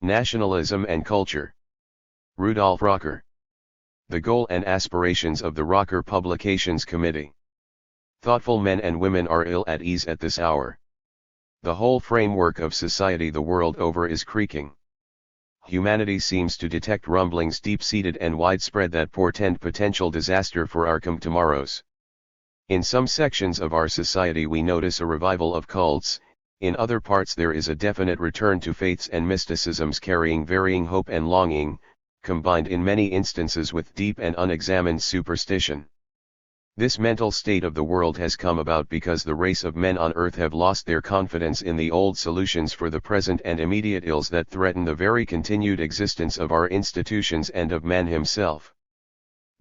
Nationalism and Culture. Rudolf Rocker. The goal and aspirations of the Rocker Publications Committee. Thoughtful men and women are ill at ease at this hour. The whole framework of society the world over is creaking. Humanity seems to detect rumblings deep-seated and widespread that portend potential disaster for our tomorrows. In some sections of our society we notice a revival of cults, in other parts there is a definite return to faiths and mysticisms carrying varying hope and longing, combined in many instances with deep and unexamined superstition. This mental state of the world has come about because the race of men on earth have lost their confidence in the old solutions for the present and immediate ills that threaten the very continued existence of our institutions and of man himself.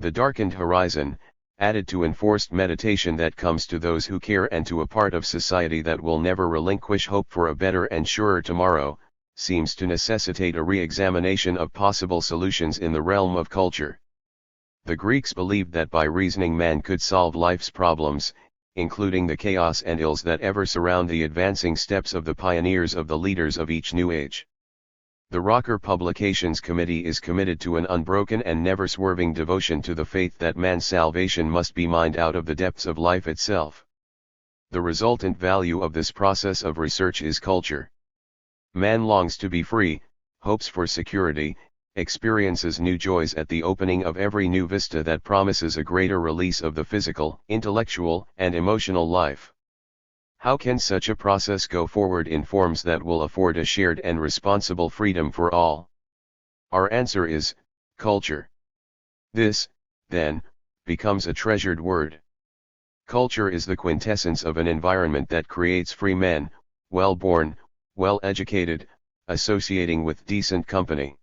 The darkened horizon, added to enforced meditation that comes to those who care and to a part of society that will never relinquish hope for a better and surer tomorrow, seems to necessitate a re-examination of possible solutions in the realm of culture. The Greeks believed that by reasoning man could solve life's problems, including the chaos and ills that ever surround the advancing steps of the pioneers of the leaders of each new age. The Rocker Publications Committee is committed to an unbroken and never-swerving devotion to the faith that man's salvation must be mined out of the depths of life itself. The resultant value of this process of research is culture. Man longs to be free, hopes for security, experiences new joys at the opening of every new vista that promises a greater release of the physical, intellectual, and emotional life. How can such a process go forward in forms that will afford a shared and responsible freedom for all? Our answer is, culture. This, then, becomes a treasured word. Culture is the quintessence of an environment that creates free men, well-born, well-educated, associating with decent company.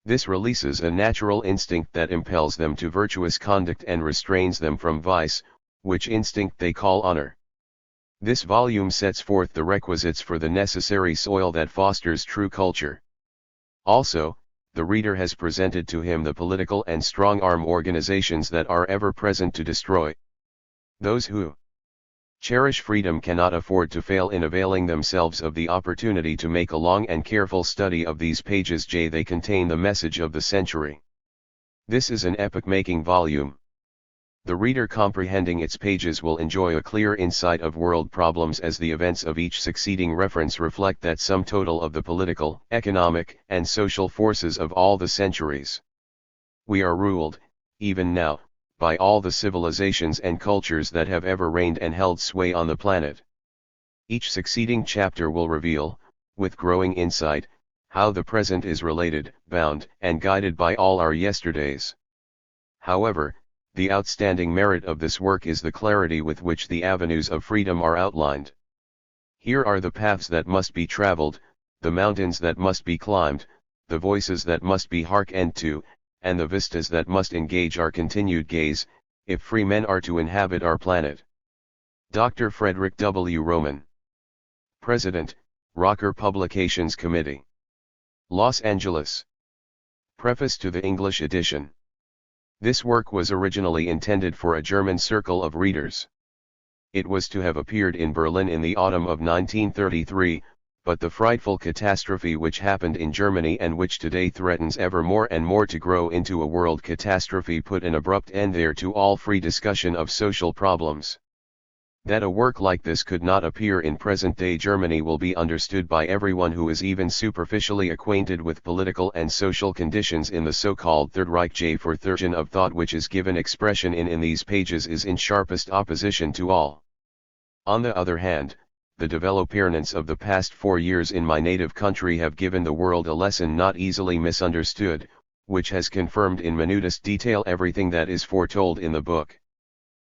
This releases a natural instinct that impels them to virtuous conduct and restrains them from vice, which instinct they call honor. This volume sets forth the requisites for the necessary soil that fosters true culture. Also, the reader has presented to him the political and strong-arm organizations that are ever present to destroy. Those who cherish freedom cannot afford to fail in availing themselves of the opportunity to make a long and careful study of these pages. They contain the message of the century. This is an epoch-making volume. The reader comprehending its pages will enjoy a clear insight of world problems as the events of each succeeding reference reflect that sum total of the political, economic, and social forces of all the centuries. We are ruled, even now, by all the civilizations and cultures that have ever reigned and held sway on the planet. Each succeeding chapter will reveal, with growing insight, how the present is related, bound, and guided by all our yesterdays. However, the outstanding merit of this work is the clarity with which the avenues of freedom are outlined. Here are the paths that must be traveled, the mountains that must be climbed, the voices that must be hearkened to, and the vistas that must engage our continued gaze, if free men are to inhabit our planet. Dr. Frederick W. Roman, President, Rocker Publications Committee, Los Angeles. Preface to the English edition. This work was originally intended for a German circle of readers. It was to have appeared in Berlin in the autumn of 1933, but the frightful catastrophe which happened in Germany and which today threatens ever more and more to grow into a world catastrophe put an abrupt end there to all free discussion of social problems. That a work like this could not appear in present-day Germany will be understood by everyone who is even superficially acquainted with political and social conditions in the so-called Third Reich. For version of thought which is given expression in these pages is in sharpest opposition to all. On the other hand, the developments of the past 4 years in my native country have given the world a lesson not easily misunderstood, which has confirmed in minutest detail everything that is foretold in the book.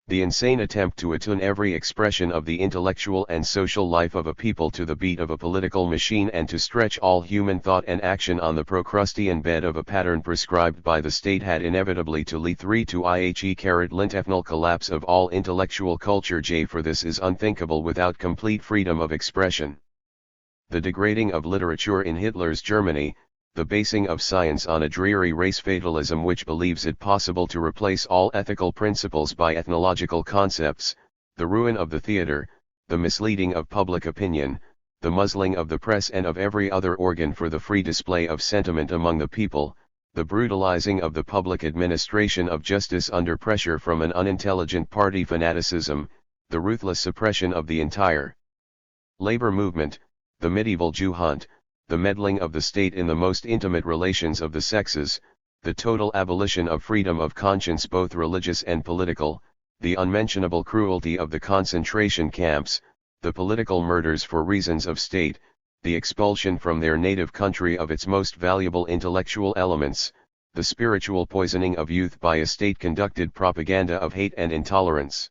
The insane attempt to attune every expression of the intellectual and social life of a people to the beat of a political machine and to stretch all human thought and action on the Procrustean bed of a pattern prescribed by the state had inevitably to lead to lintefnal collapse of all intellectual culture. For this is unthinkable without complete freedom of expression. The degrading of literature in Hitler's Germany, the basing of science on a dreary race fatalism which believes it possible to replace all ethical principles by ethnological concepts, the ruin of the theater, the misleading of public opinion, the muzzling of the press and of every other organ for the free display of sentiment among the people, the brutalizing of the public administration of justice under pressure from an unintelligent party fanaticism, the ruthless suppression of the entire labor movement, the medieval Jew hunt, the meddling of the state in the most intimate relations of the sexes, the total abolition of freedom of conscience both religious and political, the unmentionable cruelty of the concentration camps, the political murders for reasons of state, the expulsion from their native country of its most valuable intellectual elements, the spiritual poisoning of youth by a state-conducted propaganda of hate and intolerance.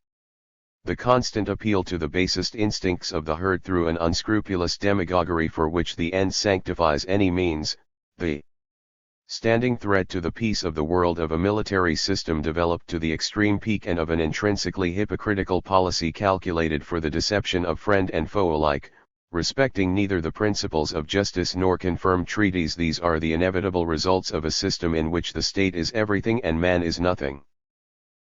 The constant appeal to the basest instincts of the herd through an unscrupulous demagoguery for which the end sanctifies any means, the standing threat to the peace of the world of a military system developed to the extreme peak and of an intrinsically hypocritical policy calculated for the deception of friend and foe alike, respecting neither the principles of justice nor confirmed treaties. These are the inevitable results of a system in which the state is everything and man is nothing.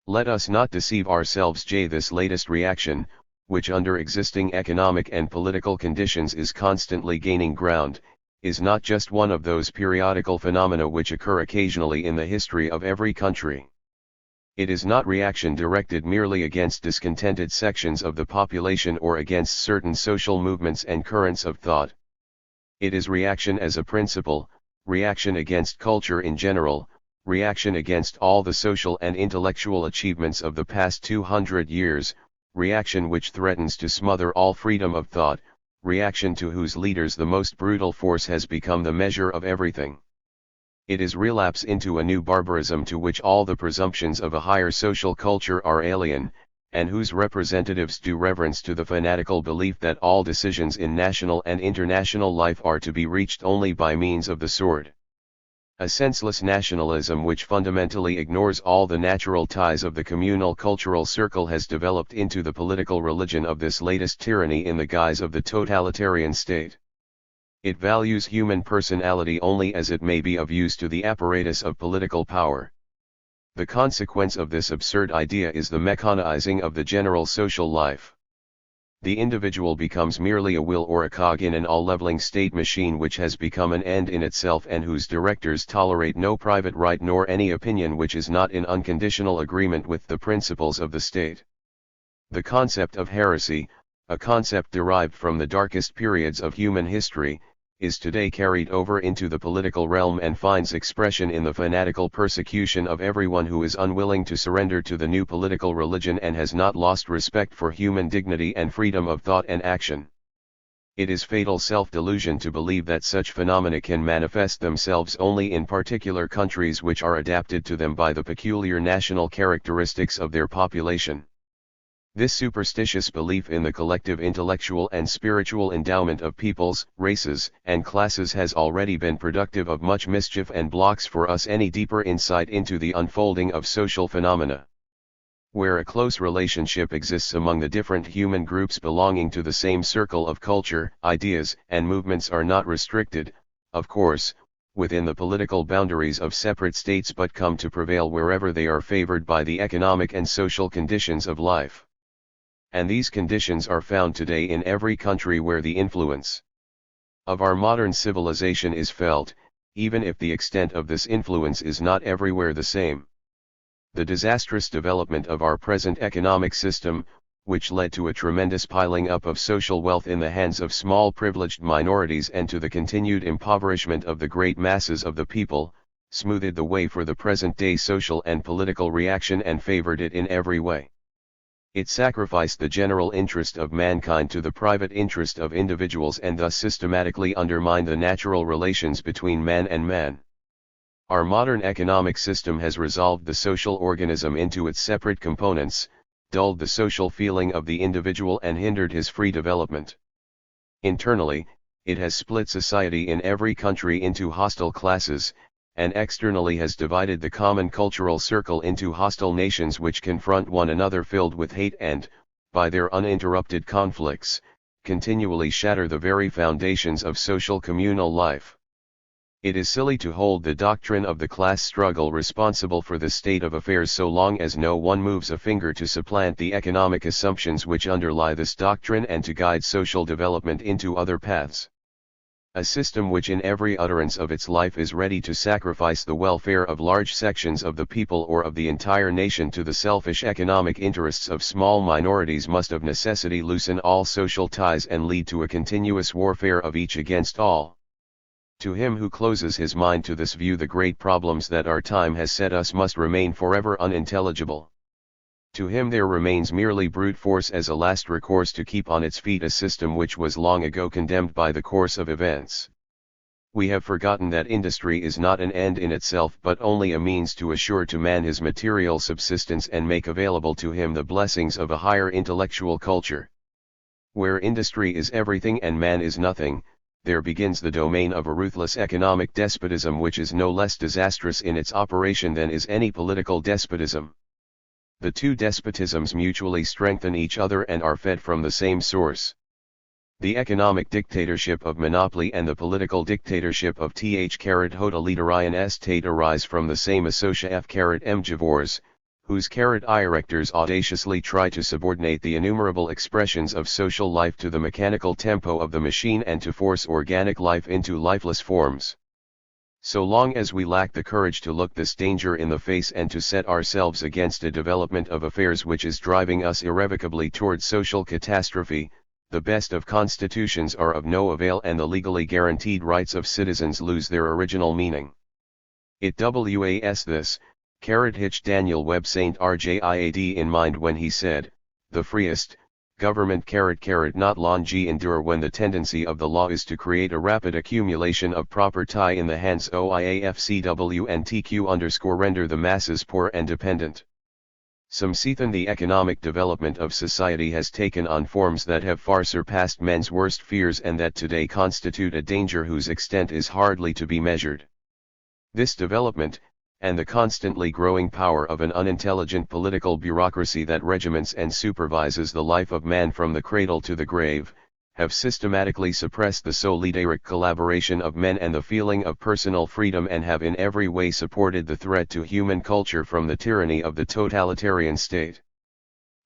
Let us not deceive ourselves. This latest reaction, which under existing economic and political conditions is constantly gaining ground, is not just one of those periodical phenomena which occur occasionally in the history of every country. It is not reaction directed merely against discontented sections of the population or against certain social movements and currents of thought. It is reaction as a principle, reaction against culture in general, reaction against all the social and intellectual achievements of the past 200 years, reaction which threatens to smother all freedom of thought, reaction to whose leaders the most brutal force has become the measure of everything. It is relapse into a new barbarism to which all the presumptions of a higher social culture are alien, and whose representatives do reverence to the fanatical belief that all decisions in national and international life are to be reached only by means of the sword. A senseless nationalism which fundamentally ignores all the natural ties of the communal cultural circle has developed into the political religion of this latest tyranny in the guise of the totalitarian state. It values human personality only as it may be of use to the apparatus of political power. The consequence of this absurd idea is the mechanizing of the general social life. The individual becomes merely a will or a cog in an all-leveling state machine which has become an end in itself and whose directors tolerate no private right nor any opinion which is not in unconditional agreement with the principles of the state. The concept of heresy, a concept derived from the darkest periods of human history, is today carried over into the political realm and finds expression in the fanatical persecution of everyone who is unwilling to surrender to the new political religion and has not lost respect for human dignity and freedom of thought and action. It is fatal self-delusion to believe that such phenomena can manifest themselves only in particular countries which are adapted to them by the peculiar national characteristics of their population. This superstitious belief in the collective intellectual and spiritual endowment of peoples, races, and classes has already been productive of much mischief and blocks for us any deeper insight into the unfolding of social phenomena. Where a close relationship exists among the different human groups belonging to the same circle of culture, ideas and movements are not restricted, of course, within the political boundaries of separate states but come to prevail wherever they are favored by the economic and social conditions of life. And these conditions are found today in every country where the influence of our modern civilization is felt, even if the extent of this influence is not everywhere the same. The disastrous development of our present economic system, which led to a tremendous piling up of social wealth in the hands of small privileged minorities and to the continued impoverishment of the great masses of the people, smoothed the way for the present-day social and political reaction and favored it in every way. It sacrificed the general interest of mankind to the private interest of individuals and thus systematically undermined the natural relations between man and man. Our modern economic system has resolved the social organism into its separate components, dulled the social feeling of the individual and hindered his free development. Internally, it has split society in every country into hostile classes, and externally has divided the common cultural circle into hostile nations which confront one another filled with hate and, by their uninterrupted conflicts, continually shatter the very foundations of social communal life. It is silly to hold the doctrine of the class struggle responsible for the state of affairs so long as no one moves a finger to supplant the economic assumptions which underlie this doctrine and to guide social development into other paths. A system which in every utterance of its life is ready to sacrifice the welfare of large sections of the people or of the entire nation to the selfish economic interests of small minorities must of necessity loosen all social ties and lead to a continuous warfare of each against all. To him who closes his mind to this view, the great problems that our time has set us must remain forever unintelligible. To him there remains merely brute force as a last recourse to keep on its feet a system which was long ago condemned by the course of events. We have forgotten that industry is not an end in itself but only a means to assure to man his material subsistence and make available to him the blessings of a higher intellectual culture. Where industry is everything and man is nothing, there begins the domain of a ruthless economic despotism which is no less disastrous in its operation than is any political despotism. The two despotisms mutually strengthen each other and are fed from the same source. The economic dictatorship of monopoly and the political dictatorship of totalitarian state arise from the same associative whose erectors audaciously try to subordinate the innumerable expressions of social life to the mechanical tempo of the machine and to force organic life into lifeless forms. So long as we lack the courage to look this danger in the face and to set ourselves against a development of affairs which is driving us irrevocably towards social catastrophe, the best of constitutions are of no avail and the legally guaranteed rights of citizens lose their original meaning. It was this, Hitch Daniel Webb St. Rjid in mind when he said, the freest government not long endure when the tendency of the law is to create a rapid accumulation of proper tie in the hands oiafcw and tq render the masses poor and dependent. Some seethen the economic development of society has taken on forms that have far surpassed men's worst fears and that today constitute a danger whose extent is hardly to be measured. This development, and the constantly growing power of an unintelligent political bureaucracy that regiments and supervises the life of man from the cradle to the grave, have systematically suppressed the solidaric collaboration of men and the feeling of personal freedom and have in every way supported the threat to human culture from the tyranny of the totalitarian state.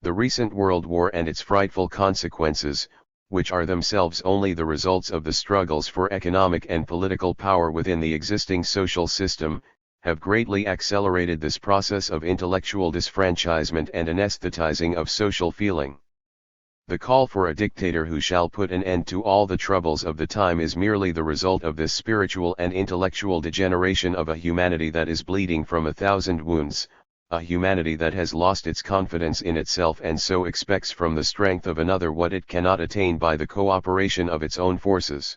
The recent World War and its frightful consequences, which are themselves only the results of the struggles for economic and political power within the existing social system, have greatly accelerated this process of intellectual disfranchisement and anesthetizing of social feeling. The call for a dictator who shall put an end to all the troubles of the time is merely the result of this spiritual and intellectual degeneration of a humanity that is bleeding from 1,000 wounds, a humanity that has lost its confidence in itself and so expects from the strength of another what it cannot attain by the cooperation of its own forces.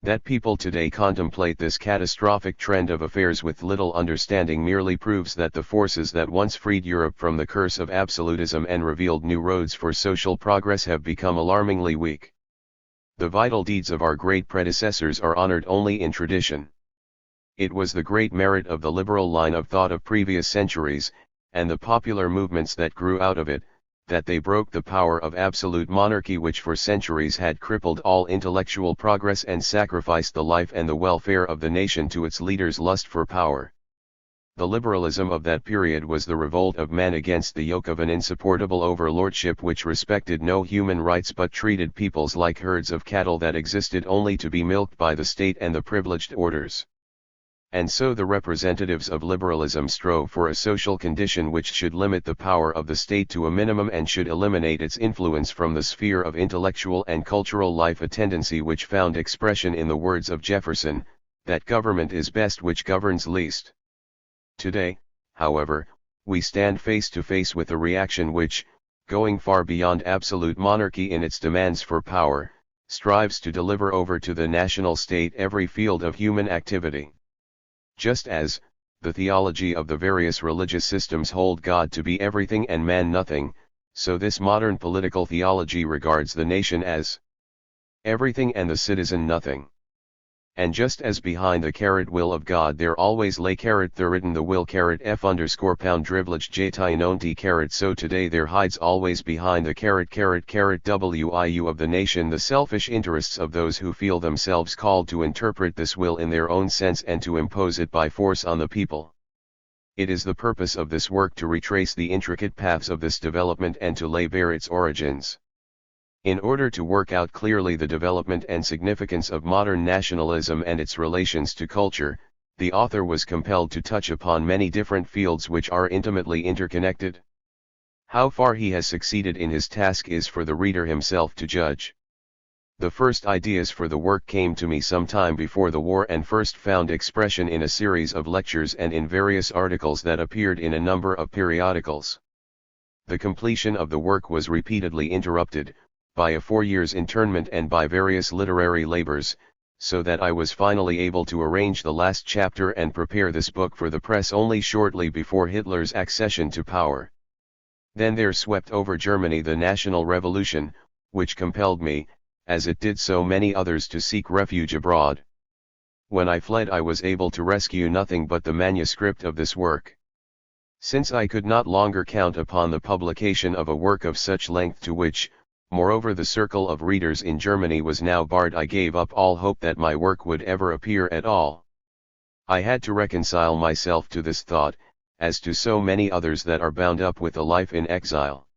That people today contemplate this catastrophic trend of affairs with little understanding merely proves that the forces that once freed Europe from the curse of absolutism and revealed new roads for social progress have become alarmingly weak. The vital deeds of our great predecessors are honored only in tradition. It was the great merit of the liberal line of thought of previous centuries, and the popular movements that grew out of it, that they broke the power of absolute monarchy which for centuries had crippled all intellectual progress and sacrificed the life and the welfare of the nation to its leaders' lust for power. The liberalism of that period was the revolt of man against the yoke of an insupportable overlordship which respected no human rights but treated peoples like herds of cattle that existed only to be milked by the state and the privileged orders. And so the representatives of liberalism strove for a social condition which should limit the power of the state to a minimum and should eliminate its influence from the sphere of intellectual and cultural life, a tendency which found expression in the words of Jefferson, that government is best which governs least. Today, however, we stand face to face with a reaction which, going far beyond absolute monarchy in its demands for power, strives to deliver over to the national state every field of human activity. Just as, the theology of the various religious systems hold God to be everything and man nothing, so this modern political theology regards the nation as everything and the citizen nothing. And just as behind the will of God there always lay the written the will f_pound j so today there hides always behind the wiu of the nation the selfish interests of those who feel themselves called to interpret this will in their own sense and to impose it by force on the people. It is the purpose of this work to retrace the intricate paths of this development and to lay bare its origins. In order to work out clearly the development and significance of modern nationalism and its relations to culture, the author was compelled to touch upon many different fields which are intimately interconnected. How far he has succeeded in his task is for the reader himself to judge. The first ideas for the work came to me some time before the war and first found expression in a series of lectures and in various articles that appeared in a number of periodicals. The completion of the work was repeatedly interrupted, by a 4 years' internment and by various literary labors, so that I was finally able to arrange the last chapter and prepare this book for the press only shortly before Hitler's accession to power. Then there swept over Germany the national revolution, which compelled me, as it did so many others, to seek refuge abroad. When I fled I was able to rescue nothing but the manuscript of this work. Since I could not longer count upon the publication of a work of such length to which, moreover, the circle of readers in Germany was now barred, I gave up all hope that my work would ever appear at all. I had to reconcile myself to this thought, as to so many others that are bound up with a life in exile.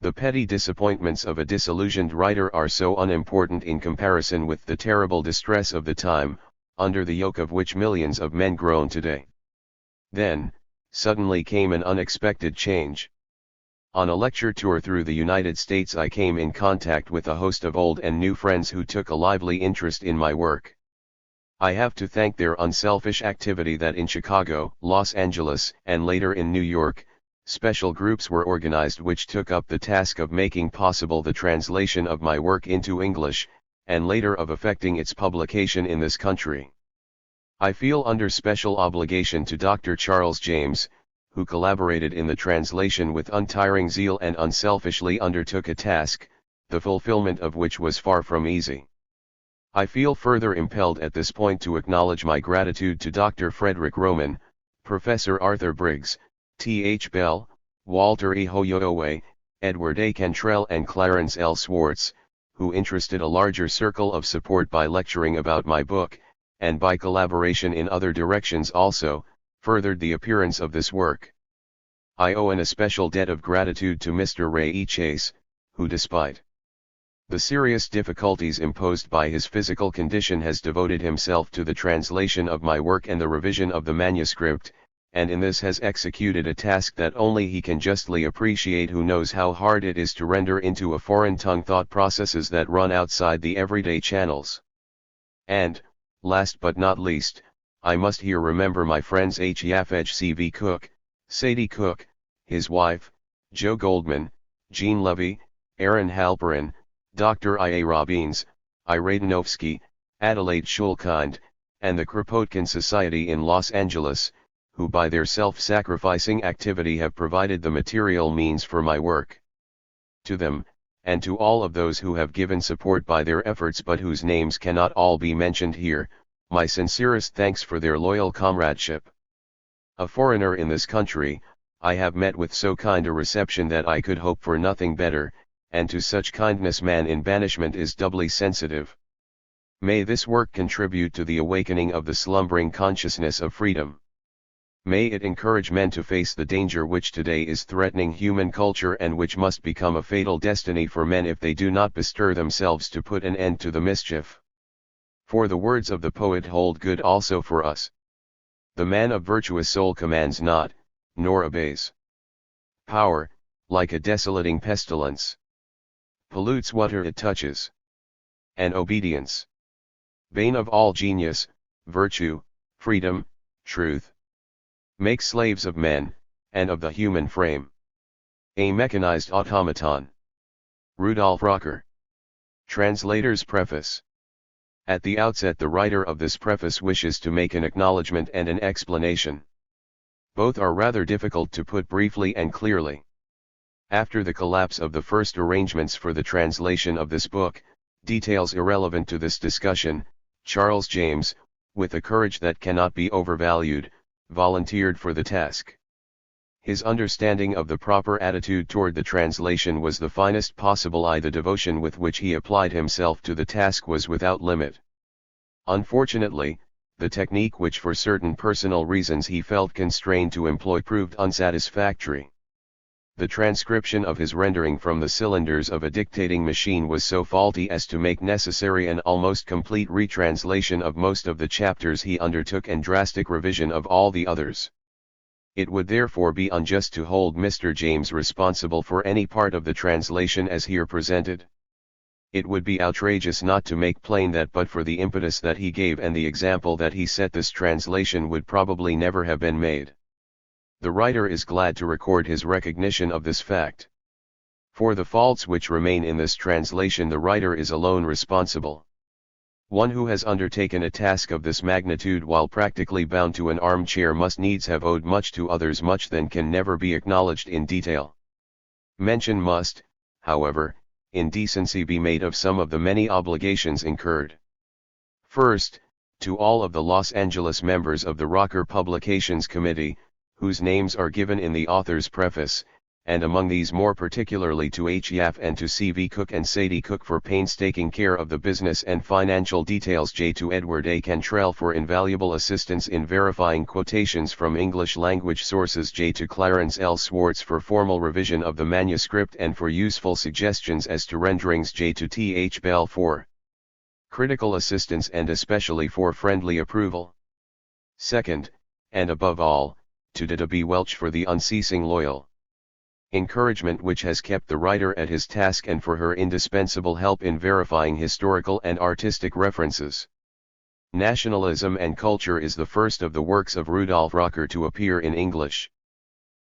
The petty disappointments of a disillusioned writer are so unimportant in comparison with the terrible distress of the time, under the yoke of which millions of men groan today. Then, suddenly came an unexpected change. On a lecture tour through the United States I came in contact with a host of old and new friends who took a lively interest in my work. I have to thank their unselfish activity that in Chicago, Los Angeles, and later in New York, special groups were organized which took up the task of making possible the translation of my work into English, and later of effecting its publication in this country. I feel under special obligation to Dr. Charles James, who collaborated in the translation with untiring zeal and unselfishly undertook a task, the fulfillment of which was far from easy. I feel further impelled at this point to acknowledge my gratitude to Dr. Frederick Roman, Professor Arthur Briggs, T.H. Bell, Walter E. Hoyowe, Edward A. Cantrell and Clarence L. Swartz, who interested a larger circle of support by lecturing about my book, and by collaboration in other directions also, furthered the appearance of this work. I owe an especial debt of gratitude to Mr. Ray E. Chase, who despite the serious difficulties imposed by his physical condition has devoted himself to the translation of my work and the revision of the manuscript, and in this has executed a task that only he can justly appreciate who knows how hard it is to render into a foreign tongue thought processes that run outside the everyday channels. And, last but not least, I must here remember my friends H. Yafej C.V. Cook, Sadie Cook, his wife, Joe Goldman, Jean Levy, Aaron Halperin, Dr. I. A. Robbins, I. Radanovsky, Adelaide Schulkind, and the Kropotkin Society in Los Angeles, who by their self-sacrificing activity have provided the material means for my work. To them, and to all of those who have given support by their efforts but whose names cannot all be mentioned here, my sincerest thanks for their loyal comradeship. A foreigner in this country, I have met with so kind a reception that I could hope for nothing better, and to such kindness man in banishment is doubly sensitive. May this work contribute to the awakening of the slumbering consciousness of freedom. May it encourage men to face the danger which today is threatening human culture and which must become a fatal destiny for men if they do not bestir themselves to put an end to the mischief. For the words of the poet hold good also for us. The man of virtuous soul commands not, nor obeys. Power, like a desolating pestilence, pollutes whatever it touches. And obedience, bane of all genius, virtue, freedom, truth, makes slaves of men, and of the human frame a mechanized automaton. Rudolf Rocker. Translator's Preface. At the outset, the writer of this preface wishes to make an acknowledgement and an explanation. Both are rather difficult to put briefly and clearly. After the collapse of the first arrangements for the translation of this book, details irrelevant to this discussion, Charles James, with a courage that cannot be overvalued, volunteered for the task. His understanding of the proper attitude toward the translation was the finest possible. The devotion with which he applied himself to the task was without limit. Unfortunately, the technique which for certain personal reasons he felt constrained to employ proved unsatisfactory. The transcription of his rendering from the cylinders of a dictating machine was so faulty as to make necessary an almost complete retranslation of most of the chapters he undertook and drastic revision of all the others. It would therefore be unjust to hold Mr. James responsible for any part of the translation as here presented. It would be outrageous not to make plain that but for the impetus that he gave and the example that he set, this translation would probably never have been made. The writer is glad to record his recognition of this fact. For the faults which remain in this translation the writer is alone responsible. One who has undertaken a task of this magnitude while practically bound to an armchair must needs have owed much to others, much that can never be acknowledged in detail. Mention must, however, in decency be made of some of the many obligations incurred. First, to all of the Los Angeles members of the Rocker Publications Committee, whose names are given in the author's preface, and among these more particularly to H. Yaffe and to C. V. Cook and Sadie Cook for painstaking care of the business and financial details, J. to Edward A. Cantrell for invaluable assistance in verifying quotations from English language sources, J. to Clarence L. Swartz for formal revision of the manuscript and for useful suggestions as to renderings, J. to T. H. Bell for critical assistance and especially for friendly approval. Second, and above all, to Dida B. Welch for the unceasing loyal encouragement which has kept the writer at his task and for her indispensable help in verifying historical and artistic references. Nationalism and Culture is the first of the works of Rudolf Rocker to appear in English.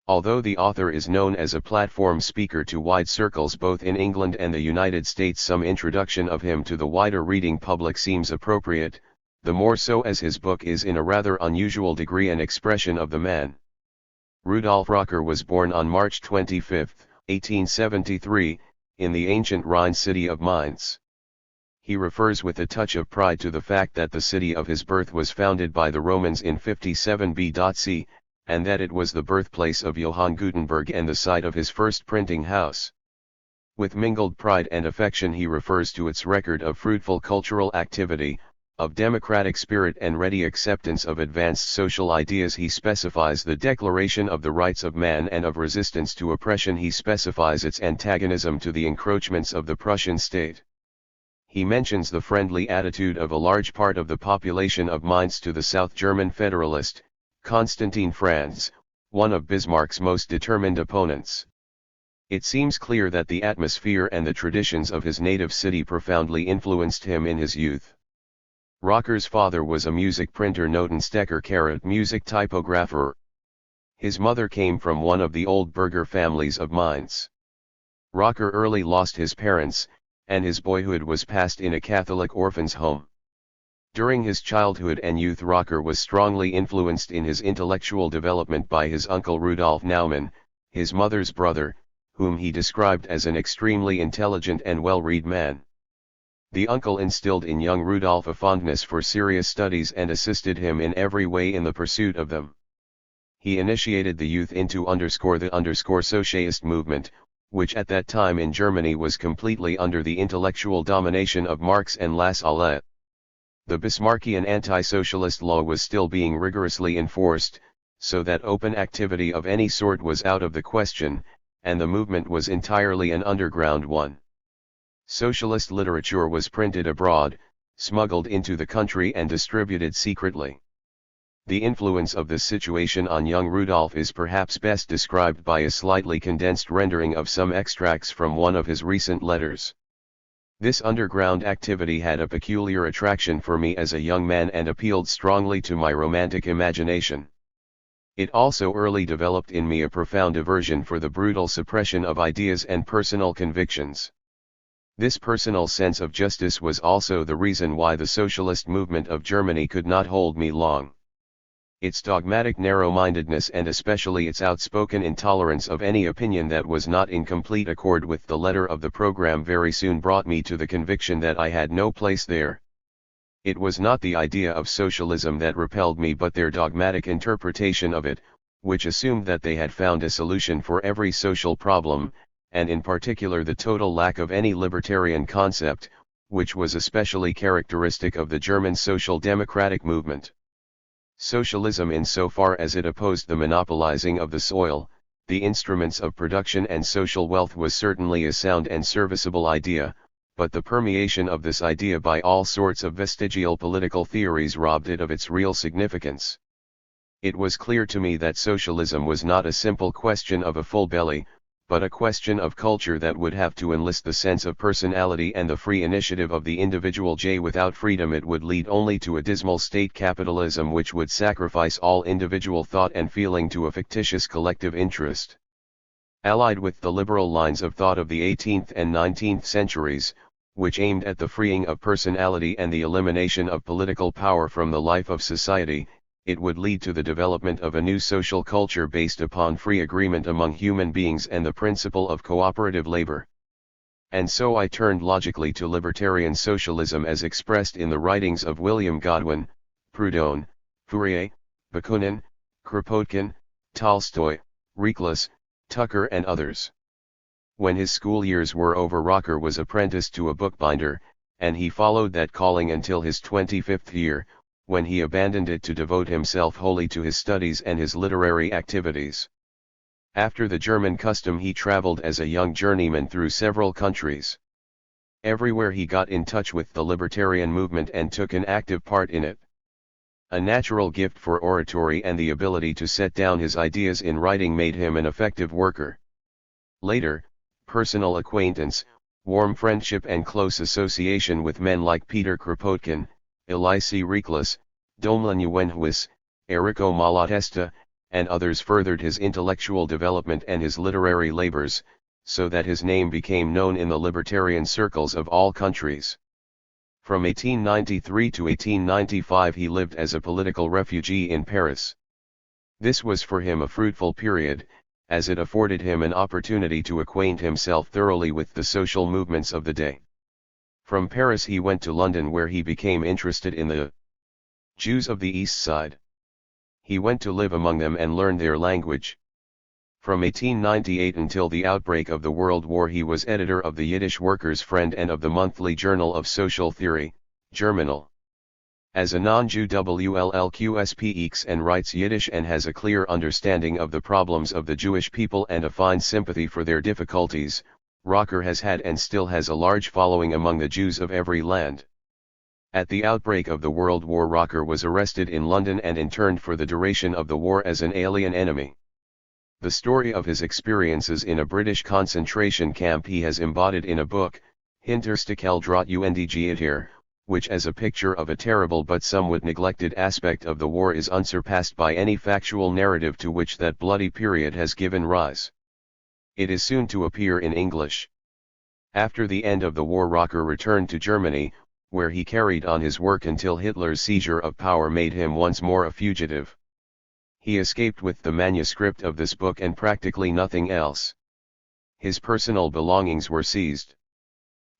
Although the author is known as a platform speaker to wide circles both in England and the United States, some introduction of him to the wider reading public seems appropriate, the more so as his book is in a rather unusual degree an expression of the man. Rudolf Rocker was born on March 25, 1873, in the ancient Rhine city of Mainz. He refers with a touch of pride to the fact that the city of his birth was founded by the Romans in 57 BC, and that it was the birthplace of Johann Gutenberg and the site of his first printing house. With mingled pride and affection he refers to its record of fruitful cultural activity, of democratic spirit and ready acceptance of advanced social ideas. He specifies the Declaration of the Rights of Man, and of resistance to oppression he specifies its antagonism to the encroachments of the Prussian state. He mentions the friendly attitude of a large part of the population of Mainz to the South German Federalist, Constantin Franz, one of Bismarck's most determined opponents. It seems clear that the atmosphere and the traditions of his native city profoundly influenced him in his youth. Rocker's father was a music printer, Notenstecker, music typographer. His mother came from one of the old burgher families of Mainz. Rocker early lost his parents, and his boyhood was passed in a Catholic orphan's home. During his childhood and youth Rocker was strongly influenced in his intellectual development by his uncle Rudolf Naumann, his mother's brother, whom he described as an extremely intelligent and well-read man. The uncle instilled in young Rudolf a fondness for serious studies and assisted him in every way in the pursuit of them. He initiated the youth into the Socialist movement, which at that time in Germany was completely under the intellectual domination of Marx and Lassalle. The Bismarckian anti-socialist law was still being rigorously enforced, so that open activity of any sort was out of the question, and the movement was entirely an underground one. Socialist literature was printed abroad, smuggled into the country and distributed secretly. The influence of this situation on young Rudolf is perhaps best described by a slightly condensed rendering of some extracts from one of his recent letters. This underground activity had a peculiar attraction for me as a young man and appealed strongly to my romantic imagination. It also early developed in me a profound aversion for the brutal suppression of ideas and personal convictions. This personal sense of justice was also the reason why the socialist movement of Germany could not hold me long. Its dogmatic narrow-mindedness and especially its outspoken intolerance of any opinion that was not in complete accord with the letter of the program very soon brought me to the conviction that I had no place there. It was not the idea of socialism that repelled me but their dogmatic interpretation of it, which assumed that they had found a solution for every social problem, and in particular the total lack of any libertarian concept, which was especially characteristic of the German social democratic movement. Socialism insofar as it opposed the monopolizing of the soil, the instruments of production and social wealth was certainly a sound and serviceable idea, but the permeation of this idea by all sorts of vestigial political theories robbed it of its real significance. It was clear to me that socialism was not a simple question of a full belly, but a question of culture that would have to enlist the sense of personality and the free initiative of the individual. Without freedom it would lead only to a dismal state capitalism which would sacrifice all individual thought and feeling to a fictitious collective interest. Allied with the liberal lines of thought of the 18th and 19th centuries, which aimed at the freeing of personality and the elimination of political power from the life of society, it would lead to the development of a new social culture based upon free agreement among human beings and the principle of cooperative labor. And so I turned logically to libertarian socialism as expressed in the writings of William Godwin, Proudhon, Fourier, Bakunin, Kropotkin, Tolstoy, Reclus, Tucker and others. When his school years were over, Rocker was apprenticed to a bookbinder, and he followed that calling until his 25th year, when he abandoned it to devote himself wholly to his studies and his literary activities. After the German custom he traveled as a young journeyman through several countries. Everywhere he got in touch with the libertarian movement and took an active part in it. A natural gift for oratory and the ability to set down his ideas in writing made him an effective worker. Later, personal acquaintance, warm friendship and close association with men like Peter Kropotkin, Elisee Reclus, Domlin Uwenhuis, Errico Malatesta, and others furthered his intellectual development and his literary labors, so that his name became known in the libertarian circles of all countries. From 1893 to 1895 he lived as a political refugee in Paris. This was for him a fruitful period, as it afforded him an opportunity to acquaint himself thoroughly with the social movements of the day. From Paris he went to London, where he became interested in the Jews of the East Side. He went to live among them and learned their language. From 1898 until the outbreak of the World War he was editor of the Yiddish Workers' Friend and of the monthly Journal of Social Theory, Germinal. As a non-Jew WLLQ speaks and writes Yiddish and has a clear understanding of the problems of the Jewish people and a fine sympathy for their difficulties, Rocker has had and still has a large following among the Jews of every land. At the outbreak of the World War, Rocker was arrested in London and interned for the duration of the war as an alien enemy. The story of his experiences in a British concentration camp he has embodied in a book, Hinterstikel UNDG, which as a picture of a terrible but somewhat neglected aspect of the war is unsurpassed by any factual narrative to which that bloody period has given rise. It is soon to appear in English. After the end of the war, Rocker returned to Germany, where he carried on his work until Hitler's seizure of power made him once more a fugitive. He escaped with the manuscript of this book and practically nothing else. His personal belongings were seized.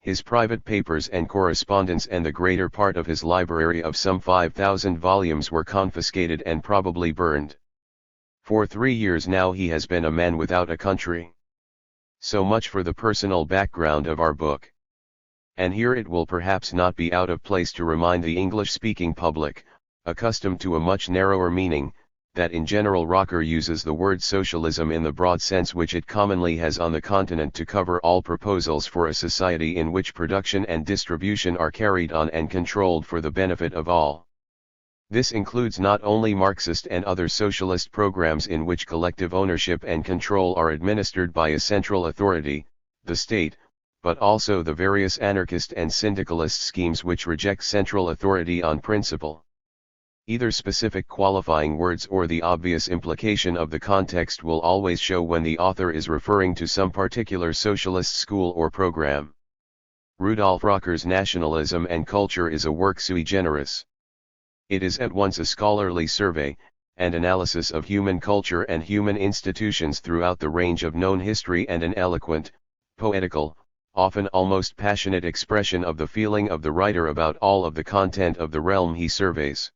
His private papers and correspondence and the greater part of his library of some 5,000 volumes were confiscated and probably burned. For 3 years now he has been a man without a country. So much for the personal background of our book. And here it will perhaps not be out of place to remind the English-speaking public, accustomed to a much narrower meaning, that in general Rocker uses the word socialism in the broad sense which it commonly has on the continent to cover all proposals for a society in which production and distribution are carried on and controlled for the benefit of all. This includes not only Marxist and other socialist programs in which collective ownership and control are administered by a central authority, the state, but also the various anarchist and syndicalist schemes which reject central authority on principle. Either specific qualifying words or the obvious implication of the context will always show when the author is referring to some particular socialist school or program. Rudolf Rocker's Nationalism and Culture is a work sui generis. It is at once a scholarly survey, and analysis of human culture and human institutions throughout the range of known history and an eloquent, poetical, often almost passionate expression of the feeling of the writer about all of the content of the realm he surveys.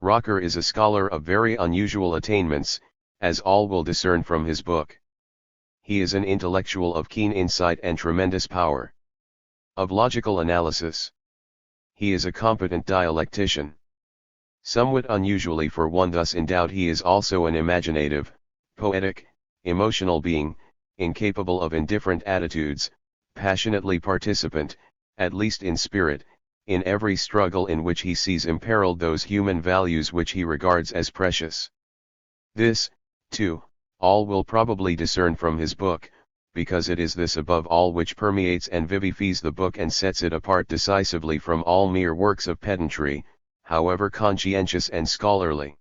Rocker is a scholar of very unusual attainments, as all will discern from his book. He is an intellectual of keen insight and tremendous power of logical analysis. He is a competent dialectician. Somewhat unusually for one thus endowed, he is also an imaginative, poetic, emotional being, incapable of indifferent attitudes, passionately participant, at least in spirit, in every struggle in which he sees imperiled those human values which he regards as precious. This, too, all will probably discern from his book, because it is this above all which permeates and vivifies the book and sets it apart decisively from all mere works of pedantry, however conscientious and scholarly.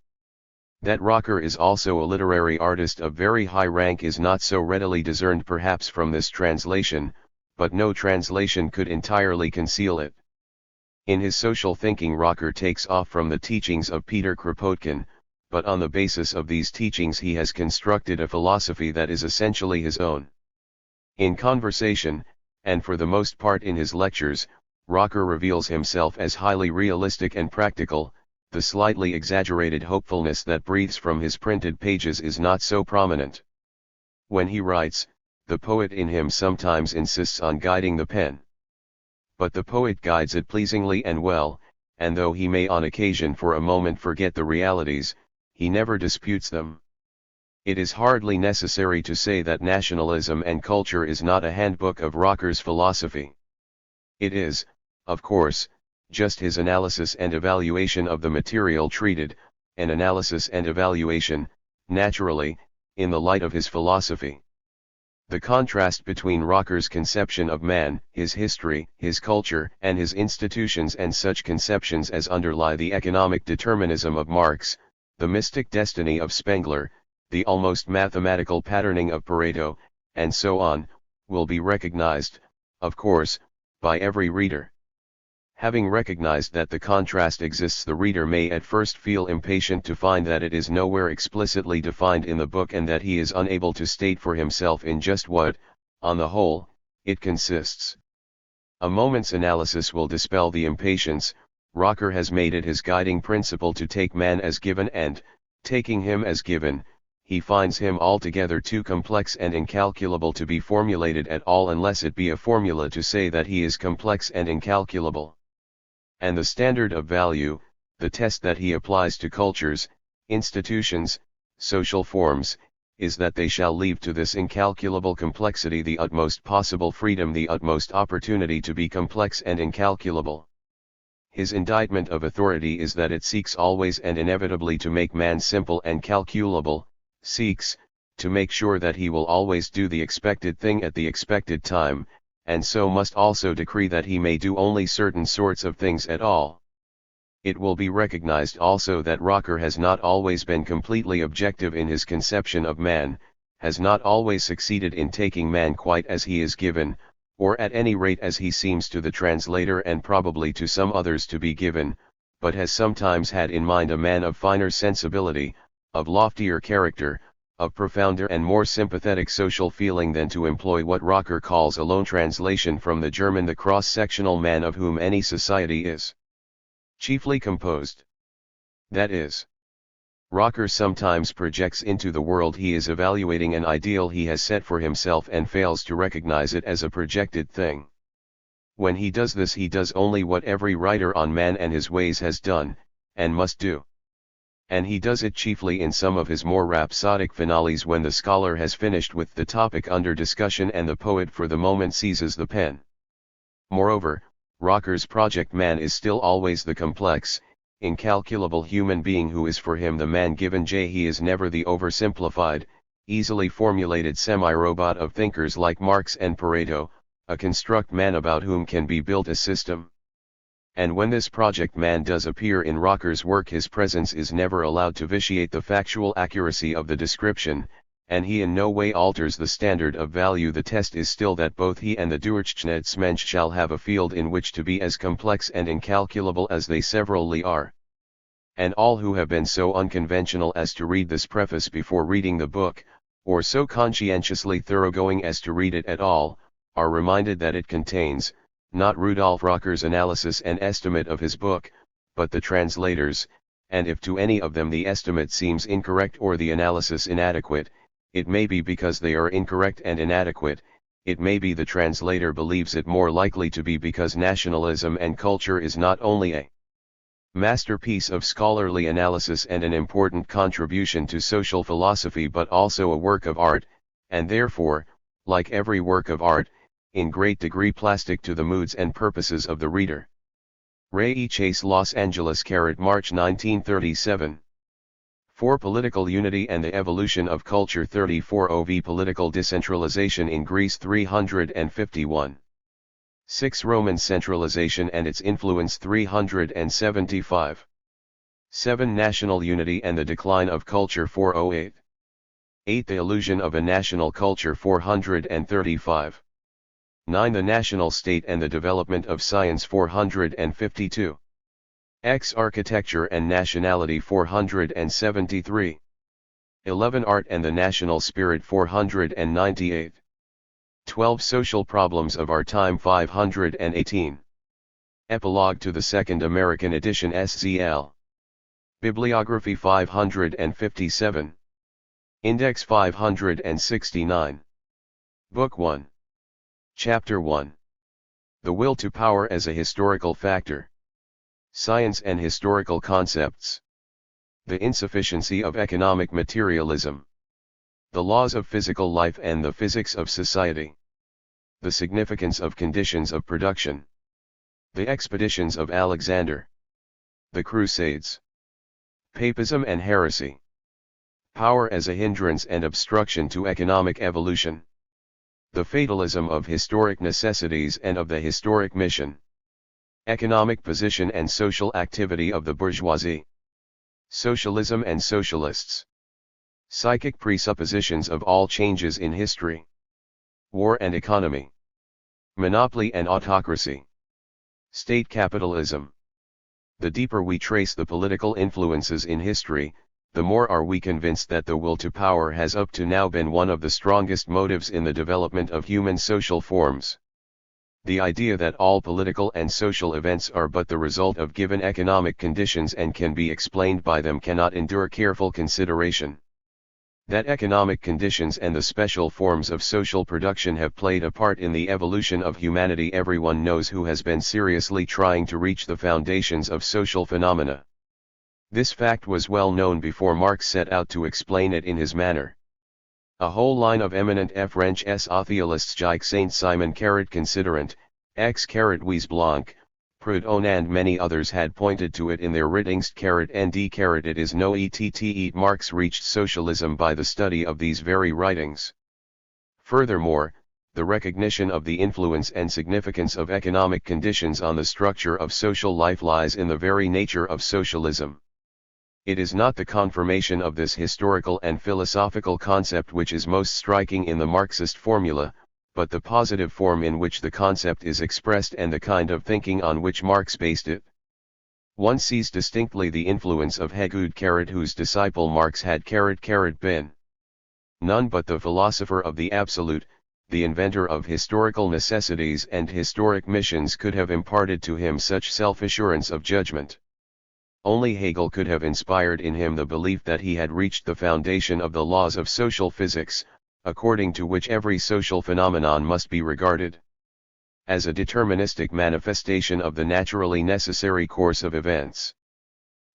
That Rocker is also a literary artist of very high rank is not so readily discerned perhaps from this translation, but no translation could entirely conceal it. In his social thinking, Rocker takes off from the teachings of Peter Kropotkin, but on the basis of these teachings he has constructed a philosophy that is essentially his own. In conversation, and for the most part in his lectures, Rocker reveals himself as highly realistic and practical. The slightly exaggerated hopefulness that breathes from his printed pages is not so prominent. When he writes, the poet in him sometimes insists on guiding the pen. But the poet guides it pleasingly and well, and though he may on occasion for a moment forget the realities, he never disputes them. It is hardly necessary to say that Nationalism and Culture is not a handbook of Rocker's philosophy. It is, of course, just his analysis and evaluation of the material treated, an analysis and evaluation, naturally, in the light of his philosophy. The contrast between Rocker's conception of man, his history, his culture, and his institutions, and such conceptions as underlie the economic determinism of Marx, the mystic destiny of Spengler, the almost mathematical patterning of Pareto, and so on, will be recognized, of course, by every reader. Having recognized that the contrast exists, the reader may at first feel impatient to find that it is nowhere explicitly defined in the book, and that he is unable to state for himself in just what, on the whole, it consists. A moment's analysis will dispel the impatience. Rocker has made it his guiding principle to take man as given, and, taking him as given, he finds him altogether too complex and incalculable to be formulated at all, unless it be a formula to say that he is complex and incalculable. And the standard of value, the test that he applies to cultures, institutions, social forms, is that they shall leave to this incalculable complexity the utmost possible freedom, the utmost opportunity to be complex and incalculable. His indictment of authority is that it seeks always and inevitably to make man simple and calculable, seeks, to make sure that he will always do the expected thing at the expected time, and so must also decree that he may do only certain sorts of things at all. It will be recognized also that Rocker has not always been completely objective in his conception of man, has not always succeeded in taking man quite as he is given, or at any rate as he seems to the translator and probably to some others to be given, but has sometimes had in mind a man of finer sensibility, of loftier character, of profounder and more sympathetic social feeling than to employ what Rocker calls a lone translation from the German, the cross-sectional man of whom any society is chiefly composed. That is, Rocker sometimes projects into the world he is evaluating an ideal he has set for himself and fails to recognize it as a projected thing. When he does this, he does only what every writer on man and his ways has done, and must do. And he does it chiefly in some of his more rhapsodic finales, when the scholar has finished with the topic under discussion and the poet for the moment seizes the pen. Moreover, Rocker's project man is still always the complex, incalculable human being who is for him the man given. He is never the oversimplified, easily formulated semi-robot of thinkers like Marx and Pareto, a construct man about whom can be built a system. And when this project man does appear in Rocker's work, his presence is never allowed to vitiate the factual accuracy of the description, and he in no way alters the standard of value. The test is still that both he and the Durchschnittsmensch shall have a field in which to be as complex and incalculable as they severally are. And all who have been so unconventional as to read this preface before reading the book, or so conscientiously thoroughgoing as to read it at all, are reminded that it contains, not Rudolf Rocker's analysis and estimate of his book, but the translator's, and if to any of them the estimate seems incorrect or the analysis inadequate, it may be because they are incorrect and inadequate. It may be the translator believes it more likely to be because Nationalism and Culture is not only a masterpiece of scholarly analysis and an important contribution to social philosophy but also a work of art, and therefore, like every work of art, in great degree plastic to the moods and purposes of the reader. Ray E. Chase, Los Angeles, March 1937. For Political Unity and the Evolution of Culture. 34 OV Political Decentralization in Greece. 351. 6 Roman Centralization and its Influence. 375. 7 National Unity and the Decline of Culture. 408. 8 The Illusion of a National Culture. 435. 9 The National State and the Development of Science. 452. X Architecture and Nationality. 473. 11 Art and the National Spirit. 498. 12 Social Problems of Our Time. 518. Epilogue to the Second American Edition. SZL. Bibliography. 557. Index. 569. Book 1. Chapter 1. The Will to Power as a Historical Factor. Science and Historical Concepts. The Insufficiency of Economic Materialism. The Laws of Physical Life and the Physics of Society. The Significance of Conditions of Production. The Expeditions of Alexander. The Crusades. Papism and Heresy. Power as a Hindrance and Obstruction to Economic Evolution. The Fatalism of Historic Necessities and of the Historic Mission. Economic Position and Social Activity of the Bourgeoisie. Socialism and Socialists. Psychic Presuppositions of all Changes in History. War and Economy. Monopoly and Autocracy. State Capitalism. The deeper we trace the political influences in history, the more are we convinced that the will to power has up to now been one of the strongest motives in the development of human social forms. The idea that all political and social events are but the result of given economic conditions and can be explained by them cannot endure careful consideration. That economic conditions and the special forms of social production have played a part in the evolution of humanity everyone knows who has been seriously trying to reach the foundations of social phenomena. This fact was well known before Marx set out to explain it in his manner. A whole line of eminent French athealists like Saint Simon considerant, X Louis Blanc, Proudhon and many others had pointed to it in their writings. Nd it is no ett Marx reached socialism by the study of these very writings. Furthermore, the recognition of the influence and significance of economic conditions on the structure of social life lies in the very nature of socialism. It is not the confirmation of this historical and philosophical concept which is most striking in the Marxist formula, but the positive form in which the concept is expressed and the kind of thinking on which Marx based it. One sees distinctly the influence of Hegel, whose disciple Marx had been. None but the philosopher of the absolute, the inventor of historical necessities and historic missions could have imparted to him such self-assurance of judgment. Only Hegel could have inspired in him the belief that he had reached the foundation of the laws of social physics, according to which every social phenomenon must be regarded as a deterministic manifestation of the naturally necessary course of events.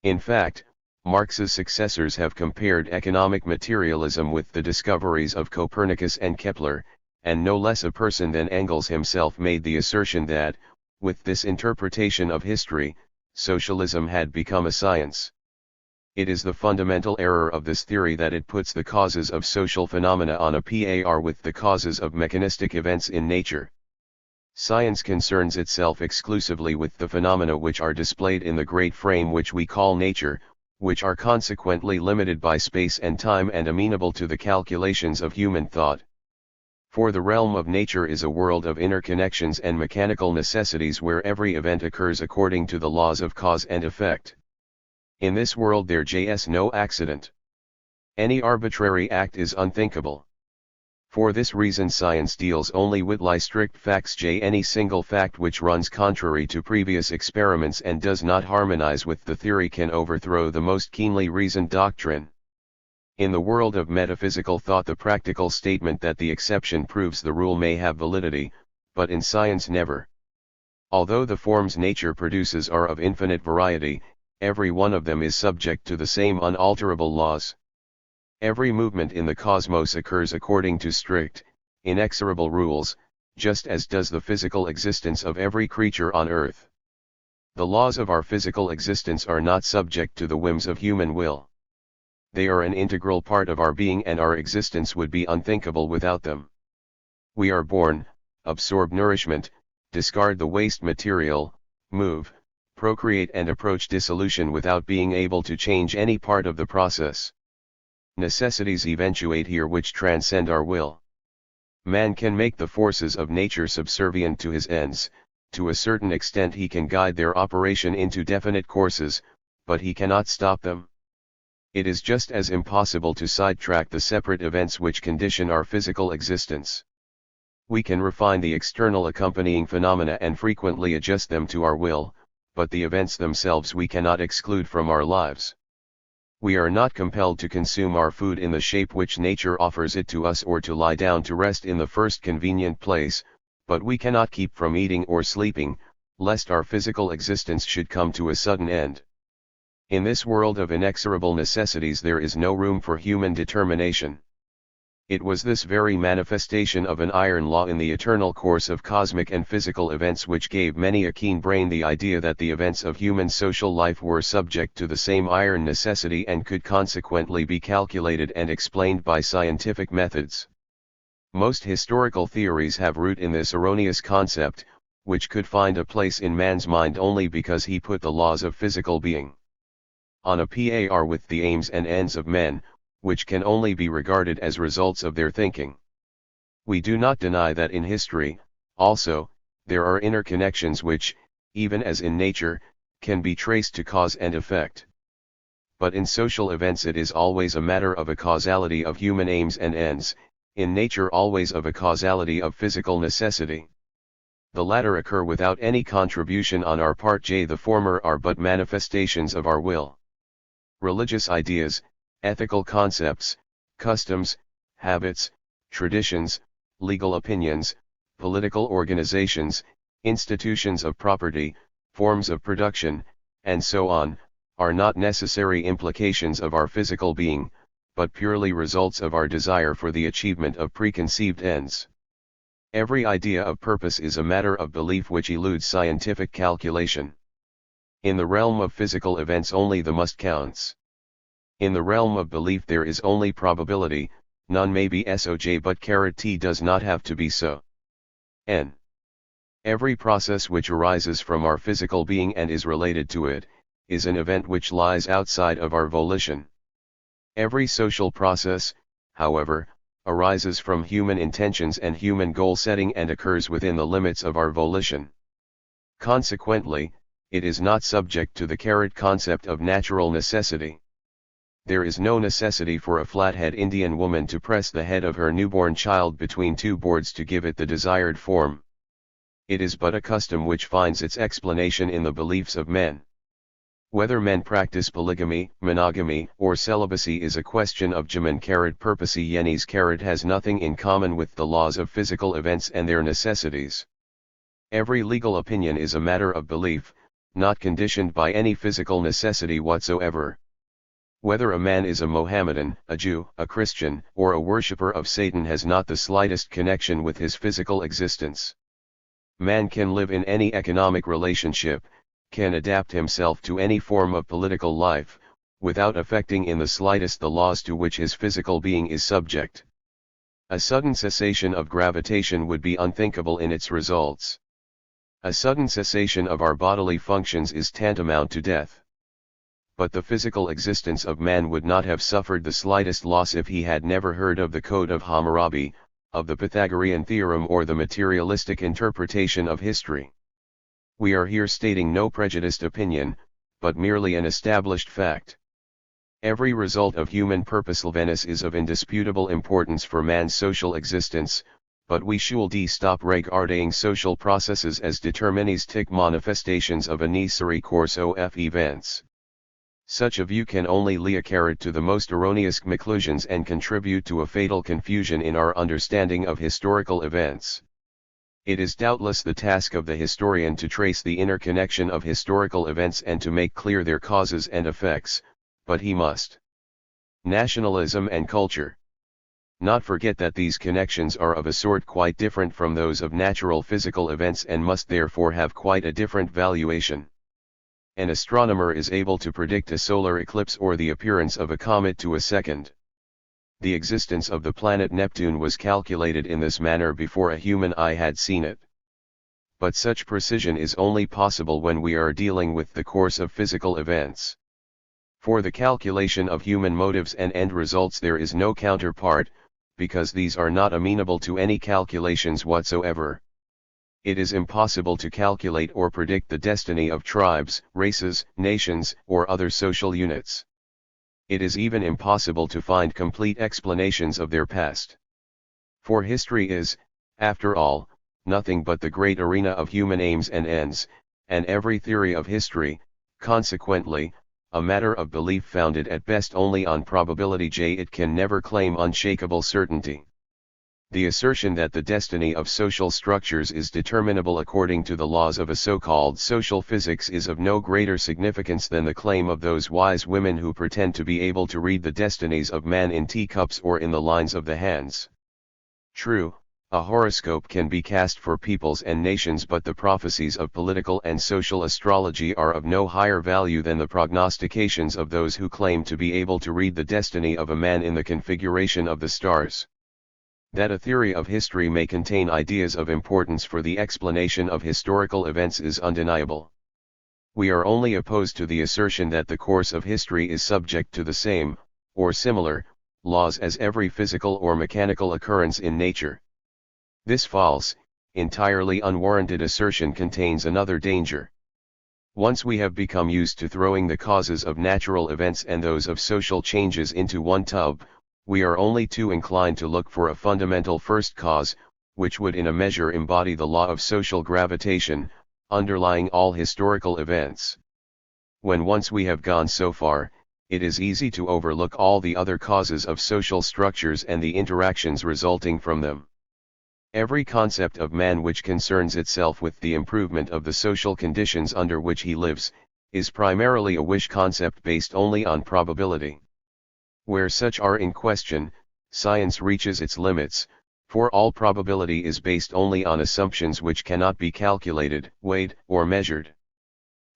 In fact, Marx's successors have compared economic materialism with the discoveries of Copernicus and Kepler, and no less a person than Engels himself made the assertion that, with this interpretation of history, socialism had become a science. It is the fundamental error of this theory that it puts the causes of social phenomena on a par with the causes of mechanistic events in nature. Science concerns itself exclusively with the phenomena which are displayed in the great frame which we call nature, which are consequently limited by space and time and amenable to the calculations of human thought. For the realm of nature is a world of interconnections and mechanical necessities where every event occurs according to the laws of cause and effect. In this world there is no accident. Any arbitrary act is unthinkable. For this reason science deals only with strict facts. Any single fact which runs contrary to previous experiments and does not harmonize with the theory can overthrow the most keenly reasoned doctrine. In the world of metaphysical thought, the practical statement that the exception proves the rule may have validity, but in science never. Although the forms nature produces are of infinite variety, every one of them is subject to the same unalterable laws. Every movement in the cosmos occurs according to strict, inexorable rules, just as does the physical existence of every creature on earth. The laws of our physical existence are not subject to the whims of human will. They are an integral part of our being, and our existence would be unthinkable without them. We are born, absorb nourishment, discard the waste material, move, procreate and approach dissolution without being able to change any part of the process. Necessities eventuate here which transcend our will. Man can make the forces of nature subservient to his ends. To a certain extent he can guide their operation into definite courses, but he cannot stop them. It is just as impossible to sidetrack the separate events which condition our physical existence. We can refine the external accompanying phenomena and frequently adjust them to our will, but the events themselves we cannot exclude from our lives. We are not compelled to consume our food in the shape which nature offers it to us or to lie down to rest in the first convenient place, but we cannot keep from eating or sleeping, lest our physical existence should come to a sudden end. In this world of inexorable necessities there is no room for human determination. It was this very manifestation of an iron law in the eternal course of cosmic and physical events which gave many a keen brain the idea that the events of human social life were subject to the same iron necessity and could consequently be calculated and explained by scientific methods. Most historical theories have root in this erroneous concept, which could find a place in man's mind only because he put the laws of physical being on a par with the aims and ends of men, which can only be regarded as results of their thinking. We do not deny that in history, also, there are interconnections which, even as in nature, can be traced to cause and effect. But in social events it is always a matter of a causality of human aims and ends, in nature always of a causality of physical necessity. The latter occur without any contribution on our part. The former are but manifestations of our will. Religious ideas, ethical concepts, customs, habits, traditions, legal opinions, political organizations, institutions of property, forms of production, and so on, are not necessary implications of our physical being, but purely results of our desire for the achievement of preconceived ends. Every idea of purpose is a matter of belief which eludes scientific calculation. In the realm of physical events only the must counts. In the realm of belief there is only probability, none may be soj but t does not have to be so. N. Every process which arises from our physical being and is related to it, is an event which lies outside of our volition. Every social process, however, arises from human intentions and human goal setting and occurs within the limits of our volition. Consequently, it is not subject to the concept of natural necessity. There is no necessity for a flathead Indian woman to press the head of her newborn child between two boards to give it the desired form. It is but a custom which finds its explanation in the beliefs of men. Whether men practice polygamy, monogamy, or celibacy is a question of Jaman purposey Yenis has nothing in common with the laws of physical events and their necessities. Every legal opinion is a matter of belief, not conditioned by any physical necessity whatsoever. Whether a man is a Mohammedan, a Jew, a Christian, or a worshipper of Satan has not the slightest connection with his physical existence. Man can live in any economic relationship, can adapt himself to any form of political life, without affecting in the slightest the laws to which his physical being is subject. A sudden cessation of gravitation would be unthinkable in its results. A sudden cessation of our bodily functions is tantamount to death. But the physical existence of man would not have suffered the slightest loss if he had never heard of the Code of Hammurabi, of the Pythagorean theorem or the materialistic interpretation of history. We are here stating no prejudiced opinion, but merely an established fact. Every result of human purposefulness is of indisputable importance for man's social existence, but we should stop regarding social processes as deterministic manifestations of a necessary course of events. Such a view can only lead to the most erroneous conclusions and contribute to a fatal confusion in our understanding of historical events. It is doubtless the task of the historian to trace the interconnection of historical events and to make clear their causes and effects, but he must. Nationalism and culture. Not forget that these connections are of a sort quite different from those of natural physical events and must therefore have quite a different valuation. An astronomer is able to predict a solar eclipse or the appearance of a comet to a second. The existence of the planet Neptune was calculated in this manner before a human eye had seen it. But such precision is only possible when we are dealing with the course of physical events. For the calculation of human motives and end results there is no counterpart, because these are not amenable to any calculations whatsoever. It is impossible to calculate or predict the destiny of tribes, races, nations, or other social units. It is even impossible to find complete explanations of their past. For history is, after all, nothing but the great arena of human aims and ends, and every theory of history, consequently, a matter of belief founded at best only on probability. It can never claim unshakable certainty. The assertion that the destiny of social structures is determinable according to the laws of a so-called social physics is of no greater significance than the claim of those wise women who pretend to be able to read the destinies of man in teacups or in the lines of the hands. True, a horoscope can be cast for peoples and nations, but the prophecies of political and social astrology are of no higher value than the prognostications of those who claim to be able to read the destiny of a man in the configuration of the stars. That a theory of history may contain ideas of importance for the explanation of historical events is undeniable. We are only opposed to the assertion that the course of history is subject to the same, or similar, laws as every physical or mechanical occurrence in nature. This false, entirely unwarranted assertion contains another danger. Once we have become used to throwing the causes of natural events and those of social changes into one tub, we are only too inclined to look for a fundamental first cause, which would in a measure embody the law of social gravitation, underlying all historical events. When once we have gone so far, it is easy to overlook all the other causes of social structures and the interactions resulting from them. Every concept of man which concerns itself with the improvement of the social conditions under which he lives, is primarily a wish concept based only on probability. Where such are in question, science reaches its limits, for all probability is based only on assumptions which cannot be calculated, weighed, or measured.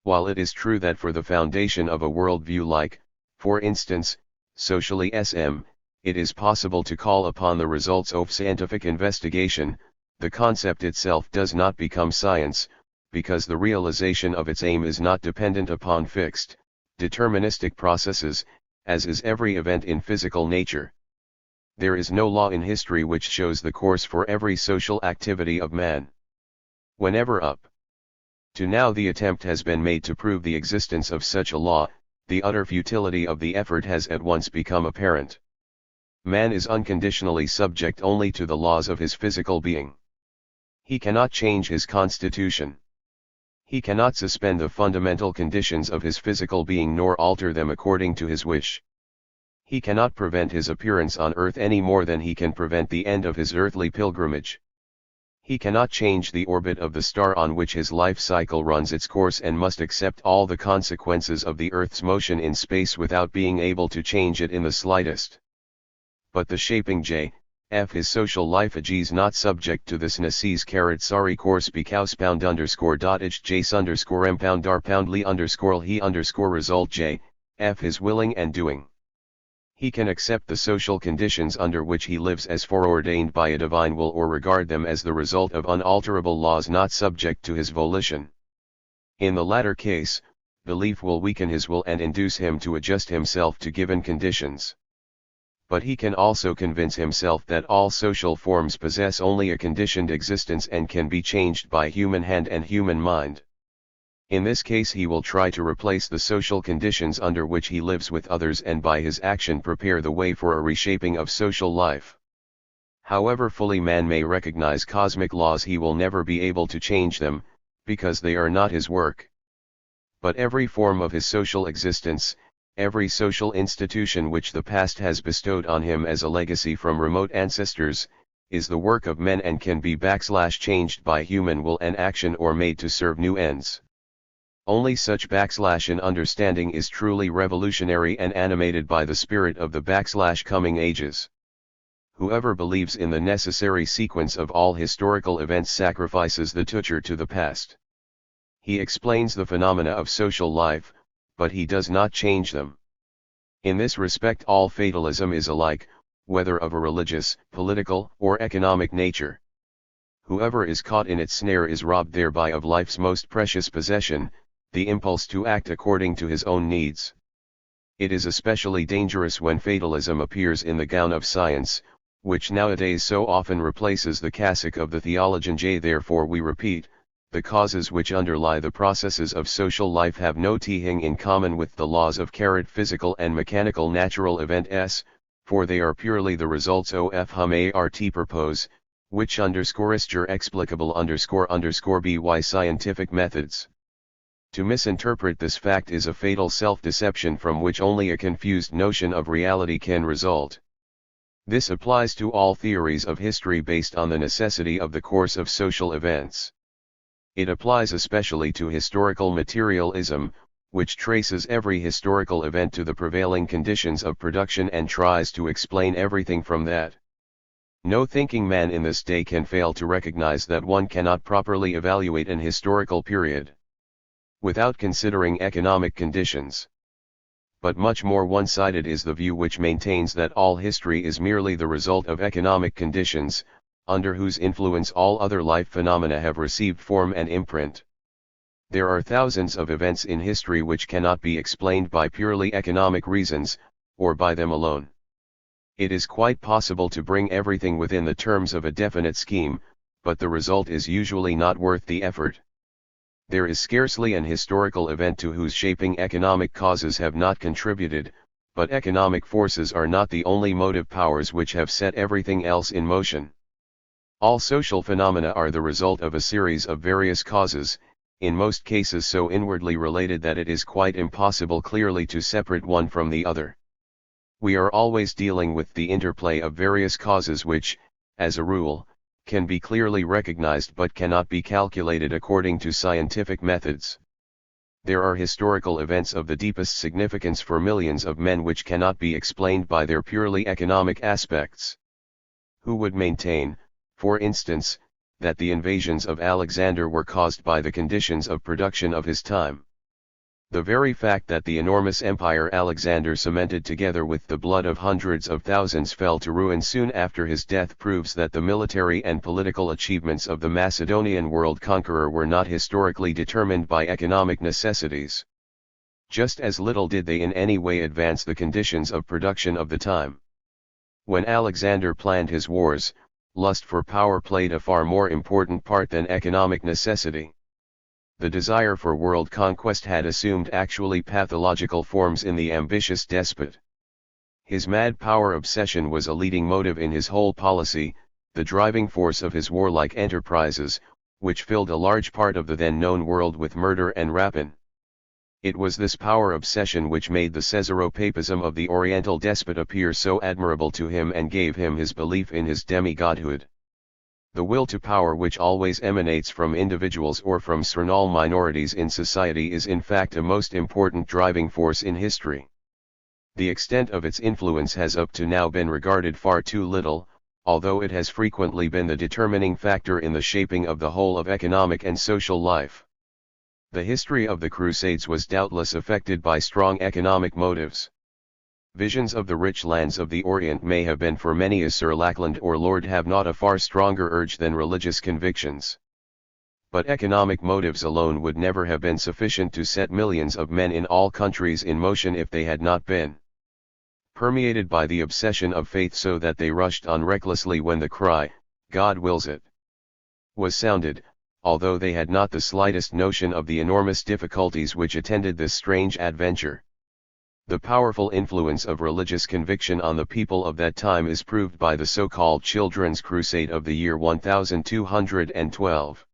While it is true that for the foundation of a worldview like, for instance, socialism, it is possible to call upon the results of scientific investigation, the concept itself does not become science, because the realization of its aim is not dependent upon fixed, deterministic processes, as is every event in physical nature. There is no law in history which shows the course for every social activity of man. Whenever up to now the attempt has been made to prove the existence of such a law, the utter futility of the effort has at once become apparent. Man is unconditionally subject only to the laws of his physical being. He cannot change his constitution. He cannot suspend the fundamental conditions of his physical being nor alter them according to his wish. He cannot prevent his appearance on earth any more than he can prevent the end of his earthly pilgrimage. He cannot change the orbit of the star on which his life cycle runs its course and must accept all the consequences of the earth's motion in space without being able to change it in the slightest. But the shaping his social life is not subject to this necessary course because result his willing and doing. He can accept the social conditions under which he lives as foreordained by a divine will or regard them as the result of unalterable laws not subject to his volition. In the latter case, belief will weaken his will and induce him to adjust himself to given conditions. But he can also convince himself that all social forms possess only a conditioned existence and can be changed by human hand and human mind. In this case he will try to replace the social conditions under which he lives with others and by his action prepare the way for a reshaping of social life. However fully man may recognize cosmic laws, he will never be able to change them, because they are not his work. But every form of his social existence, every social institution which the past has bestowed on him as a legacy from remote ancestors, is the work of men and can be changed by human will and action or made to serve new ends. Only such in understanding is truly revolutionary and animated by the spirit of the coming ages. Whoever believes in the necessary sequence of all historical events sacrifices the future to the past. He explains the phenomena of social life, but he does not change them. In this respect all fatalism is alike, whether of a religious, political, or economic nature. Whoever is caught in its snare is robbed thereby of life's most precious possession, the impulse to act according to his own needs. It is especially dangerous when fatalism appears in the gown of science, which nowadays so often replaces the cassock of the theologian. Therefore we repeat, the causes which underlie the processes of social life have no thing in common with the laws of physical and mechanical natural events, for they are purely the results of art purpose, which _ explicable _ by scientific methods. To misinterpret this fact is a fatal self-deception from which only a confused notion of reality can result. This applies to all theories of history based on the necessity of the course of social events. It applies especially to historical materialism, which traces every historical event to the prevailing conditions of production and tries to explain everything from that. No thinking man in this day can fail to recognize that one cannot properly evaluate an historical period without considering economic conditions. But much more one-sided is the view which maintains that all history is merely the result of economic conditions, under whose influence all other life phenomena have received form and imprint. There are thousands of events in history which cannot be explained by purely economic reasons, or by them alone. It is quite possible to bring everything within the terms of a definite scheme, but the result is usually not worth the effort. There is scarcely an historical event to whose shaping economic causes have not contributed, but economic forces are not the only motive powers which have set everything else in motion. All social phenomena are the result of a series of various causes, in most cases so inwardly related that it is quite impossible clearly to separate one from the other. We are always dealing with the interplay of various causes which, as a rule, can be clearly recognized but cannot be calculated according to scientific methods. There are historical events of the deepest significance for millions of men which cannot be explained by their purely economic aspects. Who would maintain, for instance, that the invasions of Alexander were caused by the conditions of production of his time? The very fact that the enormous empire Alexander cemented together with the blood of hundreds of thousands fell to ruin soon after his death proves that the military and political achievements of the Macedonian world conqueror were not historically determined by economic necessities. Just as little did they in any way advance the conditions of production of the time. When Alexander planned his wars, lust for power played a far more important part than economic necessity. The desire for world conquest had assumed actually pathological forms in the ambitious despot. His mad power obsession was a leading motive in his whole policy, the driving force of his warlike enterprises, which filled a large part of the then known world with murder and rapine. It was this power obsession which made the Caesaropapism of the Oriental despot appear so admirable to him and gave him his belief in his demigodhood. The will to power which always emanates from individuals or from small minorities in society is in fact a most important driving force in history. The extent of its influence has up to now been regarded far too little, although it has frequently been the determining factor in the shaping of the whole of economic and social life. The history of the Crusades was doubtless affected by strong economic motives. Visions of the rich lands of the Orient may have been for many a Sir Lackland or Lord have not a far stronger urge than religious convictions. But economic motives alone would never have been sufficient to set millions of men in all countries in motion if they had not been permeated by the obsession of faith so that they rushed on recklessly when the cry, "God wills it," was sounded, although they had not the slightest notion of the enormous difficulties which attended this strange adventure. The powerful influence of religious conviction on the people of that time is proved by the so-called Children's Crusade of the year 1212.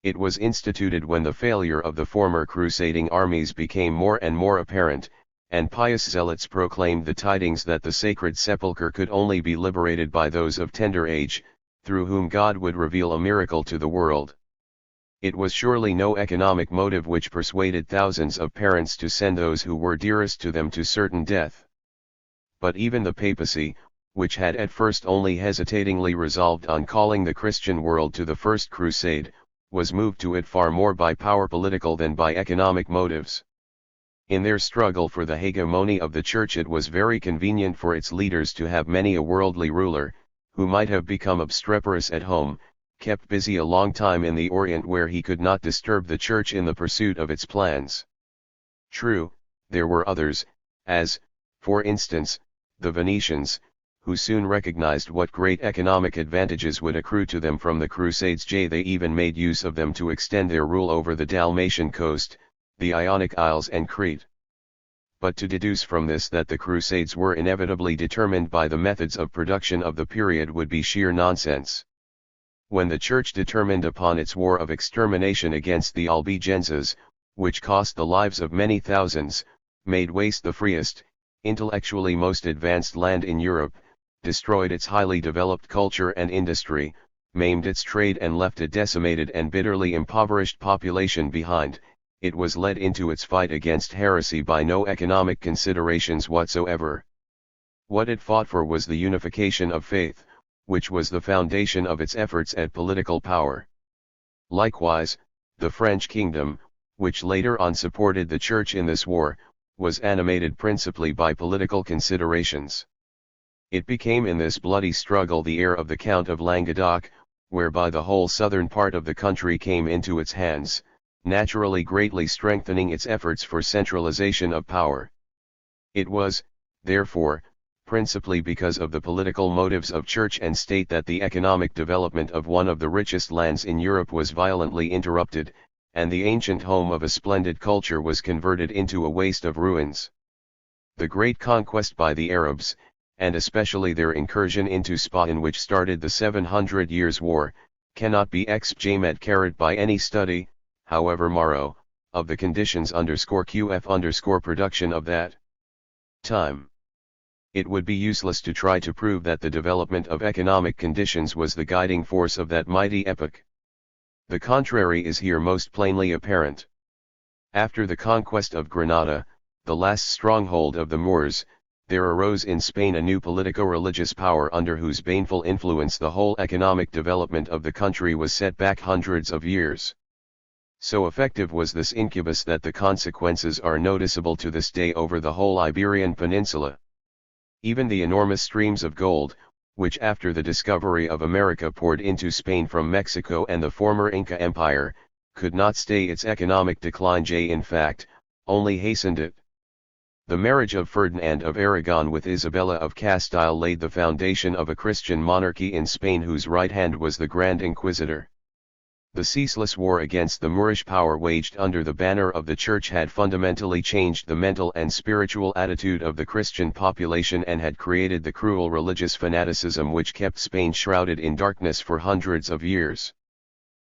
It was instituted when the failure of the former crusading armies became more and more apparent, and pious zealots proclaimed the tidings that the sacred sepulchre could only be liberated by those of tender age, through whom God would reveal a miracle to the world. It was surely no economic motive which persuaded thousands of parents to send those who were dearest to them to certain death. But even the papacy, which had at first only hesitatingly resolved on calling the Christian world to the first crusade, was moved to it far more by power political than by economic motives. In their struggle for the hegemony of the Church, it was very convenient for its leaders to have many a worldly ruler, who might have become obstreperous at home, kept busy a long time in the Orient where he could not disturb the Church in the pursuit of its plans. True, there were others, as, for instance, the Venetians, who soon recognized what great economic advantages would accrue to them from the Crusades. They even made use of them to extend their rule over the Dalmatian coast, the Ionic Isles and Crete. But to deduce from this that the Crusades were inevitably determined by the methods of production of the period would be sheer nonsense. When the Church determined upon its war of extermination against the Albigenses, which cost the lives of many thousands, made waste the freest, intellectually most advanced land in Europe, destroyed its highly developed culture and industry, maimed its trade and left a decimated and bitterly impoverished population behind, it was led into its fight against heresy by no economic considerations whatsoever. What it fought for was the unification of faith, which was the foundation of its efforts at political power. Likewise, the French kingdom, which later on supported the Church in this war, was animated principally by political considerations. It became in this bloody struggle the heir of the Count of Languedoc, whereby the whole southern part of the country came into its hands, naturally greatly strengthening its efforts for centralization of power. It was, therefore, principally because of the political motives of Church and State that the economic development of one of the richest lands in Europe was violently interrupted, and the ancient home of a splendid culture was converted into a waste of ruins. The great conquest by the Arabs, and especially their incursion into Spa, in which started the 700 Years' War, cannot be examined by any study, however narrow, of the conditions _QF_ production of that time. It would be useless to try to prove that the development of economic conditions was the guiding force of that mighty epoch. The contrary is here most plainly apparent. After the conquest of Granada, the last stronghold of the Moors, there arose in Spain a new politico-religious power under whose baneful influence the whole economic development of the country was set back hundreds of years. So effective was this incubus that the consequences are noticeable to this day over the whole Iberian Peninsula. Even the enormous streams of gold, which after the discovery of America poured into Spain from Mexico and the former Inca Empire, could not stay its economic decline. In fact, only hastened it. The marriage of Ferdinand of Aragon with Isabella of Castile laid the foundation of a Christian monarchy in Spain whose right hand was the Grand Inquisitor. The ceaseless war against the Moorish power waged under the banner of the Church had fundamentally changed the mental and spiritual attitude of the Christian population and had created the cruel religious fanaticism which kept Spain shrouded in darkness for hundreds of years.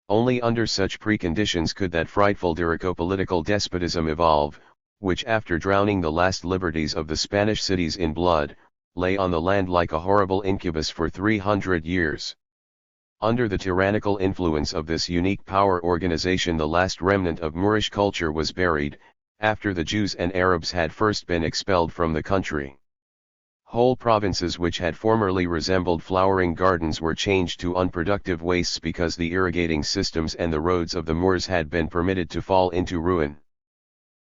Only under such preconditions could that frightful political despotism evolve, which after drowning the last liberties of the Spanish cities in blood, lay on the land like a horrible incubus for 300 years. Under the tyrannical influence of this unique power organization, the last remnant of Moorish culture was buried, after the Jews and Arabs had first been expelled from the country. Whole provinces which had formerly resembled flowering gardens were changed to unproductive wastes because the irrigating systems and the roads of the Moors had been permitted to fall into ruin.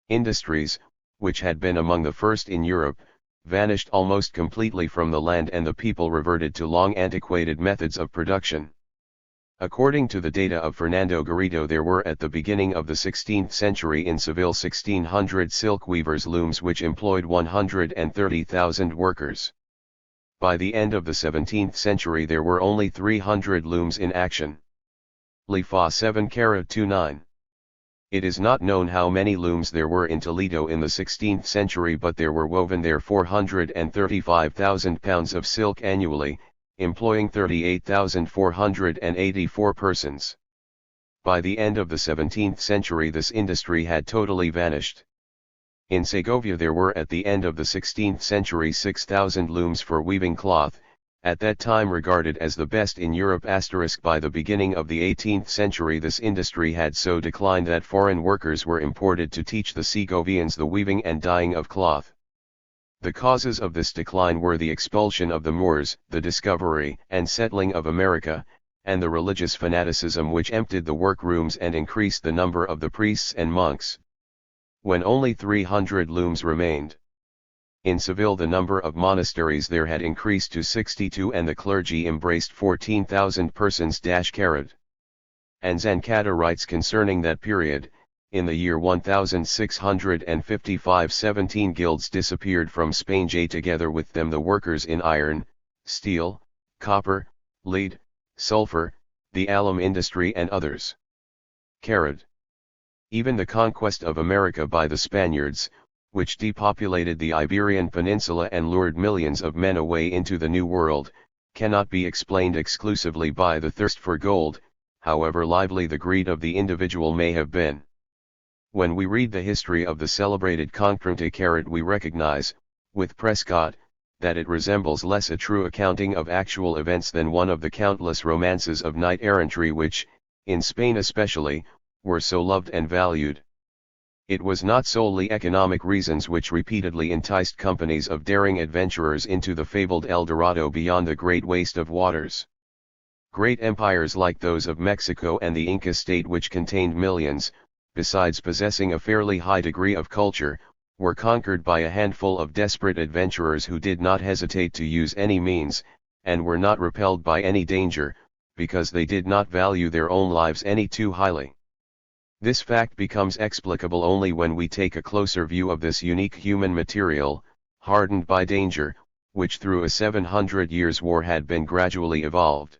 Industries, which had been among the first in Europe, vanished almost completely from the land and the people reverted to long antiquated methods of production. According to the data of Fernando Garrido, there were at the beginning of the 16th century in Seville 1,600 silk weavers' looms which employed 130,000 workers. By the end of the 17th century there were only 300 looms in action. Li Fa 7-29. It is not known how many looms there were in Toledo in the 16th century, but there were woven there 435,000 pounds of silk annually, employing 38,484 persons. By the end of the 17th century this industry had totally vanished. In Segovia there were at the end of the 16th century 6,000 looms for weaving cloth, at that time regarded as the best in Europe. By the beginning of the 18th century this industry had so declined that foreign workers were imported to teach the Segovians the weaving and dyeing of cloth. The causes of this decline were the expulsion of the Moors, the discovery and settling of America, and the religious fanaticism which emptied the workrooms and increased the number of the priests and monks. When only 300 looms remained. In Seville the number of monasteries there had increased to 62 and the clergy embraced 14,000 persons. And Zancada writes concerning that period, in the year 1655 17 guilds disappeared from Spain, together with them the workers in iron, steel, copper, lead, sulfur, the alum industry and others. Carrod. Even the conquest of America by the Spaniards, which depopulated the Iberian Peninsula and lured millions of men away into the New World, cannot be explained exclusively by the thirst for gold, however lively the greed of the individual may have been. When we read the history of the celebrated Conquista Carrot we recognize, with Prescott, that it resembles less a true accounting of actual events than one of the countless romances of knight-errantry which, in Spain especially, were so loved and valued. It was not solely economic reasons which repeatedly enticed companies of daring adventurers into the fabled El Dorado beyond the great waste of waters. Great empires like those of Mexico and the Inca state, which contained millions, besides possessing a fairly high degree of culture, were conquered by a handful of desperate adventurers who did not hesitate to use any means, and were not repelled by any danger, because they did not value their own lives any too highly. This fact becomes explicable only when we take a closer view of this unique human material, hardened by danger, which through a 700 years war had been gradually evolved.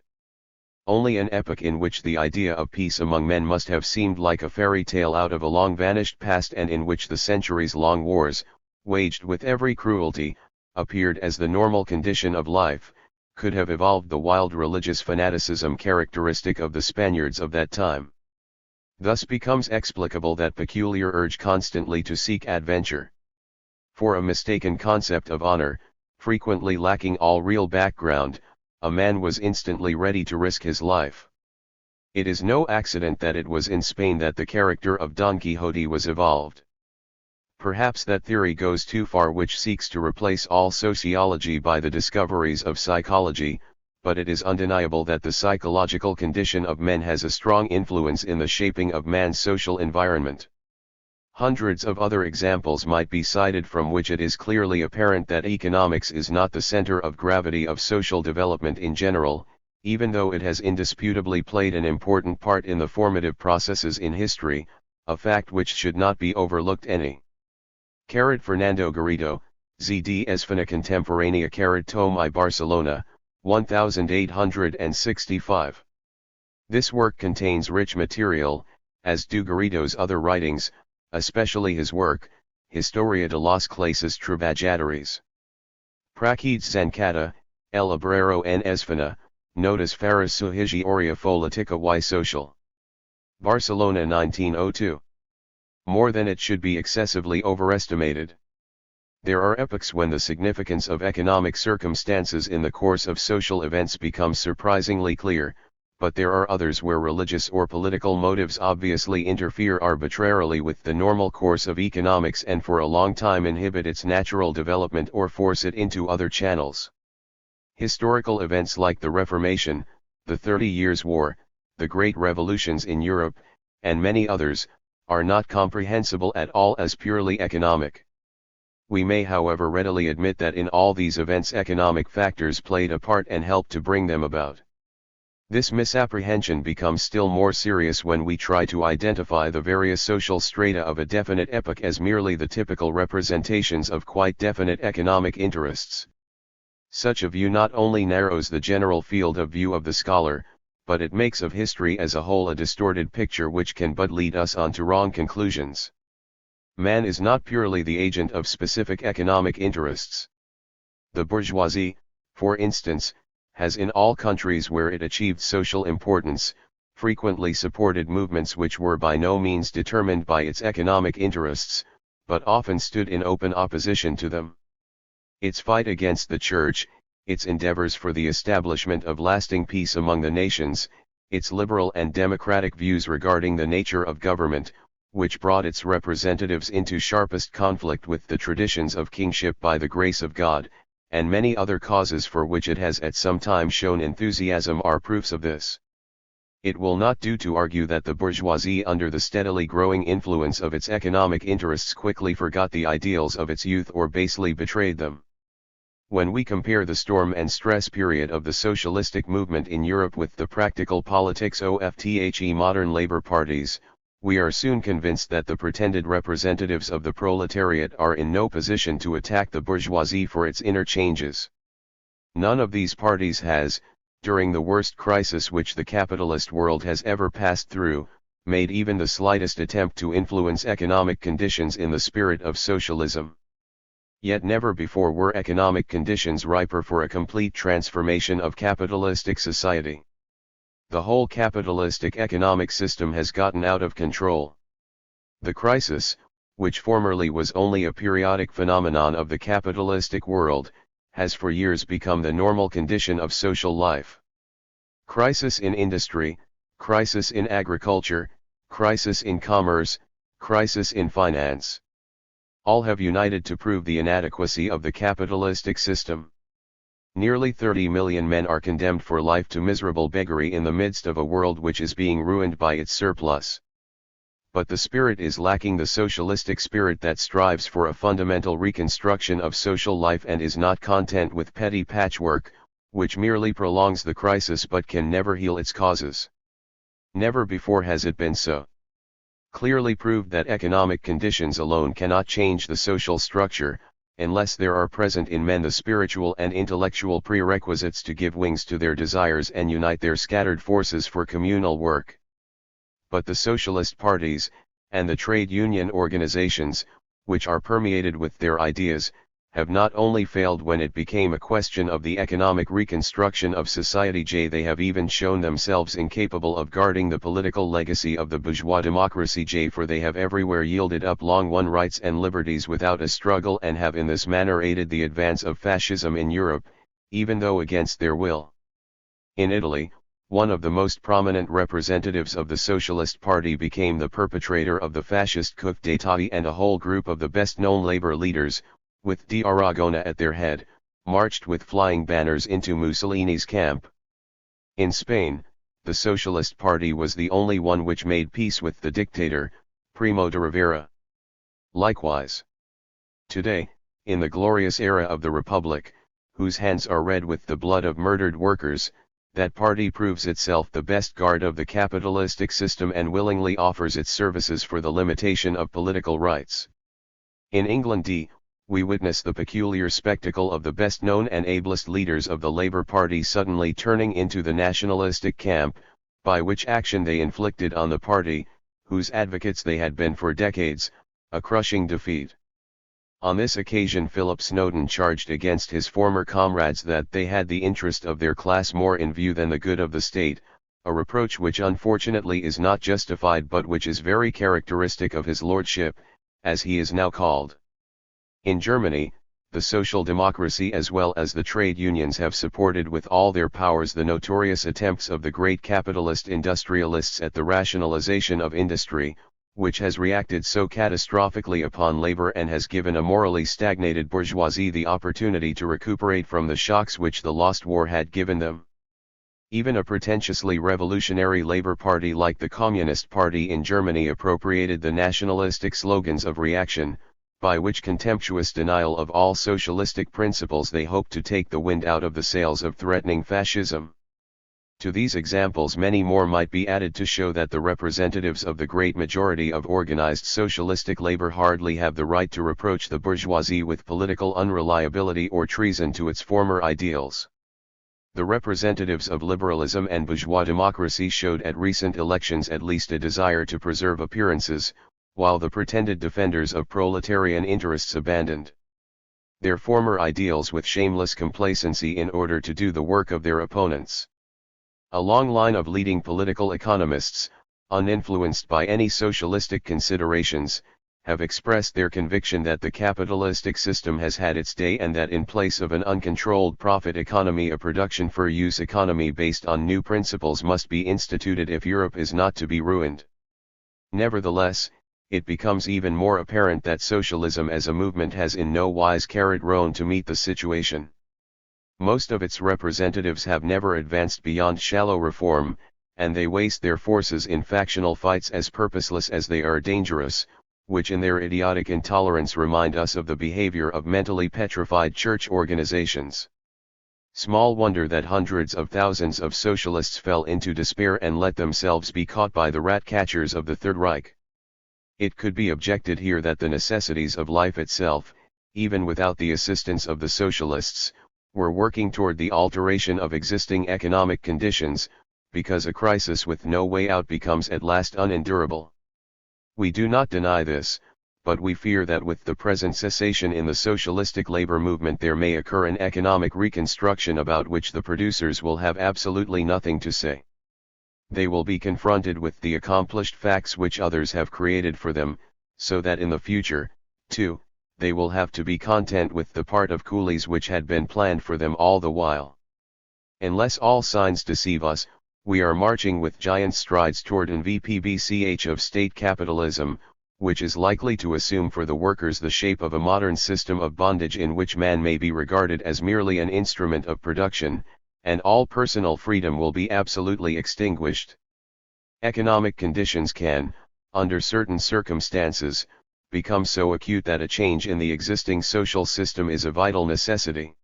Only an epoch in which the idea of peace among men must have seemed like a fairy tale out of a long vanished past, and in which the centuries-long wars, waged with every cruelty, appeared as the normal condition of life, could have evolved the wild religious fanaticism characteristic of the Spaniards of that time. Thus becomes explicable that peculiar urge constantly to seek adventure. For a mistaken concept of honor, frequently lacking all real background, a man was instantly ready to risk his life. It is no accident that it was in Spain that the character of Don Quixote was evolved. Perhaps that theory goes too far which seeks to replace all sociology by the discoveries of psychology, but it is undeniable that the psychological condition of men has a strong influence in the shaping of man's social environment. Hundreds of other examples might be cited from which it is clearly apparent that economics is not the center of gravity of social development in general, even though it has indisputably played an important part in the formative processes in history, a fact which should not be overlooked any. Fernando Garrido, ZD Esfina Contemporánea Tome I Barcelona, 1865. This work contains rich material, as do Garrido's other writings, especially his work, Historia de las Clases Trabajadoras. Praxedes Zancada, El Obrero en Esfina, Notas para su Historia Política y Social. Barcelona 1902. More than it should be excessively overestimated. There are epochs when the significance of economic circumstances in the course of social events becomes surprisingly clear, but there are others where religious or political motives obviously interfere arbitrarily with the normal course of economics and for a long time inhibit its natural development or force it into other channels. Historical events like the Reformation, the 30 Years' War, the great revolutions in Europe, and many others, are not comprehensible at all as purely economic. We may however readily admit that in all these events economic factors played a part and helped to bring them about. This misapprehension becomes still more serious when we try to identify the various social strata of a definite epoch as merely the typical representations of quite definite economic interests. Such a view not only narrows the general field of view of the scholar, but it makes of history as a whole a distorted picture which can but lead us on to wrong conclusions. Man is not purely the agent of specific economic interests. The bourgeoisie, for instance, has in all countries where it achieved social importance, frequently supported movements which were by no means determined by its economic interests, but often stood in open opposition to them. Its fight against the Church, its endeavors for the establishment of lasting peace among the nations, its liberal and democratic views regarding the nature of government, which brought its representatives into sharpest conflict with the traditions of kingship by the grace of God, and many other causes for which it has at some time shown enthusiasm are proofs of this. It will not do to argue that the bourgeoisie under the steadily growing influence of its economic interests quickly forgot the ideals of its youth or basely betrayed them. When we compare the storm and stress period of the socialistic movement in Europe with the practical politics of modern labor parties, we are soon convinced that the pretended representatives of the proletariat are in no position to attack the bourgeoisie for its inner changes. None of these parties has, during the worst crisis which the capitalist world has ever passed through, made even the slightest attempt to influence economic conditions in the spirit of socialism. Yet never before were economic conditions riper for a complete transformation of capitalistic society. The whole capitalistic economic system has gotten out of control. The crisis, which formerly was only a periodic phenomenon of the capitalistic world, has for years become the normal condition of social life. Crisis in industry, crisis in agriculture, crisis in commerce, crisis in finance. All have united to prove the inadequacy of the capitalistic system. Nearly 30 million men are condemned for life to miserable beggary in the midst of a world which is being ruined by its surplus. But the spirit is lacking, the socialistic spirit that strives for a fundamental reconstruction of social life and is not content with petty patchwork, which merely prolongs the crisis but can never heal its causes. Never before has it been so clearly proved that economic conditions alone cannot change the social structure, unless there are present in men the spiritual and intellectual prerequisites to give wings to their desires and unite their scattered forces for communal work. But the socialist parties, and the trade union organizations, which are permeated with their ideas, have not only failed when it became a question of the economic reconstruction of society, they have even shown themselves incapable of guarding the political legacy of the bourgeois democracy, for they have everywhere yielded up long-won rights and liberties without a struggle and have in this manner aided the advance of fascism in Europe, even though against their will. In Italy, one of the most prominent representatives of the Socialist Party became the perpetrator of the fascist coup d'état, and a whole group of the best-known labor leaders, with D'Aragona at their head, marched with flying banners into Mussolini's camp. In Spain, the Socialist Party was the only one which made peace with the dictator, Primo de Rivera. Likewise, today, in the glorious era of the Republic, whose hands are red with the blood of murdered workers, that party proves itself the best guard of the capitalistic system and willingly offers its services for the limitation of political rights. In England, we witness the peculiar spectacle of the best-known and ablest leaders of the Labour Party suddenly turning into the nationalistic camp, by which action they inflicted on the party, whose advocates they had been for decades, a crushing defeat. On this occasion Philip Snowden charged against his former comrades that they had the interest of their class more in view than the good of the state, a reproach which unfortunately is not justified but which is very characteristic of his lordship, as he is now called. In Germany, the social democracy as well as the trade unions have supported with all their powers the notorious attempts of the great capitalist industrialists at the rationalization of industry, which has reacted so catastrophically upon labor and has given a morally stagnated bourgeoisie the opportunity to recuperate from the shocks which the lost war had given them. Even a pretentiously revolutionary labor party like the Communist Party in Germany appropriated the nationalistic slogans of reaction, by which contemptuous denial of all socialistic principles they hoped to take the wind out of the sails of threatening fascism. To these examples many more might be added to show that the representatives of the great majority of organized socialistic labor hardly have the right to reproach the bourgeoisie with political unreliability or treason to its former ideals. The representatives of liberalism and bourgeois democracy showed at recent elections at least a desire to preserve appearances, while the pretended defenders of proletarian interests abandoned their former ideals with shameless complacency in order to do the work of their opponents. A long line of leading political economists, uninfluenced by any socialistic considerations, have expressed their conviction that the capitalistic system has had its day and that in place of an uncontrolled profit economy, a production for use economy based on new principles must be instituted if Europe is not to be ruined. Nevertheless, it becomes even more apparent that socialism as a movement has in no wise carried Rome to meet the situation. Most of its representatives have never advanced beyond shallow reform, and they waste their forces in factional fights as purposeless as they are dangerous, which in their idiotic intolerance remind us of the behavior of mentally petrified church organizations. Small wonder that hundreds of thousands of socialists fell into despair and let themselves be caught by the rat-catchers of the Third Reich. It could be objected here that the necessities of life itself, even without the assistance of the socialists, were working toward the alteration of existing economic conditions, because a crisis with no way out becomes at last unendurable. We do not deny this, but we fear that with the present cessation in the socialistic labor movement there may occur an economic reconstruction about which the producers will have absolutely nothing to say. They will be confronted with the accomplished facts which others have created for them, so that in the future, too, they will have to be content with the part of coolies which had been planned for them all the while. Unless all signs deceive us, we are marching with giant strides toward an VPBCH of state capitalism, which is likely to assume for the workers the shape of a modern system of bondage in which man may be regarded as merely an instrument of production, and all personal freedom will be absolutely extinguished. Economic conditions can, under certain circumstances, become so acute that a change in the existing social system is a vital necessity.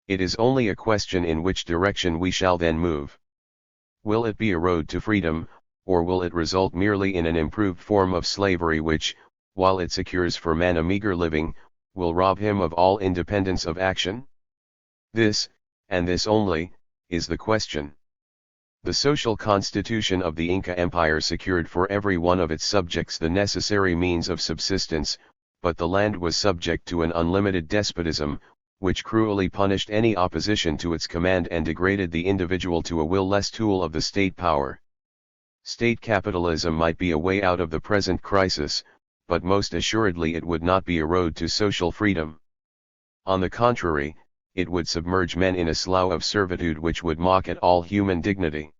It is only a question in which direction we shall then move. Will it be a road to freedom, or will it result merely in an improved form of slavery which, while it secures for man a meager living, will rob him of all independence of action? This, and this only, is the question. The social constitution of the Inca Empire secured for every one of its subjects the necessary means of subsistence, but the land was subject to an unlimited despotism, which cruelly punished any opposition to its command and degraded the individual to a will-less tool of the state power. State capitalism might be a way out of the present crisis, but most assuredly it would not be a road to social freedom. On the contrary, it would submerge men in a slough of servitude which would mock at all human dignity.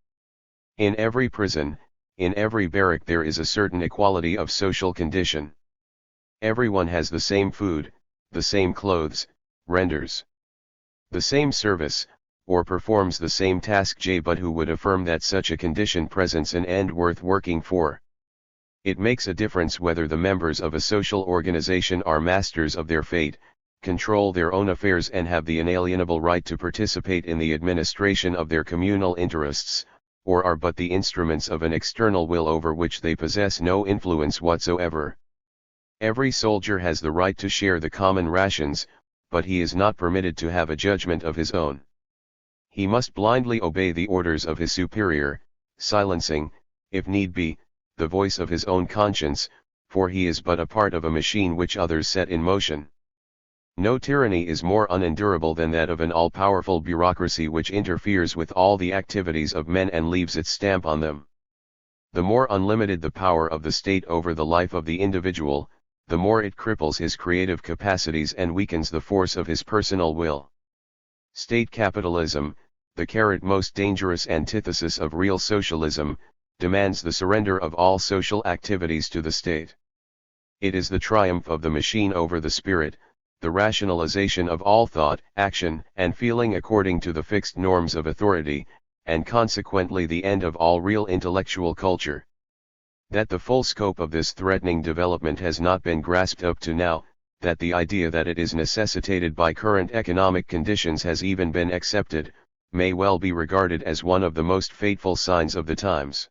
In every prison, in every barrack there is a certain equality of social condition. Everyone has the same food, the same clothes, renders the same service, or performs the same task. But who would affirm that such a condition presents an end worth working for? It makes a difference whether the members of a social organization are masters of their fate, control their own affairs and have the inalienable right to participate in the administration of their communal interests, or are but the instruments of an external will over which they possess no influence whatsoever. Every soldier has the right to share the common rations, but he is not permitted to have a judgment of his own. He must blindly obey the orders of his superior, silencing, if need be, the voice of his own conscience, for he is but a part of a machine which others set in motion. No tyranny is more unendurable than that of an all-powerful bureaucracy which interferes with all the activities of men and leaves its stamp on them. The more unlimited the power of the state over the life of the individual, the more it cripples his creative capacities and weakens the force of his personal will. State capitalism, the most dangerous antithesis of real socialism, demands the surrender of all social activities to the state. It is the triumph of the machine over the spirit, the rationalization of all thought, action, and feeling according to the fixed norms of authority, and consequently the end of all real intellectual culture. That the full scope of this threatening development has not been grasped up to now, that the idea that it is necessitated by current economic conditions has even been accepted, may well be regarded as one of the most fateful signs of the times.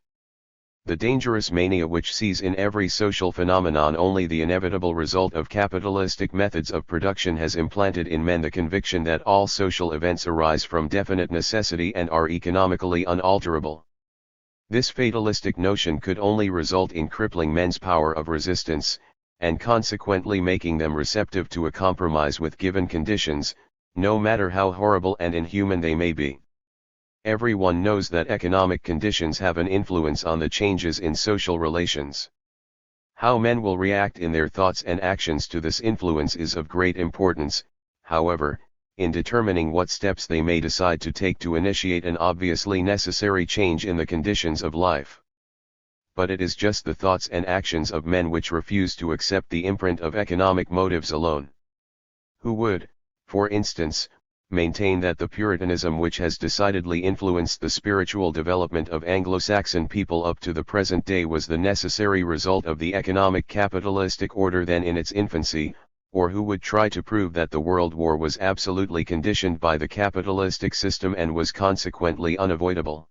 The dangerous mania which sees in every social phenomenon only the inevitable result of capitalistic methods of production has implanted in men the conviction that all social events arise from definite necessity and are economically unalterable. This fatalistic notion could only result in crippling men's power of resistance, and consequently making them receptive to a compromise with given conditions, no matter how horrible and inhuman they may be. Everyone knows that economic conditions have an influence on the changes in social relations. How men will react in their thoughts and actions to this influence is of great importance, however, in determining what steps they may decide to take to initiate an obviously necessary change in the conditions of life. But it is just the thoughts and actions of men which refuse to accept the imprint of economic motives alone. Who would, for instance, maintain that the Puritanism which has decidedly influenced the spiritual development of Anglo-Saxon people up to the present day was the necessary result of the economic capitalistic order then in its infancy, or who would try to prove that the World War was absolutely conditioned by the capitalistic system and was consequently unavoidable?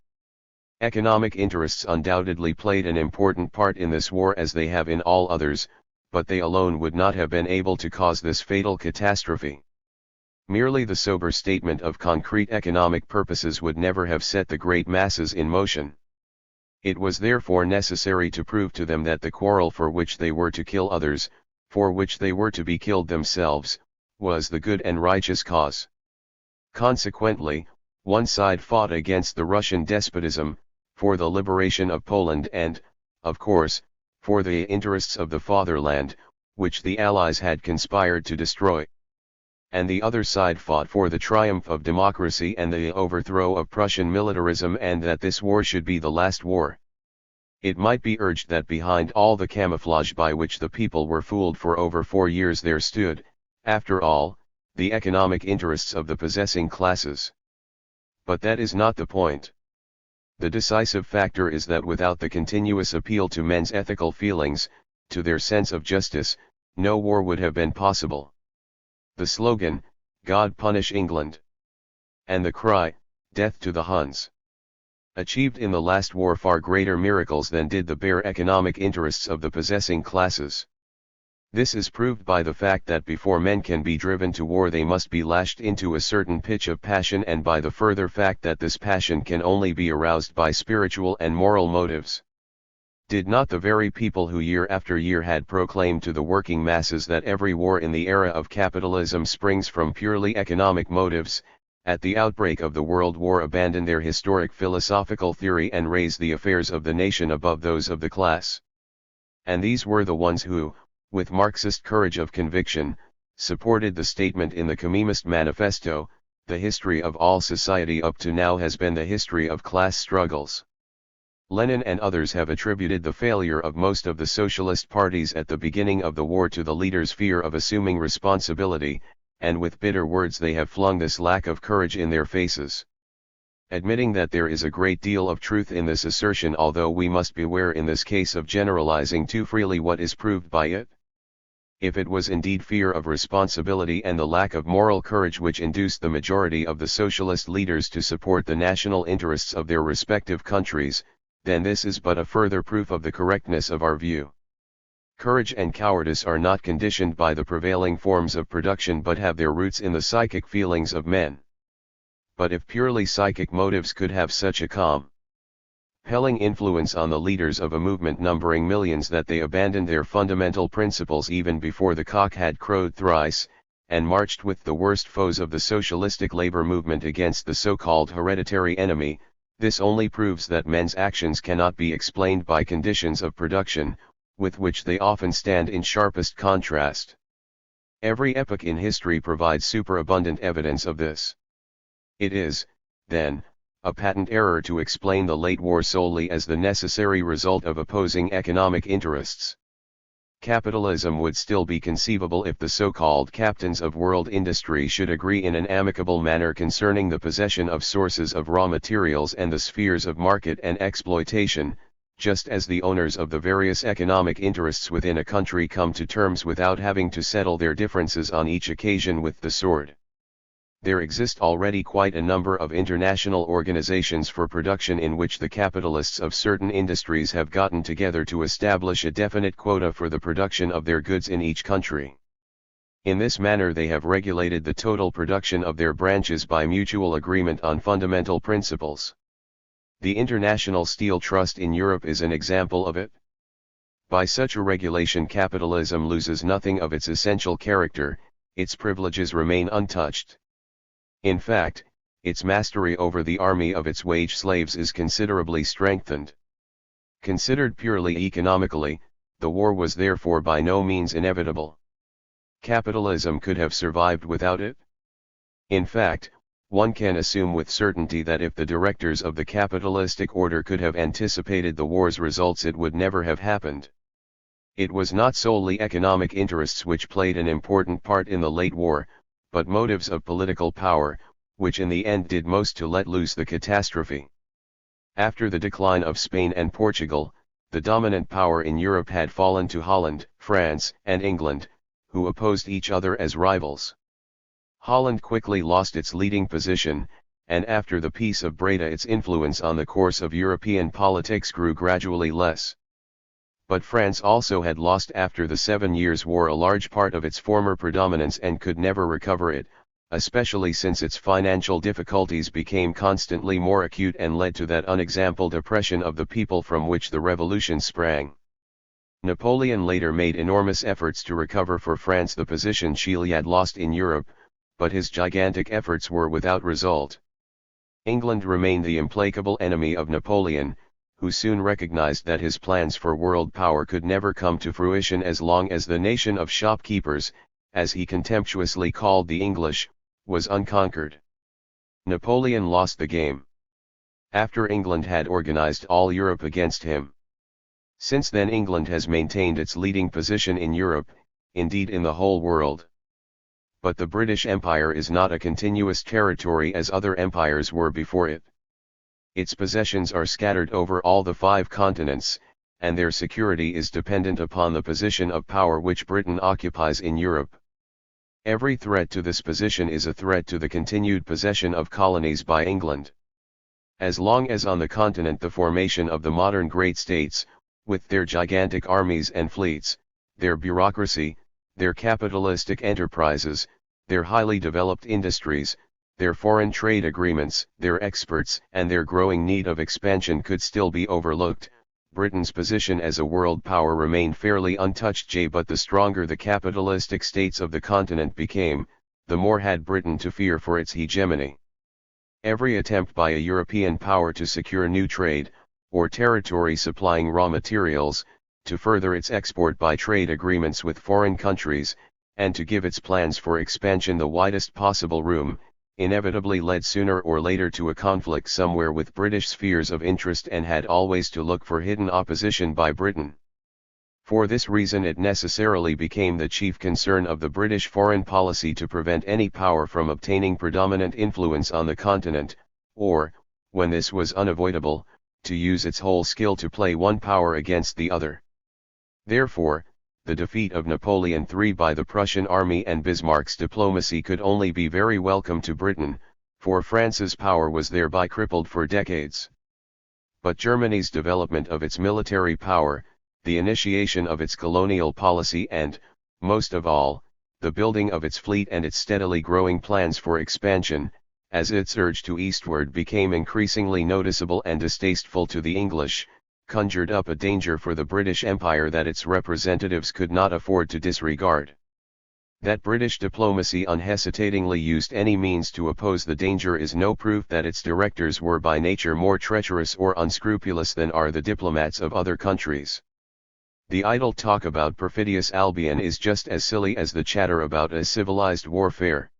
Economic interests undoubtedly played an important part in this war as they have in all others, but they alone would not have been able to cause this fatal catastrophe. Merely the sober statement of concrete economic purposes would never have set the great masses in motion. It was therefore necessary to prove to them that the quarrel for which they were to kill others, for which they were to be killed themselves, was the good and righteous cause. Consequently, one side fought against the Russian despotism, for the liberation of Poland and, of course, for the interests of the fatherland, which the Allies had conspired to destroy. And the other side fought for the triumph of democracy and the overthrow of Prussian militarism, and that this war should be the last war. It might be urged that behind all the camouflage by which the people were fooled for over 4 years there stood, after all, the economic interests of the possessing classes. But that is not the point. The decisive factor is that without the continuous appeal to men's ethical feelings, to their sense of justice, no war would have been possible. The slogan, "God punish England," and the cry, "Death to the Huns," achieved in the last war far greater miracles than did the bare economic interests of the possessing classes. This is proved by the fact that before men can be driven to war they must be lashed into a certain pitch of passion, and by the further fact that this passion can only be aroused by spiritual and moral motives. Did not the very people who year after year had proclaimed to the working masses that every war in the era of capitalism springs from purely economic motives, at the outbreak of the World War abandon their historic philosophical theory and raise the affairs of the nation above those of the class? And these were the ones who, with Marxist courage of conviction, supported the statement in the Communist Manifesto, "The history of all society up to now has been the history of class struggles." Lenin and others have attributed the failure of most of the socialist parties at the beginning of the war to the leaders' fear of assuming responsibility, and with bitter words they have flung this lack of courage in their faces. Admitting that there is a great deal of truth in this assertion, although we must beware in this case of generalizing too freely what is proved by it. If it was indeed fear of responsibility and the lack of moral courage which induced the majority of the socialist leaders to support the national interests of their respective countries, then this is but a further proof of the correctness of our view. Courage and cowardice are not conditioned by the prevailing forms of production but have their roots in the psychic feelings of men. But if purely psychic motives could have such a compelling influence on the leaders of a movement numbering millions that they abandoned their fundamental principles even before the cock had crowed thrice, and marched with the worst foes of the socialistic labor movement against the so-called hereditary enemy, this only proves that men's actions cannot be explained by conditions of production, with which they often stand in sharpest contrast. Every epoch in history provides superabundant evidence of this. It is, then, a patent error to explain the late war solely as the necessary result of opposing economic interests. Capitalism would still be conceivable if the so-called captains of world industry should agree in an amicable manner concerning the possession of sources of raw materials and the spheres of market and exploitation, just as the owners of the various economic interests within a country come to terms without having to settle their differences on each occasion with the sword. There exist already quite a number of international organizations for production in which the capitalists of certain industries have gotten together to establish a definite quota for the production of their goods in each country. In this manner they have regulated the total production of their branches by mutual agreement on fundamental principles. The International Steel Trust in Europe is an example of it. By such a regulation capitalism loses nothing of its essential character, its privileges remain untouched. In fact, its mastery over the army of its wage slaves is considerably strengthened. Considered purely economically, the war was therefore by no means inevitable. Capitalism could have survived without it. In fact, one can assume with certainty that if the directors of the capitalistic order could have anticipated the war's results, it would never have happened. It was not solely economic interests which played an important part in the late war, but motives of political power, which in the end did most to let loose the catastrophe. After the decline of Spain and Portugal, the dominant power in Europe had fallen to Holland, France, and England, who opposed each other as rivals. Holland quickly lost its leading position, and after the Peace of Breda its influence on the course of European politics grew gradually less. But France also had lost after the 7 Years' War a large part of its former predominance and could never recover it, especially since its financial difficulties became constantly more acute and led to that unexampled oppression of the people from which the revolution sprang. Napoleon later made enormous efforts to recover for France the position she had lost in Europe, but his gigantic efforts were without result. England remained the implacable enemy of Napoleon, who soon recognized that his plans for world power could never come to fruition as long as the nation of shopkeepers, as he contemptuously called the English, was unconquered. Napoleon lost the game. After England had organized all Europe against him. Since then England has maintained its leading position in Europe, indeed in the whole world. But the British Empire is not a continuous territory as other empires were before it. Its possessions are scattered over all the 5 continents, and their security is dependent upon the position of power which Britain occupies in Europe. Every threat to this position is a threat to the continued possession of colonies by England. As long as on the continent the formation of the modern great states, with their gigantic armies and fleets, their bureaucracy, their capitalistic enterprises, their highly developed industries, their foreign trade agreements, their exports, and their growing need of expansion could still be overlooked, Britain's position as a world power remained fairly untouched. But the stronger the capitalistic states of the continent became, the more had Britain to fear for its hegemony. Every attempt by a European power to secure new trade, or territory supplying raw materials, to further its export by trade agreements with foreign countries, and to give its plans for expansion the widest possible room, inevitably led sooner or later to a conflict somewhere with British spheres of interest and had always to look for hidden opposition by Britain. For this reason it necessarily became the chief concern of the British foreign policy to prevent any power from obtaining predominant influence on the continent, or, when this was unavoidable, to use its whole skill to play one power against the other. Therefore, the defeat of Napoleon III by the Prussian army and Bismarck's diplomacy could only be very welcome to Britain, for France's power was thereby crippled for decades. But Germany's development of its military power, the initiation of its colonial policy and, most of all, the building of its fleet and its steadily growing plans for expansion, as its urge to eastward became increasingly noticeable and distasteful to the English, conjured up a danger for the British Empire that its representatives could not afford to disregard. That British diplomacy unhesitatingly used any means to oppose the danger is no proof that its directors were by nature more treacherous or unscrupulous than are the diplomats of other countries. The idle talk about perfidious Albion is just as silly as the chatter about a civilized warfare.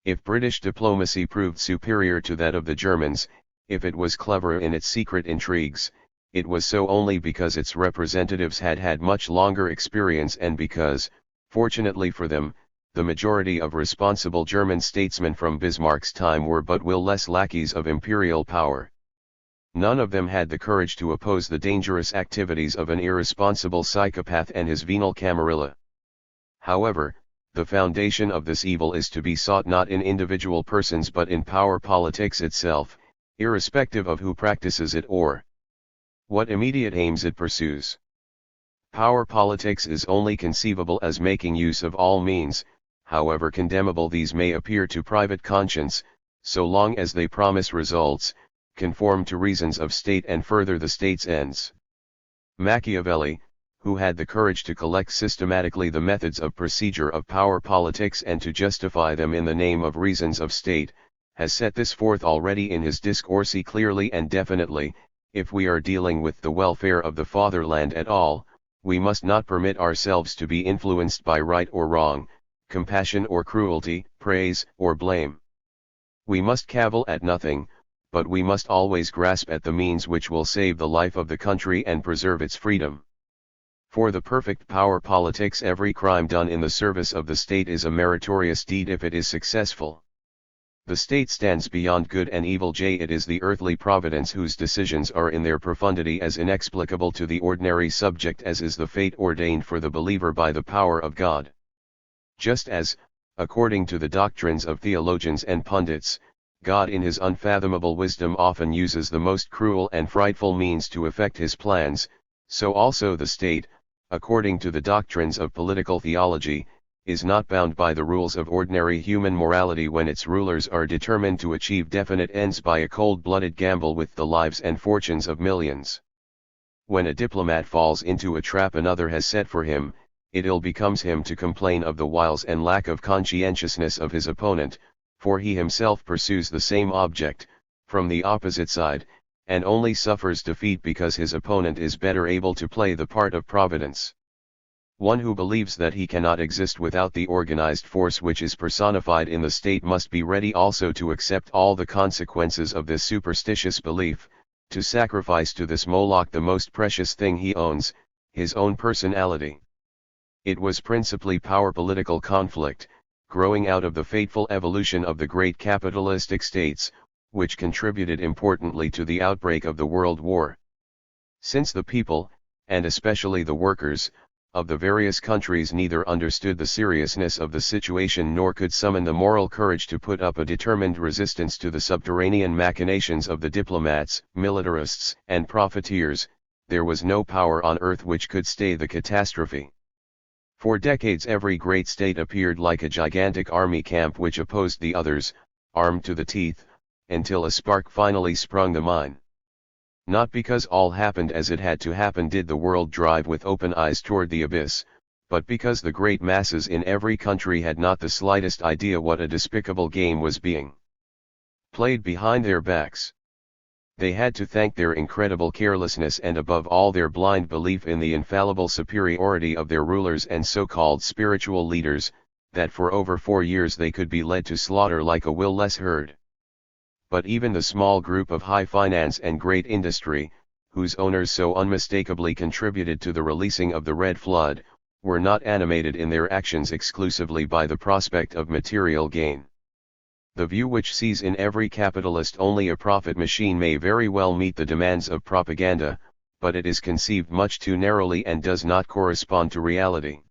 If British diplomacy proved superior to that of the Germans, if it was clever in its secret intrigues, it was so only because its representatives had had much longer experience and because, fortunately for them, the majority of responsible German statesmen from Bismarck's time were but will-less lackeys of imperial power. None of them had the courage to oppose the dangerous activities of an irresponsible psychopath and his venal camarilla. However, the foundation of this evil is to be sought not in individual persons but in power politics itself, irrespective of who practices it or what immediate aims it pursues. Power politics is only conceivable as making use of all means, however condemnable these may appear to private conscience, so long as they promise results, conform to reasons of state and further the state's ends. Machiavelli, who had the courage to collect systematically the methods of procedure of power politics and to justify them in the name of reasons of state, has set this forth already in his Discorsi clearly and definitely. If we are dealing with the welfare of the fatherland at all, we must not permit ourselves to be influenced by right or wrong, compassion or cruelty, praise or blame. We must cavil at nothing, but we must always grasp at the means which will save the life of the country and preserve its freedom. For the perfect power politics, every crime done in the service of the state is a meritorious deed if it is successful. The state stands beyond good and evil. It is the earthly providence whose decisions are in their profundity as inexplicable to the ordinary subject as is the fate ordained for the believer by the power of God. Just as, according to the doctrines of theologians and pundits, God in his unfathomable wisdom often uses the most cruel and frightful means to effect his plans, so also the state, according to the doctrines of political theology, is not bound by the rules of ordinary human morality when its rulers are determined to achieve definite ends by a cold-blooded gamble with the lives and fortunes of millions. When a diplomat falls into a trap another has set for him, it ill becomes him to complain of the wiles and lack of conscientiousness of his opponent, for he himself pursues the same object, from the opposite side, and only suffers defeat because his opponent is better able to play the part of providence. One who believes that he cannot exist without the organized force which is personified in the state must be ready also to accept all the consequences of this superstitious belief, to sacrifice to this Moloch the most precious thing he owns, his own personality. It was principally power political conflict, growing out of the fateful evolution of the great capitalistic states, which contributed importantly to the outbreak of the World War. Since the people, and especially the workers, of the various countries neither understood the seriousness of the situation nor could summon the moral courage to put up a determined resistance to the subterranean machinations of the diplomats, militarists, and profiteers, there was no power on earth which could stay the catastrophe. For decades every great state appeared like a gigantic army camp which opposed the others, armed to the teeth, until a spark finally sprung the mine. Not because all happened as it had to happen did the world drive with open eyes toward the abyss, but because the great masses in every country had not the slightest idea what a despicable game was being played behind their backs. They had to thank their incredible carelessness and above all their blind belief in the infallible superiority of their rulers and so-called spiritual leaders, that for over 4 years they could be led to slaughter like a will-less herd. But even the small group of high finance and great industry, whose owners so unmistakably contributed to the releasing of the Red Flood, were not animated in their actions exclusively by the prospect of material gain. The view which sees in every capitalist only a profit machine may very well meet the demands of propaganda, but it is conceived much too narrowly and does not correspond to reality.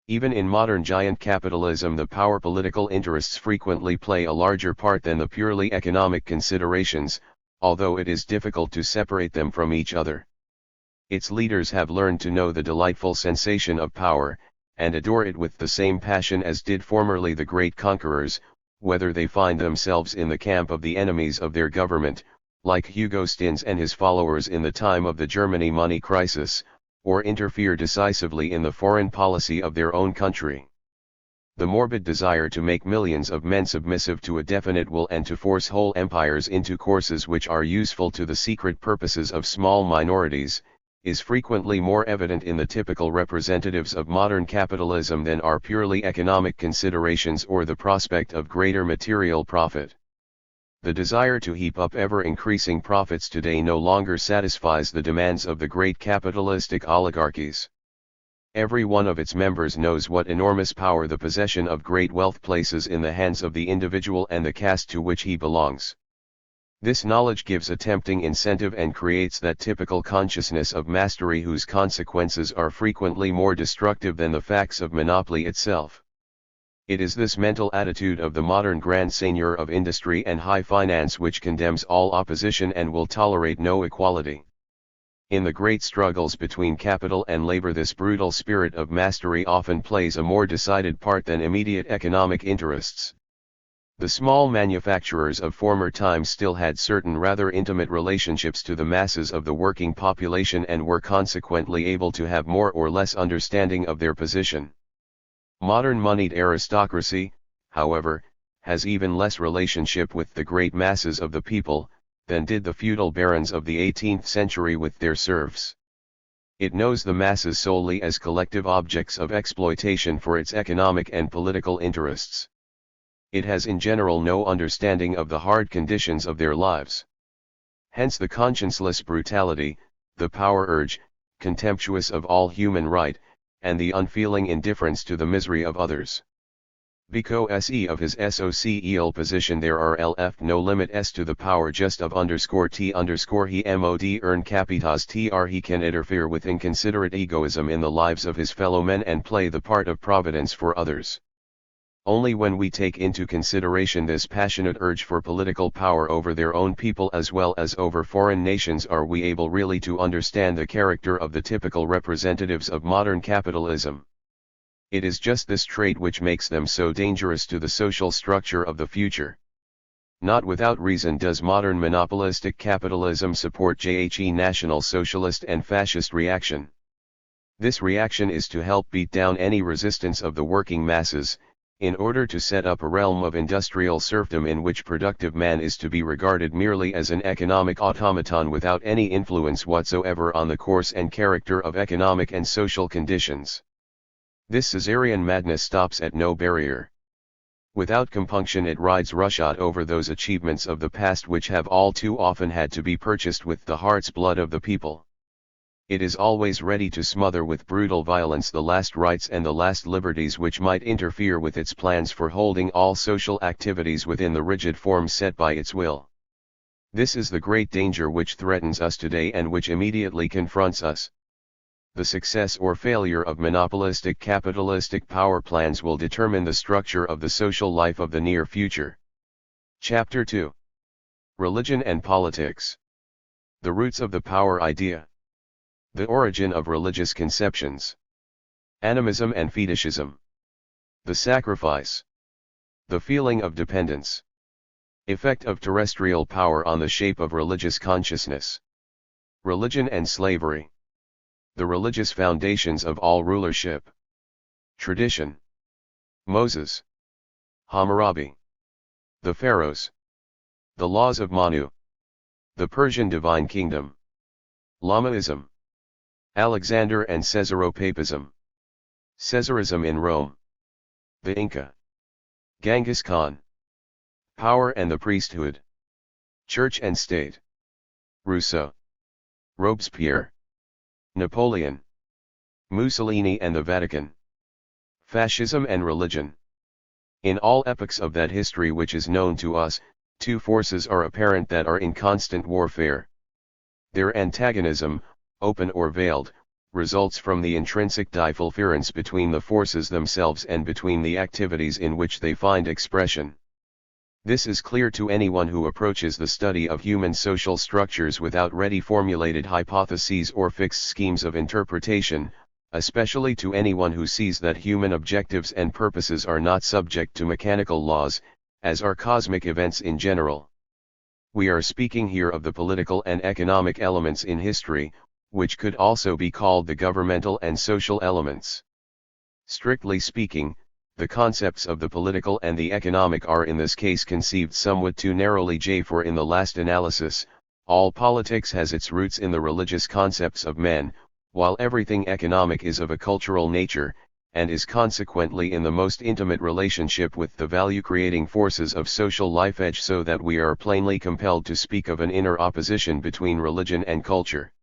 Even in modern giant capitalism the power political interests frequently play a larger part than the purely economic considerations, although it is difficult to separate them from each other. Its leaders have learned to know the delightful sensation of power, and adore it with the same passion as did formerly the great conquerors, whether they find themselves in the camp of the enemies of their government, like Hugo Stinnes and his followers in the time of the Germany money crisis, or interfere decisively in the foreign policy of their own country. The morbid desire to make millions of men submissive to a definite will and to force whole empires into courses which are useful to the secret purposes of small minorities, is frequently more evident in the typical representatives of modern capitalism than are purely economic considerations or the prospect of greater material profit. The desire to heap up ever-increasing profits today no longer satisfies the demands of the great capitalistic oligarchies. Every one of its members knows what enormous power the possession of great wealth places in the hands of the individual and the caste to which he belongs. This knowledge gives a tempting incentive and creates that typical consciousness of mastery whose consequences are frequently more destructive than the facts of monopoly itself. It is this mental attitude of the modern grand seigneur of industry and high finance which condemns all opposition and will tolerate no equality. In the great struggles between capital and labor, this brutal spirit of mastery often plays a more decided part than immediate economic interests. The small manufacturers of former times still had certain rather intimate relationships to the masses of the working population and were consequently able to have more or less understanding of their position. Modern moneyed aristocracy, however, has even less relationship with the great masses of the people than did the feudal barons of the 18th century with their serfs. It knows the masses solely as collective objects of exploitation for its economic and political interests. It has in general no understanding of the hard conditions of their lives. Hence the conscienceless brutality, the power urge, contemptuous of all human right, and the unfeeling indifference to the misery of others. Because of his social position there are lf no limit s to the power just of _t_ he mod earn capitas tr he can interfere with inconsiderate egoism in the lives of his fellow men and play the part of providence for others. Only when we take into consideration this passionate urge for political power over their own people as well as over foreign nations are we able really to understand the character of the typical representatives of modern capitalism. It is just this trait which makes them so dangerous to the social structure of the future. Not without reason does modern monopolistic capitalism support National Socialist and Fascist reaction. This reaction is to help beat down any resistance of the working masses, in order to set up a realm of industrial serfdom in which productive man is to be regarded merely as an economic automaton without any influence whatsoever on the course and character of economic and social conditions. This Caesarean madness stops at no barrier. Without compunction it rides roughshod over those achievements of the past which have all too often had to be purchased with the heart's blood of the people. It is always ready to smother with brutal violence the last rights and the last liberties which might interfere with its plans for holding all social activities within the rigid forms set by its will. This is the great danger which threatens us today and which immediately confronts us. The success or failure of monopolistic capitalistic power plans will determine the structure of the social life of the near future. Chapter 2. Religion and Politics. The roots of the power idea. The origin of religious conceptions. Animism and fetishism. The sacrifice. The feeling of dependence. Effect of terrestrial power on the shape of religious consciousness. Religion and slavery. The religious foundations of all rulership. Tradition. Moses. Hammurabi. The Pharaohs. The laws of Manu. The Persian divine kingdom. Lamaism. Alexander and Caesaropapism. Caesarism in Rome. The Inca. Genghis Khan. Power and the priesthood. Church and state. Rousseau. Robespierre. Napoleon. Mussolini and the Vatican. Fascism and religion. In all epochs of that history which is known to us, two forces are apparent that are in constant warfare. Their antagonism, open or veiled, results from the intrinsic difference between the forces themselves and between the activities in which they find expression. This is clear to anyone who approaches the study of human social structures without ready formulated hypotheses or fixed schemes of interpretation, especially to anyone who sees that human objectives and purposes are not subject to mechanical laws, as are cosmic events in general. We are speaking here of the political and economic elements in history, which could also be called the governmental and social elements. Strictly speaking, the concepts of the political and the economic are in this case conceived somewhat too narrowly, for in the last analysis, all politics has its roots in the religious concepts of men, while everything economic is of a cultural nature, and is consequently in the most intimate relationship with the value-creating forces of social life, so that we are plainly compelled to speak of an inner opposition between religion and culture.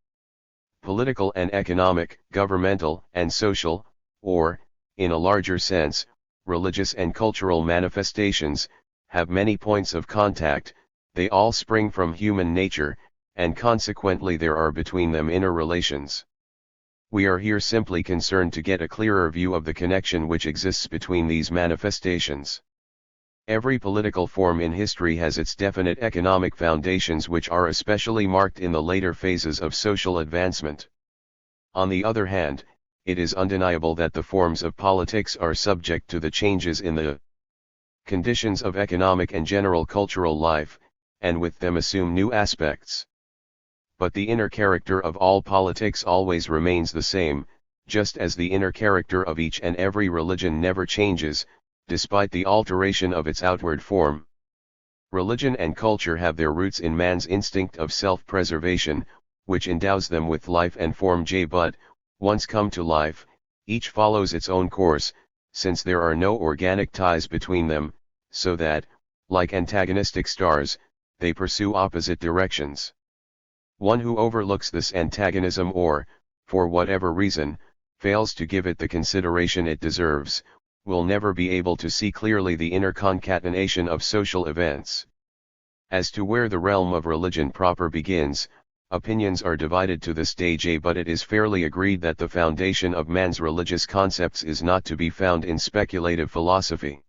Political and economic, governmental and social, or, in a larger sense, religious and cultural manifestations, have many points of contact, they all spring from human nature, and consequently there are between them inner relations. We are here simply concerned to get a clearer view of the connection which exists between these manifestations. Every political form in history has its definite economic foundations which are especially marked in the later phases of social advancement. On the other hand, it is undeniable that the forms of politics are subject to the changes in the conditions of economic and general cultural life, and with them assume new aspects. But the inner character of all politics always remains the same, just as the inner character of each and every religion never changes, despite the alteration of its outward form. Religion and culture have their roots in man's instinct of self-preservation, which endows them with life and form. But, once come to life, each follows its own course, since there are no organic ties between them, so that, like antagonistic stars, they pursue opposite directions. One who overlooks this antagonism or, for whatever reason, fails to give it the consideration it deserves, will never be able to see clearly the inner concatenation of social events. As to where the realm of religion proper begins, opinions are divided to this day, but it is fairly agreed that the foundation of man's religious concepts is not to be found in speculative philosophy.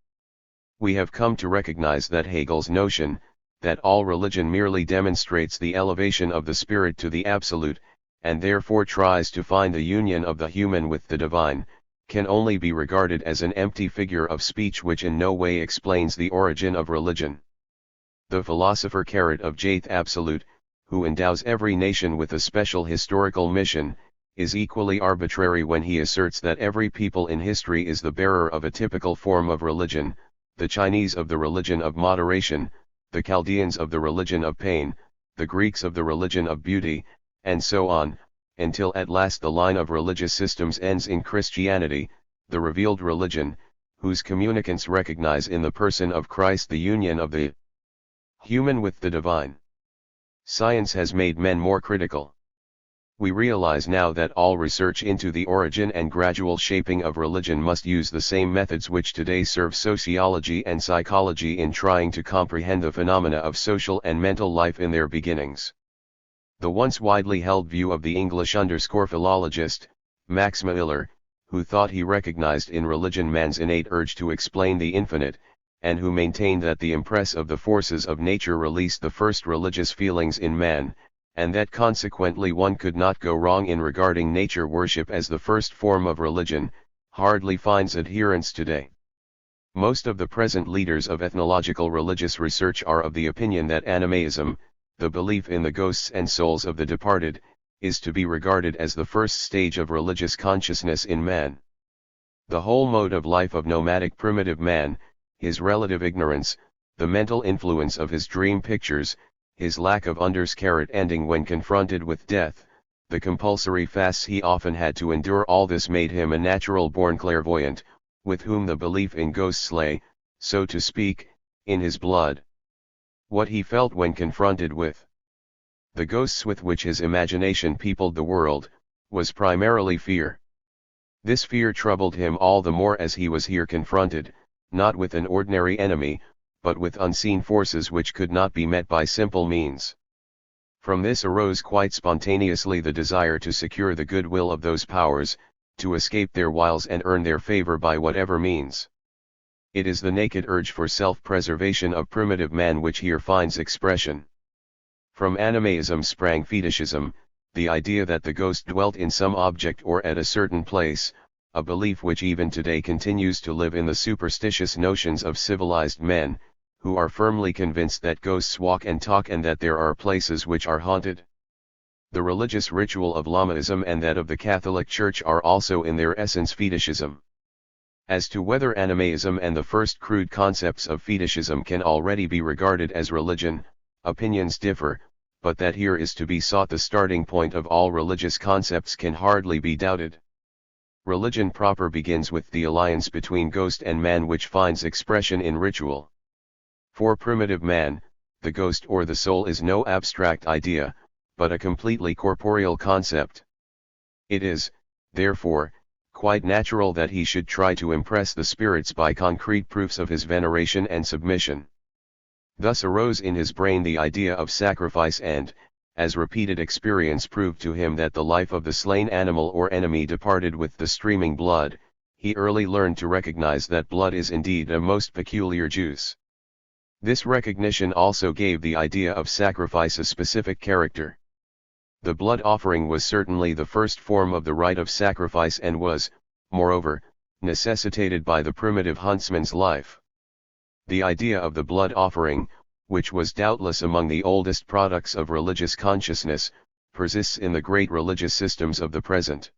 We have come to recognize that Hegel's notion, that all religion merely demonstrates the elevation of the spirit to the absolute, and therefore tries to find the union of the human with the divine, can only be regarded as an empty figure of speech which in no way explains the origin of religion. The philosopher of Jaith Absolute, who endows every nation with a special historical mission, is equally arbitrary when he asserts that every people in history is the bearer of a typical form of religion, the Chinese of the religion of moderation, the Chaldeans of the religion of pain, the Greeks of the religion of beauty, and so on, until at last the line of religious systems ends in Christianity, the revealed religion, whose communicants recognize in the person of Christ the union of the human with the divine. Science has made men more critical. We realize now that all research into the origin and gradual shaping of religion must use the same methods which today serve sociology and psychology in trying to comprehend the phenomena of social and mental life in their beginnings. The once widely held view of the English_philologist, Max Muller, who thought he recognized in religion man's innate urge to explain the infinite, and who maintained that the impress of the forces of nature released the first religious feelings in man, and that consequently one could not go wrong in regarding nature worship as the first form of religion, hardly finds adherents today. Most of the present leaders of ethnological religious research are of the opinion that animism, the belief in the ghosts and souls of the departed, is to be regarded as the first stage of religious consciousness in man. The whole mode of life of nomadic primitive man, his relative ignorance, the mental influence of his dream pictures, his lack of understanding when confronted with death, the compulsory fasts he often had to endure, all this made him a natural-born clairvoyant, with whom the belief in ghosts lay, so to speak, in his blood. What he felt when confronted with the ghosts with which his imagination peopled the world, was primarily fear. This fear troubled him all the more as he was here confronted, not with an ordinary enemy, but with unseen forces which could not be met by simple means. From this arose quite spontaneously the desire to secure the goodwill of those powers, to escape their wiles and earn their favor by whatever means. It is the naked urge for self-preservation of primitive man which here finds expression. From animism sprang fetishism, the idea that the ghost dwelt in some object or at a certain place, a belief which even today continues to live in the superstitious notions of civilized men, who are firmly convinced that ghosts walk and talk and that there are places which are haunted. The religious ritual of Lamaism and that of the Catholic Church are also in their essence fetishism. As to whether animism and the first crude concepts of fetishism can already be regarded as religion, opinions differ, but that here is to be sought the starting point of all religious concepts can hardly be doubted. Religion proper begins with the alliance between ghost and man which finds expression in ritual. For primitive man, the ghost or the soul is no abstract idea, but a completely corporeal concept. It is, therefore, quite natural that he should try to impress the spirits by concrete proofs of his veneration and submission. Thus arose in his brain the idea of sacrifice and, as repeated experience proved to him that the life of the slain animal or enemy departed with the streaming blood, he early learned to recognize that blood is indeed a most peculiar juice. This recognition also gave the idea of sacrifice a specific character. The blood offering was certainly the first form of the rite of sacrifice and was, moreover, necessitated by the primitive huntsman's life. The idea of the blood offering, which was doubtless among the oldest products of religious consciousness, persists in the great religious systems of the present.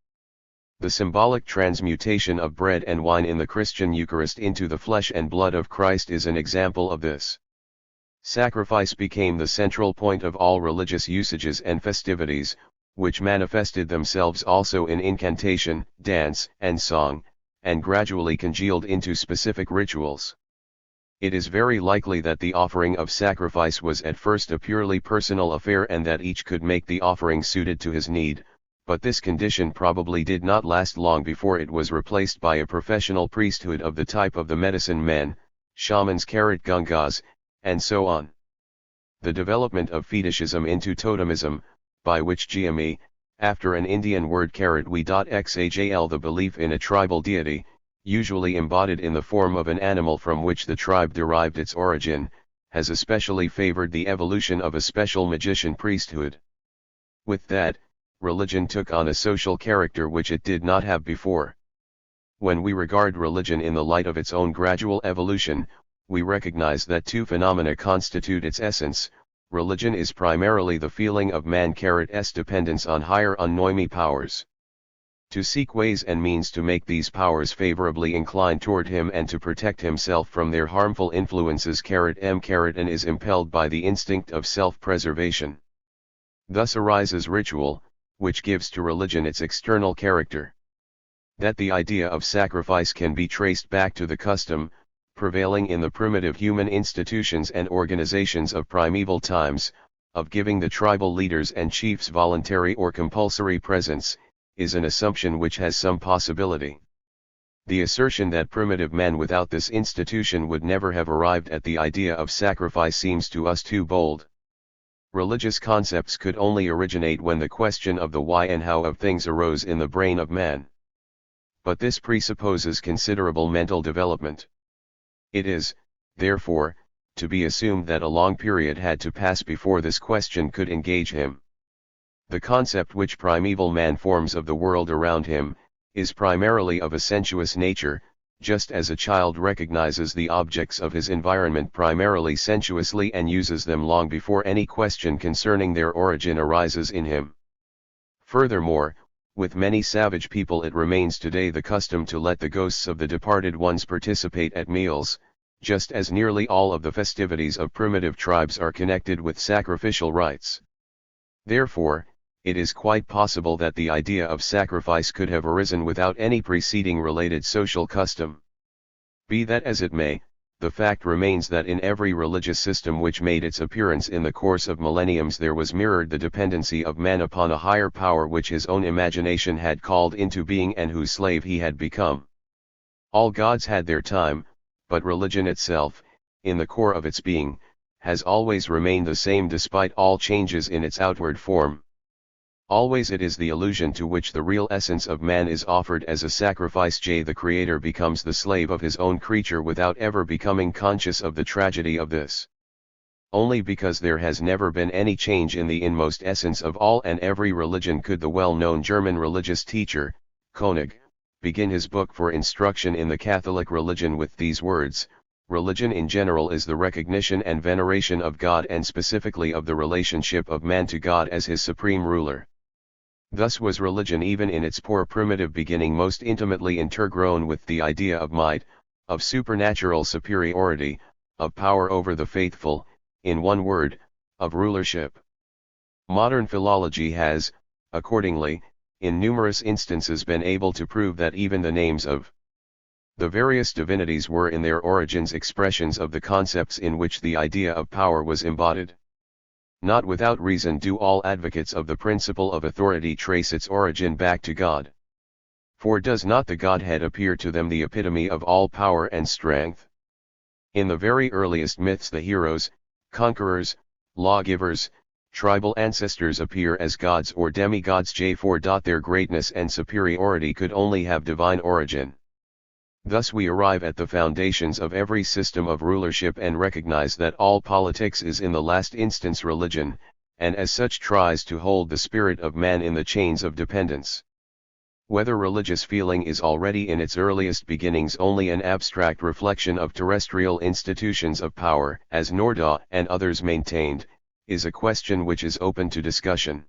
The symbolic transmutation of bread and wine in the Christian Eucharist into the flesh and blood of Christ is an example of this. Sacrifice became the central point of all religious usages and festivities, which manifested themselves also in incantation, dance, and song, and gradually congealed into specific rituals. It is very likely that the offering of sacrifice was at first a purely personal affair and that each could make the offering suited to his need, but this condition probably did not last long before it was replaced by a professional priesthood of the type of the medicine men, shamans, Gungas, and so on. The development of fetishism into totemism, by which Gyami, after an Indian word xajl, the belief in a tribal deity, usually embodied in the form of an animal from which the tribe derived its origin, has especially favored the evolution of a special magician priesthood. With that, religion took on a social character which it did not have before. When we regard religion in the light of its own gradual evolution, we recognize that two phenomena constitute its essence. Religion is primarily the feeling of man's dependence on higher unnoimi powers. To seek ways and means to make these powers favorably inclined toward him and to protect himself from their harmful influences and is impelled by the instinct of self-preservation. Thus arises ritual, which gives to religion its external character. That the idea of sacrifice can be traced back to the custom, prevailing in the primitive human institutions and organizations of primeval times, of giving the tribal leaders and chiefs voluntary or compulsory presents, is an assumption which has some possibility. The assertion that primitive man without this institution would never have arrived at the idea of sacrifice seems to us too bold. Religious concepts could only originate when the question of the why and how of things arose in the brain of man. But this presupposes considerable mental development. It is, therefore, to be assumed that a long period had to pass before this question could engage him. The concept which primeval man forms of the world around him, is primarily of a sensuous nature, just as a child recognizes the objects of his environment primarily sensuously and uses them long before any question concerning their origin arises in him. Furthermore, with many savage people it remains today the custom to let the ghosts of the departed ones participate at meals, just as nearly all of the festivities of primitive tribes are connected with sacrificial rites. Therefore, it is quite possible that the idea of sacrifice could have arisen without any preceding related social custom. Be that as it may, the fact remains that in every religious system which made its appearance in the course of millenniums there was mirrored the dependency of man upon a higher power which his own imagination had called into being and whose slave he had become. All gods had their time, but religion itself, in the core of its being, has always remained the same despite all changes in its outward form. Always it is the illusion to which the real essence of man is offered as a sacrifice. The Creator becomes the slave of his own creature without ever becoming conscious of the tragedy of this. Only because there has never been any change in the inmost essence of all and every religion could the well-known German religious teacher, Koenig, begin his book for instruction in the Catholic religion with these words: religion in general is the recognition and veneration of God and specifically of the relationship of man to God as his supreme ruler. Thus was religion even in its poor primitive beginning most intimately intergrown with the idea of might, of supernatural superiority, of power over the faithful, in one word, of rulership. Modern philology has, accordingly, in numerous instances been able to prove that even the names of the various divinities were in their origins expressions of the concepts in which the idea of power was embodied. Not without reason do all advocates of the principle of authority trace its origin back to God. For does not the Godhead appear to them the epitome of all power and strength? In the very earliest myths the heroes, conquerors, lawgivers, tribal ancestors appear as gods or demigods. For their greatness and superiority could only have divine origin. Thus we arrive at the foundations of every system of rulership and recognize that all politics is in the last instance religion, and as such tries to hold the spirit of man in the chains of dependence. Whether religious feeling is already in its earliest beginnings only an abstract reflection of terrestrial institutions of power, as Nordau and others maintained, is a question which is open to discussion.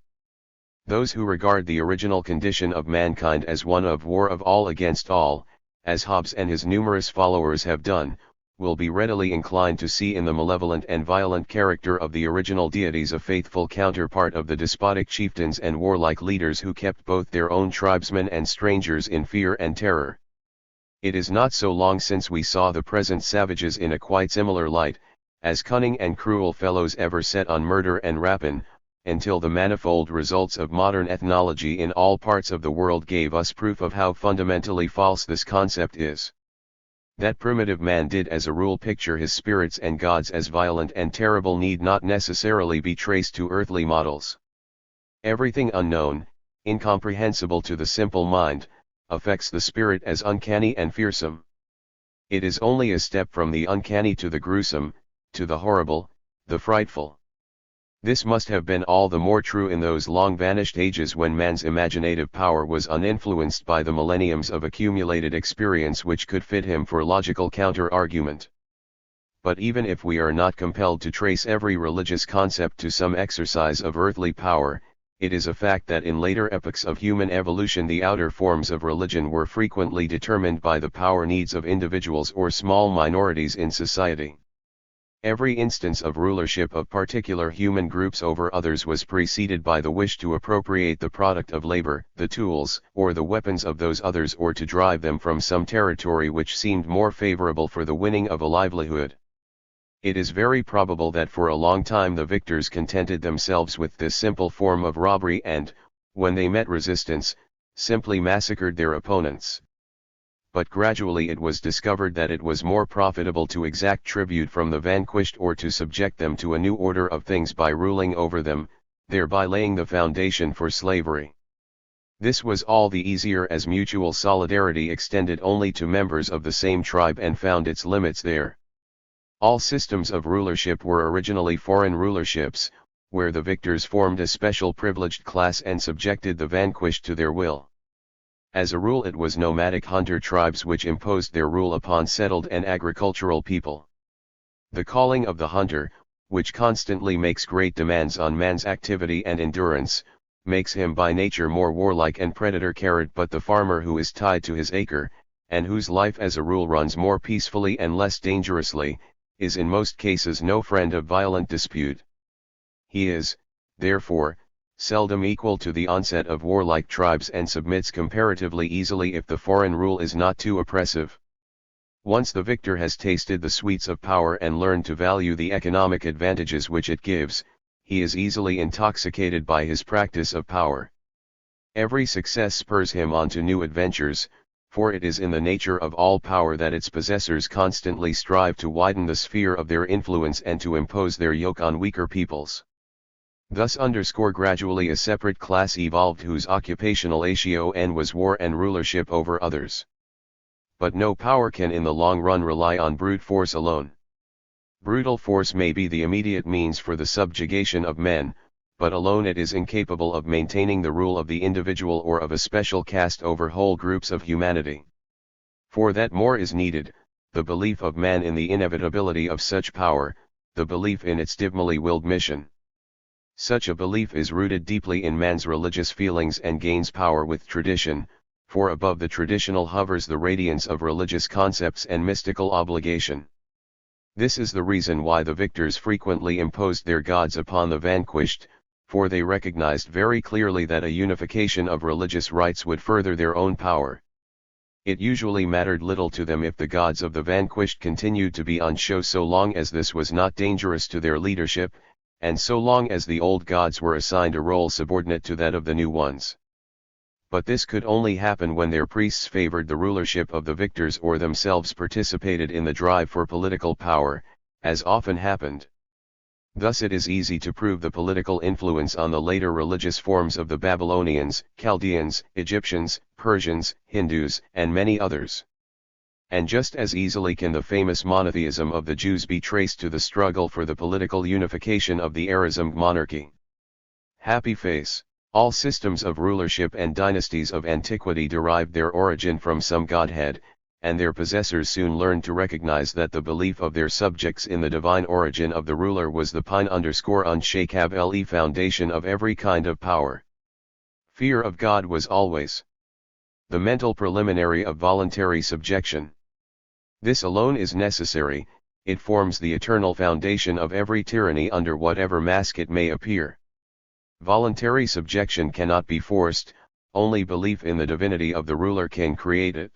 Those who regard the original condition of mankind as one of war of all against all, as Hobbes and his numerous followers have done, will be readily inclined to see in the malevolent and violent character of the original deities a faithful counterpart of the despotic chieftains and warlike leaders who kept both their own tribesmen and strangers in fear and terror. It is not so long since we saw the present savages in a quite similar light, as cunning and cruel fellows ever set on murder and rapine, until the manifold results of modern ethnology in all parts of the world gave us proof of how fundamentally false this concept is. That primitive man did as a rule picture his spirits and gods as violent and terrible need not necessarily be traced to earthly models. Everything unknown, incomprehensible to the simple mind, affects the spirit as uncanny and fearsome. It is only a step from the uncanny to the gruesome, to the horrible, the frightful. This must have been all the more true in those long-vanished ages when man's imaginative power was uninfluenced by the millenniums of accumulated experience which could fit him for logical counter-argument. But even if we are not compelled to trace every religious concept to some exercise of earthly power, it is a fact that in later epochs of human evolution the outer forms of religion were frequently determined by the power needs of individuals or small minorities in society. Every instance of rulership of particular human groups over others was preceded by the wish to appropriate the product of labor, the tools, or the weapons of those others, or to drive them from some territory which seemed more favorable for the winning of a livelihood. It is very probable that for a long time the victors contented themselves with this simple form of robbery and, when they met resistance, simply massacred their opponents. But gradually it was discovered that it was more profitable to exact tribute from the vanquished or to subject them to a new order of things by ruling over them, thereby laying the foundation for slavery. This was all the easier as mutual solidarity extended only to members of the same tribe and found its limits there. All systems of rulership were originally foreign rulerships, where the victors formed a special privileged class and subjected the vanquished to their will. As a rule it was nomadic hunter tribes which imposed their rule upon settled and agricultural people. The calling of the hunter, which constantly makes great demands on man's activity and endurance, makes him by nature more warlike and predator. But the farmer who is tied to his acre, and whose life as a rule runs more peacefully and less dangerously, is in most cases no friend of violent dispute. He is, therefore, seldom equal to the onset of warlike tribes and submits comparatively easily if the foreign rule is not too oppressive. Once the victor has tasted the sweets of power and learned to value the economic advantages which it gives, he is easily intoxicated by his practice of power. Every success spurs him on to new adventures, for it is in the nature of all power that its possessors constantly strive to widen the sphere of their influence and to impose their yoke on weaker peoples. Thus gradually a separate class evolved whose occupational ATION was war and rulership over others. But no power can in the long run rely on brute force alone. Brutal force may be the immediate means for the subjugation of men, but alone it is incapable of maintaining the rule of the individual or of a special caste over whole groups of humanity. For that more is needed, the belief of man in the inevitability of such power, the belief in its dimly willed mission. Such a belief is rooted deeply in man's religious feelings and gains power with tradition, for above the traditional hovers the radiance of religious concepts and mystical obligation. This is the reason why the victors frequently imposed their gods upon the vanquished, for they recognized very clearly that a unification of religious rites would further their own power. It usually mattered little to them if the gods of the vanquished continued to be on show so long as this was not dangerous to their leadership, and so long as the old gods were assigned a role subordinate to that of the new ones. But this could only happen when their priests favored the rulership of the victors or themselves participated in the drive for political power, as often happened. Thus it is easy to prove the political influence on the later religious forms of the Babylonians, Chaldeans, Egyptians, Persians, Hindus, and many others. And just as easily can the famous monotheism of the Jews be traced to the struggle for the political unification of the Arizm monarchy. Happy face. All systems of rulership and dynasties of antiquity derived their origin from some godhead, and their possessors soon learned to recognize that the belief of their subjects in the divine origin of the ruler was the unshakable foundation of every kind of power. Fear of God was always the mental preliminary of voluntary subjection. This alone is necessary, it forms the eternal foundation of every tyranny under whatever mask it may appear. Voluntary subjection cannot be forced, only belief in the divinity of the ruler can create it.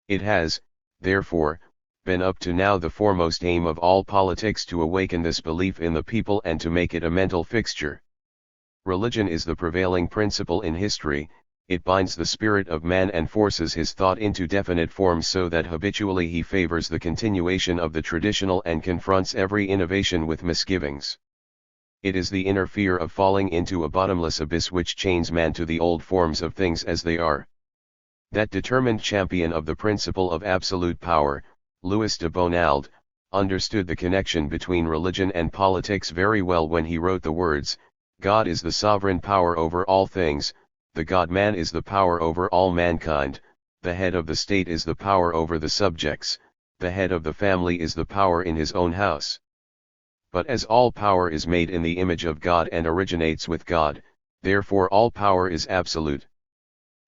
It has, therefore, been up to now the foremost aim of all politics to awaken this belief in the people and to make it a mental fixture. Religion is the prevailing principle in history. It binds the spirit of man and forces his thought into definite forms so that habitually he favors the continuation of the traditional and confronts every innovation with misgivings. It is the inner fear of falling into a bottomless abyss which chains man to the old forms of things as they are. That determined champion of the principle of absolute power, Louis de Bonald, understood the connection between religion and politics very well when he wrote the words, "God is the sovereign power over all things, the God-man is the power over all mankind, the head of the state is the power over the subjects, the head of the family is the power in his own house. But as all power is made in the image of God and originates with God, therefore all power is absolute.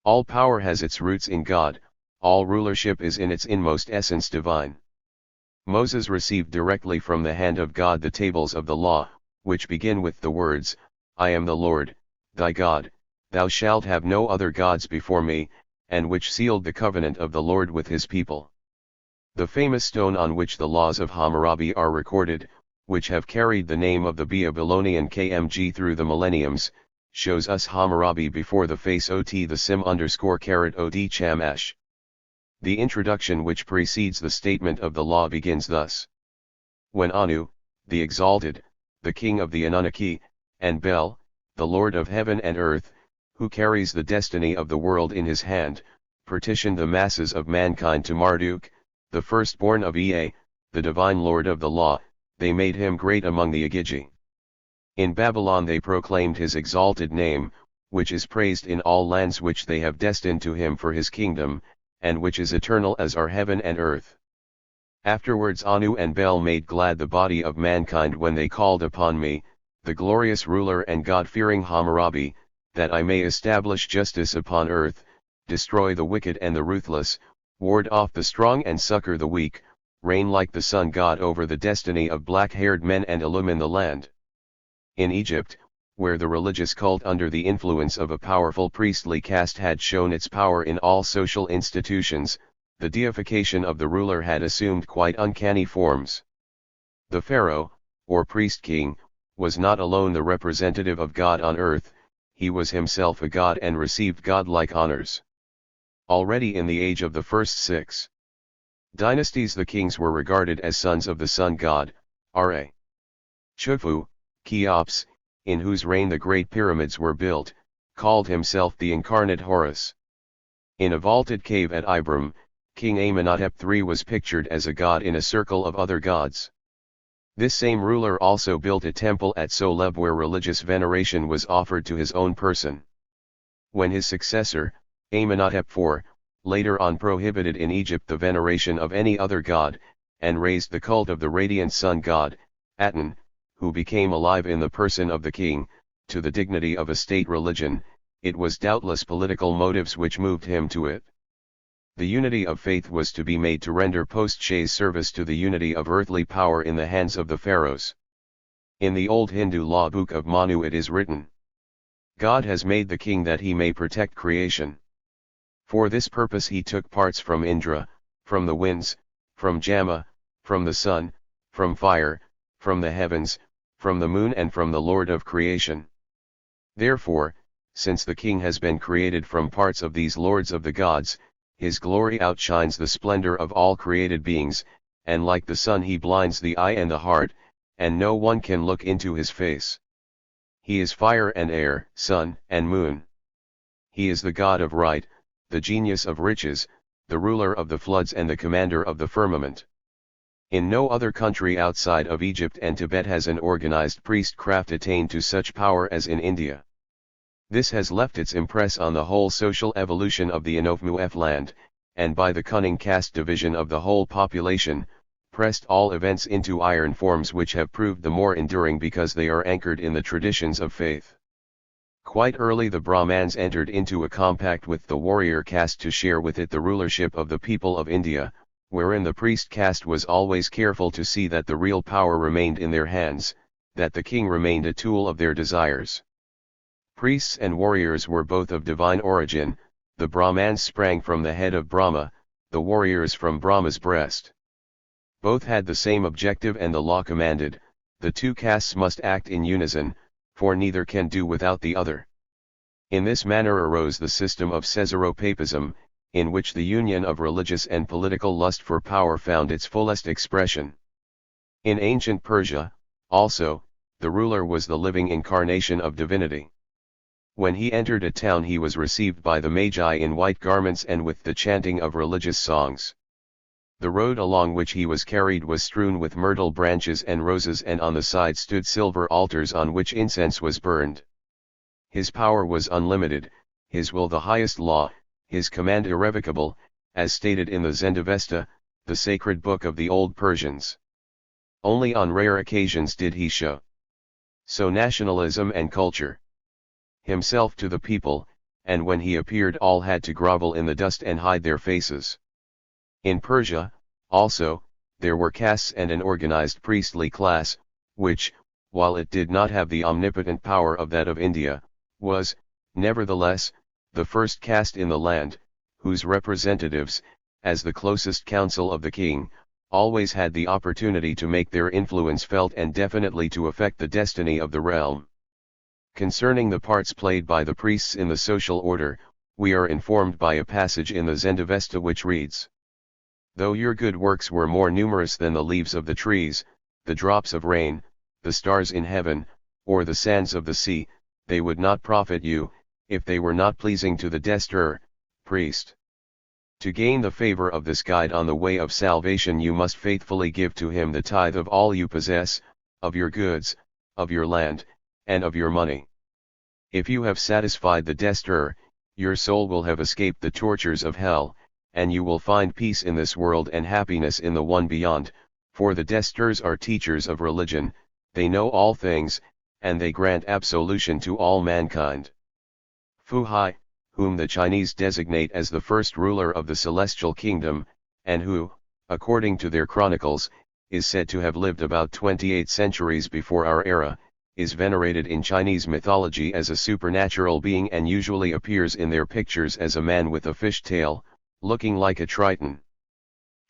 All power has its roots in God, all rulership is in its inmost essence divine." Moses received directly from the hand of God the tables of the law, which begin with the words, "I am the Lord, thy God, thou shalt have no other gods before me," and which sealed the covenant of the Lord with his people. The famous stone on which the laws of Hammurabi are recorded, which have carried the name of the Babylonian KMG through the millenniums, shows us Hammurabi before the face ot the sim_od chamash. The introduction which precedes the statement of the law begins thus. When Anu, the exalted, the king of the Anunnaki, and Bel, the Lord of heaven and earth, who carries the destiny of the world in his hand, partitioned the masses of mankind to Marduk, the firstborn of Ea, the divine Lord of the law, they made him great among the Agigi. In Babylon they proclaimed his exalted name, which is praised in all lands which they have destined to him for his kingdom, and which is eternal as are heaven and earth. Afterwards Anu and Bel made glad the body of mankind when they called upon me, the glorious ruler and God-fearing Hammurabi, that I may establish justice upon earth, destroy the wicked and the ruthless, ward off the strong and succor the weak, reign like the sun god over the destiny of black-haired men and illumine the land. In Egypt, where the religious cult under the influence of a powerful priestly caste had shown its power in all social institutions, the deification of the ruler had assumed quite uncanny forms. The pharaoh, or priest-king, was not alone the representative of God on earth, he was himself a god and received godlike honors. Already in the age of the first 6 dynasties the kings were regarded as sons of the sun god, Ra. Khufu, Cheops, in whose reign the great pyramids were built, called himself the incarnate Horus. In a vaulted cave at Ibram, King Amenhotep III was pictured as a god in a circle of other gods. This same ruler also built a temple at Soleb where religious veneration was offered to his own person. When his successor, Amenhotep IV, later on prohibited in Egypt the veneration of any other god, and raised the cult of the radiant sun god, Aten, who became alive in the person of the king, to the dignity of a state religion, it was doubtless political motives which moved him to it. The unity of faith was to be made to render post-chaise service to the unity of earthly power in the hands of the pharaohs. In the old Hindu law book of Manu it is written, "God has made the king that he may protect creation. For this purpose he took parts from Indra, from the winds, from Jama, from the sun, from fire, from the heavens, from the moon and from the Lord of creation. Therefore, since the king has been created from parts of these lords of the gods, his glory outshines the splendor of all created beings, and like the sun he blinds the eye and the heart, and no one can look into his face. He is fire and air, sun and moon. He is the god of right, the genius of riches, the ruler of the floods and the commander of the firmament. In no other country outside of Egypt and Tibet has an organized priestcraft attained to such power as in India. This has left its impress on the whole social evolution of the Inovmuef land, and by the cunning caste division of the whole population, pressed all events into iron forms which have proved the more enduring because they are anchored in the traditions of faith. Quite early the Brahmans entered into a compact with the warrior caste to share with it the rulership of the people of India, wherein the priest caste was always careful to see that the real power remained in their hands, that the king remained a tool of their desires. Priests and warriors were both of divine origin, the Brahmans sprang from the head of Brahma, the warriors from Brahma's breast. Both had the same objective and the law commanded, the two castes must act in unison, for neither can do without the other. In this manner arose the system of Caesaropapism, in which the union of religious and political lust for power found its fullest expression. In ancient Persia, also, the ruler was the living incarnation of divinity. When he entered a town he was received by the magi in white garments and with the chanting of religious songs. The road along which he was carried was strewn with myrtle branches and roses, and on the side stood silver altars on which incense was burned. His power was unlimited, his will the highest law, his command irrevocable, as stated in the Zendavesta, the sacred book of the old Persians. Only on rare occasions did he show so nationalism and culture himself to the people, and when he appeared all had to grovel in the dust and hide their faces. In Persia, also, there were castes and an organized priestly class, which, while it did not have the omnipotent power of that of India, was, nevertheless, the first caste in the land, whose representatives, as the closest counsel of the king, always had the opportunity to make their influence felt and definitely to affect the destiny of the realm. Concerning the parts played by the priests in the social order, we are informed by a passage in the Zendavesta which reads: "Though your good works were more numerous than the leaves of the trees, the drops of rain, the stars in heaven, or the sands of the sea, they would not profit you, if they were not pleasing to the Destur, priest. To gain the favor of this guide on the way of salvation you must faithfully give to him the tithe of all you possess, of your goods, of your land, and of your money. If you have satisfied the Destur, your soul will have escaped the tortures of hell, and you will find peace in this world and happiness in the one beyond, for the Desturs are teachers of religion, they know all things, and they grant absolution to all mankind." Fu Hai, whom the Chinese designate as the first ruler of the celestial kingdom, and who, according to their chronicles, is said to have lived about 28 centuries before our era, is venerated in Chinese mythology as a supernatural being and usually appears in their pictures as a man with a fish tail, looking like a triton.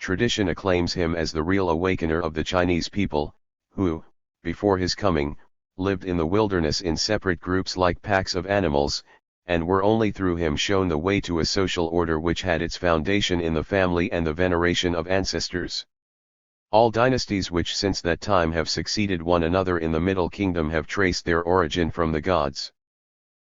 Tradition acclaims him as the real awakener of the Chinese people, who, before his coming, lived in the wilderness in separate groups like packs of animals, and were only through him shown the way to a social order which had its foundation in the family and the veneration of ancestors. All dynasties which since that time have succeeded one another in the Middle Kingdom have traced their origin from the gods.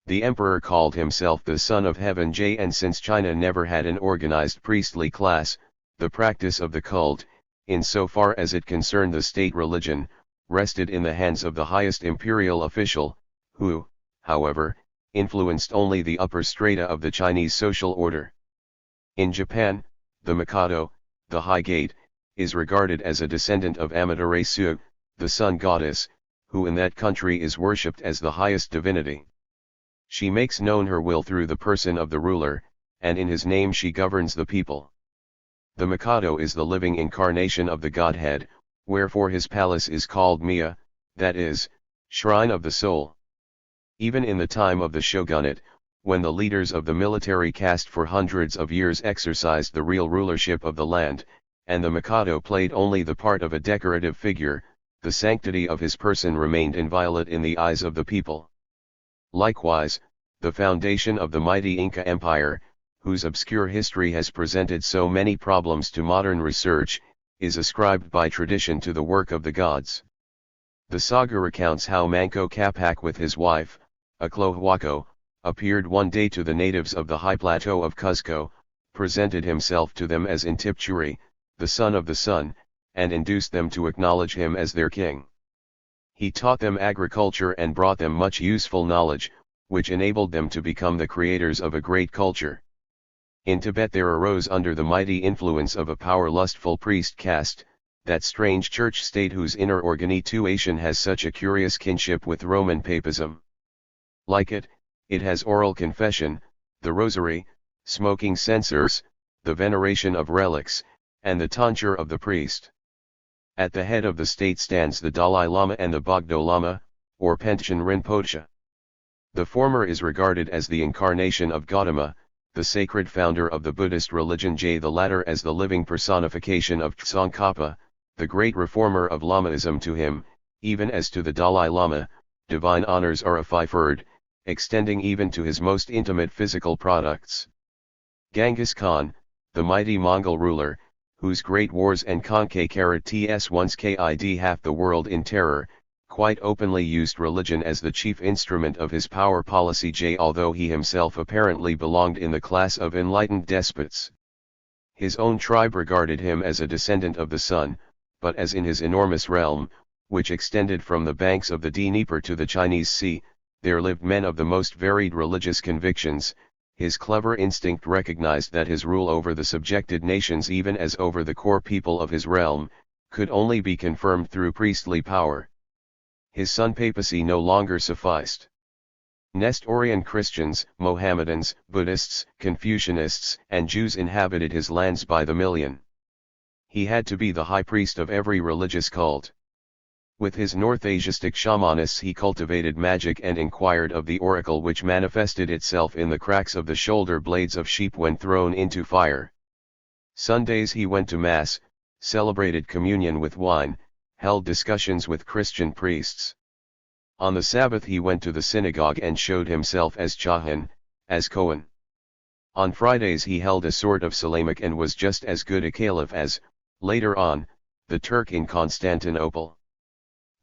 The emperor called himself the Son of Heaven, and since China never had an organized priestly class, the practice of the cult, in so far as it concerned the state religion, rested in the hands of the highest imperial official, who, however, influenced only the upper strata of the Chinese social order. In Japan, the Mikado, the High Gate, is regarded as a descendant of Amaterasu, the sun goddess, who in that country is worshipped as the highest divinity. She makes known her will through the person of the ruler, and in his name she governs the people. The Mikado is the living incarnation of the Godhead, wherefore his palace is called Miya, that is, shrine of the soul. Even in the time of the shogunate, when the leaders of the military caste for hundreds of years exercised the real rulership of the land, and the Mikado played only the part of a decorative figure, the sanctity of his person remained inviolate in the eyes of the people. Likewise, the foundation of the mighty Inca Empire, whose obscure history has presented so many problems to modern research, is ascribed by tradition to the work of the gods. The saga recounts how Manco Capac with his wife, Aclohuaco, appeared one day to the natives of the high plateau of Cuzco, presented himself to them as Intipchuri, the son of the sun, and induced them to acknowledge him as their king. He taught them agriculture and brought them much useful knowledge, which enabled them to become the creators of a great culture. In Tibet there arose under the mighty influence of a power-lustful priest caste, that strange church-state whose inner organization has such a curious kinship with Roman papism. Like it has oral confession, the rosary, smoking censers, the veneration of relics, and the tonsure of the priest. At the head of the state stands the Dalai Lama and the Bogdo Lama, or Penchen Rinpoche. The former is regarded as the incarnation of Gautama, the sacred founder of the Buddhist religion, the latter as the living personification of Tsongkhapa, the great reformer of Lamaism. To him, even as to the Dalai Lama, divine honors are affirmed, extending even to his most intimate physical products. Genghis Khan, the mighty Mongol ruler, whose great wars and conquests once killed half the world in terror, quite openly used religion as the chief instrument of his power policy, although he himself apparently belonged in the class of enlightened despots. His own tribe regarded him as a descendant of the sun, but as in his enormous realm, which extended from the banks of the Dnieper to the Chinese Sea, there lived men of the most varied religious convictions. His clever instinct recognized that his rule over the subjected nations, even as over the core people of his realm, could only be confirmed through priestly power. His son papacy no longer sufficed. Nestorian Christians, Mohammedans, Buddhists, Confucianists, and Jews inhabited his lands by the million. He had to be the high priest of every religious cult. With his North Asiatic shamanists he cultivated magic and inquired of the oracle, which manifested itself in the cracks of the shoulder blades of sheep when thrown into fire. Sundays he went to Mass, celebrated communion with wine, held discussions with Christian priests. On the Sabbath he went to the synagogue and showed himself as Chahan, as Kohen. On Fridays he held a sort of Salamic and was just as good a caliph as, later on, the Turk in Constantinople.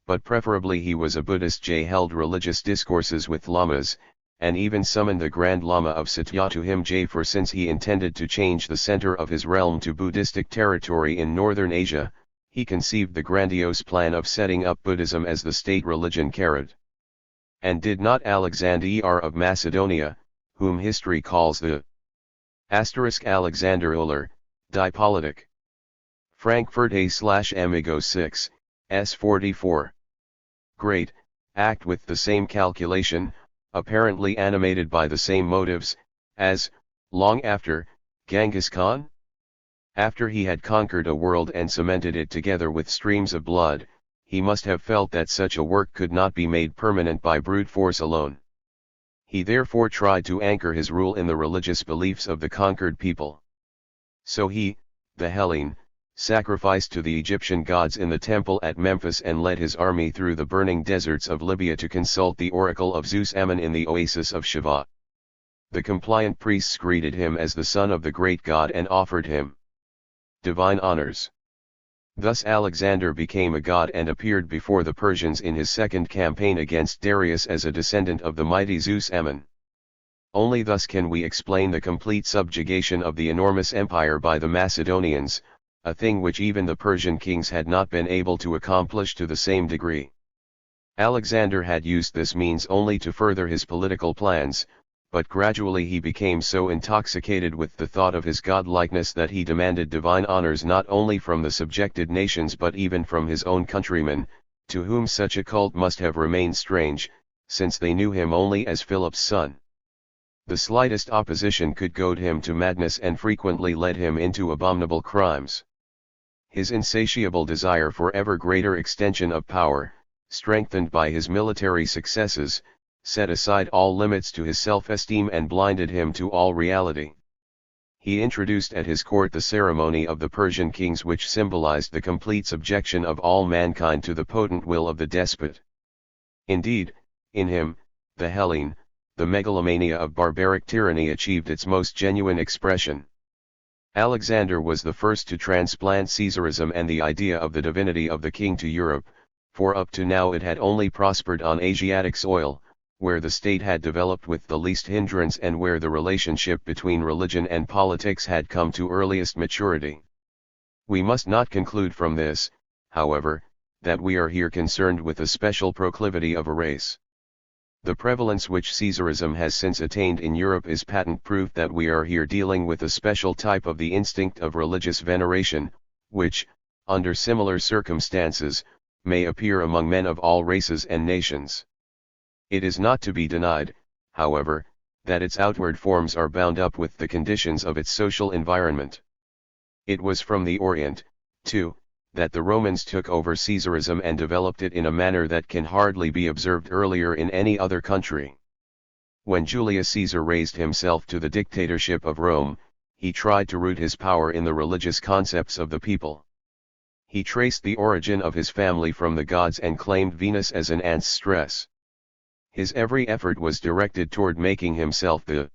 But preferably he was a Buddhist, held religious discourses with lamas, and even summoned the Grand Lama of Satya to him, for since he intended to change the center of his realm to Buddhistic territory in northern Asia, he conceived the grandiose plan of setting up Buddhism as the state religion. And did not Alexander of Macedonia, whom history calls the Alexander Uller, die Politik. Frankfurt A/Amigo 6, S44. Great, act with the same calculation, apparently animated by the same motives, as, long after, Genghis Khan? After he had conquered a world and cemented it together with streams of blood, he must have felt that such a work could not be made permanent by brute force alone. He therefore tried to anchor his rule in the religious beliefs of the conquered people. So he, the Hellene, sacrificed to the Egyptian gods in the temple at Memphis and led his army through the burning deserts of Libya to consult the oracle of Zeus Ammon in the oasis of Shiva. The compliant priests greeted him as the son of the great god and offered him divine honors. Thus Alexander became a god and appeared before the Persians in his second campaign against Darius as a descendant of the mighty Zeus Ammon. Only thus can we explain the complete subjugation of the enormous empire by the Macedonians, a thing which even the Persian kings had not been able to accomplish to the same degree. Alexander had used this means only to further his political plans, but gradually he became so intoxicated with the thought of his godlikeness that he demanded divine honors not only from the subjected nations but even from his own countrymen, to whom such a cult must have remained strange, since they knew him only as Philip's son. The slightest opposition could goad him to madness and frequently led him into abominable crimes. His insatiable desire for ever greater extension of power, strengthened by his military successes, set aside all limits to his self-esteem and blinded him to all reality. He introduced at his court the ceremony of the Persian kings, which symbolized the complete subjection of all mankind to the potent will of the despot. Indeed, in him, the Hellene, the megalomania of barbaric tyranny achieved its most genuine expression. Alexander was the first to transplant Caesarism and the idea of the divinity of the king to Europe, for up to now it had only prospered on Asiatic soil, where the state had developed with the least hindrance and where the relationship between religion and politics had come to earliest maturity. We must not conclude from this, however, that we are here concerned with a special proclivity of a race. The prevalence which Caesarism has since attained in Europe is patent proof that we are here dealing with a special type of the instinct of religious veneration, which, under similar circumstances, may appear among men of all races and nations. It is not to be denied, however, that its outward forms are bound up with the conditions of its social environment. It was from the Orient, too, that the Romans took over Caesarism and developed it in a manner that can hardly be observed earlier in any other country. When Julius Caesar raised himself to the dictatorship of Rome, he tried to root his power in the religious concepts of the people. He traced the origin of his family from the gods and claimed Venus as an ancestress. His every effort was directed toward making himself the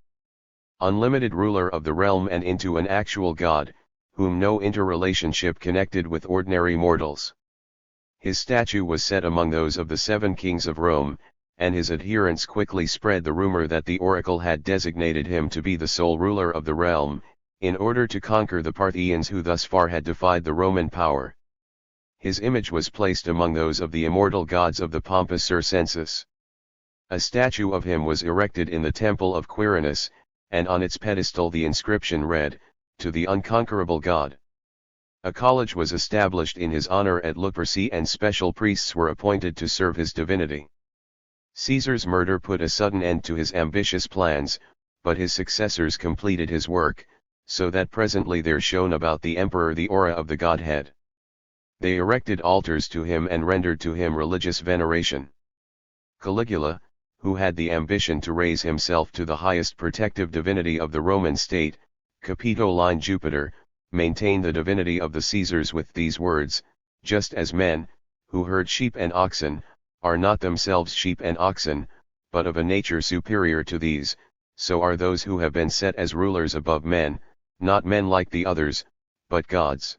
unlimited ruler of the realm and into an actual god, whom no interrelationship connected with ordinary mortals. His statue was set among those of the 7 kings of Rome, and his adherents quickly spread the rumor that the oracle had designated him to be the sole ruler of the realm, in order to conquer the Parthians who thus far had defied the Roman power. His image was placed among those of the immortal gods of the pompous Circenses. A statue of him was erected in the temple of Quirinus, and on its pedestal the inscription read, "To the unconquerable God." A college was established in his honor at Luperci and special priests were appointed to serve his divinity. Caesar's murder put a sudden end to his ambitious plans, but his successors completed his work, so that presently there shone about the emperor the aura of the Godhead. They erected altars to him and rendered to him religious veneration. Caligula, who had the ambition to raise himself to the highest protective divinity of the Roman state, Capitoline Jupiter, maintained the divinity of the Caesars with these words, "Just as men, who herd sheep and oxen, are not themselves sheep and oxen, but of a nature superior to these, so are those who have been set as rulers above men, not men like the others, but gods."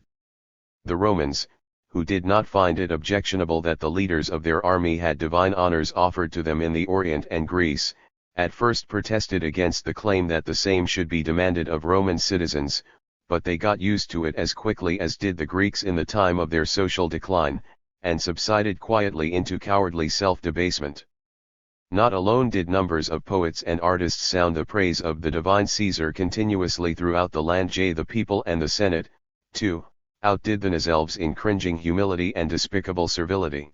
The Romans, who did not find it objectionable that the leaders of their army had divine honors offered to them in the Orient and Greece, at first protested against the claim that the same should be demanded of Roman citizens, but they got used to it as quickly as did the Greeks in the time of their social decline, and subsided quietly into cowardly self-debasement. Not alone did numbers of poets and artists sound the praise of the divine Caesar continuously throughout the land, the people and the Senate, too, outdid the Elves in cringing humility and despicable servility.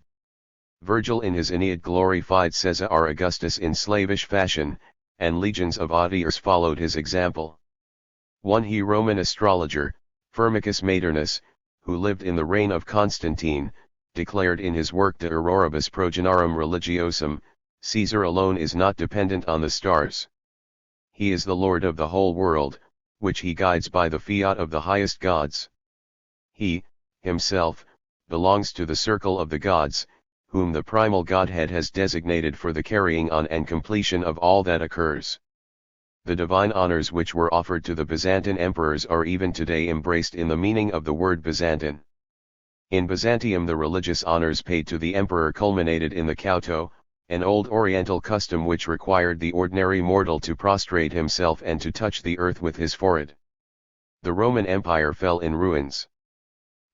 Virgil in his Aeneid glorified Caesar Augustus in slavish fashion, and legions of auditors followed his example. One Roman astrologer, Firmicus Maternus, who lived in the reign of Constantine, declared in his work De Auroribus Progenorum Religiosum, "Caesar alone is not dependent on the stars. He is the Lord of the whole world, which he guides by the fiat of the highest gods. He, himself, belongs to the circle of the gods, whom the primal Godhead has designated for the carrying on and completion of all that occurs." The divine honors which were offered to the Byzantine emperors are even today embraced in the meaning of the word Byzantine. In Byzantium the religious honors paid to the emperor culminated in the Kauto, an old oriental custom which required the ordinary mortal to prostrate himself and to touch the earth with his forehead. The Roman Empire fell in ruins.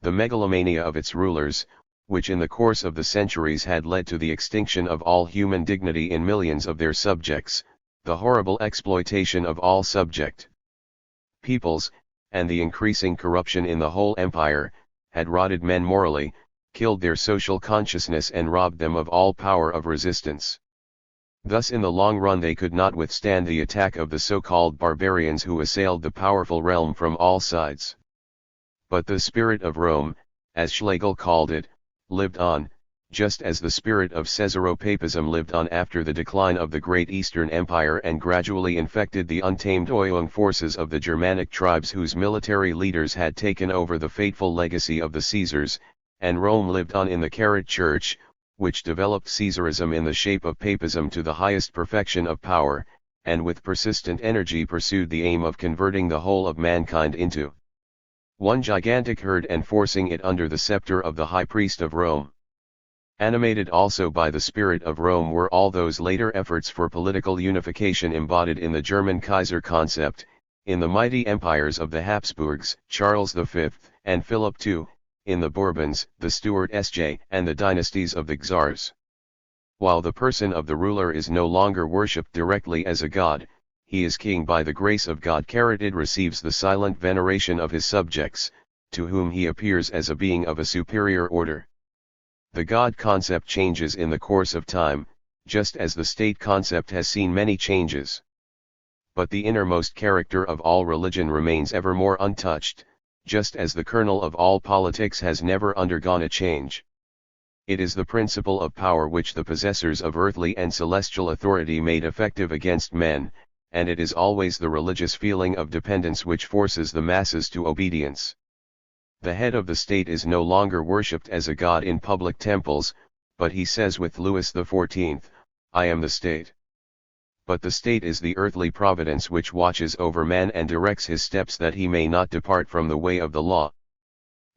The megalomania of its rulers, which in the course of the centuries had led to the extinction of all human dignity in millions of their subjects, the horrible exploitation of all subject peoples, and the increasing corruption in the whole empire, had rotted men morally, killed their social consciousness and robbed them of all power of resistance. Thus in the long run they could not withstand the attack of the so-called barbarians who assailed the powerful realm from all sides. But the spirit of Rome, as Schlegel called it, lived on, just as the spirit of Caesaropapism lived on after the decline of the great Eastern Empire and gradually infected the untamed Oiling forces of the Germanic tribes whose military leaders had taken over the fateful legacy of the Caesars, and Rome lived on in the Carrot Church, which developed Caesarism in the shape of papism to the highest perfection of power, and with persistent energy pursued the aim of converting the whole of mankind into one gigantic herd and forcing it under the scepter of the high priest of Rome. Animated also by the spirit of Rome were all those later efforts for political unification embodied in the German Kaiser concept, in the mighty empires of the Habsburgs, Charles V, and Philip II, in the Bourbons, the Stuart Sj, and the dynasties of the Czars. While the person of the ruler is no longer worshipped directly as a god, he is king by the grace of God. It receives the silent veneration of his subjects, to whom he appears as a being of a superior order. The God concept changes in the course of time, just as the state concept has seen many changes. But the innermost character of all religion remains evermore untouched, just as the kernel of all politics has never undergone a change. It is the principle of power which the possessors of earthly and celestial authority made effective against men, and it is always the religious feeling of dependence which forces the masses to obedience. The head of the state is no longer worshipped as a god in public temples, but he says with Louis XIV, "I am the state." But the state is the earthly providence which watches over man and directs his steps that he may not depart from the way of the law.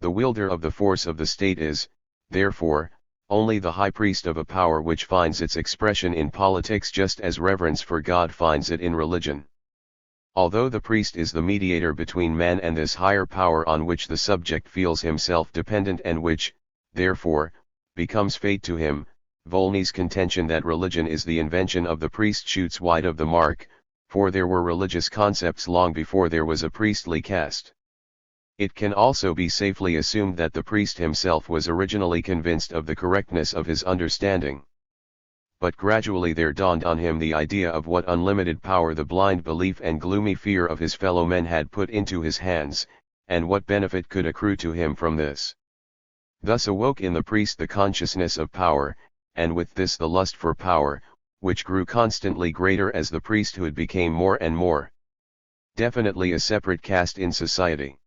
The wielder of the force of the state is, therefore, only the high priest of a power which finds its expression in politics just as reverence for God finds it in religion. Although the priest is the mediator between man and this higher power on which the subject feels himself dependent and which, therefore, becomes fate to him, Volney's contention that religion is the invention of the priest shoots wide of the mark, for there were religious concepts long before there was a priestly caste. It can also be safely assumed that the priest himself was originally convinced of the correctness of his understanding. But gradually there dawned on him the idea of what unlimited power the blind belief and gloomy fear of his fellow men had put into his hands, and what benefit could accrue to him from this. Thus awoke in the priest the consciousness of power, and with this the lust for power, which grew constantly greater as the priesthood became more and more definitely a separate caste in society.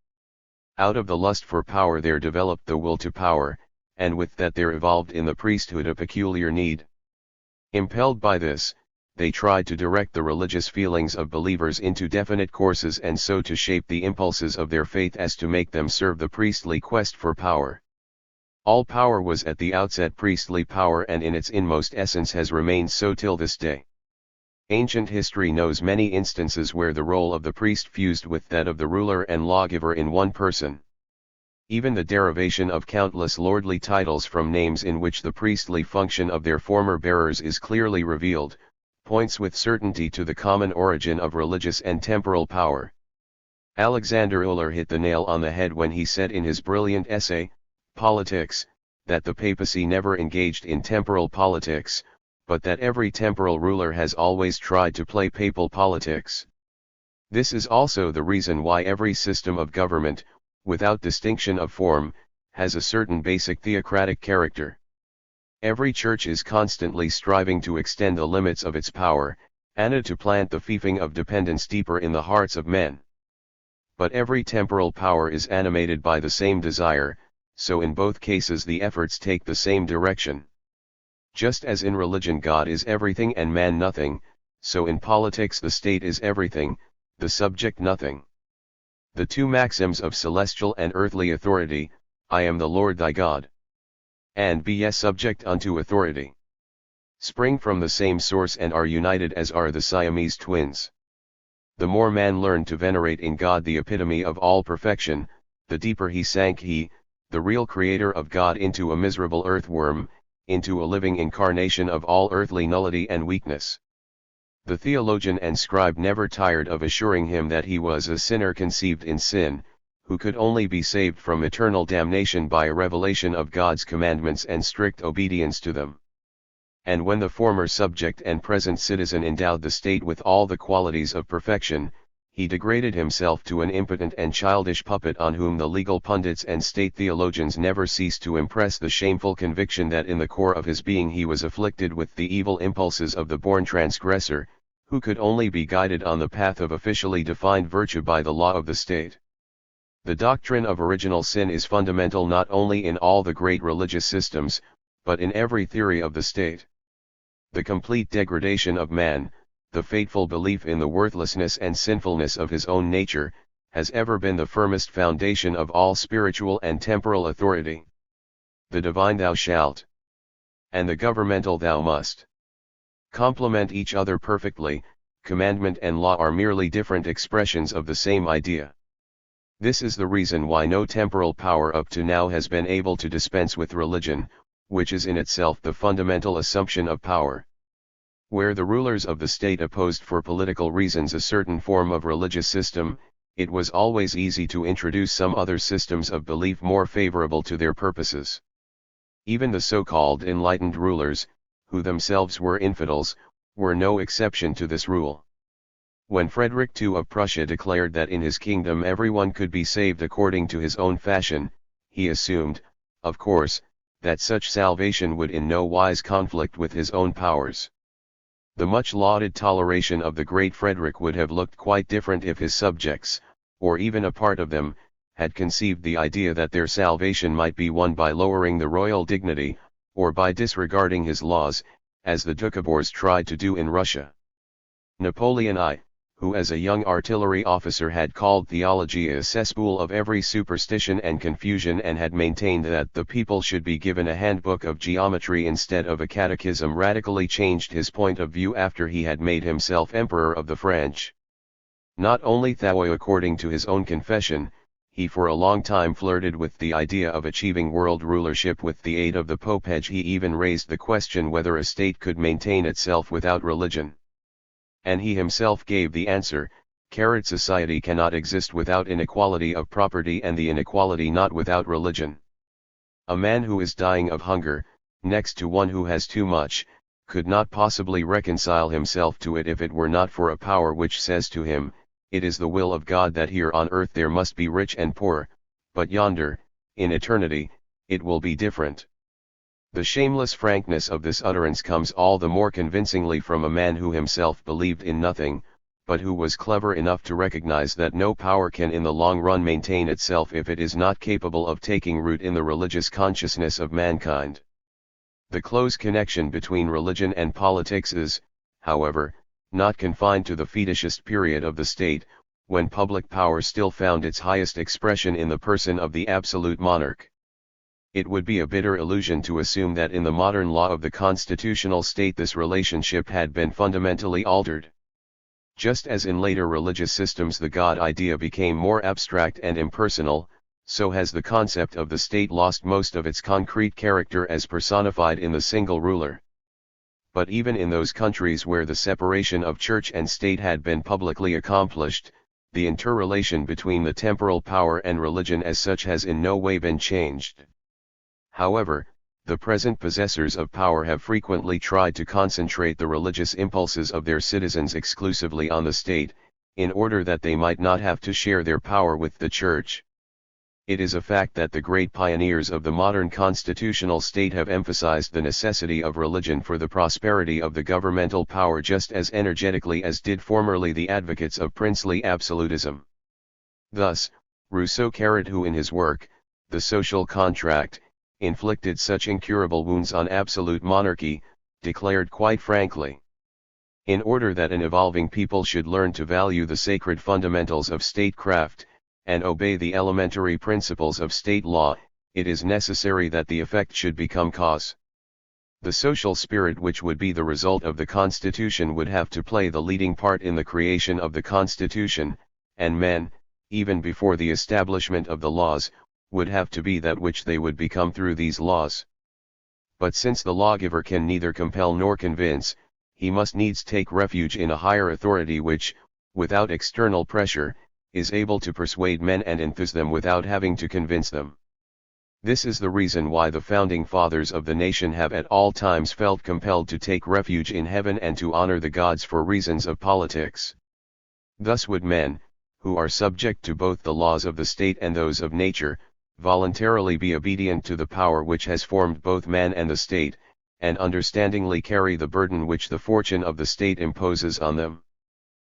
Out of the lust for power there developed the will to power, and with that there evolved in the priesthood a peculiar need. Impelled by this, they tried to direct the religious feelings of believers into definite courses and so to shape the impulses of their faith as to make them serve the priestly quest for power. All power was at the outset priestly power and in its inmost essence has remained so till this day. Ancient history knows many instances where the role of the priest fused with that of the ruler and lawgiver in one person. Even the derivation of countless lordly titles from names in which the priestly function of their former bearers is clearly revealed, points with certainty to the common origin of religious and temporal power. Alexander Euler hit the nail on the head when he said in his brilliant essay, Politics, that the papacy never engaged in temporal politics, but that every temporal ruler has always tried to play papal politics. This is also the reason why every system of government, without distinction of form, has a certain basic theocratic character. Every church is constantly striving to extend the limits of its power, and to plant the fiefing of dependence deeper in the hearts of men. But every temporal power is animated by the same desire, so in both cases the efforts take the same direction. Just as in religion God is everything and man nothing, so in politics the state is everything, the subject nothing. The two maxims of celestial and earthly authority, I am the Lord thy God, and be ye subject unto authority, spring from the same source and are united as are the Siamese twins. The more man learned to venerate in God the epitome of all perfection, the deeper he sank he, the real creator of God, into a miserable earthworm, into a living incarnation of all earthly nullity and weakness. The theologian and scribe never tired of assuring him that he was a sinner conceived in sin, who could only be saved from eternal damnation by a revelation of God's commandments and strict obedience to them. And when the former subject and present citizen endowed the state with all the qualities of perfection, he degraded himself to an impotent and childish puppet on whom the legal pundits and state theologians never ceased to impress the shameful conviction that in the core of his being he was afflicted with the evil impulses of the born transgressor, who could only be guided on the path of officially defined virtue by the law of the state. The doctrine of original sin is fundamental not only in all the great religious systems, but in every theory of the state. The complete degradation of man, the fateful belief in the worthlessness and sinfulness of his own nature, has ever been the firmest foundation of all spiritual and temporal authority. The divine thou shalt and the governmental thou must complement each other perfectly. Commandment and law are merely different expressions of the same idea. This is the reason why no temporal power up to now has been able to dispense with religion, which is in itself the fundamental assumption of power. Where the rulers of the state opposed for political reasons a certain form of religious system, it was always easy to introduce some other systems of belief more favorable to their purposes. Even the so-called enlightened rulers, who themselves were infidels, were no exception to this rule. When Frederick II of Prussia declared that in his kingdom everyone could be saved according to his own fashion, he assumed, of course, that such salvation would in no wise conflict with his own powers. The much lauded toleration of the great Frederick would have looked quite different if his subjects, or even a part of them, had conceived the idea that their salvation might be won by lowering the royal dignity, or by disregarding his laws, as the Doukhobors tried to do in Russia. Napoleon I, who as a young artillery officer had called theology a cesspool of every superstition and confusion and had maintained that the people should be given a handbook of geometry instead of a catechism, radically changed his point of view after he had made himself Emperor of the French. Not only thou, according to his own confession, he for a long time flirted with the idea of achieving world rulership with the aid of the Popege. He even raised the question whether a state could maintain itself without religion. And he himself gave the answer, society cannot exist without inequality of property and the inequality not without religion. A man who is dying of hunger, next to one who has too much, could not possibly reconcile himself to it if it were not for a power which says to him, it is the will of God that here on earth there must be rich and poor, but yonder, in eternity, it will be different. The shameless frankness of this utterance comes all the more convincingly from a man who himself believed in nothing, but who was clever enough to recognize that no power can in the long run maintain itself if it is not capable of taking root in the religious consciousness of mankind. The close connection between religion and politics is, however, not confined to the fetishist period of the state, when public power still found its highest expression in the person of the absolute monarch. It would be a bitter illusion to assume that in the modern law of the constitutional state this relationship had been fundamentally altered. Just as in later religious systems the God idea became more abstract and impersonal, so has the concept of the state lost most of its concrete character as personified in the single ruler. But even in those countries where the separation of church and state had been publicly accomplished, the interrelation between the temporal power and religion as such has in no way been changed. However, the present possessors of power have frequently tried to concentrate the religious impulses of their citizens exclusively on the state, in order that they might not have to share their power with the church. It is a fact that the great pioneers of the modern constitutional state have emphasized the necessity of religion for the prosperity of the governmental power just as energetically as did formerly the advocates of princely absolutism. Thus, Rousseau, who in his work, The Social Contract, inflicted such incurable wounds on absolute monarchy, declared quite frankly, in order that an evolving people should learn to value the sacred fundamentals of statecraft, and obey the elementary principles of state law, it is necessary that the effect should become cause. The social spirit which would be the result of the Constitution would have to play the leading part in the creation of the Constitution, and men, even before the establishment of the laws, would have to be that which they would become through these laws. But since the lawgiver can neither compel nor convince, he must needs take refuge in a higher authority which, without external pressure, is able to persuade men and enthuse them without having to convince them. This is the reason why the founding fathers of the nation have at all times felt compelled to take refuge in heaven and to honor the gods for reasons of politics. Thus would men, who are subject to both the laws of the state and those of nature, voluntarily be obedient to the power which has formed both man and the state, and understandingly carry the burden which the fortune of the state imposes on them.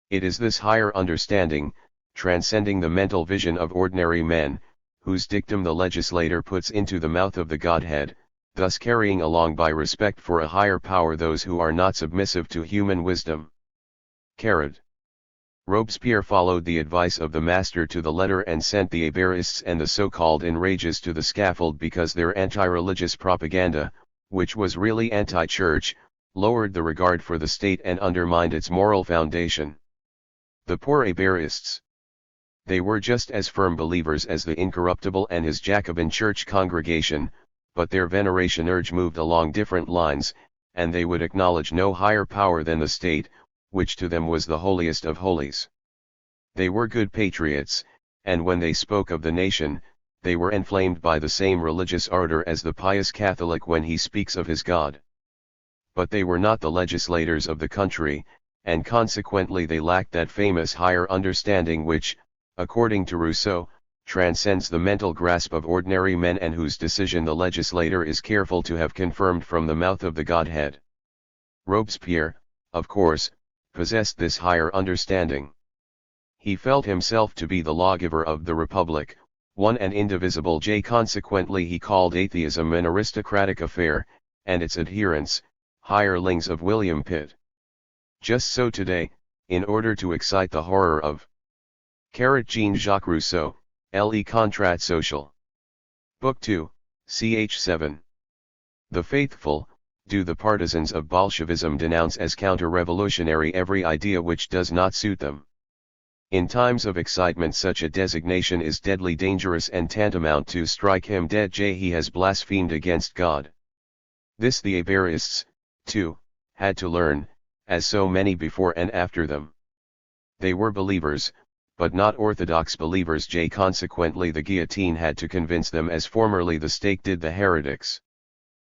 It is this higher understanding, transcending the mental vision of ordinary men, whose dictum the legislator puts into the mouth of the Godhead, thus carrying along by respect for a higher power those who are not submissive to human wisdom. Robespierre followed the advice of the master to the letter and sent the Hébérists and the so-called enrages to the scaffold because their anti-religious propaganda, which was really anti-church, lowered the regard for the state and undermined its moral foundation. The poor Heberists. They were just as firm believers as the Incorruptible and his Jacobin church congregation, but their veneration urge moved along different lines, and they would acknowledge no higher power than the state, which to them was the holiest of holies. They were good patriots, and when they spoke of the nation, they were inflamed by the same religious ardor as the pious Catholic when he speaks of his God. But they were not the legislators of the country, and consequently they lacked that famous higher understanding which, according to Rousseau, transcends the mental grasp of ordinary men and whose decision the legislator is careful to have confirmed from the mouth of the Godhead. Robespierre, of course, possessed this higher understanding. He felt himself to be the lawgiver of the Republic, one and indivisible. Consequently he called atheism an aristocratic affair, and its adherents, hirelings of William Pitt. Just so today, in order to excite the horror of Jean-Jacques Rousseau, Le Contrat Social. Book 2, ch. 7. The faithful, do the partisans of Bolshevism denounce as counter-revolutionary every idea which does not suit them. In times of excitement such a designation is deadly dangerous and tantamount to strike him dead. He has blasphemed against God. This the Heberists, too, had to learn, as so many before and after them. They were believers, but not orthodox believers. Consequently the guillotine had to convince them as formerly the stake did the heretics.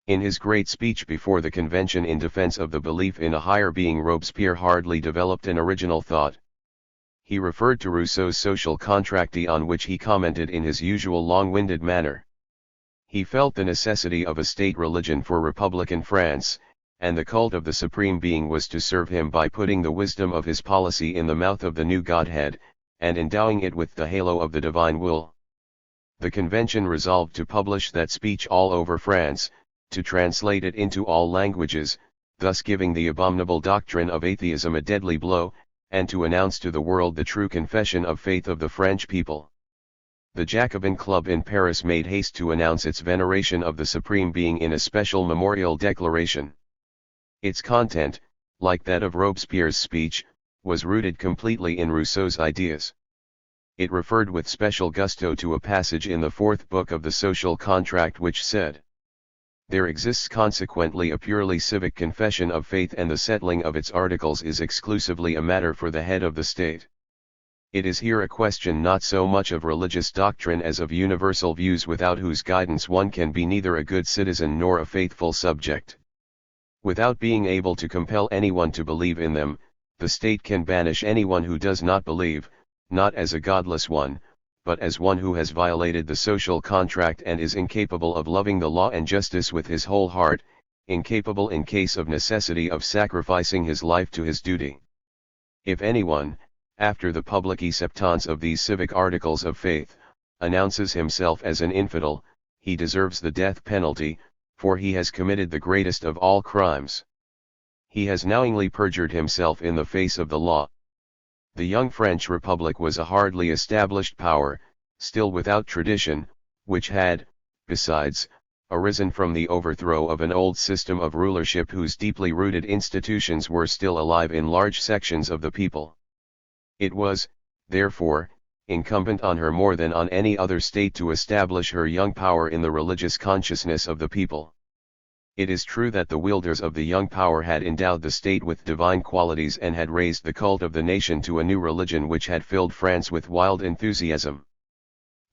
In his great speech before the convention in defense of the belief in a higher being, Robespierre hardly developed an original thought. He referred to Rousseau's social contract, on which he commented in his usual long-winded manner. He felt the necessity of a state religion for Republican France, and the cult of the Supreme Being was to serve him by putting the wisdom of his policy in the mouth of the new Godhead, and endowing it with the halo of the divine will. The convention resolved to publish that speech all over France, to translate it into all languages, thus giving the abominable doctrine of atheism a deadly blow, and to announce to the world the true confession of faith of the French people. The Jacobin Club in Paris made haste to announce its veneration of the Supreme Being in a special memorial declaration. Its content, like that of Robespierre's speech, was rooted completely in Rousseau's ideas. It referred with special gusto to a passage in the fourth book of the Social Contract which said, "There exists consequently a purely civic confession of faith, and the settling of its articles is exclusively a matter for the head of the state. It is here a question not so much of religious doctrine as of universal views, without whose guidance one can be neither a good citizen nor a faithful subject. Without being able to compel anyone to believe in them, the state can banish anyone who does not believe, not as a godless one, but as one who has violated the social contract and is incapable of loving the law and justice with his whole heart, incapable in case of necessity of sacrificing his life to his duty. If anyone, after the public acceptance of these civic articles of faith, announces himself as an infidel, he deserves the death penalty, for he has committed the greatest of all crimes. He has knowingly perjured himself in the face of the law." The young French Republic was a hardly established power, still without tradition, which had, besides, arisen from the overthrow of an old system of rulership whose deeply rooted institutions were still alive in large sections of the people. It was, therefore, incumbent on her more than on any other state to establish her young power in the religious consciousness of the people. It is true that the wielders of the young power had endowed the state with divine qualities and had raised the cult of the nation to a new religion which had filled France with wild enthusiasm.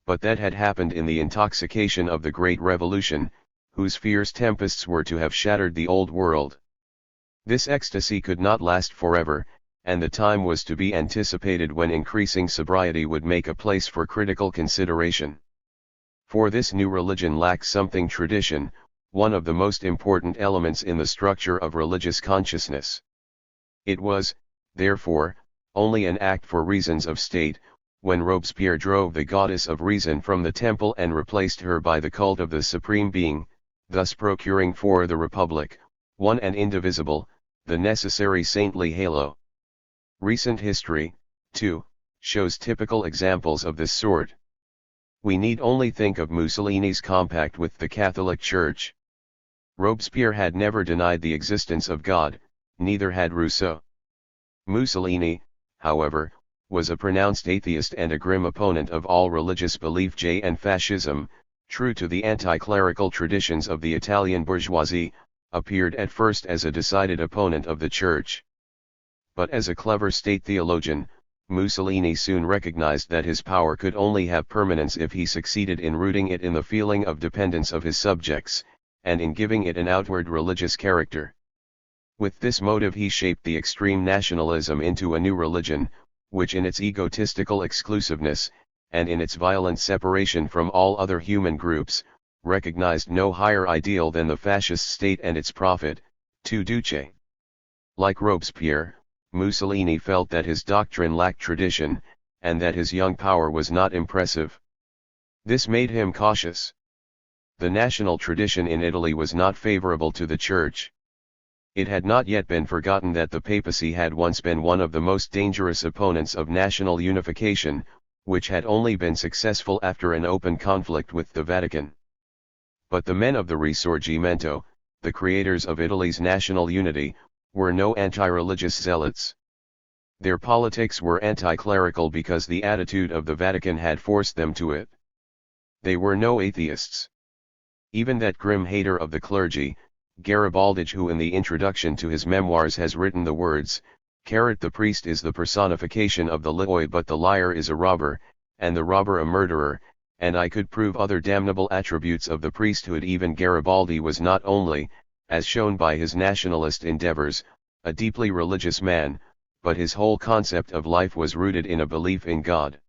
But that had happened in the intoxication of the Great Revolution, whose fierce tempests were to have shattered the old world. This ecstasy could not last forever, and the time was to be anticipated when increasing sobriety would make a place for critical consideration. For this new religion lacked something: tradition, one of the most important elements in the structure of religious consciousness. It was, therefore, only an act for reasons of state, when Robespierre drove the goddess of reason from the temple and replaced her by the cult of the Supreme Being, thus procuring for the Republic, one and indivisible, the necessary saintly halo. Recent history, too, shows typical examples of this sort. We need only think of Mussolini's compact with the Catholic Church. Robespierre had never denied the existence of God, neither had Rousseau. Mussolini, however, was a pronounced atheist and a grim opponent of all religious belief and fascism, true to the anti-clerical traditions of the Italian bourgeoisie, appeared at first as a decided opponent of the Church. But as a clever state theologian, Mussolini soon recognized that his power could only have permanence if he succeeded in rooting it in the feeling of dependence of his subjects, and in giving it an outward religious character. With this motive he shaped the extreme nationalism into a new religion, which in its egotistical exclusiveness, and in its violent separation from all other human groups, recognized no higher ideal than the fascist state and its profit, to duce. Like Robespierre, Mussolini felt that his doctrine lacked tradition, and that his young power was not impressive. This made him cautious. The national tradition in Italy was not favorable to the Church. It had not yet been forgotten that the papacy had once been one of the most dangerous opponents of national unification, which had only been successful after an open conflict with the Vatican. But the men of the Risorgimento, the creators of Italy's national unity, were no anti-religious zealots. Their politics were anti-clerical because the attitude of the Vatican had forced them to it. They were no atheists. Even that grim hater of the clergy, Garibaldi, who in the introduction to his memoirs has written the words, "The priest is the personification of the lie, but the liar is a robber, and the robber a murderer," and I could prove other damnable attributes of the priesthood. Even Garibaldi was not only, as shown by his nationalist endeavors, a deeply religious man, but his whole concept of life was rooted in a belief in God.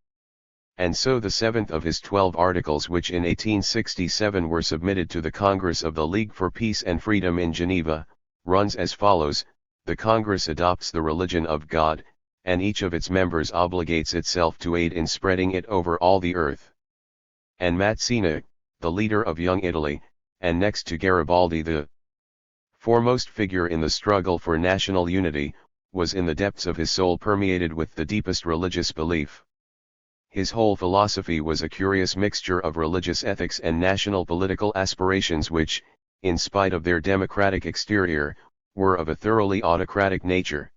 And so the seventh of his 12 articles, which in 1867 were submitted to the Congress of the League for Peace and Freedom in Geneva, runs as follows: the Congress adopts the religion of God, and each of its members obligates itself to aid in spreading it over all the earth. And Mazzini, the leader of Young Italy, and next to Garibaldi the foremost figure in the struggle for national unity, was in the depths of his soul permeated with the deepest religious belief. His whole philosophy was a curious mixture of religious ethics and national political aspirations which, in spite of their democratic exterior, were of a thoroughly autocratic nature.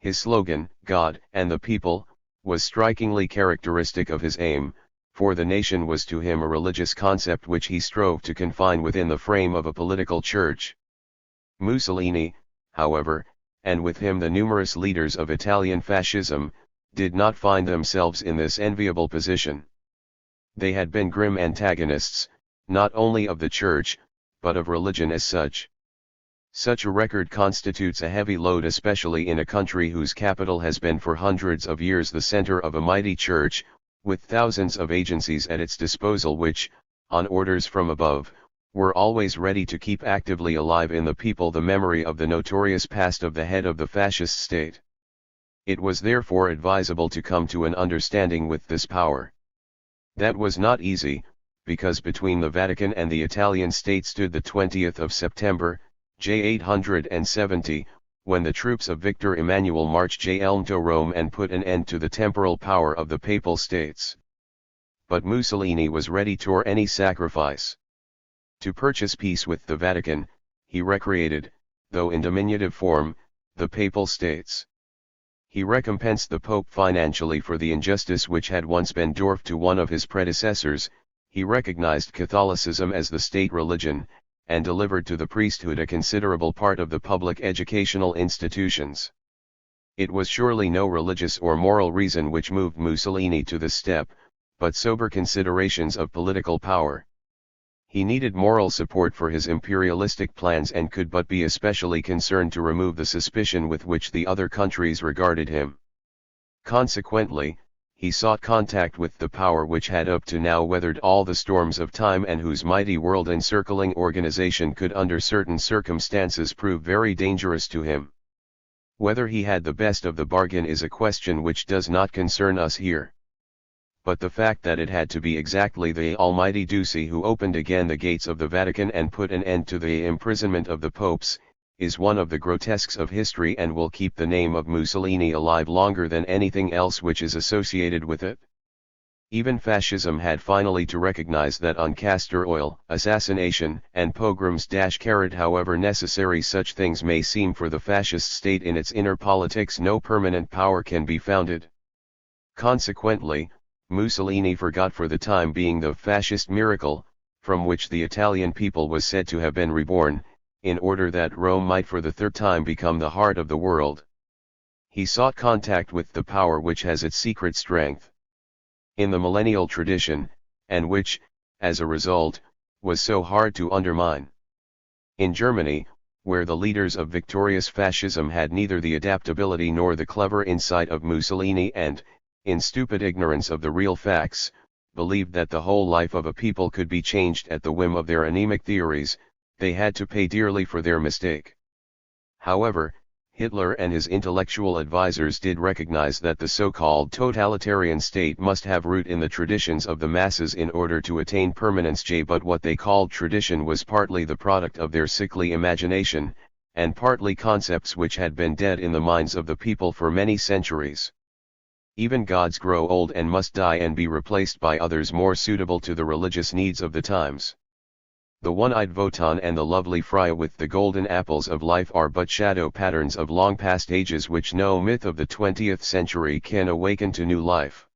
His slogan, "God and the People," was strikingly characteristic of his aim, for the nation was to him a religious concept which he strove to confine within the frame of a political church. Mussolini, however, and with him the numerous leaders of Italian fascism, did not find themselves in this enviable position. They had been grim antagonists, not only of the Church, but of religion as such. Such a record constitutes a heavy load, especially in a country whose capital has been for hundreds of years the center of a mighty church, with thousands of agencies at its disposal which, on orders from above, were always ready to keep actively alive in the people the memory of the notorious past of the head of the fascist state. It was therefore advisable to come to an understanding with this power. That was not easy, because between the Vatican and the Italian state stood the 20th of September, J870, when the troops of Victor Emmanuel marched to Rome and put an end to the temporal power of the Papal States. But Mussolini was ready for any sacrifice. To purchase peace with the Vatican, he recreated, though in diminutive form, the Papal States. He recompensed the Pope financially for the injustice which had once been dwarfed to one of his predecessors. He recognized Catholicism as the state religion, and delivered to the priesthood a considerable part of the public educational institutions. It was surely no religious or moral reason which moved Mussolini to this step, but sober considerations of political power. He needed moral support for his imperialistic plans and could but be especially concerned to remove the suspicion with which the other countries regarded him. Consequently, he sought contact with the power which had up to now weathered all the storms of time and whose mighty world-encircling organization could under certain circumstances prove very dangerous to him. Whether he had the best of the bargain is a question which does not concern us here. But the fact that it had to be exactly the almighty Duce who opened again the gates of the Vatican and put an end to the imprisonment of the popes, is one of the grotesques of history and will keep the name of Mussolini alive longer than anything else which is associated with it. Even fascism had finally to recognize that on castor oil, assassination, and pogroms. However necessary such things may seem for the fascist state in its inner politics, no permanent power can be founded. Consequently, Mussolini forgot for the time being the fascist miracle, from which the Italian people was said to have been reborn, in order that Rome might for the third time become the heart of the world. He sought contact with the power which has its secret strength in the millennial tradition, and which, as a result, was so hard to undermine. In Germany, where the leaders of victorious fascism had neither the adaptability nor the clever insight of Mussolini and, in stupid ignorance of the real facts, believed that the whole life of a people could be changed at the whim of their anemic theories, they had to pay dearly for their mistake. However, Hitler and his intellectual advisers did recognize that the so-called totalitarian state must have root in the traditions of the masses in order to attain permanence. But what they called tradition was partly the product of their sickly imagination, and partly concepts which had been dead in the minds of the people for many centuries. Even gods grow old and must die and be replaced by others more suitable to the religious needs of the times. The one-eyed Wotan and the lovely Freya with the golden apples of life are but shadow patterns of long-past ages which no myth of the 20th century can awaken to new life.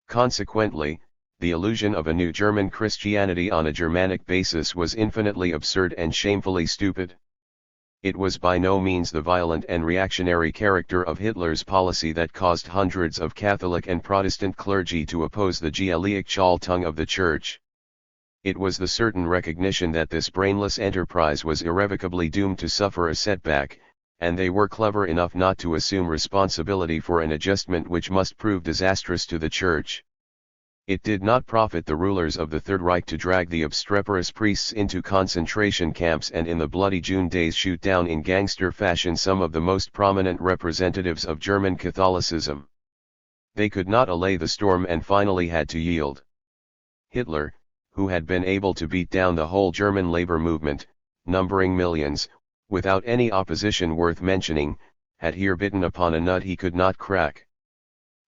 Consequently, the illusion of a new German Christianity on a Germanic basis was infinitely absurd and shamefully stupid. It was by no means the violent and reactionary character of Hitler's policy that caused hundreds of Catholic and Protestant clergy to oppose the Geistlichkeit of the Church. It was the certain recognition that this brainless enterprise was irrevocably doomed to suffer a setback, and they were clever enough not to assume responsibility for an adjustment which must prove disastrous to the Church. It did not profit the rulers of the Third Reich to drag the obstreperous priests into concentration camps and in the bloody June days shoot down in gangster fashion some of the most prominent representatives of German Catholicism. They could not allay the storm and finally had to yield. Hitler, who had been able to beat down the whole German labor movement, numbering millions, without any opposition worth mentioning, had here bitten upon a nut he could not crack.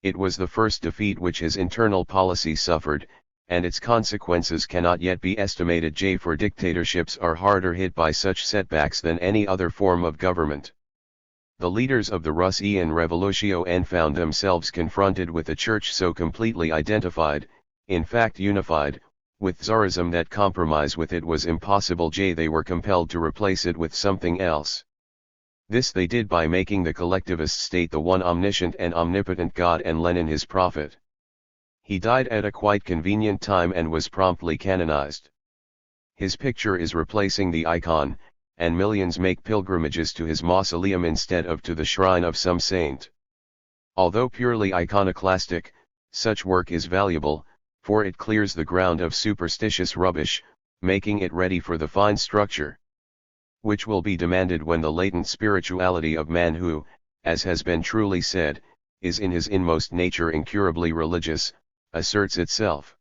It was the first defeat which his internal policy suffered, and its consequences cannot yet be estimated. For dictatorships are harder hit by such setbacks than any other form of government. The leaders of the Russian Revolution found themselves confronted with a church so completely identified, in fact unified, with Tsarism that compromise with it was impossible. They were compelled to replace it with something else. This they did by making the collectivist state the one omniscient and omnipotent God and Lenin his prophet. He died at a quite convenient time and was promptly canonized. His picture is replacing the icon, and millions make pilgrimages to his mausoleum instead of to the shrine of some saint. Although purely iconoclastic, such work is valuable, for it clears the ground of superstitious rubbish, making it ready for the fine structure which will be demanded when the latent spirituality of man who, as has been truly said, is in his inmost nature incurably religious, asserts itself.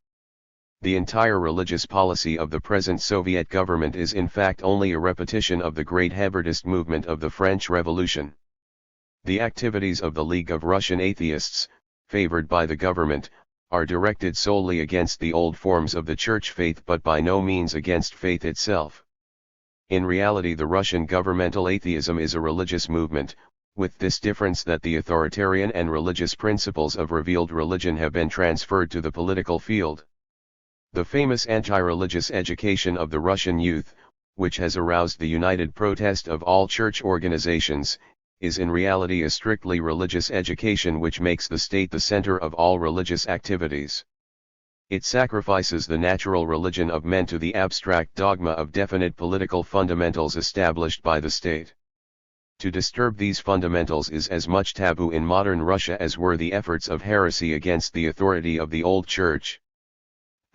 The entire religious policy of the present Soviet government is in fact only a repetition of the great Heberdist movement of the French Revolution. The activities of the League of Russian Atheists, favored by the government, are directed solely against the old forms of the church faith but by no means against faith itself. In reality, the Russian governmental atheism is a religious movement, with this difference that the authoritarian and religious principles of revealed religion have been transferred to the political field. The famous anti-religious education of the Russian youth, which has aroused the united protest of all church organizations, is in reality a strictly religious education which makes the state the center of all religious activities. It sacrifices the natural religion of men to the abstract dogma of definite political fundamentals established by the state. To disturb these fundamentals is as much taboo in modern Russia as were the efforts of heresy against the authority of the old church.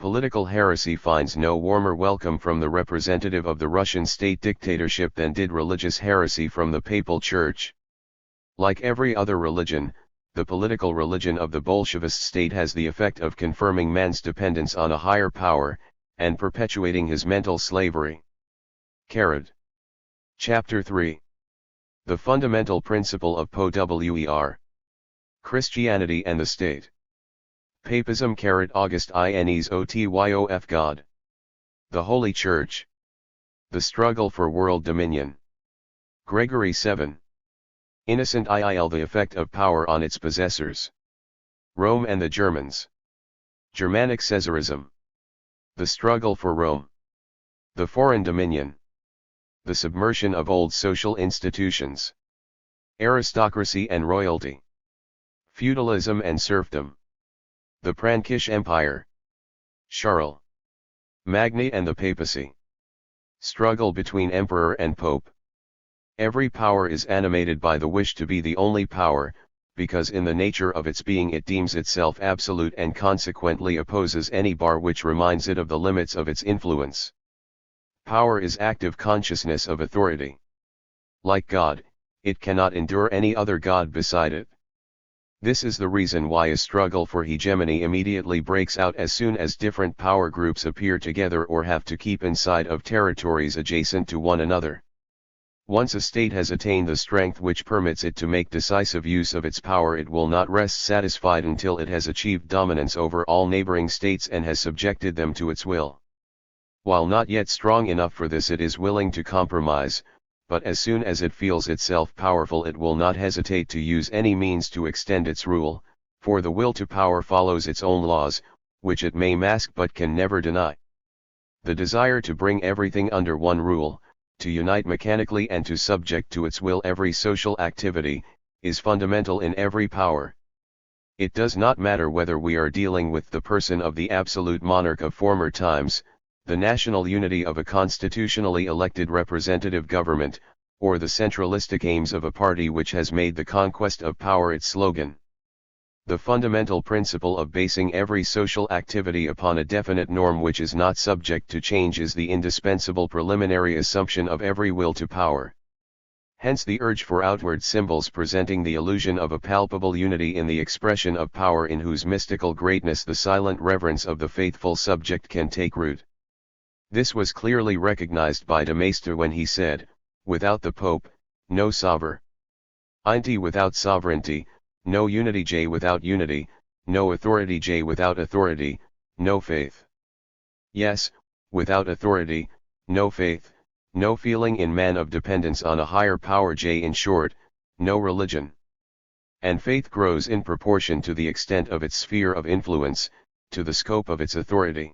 Political heresy finds no warmer welcome from the representative of the Russian state dictatorship than did religious heresy from the papal church. Like every other religion, the political religion of the Bolshevist state has the effect of confirming man's dependence on a higher power, and perpetuating his mental slavery. Chapter 3. The fundamental principle of POWER. Christianity and the state. Papism August Ines Otyof God. The Holy Church. The struggle for world dominion. Gregory 7. Innocent Il. The effect of power on its possessors. Rome and the Germans. Germanic Caesarism. The struggle for Rome. The foreign dominion. The submersion of old social institutions. Aristocracy and royalty. Feudalism and serfdom. The Frankish Empire. Charles Magny and the papacy. Struggle between emperor and pope. Every power is animated by the wish to be the only power, because in the nature of its being it deems itself absolute and consequently opposes any bar which reminds it of the limits of its influence. Power is active consciousness of authority. Like God, it cannot endure any other God beside it. This is the reason why a struggle for hegemony immediately breaks out as soon as different power groups appear together or have to keep inside of territories adjacent to one another. Once a state has attained the strength which permits it to make decisive use of its power, it will not rest satisfied until it has achieved dominance over all neighboring states and has subjected them to its will. While not yet strong enough for this, it is willing to compromise, but as soon as it feels itself powerful it will not hesitate to use any means to extend its rule, for the will to power follows its own laws, which it may mask but can never deny. The desire to bring everything under one rule, to unite mechanically and to subject to its will every social activity, is fundamental in every power. It does not matter whether we are dealing with the person of the absolute monarch of former times, the national unity of a constitutionally elected representative government, or the centralistic aims of a party which has made the conquest of power its slogan. The fundamental principle of basing every social activity upon a definite norm which is not subject to change is the indispensable preliminary assumption of every will to power. Hence the urge for outward symbols presenting the illusion of a palpable unity in the expression of power, in whose mystical greatness the silent reverence of the faithful subject can take root. This was clearly recognized by de Maistre when he said, "Without the Pope, no sovereignty; without sovereignty, no unity; without unity, no authority; without authority, no faith." Yes, without authority, no faith, no feeling in man of dependence on a higher power; in short, no religion. And faith grows in proportion to the extent of its sphere of influence, to the scope of its authority.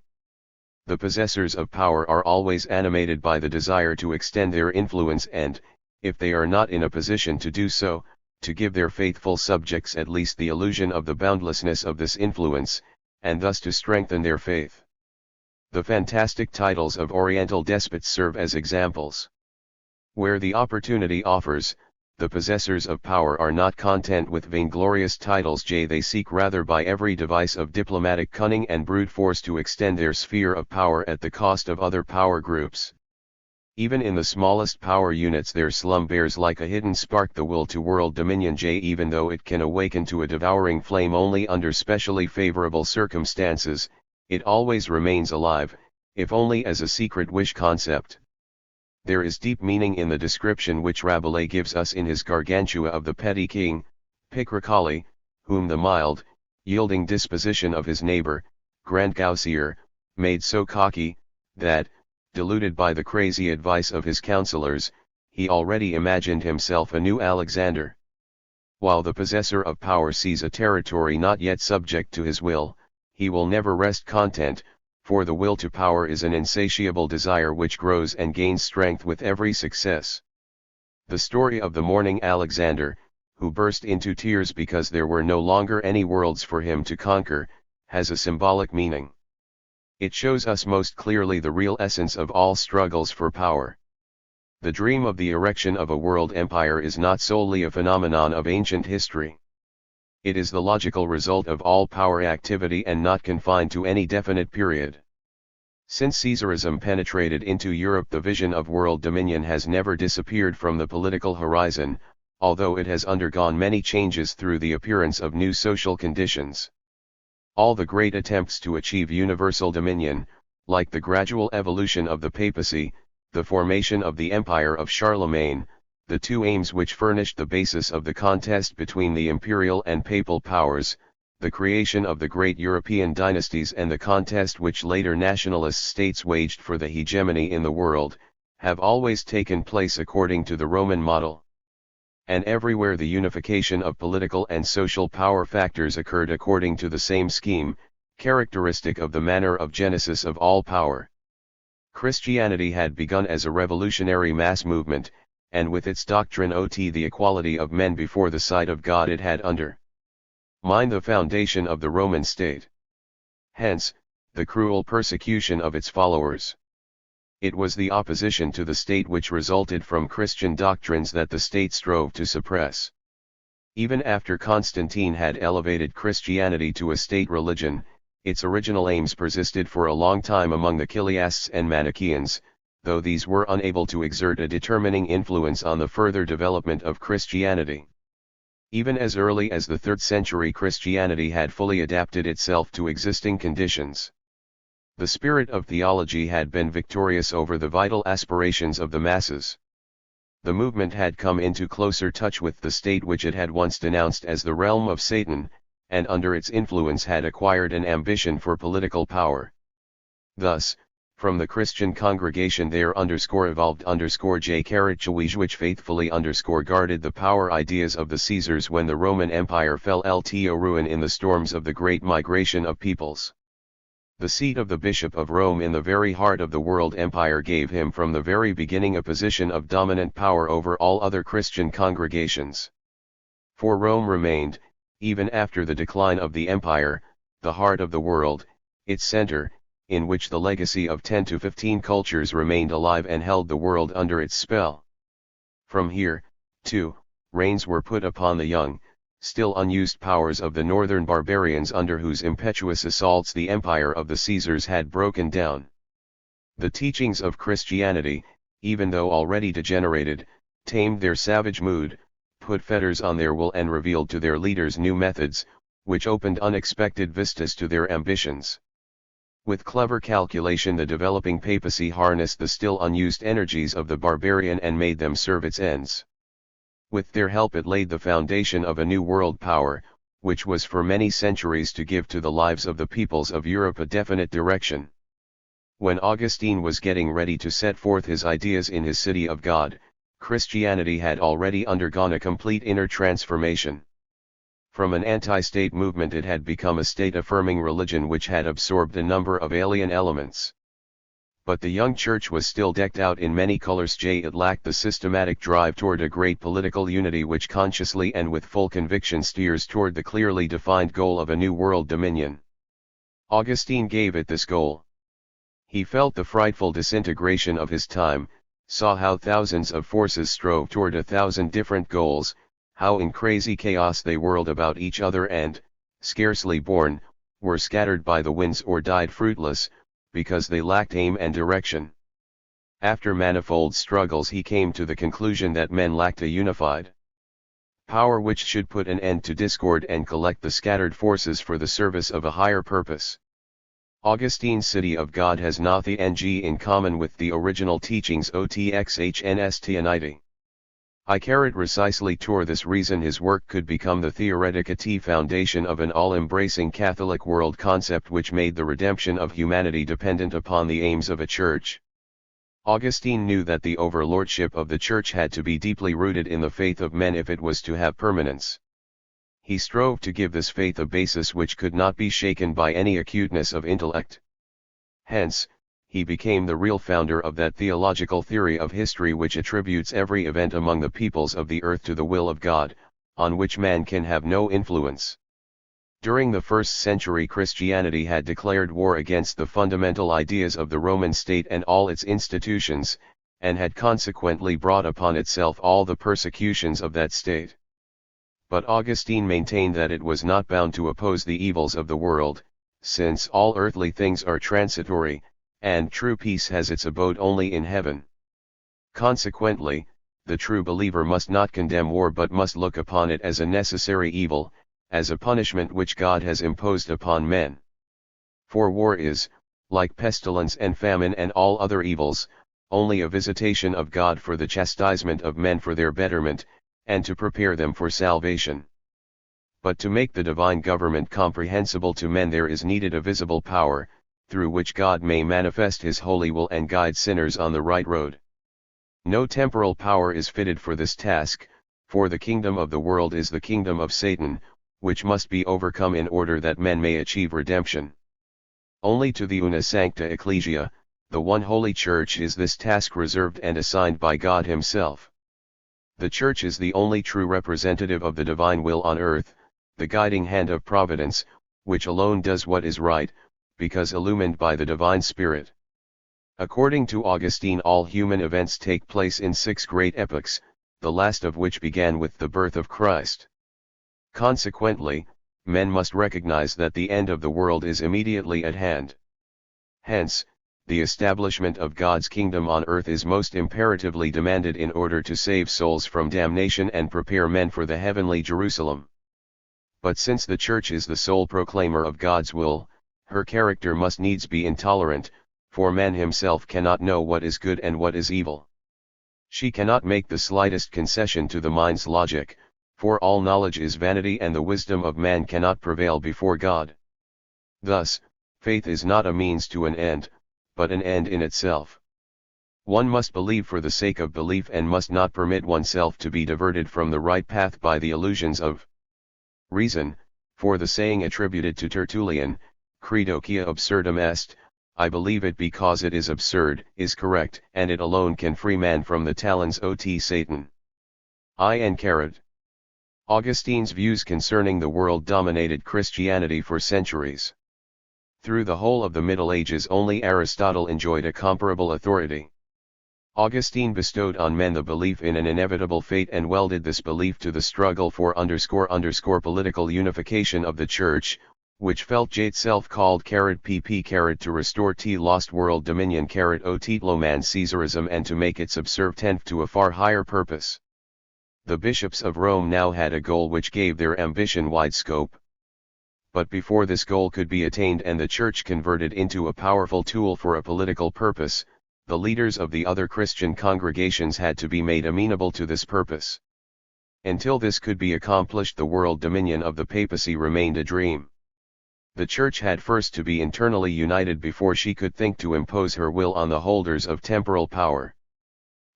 The possessors of power are always animated by the desire to extend their influence and, if they are not in a position to do so, to give their faithful subjects at least the illusion of the boundlessness of this influence, and thus to strengthen their faith. The fantastic titles of Oriental despots serve as examples. Where the opportunity offers, the possessors of power are not content with vainglorious titles; they seek rather by every device of diplomatic cunning and brute force to extend their sphere of power at the cost of other power groups. Even in the smallest power units there slumbers like a hidden spark the will to world dominion; even though it can awaken to a devouring flame only under specially favorable circumstances, it always remains alive, if only as a secret wish concept. There is deep meaning in the description which Rabelais gives us in his Gargantua of the petty king, Picrochole, whom the mild, yielding disposition of his neighbor, Grandgousier, made so cocky, that, deluded by the crazy advice of his counselors, he already imagined himself a new Alexander. While the possessor of power sees a territory not yet subject to his will, he will never rest content, for the will to power is an insatiable desire which grows and gains strength with every success. The story of the mourning Alexander, who burst into tears because there were no longer any worlds for him to conquer, has a symbolic meaning. It shows us most clearly the real essence of all struggles for power. The dream of the erection of a world empire is not solely a phenomenon of ancient history. It is the logical result of all power activity and not confined to any definite period. Since Caesarism penetrated into Europe, the vision of world dominion has never disappeared from the political horizon, although it has undergone many changes through the appearance of new social conditions. All the great attempts to achieve universal dominion, like the gradual evolution of the papacy, the formation of the empire of Charlemagne, the two aims which furnished the basis of the contest between the imperial and papal powers, the creation of the great European dynasties and the contest which later nationalist states waged for the hegemony in the world, have always taken place according to the Roman model. And everywhere the unification of political and social power factors occurred according to the same scheme, characteristic of the manner of genesis of all power. Christianity had begun as a revolutionary mass movement, and with its doctrine of the equality of men before the sight of God it had undermined the foundation of the Roman state. Hence, the cruel persecution of its followers. It was the opposition to the state which resulted from Christian doctrines that the state strove to suppress. Even after Constantine had elevated Christianity to a state religion, its original aims persisted for a long time among the Chiliasts and Manichaeans, though these were unable to exert a determining influence on the further development of Christianity. Even as early as the 3rd century, Christianity had fully adapted itself to existing conditions. The spirit of theology had been victorious over the vital aspirations of the masses. The movement had come into closer touch with the state which it had once denounced as the realm of Satan, and under its influence had acquired an ambition for political power. Thus, from the Christian congregation there evolved J. Carachawij which faithfully guarded the power ideas of the Caesars when the Roman Empire fell to ruin in the storms of the great migration of peoples. The seat of the Bishop of Rome in the very heart of the world empire gave him from the very beginning a position of dominant power over all other Christian congregations. For Rome remained, even after the decline of the empire, the heart of the world, its center, in which the legacy of 10 to 15 cultures remained alive and held the world under its spell. From here, too, reins were put upon the young, still unused powers of the northern barbarians under whose impetuous assaults the empire of the Caesars had broken down. The teachings of Christianity, even though already degenerated, tamed their savage mood, put fetters on their will and revealed to their leaders new methods, which opened unexpected vistas to their ambitions. With clever calculation the developing papacy harnessed the still unused energies of the barbarian and made them serve its ends. With their help it laid the foundation of a new world power, which was for many centuries to give to the lives of the peoples of Europe a definite direction. When Augustine was getting ready to set forth his ideas in his City of God, Christianity had already undergone a complete inner transformation. From an anti-state movement it had become a state-affirming religion which had absorbed a number of alien elements. But the young church was still decked out in many colors. It lacked the systematic drive toward a great political unity which consciously and with full conviction steers toward the clearly defined goal of a new world dominion. Augustine gave it this goal. He felt the frightful disintegration of his time, saw how thousands of forces strove toward 1,000 different goals, how in crazy chaos they whirled about each other and, scarcely born, were scattered by the winds or died fruitless, because they lacked aim and direction. After manifold struggles he came to the conclusion that men lacked a unified power which should put an end to discord and collect the scattered forces for the service of a higher purpose. Augustine's City of God has nothing in common with the original teachings Otxhnstianity. Precisely for this reason his work could become the theoretic foundation of an all-embracing Catholic world concept which made the redemption of humanity dependent upon the aims of a church. Augustine knew that the overlordship of the church had to be deeply rooted in the faith of men if it was to have permanence. He strove to give this faith a basis which could not be shaken by any acuteness of intellect. Hence, he became the real founder of that theological theory of history which attributes every event among the peoples of the earth to the will of God, on which man can have no influence. During the 1st century Christianity had declared war against the fundamental ideas of the Roman state and all its institutions, and had consequently brought upon itself all the persecutions of that state. But Augustine maintained that it was not bound to oppose the evils of the world, since all earthly things are transitory, and true peace has its abode only in heaven. Consequently, the true believer must not condemn war but must look upon it as a necessary evil, as a punishment which God has imposed upon men. For war is, like pestilence and famine and all other evils, only a visitation of God for the chastisement of men for their betterment, and to prepare them for salvation. But to make the divine government comprehensible to men there is needed a visible power, through which God may manifest his holy will and guide sinners on the right road. No temporal power is fitted for this task, for the kingdom of the world is the kingdom of Satan, which must be overcome in order that men may achieve redemption. Only to the una sancta ecclesia, the one holy church, is this task reserved and assigned by God himself. The church is the only true representative of the divine will on earth, the guiding hand of providence, which alone does what is right, because illumined by the divine Spirit. According to Augustine, all human events take place in 6 great epochs, the last of which began with the birth of Christ. Consequently, men must recognize that the end of the world is immediately at hand. Hence, the establishment of God's kingdom on earth is most imperatively demanded in order to save souls from damnation and prepare men for the heavenly Jerusalem. But since the Church is the sole proclaimer of God's will, her character must needs be intolerant, for man himself cannot know what is good and what is evil. She cannot make the slightest concession to the mind's logic, for all knowledge is vanity and the wisdom of man cannot prevail before God. Thus, faith is not a means to an end, but an end in itself. One must believe for the sake of belief and must not permit oneself to be diverted from the right path by the illusions of reason, for the saying attributed to Tertullian, credo quia absurdum est, I believe it because it is absurd, is correct, and it alone can free man from the talons of Satan. Augustine's views concerning the world dominated Christianity for centuries. Through the whole of the Middle Ages only Aristotle enjoyed a comparable authority. Augustine bestowed on men the belief in an inevitable fate and welded this belief to the struggle for political unification of the Church, which felt itself called pp to restore lost world dominion o titloman Caesarism and to make it subservient to a far higher purpose. The bishops of Rome now had a goal which gave their ambition wide scope. But before this goal could be attained and the Church converted into a powerful tool for a political purpose, the leaders of the other Christian congregations had to be made amenable to this purpose. Until this could be accomplished, the world dominion of the papacy remained a dream. The Church had first to be internally united before she could think to impose her will on the holders of temporal power.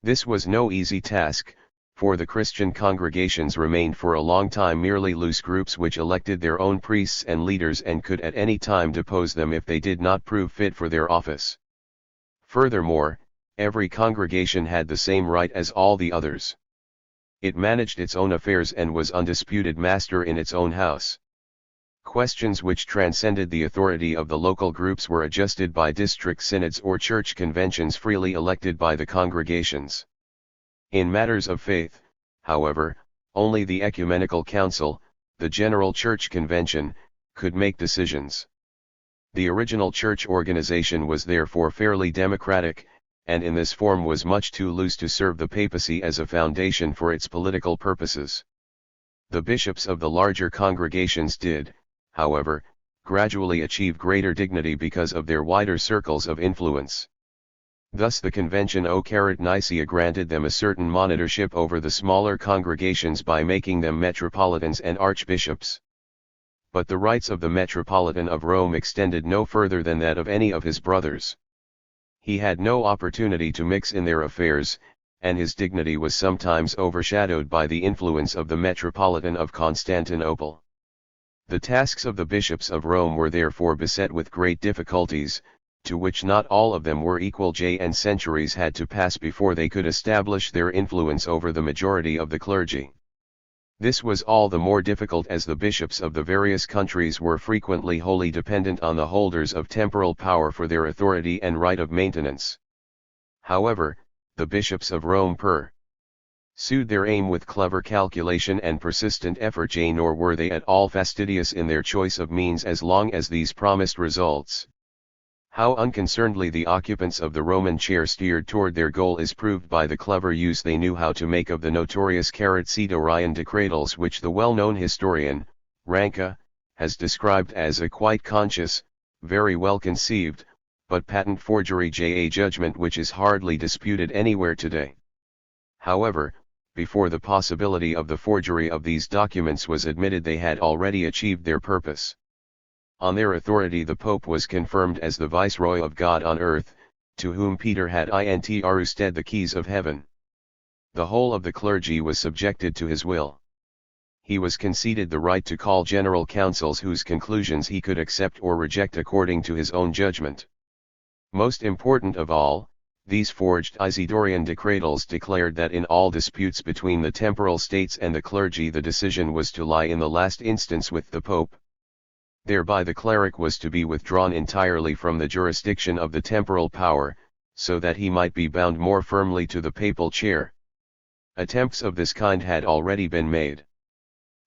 This was no easy task, for the Christian congregations remained for a long time merely loose groups which elected their own priests and leaders and could at any time depose them if they did not prove fit for their office. Furthermore, every congregation had the same right as all the others. It managed its own affairs and was undisputed master in its own house. Questions which transcended the authority of the local groups were adjusted by district synods or church conventions freely elected by the congregations. In matters of faith, however, only the ecumenical council, the general church convention, could make decisions. The original church organization was therefore fairly democratic, and in this form was much too loose to serve the papacy as a foundation for its political purposes. The bishops of the larger congregations did, however, gradually achieve greater dignity because of their wider circles of influence. Thus the Convention o Nicaea granted them a certain monitorship over the smaller congregations by making them metropolitans and archbishops. But the rights of the Metropolitan of Rome extended no further than that of any of his brothers. He had no opportunity to mix in their affairs, and his dignity was sometimes overshadowed by the influence of the Metropolitan of Constantinople. The tasks of the bishops of Rome were therefore beset with great difficulties, to which not all of them were equal, and centuries had to pass before they could establish their influence over the majority of the clergy. This was all the more difficult as the bishops of the various countries were frequently wholly dependent on the holders of temporal power for their authority and right of maintenance. However, the bishops of Rome pursued their aim with clever calculation and persistent effort, nor were they at all fastidious in their choice of means as long as these promised results. How unconcernedly the occupants of the Roman chair steered toward their goal is proved by the clever use they knew how to make of the notorious Ceridorian decretals which the well-known historian, Ranke, has described as a quite conscious, very well conceived, but patent forgery, a judgment which is hardly disputed anywhere today. However, before the possibility of the forgery of these documents was admitted, they had already achieved their purpose. On their authority the Pope was confirmed as the Viceroy of God on earth, to whom Peter had intrusted the keys of heaven. The whole of the clergy was subjected to his will. He was conceded the right to call general councils whose conclusions he could accept or reject according to his own judgment. Most important of all, these forged Isidorian decretals declared that in all disputes between the temporal states and the clergy the decision was to lie in the last instance with the Pope. Thereby the cleric was to be withdrawn entirely from the jurisdiction of the temporal power, so that he might be bound more firmly to the papal chair. Attempts of this kind had already been made.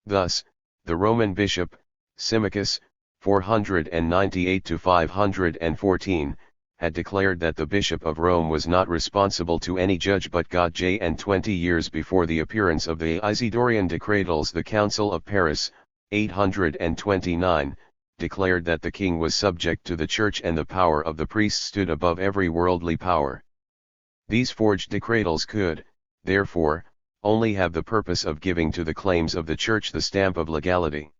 Thus, the Roman bishop, Symmachus, 498–514, had declared that the Bishop of Rome was not responsible to any judge but God. And 20 years before the appearance of the Isidorian decretals the Council of Paris, 829, declared that the king was subject to the church and the power of the priests stood above every worldly power. These forged decretals could, therefore, only have the purpose of giving to the claims of the church the stamp of legality.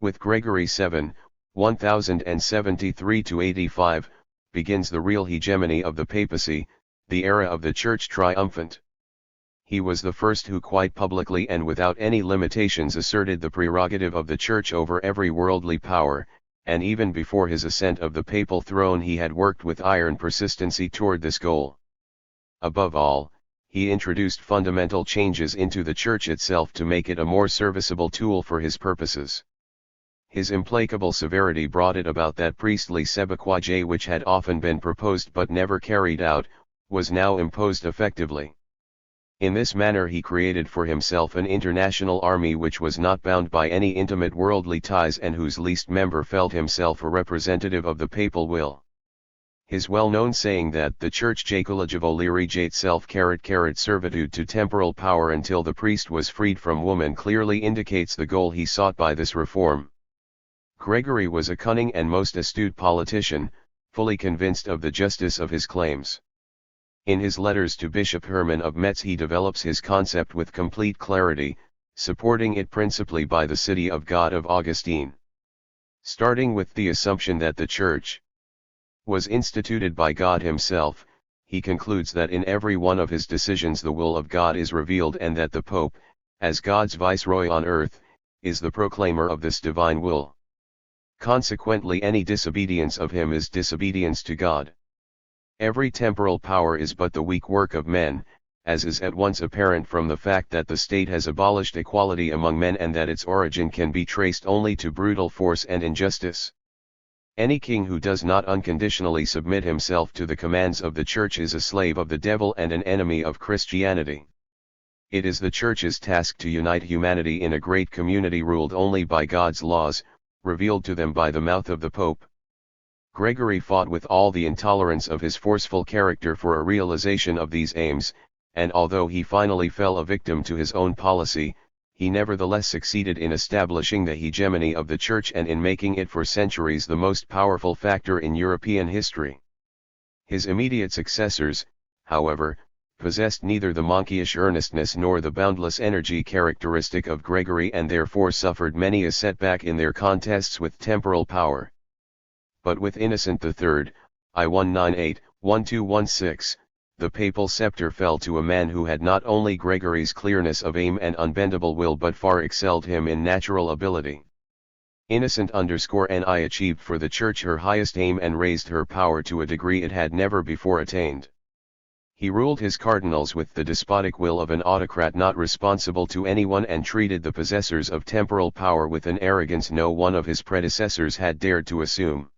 With Gregory VII, 1073–85, begins the real hegemony of the papacy, the era of the church triumphant. He was the first who quite publicly and without any limitations asserted the prerogative of the church over every worldly power, and even before his ascent of the papal throne he had worked with iron persistency toward this goal. Above all, he introduced fundamental changes into the church itself to make it a more serviceable tool for his purposes. His implacable severity brought it about that priestly sebequage which had often been proposed but never carried out, was now imposed effectively. In this manner he created for himself an international army which was not bound by any intimate worldly ties and whose least member felt himself a representative of the papal will. His well-known saying that the church jaculagivolirigate self servitude to temporal power until the priest was freed from woman clearly indicates the goal he sought by this reform. Gregory was a cunning and most astute politician, fully convinced of the justice of his claims. In his letters to Bishop Hermann of Metz he develops his concept with complete clarity, supporting it principally by the City of God of Augustine. Starting with the assumption that the Church was instituted by God himself, he concludes that in every one of his decisions the will of God is revealed and that the Pope, as God's viceroy on earth, is the proclaimer of this divine will. Consequently any disobedience of him is disobedience to God. Every temporal power is but the weak work of men, as is at once apparent from the fact that the state has abolished equality among men and that its origin can be traced only to brutal force and injustice. Any king who does not unconditionally submit himself to the commands of the Church is a slave of the devil and an enemy of Christianity. It is the Church's task to unite humanity in a great community ruled only by God's laws, revealed to them by the mouth of the Pope. Gregory fought with all the intolerance of his forceful character for a realization of these aims, and although he finally fell a victim to his own policy, he nevertheless succeeded in establishing the hegemony of the Church and in making it for centuries the most powerful factor in European history. His immediate successors, however, possessed neither the monkish earnestness nor the boundless energy characteristic of Gregory and therefore suffered many a setback in their contests with temporal power. But with Innocent III, I-198-1216, the papal scepter fell to a man who had not only Gregory's clearness of aim and unbendable will but far excelled him in natural ability. Innocent _NI achieved for the Church her highest aim and raised her power to a degree it had never before attained. He ruled his cardinals with the despotic will of an autocrat not responsible to anyone and treated the possessors of temporal power with an arrogance no one of his predecessors had dared to assume.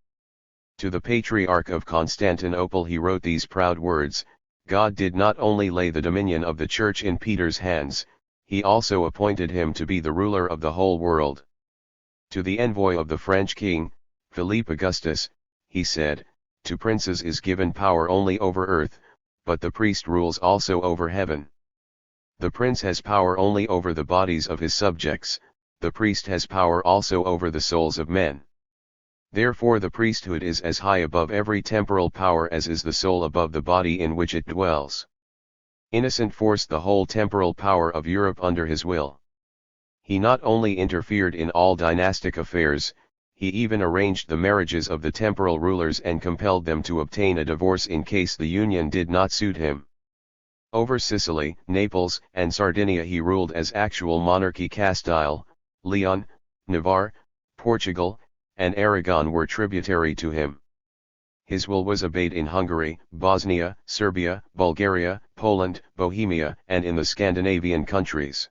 To the Patriarch of Constantinople he wrote these proud words: God did not only lay the dominion of the Church in Peter's hands, he also appointed him to be the ruler of the whole world. To the envoy of the French king, Philippe Augustus, he said, to princes is given power only over earth, but the priest rules also over heaven. The prince has power only over the bodies of his subjects, the priest has power also over the souls of men. Therefore the priesthood is as high above every temporal power as is the soul above the body in which it dwells. Innocent forced the whole temporal power of Europe under his will. He not only interfered in all dynastic affairs, he even arranged the marriages of the temporal rulers and compelled them to obtain a divorce in case the union did not suit him. Over Sicily, Naples, and Sardinia he ruled as actual monarchy. Castile, Leon, Navarre, Portugal, and Aragon were tributary to him. His will was obeyed in Hungary, Bosnia, Serbia, Bulgaria, Poland, Bohemia, and in the Scandinavian countries.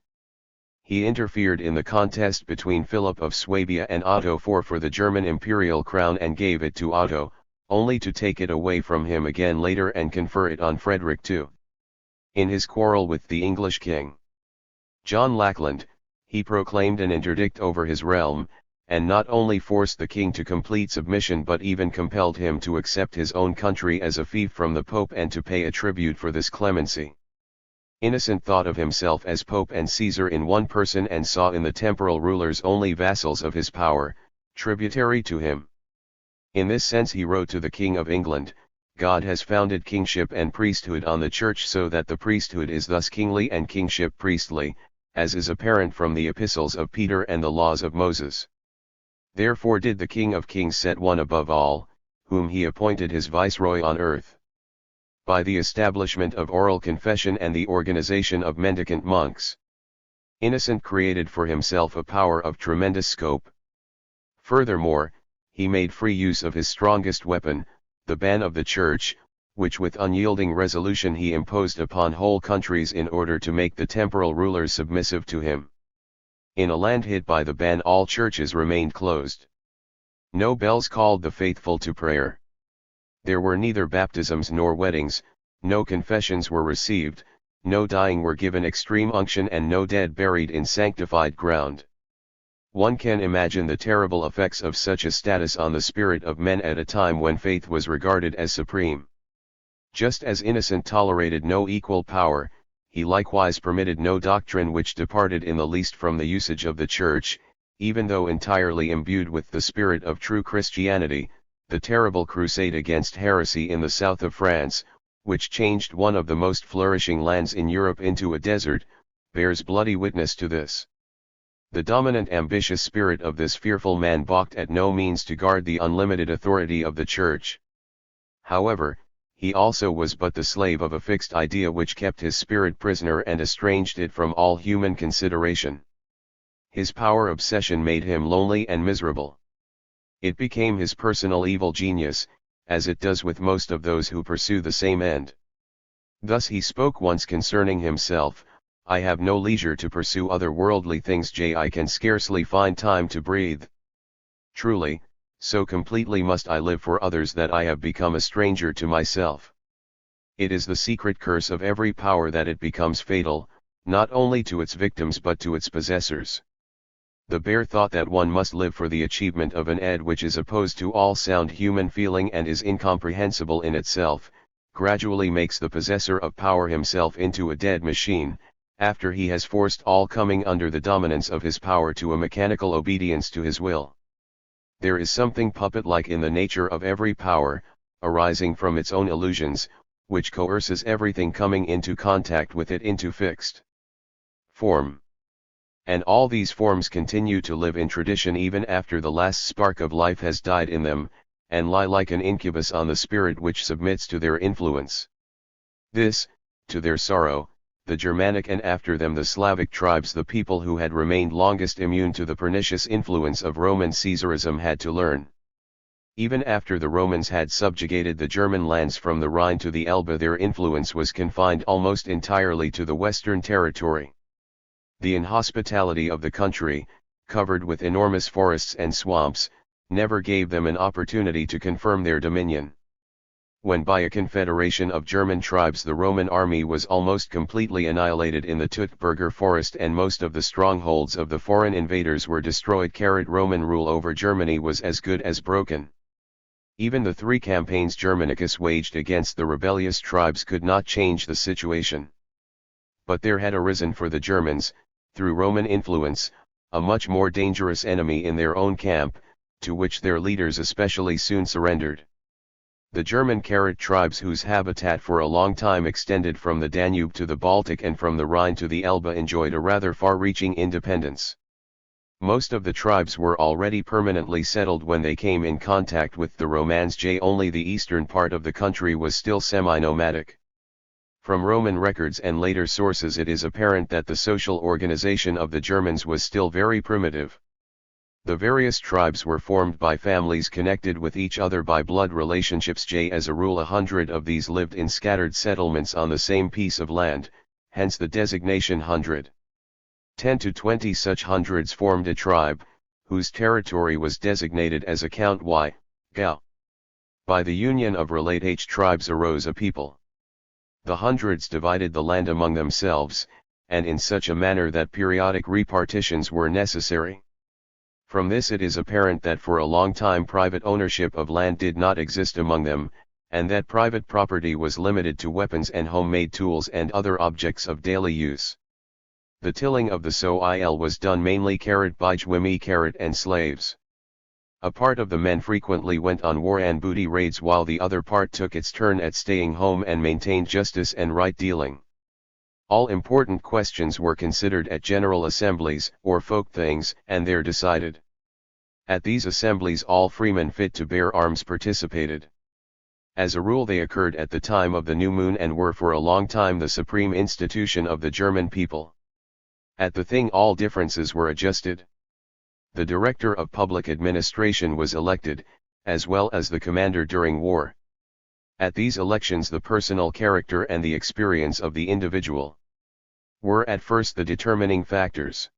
He interfered in the contest between Philip of Swabia and Otto IV for the German imperial crown and gave it to Otto, only to take it away from him again later and confer it on Frederick II. In his quarrel with the English king, John Lackland, he proclaimed an interdict over his realm, and not only forced the king to complete submission but even compelled him to accept his own country as a fief from the Pope and to pay a tribute for this clemency. Innocent thought of himself as Pope and Caesar in one person and saw in the temporal rulers only vassals of his power, tributary to him. In this sense he wrote to the King of England, God has founded kingship and priesthood on the Church so that the priesthood is thus kingly and kingship priestly, as is apparent from the epistles of Peter and the laws of Moses. Therefore did the King of Kings set one above all, whom he appointed his viceroy on earth. By the establishment of oral confession and the organization of mendicant monks, Innocent created for himself a power of tremendous scope. Furthermore, he made free use of his strongest weapon, the ban of the Church, which with unyielding resolution he imposed upon whole countries in order to make the temporal rulers submissive to him. In a land hit by the ban all churches remained closed. No bells called the faithful to prayer. There were neither baptisms nor weddings, no confessions were received, no dying were given extreme unction and no dead buried in sanctified ground. One can imagine the terrible effects of such a status on the spirit of men at a time when faith was regarded as supreme. Just as Innocent tolerated no equal power, he likewise permitted no doctrine which departed in the least from the usage of the Church, even though entirely imbued with the spirit of true Christianity. The terrible crusade against heresy in the south of France, which changed one of the most flourishing lands in Europe into a desert, bears bloody witness to this. The dominant ambitious spirit of this fearful man balked at no means to guard the unlimited authority of the Church. However, he also was but the slave of a fixed idea which kept his spirit prisoner and estranged it from all human consideration. His power obsession made him lonely and miserable. It became his personal evil genius, as it does with most of those who pursue the same end. Thus he spoke once concerning himself, I have no leisure to pursue other worldly things. I can scarcely find time to breathe. Truly, so completely must I live for others that I have become a stranger to myself. It is the secret curse of every power that it becomes fatal, not only to its victims but to its possessors. The bare thought that one must live for the achievement of an end which is opposed to all sound human feeling and is incomprehensible in itself, gradually makes the possessor of power himself into a dead machine, after he has forced all coming under the dominance of his power to a mechanical obedience to his will. There is something puppet-like in the nature of every power, arising from its own illusions, which coerces everything coming into contact with it into fixed form. And all these forms continue to live in tradition even after the last spark of life has died in them, and lie like an incubus on the spirit which submits to their influence. This, to their sorrow, the Germanic and after them the Slavic tribes, the people who had remained longest immune to the pernicious influence of Roman Caesarism, had to learn. Even after the Romans had subjugated the German lands from the Rhine to the Elbe, their influence was confined almost entirely to the western territory. The inhospitality of the country, covered with enormous forests and swamps, never gave them an opportunity to confirm their dominion. When by a confederation of German tribes the Roman army was almost completely annihilated in the Teutoburger forest and most of the strongholds of the foreign invaders were destroyed, Roman rule over Germany was as good as broken. Even the 3 campaigns Germanicus waged against the rebellious tribes could not change the situation. But there had arisen for the Germans, through Roman influence, a much more dangerous enemy in their own camp, to which their leaders especially soon surrendered. The German Carrot tribes whose habitat for a long time extended from the Danube to the Baltic and from the Rhine to the Elbe enjoyed a rather far-reaching independence. Most of the tribes were already permanently settled when they came in contact with the Romans. Only the eastern part of the country was still semi-nomadic. From Roman records and later sources it is apparent that the social organization of the Germans was still very primitive. The various tribes were formed by families connected with each other by blood relationships. As a rule 100 of these lived in scattered settlements on the same piece of land, hence the designation hundred. 10 to 20 such hundreds formed a tribe, whose territory was designated as a count y, Gau. By the union of relate tribes arose a people. The hundreds divided the land among themselves, and in such a manner that periodic repartitions were necessary. From this it is apparent that for a long time private ownership of land did not exist among them, and that private property was limited to weapons and homemade tools and other objects of daily use. The tilling of the soil was done mainly by women and slaves. A part of the men frequently went on war and booty raids while the other part took its turn at staying home and maintained justice and right dealing. All important questions were considered at general assemblies, or folk things, and there decided. At these assemblies all freemen fit to bear arms participated. As a rule they occurred at the time of the new moon and were for a long time the supreme institution of the German people. At the thing all differences were adjusted. The director of public administration was elected, as well as the commander during war. At these elections the personal character and the experience of the individual were at first the determining factors.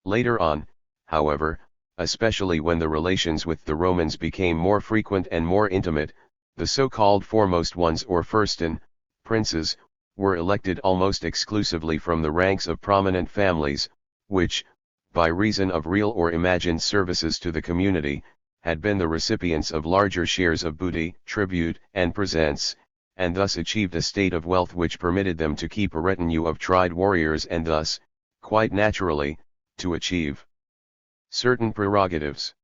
Later on, however, especially when the relations with the Romans became more frequent and more intimate, the so-called foremost ones or fürsten, princes, were elected almost exclusively from the ranks of prominent families, which, by reason of real or imagined services to the community, had been the recipients of larger shares of booty, tribute, and presents, and thus achieved a state of wealth which permitted them to keep a retinue of tried warriors and thus, quite naturally, to achieve certain prerogatives.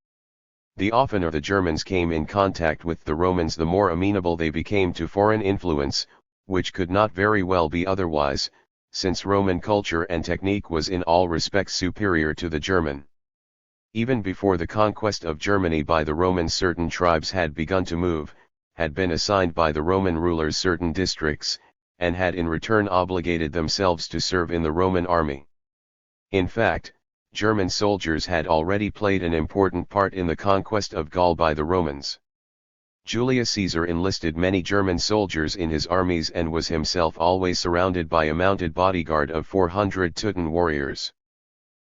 The oftener the Germans came in contact with the Romans the more amenable they became to foreign influence, which could not very well be otherwise, since Roman culture and technique was in all respects superior to the German. Even before the conquest of Germany by the Romans certain tribes had begun to move, had been assigned by the Roman rulers certain districts, and had in return obligated themselves to serve in the Roman army. In fact, German soldiers had already played an important part in the conquest of Gaul by the Romans. Julius Caesar enlisted many German soldiers in his armies and was himself always surrounded by a mounted bodyguard of 400 Teuton warriors.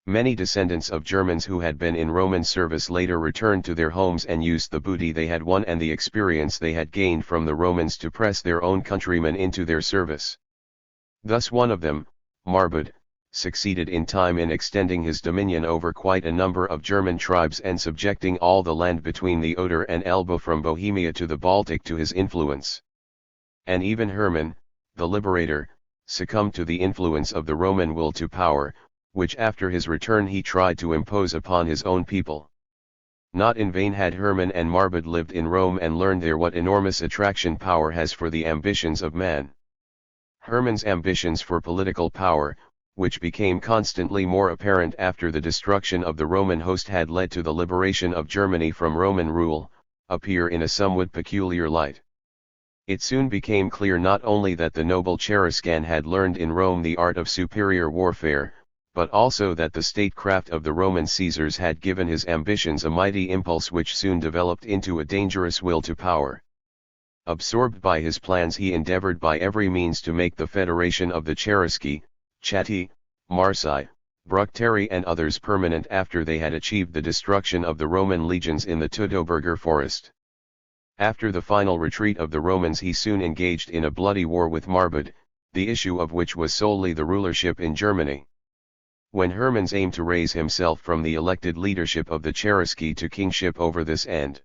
Many descendants of Germans who had been in Roman service later returned to their homes and used the booty they had won and the experience they had gained from the Romans to press their own countrymen into their service. Thus one of them, Marbod, succeeded in time in extending his dominion over quite a number of German tribes and subjecting all the land between the Oder and Elbe from Bohemia to the Baltic to his influence. And even Hermann, the liberator, succumbed to the influence of the Roman will to power, which after his return he tried to impose upon his own people. Not in vain had Hermann and Marbod lived in Rome and learned there what enormous attraction power has for the ambitions of man. Hermann's ambitions for political power, which became constantly more apparent after the destruction of the Roman host had led to the liberation of Germany from Roman rule, appear in a somewhat peculiar light. It soon became clear not only that the noble Cheruscan had learned in Rome the art of superior warfare, but also that the statecraft of the Roman Caesars had given his ambitions a mighty impulse which soon developed into a dangerous will to power. Absorbed by his plans he endeavored by every means to make the federation of the Cherusci, Chatti, Marsi, Bructeri and others permanent after they had achieved the destruction of the Roman legions in the Teutoburger forest. After the final retreat of the Romans he soon engaged in a bloody war with Marbod, the issue of which was solely the rulership in Germany. When Hermann's aimed to raise himself from the elected leadership of the Cherusci to kingship over this end,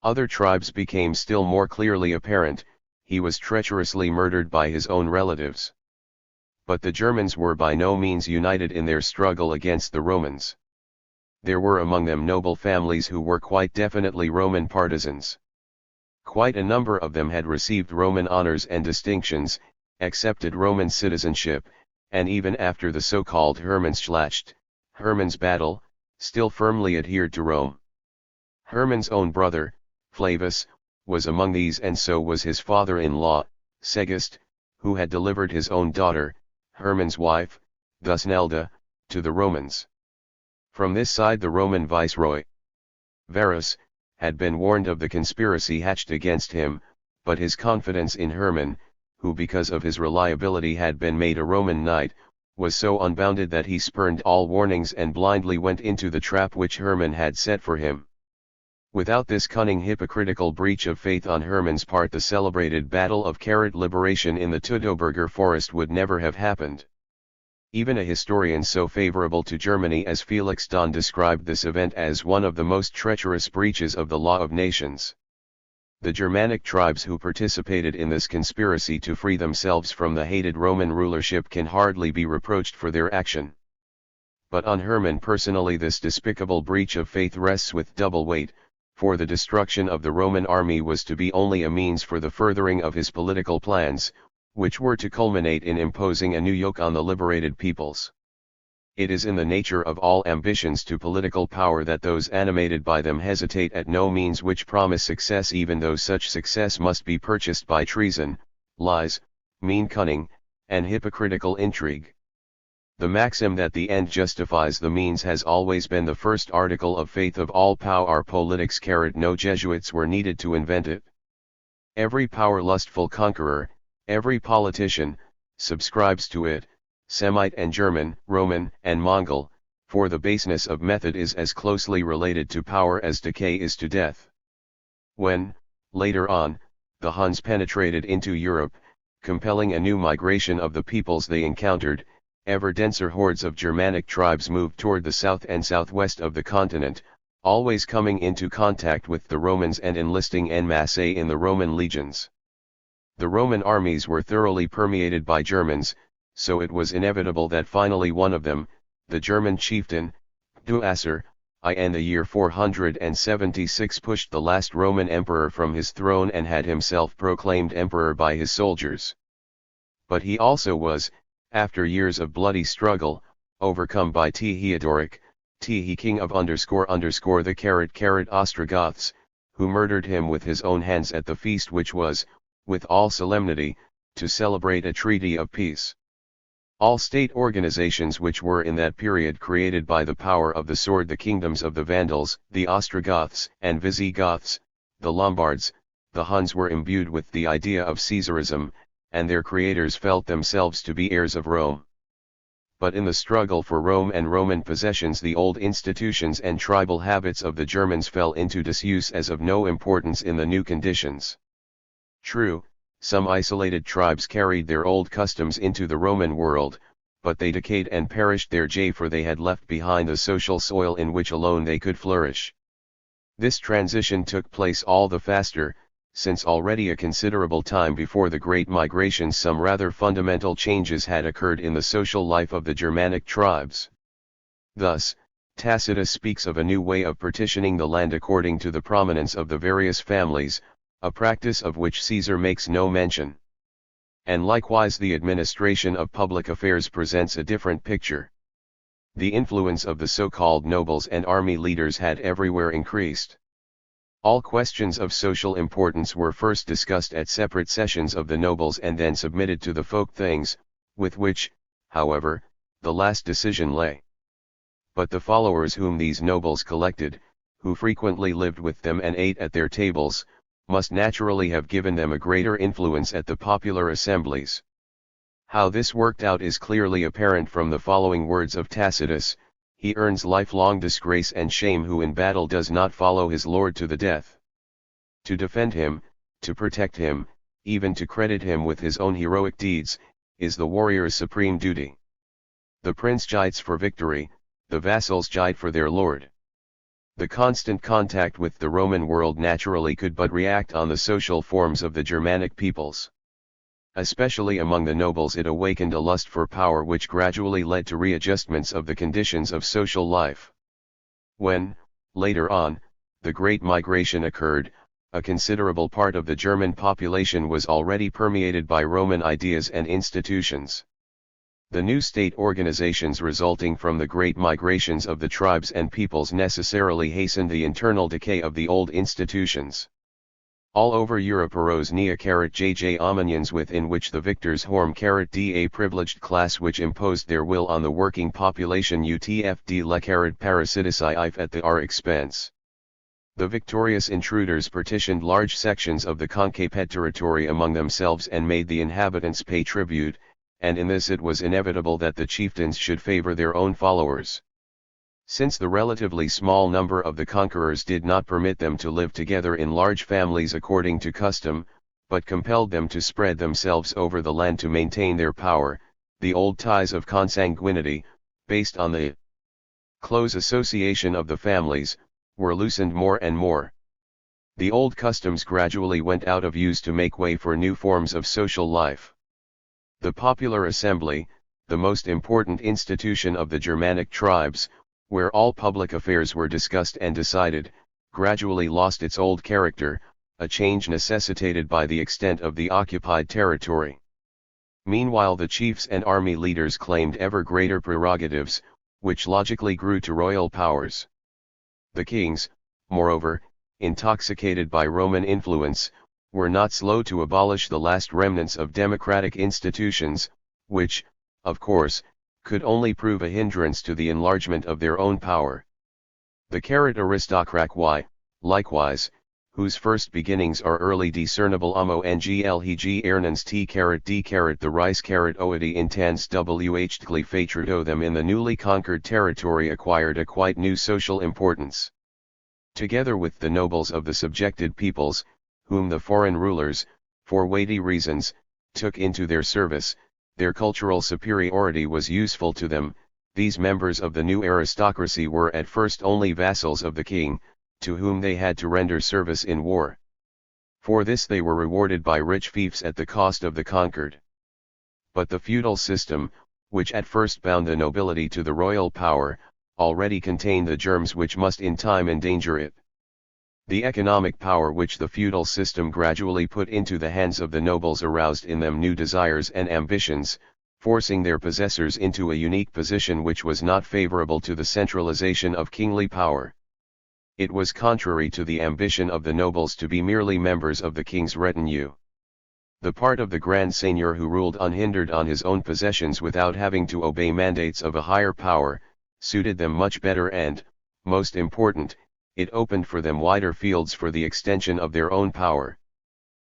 other tribes became still more clearly apparent, he was treacherously murdered by his own relatives. But the Germans were by no means united in their struggle against the Romans. There were among them noble families who were quite definitely Roman partisans. Quite a number of them had received Roman honors and distinctions, accepted Roman citizenship, and even after the so-called Hermannschlacht, Hermann's battle, still firmly adhered to Rome. Hermann's own brother, Flavius, was among these, and so was his father-in-law, Segist, who had delivered his own daughter, Hermann's wife, Thusnelda, to the Romans. From this side the Roman viceroy, Varus, had been warned of the conspiracy hatched against him, but his confidence in Hermann, who because of his reliability had been made a Roman knight, was so unbounded that he spurned all warnings and blindly went into the trap which Hermann had set for him. Without this cunning hypocritical breach of faith on Hermann's part, the celebrated Battle of Carrot Liberation in the Teutoburger Forest would never have happened. Even a historian so favorable to Germany as Felix Dahn described this event as one of the most treacherous breaches of the law of nations. The Germanic tribes who participated in this conspiracy to free themselves from the hated Roman rulership can hardly be reproached for their action. But on Hermann personally this despicable breach of faith rests with double weight, for the destruction of the Roman army was to be only a means for the furthering of his political plans, which were to culminate in imposing a new yoke on the liberated peoples. It is in the nature of all ambitions to political power that those animated by them hesitate at no means which promise success, even though such success must be purchased by treason, lies, mean cunning, and hypocritical intrigue. The maxim that the end justifies the means has always been the first article of faith of all power politics. No Jesuits were needed to invent it. Every power-lustful conqueror, every politician, subscribes to it, Semite and German, Roman and Mongol, for the baseness of method is as closely related to power as decay is to death. When, later on, the Huns penetrated into Europe, compelling a new migration of the peoples they encountered, ever denser hordes of Germanic tribes moved toward the south and southwest of the continent, always coming into contact with the Romans and enlisting en masse in the Roman legions. The Roman armies were thoroughly permeated by Germans, so it was inevitable that finally one of them, the German chieftain, Duasser, in the year 476 pushed the last Roman emperor from his throne and had himself proclaimed emperor by his soldiers. But he also was, after years of bloody struggle, overcome by Theodoric, king of the Ostrogoths, who murdered him with his own hands at the feast which was, with all solemnity, to celebrate a treaty of peace. All state organizations which were in that period created by the power of the sword, the kingdoms of the Vandals, the Ostrogoths and Visigoths, the Lombards, the Huns, were imbued with the idea of Caesarism, and their creators felt themselves to be heirs of Rome. But in the struggle for Rome and Roman possessions, the old institutions and tribal habits of the Germans fell into disuse as of no importance in the new conditions. True, some isolated tribes carried their old customs into the Roman world, but they decayed and perished there, for they had left behind the social soil in which alone they could flourish. This transition took place all the faster, since already a considerable time before the Great Migration some rather fundamental changes had occurred in the social life of the Germanic tribes. Thus, Tacitus speaks of a new way of partitioning the land according to the prominence of the various families, a practice of which Caesar makes no mention. And likewise the administration of public affairs presents a different picture. The influence of the so-called nobles and army leaders had everywhere increased. All questions of social importance were first discussed at separate sessions of the nobles and then submitted to the folk things, with which, however, the last decision lay. But the followers whom these nobles collected, who frequently lived with them and ate at their tables, must naturally have given them a greater influence at the popular assemblies. How this worked out is clearly apparent from the following words of Tacitus: he earns lifelong disgrace and shame who in battle does not follow his lord to the death. To defend him, to protect him, even to credit him with his own heroic deeds, is the warrior's supreme duty. The prince jides for victory, the vassals jide for their lord. The constant contact with the Roman world naturally could but react on the social forms of the Germanic peoples. Especially among the nobles it awakened a lust for power which gradually led to readjustments of the conditions of social life. When, later on, the Great Migration occurred, a considerable part of the German population was already permeated by Roman ideas and institutions. The new state organizations resulting from the great migrations of the tribes and peoples necessarily hastened the internal decay of the old institutions. All over Europe arose nea-jj omnions within which the victors formed a privileged class which imposed their will on the working population utfd la parasitici at their expense. The victorious intruders partitioned large sections of the conquered territory among themselves and made the inhabitants pay tribute, and in this it was inevitable that the chieftains should favor their own followers. Since the relatively small number of the conquerors did not permit them to live together in large families according to custom, but compelled them to spread themselves over the land to maintain their power, the old ties of consanguinity, based on the close association of the families, were loosened more and more. The old customs gradually went out of use to make way for new forms of social life. The popular assembly, the most important institution of the Germanic tribes, where all public affairs were discussed and decided, gradually lost its old character, a change necessitated by the extent of the occupied territory. Meanwhile the chiefs and army leaders claimed ever greater prerogatives, which logically grew to royal powers. The kings, moreover, intoxicated by Roman influence, were not slow to abolish the last remnants of democratic institutions, which, of course, could only prove a hindrance to the enlargement of their own power. The aristocracy, likewise, whose first beginnings are early discernible nglhg ernans t d the rice oedy intans whtgli fatrudo them in the newly conquered territory acquired a quite new social importance. Together with the nobles of the subjected peoples, whom the foreign rulers, for weighty reasons, took into their service, their cultural superiority was useful to them. These members of the new aristocracy were at first only vassals of the king, to whom they had to render service in war. For this they were rewarded by rich fiefs at the cost of the conquered. But the feudal system, which at first bound the nobility to the royal power, already contained the germs which must in time endanger it. The economic power which the feudal system gradually put into the hands of the nobles aroused in them new desires and ambitions, forcing their possessors into a unique position which was not favorable to the centralization of kingly power. It was contrary to the ambition of the nobles to be merely members of the king's retinue. The part of the grand seigneur who ruled unhindered on his own possessions without having to obey mandates of a higher power, suited them much better and, most important, it opened for them wider fields for the extension of their own power.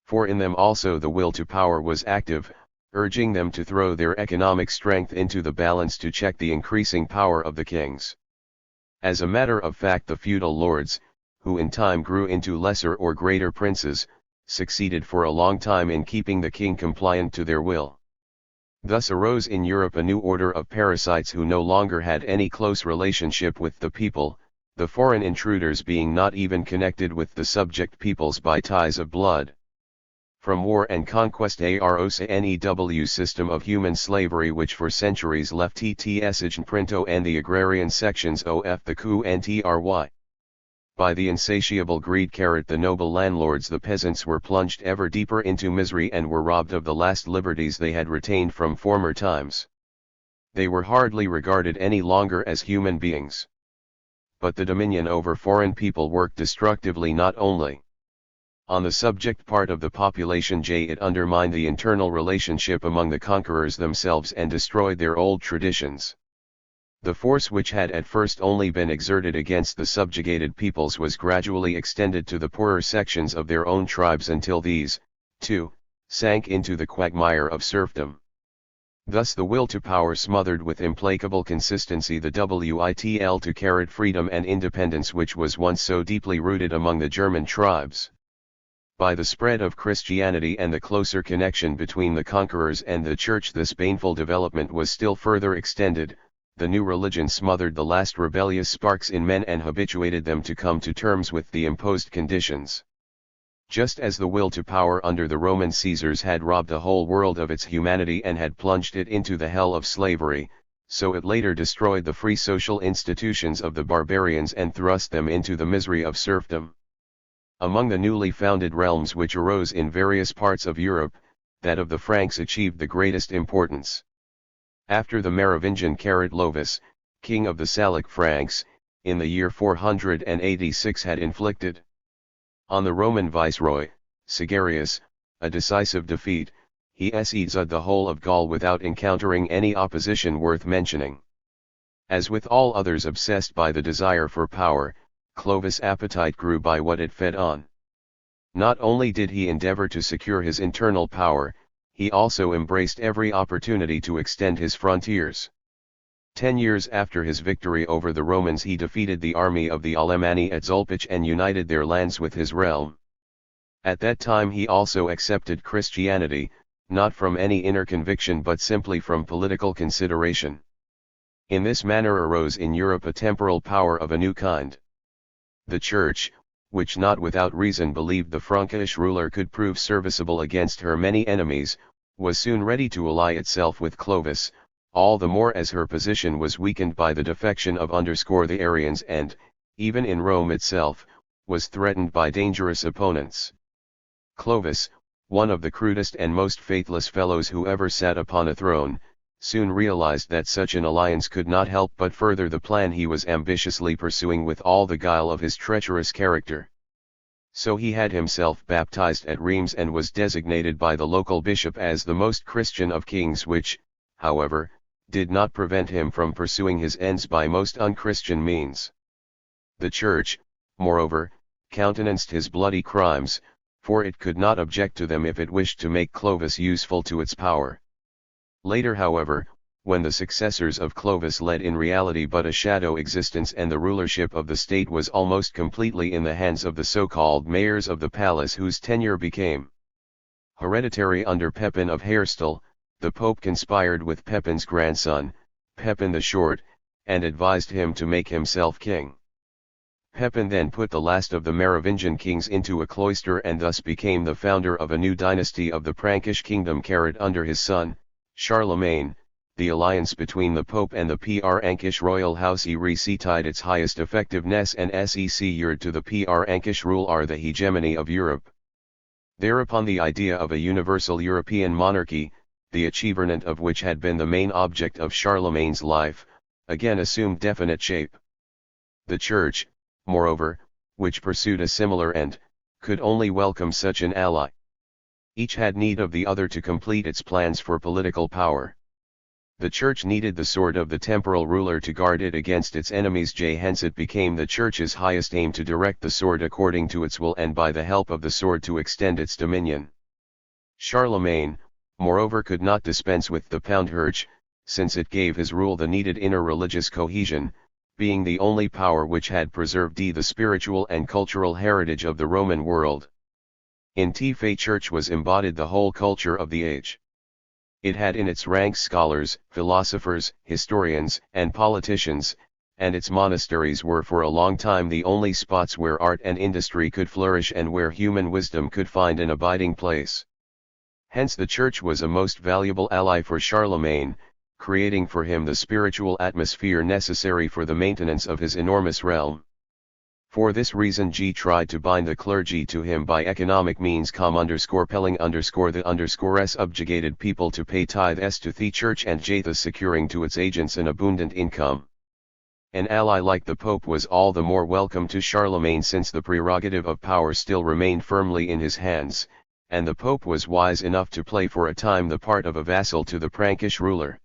For in them also the will to power was active, urging them to throw their economic strength into the balance to check the increasing power of the kings. As a matter of fact, the feudal lords, who in time grew into lesser or greater princes, succeeded for a long time in keeping the king compliant to their will. Thus arose in Europe a new order of parasites who no longer had any close relationship with the people, the foreign intruders being not even connected with the subject peoples by ties of blood. From war and conquest new system of human slavery which for centuries left Printo and the agrarian sections of the coup and try. By the insatiable greed the noble landlords the peasants were plunged ever deeper into misery and were robbed of the last liberties they had retained from former times. They were hardly regarded any longer as human beings. But the dominion over foreign people worked destructively not only on the subject part of the population, it undermined the internal relationship among the conquerors themselves and destroyed their old traditions. The force which had at first only been exerted against the subjugated peoples was gradually extended to the poorer sections of their own tribes until these, too, sank into the quagmire of serfdom. Thus the will to power smothered with implacable consistency the will to freedom and independence which was once so deeply rooted among the German tribes. By the spread of Christianity and the closer connection between the conquerors and the church, this baneful development was still further extended. The new religion smothered the last rebellious sparks in men and habituated them to come to terms with the imposed conditions. Just as the will to power under the Roman Caesars had robbed the whole world of its humanity and had plunged it into the hell of slavery, so it later destroyed the free social institutions of the barbarians and thrust them into the misery of serfdom. Among the newly founded realms which arose in various parts of Europe, that of the Franks achieved the greatest importance. After the Merovingian Clovis, king of the Salic Franks, in the year 486 had inflicted on the Roman viceroy, Sigarius, a decisive defeat, he seized the whole of Gaul without encountering any opposition worth mentioning. As with all others obsessed by the desire for power, Clovis' appetite grew by what it fed on. Not only did he endeavor to secure his internal power, he also embraced every opportunity to extend his frontiers. 10 years after his victory over the Romans he defeated the army of the Alemanni at Zülpich and united their lands with his realm. At that time he also accepted Christianity, not from any inner conviction but simply from political consideration. In this manner arose in Europe a temporal power of a new kind. The Church, which not without reason believed the Frankish ruler could prove serviceable against her many enemies, was soon ready to ally itself with Clovis, all the more as her position was weakened by the defection of the Arians and, even in Rome itself, was threatened by dangerous opponents. Clovis, one of the crudest and most faithless fellows who ever sat upon a throne, soon realized that such an alliance could not help but further the plan he was ambitiously pursuing with all the guile of his treacherous character. So he had himself baptized at Reims and was designated by the local bishop as the most Christian of kings, which, however, did not prevent him from pursuing his ends by most unchristian means. The Church, moreover, countenanced his bloody crimes, for it could not object to them if it wished to make Clovis useful to its power. Later, however, when the successors of Clovis led in reality but a shadow existence and the rulership of the state was almost completely in the hands of the so-called mayors of the palace whose tenure became hereditary under Pepin of Herstal, the Pope conspired with Pepin's grandson, Pepin the Short, and advised him to make himself king. Pepin then put the last of the Merovingian kings into a cloister and thus became the founder of a new dynasty of the Frankish kingdom carried under his son, Charlemagne. The alliance between the Pope and the Frankish royal house recited its highest effectiveness and secured to the Frankish rule the hegemony of Europe. Thereupon the idea of a universal European monarchy, the achievement of which had been the main object of Charlemagne's life, again assumed definite shape. The Church, moreover, which pursued a similar end, could only welcome such an ally. Each had need of the other to complete its plans for political power. The Church needed the sword of the temporal ruler to guard it against its enemies, hence it became the Church's highest aim to direct the sword according to its will and by the help of the sword to extend its dominion. Charlemagne, moreover, could not dispense with the Poundherrsch, since it gave his rule the needed inner religious cohesion, being the only power which had preserved the spiritual and cultural heritage of the Roman world. In the Church was embodied the whole culture of the age. It had in its ranks scholars, philosophers, historians, and politicians, and its monasteries were for a long time the only spots where art and industry could flourish and where human wisdom could find an abiding place. Hence the Church was a most valuable ally for Charlemagne, creating for him the spiritual atmosphere necessary for the maintenance of his enormous realm. For this reason tried to bind the clergy to him by economic means, pelling the subjugated people to pay tithes to the Church and thus securing to its agents an abundant income. An ally like the Pope was all the more welcome to Charlemagne since the prerogative of power still remained firmly in his hands, and the Pope was wise enough to play for a time the part of a vassal to the Frankish ruler.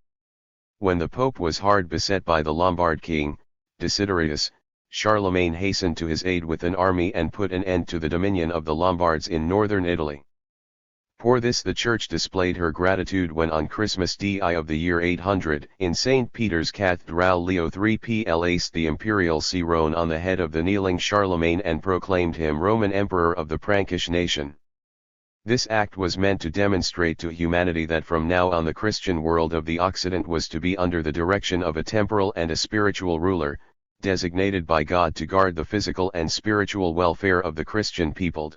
When the Pope was hard beset by the Lombard king, Desiderius, Charlemagne hastened to his aid with an army and put an end to the dominion of the Lombards in northern Italy. For this the Church displayed her gratitude when on Christmas Day of the year 800 in St. Peter's Cathedral Leo III placed the imperial ciron on the head of the kneeling Charlemagne and proclaimed him Roman Emperor of the Frankish nation. This act was meant to demonstrate to humanity that from now on the Christian world of the Occident was to be under the direction of a temporal and a spiritual ruler, designated by God to guard the physical and spiritual welfare of the Christian people.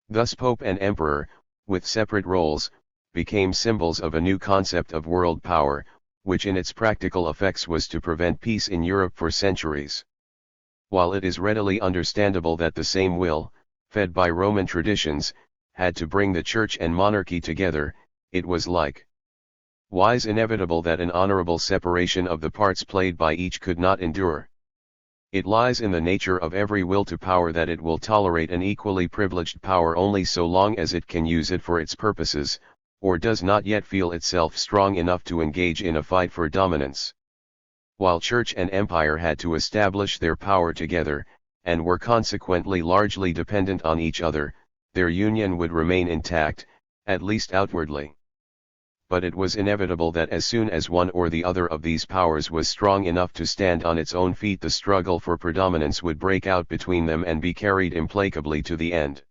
Thus Pope and Emperor, with separate roles, became symbols of a new concept of world power, which in its practical effects was to prevent peace in Europe for centuries. While it is readily understandable that the same will, fed by Roman traditions, had to bring the church and monarchy together. It was likewise inevitable that an honorable separation of the parts played by each could not endure. It lies in the nature of every will to power that it will tolerate an equally privileged power only so long as it can use it for its purposes, or does not yet feel itself strong enough to engage in a fight for dominance. While church and empire had to establish their power together, and were consequently largely dependent on each other, their union would remain intact, at least outwardly. But it was inevitable that as soon as one or the other of these powers was strong enough to stand on its own feet, the struggle for predominance would break out between them and be carried implacably to the end.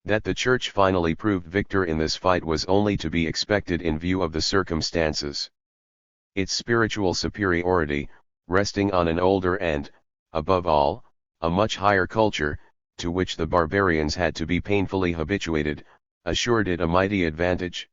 That the Church finally proved victor in this fight was only to be expected in view of the circumstances. Its spiritual superiority, resting on an older and, above all, a much higher culture, to which the barbarians had to be painfully habituated, assured it a mighty advantage.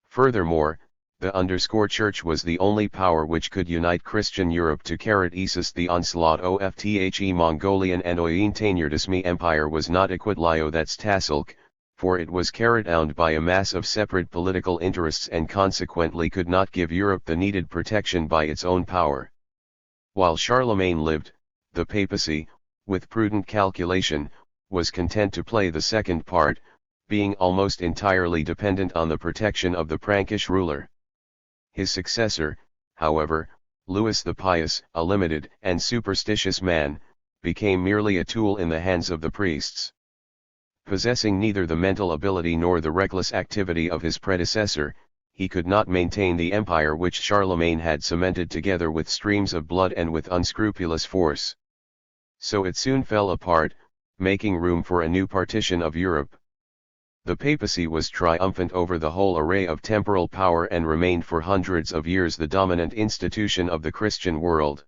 Furthermore, the Church was the only power which could unite Christian Europe to carry the onslaught of the Mongolian and Oyin Empire was not equitlio that's tassilk, for it was carried out by a mass of separate political interests and consequently could not give Europe the needed protection by its own power. While Charlemagne lived, the papacy, with prudent calculation, was content to play the second part, being almost entirely dependent on the protection of the Frankish ruler. His successor, however, Louis the Pious, a limited and superstitious man, became merely a tool in the hands of the priests. Possessing neither the mental ability nor the reckless activity of his predecessor, he could not maintain the empire which Charlemagne had cemented together with streams of blood and with unscrupulous force. So it soon fell apart, making room for a new partition of Europe. The papacy was triumphant over the whole array of temporal power and remained for hundreds of years the dominant institution of the Christian world.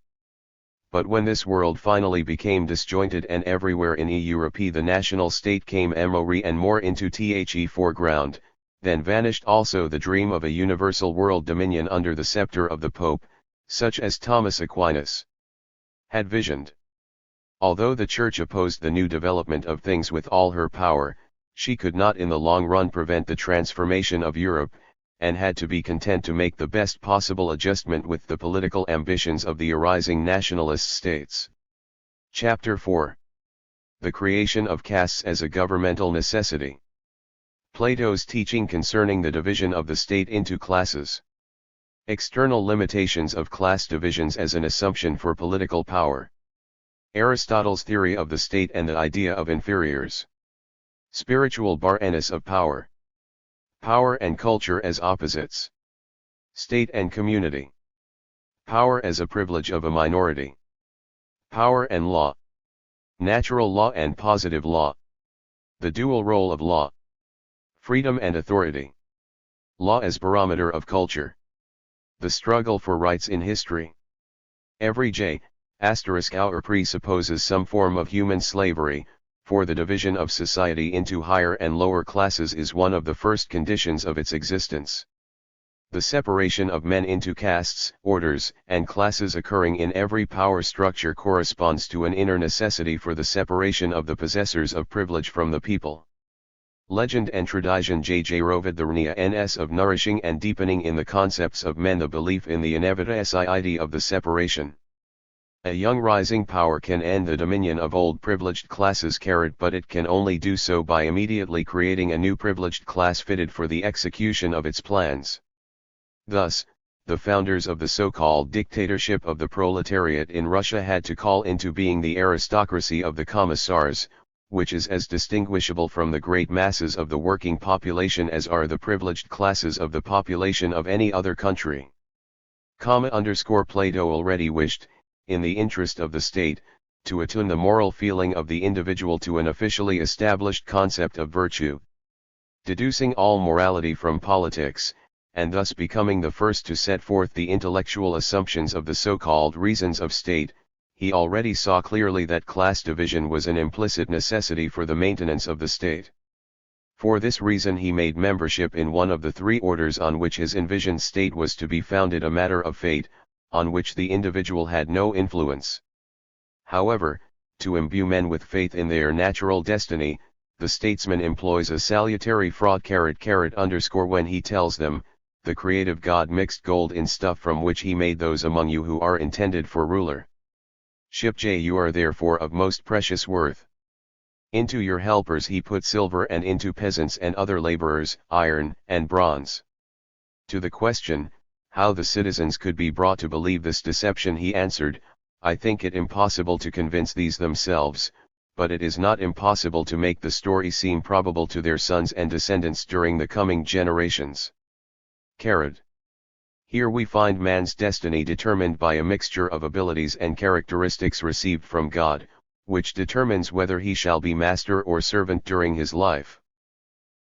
But when this world finally became disjointed and everywhere in Europe the national state came more and more into the foreground, then vanished also the dream of a universal world dominion under the scepter of the Pope, such as Thomas Aquinas had visioned. Although the Church opposed the new development of things with all her power, she could not in the long run prevent the transformation of Europe, and had to be content to make the best possible adjustment with the political ambitions of the arising nationalist states. Chapter 4. The creation of castes as a governmental necessity. Plato's teaching concerning the division of the state into classes. External limitations of class divisions as an assumption for political power. Aristotle's theory of the state and the idea of inferiors. Spiritual barrenness of power. Power and culture as opposites. State and community. Power as a privilege of a minority. Power and law. Natural law and positive law. The dual role of law. Freedom and authority. Law as barometer of culture. The struggle for rights in history. Every hour presupposes some form of human slavery, for the division of society into higher and lower classes is one of the first conditions of its existence. The separation of men into castes, orders, and classes occurring in every power structure corresponds to an inner necessity for the separation of the possessors of privilege from the people. Legend and tradition rovid the ns of nourishing and deepening in the concepts of men the belief in the inevitability of the separation. A young rising power can end the dominion of old privileged classes but it can only do so by immediately creating a new privileged class fitted for the execution of its plans. Thus, the founders of the so-called dictatorship of the proletariat in Russia had to call into being the aristocracy of the commissars, which is as distinguishable from the great masses of the working population as are the privileged classes of the population of any other country. Plato already wished, in the interest of the state, to attune the moral feeling of the individual to an officially established concept of virtue. Deducing all morality from politics, and thus becoming the first to set forth the intellectual assumptions of the so-called reasons of state, he already saw clearly that class division was an implicit necessity for the maintenance of the state. For this reason he made membership in one of the three orders on which his envisioned state was to be founded a matter of fate, on which the individual had no influence. However, To imbue men with faith in their natural destiny, the statesman employs a salutary fraud when he tells them, the creative God mixed gold in stuff from which he made those among you who are intended for ruler. You are therefore of most precious worth. Into your helpers he put silver, and into peasants and other laborers, iron and bronze. To the question, how the citizens could be brought to believe this deception, he answered, I think it impossible to convince these themselves, but it is not impossible to make the story seem probable to their sons and descendants during the coming generations. Here we find man's destiny determined by a mixture of abilities and characteristics received from God, which determines whether he shall be master or servant during his life.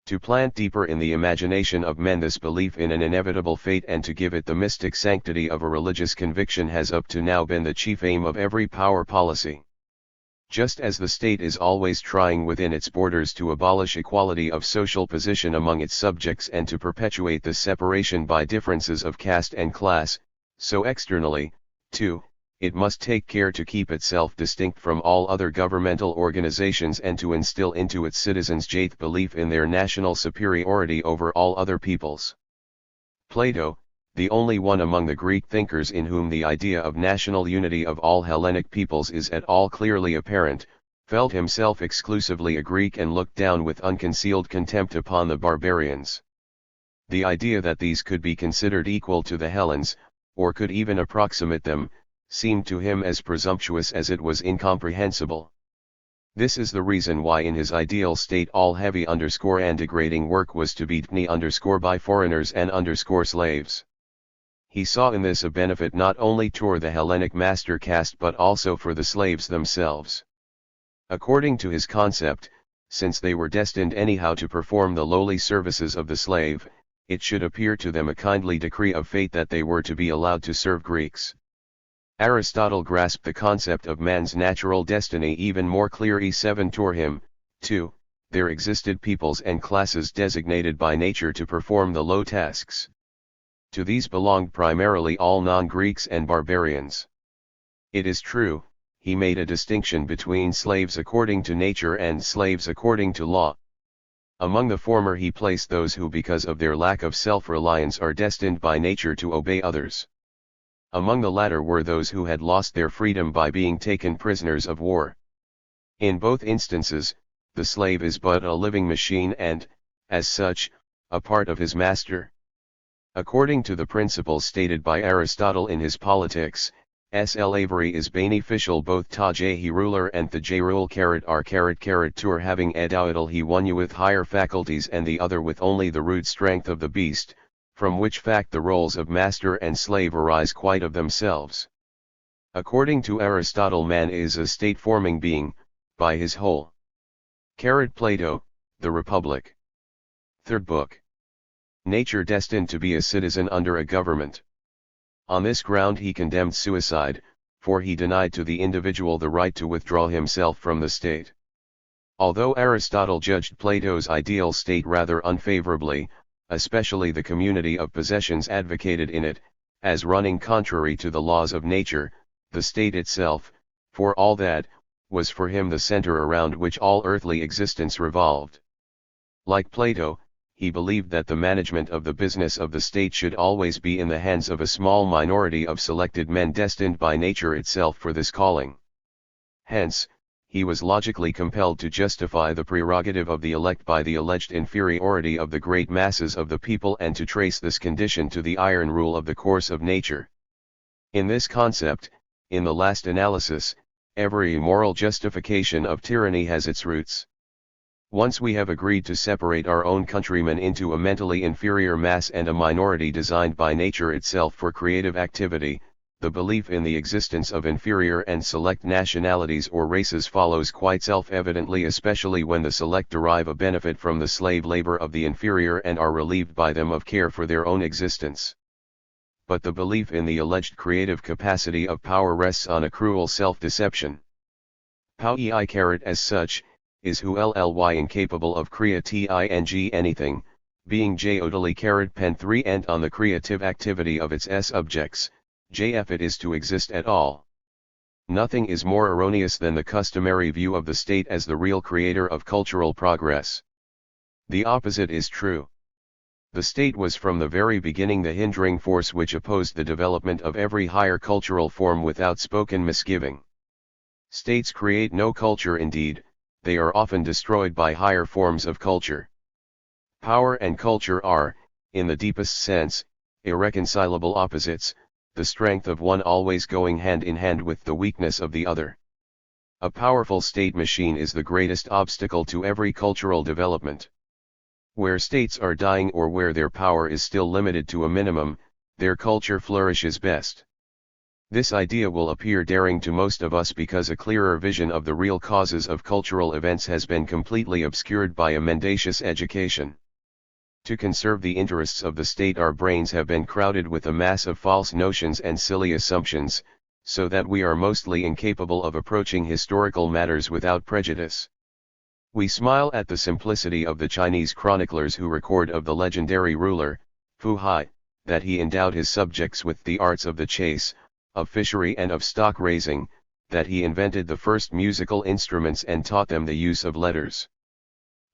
To plant deeper in the imagination of men this belief in an inevitable fate and to give it the mystic sanctity of a religious conviction has up to now been the chief aim of every power policy. Just as the state is always trying within its borders to abolish equality of social position among its subjects and to perpetuate the separation by differences of caste and class, so externally, too, it must take care to keep itself distinct from all other governmental organizations and to instill into its citizens faith belief in their national superiority over all other peoples. Plato, the only one among the Greek thinkers in whom the idea of national unity of all Hellenic peoples is at all clearly apparent, felt himself exclusively a Greek and looked down with unconcealed contempt upon the barbarians. The idea that these could be considered equal to the Hellenes, or could even approximate them, seemed to him as presumptuous as it was incomprehensible. This is the reason why in his ideal state all heavy and degrading work was to be done by foreigners and slaves. He saw in this a benefit not only toward the Hellenic master caste but also for the slaves themselves. According to his concept, since they were destined anyhow to perform the lowly services of the slave, it should appear to them a kindly decree of fate that they were to be allowed to serve Greeks. Aristotle grasped the concept of man's natural destiny even more clearly. To him, too, there existed peoples and classes designated by nature to perform the low tasks. To these belonged primarily all non-Greeks and barbarians. It is true, he made a distinction between slaves according to nature and slaves according to law. Among the former he placed those who because of their lack of self-reliance are destined by nature to obey others. Among the latter were those who had lost their freedom by being taken prisoners of war. In both instances, the slave is but a living machine and, as such, a part of his master. According to the principles stated by Aristotle in his Politics, slavery is beneficial both to he ruler and the rule tur having edauital he one with higher faculties and the other with only the rude strength of the beast, from which fact the roles of master and slave arise quite of themselves. According to Aristotle man is a state-forming being, by his whole. Plato, The Republic. Third Book. Nature destined to be a citizen under a government. On this ground he condemned suicide, for he denied to the individual the right to withdraw himself from the state. Although Aristotle judged Plato's ideal state rather unfavorably, especially the community of possessions advocated in it, as running contrary to the laws of nature, the state itself, for all that, was for him the center around which all earthly existence revolved. Like Plato, he believed that the management of the business of the state should always be in the hands of a small minority of selected men destined by nature itself for this calling. Hence, he was logically compelled to justify the prerogative of the elect by the alleged inferiority of the great masses of the people and to trace this condition to the iron rule of the course of nature. In this concept, in the last analysis, every moral justification of tyranny has its roots. Once we have agreed to separate our own countrymen into a mentally inferior mass and a minority designed by nature itself for creative activity, the belief in the existence of inferior and select nationalities or races follows quite self-evidently, especially when the select derive a benefit from the slave labor of the inferior and are relieved by them of care for their own existence. But the belief in the alleged creative capacity of power rests on a cruel self-deception. Power as such, is wholly incapable of creating anything, being totally pen 3 and on the creative activity of its objects, if it is to exist at all. Nothing is more erroneous than the customary view of the state as the real creator of cultural progress. The opposite is true. The state was from the very beginning the hindering force which opposed the development of every higher cultural form with outspoken misgiving. States create no culture indeed, they are often destroyed by higher forms of culture. Power and culture are, in the deepest sense, irreconcilable opposites, the strength of one always going hand in hand with the weakness of the other. A powerful state machine is the greatest obstacle to every cultural development. Where states are dying or where their power is still limited to a minimum, their culture flourishes best. This idea will appear daring to most of us because a clearer vision of the real causes of cultural events has been completely obscured by a mendacious education. To conserve the interests of the state, our brains have been crowded with a mass of false notions and silly assumptions, so that we are mostly incapable of approaching historical matters without prejudice. We smile at the simplicity of the Chinese chroniclers who record of the legendary ruler, Fu Hai, that he endowed his subjects with the arts of the chase, of fishery and of stock raising, that he invented the first musical instruments and taught them the use of letters.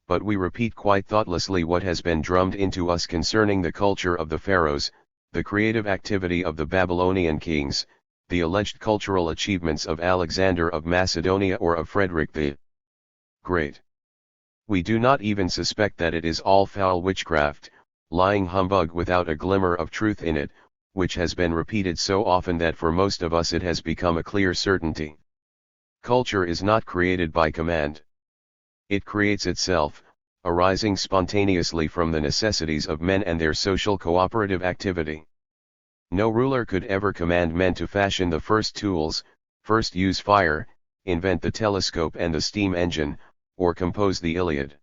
But we repeat quite thoughtlessly what has been drummed into us concerning the culture of the pharaohs, the creative activity of the Babylonian kings, the alleged cultural achievements of Alexander of Macedonia or of Frederick the Great. We do not even suspect that it is all foul witchcraft, lying humbug without a glimmer of truth in it, which has been repeated so often that for most of us it has become a clear certainty. Culture is not created by command. It creates itself, arising spontaneously from the necessities of men and their social cooperative activity. No ruler could ever command men to fashion the first tools, first use fire, invent the telescope and the steam engine, or compose the Iliad.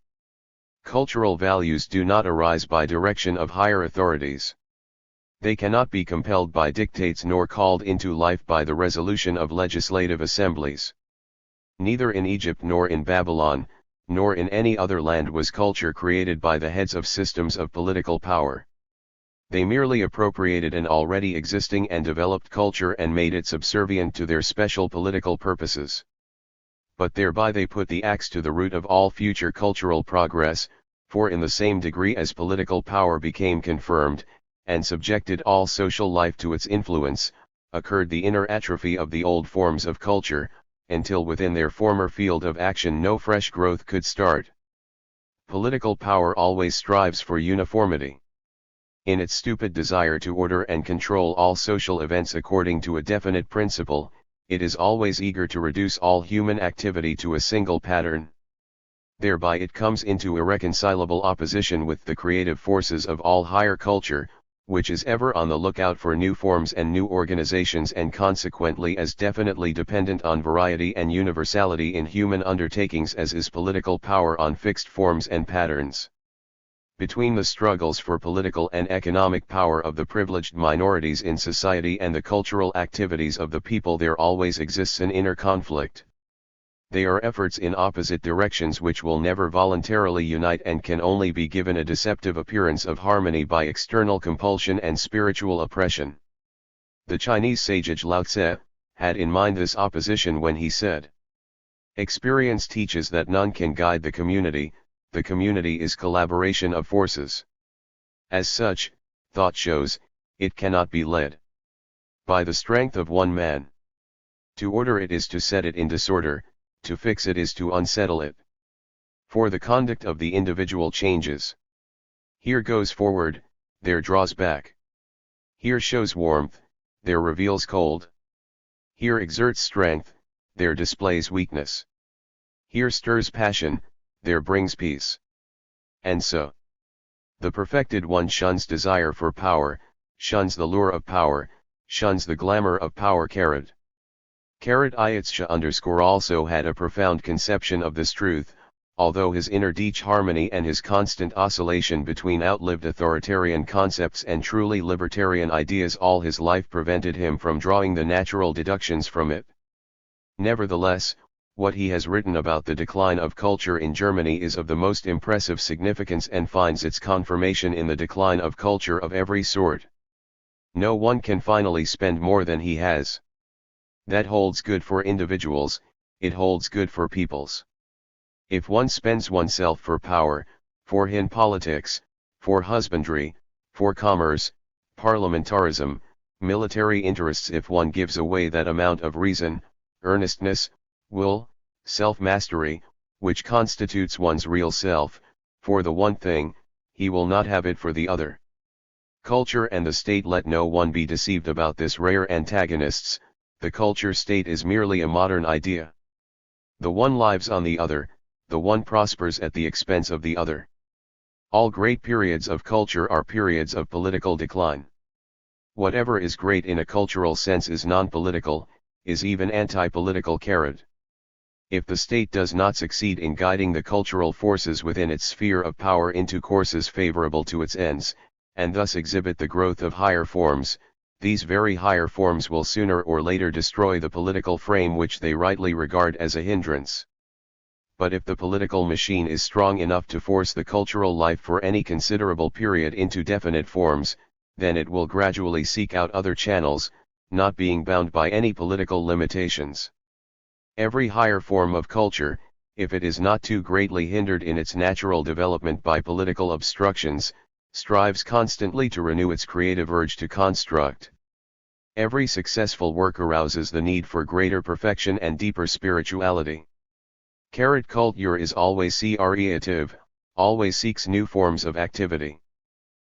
Cultural values do not arise by direction of higher authorities. They cannot be compelled by dictates nor called into life by the resolution of legislative assemblies. Neither in Egypt nor in Babylon, nor in any other land was culture created by the heads of systems of political power. They merely appropriated an already existing and developed culture and made it subservient to their special political purposes. But thereby they put the axe to the root of all future cultural progress, for in the same degree as political power became confirmed, and subjected all social life to its influence, occurred the inner atrophy of the old forms of culture, until within their former field of action no fresh growth could start. Political power always strives for uniformity. In its stupid desire to order and control all social events according to a definite principle, it is always eager to reduce all human activity to a single pattern. Thereby it comes into irreconcilable opposition with the creative forces of all higher culture, which is ever on the lookout for new forms and new organizations and consequently as definitely dependent on variety and universality in human undertakings as is political power on fixed forms and patterns. Between the struggles for political and economic power of the privileged minorities in society and the cultural activities of the people there always exists an inner conflict. They are efforts in opposite directions which will never voluntarily unite and can only be given a deceptive appearance of harmony by external compulsion and spiritual oppression. The Chinese sage Lao Tse had in mind this opposition when he said, "Experience teaches that none can guide the community is collaboration of forces. As such, thought shows, it cannot be led by the strength of one man. To order it is to set it in disorder, to fix it is to unsettle it. For the conduct of the individual changes. Here goes forward, there draws back. Here shows warmth, there reveals cold. Here exerts strength, there displays weakness. Here stirs passion, there brings peace. And so. The perfected one shuns desire for power, shuns the lure of power, shuns the glamour of power. Itscha also had a profound conception of this truth, although his inner deep harmony and his constant oscillation between outlived authoritarian concepts and truly libertarian ideas all his life prevented him from drawing the natural deductions from it. Nevertheless, what he has written about the decline of culture in Germany is of the most impressive significance and finds its confirmation in the decline of culture of every sort. No one can finally spend more than he has. That holds good for individuals, it holds good for peoples. If one spends oneself for power, for in politics, for husbandry, for commerce, parliamentarism, military interests, if one gives away that amount of reason, earnestness, will, self-mastery, which constitutes one's real self, for the one thing, he will not have it for the other. Culture and the state, let no one be deceived about this, rare antagonists. The culture state is merely a modern idea. The one lives on the other, the one prospers at the expense of the other. All great periods of culture are periods of political decline. Whatever is great in a cultural sense is non-political, is even anti-political. If the state does not succeed in guiding the cultural forces within its sphere of power into courses favorable to its ends, and thus exhibit the growth of higher forms, these very higher forms will sooner or later destroy the political frame which they rightly regard as a hindrance. But if the political machine is strong enough to force the cultural life for any considerable period into definite forms, then it will gradually seek out other channels, not being bound by any political limitations. Every higher form of culture, if it is not too greatly hindered in its natural development by political obstructions, strives constantly to renew its creative urge to construct. Every successful work arouses the need for greater perfection and deeper spirituality. Culture is always creative, always seeks new forms of activity.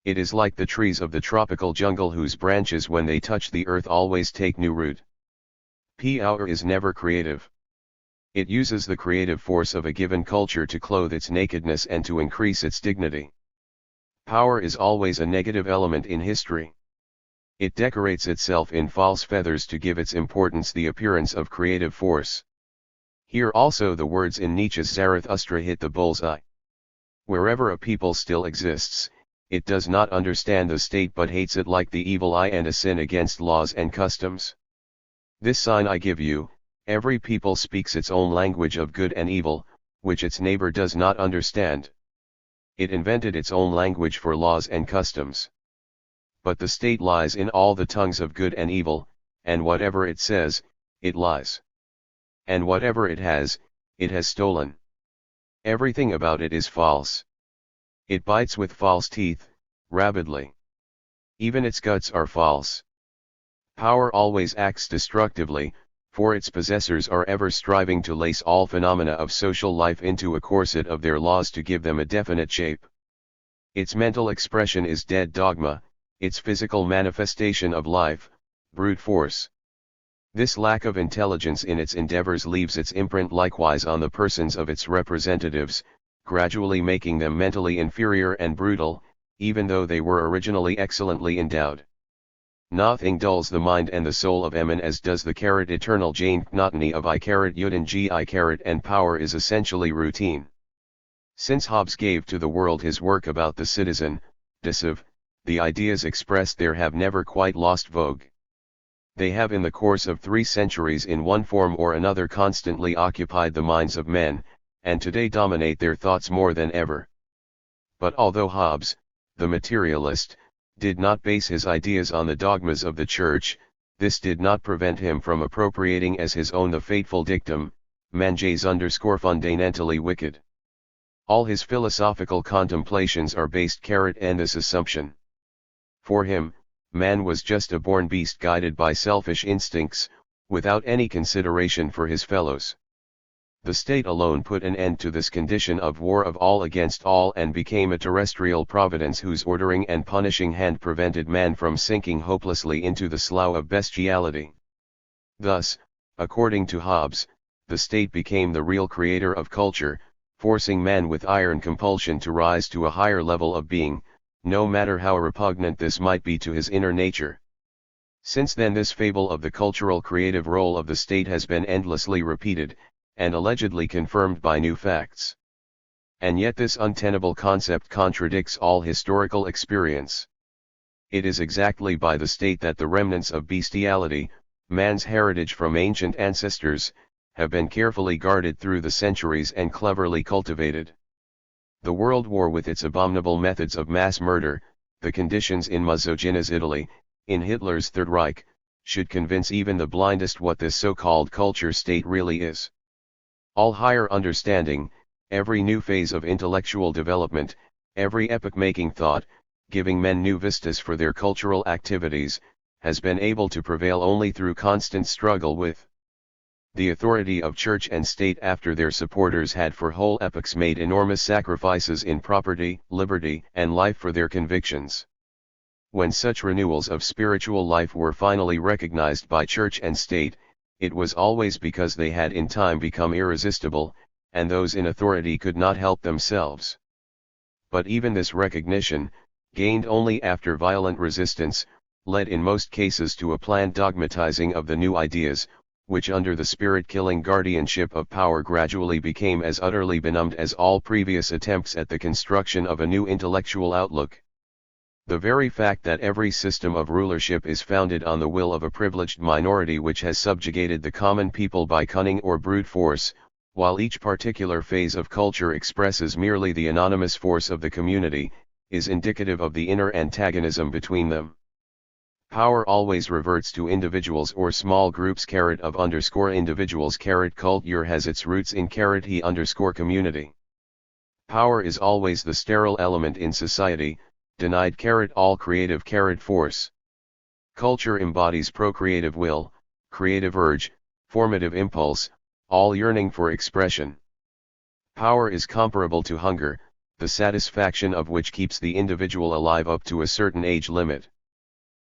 It is like the trees of the tropical jungle whose branches when they touch the earth always take new root. Power is never creative. It uses the creative force of a given culture to clothe its nakedness and to increase its dignity. Power is always a negative element in history. It decorates itself in false feathers to give its importance the appearance of creative force. Here also the words in Nietzsche's Zarathustra hit the bullseye. Wherever a people still exists, it does not understand the state but hates it like the evil eye and a sin against laws and customs. This sign I give you: every people speaks its own language of good and evil, which its neighbor does not understand. It invented its own language for laws and customs. But the state lies in all the tongues of good and evil, and whatever it says, it lies. And whatever it has stolen. Everything about it is false. It bites with false teeth, rabidly. Even its guts are false. Power always acts destructively, for its possessors are ever striving to lace all phenomena of social life into a corset of their laws to give them a definite shape. Its mental expression is dead dogma, its physical manifestation of life, brute force. This lack of intelligence in its endeavors leaves its imprint likewise on the persons of its representatives, gradually making them mentally inferior and brutal, even though they were originally excellently endowed. Nothing dulls the mind and the soul of men as does the eternal Jane monotony of Yud Gi and power is essentially routine. Since Hobbes gave to the world his work about the citizen, the ideas expressed there have never quite lost vogue. They have in the course of 3 centuries in one form or another constantly occupied the minds of men, and today dominate their thoughts more than ever. But although Hobbes, the materialist, did not base his ideas on the dogmas of the Church, this did not prevent him from appropriating as his own the fateful dictum, "Manges fundamentally wicked." All his philosophical contemplations are based on this assumption. For him, man was just a born beast guided by selfish instincts, without any consideration for his fellows. The state alone put an end to this condition of war of all against all and became a terrestrial providence whose ordering and punishing hand prevented man from sinking hopelessly into the slough of bestiality. Thus, according to Hobbes, the state became the real creator of culture, forcing man with iron compulsion to rise to a higher level of being, no matter how repugnant this might be to his inner nature. Since then this fable of the cultural creative role of the state has been endlessly repeated, and allegedly confirmed by new facts. And yet this untenable concept contradicts all historical experience. It is exactly by the state that the remnants of bestiality, man's heritage from ancient ancestors, have been carefully guarded through the centuries and cleverly cultivated. The World War with its abominable methods of mass murder, the conditions in Mussolini's Italy, in Hitler's Third Reich, should convince even the blindest what this so-called culture state really is. All higher understanding, every new phase of intellectual development, every epoch-making thought, giving men new vistas for their cultural activities, has been able to prevail only through constant struggle with the authority of church and state after their supporters had for whole epochs made enormous sacrifices in property, liberty, and life for their convictions. When such renewals of spiritual life were finally recognized by church and state, it was always because they had in time become irresistible, and those in authority could not help themselves. But even this recognition, gained only after violent resistance, led in most cases to a planned dogmatizing of the new ideas, which under the spirit-killing guardianship of power gradually became as utterly benumbed as all previous attempts at the construction of a new intellectual outlook. The very fact that every system of rulership is founded on the will of a privileged minority which has subjugated the common people by cunning or brute force, while each particular phase of culture expresses merely the anonymous force of the community, is indicative of the inner antagonism between them. Power always reverts to individuals or small groups. Individuals. Culture has its roots in he_community. Power is always the sterile element in society, denied all creative force. Culture embodies procreative will, creative urge, formative impulse, all yearning for expression. Power is comparable to hunger, the satisfaction of which keeps the individual alive up to a certain age limit.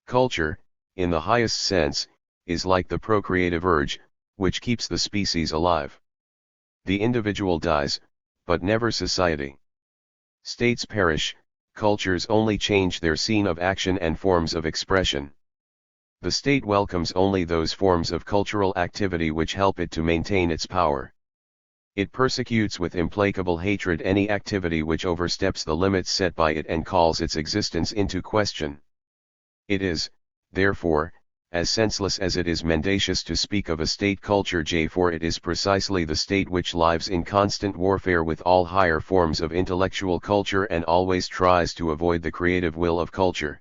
Culture, in the highest sense, is like the procreative urge, which keeps the species alive. The individual dies, but never society. States perish, cultures only change their scene of action and forms of expression. The state welcomes only those forms of cultural activity which help it to maintain its power. It persecutes with implacable hatred any activity which oversteps the limits set by it and calls its existence into question. It is, therefore, as senseless as it is mendacious to speak of a state culture, for it is precisely the state which lives in constant warfare with all higher forms of intellectual culture and always tries to avoid the creative will of culture.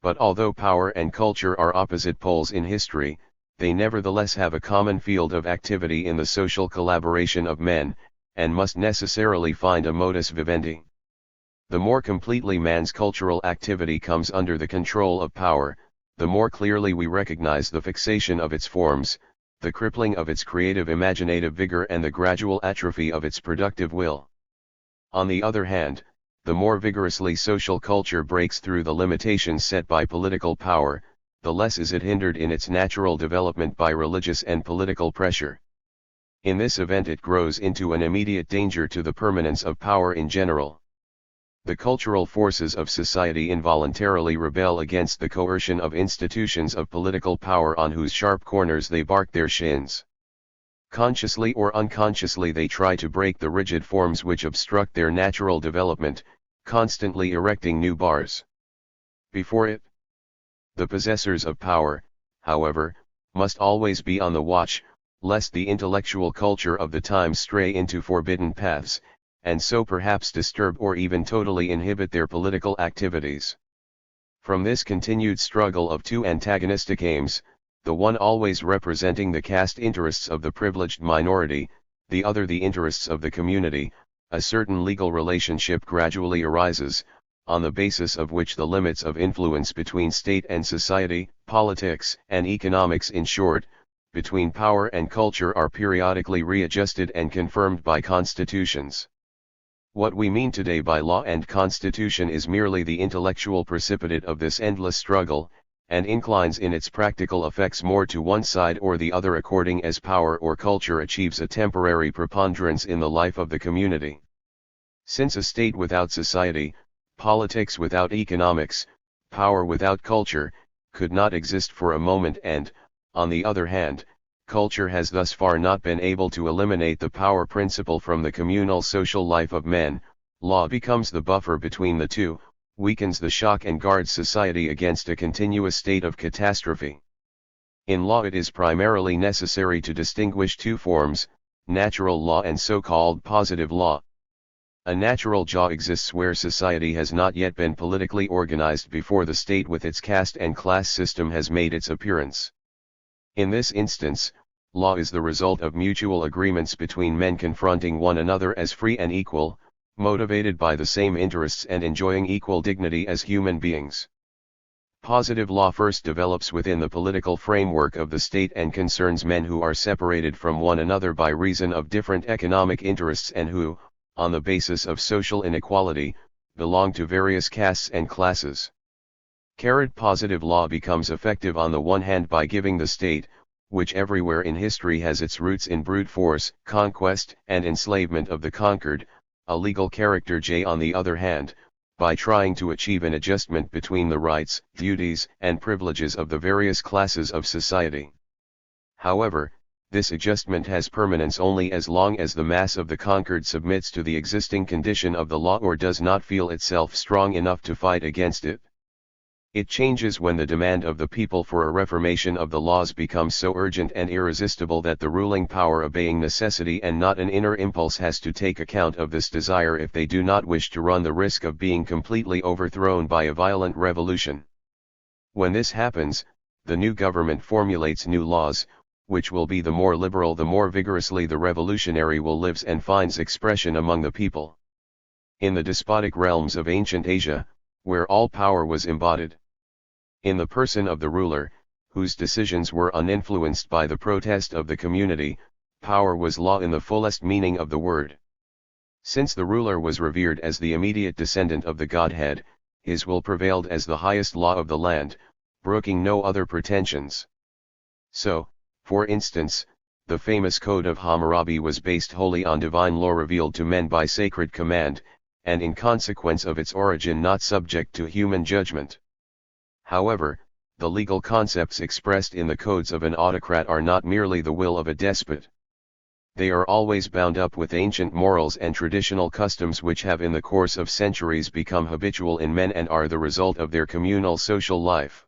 But although power and culture are opposite poles in history, they nevertheless have a common field of activity in the social collaboration of men, and must necessarily find a modus vivendi. The more completely man's cultural activity comes under the control of power, the more clearly we recognize the fixation of its forms, the crippling of its creative imaginative vigor and the gradual atrophy of its productive will. On the other hand, the more vigorously social culture breaks through the limitations set by political power, the less is it hindered in its natural development by religious and political pressure. In this event it grows into an immediate danger to the permanence of power in general. The cultural forces of society involuntarily rebel against the coercion of institutions of political power on whose sharp corners they bark their shins. Consciously or unconsciously they try to break the rigid forms which obstruct their natural development, constantly erecting new bars before it. The possessors of power, however, must always be on the watch, lest the intellectual culture of the times stray into forbidden paths, and so perhaps disturb or even totally inhibit their political activities. From this continued struggle of two antagonistic aims, the one always representing the caste interests of the privileged minority, the other the interests of the community, a certain legal relationship gradually arises, on the basis of which the limits of influence between state and society, politics and economics, in short, between power and culture, are periodically readjusted and confirmed by constitutions. What we mean today by law and constitution is merely the intellectual precipitate of this endless struggle, and inclines in its practical effects more to one side or the other according as power or culture achieves a temporary preponderance in the life of the community. Since a state without society, politics without economics, power without culture, could not exist for a moment, and, on the other hand, culture has thus far not been able to eliminate the power principle from the communal social life of men, law becomes the buffer between the two, weakens the shock and guards society against a continuous state of catastrophe. In law it is primarily necessary to distinguish two forms, natural law and so-called positive law. A natural jaw exists where society has not yet been politically organized before the state with its caste and class system has made its appearance. In this instance, law is the result of mutual agreements between men confronting one another as free and equal, motivated by the same interests and enjoying equal dignity as human beings. Positive law first develops within the political framework of the state and concerns men who are separated from one another by reason of different economic interests and who, on the basis of social inequality, belong to various castes and classes. Positive law becomes effective on the one hand by giving the state, which everywhere in history has its roots in brute force, conquest and enslavement of the conquered, a legal character. On the other hand, by trying to achieve an adjustment between the rights, duties, and privileges of the various classes of society. However, this adjustment has permanence only as long as the mass of the conquered submits to the existing condition of the law or does not feel itself strong enough to fight against it. It changes when the demand of the people for a reformation of the laws becomes so urgent and irresistible that the ruling power, obeying necessity and not an inner impulse, has to take account of this desire if they do not wish to run the risk of being completely overthrown by a violent revolution. When this happens, the new government formulates new laws, which will be the more liberal the more vigorously the revolutionary will lives and finds expression among the people. In the despotic realms of ancient Asia, where all power was embodied in the person of the ruler, whose decisions were uninfluenced by the protest of the community, power was law in the fullest meaning of the word. Since the ruler was revered as the immediate descendant of the Godhead, his will prevailed as the highest law of the land, brooking no other pretensions. So, for instance, the famous Code of Hammurabi was based wholly on divine law revealed to men by sacred command, and in consequence of its origin not subject to human judgment. However, the legal concepts expressed in the codes of an autocrat are not merely the will of a despot. They are always bound up with ancient morals and traditional customs which have in the course of centuries become habitual in men and are the result of their communal social life.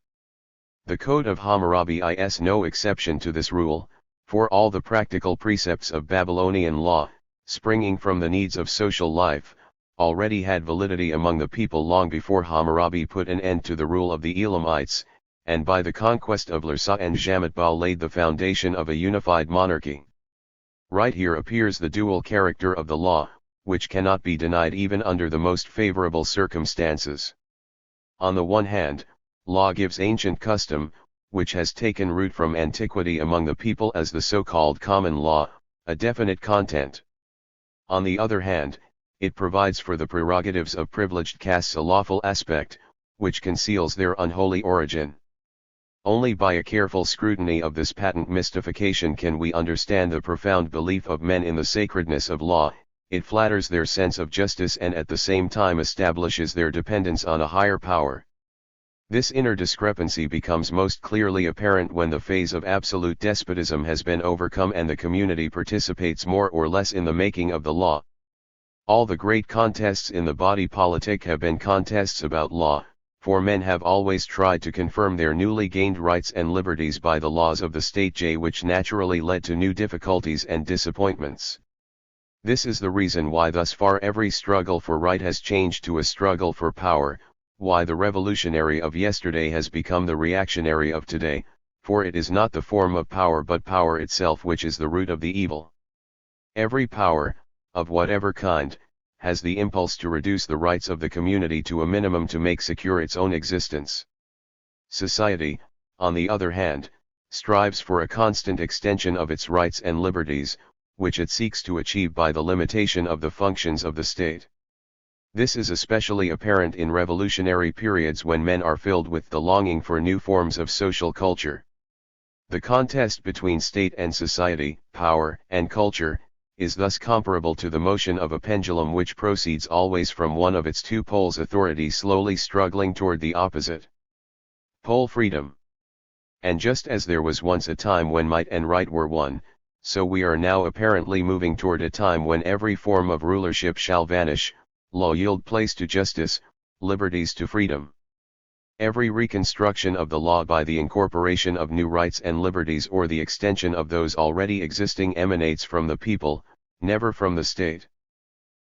The Code of Hammurabi is no exception to this rule, for all the practical precepts of Babylonian law, springing from the needs of social life, already had validity among the people long before Hammurabi put an end to the rule of the Elamites, and by the conquest of Larsa and Jamatbal laid the foundation of a unified monarchy. Right here appears the dual character of the law, which cannot be denied even under the most favorable circumstances. On the one hand, law gives ancient custom, which has taken root from antiquity among the people as the so-called common law, a definite content. On the other hand, it provides for the prerogatives of privileged castes a lawful aspect, which conceals their unholy origin. Only by a careful scrutiny of this patent mystification can we understand the profound belief of men in the sacredness of law. It flatters their sense of justice and at the same time establishes their dependence on a higher power. This inner discrepancy becomes most clearly apparent when the phase of absolute despotism has been overcome and the community participates more or less in the making of the law. All the great contests in the body politic have been contests about law, for men have always tried to confirm their newly gained rights and liberties by the laws of the state, which naturally led to new difficulties and disappointments. This is the reason why thus far every struggle for right has changed to a struggle for power, why the revolutionary of yesterday has become the reactionary of today, for it is not the form of power but power itself which is the root of the evil. Every power, of whatever kind, has the impulse to reduce the rights of the community to a minimum to make secure its own existence. Society, on the other hand, strives for a constant extension of its rights and liberties, which it seeks to achieve by the limitation of the functions of the state. This is especially apparent in revolutionary periods when men are filled with the longing for new forms of social culture. The contest between state and society, power and culture, is thus comparable to the motion of a pendulum which proceeds always from one of its two poles, authority slowly struggling toward the opposite pole, freedom. And just as there was once a time when might and right were one, so we are now apparently moving toward a time when every form of rulership shall vanish, law yield place to justice, liberties to freedom. Every reconstruction of the law by the incorporation of new rights and liberties or the extension of those already existing emanates from the people, never from the state.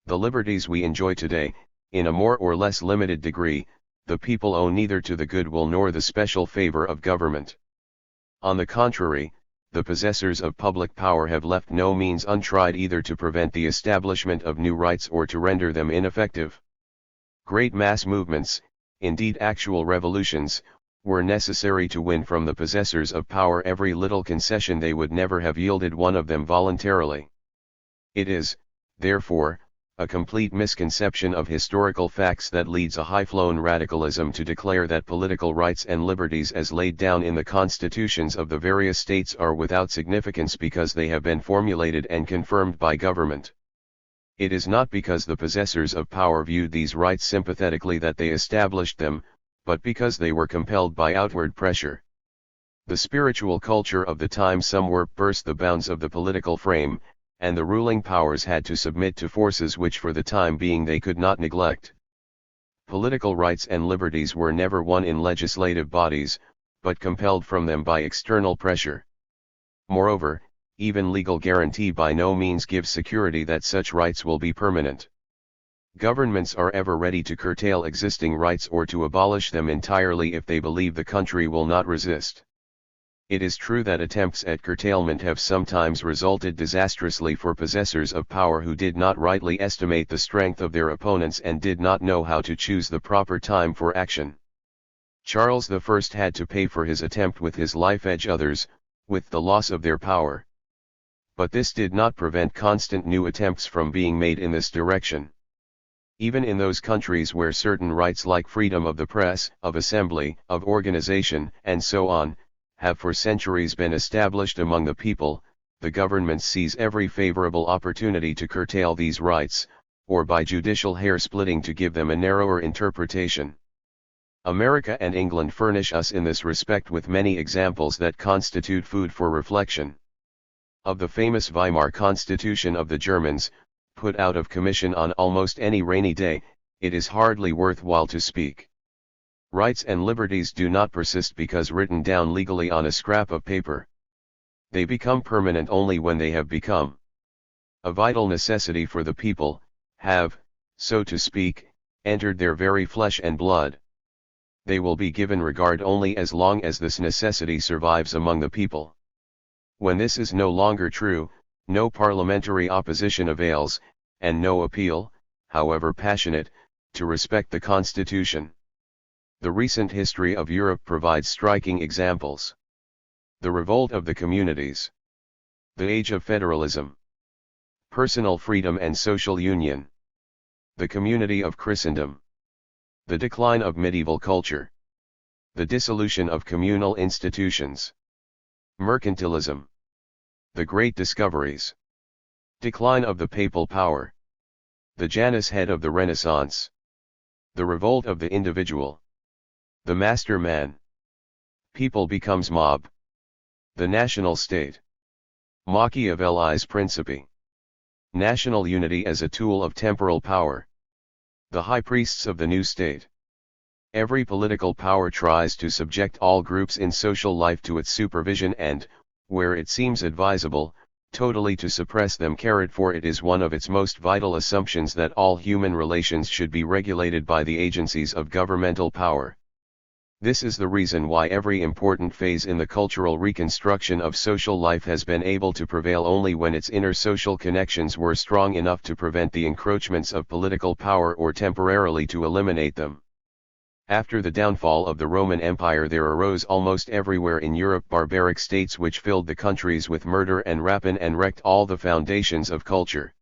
The liberties we enjoy today, in a more or less limited degree, the people owe neither to the goodwill nor the special favor of government. On the contrary, the possessors of public power have left no means untried either to prevent the establishment of new rights or to render them ineffective. Great mass movements, indeed actual revolutions, were necessary to win from the possessors of power every little concession they would never have yielded one of them voluntarily. It is, therefore, a complete misconception of historical facts that leads a high-flown radicalism to declare that political rights and liberties as laid down in the constitutions of the various states are without significance because they have been formulated and confirmed by government. It is not because the possessors of power viewed these rights sympathetically that they established them, but because they were compelled by outward pressure. The spiritual culture of the time somewhere burst the bounds of the political frame, and the ruling powers had to submit to forces which for the time being they could not neglect. Political rights and liberties were never won in legislative bodies, but compelled from them by external pressure. Moreover, even legal guarantee by no means gives security that such rights will be permanent. Governments are ever ready to curtail existing rights or to abolish them entirely if they believe the country will not resist. It is true that attempts at curtailment have sometimes resulted disastrously for possessors of power who did not rightly estimate the strength of their opponents and did not know how to choose the proper time for action. Charles I had to pay for his attempt with his life, others, with the loss of their power. But this did not prevent constant new attempts from being made in this direction. Even in those countries where certain rights like freedom of the press, of assembly, of organization, and so on, have for centuries been established among the people, the government seize every favorable opportunity to curtail these rights, or by judicial hair-splitting to give them a narrower interpretation. America and England furnish us in this respect with many examples that constitute food for reflection. Of the famous Weimar Constitution of the Germans, put out of commission on almost any rainy day, it is hardly worthwhile to speak. Rights and liberties do not persist because written down legally on a scrap of paper. They become permanent only when they have become a vital necessity for the people, have, so to speak, entered their very flesh and blood. They will be given regard only as long as this necessity survives among the people. When this is no longer true, no parliamentary opposition avails, and no appeal, however passionate, to respect the Constitution. The recent history of Europe provides striking examples. The revolt of the communities. The age of federalism. Personal freedom and social union. The community of Christendom. The decline of medieval culture. The dissolution of communal institutions. Mercantilism. The great discoveries. Decline of the papal power. The Janus head of the Renaissance. The revolt of the individual. The master man. People becomes mob. The national state. Machiavelli's Principe. National unity as a tool of temporal power. The high priests of the new state. Every political power tries to subject all groups in social life to its supervision and, where it seems advisable, totally to suppress them, for it is one of its most vital assumptions that all human relations should be regulated by the agencies of governmental power. This is the reason why every important phase in the cultural reconstruction of social life has been able to prevail only when its inner social connections were strong enough to prevent the encroachments of political power or temporarily to eliminate them. After the downfall of the Roman Empire, there arose almost everywhere in Europe barbaric states which filled the countries with murder and rapine and wrecked all the foundations of culture.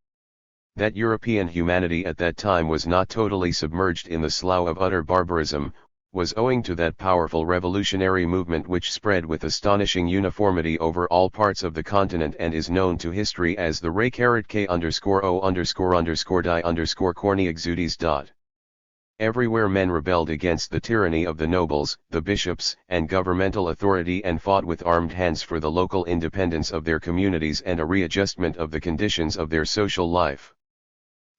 That European humanity at that time was not totally submerged in the slough of utter barbarism, was owing to that powerful revolutionary movement which spread with astonishing uniformity over all parts of the continent and is known to history as the Rey-K_O_di_Corny-Exudes. Everywhere men rebelled against the tyranny of the nobles, the bishops, and governmental authority and fought with armed hands for the local independence of their communities and a readjustment of the conditions of their social life.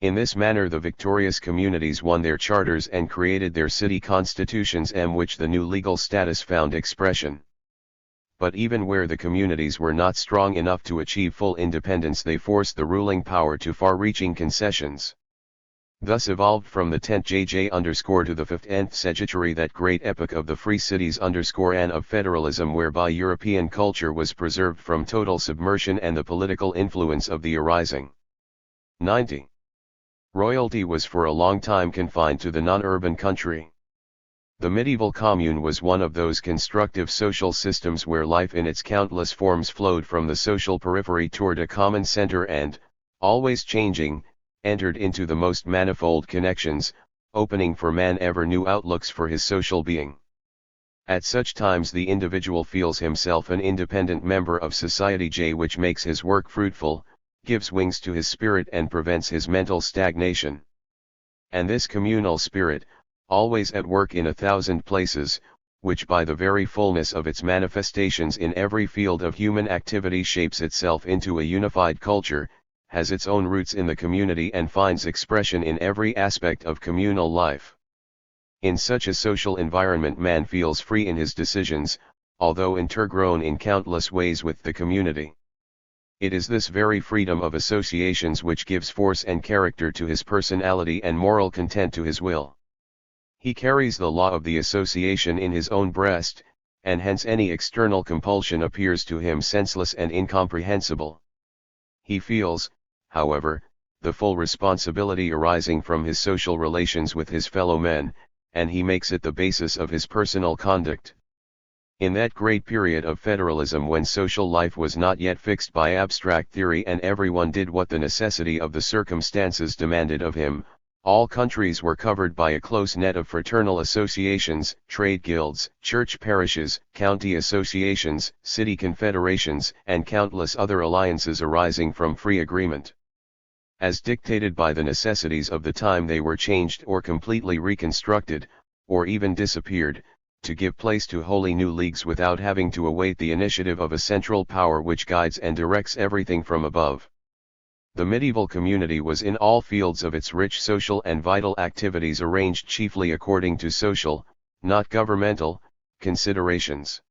In this manner the victorious communities won their charters and created their city constitutions, in which the new legal status found expression. But even where the communities were not strong enough to achieve full independence, they forced the ruling power to far-reaching concessions. thus evolved from the 10th JJ_ to the 5th nth century that great epoch of the free cities_ and of federalism, whereby European culture was preserved from total submersion and the political influence of the arising. 90. Royalty was for a long time confined to the non-urban country. The medieval commune was one of those constructive social systems where life in its countless forms flowed from the social periphery toward a common center and, always changing, entered into the most manifold connections, opening for man ever new outlooks for his social being. At such times the individual feels himself an independent member of society, which makes his work fruitful, gives wings to his spirit and prevents his mental stagnation. And this communal spirit, always at work in 1,000 places, which by the very fullness of its manifestations in every field of human activity shapes itself into a unified culture, has its own roots in the community and finds expression in every aspect of communal life. In such a social environment man feels free in his decisions, although intergrown in countless ways with the community. It is this very freedom of associations which gives force and character to his personality and moral content to his will. He carries the law of the association in his own breast, and hence any external compulsion appears to him senseless and incomprehensible. He feels, however, the full responsibility arising from his social relations with his fellow men, and he makes it the basis of his personal conduct. In that great period of federalism when social life was not yet fixed by abstract theory and everyone did what the necessity of the circumstances demanded of him, all countries were covered by a close net of fraternal associations, trade guilds, church parishes, county associations, city confederations, and countless other alliances arising from free agreement. As dictated by the necessities of the time, they were changed or completely reconstructed, or even disappeared, to give place to wholly new leagues without having to await the initiative of a central power which guides and directs everything from above. The medieval community was in all fields of its rich social and vital activities arranged chiefly according to social, not governmental, considerations.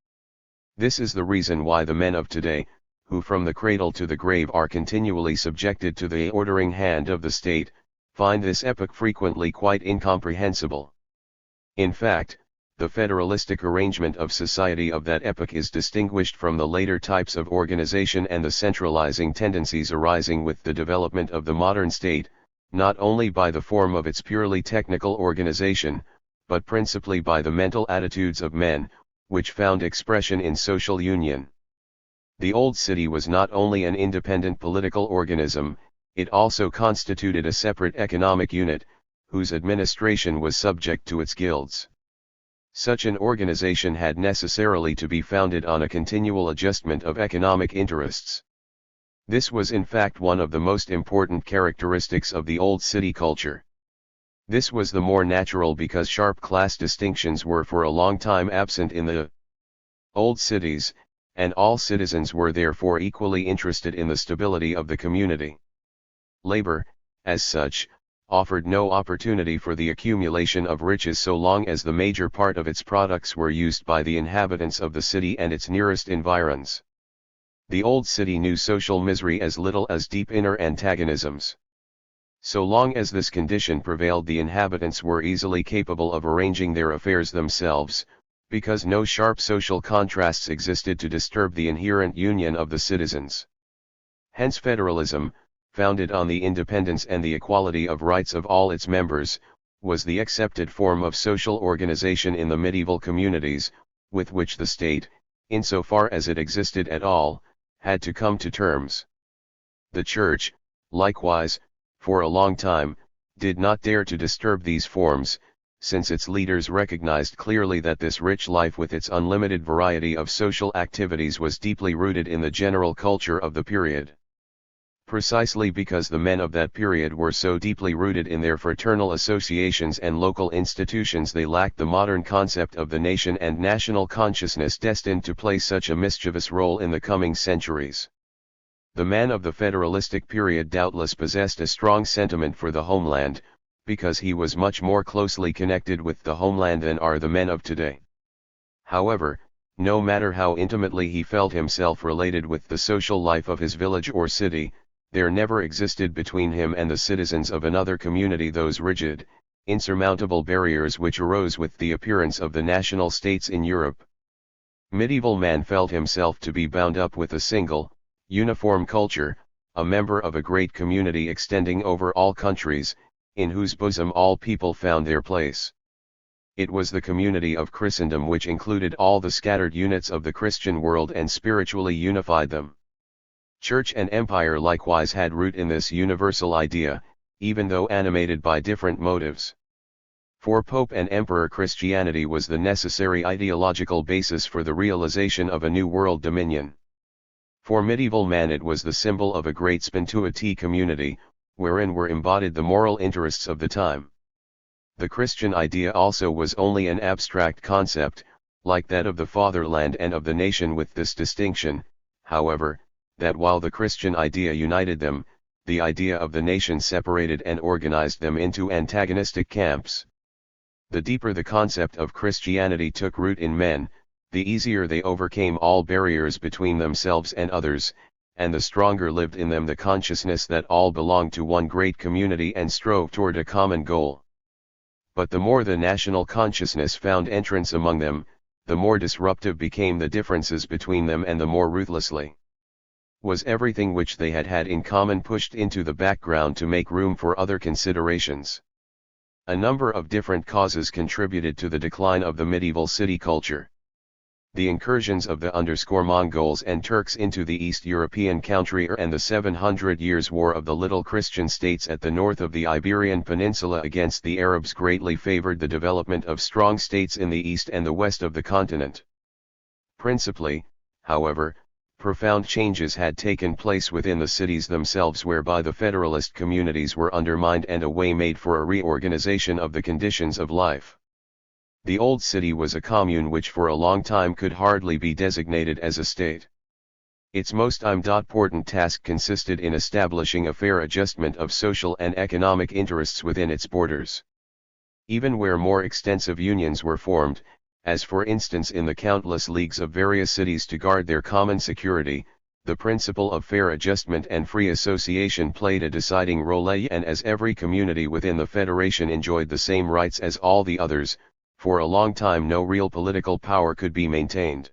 This is the reason why the men of today, who from the cradle to the grave are continually subjected to the ordering hand of the state, find this epoch frequently quite incomprehensible. In fact, the federalistic arrangement of society of that epoch is distinguished from the later types of organization and the centralizing tendencies arising with the development of the modern state, not only by the form of its purely technical organization, but principally by the mental attitudes of men, which found expression in social union. The old city was not only an independent political organism, it also constituted a separate economic unit, whose administration was subject to its guilds. Such an organization had necessarily to be founded on a continual adjustment of economic interests. This was in fact one of the most important characteristics of the old city culture. This was the more natural because sharp class distinctions were for a long time absent in the old cities, and all citizens were therefore equally interested in the stability of the community. Labor, as such, offered no opportunity for the accumulation of riches so long as the major part of its products were used by the inhabitants of the city and its nearest environs. The old city knew social misery as little as deep inner antagonisms. So long as this condition prevailed, the inhabitants were easily capable of arranging their affairs themselves, because no sharp social contrasts existed to disturb the inherent union of the citizens. Hence federalism, founded on the independence and the equality of rights of all its members, was the accepted form of social organization in the medieval communities, with which the state, insofar as it existed at all, had to come to terms. The Church, likewise, for a long time, did not dare to disturb these forms, since its leaders recognized clearly that this rich life with its unlimited variety of social activities was deeply rooted in the general culture of the period. Precisely because the men of that period were so deeply rooted in their fraternal associations and local institutions, they lacked the modern concept of the nation and national consciousness destined to play such a mischievous role in the coming centuries. The man of the federalistic period doubtless possessed a strong sentiment for the homeland, because he was much more closely connected with the homeland than are the men of today. However, no matter how intimately he felt himself related with the social life of his village or city, There never existed between him and the citizens of another community those rigid, insurmountable barriers which arose with the appearance of the national states in Europe. Medieval man felt himself to be bound up with a single, uniform culture, a member of a great community extending over all countries, in whose bosom all people found their place. It was the community of Christendom which included all the scattered units of the Christian world and spiritually unified them. Church and empire likewise had root in this universal idea, even though animated by different motives. For Pope and Emperor, Christianity was the necessary ideological basis for the realization of a new world dominion. For medieval man it was the symbol of a great spiritual community, wherein were embodied the moral interests of the time. The Christian idea also was only an abstract concept, like that of the fatherland and of the nation, with this distinction, however, that while the Christian idea united them, the idea of the nation separated and organized them into antagonistic camps. The deeper the concept of Christianity took root in men, the easier they overcame all barriers between themselves and others, and the stronger lived in them the consciousness that all belonged to one great community and strove toward a common goal. But the more the national consciousness found entrance among them, the more disruptive became the differences between them, and the more ruthlessly was everything which they had had in common pushed into the background to make room for other considerations. A number of different causes contributed to the decline of the medieval city culture. The incursions of the Mongols and Turks into the East European country and the 700 Years' War of the little Christian states at the north of the Iberian Peninsula against the Arabs greatly favored the development of strong states in the east and the west of the continent. Principally, however, profound changes had taken place within the cities themselves, whereby the federalist communities were undermined and a way made for a reorganization of the conditions of life. The old city was a commune which for a long time could hardly be designated as a state. Its most important task consisted in establishing a fair adjustment of social and economic interests within its borders. Even where more extensive unions were formed, as for instance in the countless leagues of various cities to guard their common security, the principle of fair adjustment and free association played a deciding role, and as every community within the federation enjoyed the same rights as all the others, for a long time no real political power could be maintained.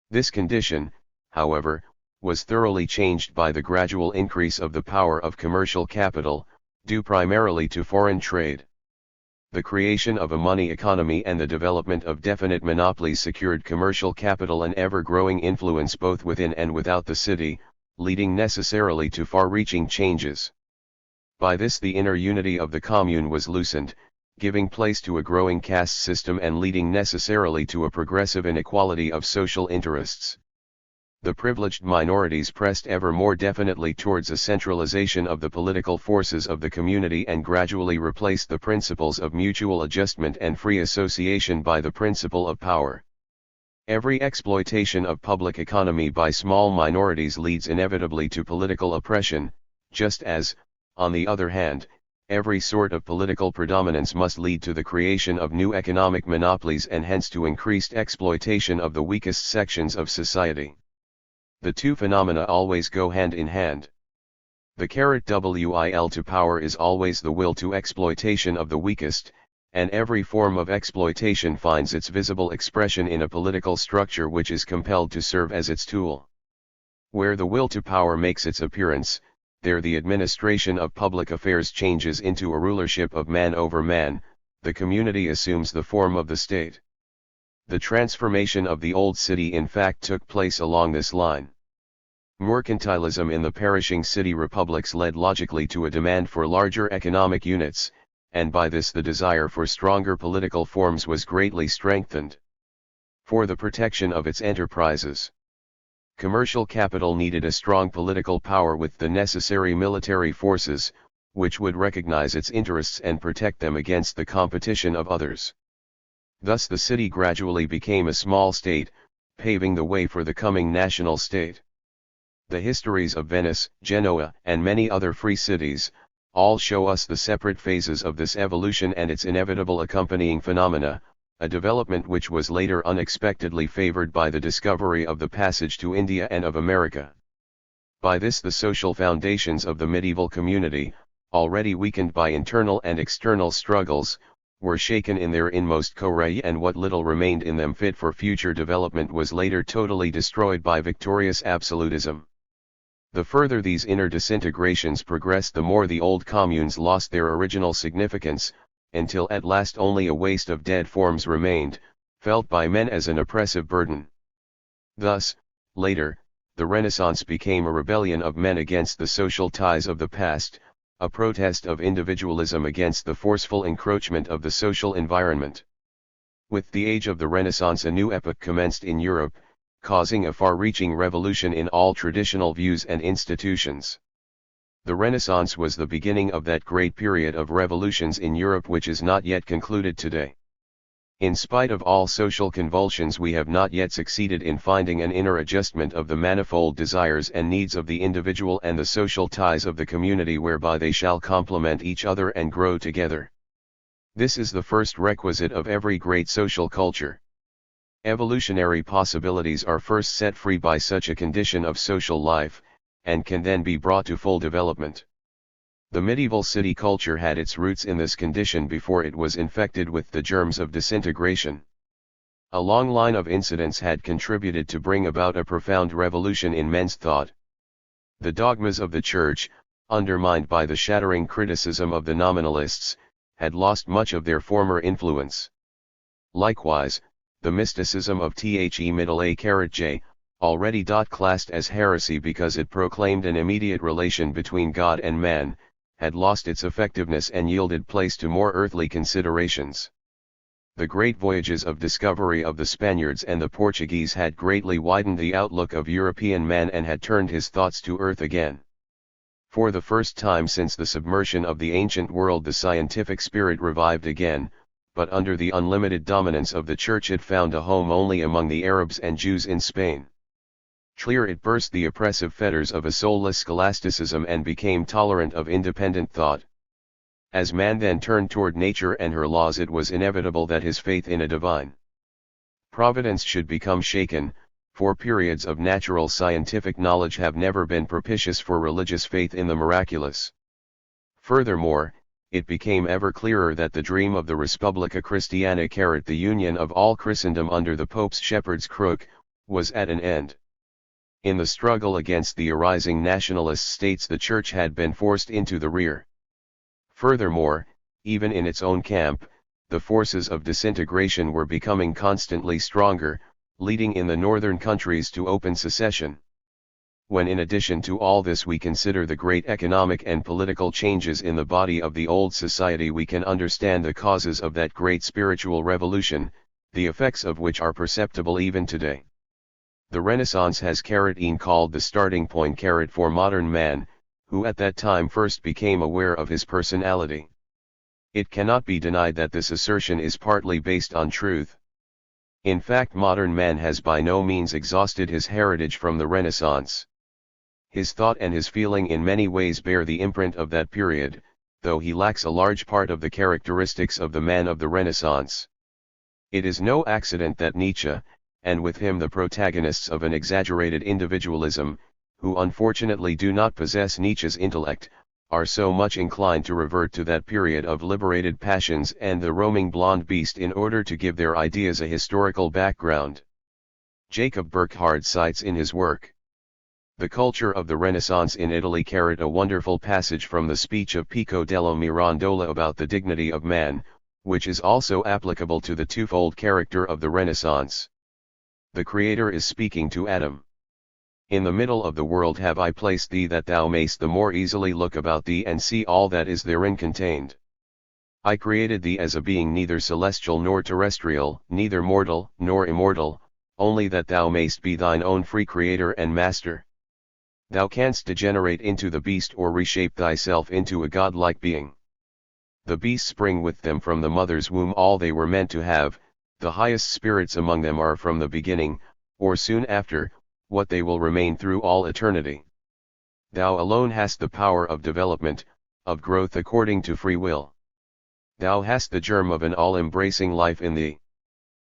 This condition, however, was thoroughly changed by the gradual increase of the power of commercial capital, due primarily to foreign trade. The creation of a money economy and the development of definite monopolies secured commercial capital an ever-growing influence both within and without the city, leading necessarily to far-reaching changes. By this the inner unity of the commune was loosened, giving place to a growing caste system and leading necessarily to a progressive inequality of social interests. The privileged minorities pressed ever more definitely towards a centralization of the political forces of the community and gradually replaced the principles of mutual adjustment and free association by the principle of power. Every exploitation of public economy by small minorities leads inevitably to political oppression, just as, on the other hand, every sort of political predominance must lead to the creation of new economic monopolies and hence to increased exploitation of the weakest sections of society. The two phenomena always go hand in hand. The will to power is always the will to exploitation of the weakest, and every form of exploitation finds its visible expression in a political structure which is compelled to serve as its tool. Where the will to power makes its appearance, there the administration of public affairs changes into a rulership of man over man, the community assumes the form of the state. The transformation of the old city in fact took place along this line. Mercantilism in the perishing city republics led logically to a demand for larger economic units, and by this the desire for stronger political forms was greatly strengthened. For the protection of its enterprises, commercial capital needed a strong political power with the necessary military forces, which would recognize its interests and protect them against the competition of others. Thus the city gradually became a small state, paving the way for the coming national state. The histories of Venice, Genoa, and many other free cities, all show us the separate phases of this evolution and its inevitable accompanying phenomena, a development which was later unexpectedly favored by the discovery of the passage to India and of America. By this the social foundations of the medieval community, already weakened by internal and external struggles, were shaken in their inmost core, and what little remained in them fit for future development was later totally destroyed by victorious absolutism. The further these inner disintegrations progressed, the more the old communes lost their original significance, until at last only a waste of dead forms remained, felt by men as an oppressive burden. Thus, later, the Renaissance became a rebellion of men against the social ties of the past, a protest of individualism against the forceful encroachment of the social environment. With the age of the Renaissance, a new epoch commenced in Europe, causing a far-reaching revolution in all traditional views and institutions. The Renaissance was the beginning of that great period of revolutions in Europe which is not yet concluded today. In spite of all social convulsions, we have not yet succeeded in finding an inner adjustment of the manifold desires and needs of the individual and the social ties of the community whereby they shall complement each other and grow together. This is the first requisite of every great social culture. Evolutionary possibilities are first set free by such a condition of social life, and can then be brought to full development. The medieval city culture had its roots in this condition before it was infected with the germs of disintegration. A long line of incidents had contributed to bring about a profound revolution in men's thought. The dogmas of the Church, undermined by the shattering criticism of the Nominalists, had lost much of their former influence. Likewise, the mysticism of the already classed as heresy because it proclaimed an immediate relation between God and man, had lost its effectiveness and yielded place to more earthly considerations. The great voyages of discovery of the Spaniards and the Portuguese had greatly widened the outlook of European man and had turned his thoughts to earth again. For the first time since the submersion of the ancient world, the scientific spirit revived again, but under the unlimited dominance of the Church it found a home only among the Arabs and Jews in Spain. Clear it burst the oppressive fetters of a soulless scholasticism and became tolerant of independent thought. As man then turned toward nature and her laws, it was inevitable that his faith in a divine providence should become shaken, for periods of natural scientific knowledge have never been propitious for religious faith in the miraculous. Furthermore, it became ever clearer that the dream of the Respublica Christiana, the union of all Christendom under the Pope's shepherd's crook, was at an end. In the struggle against the arising nationalist states, the Church had been forced into the rear. Furthermore, even in its own camp, the forces of disintegration were becoming constantly stronger, leading in the northern countries to open secession. When in addition to all this we consider the great economic and political changes in the body of the old society, we can understand the causes of that great spiritual revolution, the effects of which are perceptible even today. The Renaissance has been called the starting point for modern man, who at that time first became aware of his personality. It cannot be denied that this assertion is partly based on truth. In fact, modern man has by no means exhausted his heritage from the Renaissance. His thought and his feeling in many ways bear the imprint of that period, though he lacks a large part of the characteristics of the man of the Renaissance. It is no accident that Nietzsche, and with him the protagonists of an exaggerated individualism, who unfortunately do not possess Nietzsche's intellect, are so much inclined to revert to that period of liberated passions and the roaming blonde beast in order to give their ideas a historical background. Jacob Burckhardt cites in his work The Culture of the Renaissance in Italy a wonderful passage from the speech of Pico della Mirandola about the dignity of man, which is also applicable to the twofold character of the Renaissance. The Creator is speaking to Adam. In the middle of the world have I placed thee, that thou mayst the more easily look about thee and see all that is therein contained. I created thee as a being neither celestial nor terrestrial, neither mortal nor immortal, only that thou mayst be thine own free creator and master. Thou canst degenerate into the beast or reshape thyself into a godlike being. The beasts bring with them from the mother's womb all they were meant to have. The highest spirits among them are from the beginning, or soon after, what they will remain through all eternity. Thou alone hast the power of development, of growth according to free will. Thou hast the germ of an all-embracing life in thee.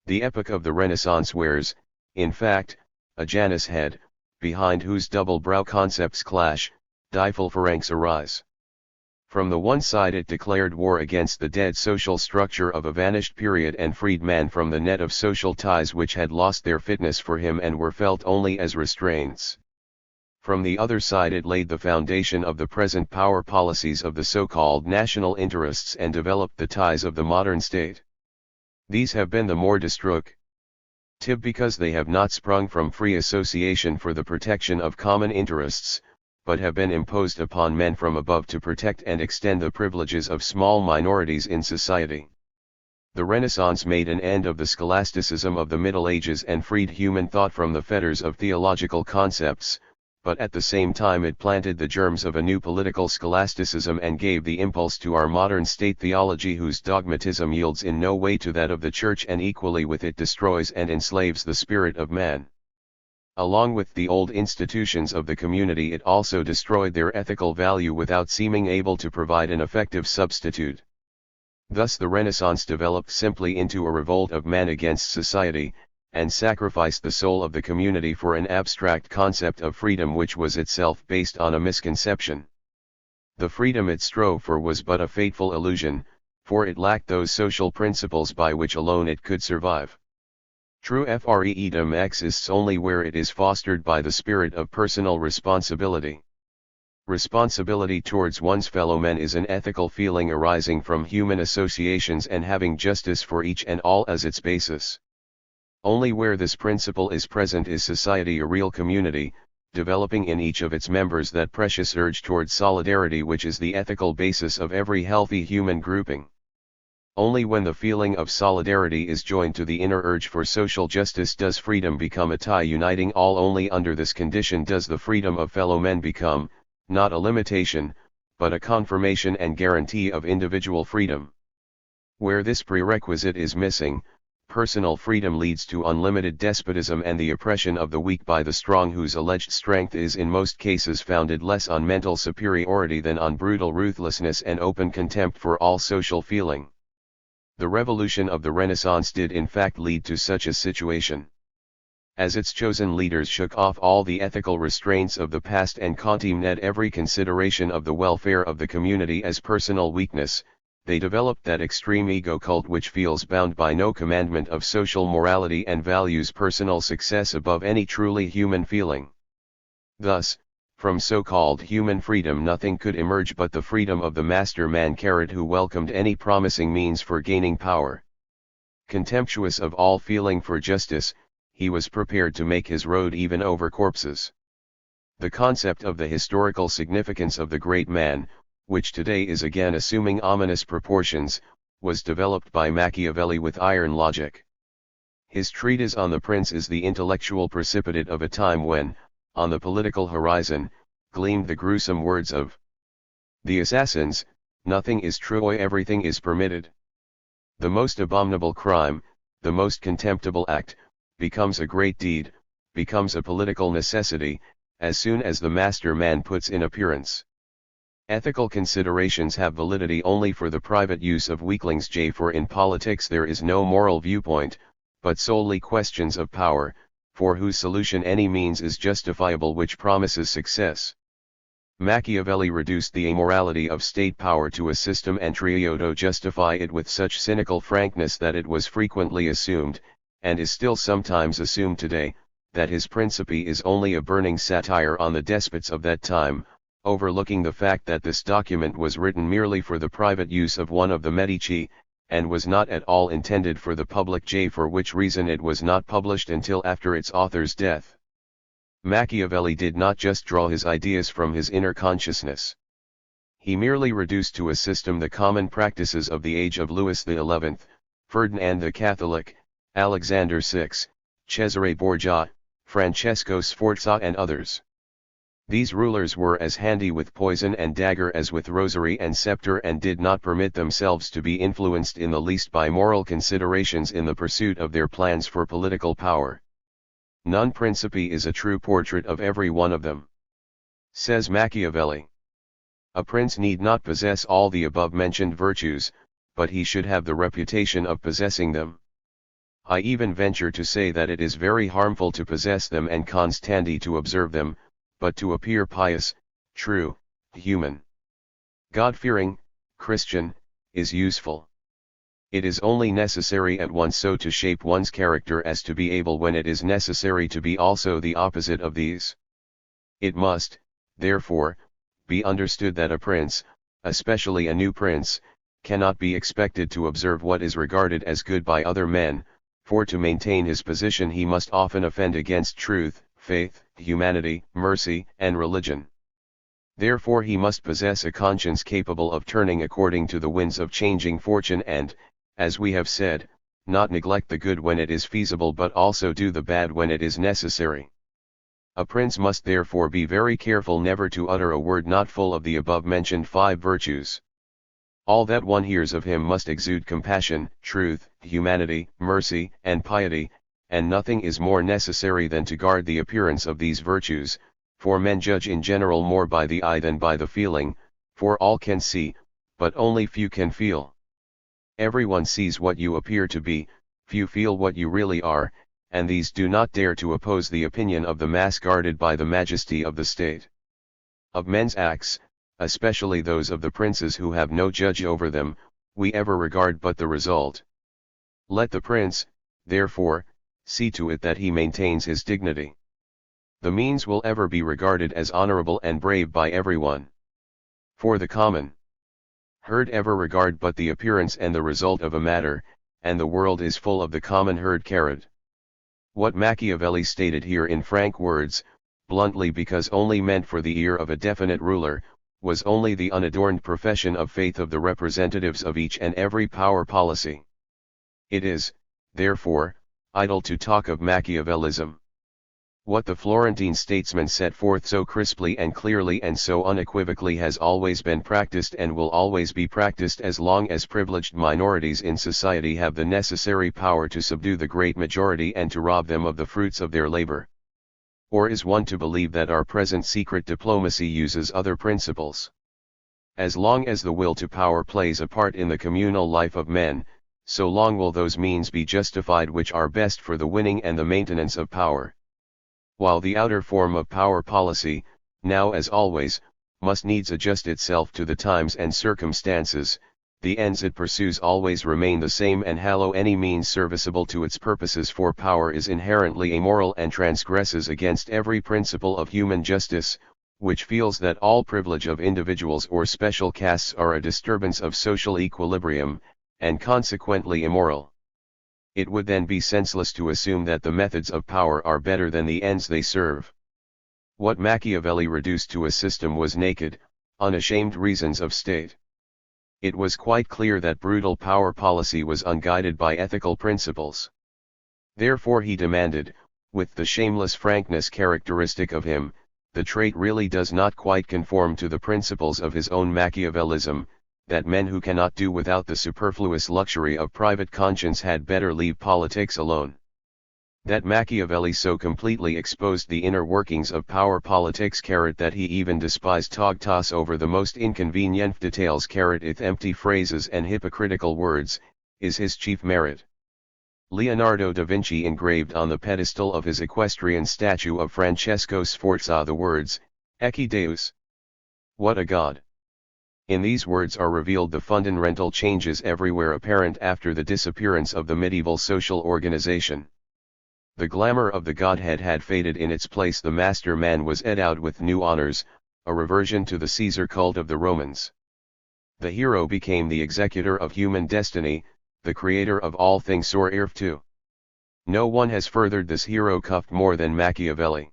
The epoch of the Renaissance wears, in fact, a Janus head, behind whose double-brow concepts clash, direful phalanx arise. From the one side it declared war against the dead social structure of a vanished period and freed man from the net of social ties which had lost their fitness for him and were felt only as restraints. From the other side it laid the foundation of the present power policies of the so-called national interests and developed the ties of the modern state. These have been the more destructive because they have not sprung from free association for the protection of common interests, but have been imposed upon men from above to protect and extend the privileges of small minorities in society. The Renaissance made an end of the scholasticism of the Middle Ages and freed human thought from the fetters of theological concepts, but at the same time it planted the germs of a new political scholasticism and gave the impulse to our modern state theology whose dogmatism yields in no way to that of the Church and equally with it destroys and enslaves the spirit of man. Along with the old institutions of the community it also destroyed their ethical value without seeming able to provide an effective substitute. Thus the Renaissance developed simply into a revolt of man against society, and sacrificed the soul of the community for an abstract concept of freedom which was itself based on a misconception. The freedom it strove for was but a fateful illusion, for it lacked those social principles by which alone it could survive. True freedom exists only where it is fostered by the spirit of personal responsibility. Responsibility towards one's fellow men is an ethical feeling arising from human associations and having justice for each and all as its basis. Only where this principle is present is society a real community, developing in each of its members that precious urge towards solidarity which is the ethical basis of every healthy human grouping. Only when the feeling of solidarity is joined to the inner urge for social justice does freedom become a tie uniting all. Only under this condition does the freedom of fellow men become, not a limitation, but a confirmation and guarantee of individual freedom. Where this prerequisite is missing, personal freedom leads to unlimited despotism and the oppression of the weak by the strong whose alleged strength is in most cases founded less on mental superiority than on brutal ruthlessness and open contempt for all social feeling. The revolution of the Renaissance did in fact lead to such a situation. As its chosen leaders shook off all the ethical restraints of the past and contemned every consideration of the welfare of the community as personal weakness, they developed that extreme ego cult which feels bound by no commandment of social morality and values personal success above any truly human feeling. Thus, from so-called human freedom nothing could emerge but the freedom of the master man who welcomed any promising means for gaining power. Contemptuous of all feeling for justice, he was prepared to make his road even over corpses. The concept of the historical significance of the great man, which today is again assuming ominous proportions, was developed by Machiavelli with iron logic. His treatise on the Prince is the intellectual precipitate of a time when, on the political horizon, gleamed the gruesome words of the assassins, "Nothing is true, everything is permitted." The most abominable crime, the most contemptible act, becomes a great deed, becomes a political necessity, as soon as the master man puts in appearance. Ethical considerations have validity only for the private use of weaklings. For in politics there is no moral viewpoint, but solely questions of power, for whose solution any means is justifiable which promises success. Machiavelli reduced the immorality of state power to a system and tried to justify it with such cynical frankness that it was frequently assumed, and is still sometimes assumed today, that his Principe is only a burning satire on the despots of that time, overlooking the fact that this document was written merely for the private use of one of the Medici, and was not at all intended for the public, for which reason it was not published until after its author's death. Machiavelli did not just draw his ideas from his inner consciousness. He merely reduced to a system the common practices of the age of Louis XI, Ferdinand the Catholic, Alexander VI, Cesare Borgia, Francesco Sforza and others. These rulers were as handy with poison and dagger as with rosary and scepter, and did not permit themselves to be influenced in the least by moral considerations in the pursuit of their plans for political power. Non Principe is a true portrait of every one of them. Says Machiavelli, a prince need not possess all the above-mentioned virtues, but he should have the reputation of possessing them. I even venture to say that it is very harmful to possess them and constantly to observe them, but to appear pious, true, human, God-fearing, Christian, is useful. It is only necessary at once so to shape one's character as to be able when it is necessary to be also the opposite of these. It must, therefore, be understood that a prince, especially a new prince, cannot be expected to observe what is regarded as good by other men, for to maintain his position he must often offend against truth, faith, humanity, mercy, and religion. Therefore he must possess a conscience capable of turning according to the winds of changing fortune and, as we have said, not neglect the good when it is feasible but also do the bad when it is necessary. A prince must therefore be very careful never to utter a word not full of the above-mentioned 5 virtues. All that one hears of him must exude compassion, truth, humanity, mercy, and piety, and nothing is more necessary than to guard the appearance of these virtues, for men judge in general more by the eye than by the feeling, for all can see, but only few can feel. Everyone sees what you appear to be, few feel what you really are, and these do not dare to oppose the opinion of the mass guarded by the majesty of the state. Of men's acts, especially those of the princes who have no judge over them, we ever regard but the result. Let the prince, therefore, see to it that he maintains his dignity. The means will ever be regarded as honorable and brave by everyone. For the common herd ever regard but the appearance and the result of a matter, and the world is full of the common herd carrot. What Machiavelli stated here in frank words, bluntly because only meant for the ear of a definite ruler, was only the unadorned profession of faith of the representatives of each and every power policy. It is, therefore, idle to talk of Machiavellism. What the Florentine statesman set forth so crisply and clearly and so unequivocally has always been practiced and will always be practiced as long as privileged minorities in society have the necessary power to subdue the great majority and to rob them of the fruits of their labor. Or is one to believe that our present secret diplomacy uses other principles? As long as the will to power plays a part in the communal life of men, so long will those means be justified which are best for the winning and the maintenance of power. While the outer form of power policy, now as always, must needs adjust itself to the times and circumstances, the ends it pursues always remain the same and hallow any means serviceable to its purposes, for power is inherently amoral and transgresses against every principle of human justice, which feels that all privilege of individuals or special castes are a disturbance of social equilibrium, and consequently immoral. It would then be senseless to assume that the methods of power are better than the ends they serve. What Machiavelli reduced to a system was naked, unashamed reasons of state. It was quite clear that brutal power policy was unguided by ethical principles. Therefore he demanded, with the shameless frankness characteristic of him, the trait really does not quite conform to the principles of his own Machiavellism, that men who cannot do without the superfluous luxury of private conscience had better leave politics alone. That Machiavelli so completely exposed the inner workings of power politics that he even despised Togtas over the most inconvenient details ith empty phrases and hypocritical words, is his chief merit. Leonardo da Vinci engraved on the pedestal of his equestrian statue of Francesco Sforza the words, Ecce Deus. What a God! In these words are revealed the fundamental changes everywhere apparent after the disappearance of the medieval social organization. The glamour of the Godhead had faded, in its place the master man was endowed with new honors, a reversion to the Caesar cult of the Romans. The hero became the executor of human destiny, the creator of all things sur earth too. No one has furthered this hero craft more than Machiavelli.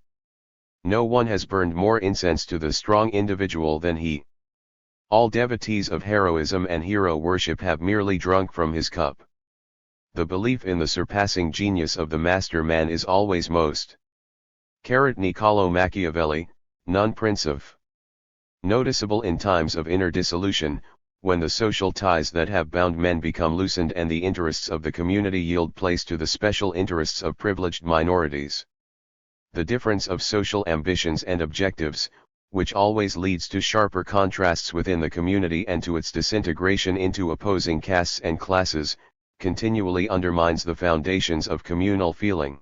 No one has burned more incense to the strong individual than he. All devotees of heroism and hero worship have merely drunk from his cup. The belief in the surpassing genius of the master man is always most. Niccolo Machiavelli, non princive. Noticeable in times of inner dissolution, when the social ties that have bound men become loosened and the interests of the community yield place to the special interests of privileged minorities. The difference of social ambitions and objectives, which always leads to sharper contrasts within the community and to its disintegration into opposing castes and classes, continually undermines the foundations of communal feeling.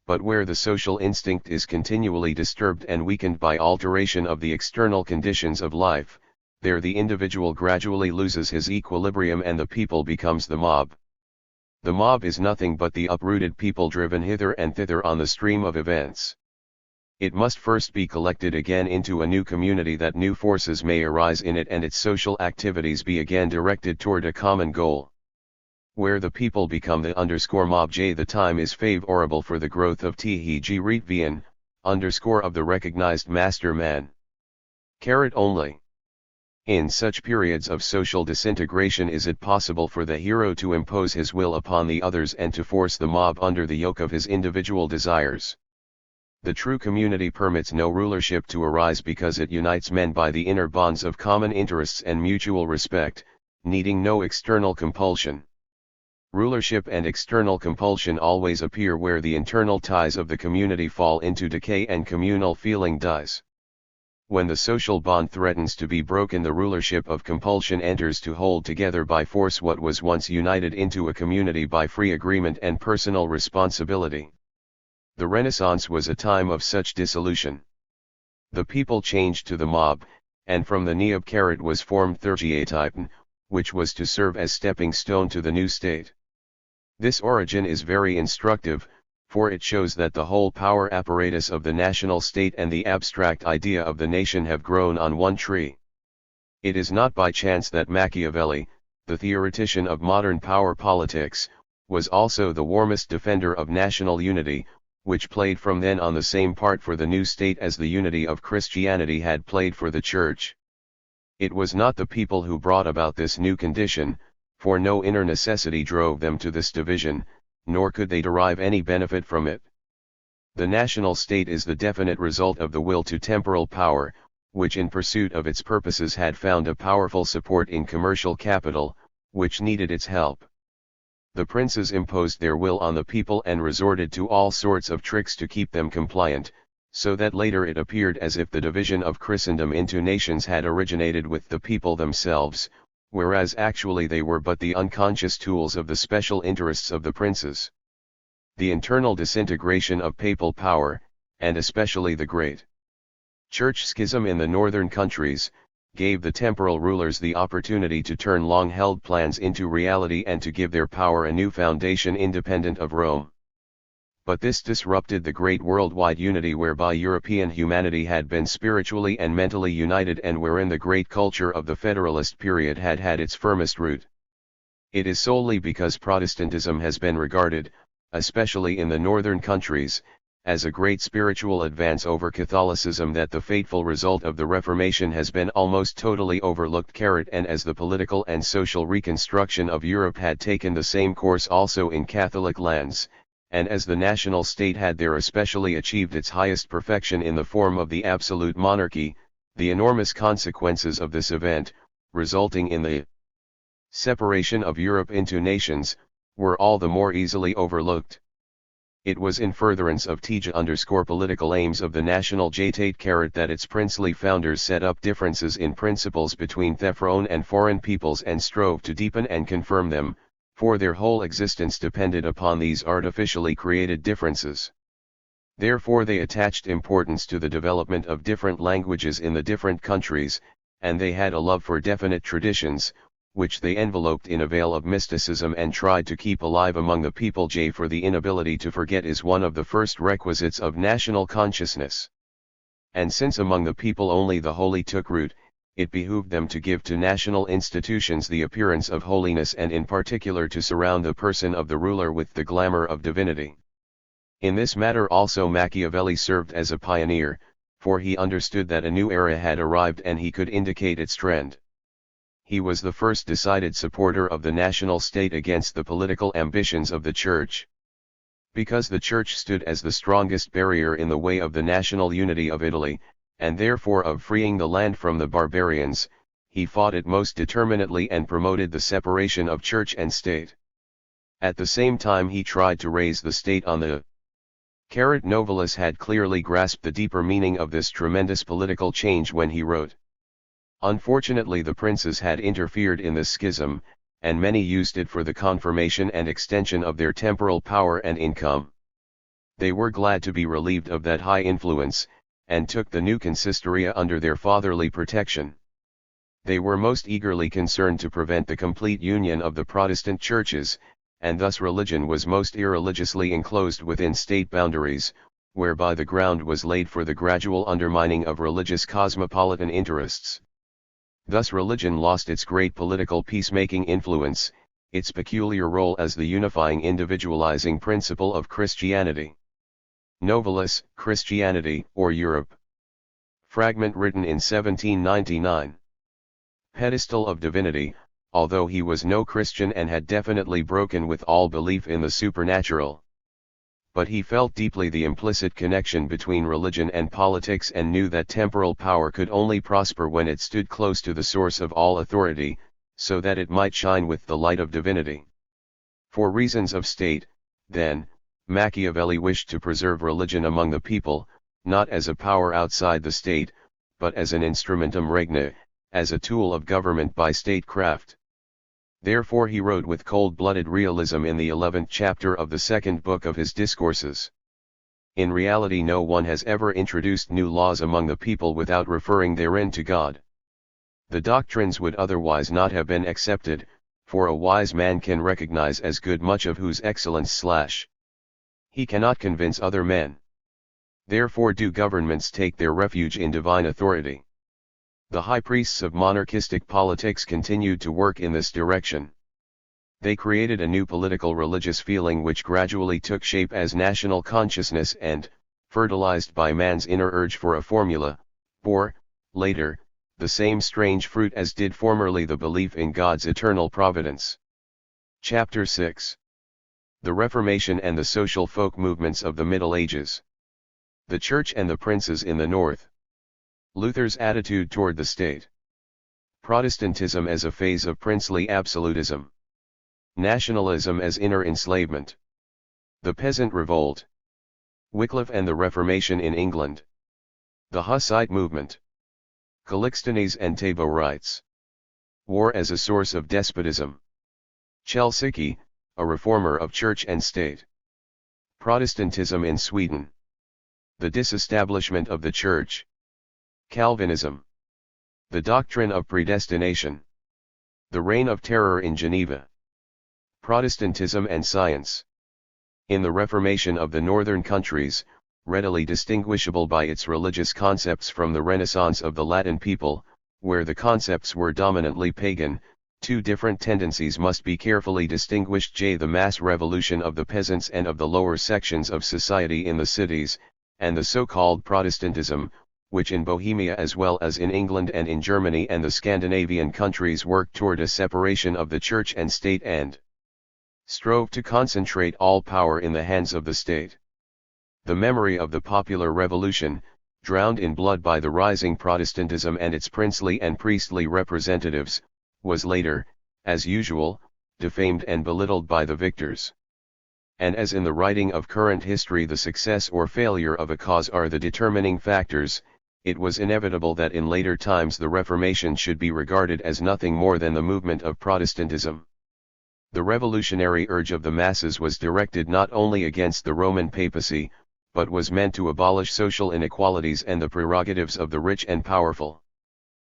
But where the social instinct is continually disturbed and weakened by alteration of the external conditions of life, there the individual gradually loses his equilibrium and the people becomes the mob. The mob is nothing but the uprooted people driven hither and thither on the stream of events. It must first be collected again into a new community that new forces may arise in it and its social activities be again directed toward a common goal. Where the people become the _mob j the time is favorable for the growth of the of the recognized master man. Only. In such periods of social disintegration is it possible for the hero to impose his will upon the others and to force the mob under the yoke of his individual desires. The true community permits no rulership to arise because it unites men by the inner bonds of common interests and mutual respect, needing no external compulsion. Rulership and external compulsion always appear where the internal ties of the community fall into decay and communal feeling dies. When the social bond threatens to be broken, the rulership of compulsion enters to hold together by force what was once united into a community by free agreement and personal responsibility. The Renaissance was a time of such dissolution. The people changed to the mob, and from the neob was formed Thurgiatypen, which was to serve as stepping stone to the new state. This origin is very instructive, for it shows that the whole power apparatus of the national state and the abstract idea of the nation have grown on one tree. It is not by chance that Machiavelli, the theoretician of modern power politics, was also the warmest defender of national unity, which played from then on the same part for the new state as the unity of Christianity had played for the Church. It was not the people who brought about this new condition, for no inner necessity drove them to this division, nor could they derive any benefit from it. The national state is the definite result of the will to temporal power, which in pursuit of its purposes had found a powerful support in commercial capital, which needed its help. The princes imposed their will on the people and resorted to all sorts of tricks to keep them compliant, so that later it appeared as if the division of Christendom into nations had originated with the people themselves, whereas actually they were but the unconscious tools of the special interests of the princes. The internal disintegration of papal power, and especially the great church schism in the northern countries, gave the temporal rulers the opportunity to turn long-held plans into reality and to give their power a new foundation independent of Rome. But this disrupted the great worldwide unity whereby European humanity had been spiritually and mentally united and wherein the great culture of the Federalist period had had its firmest root. It is solely because Protestantism has been regarded, especially in the northern countries, as a great spiritual advance over Catholicism that the fateful result of the Reformation has been almost totally overlooked, and as the political and social reconstruction of Europe had taken the same course also in Catholic lands, and as the national state had there especially achieved its highest perfection in the form of the absolute monarchy, the enormous consequences of this event, resulting in the separation of Europe into nations, were all the more easily overlooked. It was in furtherance of political aims of the national state that its princely founders set up differences in principles between their and foreign peoples and strove to deepen and confirm them, for their whole existence depended upon these artificially created differences. Therefore they attached importance to the development of different languages in the different countries, and they had a love for definite traditions, which they enveloped in a veil of mysticism and tried to keep alive among the people. For the inability to forget is one of the first requisites of national consciousness. And since among the people only the holy took root, it behooved them to give to national institutions the appearance of holiness and in particular to surround the person of the ruler with the glamour of divinity. In this matter also Machiavelli served as a pioneer, for he understood that a new era had arrived and he could indicate its trend. He was the first decided supporter of the national state against the political ambitions of the Church. Because the Church stood as the strongest barrier in the way of the national unity of Italy, and therefore of freeing the land from the barbarians, he fought it most determinately and promoted the separation of Church and State. At the same time he tried to raise the state on the Novalis had clearly grasped the deeper meaning of this tremendous political change when he wrote. Unfortunately the princes had interfered in this schism, and many used it for the confirmation and extension of their temporal power and income. They were glad to be relieved of that high influence, and took the new consistoria under their fatherly protection. They were most eagerly concerned to prevent the complete union of the Protestant churches, and thus religion was most irreligiously enclosed within state boundaries, whereby the ground was laid for the gradual undermining of religious cosmopolitan interests. Thus religion lost its great political peacemaking influence, its peculiar role as the unifying individualizing principle of Christianity. Novalis, Christianity, or Europe. Fragment written in 1799. Pedestal of divinity, although he was no Christian and had definitely broken with all belief in the supernatural. But he felt deeply the implicit connection between religion and politics and knew that temporal power could only prosper when it stood close to the source of all authority, so that it might shine with the light of divinity. For reasons of state, then, Machiavelli wished to preserve religion among the people, not as a power outside the state, but as an instrumentum regni, as a tool of government by statecraft. Therefore he wrote with cold-blooded realism in the 11th chapter of the second book of his Discourses. In reality no one has ever introduced new laws among the people without referring therein to God. The doctrines would otherwise not have been accepted, for a wise man can recognize as good much of whose excellence he cannot convince other men. Therefore do governments take their refuge in divine authority. The high priests of monarchistic politics continued to work in this direction. They created a new political religious feeling which gradually took shape as national consciousness and, fertilized by man's inner urge for a formula, bore, later, the same strange fruit as did formerly the belief in God's eternal providence. Chapter 6. The Reformation and the Social Folk Movements of the Middle Ages. The Church and the Princes in the North. Luther's attitude toward the state. Protestantism as a phase of princely absolutism. Nationalism as inner enslavement. The Peasant Revolt. Wycliffe and the Reformation in England. The Hussite movement. Calixtinese and Taborites. War as a source of despotism. Chelsicki, a reformer of church and state. Protestantism in Sweden. The disestablishment of the church. Calvinism. The doctrine of predestination. The reign of terror in Geneva. Protestantism and science. In the Reformation of the northern countries, readily distinguishable by its religious concepts from the Renaissance of the Latin people, where the concepts were dominantly pagan, two different tendencies must be carefully distinguished: the mass revolution of the peasants and of the lower sections of society in the cities, and the so-called Protestantism, which in Bohemia as well as in England and in Germany and the Scandinavian countries worked toward a separation of the church and state and strove to concentrate all power in the hands of the state. The memory of the popular revolution, drowned in blood by the rising Protestantism and its princely and priestly representatives, was later, as usual, defamed and belittled by the victors. And as in the writing of current history the success or failure of a cause are the determining factors, it was inevitable that in later times the Reformation should be regarded as nothing more than the movement of Protestantism. The revolutionary urge of the masses was directed not only against the Roman papacy, but was meant to abolish social inequalities and the prerogatives of the rich and powerful.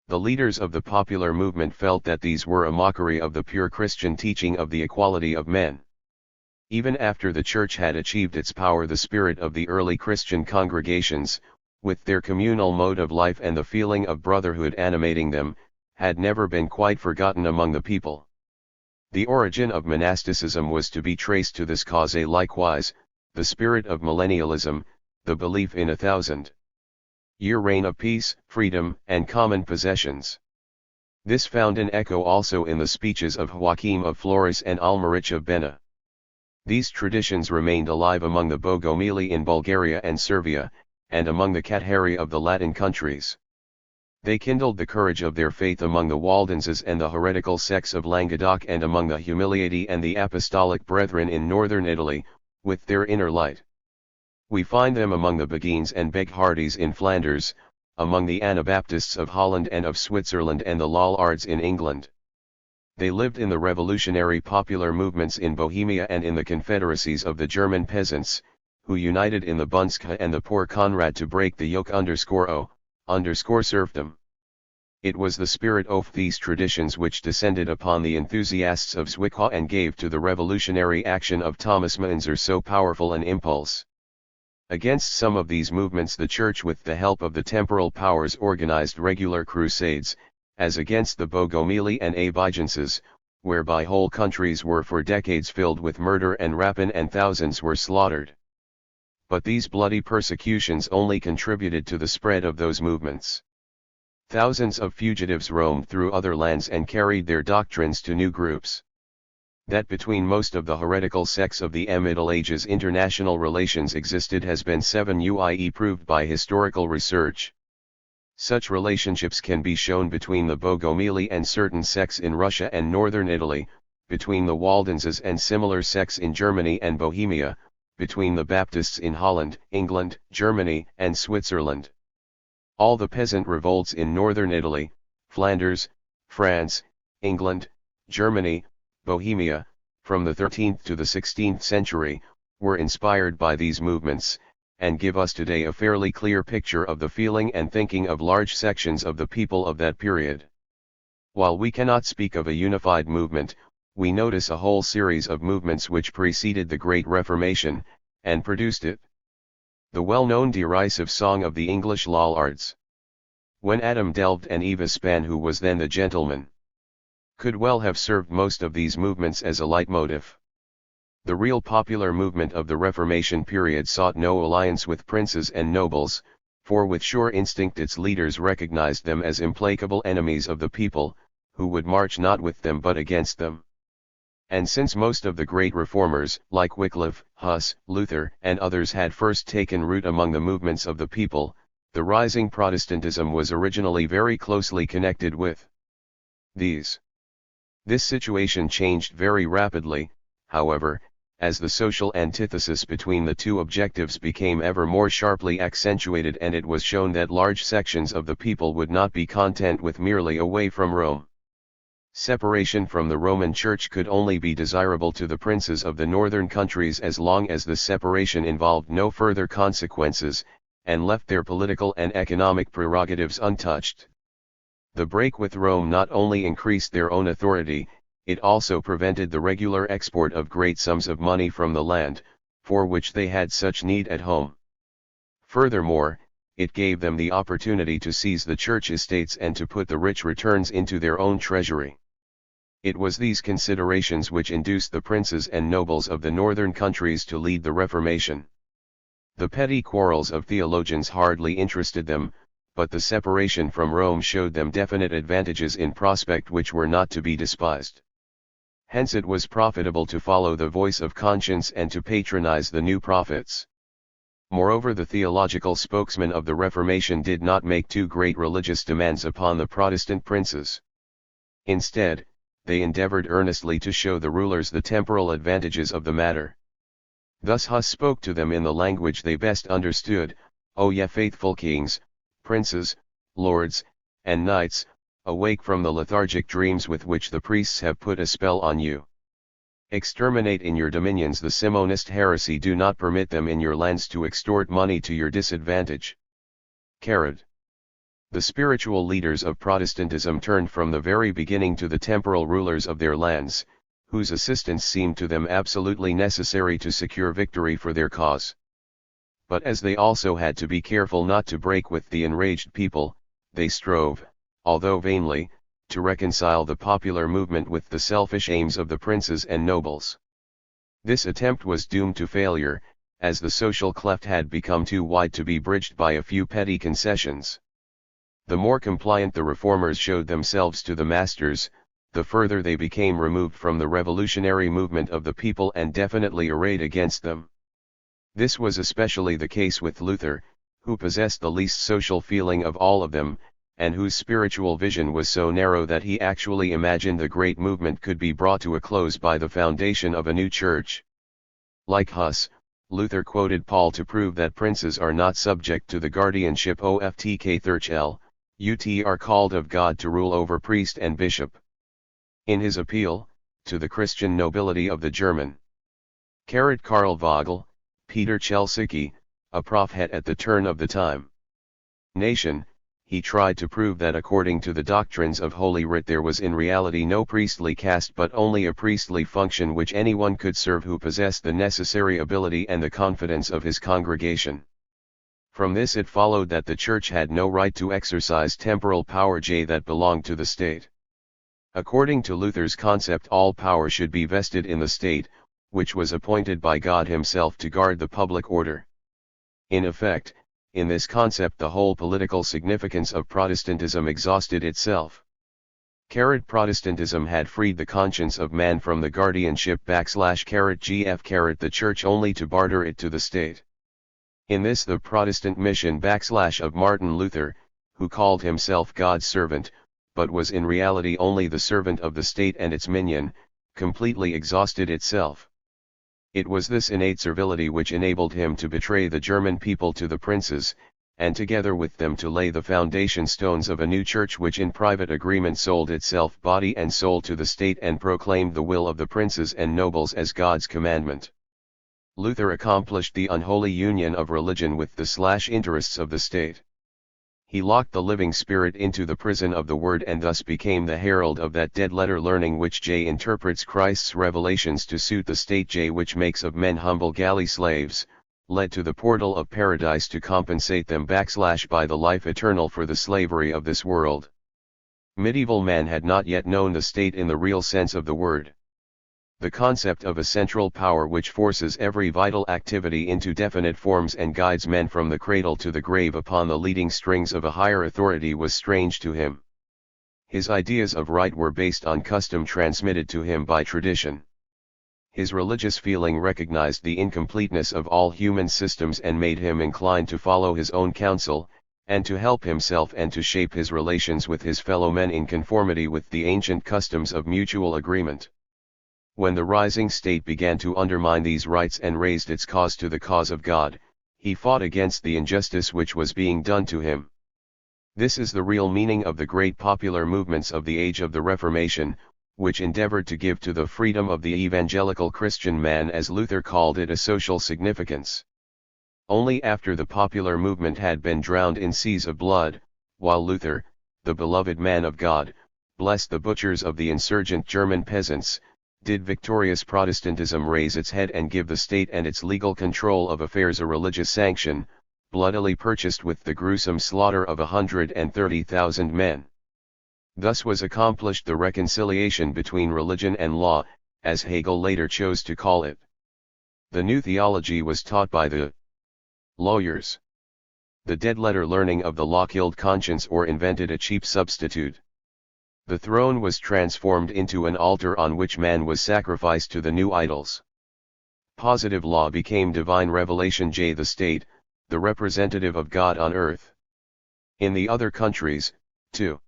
The leaders of the popular movement felt that these were a mockery of the pure Christian teaching of the equality of men. Even after the Church had achieved its power, the spirit of the early Christian congregations, with their communal mode of life and the feeling of brotherhood animating them, had never been quite forgotten among the people. The origin of monasticism was to be traced to this cause. Likewise, the spirit of millennialism, the belief in a 1,000-year reign of peace, freedom, and common possessions. This found an echo also in the speeches of Joachim of Flores and Almerich of Bena. These traditions remained alive among the Bogomili in Bulgaria and Servia, and among the Kathari of the Latin countries. They kindled the courage of their faith among the Waldenses and the heretical sects of Languedoc and among the Humiliati and the Apostolic Brethren in northern Italy, with their inner light. We find them among the Beguines and Beghardis in Flanders, among the Anabaptists of Holland and of Switzerland and the Lollards in England. They lived in the revolutionary popular movements in Bohemia and in the confederacies of the German peasants, who united in the Bundeswehr and the poor Conrad to break the yoke serfdom. It was the spirit of these traditions which descended upon the enthusiasts of Zwickau and gave to the revolutionary action of Thomas Müntzer so powerful an impulse. Against some of these movements the Church with the help of the temporal powers organized regular crusades, as against the Bogomili and Albigenses, whereby whole countries were for decades filled with murder and rapine and thousands were slaughtered. But these bloody persecutions only contributed to the spread of those movements. Thousands of fugitives roamed through other lands and carried their doctrines to new groups. That between most of the heretical sects of the Middle Ages international relations existed has been proved by historical research. Such relationships can be shown between the Bogomili and certain sects in Russia and northern Italy, between the Waldenses and similar sects in Germany and Bohemia, between the Baptists in Holland, England, Germany, and Switzerland. All the peasant revolts in northern Italy, Flanders, France, England, Germany, Bohemia, from the 13th to the 16th century, were inspired by these movements, and give us today a fairly clear picture of the feeling and thinking of large sections of the people of that period. While we cannot speak of a unified movement, we notice a whole series of movements which preceded the Great Reformation, and produced it. The well-known derisive song of the English Lollards. When Adam delved and Eva span, who was then the gentleman, could well have served most of these movements as a leitmotif. The real popular movement of the Reformation period sought no alliance with princes and nobles, for with sure instinct its leaders recognized them as implacable enemies of the people, who would march not with them but against them. And since most of the great reformers, like Wycliffe, Huss, Luther, and others had first taken root among the movements of the people, the rising Protestantism was originally very closely connected with these. This situation changed very rapidly, however, as the social antithesis between the two objectives became ever more sharply accentuated, and it was shown that large sections of the people would not be content with merely away from Rome. Separation from the Roman Church could only be desirable to the princes of the northern countries as long as the separation involved no further consequences, and left their political and economic prerogatives untouched. The break with Rome not only increased their own authority, it also prevented the regular export of great sums of money from the land, for which they had such need at home. Furthermore, it gave them the opportunity to seize the church estates and to put the rich returns into their own treasury. It was these considerations which induced the princes and nobles of the northern countries to lead the Reformation. The petty quarrels of theologians hardly interested them, but the separation from Rome showed them definite advantages in prospect which were not to be despised. Hence it was profitable to follow the voice of conscience and to patronize the new prophets. Moreover, the theological spokesmen of the Reformation did not make too great religious demands upon the Protestant princes. Instead, they endeavored earnestly to show the rulers the temporal advantages of the matter. Thus Huss spoke to them in the language they best understood: "O ye faithful kings, princes, lords, and knights, awake from the lethargic dreams with which the priests have put a spell on you. Exterminate in your dominions the Simonist heresy, do not permit them in your lands to extort money to your disadvantage." Carried. The spiritual leaders of Protestantism turned from the very beginning to the temporal rulers of their lands, whose assistance seemed to them absolutely necessary to secure victory for their cause. But as they also had to be careful not to break with the enraged people, they strove, although vainly, to reconcile the popular movement with the selfish aims of the princes and nobles. This attempt was doomed to failure, as the social cleft had become too wide to be bridged by a few petty concessions. The more compliant the reformers showed themselves to the masters, the further they became removed from the revolutionary movement of the people and definitely arrayed against them. This was especially the case with Luther, who possessed the least social feeling of all of them, and whose spiritual vision was so narrow that he actually imagined the great movement could be brought to a close by the foundation of a new church. Like Huss, Luther quoted Paul to prove that princes are not subject to the guardianship of the Church, but are called of God to rule over priest and bishop. In his appeal, to the Christian nobility of the German Karl Vogel, Peter Chelsicki, a prophet at the turn of the time nation, he tried to prove that according to the doctrines of Holy Writ there was in reality no priestly caste but only a priestly function which anyone could serve who possessed the necessary ability and the confidence of his congregation. From this it followed that the Church had no right to exercise temporal power that belonged to the state. According to Luther's concept, all power should be vested in the state, which was appointed by God himself to guard the public order. In effect, in this concept the whole political significance of Protestantism exhausted itself. Protestantism had freed the conscience of man from the guardianship /gf the Church only to barter it to the state. In this the Protestant mission of Martin Luther, who called himself God's servant, but was in reality only the servant of the state and its minion, completely exhausted itself. It was this innate servility which enabled him to betray the German people to the princes, and together with them to lay the foundation stones of a new church which in private agreement sold itself body and soul to the state and proclaimed the will of the princes and nobles as God's commandment. Luther accomplished the unholy union of religion with the interests of the state. He locked the living spirit into the prison of the word and thus became the herald of that dead letter learning which interprets Christ's revelations to suit the state which makes of men humble galley slaves, led to the portal of paradise to compensate them by the life eternal for the slavery of this world. Medieval man had not yet known the state in the real sense of the word. The concept of a central power which forces every vital activity into definite forms and guides men from the cradle to the grave upon the leading strings of a higher authority was strange to him. His ideas of right were based on custom transmitted to him by tradition. His religious feeling recognized the incompleteness of all human systems and made him inclined to follow his own counsel, and to help himself and to shape his relations with his fellow men in conformity with the ancient customs of mutual agreement. When the rising state began to undermine these rights and raised its cause to the cause of God, he fought against the injustice which was being done to him. This is the real meaning of the great popular movements of the age of the Reformation, which endeavored to give to the freedom of the evangelical Christian man, as Luther called it, a social significance. Only after the popular movement had been drowned in seas of blood, while Luther, the beloved man of God, blessed the butchers of the insurgent German peasants, did victorious Protestantism raise its head and give the state and its legal control of affairs a religious sanction, bloodily purchased with the gruesome slaughter of 130,000 men. Thus was accomplished the reconciliation between religion and law, as Hegel later chose to call it. The new theology was taught by the lawyers. The dead letter learning of the law killed conscience or invented a cheap substitute. The throne was transformed into an altar on which man was sacrificed to the new idols. Positive law became divine revelation. The state, the representative of God on earth. In the other countries, too,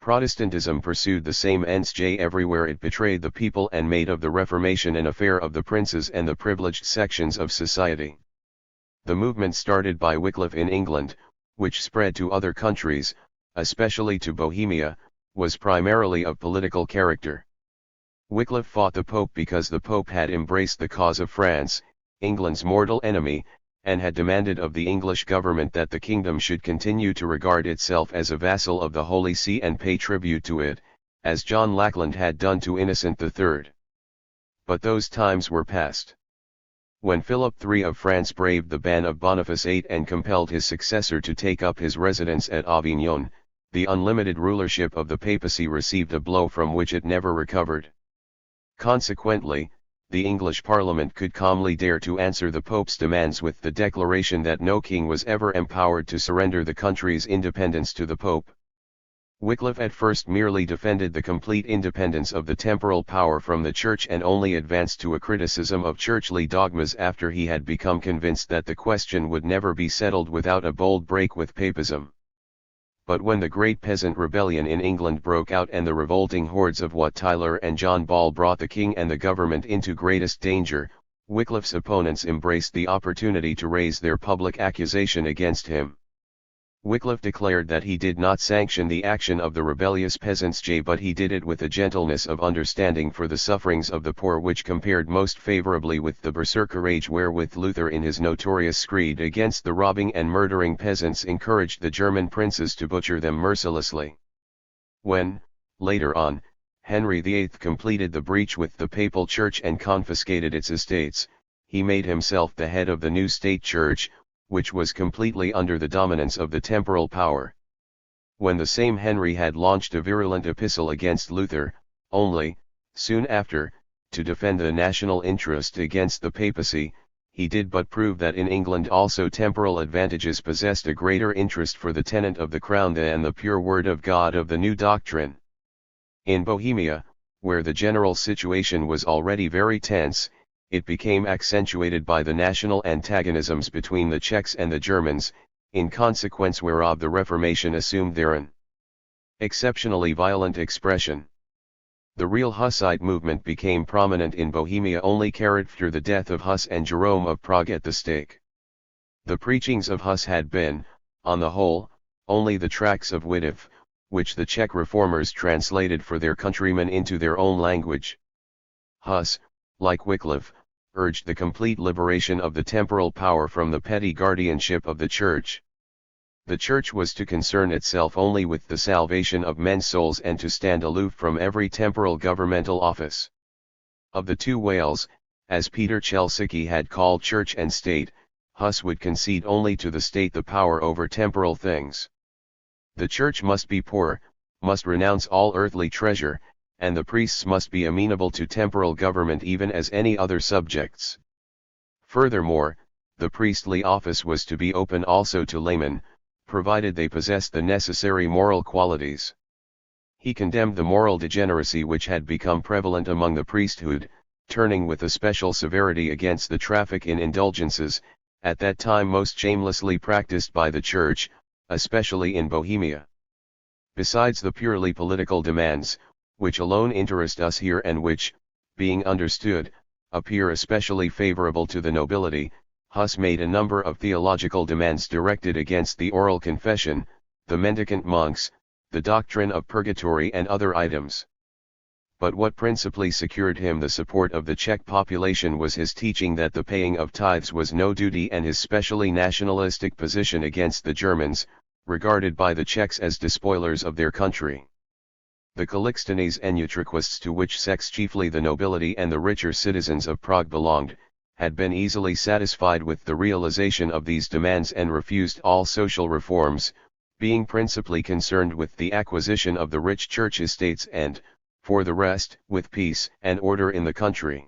Protestantism pursued the same ends. Everywhere it betrayed the people and made of the Reformation an affair of the princes and the privileged sections of society. The movement started by Wycliffe in England, which spread to other countries, especially to Bohemia, was primarily of political character. Wycliffe fought the Pope because the Pope had embraced the cause of France, England's mortal enemy, and had demanded of the English government that the kingdom should continue to regard itself as a vassal of the Holy See and pay tribute to it, as John Lackland had done to Innocent III. But those times were past. When Philip III of France braved the ban of Boniface VIII and compelled his successor to take up his residence at Avignon, the unlimited rulership of the papacy received a blow from which it never recovered. Consequently, the English Parliament could calmly dare to answer the Pope's demands with the declaration that no king was ever empowered to surrender the country's independence to the Pope. Wycliffe at first merely defended the complete independence of the temporal power from the Church and only advanced to a criticism of churchly dogmas after he had become convinced that the question would never be settled without a bold break with papism. But when the Great Peasant Rebellion in England broke out and the revolting hordes of Wat Tyler and John Ball brought the king and the government into greatest danger, Wycliffe's opponents embraced the opportunity to raise their public accusation against him. Wycliffe declared that he did not sanction the action of the rebellious peasants, but he did it with a gentleness of understanding for the sufferings of the poor which compared most favorably with the berserker rage wherewith Luther in his notorious screed against the robbing and murdering peasants encouraged the German princes to butcher them mercilessly. When, later on, Henry VIII completed the breach with the papal church and confiscated its estates, he made himself the head of the new state church, which was completely under the dominance of the temporal power. When the same Henry had launched a virulent epistle against Luther, only, soon after, to defend the national interest against the papacy, he did but prove that in England also temporal advantages possessed a greater interest for the tenant of the crown than the pure word of God of the new doctrine. In Bohemia, where the general situation was already very tense, it became accentuated by the national antagonisms between the Czechs and the Germans, in consequence whereof the Reformation assumed therein exceptionally violent expression. The real Hussite movement became prominent in Bohemia only after the death of Huss and Jerome of Prague at the stake. The preachings of Huss had been, on the whole, only the tracts of Rudolf, which the Czech reformers translated for their countrymen into their own language. Huss, like Wycliffe, urged the complete liberation of the temporal power from the petty guardianship of the Church. The Church was to concern itself only with the salvation of men's souls and to stand aloof from every temporal governmental office. Of the two whales, as Peter Chelsicki had called Church and State, Huss would concede only to the State the power over temporal things. The Church must be poor, must renounce all earthly treasure, and the priests must be amenable to temporal government even as any other subjects. Furthermore, the priestly office was to be open also to laymen, provided they possessed the necessary moral qualities. He condemned the moral degeneracy which had become prevalent among the priesthood, turning with especial severity against the traffic in indulgences, at that time most shamelessly practiced by the Church, especially in Bohemia. Besides the purely political demands, which alone interest us here and which, being understood, appear especially favorable to the nobility, Huss made a number of theological demands directed against the oral confession, the mendicant monks, the doctrine of purgatory and other items. But what principally secured him the support of the Czech population was his teaching that the paying of tithes was no duty, and his specially nationalistic position against the Germans, regarded by the Czechs as despoilers of their country. The Calixtines and Utraquists, to which sects chiefly the nobility and the richer citizens of Prague belonged, had been easily satisfied with the realization of these demands and refused all social reforms, being principally concerned with the acquisition of the rich church estates and, for the rest, with peace and order in the country.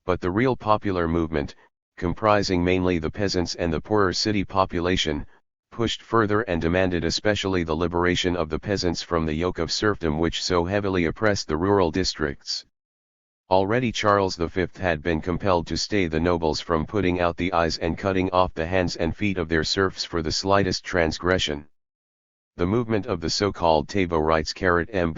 But the real popular movement, comprising mainly the peasants and the poorer city population, pushed further and demanded especially the liberation of the peasants from the yoke of serfdom which so heavily oppressed the rural districts. Already Charles V had been compelled to stay the nobles from putting out the eyes and cutting off the hands and feet of their serfs for the slightest transgression. The movement of the so-called Taborites (m)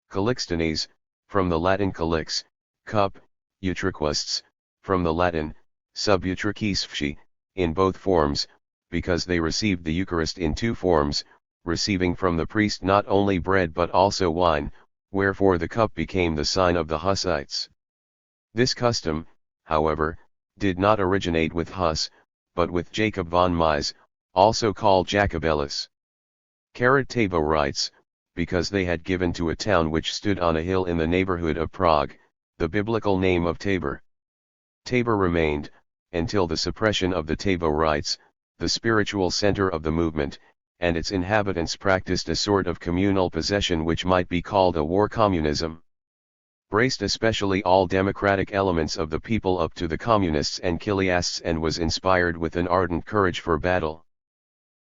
Calixtines, from the Latin calix, cup, Utraquists, from the Latin, sub utracisfci, in both forms, because they received the Eucharist in two forms, receiving from the priest not only bread but also wine, wherefore the cup became the sign of the Hussites. This custom, however, did not originate with Huss, but with Jacob von Mies, also called Jacobellus. Taborites, because they had given to a town which stood on a hill in the neighborhood of Prague, the biblical name of Tabor. Tabor remained, until the suppression of the Taborites, the spiritual center of the movement, and its inhabitants practiced a sort of communal possession which might be called a war communism. Braced especially all democratic elements of the people up to the communists and chiliasts and was inspired with an ardent courage for battle.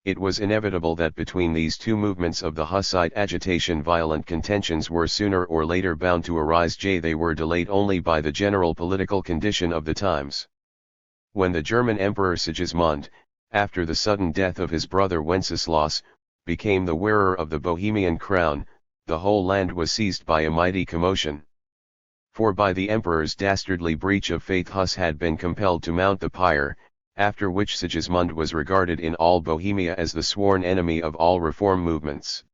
It was inevitable that between these two movements of the Hussite agitation violent contentions were sooner or later bound to arise. They were delayed only by the general political condition of the times. When the German Emperor Sigismund, after the sudden death of his brother Wenceslaus, became the wearer of the Bohemian crown, the whole land was seized by a mighty commotion. For by the emperor's dastardly breach of faith Huss had been compelled to mount the pyre, after which Sigismund was regarded in all Bohemia as the sworn enemy of all reform movements.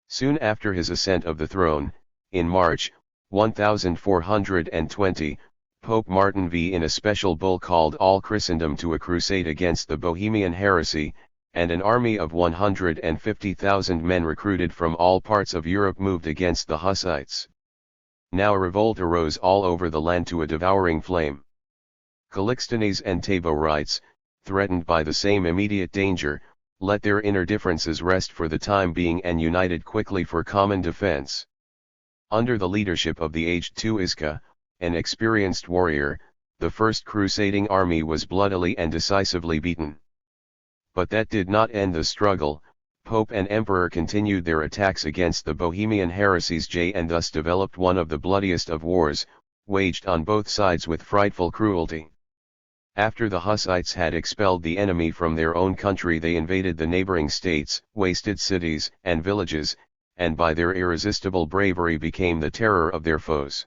Soon after his ascent of the throne, in March, 1420, Pope Martin V in a special bull called all Christendom to a crusade against the Bohemian heresy, and an army of 150,000 men recruited from all parts of Europe moved against the Hussites. Now a revolt arose all over the land to a devouring flame. Calixtinese and Taborites, threatened by the same immediate danger, let their inner differences rest for the time being and united quickly for common defense. Under the leadership of the aged Tuiska, an experienced warrior, the first crusading army was bloodily and decisively beaten. But that did not end the struggle. Pope and Emperor continued their attacks against the Bohemian heresies and thus developed one of the bloodiest of wars, waged on both sides with frightful cruelty. After the Hussites had expelled the enemy from their own country, they invaded the neighboring states, wasted cities and villages, and by their irresistible bravery became the terror of their foes.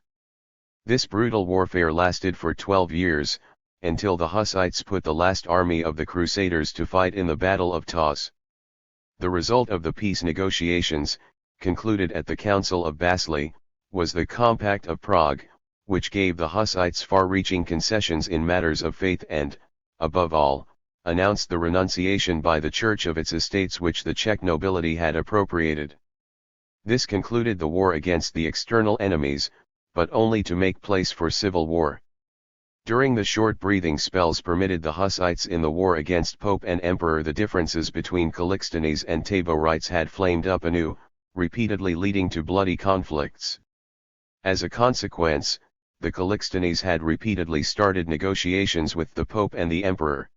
This brutal warfare lasted for 12 years, until the Hussites put the last army of the Crusaders to fight in the Battle of Tauss. The result of the peace negotiations, concluded at the Council of Basel, was the Compact of Prague, which gave the Hussites far-reaching concessions in matters of faith and, above all, announced the renunciation by the Church of its estates which the Czech nobility had appropriated. This concluded the war against the external enemies, but only to make place for civil war. During the short breathing spells permitted the Hussites in the war against Pope and Emperor, the differences between Calixtinese and Taborites had flamed up anew, repeatedly leading to bloody conflicts. As a consequence, the Calixtinese had repeatedly started negotiations with the Pope and the Emperor.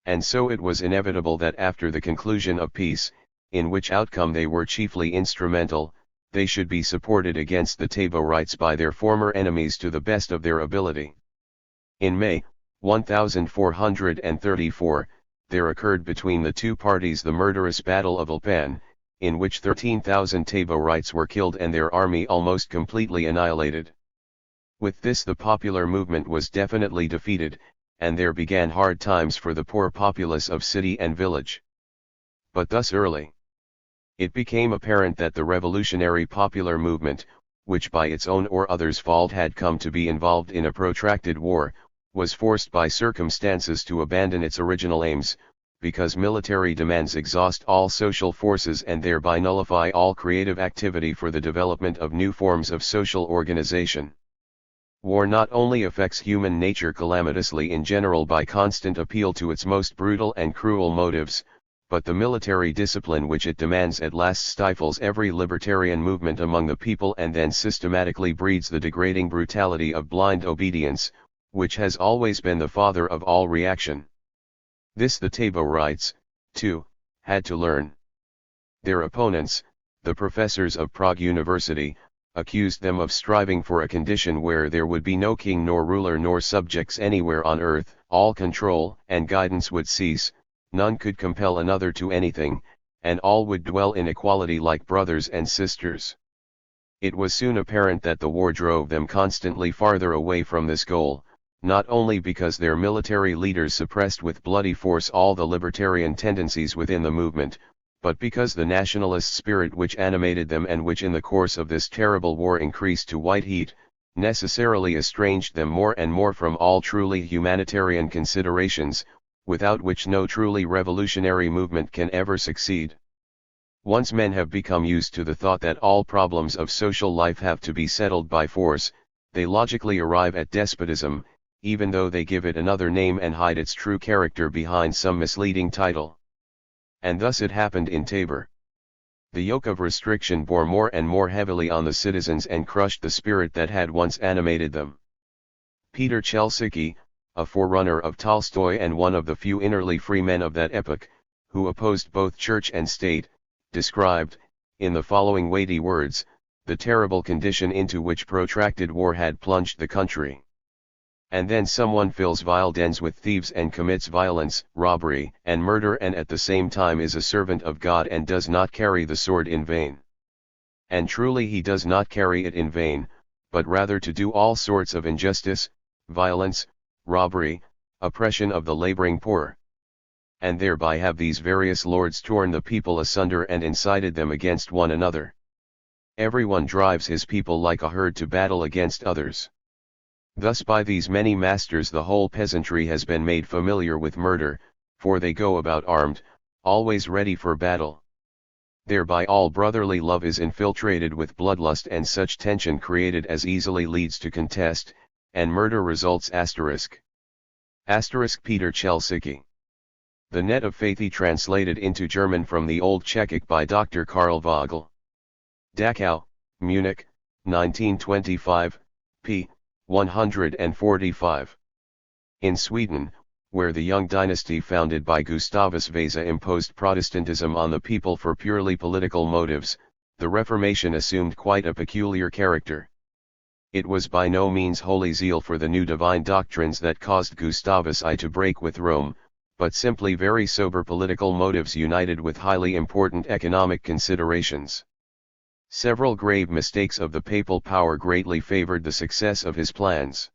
And so it was inevitable that after the conclusion of peace, in which outcome they were chiefly instrumental, they should be supported against the Taborites by their former enemies to the best of their ability. In May, 1434, there occurred between the two parties the murderous Battle of Ulpan, in which 13,000 Taborites were killed and their army almost completely annihilated. With this the popular movement was definitely defeated, and there began hard times for the poor populace of city and village. But thus early, it became apparent that the revolutionary popular movement, which by its own or others' fault had come to be involved in a protracted war, was forced by circumstances to abandon its original aims, because military demands exhaust all social forces and thereby nullify all creative activity for the development of new forms of social organization. War not only affects human nature calamitously in general by constant appeal to its most brutal and cruel motives, but the military discipline which it demands at last stifles every libertarian movement among the people and then systematically breeds the degrading brutality of blind obedience, which has always been the father of all reaction. This the Taborites, too, had to learn. Their opponents, the professors of Prague University, accused them of striving for a condition where there would be no king nor ruler nor subjects anywhere on earth, all control and guidance would cease, none could compel another to anything, and all would dwell in equality like brothers and sisters. It was soon apparent that the war drove them constantly farther away from this goal, not only because their military leaders suppressed with bloody force all the libertarian tendencies within the movement, but because the nationalist spirit which animated them and which in the course of this terrible war increased to white heat, necessarily estranged them more and more from all truly humanitarian considerations, without which no truly revolutionary movement can ever succeed. Once men have become used to the thought that all problems of social life have to be settled by force, they logically arrive at despotism, even though they give it another name and hide its true character behind some misleading title. And thus it happened in Tabor. The yoke of restriction bore more and more heavily on the citizens and crushed the spirit that had once animated them. Peter Chelsicki, a forerunner of Tolstoy and one of the few innerly free men of that epoch, who opposed both church and state, described, in the following weighty words, the terrible condition into which protracted war had plunged the country. And then someone fills vile dens with thieves and commits violence, robbery, and murder and at the same time is a servant of God and does not carry the sword in vain. And truly he does not carry it in vain, but rather to do all sorts of injustice, violence, robbery, oppression of the laboring poor. And thereby have these various lords torn the people asunder and incited them against one another. Everyone drives his people like a herd to battle against others. Thus by these many masters the whole peasantry has been made familiar with murder, for they go about armed, always ready for battle. Thereby all brotherly love is infiltrated with bloodlust, and such tension created as easily leads to contest, and murder results. Peter Chelsicki. The Net of Faithy, translated into German from the Old Czechic by Dr. Karl Vogel. Dachau, Munich, 1925, p. 145. In Sweden, where the young dynasty founded by Gustavus Vasa imposed Protestantism on the people for purely political motives, the Reformation assumed quite a peculiar character. It was by no means holy zeal for the new divine doctrines that caused Gustavus I to break with Rome, but simply very sober political motives united with highly important economic considerations. Several grave mistakes of the papal power greatly favored the success of his plans.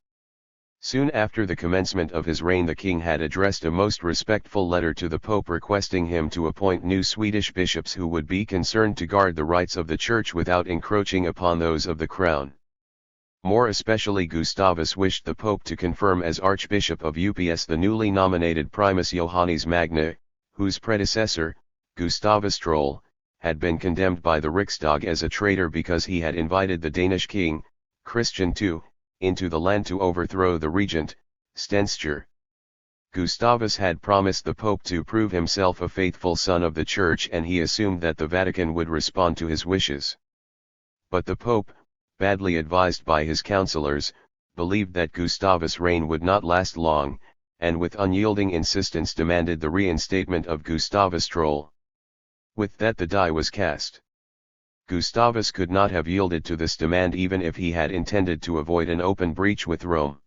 Soon after the commencement of his reign the king had addressed a most respectful letter to the Pope requesting him to appoint new Swedish bishops who would be concerned to guard the rights of the Church without encroaching upon those of the Crown. More especially Gustavus wished the Pope to confirm as Archbishop of Ups the newly nominated Primus Johannes Magna, whose predecessor, Gustavus Troll, had been condemned by the Riksdag as a traitor because he had invited the Danish king, Christian II, into the land to overthrow the regent, Stenstjer. Gustavus had promised the Pope to prove himself a faithful son of the Church, and he assumed that the Vatican would respond to his wishes. But the Pope, badly advised by his counselors, believed that Gustavus' reign would not last long, and with unyielding insistence demanded the reinstatement of Gustavus Troll. With that the die was cast. Gustavus could not have yielded to this demand even if he had intended to avoid an open breach with Rome.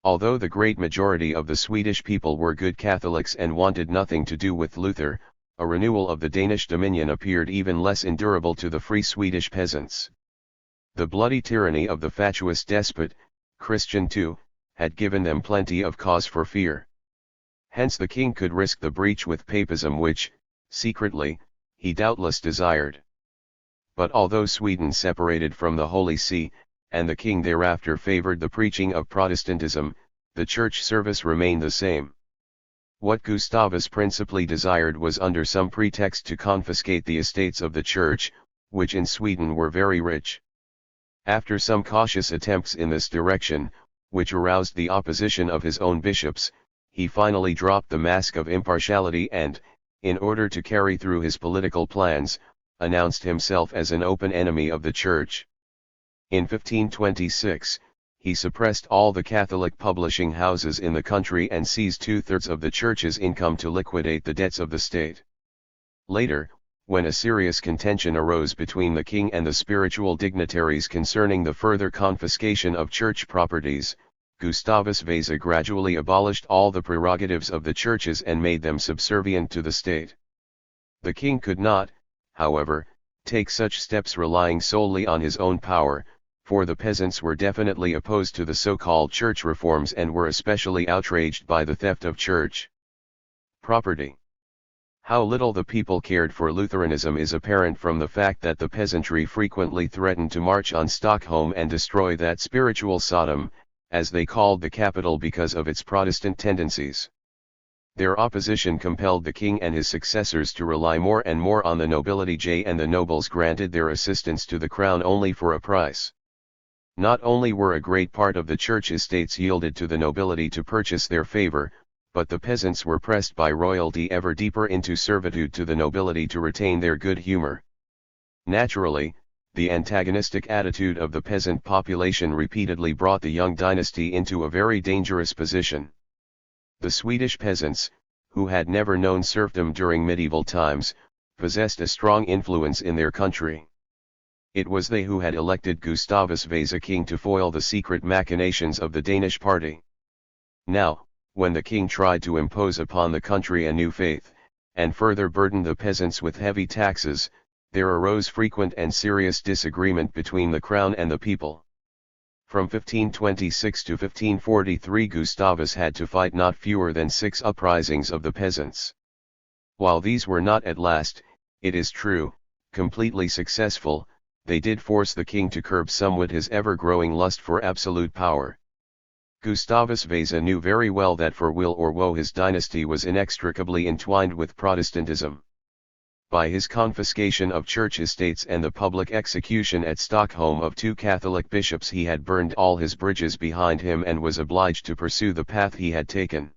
Although the great majority of the Swedish people were good Catholics and wanted nothing to do with Luther, a renewal of the Danish dominion appeared even less endurable to the free Swedish peasants. The bloody tyranny of the fatuous despot, Christian II, had given them plenty of cause for fear. Hence the king could risk the breach with papism which, secretly, he doubtless desired. But although Sweden separated from the Holy See, and the king thereafter favored the preaching of Protestantism, the church service remained the same. What Gustavus principally desired was under some pretext to confiscate the estates of the church, which in Sweden were very rich. After some cautious attempts in this direction, which aroused the opposition of his own bishops, he finally dropped the mask of impartiality and, in order to carry through his political plans, announced himself as an open enemy of the Church. In 1526, he suppressed all the Catholic publishing houses in the country and seized 2/3 of the Church's income to liquidate the debts of the state. Later, when a serious contention arose between the king and the spiritual dignitaries concerning the further confiscation of church properties, Gustavus Vasa gradually abolished all the prerogatives of the churches and made them subservient to the state. The king could not, however, take such steps relying solely on his own power, for the peasants were definitely opposed to the so-called church reforms and were especially outraged by the theft of church property. How little the people cared for Lutheranism is apparent from the fact that the peasantry frequently threatened to march on Stockholm and destroy that spiritual Sodom, as they called the capital because of its Protestant tendencies. Their opposition compelled the king and his successors to rely more and more on the nobility, and the nobles granted their assistance to the crown only for a price. Not only were a great part of the church estates yielded to the nobility to purchase their favor, but the peasants were pressed by royalty ever deeper into servitude to the nobility to retain their good humor. Naturally, the antagonistic attitude of the peasant population repeatedly brought the young dynasty into a very dangerous position. The Swedish peasants, who had never known serfdom during medieval times, possessed a strong influence in their country. It was they who had elected Gustavus Vasa king to foil the secret machinations of the Danish party. Now, when the king tried to impose upon the country a new faith, and further burden the peasants with heavy taxes, there arose frequent and serious disagreement between the crown and the people. From 1526 to 1543 Gustavus had to fight not fewer than 6 uprisings of the peasants. While these were not at last, it is true, completely successful, they did force the king to curb somewhat his ever-growing lust for absolute power. Gustavus Vasa knew very well that for will or woe his dynasty was inextricably entwined with Protestantism. By his confiscation of church estates and the public execution at Stockholm of 2 Catholic bishops he had burned all his bridges behind him and was obliged to pursue the path he had taken.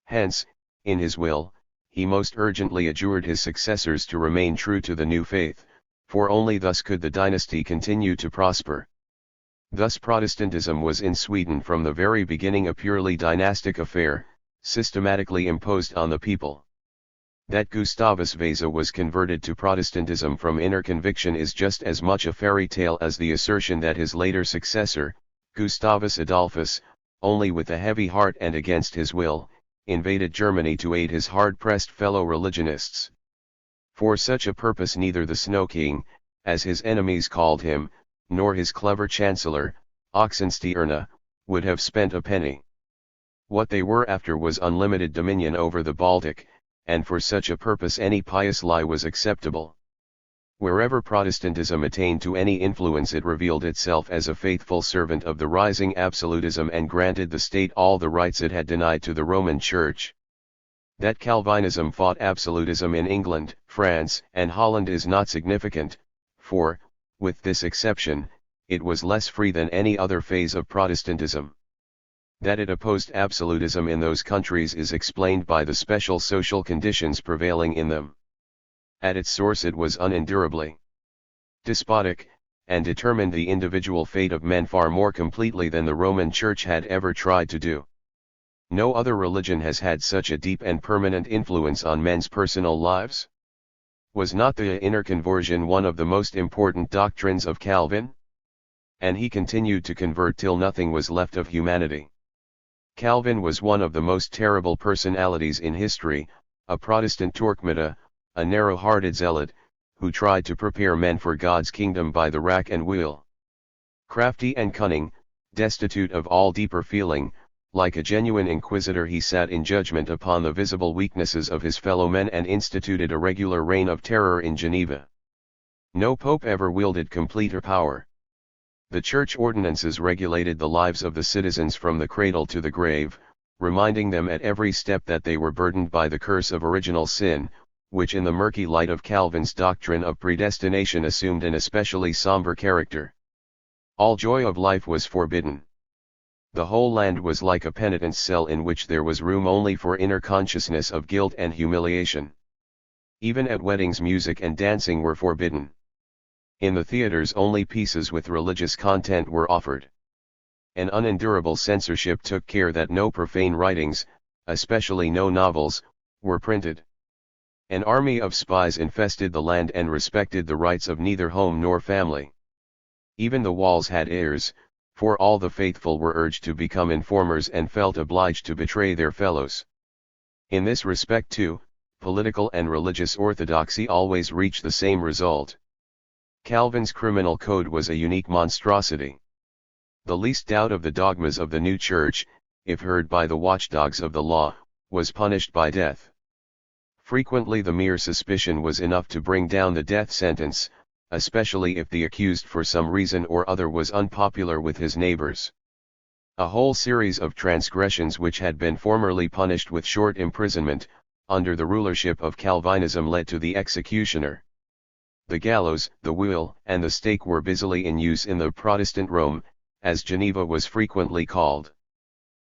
Hence, in his will, he most urgently adjured his successors to remain true to the new faith, for only thus could the dynasty continue to prosper. Thus Protestantism was in Sweden from the very beginning a purely dynastic affair, systematically imposed on the people. That Gustavus Vasa was converted to Protestantism from inner conviction is just as much a fairy tale as the assertion that his later successor, Gustavus Adolphus, only with a heavy heart and against his will, invaded Germany to aid his hard-pressed fellow religionists. For such a purpose neither the Snow King, as his enemies called him, nor his clever chancellor, Oxenstierna, would have spent a penny. What they were after was unlimited dominion over the Baltic, and for such a purpose any pious lie was acceptable. Wherever Protestantism attained to any influence it revealed itself as a faithful servant of the rising absolutism and granted the state all the rights it had denied to the Roman Church. That Calvinism fought absolutism in England, France, and Holland is not significant, for, with this exception, it was less free than any other phase of Protestantism. That it opposed absolutism in those countries is explained by the special social conditions prevailing in them. At its source it was unendurably despotic, and determined the individual fate of men far more completely than the Roman Church had ever tried to do. No other religion has had such a deep and permanent influence on men's personal lives. Was not the inner conversion one of the most important doctrines of Calvin? And he continued to convert till nothing was left of humanity. Calvin was one of the most terrible personalities in history, a Protestant Torquemada, a narrow-hearted zealot, who tried to prepare men for God's kingdom by the rack and wheel. Crafty and cunning, destitute of all deeper feeling, like a genuine inquisitor he sat in judgment upon the visible weaknesses of his fellow men and instituted a regular reign of terror in Geneva. No pope ever wielded completer power. The church ordinances regulated the lives of the citizens from the cradle to the grave, reminding them at every step that they were burdened by the curse of original sin, which in the murky light of Calvin's doctrine of predestination assumed an especially somber character. All joy of life was forbidden. The whole land was like a penitent's cell in which there was room only for inner consciousness of guilt and humiliation. Even at weddings music and dancing were forbidden. In the theaters only pieces with religious content were offered. An unendurable censorship took care that no profane writings, especially no novels, were printed. An army of spies infested the land and respected the rights of neither home nor family. Even the walls had heirs, for all the faithful were urged to become informers and felt obliged to betray their fellows. In this respect too, political and religious orthodoxy always reach the same result. Calvin's criminal code was a unique monstrosity. The least doubt of the dogmas of the new church, if heard by the watchdogs of the law, was punished by death. Frequently the mere suspicion was enough to bring down the death sentence, especially if the accused for some reason or other was unpopular with his neighbors. A whole series of transgressions which had been formerly punished with short imprisonment, under the rulership of Calvinism led to the executioner. The gallows, the wheel, and the stake were busily in use in the Protestant Rome, as Geneva was frequently called.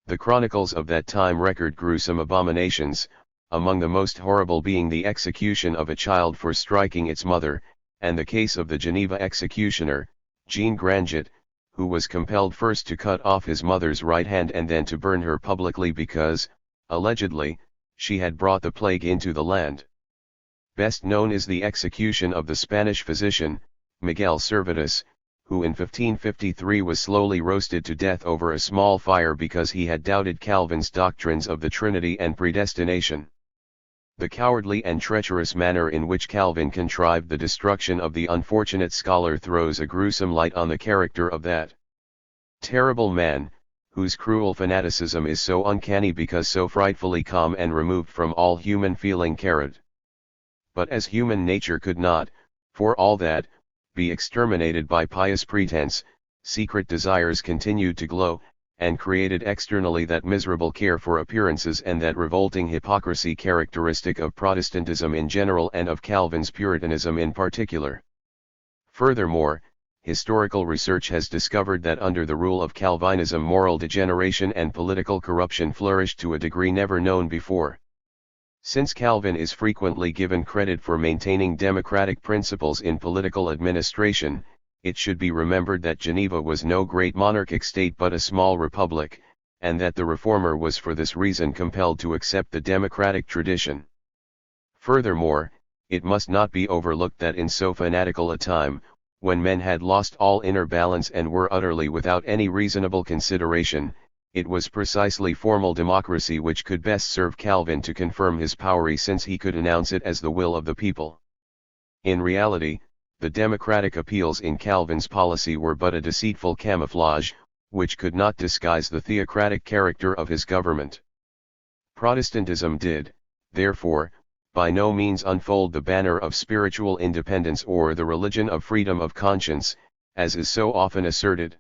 The chronicles of that time record gruesome abominations, among the most horrible being the execution of a child for striking its mother, and the case of the Geneva executioner, Jean Granget, who was compelled first to cut off his mother's right hand and then to burn her publicly because, allegedly, she had brought the plague into the land. Best known is the execution of the Spanish physician, Miguel Servetus, who in 1553 was slowly roasted to death over a small fire because he had doubted Calvin's doctrines of the Trinity and predestination. The cowardly and treacherous manner in which Calvin contrived the destruction of the unfortunate scholar throws a gruesome light on the character of that Terrible man, whose cruel fanaticism is so uncanny because so frightfully calm and removed from all human feeling carried. But as human nature could not, for all that, be exterminated by pious pretense, secret desires continued to glow, and created externally that miserable care for appearances and that revolting hypocrisy characteristic of Protestantism in general and of Calvin's Puritanism in particular. Furthermore, historical research has discovered that under the rule of Calvinism moral degeneration and political corruption flourished to a degree never known before. Since Calvin is frequently given credit for maintaining democratic principles in political administration, it should be remembered that Geneva was no great monarchic state but a small republic, and that the reformer was for this reason compelled to accept the democratic tradition. Furthermore, it must not be overlooked that in so fanatical a time, when men had lost all inner balance and were utterly without any reasonable consideration, it was precisely formal democracy which could best serve Calvin to confirm his power, since he could announce it as the will of the people. In reality, the democratic appeals in Calvin's policy were but a deceitful camouflage, which could not disguise the theocratic character of his government. Protestantism did, therefore, by no means unfold the banner of spiritual independence or the religion of freedom of conscience, as is so often asserted.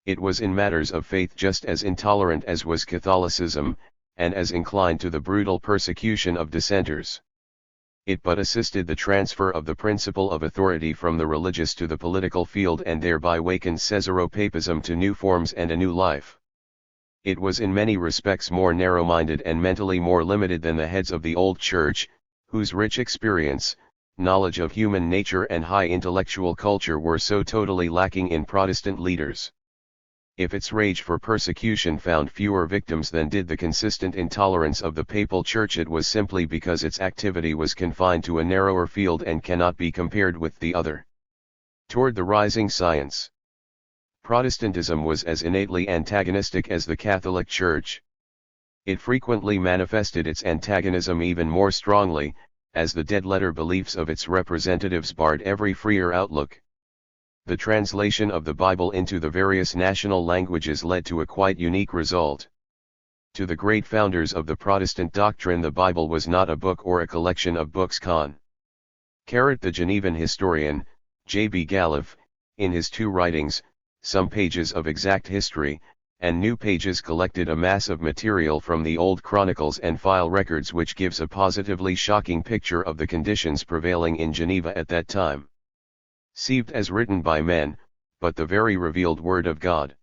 It was in matters of faith just as intolerant as was Catholicism, and as inclined to the brutal persecution of dissenters. It but assisted the transfer of the principle of authority from the religious to the political field and thereby wakened Caesaropapism to new forms and a new life. It was in many respects more narrow-minded and mentally more limited than the heads of the old church, whose rich experience, knowledge of human nature and high intellectual culture were so totally lacking in Protestant leaders. If its rage for persecution found fewer victims than did the consistent intolerance of the papal church, it was simply because its activity was confined to a narrower field and cannot be compared with the other. Toward the rising science, Protestantism was as innately antagonistic as the Catholic Church. It frequently manifested its antagonism even more strongly, as the dead-letter beliefs of its representatives barred every freer outlook. The translation of the Bible into the various national languages led to a quite unique result. To the great founders of the Protestant doctrine, the Bible was not a book or a collection of books. The Genevan historian, J.B. Galliff, in his two writings, Some Pages of Exact History, and New Pages, collected a mass of material from the old chronicles and file records which gives a positively shocking picture of the conditions prevailing in Geneva at that time. Received as written by men, but the very revealed word of God.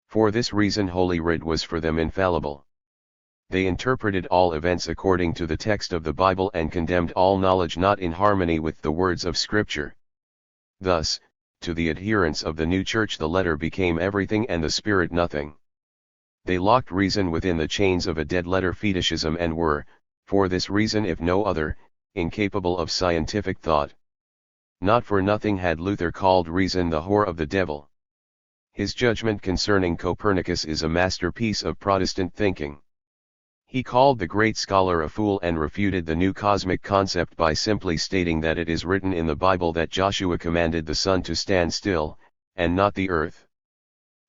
For this reason Holy Writ was for them infallible. They interpreted all events according to the text of the Bible and condemned all knowledge not in harmony with the words of Scripture. Thus, to the adherents of the new church the letter became everything and the spirit nothing. They locked reason within the chains of a dead-letter fetishism and were, for this reason if no other, incapable of scientific thought. Not for nothing had Luther called reason the whore of the devil. His judgment concerning Copernicus is a masterpiece of Protestant thinking. He called the great scholar a fool and refuted the new cosmic concept by simply stating that it is written in the Bible that Joshua commanded the sun to stand still, and not the earth.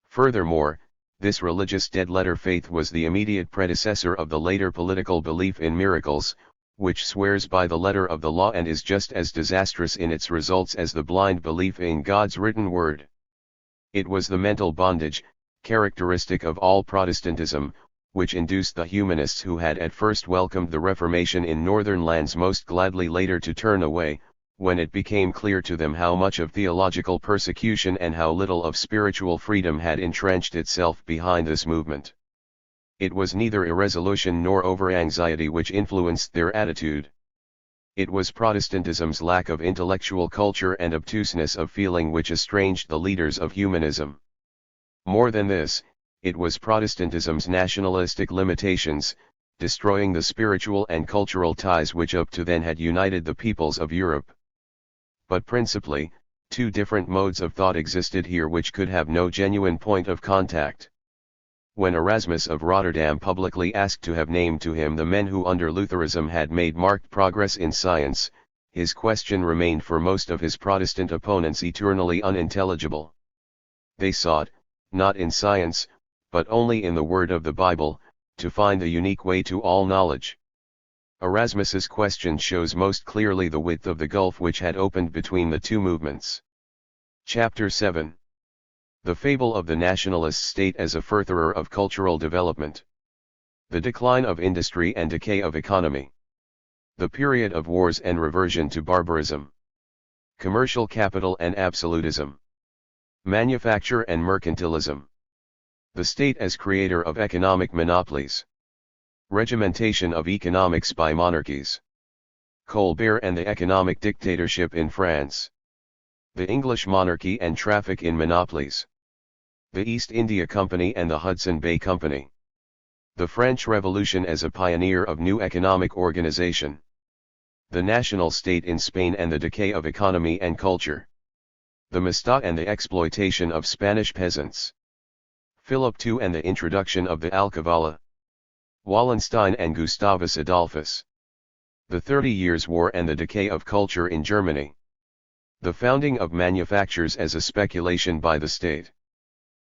Furthermore, this religious dead-letter faith was the immediate predecessor of the later political belief in miracles, which swears by the letter of the law and is just as disastrous in its results as the blind belief in God's written word. It was the mental bondage, characteristic of all Protestantism, which induced the humanists who had at first welcomed the Reformation in northern lands most gladly later to turn away, when it became clear to them how much of theological persecution and how little of spiritual freedom had entrenched itself behind this movement. It was neither irresolution nor over-anxiety which influenced their attitude. It was Protestantism's lack of intellectual culture and obtuseness of feeling which estranged the leaders of humanism. More than this, it was Protestantism's nationalistic limitations, destroying the spiritual and cultural ties which up to then had united the peoples of Europe. But principally, two different modes of thought existed here which could have no genuine point of contact. When Erasmus of Rotterdam publicly asked to have named to him the men who under Lutheranism had made marked progress in science, his question remained for most of his Protestant opponents eternally unintelligible. They sought, not in science, but only in the word of the Bible, to find the unique way to all knowledge. Erasmus's question shows most clearly the width of the gulf which had opened between the two movements. Chapter 7. The fable of the nationalist state as a furtherer of cultural development. The decline of industry and decay of economy. The period of wars and reversion to barbarism. Commercial capital and absolutism. Manufacture and mercantilism. The state as creator of economic monopolies. Regimentation of economics by monarchies. Colbert and the economic dictatorship in France. The English monarchy and traffic in monopolies. The East India Company and the Hudson Bay Company. The French Revolution as a pioneer of new economic organization. The national state in Spain and the decay of economy and culture. The Mista and the exploitation of Spanish peasants. Philip II and the introduction of the Alcavala. Wallenstein and Gustavus Adolphus. The 30 Years' War and the decay of culture in Germany. The founding of manufactures as a speculation by the state.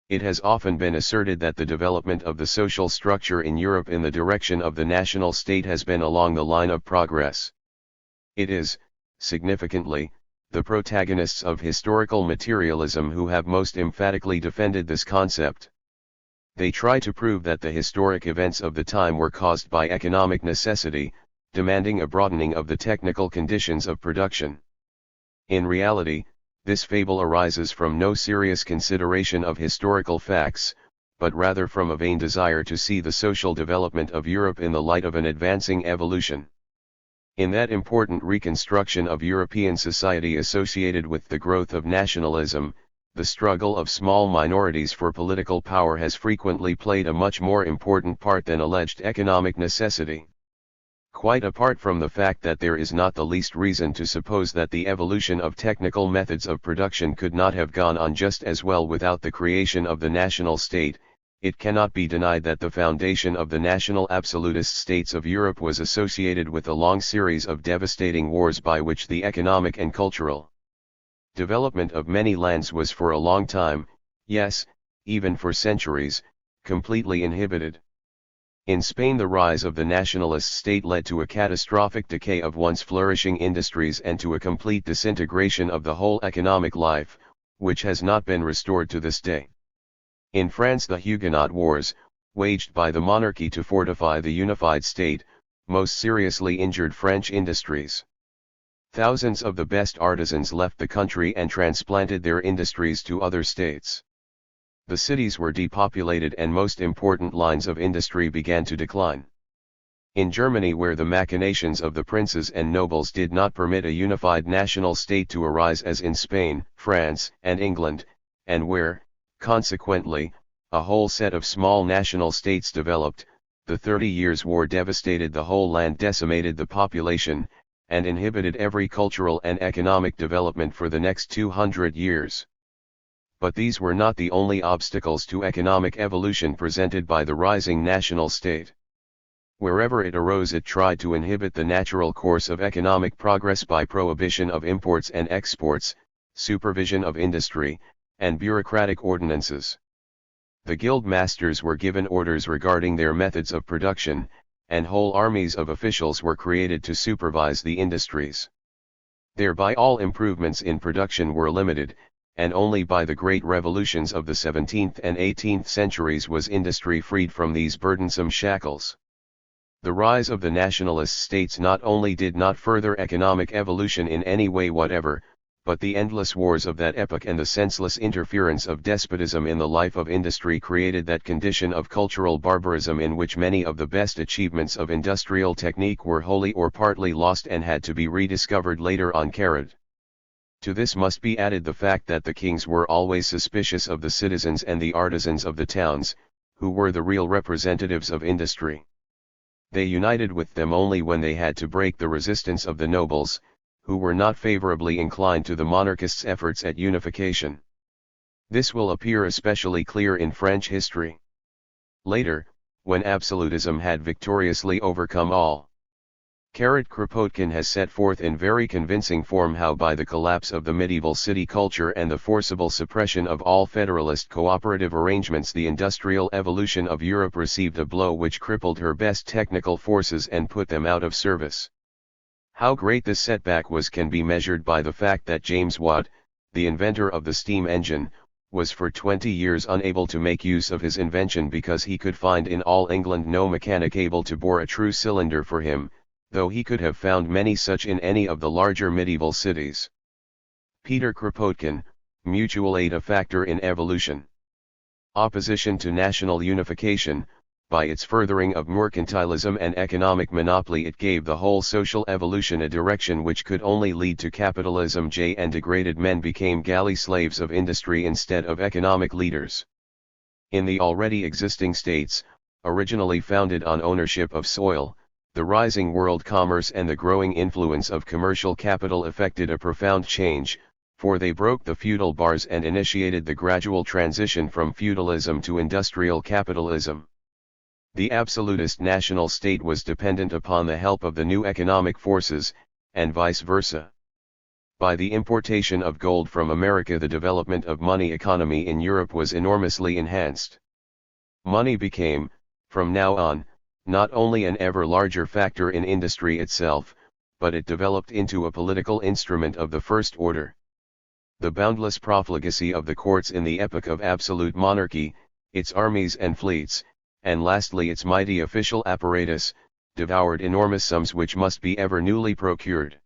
It has often been asserted that the development of the social structure in Europe in the direction of the national state has been along the line of progress. It is, significantly, the protagonists of historical materialism who have most emphatically defended this concept. They try to prove that the historic events of the time were caused by economic necessity, demanding a broadening of the technical conditions of production. In reality, this fable arises from no serious consideration of historical facts, but rather from a vain desire to see the social development of Europe in the light of an advancing evolution. In that important reconstruction of European society associated with the growth of nationalism, the struggle of small minorities for political power has frequently played a much more important part than alleged economic necessity. Quite apart from the fact that there is not the least reason to suppose that the evolution of technical methods of production could not have gone on just as well without the creation of the national state, it cannot be denied that the foundation of the national absolutist states of Europe was associated with a long series of devastating wars by which the economic and cultural development of many lands was for a long time, yes, even for centuries, completely inhibited. In Spain, the rise of the nationalist state led to a catastrophic decay of once flourishing industries and to a complete disintegration of the whole economic life, which has not been restored to this day. In France, the Huguenot wars, waged by the monarchy to fortify the unified state, most seriously injured French industries. Thousands of the best artisans left the country and transplanted their industries to other states. The cities were depopulated and most important lines of industry began to decline. In Germany, where the machinations of the princes and nobles did not permit a unified national state to arise as in Spain, France, and England, and where, consequently, a whole set of small national states developed, the 30 Years' War devastated the whole land, decimated the population, and inhibited every cultural and economic development for the next 200 years. But these were not the only obstacles to economic evolution presented by the rising national state. Wherever it arose, it tried to inhibit the natural course of economic progress by prohibition of imports and exports, supervision of industry, and bureaucratic ordinances. The guild masters were given orders regarding their methods of production, and whole armies of officials were created to supervise the industries. Thereby all improvements in production were limited, and only by the great revolutions of the 17th and 18th centuries was industry freed from these burdensome shackles. The rise of the nationalist states not only did not further economic evolution in any way whatever, but the endless wars of that epoch and the senseless interference of despotism in the life of industry created that condition of cultural barbarism in which many of the best achievements of industrial technique were wholly or partly lost and had to be rediscovered later on. To this must be added the fact that the kings were always suspicious of the citizens and the artisans of the towns, who were the real representatives of industry. They united with them only when they had to break the resistance of the nobles, who were not favorably inclined to the monarchists' efforts at unification. This will appear especially clear in French history. Later, when absolutism had victoriously overcome all Kropotkin has set forth in very convincing form how by the collapse of the medieval city culture and the forcible suppression of all federalist cooperative arrangements the industrial evolution of Europe received a blow which crippled her best technical forces and put them out of service. How great this setback was can be measured by the fact that James Watt, the inventor of the steam engine, was for 20 years unable to make use of his invention because he could find in all England no mechanic able to bore a true cylinder for him, though he could have found many such in any of the larger medieval cities. Peter Kropotkin, mutual aid a factor in evolution. Opposition to national unification, by its furthering of mercantilism and economic monopoly it gave the whole social evolution a direction which could only lead to capitalism and degraded men became galley slaves of industry instead of economic leaders. In the already existing states, originally founded on ownership of soil, the rising world commerce and the growing influence of commercial capital effected a profound change, for they broke the feudal bars and initiated the gradual transition from feudalism to industrial capitalism. The absolutist national state was dependent upon the help of the new economic forces, and vice versa. By the importation of gold from America the development of money economy in Europe was enormously enhanced. Money became, from now on, not only an ever larger factor in industry itself, but it developed into a political instrument of the first order. The boundless profligacy of the courts in the epoch of absolute monarchy, its armies and fleets, and lastly its mighty official apparatus, devoured enormous sums which must be ever newly procured.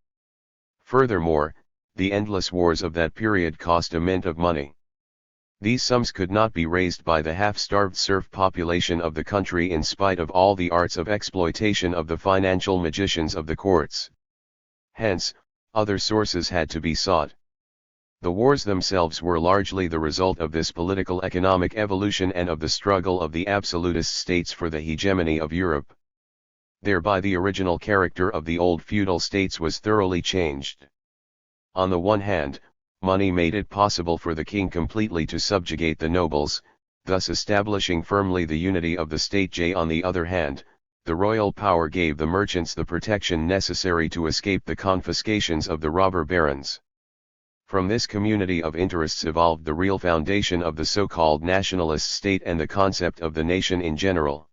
Furthermore, the endless wars of that period cost a mint of money. These sums could not be raised by the half-starved serf population of the country in spite of all the arts of exploitation of the financial magicians of the courts. Hence, other sources had to be sought. The wars themselves were largely the result of this political economic evolution and of the struggle of the absolutist states for the hegemony of Europe. Thereby the original character of the old feudal states was thoroughly changed. On the one hand, money made it possible for the king completely to subjugate the nobles, thus establishing firmly the unity of the state. On the other hand, the royal power gave the merchants the protection necessary to escape the confiscations of the robber barons. From this community of interests evolved the real foundation of the so-called nationalist state and the concept of the nation in general.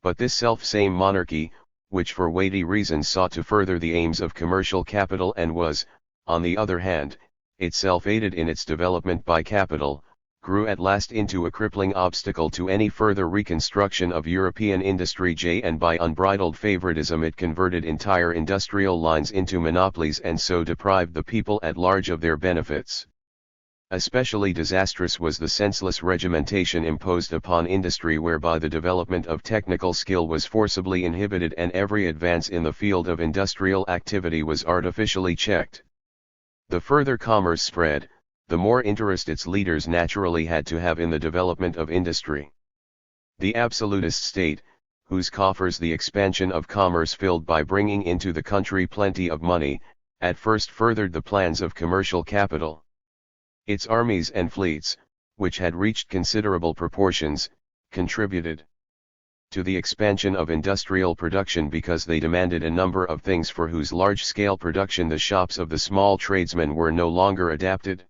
But this self-same monarchy, which for weighty reasons sought to further the aims of commercial capital and was, on the other hand, itself aided in its development by capital, grew at last into a crippling obstacle to any further reconstruction of European industry. And by unbridled favoritism it converted entire industrial lines into monopolies and so deprived the people at large of their benefits. Especially disastrous was the senseless regimentation imposed upon industry whereby the development of technical skill was forcibly inhibited and every advance in the field of industrial activity was artificially checked. The further commerce spread, the more interest its leaders naturally had to have in the development of industry. The absolutist state, whose coffers the expansion of commerce filled by bringing into the country plenty of money, at first furthered the plans of commercial capital. Its armies and fleets, which had reached considerable proportions, contributed to the expansion of industrial production because they demanded a number of things for whose large-scale production the shops of the small tradesmen were no longer adapted.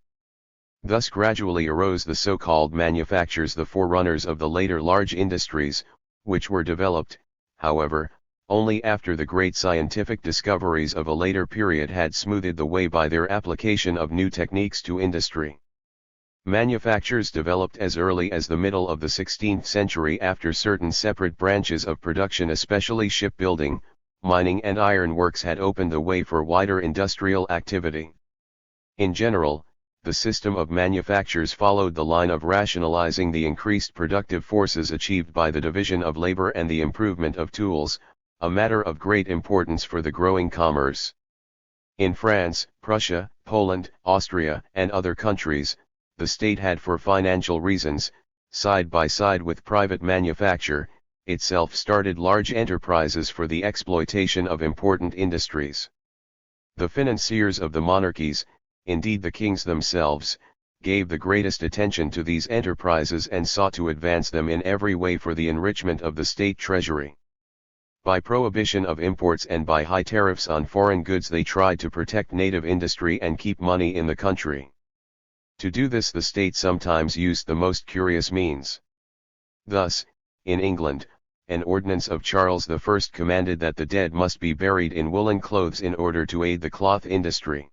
Thus gradually arose the so-called manufactures, the forerunners of the later large industries, which were developed, however, only after the great scientific discoveries of a later period had smoothed the way by their application of new techniques to industry. Manufactures developed as early as the middle of the 16th century after certain separate branches of production, especially shipbuilding, mining and iron works, had opened the way for wider industrial activity. In general, the system of manufactures followed the line of rationalizing the increased productive forces achieved by the division of labor and the improvement of tools, a matter of great importance for the growing commerce. In France, Prussia, Poland, Austria, and other countries, the state had, for financial reasons, side by side with private manufacture, itself started large enterprises for the exploitation of important industries. The financiers of the monarchies, indeed the kings themselves, gave the greatest attention to these enterprises and sought to advance them in every way for the enrichment of the state treasury. By prohibition of imports and by high tariffs on foreign goods they tried to protect native industry and keep money in the country. To do this the state sometimes used the most curious means. Thus, in England, an ordinance of Charles I commanded that the dead must be buried in woolen clothes in order to aid the cloth industry.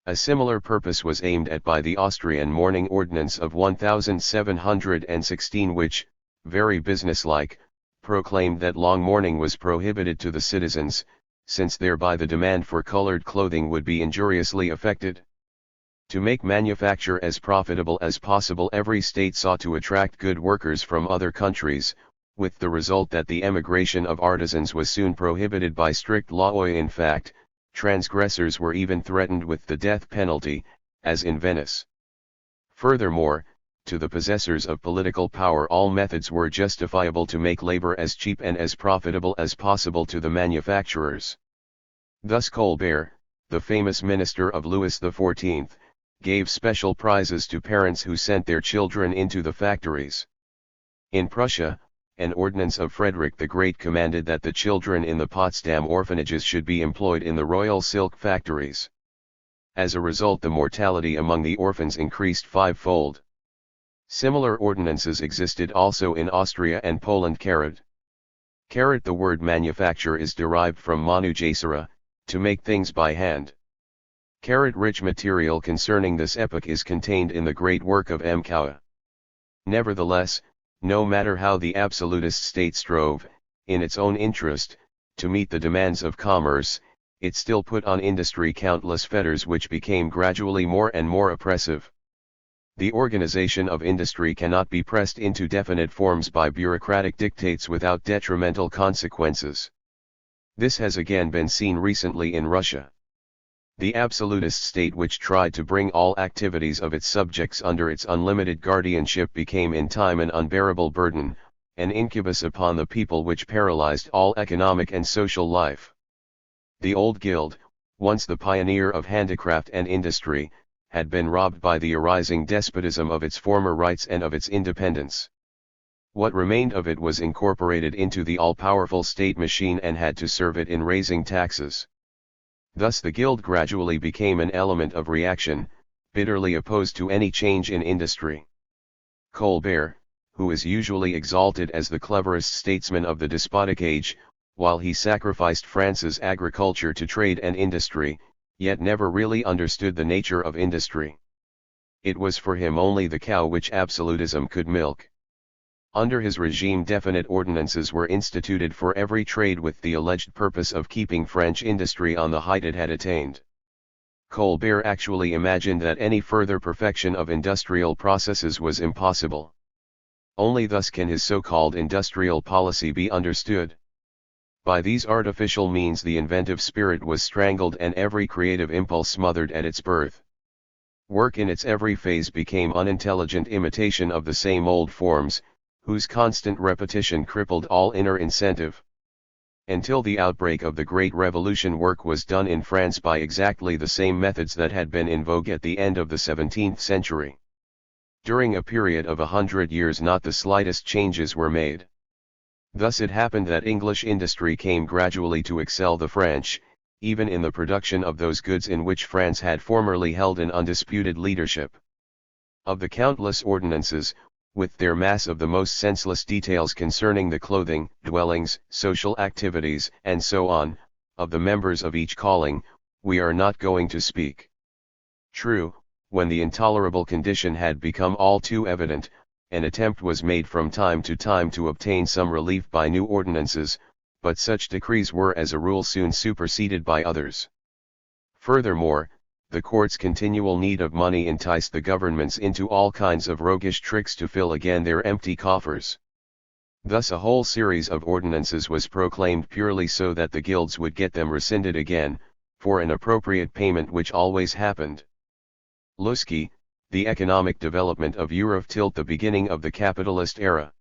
A similar purpose was aimed at by the Austrian mourning ordinance of 1716 which, very businesslike, proclaimed that long mourning was prohibited to the citizens, since thereby the demand for colored clothing would be injuriously affected. To make manufacture as profitable as possible every state sought to attract good workers from other countries, with the result that the emigration of artisans was soon prohibited by strict law. In fact, transgressors were even threatened with the death penalty, as in Venice. Furthermore, to the possessors of political power all methods were justifiable to make labor as cheap and as profitable as possible to the manufacturers. Thus Colbert, the famous minister of Louis XIV, gave special prizes to parents who sent their children into the factories. In Prussia, an ordinance of Frederick the Great commanded that the children in the Potsdam orphanages should be employed in the royal silk factories. As a result the mortality among the orphans increased fivefold. Similar ordinances existed also in Austria and Poland. The word manufacture is derived from manujacere, to make things by hand. Rich material concerning this epoch is contained in the great work of M. Cowe. Nevertheless, no matter how the absolutist state strove, in its own interest, to meet the demands of commerce, it still put on industry countless fetters which became gradually more and more oppressive. The organization of industry cannot be pressed into definite forms by bureaucratic dictates without detrimental consequences. This has again been seen recently in Russia. The absolutist state which tried to bring all activities of its subjects under its unlimited guardianship became in time an unbearable burden, an incubus upon the people which paralyzed all economic and social life. The old guild, once the pioneer of handicraft and industry, had been robbed by the arising despotism of its former rights and of its independence. What remained of it was incorporated into the all-powerful state machine and had to serve it in raising taxes. Thus the guild gradually became an element of reaction, bitterly opposed to any change in industry. Colbert, who is usually exalted as the cleverest statesman of the despotic age, while he sacrificed France's agriculture to trade and industry, yet never really understood the nature of industry. It was for him only the cow which absolutism could milk. Under his regime definite ordinances were instituted for every trade with the alleged purpose of keeping French industry on the height it had attained. Colbert actually imagined that any further perfection of industrial processes was impossible. Only thus can his so-called industrial policy be understood. By these artificial means the inventive spirit was strangled and every creative impulse smothered at its birth. Work in its every phase became unintelligent imitation of the same old forms, whose constant repetition crippled all inner incentive. Until the outbreak of the Great Revolution work was done in France by exactly the same methods that had been in vogue at the end of the 17th century. During a period of 100 years not the slightest changes were made. Thus it happened that English industry came gradually to excel the French, even in the production of those goods in which France had formerly held an undisputed leadership. Of the countless ordinances, with their mass of the most senseless details concerning the clothing, dwellings, social activities, and so on, of the members of each calling, we are not going to speak. True, when the intolerable condition had become all too evident, an attempt was made from time to time to obtain some relief by new ordinances, but such decrees were as a rule soon superseded by others. Furthermore, the court's continual need of money enticed the governments into all kinds of roguish tricks to fill again their empty coffers. Thus a whole series of ordinances was proclaimed purely so that the guilds would get them rescinded again, for an appropriate payment which always happened. Lusky, The Economic Development of Europe till the Beginning of the Capitalist Era.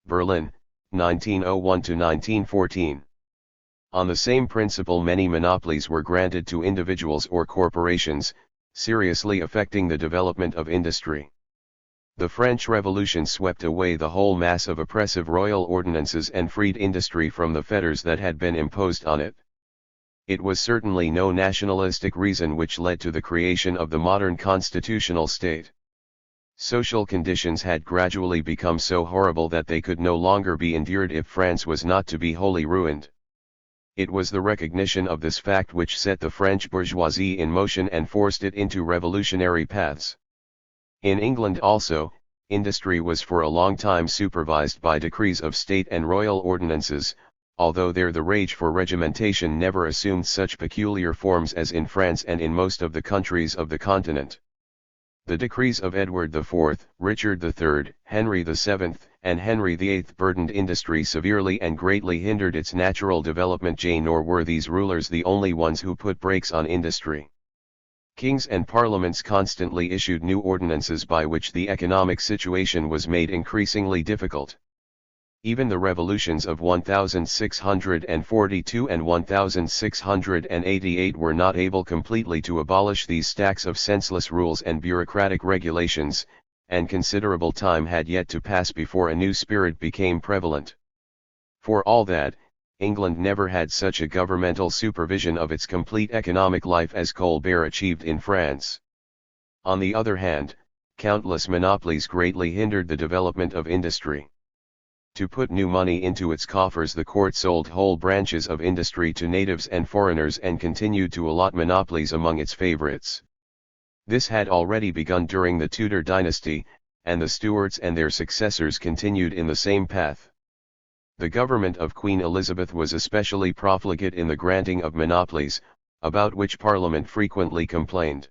Berlin, 1901–1914. On the same principle many monopolies were granted to individuals or corporations, seriously affecting the development of industry. The French Revolution swept away the whole mass of oppressive royal ordinances and freed industry from the fetters that had been imposed on it. It was certainly no nationalistic reason which led to the creation of the modern constitutional state. Social conditions had gradually become so horrible that they could no longer be endured if France was not to be wholly ruined. It was the recognition of this fact which set the French bourgeoisie in motion and forced it into revolutionary paths. In England also, industry was for a long time supervised by decrees of state and royal ordinances, although there the rage for regimentation never assumed such peculiar forms as in France and in most of the countries of the continent. The decrees of Edward IV, Richard III, Henry VII, and Henry VIII burdened industry severely and greatly hindered its natural development. Nor were these rulers the only ones who put brakes on industry. Kings and parliaments constantly issued new ordinances by which the economic situation was made increasingly difficult. Even the revolutions of 1642 and 1688 were not able completely to abolish these stacks of senseless rules and bureaucratic regulations, and considerable time had yet to pass before a new spirit became prevalent. For all that, England never had such a governmental supervision of its complete economic life as Colbert achieved in France. On the other hand, countless monopolies greatly hindered the development of industry. To put new money into its coffers, the court sold whole branches of industry to natives and foreigners and continued to allot monopolies among its favorites. This had already begun during the Tudor dynasty, and the Stuarts and their successors continued in the same path. The government of Queen Elizabeth was especially profligate in the granting of monopolies, about which Parliament frequently complained.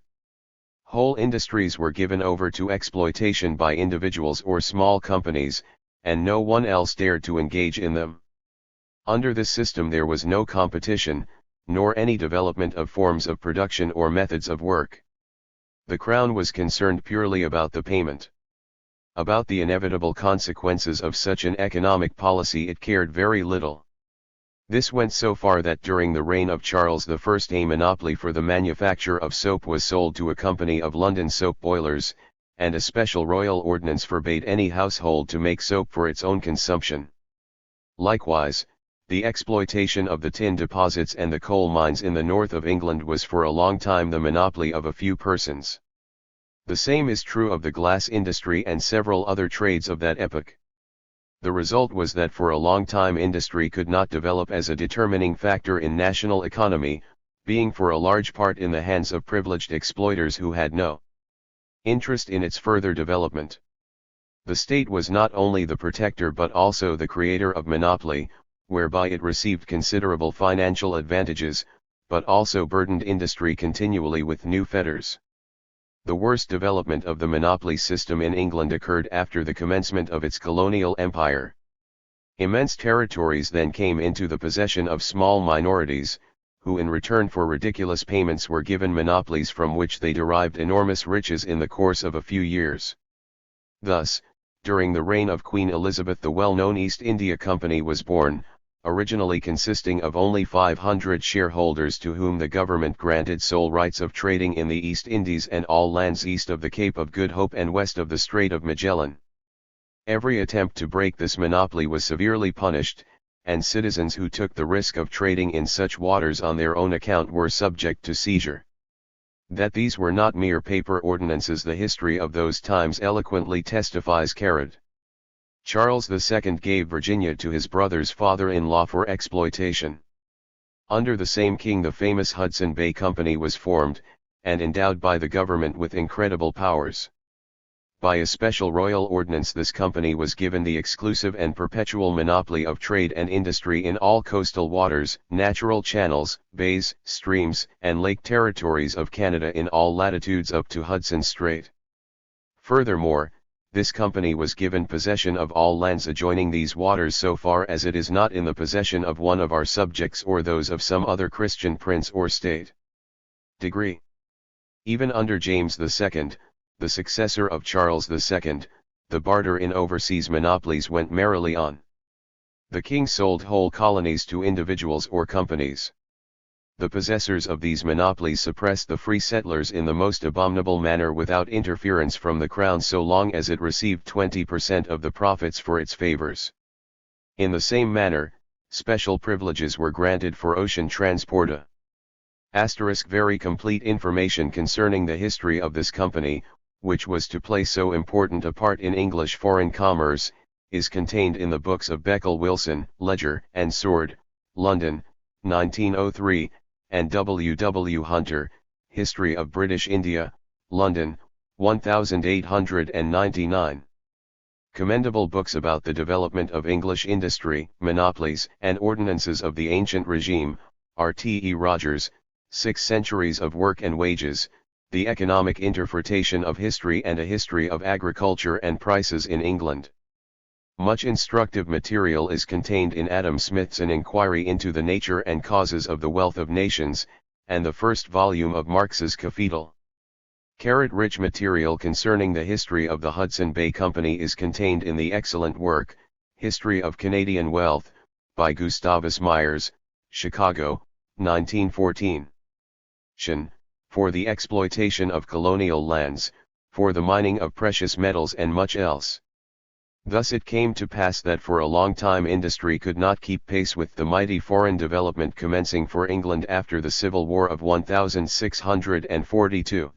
Whole industries were given over to exploitation by individuals or small companies, and no one else dared to engage in them. Under this system there was no competition, nor any development of forms of production or methods of work. The Crown was concerned purely about the payment. About the inevitable consequences of such an economic policy it cared very little. This went so far that during the reign of Charles I a monopoly for the manufacture of soap was sold to a company of London soap boilers, and a special royal ordinance forbade any household to make soap for its own consumption. Likewise, the exploitation of the tin deposits and the coal mines in the north of England was for a long time the monopoly of a few persons. The same is true of the glass industry and several other trades of that epoch. The result was that for a long time industry could not develop as a determining factor in national economy, being for a large part in the hands of privileged exploiters who had no interest in its further development. The state was not only the protector but also the creator of monopoly, whereby it received considerable financial advantages, but also burdened industry continually with new fetters. The worst development of the monopoly system in England occurred after the commencement of its colonial empire. Immense territories then came into the possession of small minorities, who in return for ridiculous payments were given monopolies from which they derived enormous riches in the course of a few years. Thus, during the reign of Queen Elizabeth the well-known East India Company was born, originally consisting of only 500 shareholders to whom the government granted sole rights of trading in the East Indies and all lands east of the Cape of Good Hope and west of the Strait of Magellan. Every attempt to break this monopoly was severely punished, and citizens who took the risk of trading in such waters on their own account were subject to seizure. That these were not mere paper ordinances the history of those times eloquently testifies. Charles II gave Virginia to his brother's father-in-law for exploitation. Under the same king the famous Hudson Bay Company was formed, and endowed by the government with incredible powers. By a special royal ordinance this company was given the exclusive and perpetual monopoly of trade and industry in all coastal waters, natural channels, bays, streams, and lake territories of Canada in all latitudes up to Hudson Strait. Furthermore, this company was given possession of all lands adjoining these waters so far as it is not in the possession of one of our subjects or those of some other Christian prince or state. Degree. Even under James II, the successor of Charles II, the barter in overseas monopolies went merrily on. The king sold whole colonies to individuals or companies. The possessors of these monopolies suppressed the free settlers in the most abominable manner without interference from the crown so long as it received 20% of the profits for its favors. In the same manner, special privileges were granted for ocean transport. Very complete information concerning the history of this company, which was to play so important a part in English foreign commerce, is contained in the books of Beckel Wilson, Ledger and Sword, London, 1903, and W. W. Hunter, History of British India, London, 1899. Commendable books about the development of English industry, monopolies, and ordinances of the ancient regime, R. T. E. Rogers, 6 Centuries of Work and Wages, The Economic Interpretation of History and a History of Agriculture and Prices in England. Much instructive material is contained in Adam Smith's An Inquiry into the Nature and Causes of the Wealth of Nations, and the first volume of Marx's Capital. Rich material concerning the history of the Hudson Bay Company is contained in the excellent work, History of Canadian Wealth, by Gustavus Myers, Chicago, 1914. For the exploitation of colonial lands, for the mining of precious metals and much else. Thus it came to pass that for a long time industry could not keep pace with the mighty foreign development commencing for England after the Civil War of 1642.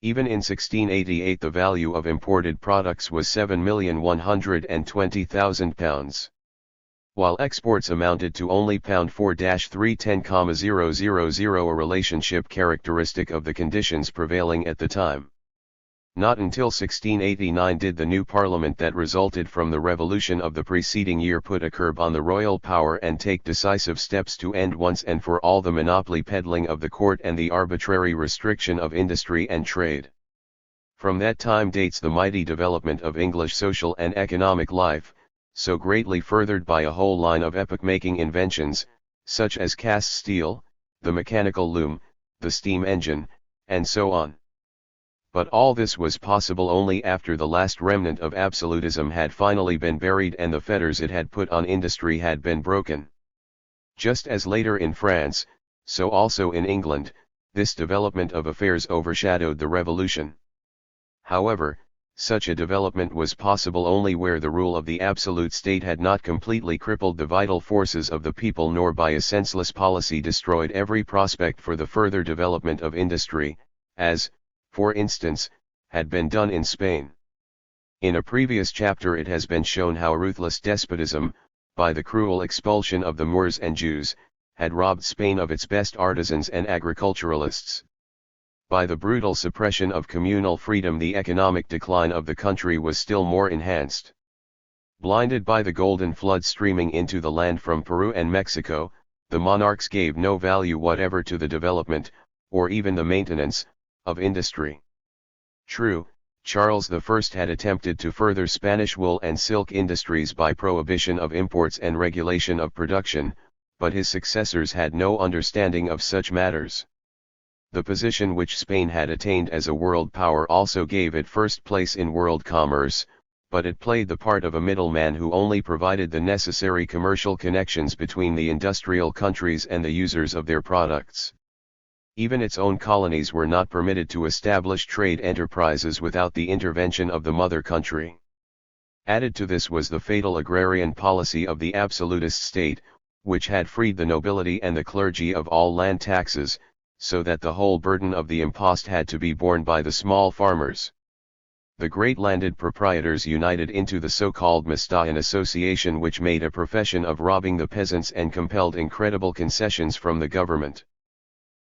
Even in 1688 the value of imported products was £7,120,000. While exports amounted to only £4-310,000, a relationship characteristic of the conditions prevailing at the time. Not until 1689 did the new parliament that resulted from the revolution of the preceding year put a curb on the royal power and take decisive steps to end once and for all the monopoly peddling of the court and the arbitrary restriction of industry and trade. From that time dates the mighty development of English social and economic life, so greatly furthered by a whole line of epoch-making inventions, such as cast steel, the mechanical loom, the steam engine, and so on. But all this was possible only after the last remnant of absolutism had finally been buried and the fetters it had put on industry had been broken. Just as later in France, so also in England, this development of affairs overshadowed the revolution. However, such a development was possible only where the rule of the absolute state had not completely crippled the vital forces of the people nor by a senseless policy destroyed every prospect for the further development of industry, as, for instance, had been done in Spain. In a previous chapter it has been shown how ruthless despotism, by the cruel expulsion of the Moors and Jews, had robbed Spain of its best artisans and agriculturalists. By the brutal suppression of communal freedom the economic decline of the country was still more enhanced. Blinded by the golden flood streaming into the land from Peru and Mexico, the monarchs gave no value whatever to the development, or even the maintenance, of industry. True, Charles I had attempted to further Spanish wool and silk industries by prohibition of imports and regulation of production, but his successors had no understanding of such matters. The position which Spain had attained as a world power also gave it first place in world commerce, but it played the part of a middleman who only provided the necessary commercial connections between the industrial countries and the users of their products. Even its own colonies were not permitted to establish trade enterprises without the intervention of the mother country. Added to this was the fatal agrarian policy of the absolutist state, which had freed the nobility and the clergy of all land taxes, so that the whole burden of the impost had to be borne by the small farmers. The great landed proprietors united into the so-called Mista, an association which made a profession of robbing the peasants and compelled incredible concessions from the government.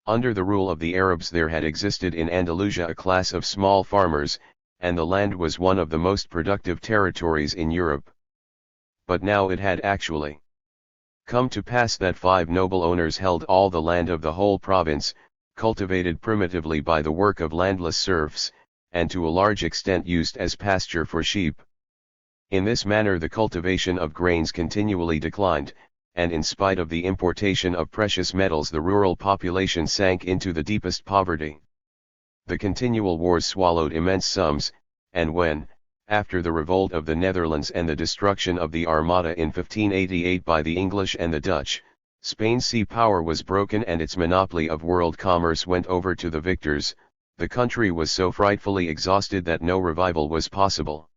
Under the rule of the Arabs there had existed in Andalusia a class of small farmers, and the land was one of the most productive territories in Europe. But now it had actually come to pass that 5 noble owners held all the land of the whole province, cultivated primitively by the work of landless serfs, and to a large extent used as pasture for sheep. In this manner the cultivation of grains continually declined, and in spite of the importation of precious metals the rural population sank into the deepest poverty. The continual wars swallowed immense sums, and when, after the revolt of the Netherlands and the destruction of the Armada in 1588 by the English and the Dutch, Spain's sea power was broken and its monopoly of world commerce went over to the victors. The country was so frightfully exhausted that no revival was possible.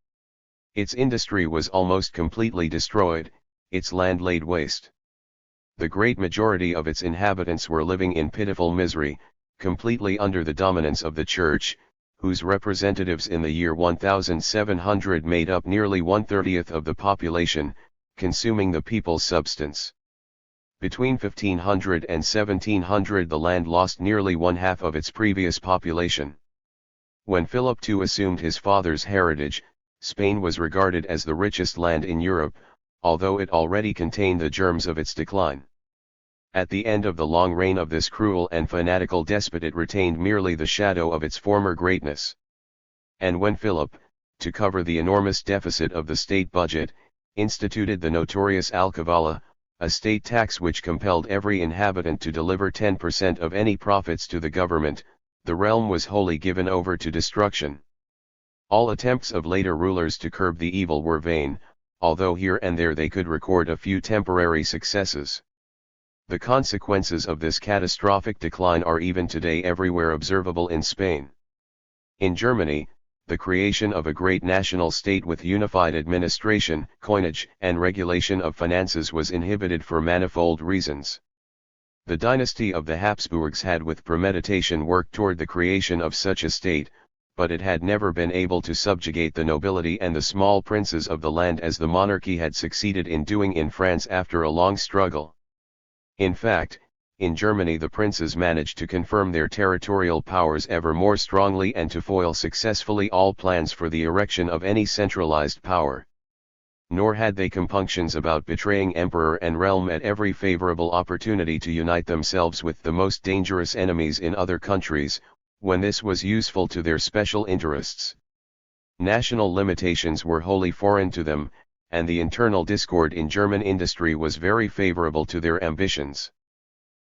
Its industry was almost completely destroyed, its land laid waste. The great majority of its inhabitants were living in pitiful misery, completely under the dominance of the Church, whose representatives in the year 1700 made up nearly 1/30 of the population, consuming the people's substance. Between 1500 and 1700 the land lost nearly 1/2 of its previous population. When Philip II assumed his father's heritage, Spain was regarded as the richest land in Europe, although it already contained the germs of its decline. At the end of the long reign of this cruel and fanatical despot it retained merely the shadow of its former greatness. And when Philip, to cover the enormous deficit of the state budget, instituted the notorious alcavala, a state tax which compelled every inhabitant to deliver 10% of any profits to the government, the realm was wholly given over to destruction. All attempts of later rulers to curb the evil were vain, although here and there they could record a few temporary successes. The consequences of this catastrophic decline are even today everywhere observable in Spain. In Germany, the creation of a great national state with unified administration, coinage, and regulation of finances was inhibited for manifold reasons. The dynasty of the Habsburgs had with premeditation worked toward the creation of such a state, but it had never been able to subjugate the nobility and the small princes of the land as the monarchy had succeeded in doing in France after a long struggle. In fact, in Germany the princes managed to confirm their territorial powers ever more strongly and to foil successfully all plans for the erection of any centralized power. Nor had they compunctions about betraying emperor and realm at every favorable opportunity to unite themselves with the most dangerous enemies in other countries, when this was useful to their special interests. National limitations were wholly foreign to them, and the internal discord in German industry was very favorable to their ambitions.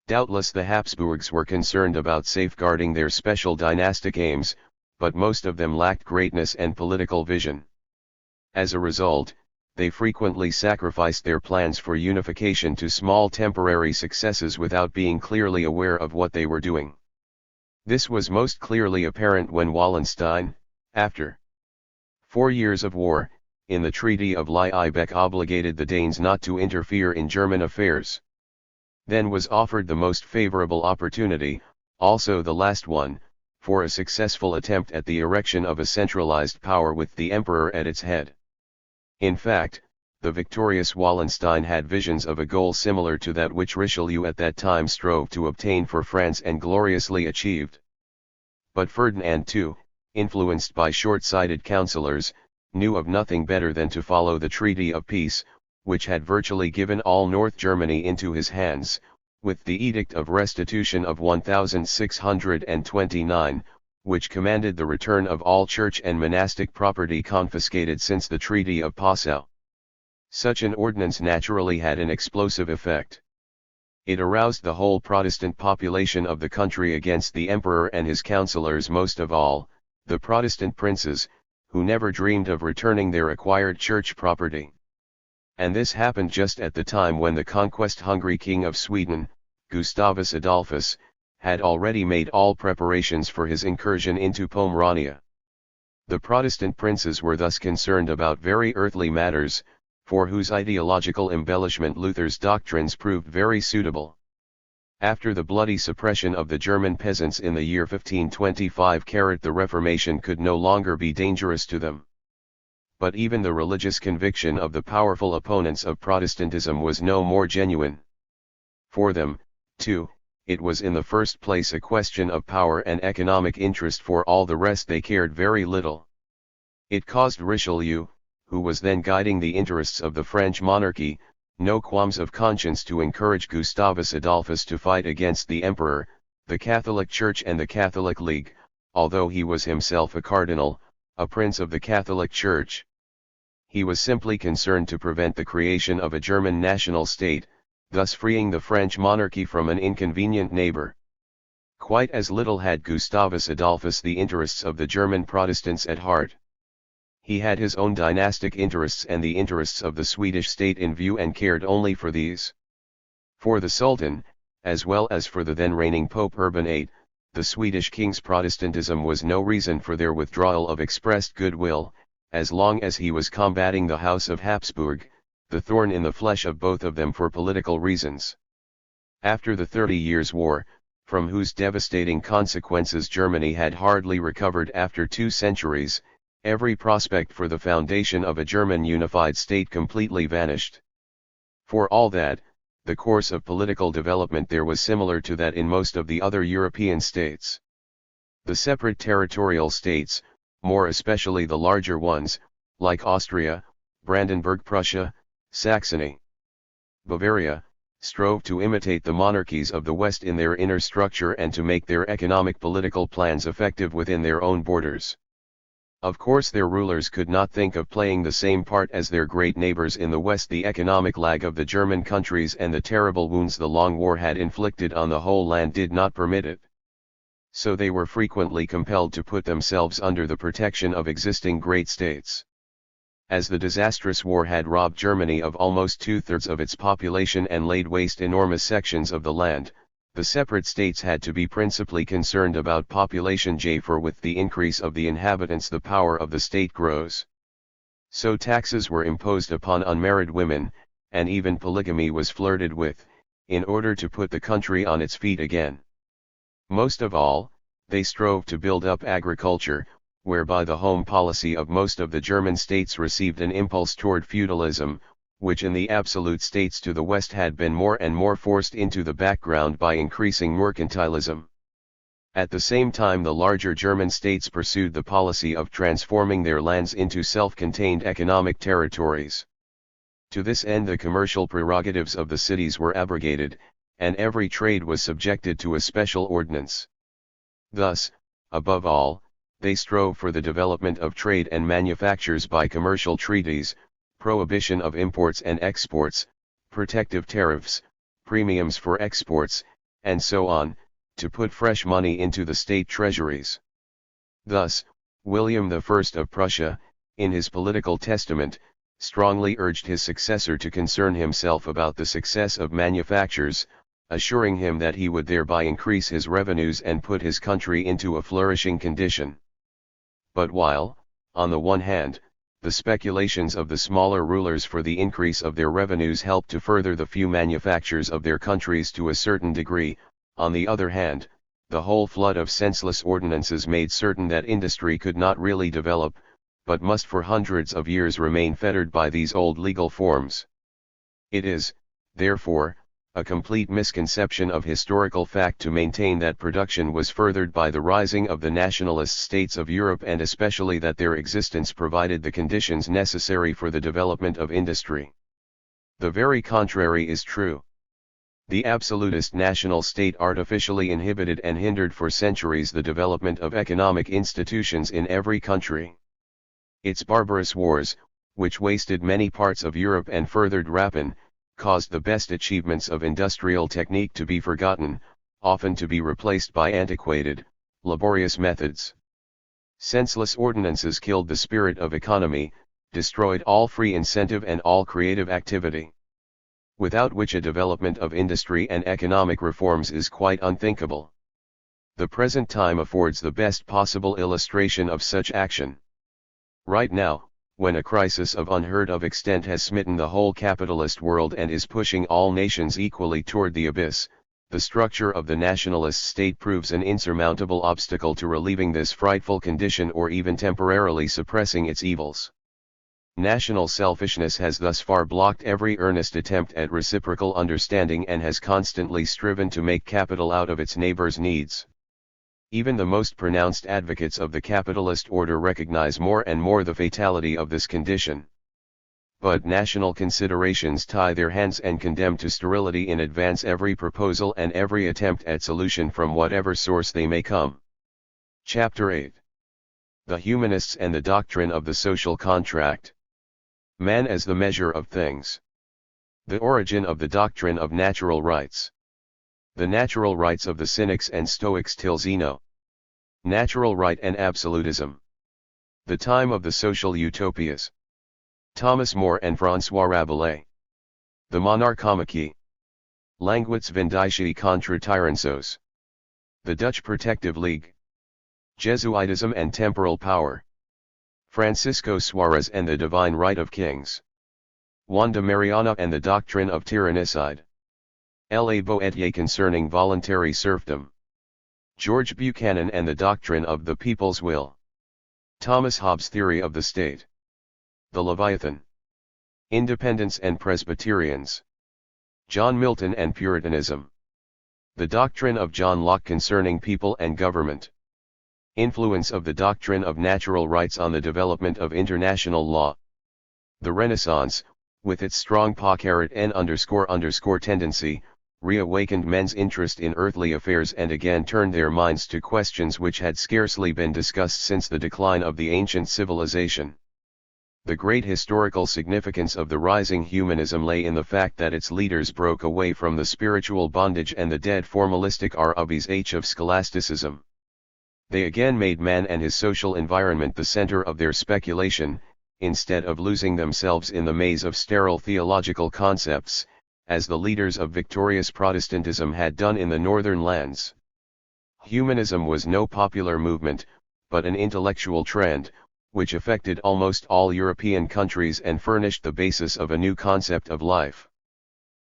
Doubtless the Habsburgs were concerned about safeguarding their special dynastic aims, but most of them lacked greatness and political vision. As a result, they frequently sacrificed their plans for unification to small temporary successes without being clearly aware of what they were doing. This was most clearly apparent when Wallenstein, after 4 years of war, in the Treaty of Liebeck obligated the Danes not to interfere in German affairs. Then was offered the most favorable opportunity, also the last one, for a successful attempt at the erection of a centralized power with the emperor at its head. In fact, the victorious Wallenstein had visions of a goal similar to that which Richelieu at that time strove to obtain for France and gloriously achieved. But Ferdinand too, influenced by short-sighted councillors, knew of nothing better than to follow the Treaty of Peace, which had virtually given all North Germany into his hands, with the Edict of Restitution of 1629, which commanded the return of all church and monastic property confiscated since the Treaty of Passau. Such an ordinance naturally had an explosive effect. It aroused the whole Protestant population of the country against the emperor and his councillors, most of all, the Protestant princes, who never dreamed of returning their acquired church property. And this happened just at the time when the conquest-hungry king of Sweden, Gustavus Adolphus, had already made all preparations for his incursion into Pomerania. The Protestant princes were thus concerned about very earthly matters, for whose ideological embellishment Luther's doctrines proved very suitable. After the bloody suppression of the German peasants in the year 1525, the Reformation could no longer be dangerous to them. But even the religious conviction of the powerful opponents of Protestantism was no more genuine. For them, too, it was in the first place a question of power and economic interest. For all the rest they cared very little. It caused Richelieu, who was then guiding the interests of the French monarchy, no qualms of conscience to encourage Gustavus Adolphus to fight against the emperor, the Catholic Church and the Catholic League, although he was himself a cardinal, a prince of the Catholic Church. He was simply concerned to prevent the creation of a German national state, thus freeing the French monarchy from an inconvenient neighbor. Quite as little had Gustavus Adolphus the interests of the German Protestants at heart. He had his own dynastic interests and the interests of the Swedish state in view and cared only for these. For the Sultan, as well as for the then reigning Pope Urban VIII, the Swedish king's Protestantism was no reason for their withdrawal of expressed goodwill, as long as he was combating the House of Habsburg, the thorn in the flesh of both of them for political reasons. After the 30 Years' War, from whose devastating consequences Germany had hardly recovered after 2 centuries, every prospect for the foundation of a German unified state completely vanished. For all that, the course of political development there was similar to that in most of the other European states. The separate territorial states, more especially the larger ones, like Austria, Brandenburg-Prussia, Saxony, Bavaria, strove to imitate the monarchies of the West in their inner structure and to make their economic political plans effective within their own borders. Of course their rulers could not think of playing the same part as their great neighbors in the West. The economic lag of the German countries and the terrible wounds the long war had inflicted on the whole land did not permit it. So they were frequently compelled to put themselves under the protection of existing great states. As the disastrous war had robbed Germany of almost 2/3 of its population and laid waste enormous sections of the land, the separate states had to be principally concerned about population, for with the increase of the inhabitants the power of the state grows. So taxes were imposed upon unmarried women, and even polygamy was flirted with, in order to put the country on its feet again. Most of all, they strove to build up agriculture, whereby the home policy of most of the German states received an impulse toward feudalism, which in the absolute states to the west had been more and more forced into the background by increasing mercantilism. At the same time the larger German states pursued the policy of transforming their lands into self-contained economic territories. To this end the commercial prerogatives of the cities were abrogated, and every trade was subjected to a special ordinance. Thus, above all, they strove for the development of trade and manufactures by commercial treaties, prohibition of imports and exports, protective tariffs, premiums for exports, and so on, to put fresh money into the state treasuries. Thus, William I of Prussia, in his political testament, strongly urged his successor to concern himself about the success of manufactures, assuring him that he would thereby increase his revenues and put his country into a flourishing condition. But while, on the one hand, the speculations of the smaller rulers for the increase of their revenues helped to further the few manufactures of their countries to a certain degree, on the other hand, the whole flood of senseless ordinances made certain that industry could not really develop, but must for hundreds of years remain fettered by these old legal forms. It is, therefore, a complete misconception of historical fact to maintain that production was furthered by the rising of the nationalist states of Europe, and especially that their existence provided the conditions necessary for the development of industry. The very contrary is true. The absolutist national state artificially inhibited and hindered for centuries the development of economic institutions in every country. Its barbarous wars, which wasted many parts of Europe and furthered rapine, caused the best achievements of industrial technique to be forgotten, often to be replaced by antiquated, laborious methods. Senseless ordinances killed the spirit of economy, destroyed all free incentive and all creative activity, without which a development of industry and economic reforms is quite unthinkable. The present time affords the best possible illustration of such action. Right now, when a crisis of unheard of extent has smitten the whole capitalist world and is pushing all nations equally toward the abyss, the structure of the nationalist state proves an insurmountable obstacle to relieving this frightful condition or even temporarily suppressing its evils. National selfishness has thus far blocked every earnest attempt at reciprocal understanding and has constantly striven to make capital out of its neighbors' needs. Even the most pronounced advocates of the capitalist order recognize more and more the fatality of this condition. But national considerations tie their hands and condemn to sterility in advance every proposal and every attempt at solution from whatever source they may come. Chapter 8. The Humanists and the Doctrine of the Social Contract. Man as the measure of things. The origin of the doctrine of natural rights. The natural rights of the Cynics and Stoics till Zeno. Natural right and absolutism. The time of the social utopias. Thomas More and François Rabelais. The Monarchomachie. Languets Vindicii contra Tyrannos. The Dutch Protective League. Jesuitism and Temporal Power. Francisco Suarez and the Divine Right of Kings. Juan de Mariana and the Doctrine of Tyrannicide. La Boetier concerning voluntary serfdom. George Buchanan and the Doctrine of the People's Will. Thomas Hobbes' Theory of the State. The Leviathan. Independents and Presbyterians. John Milton and Puritanism. The Doctrine of John Locke concerning people and government. Influence of the doctrine of natural rights on the development of international law. The Renaissance, with its strong *n__ reawakened men's interest in earthly affairs and again turned their minds to questions which had scarcely been discussed since the decline of the ancient civilization. The great historical significance of the rising humanism lay in the fact that its leaders broke away from the spiritual bondage and the dead formalistic rubbish of scholasticism. They again made man and his social environment the center of their speculation, instead of losing themselves in the maze of sterile theological concepts, as the leaders of victorious Protestantism had done in the northern lands. Humanism was no popular movement, but an intellectual trend, which affected almost all European countries and furnished the basis of a new concept of life.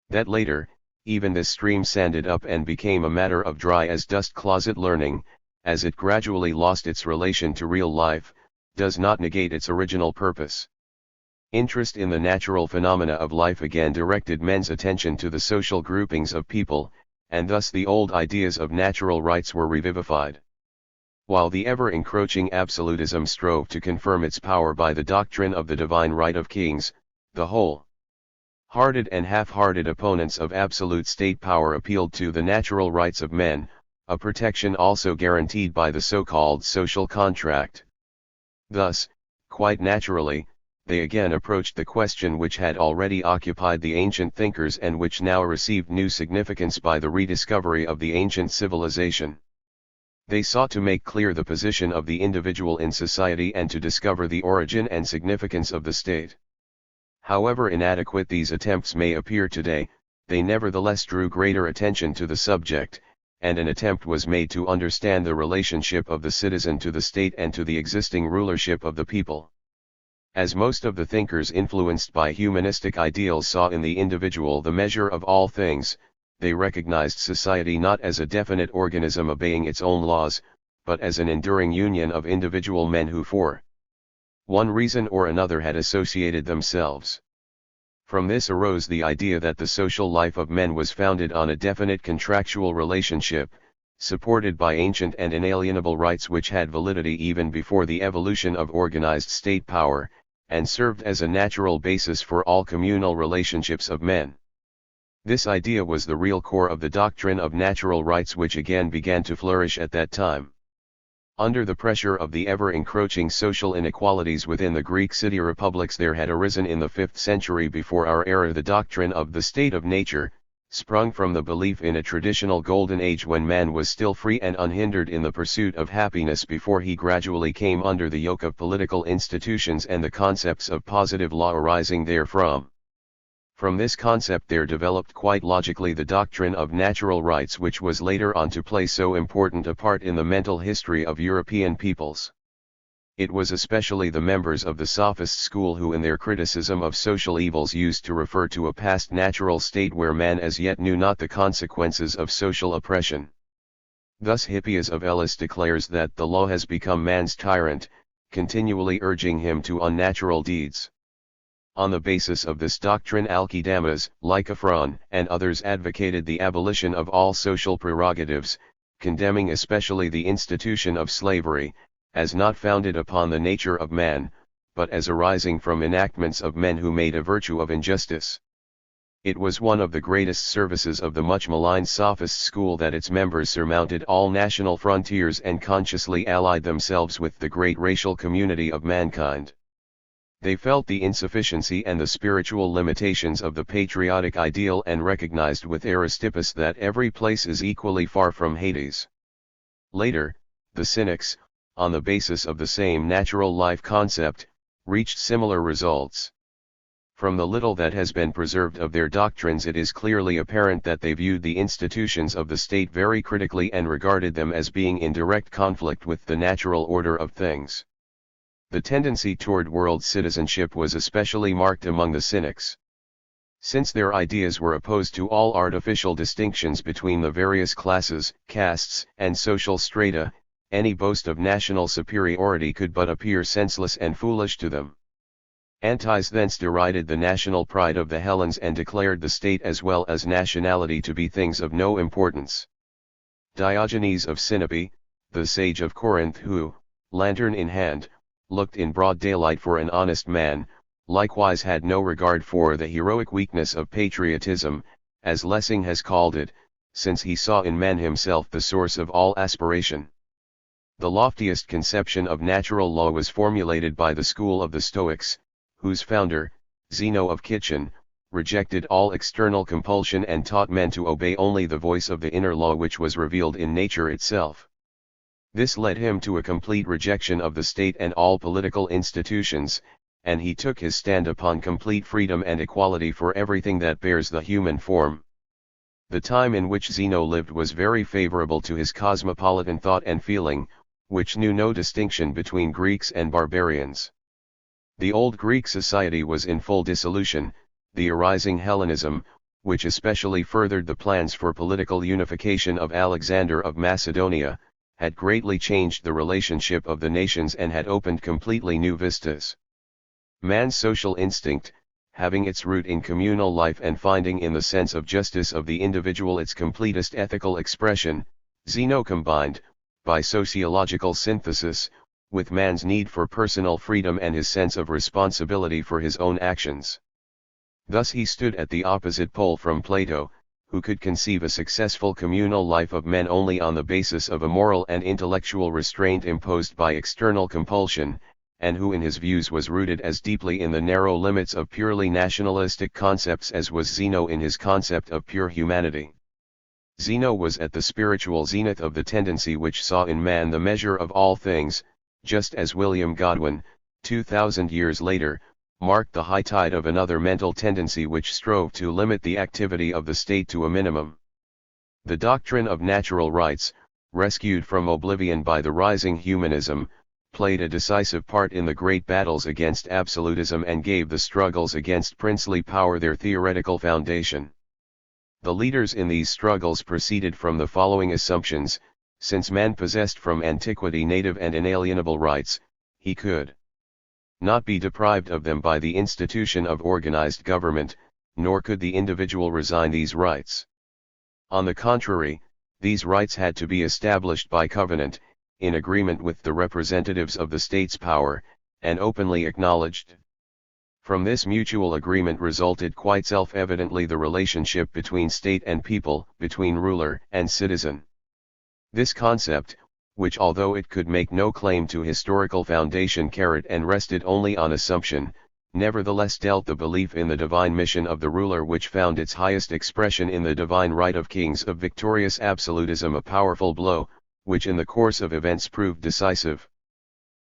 That later, even this stream sanded up and became a matter of dry as dust closet learning, as it gradually lost its relation to real life, does not negate its original purpose. Interest in the natural phenomena of life again directed men's attention to the social groupings of people, and thus the old ideas of natural rights were revivified. While the ever-encroaching absolutism strove to confirm its power by the doctrine of the divine right of kings, the whole-hearted and half-hearted opponents of absolute state power appealed to the natural rights of men, a protection also guaranteed by the so-called social contract. Thus, quite naturally, they again approached the question which had already occupied the ancient thinkers and which now received new significance by the rediscovery of the ancient civilization. They sought to make clear the position of the individual in society and to discover the origin and significance of the state. However inadequate these attempts may appear today, they nevertheless drew greater attention to the subject, and an attempt was made to understand the relationship of the citizen to the state and to the existing rulership of the people. As most of the thinkers influenced by humanistic ideals saw in the individual the measure of all things, they recognized society not as a definite organism obeying its own laws, but as an enduring union of individual men who for one reason or another had associated themselves. From this arose the idea that the social life of men was founded on a definite contractual relationship, supported by ancient and inalienable rights which had validity even before the evolution of organized state power, and served as a natural basis for all communal relationships of men. This idea was the real core of the doctrine of natural rights which again began to flourish at that time. Under the pressure of the ever-encroaching social inequalities within the Greek city republics there had arisen in the 5th century before our era the doctrine of the state of nature, sprung from the belief in a traditional golden age when man was still free and unhindered in the pursuit of happiness before he gradually came under the yoke of political institutions and the concepts of positive law arising therefrom. From this concept there developed quite logically the doctrine of natural rights which was later on to play so important a part in the mental history of European peoples. It was especially the members of the sophist school who in their criticism of social evils used to refer to a past natural state where man as yet knew not the consequences of social oppression. Thus Hippias of Elis declares that the law has become man's tyrant, continually urging him to unnatural deeds. On the basis of this doctrine Alcidamas, Lycophron, and others advocated the abolition of all social prerogatives, condemning especially the institution of slavery, as not founded upon the nature of man, but as arising from enactments of men who made a virtue of injustice. It was one of the greatest services of the much maligned sophist school that its members surmounted all national frontiers and consciously allied themselves with the great racial community of mankind. They felt the insufficiency and the spiritual limitations of the patriotic ideal and recognized with Aristippus that every place is equally far from Hades. Later, the Cynics, on the basis of the same natural life concept, reached similar results. From the little that has been preserved of their doctrines, it is clearly apparent that they viewed the institutions of the state very critically and regarded them as being in direct conflict with the natural order of things. The tendency toward world citizenship was especially marked among the Cynics. Since their ideas were opposed to all artificial distinctions between the various classes, castes, and social strata, any boast of national superiority could but appear senseless and foolish to them. Antis thence derided the national pride of the Hellenes and declared the state as well as nationality to be things of no importance. Diogenes of Sinope, the sage of Corinth who, lantern in hand, looked in broad daylight for an honest man, likewise had no regard for the heroic weakness of patriotism, as Lessing has called it, since he saw in man himself the source of all aspiration. The loftiest conception of natural law was formulated by the school of the Stoics, whose founder, Zeno of Kitchen, rejected all external compulsion and taught men to obey only the voice of the inner law which was revealed in nature itself. This led him to a complete rejection of the state and all political institutions, and he took his stand upon complete freedom and equality for everything that bears the human form. The time in which Zeno lived was very favorable to his cosmopolitan thought and feeling, which knew no distinction between Greeks and barbarians. The old Greek society was in full dissolution. The arising Hellenism, which especially furthered the plans for political unification of Alexander of Macedonia, had greatly changed the relationship of the nations and had opened completely new vistas. Man's social instinct, having its root in communal life and finding in the sense of justice of the individual its completest ethical expression, Zeno combined, by sociological synthesis, with man's need for personal freedom and his sense of responsibility for his own actions. Thus he stood at the opposite pole from Plato, who could conceive a successful communal life of men only on the basis of a moral and intellectual restraint imposed by external compulsion, and who in his views was rooted as deeply in the narrow limits of purely nationalistic concepts as was Zeno in his concept of pure humanity. Zeno was at the spiritual zenith of the tendency which saw in man the measure of all things, just as William Godwin, 2,000 years later, marked the high tide of another mental tendency which strove to limit the activity of the state to a minimum. The doctrine of natural rights, rescued from oblivion by the rising humanism, played a decisive part in the great battles against absolutism and gave the struggles against princely power their theoretical foundation. The leaders in these struggles proceeded from the following assumptions: since man possessed from antiquity native and inalienable rights, he could not be deprived of them by the institution of organized government, nor could the individual resign these rights. On the contrary, these rights had to be established by covenant, in agreement with the representatives of the state's power, and openly acknowledged. From this mutual agreement resulted quite self-evidently the relationship between state and people, between ruler and citizen. This concept, which although it could make no claim to historical foundation carried and rested only on assumption, nevertheless dealt the belief in the divine mission of the ruler which found its highest expression in the divine right of kings of victorious absolutism a powerful blow, which in the course of events proved decisive.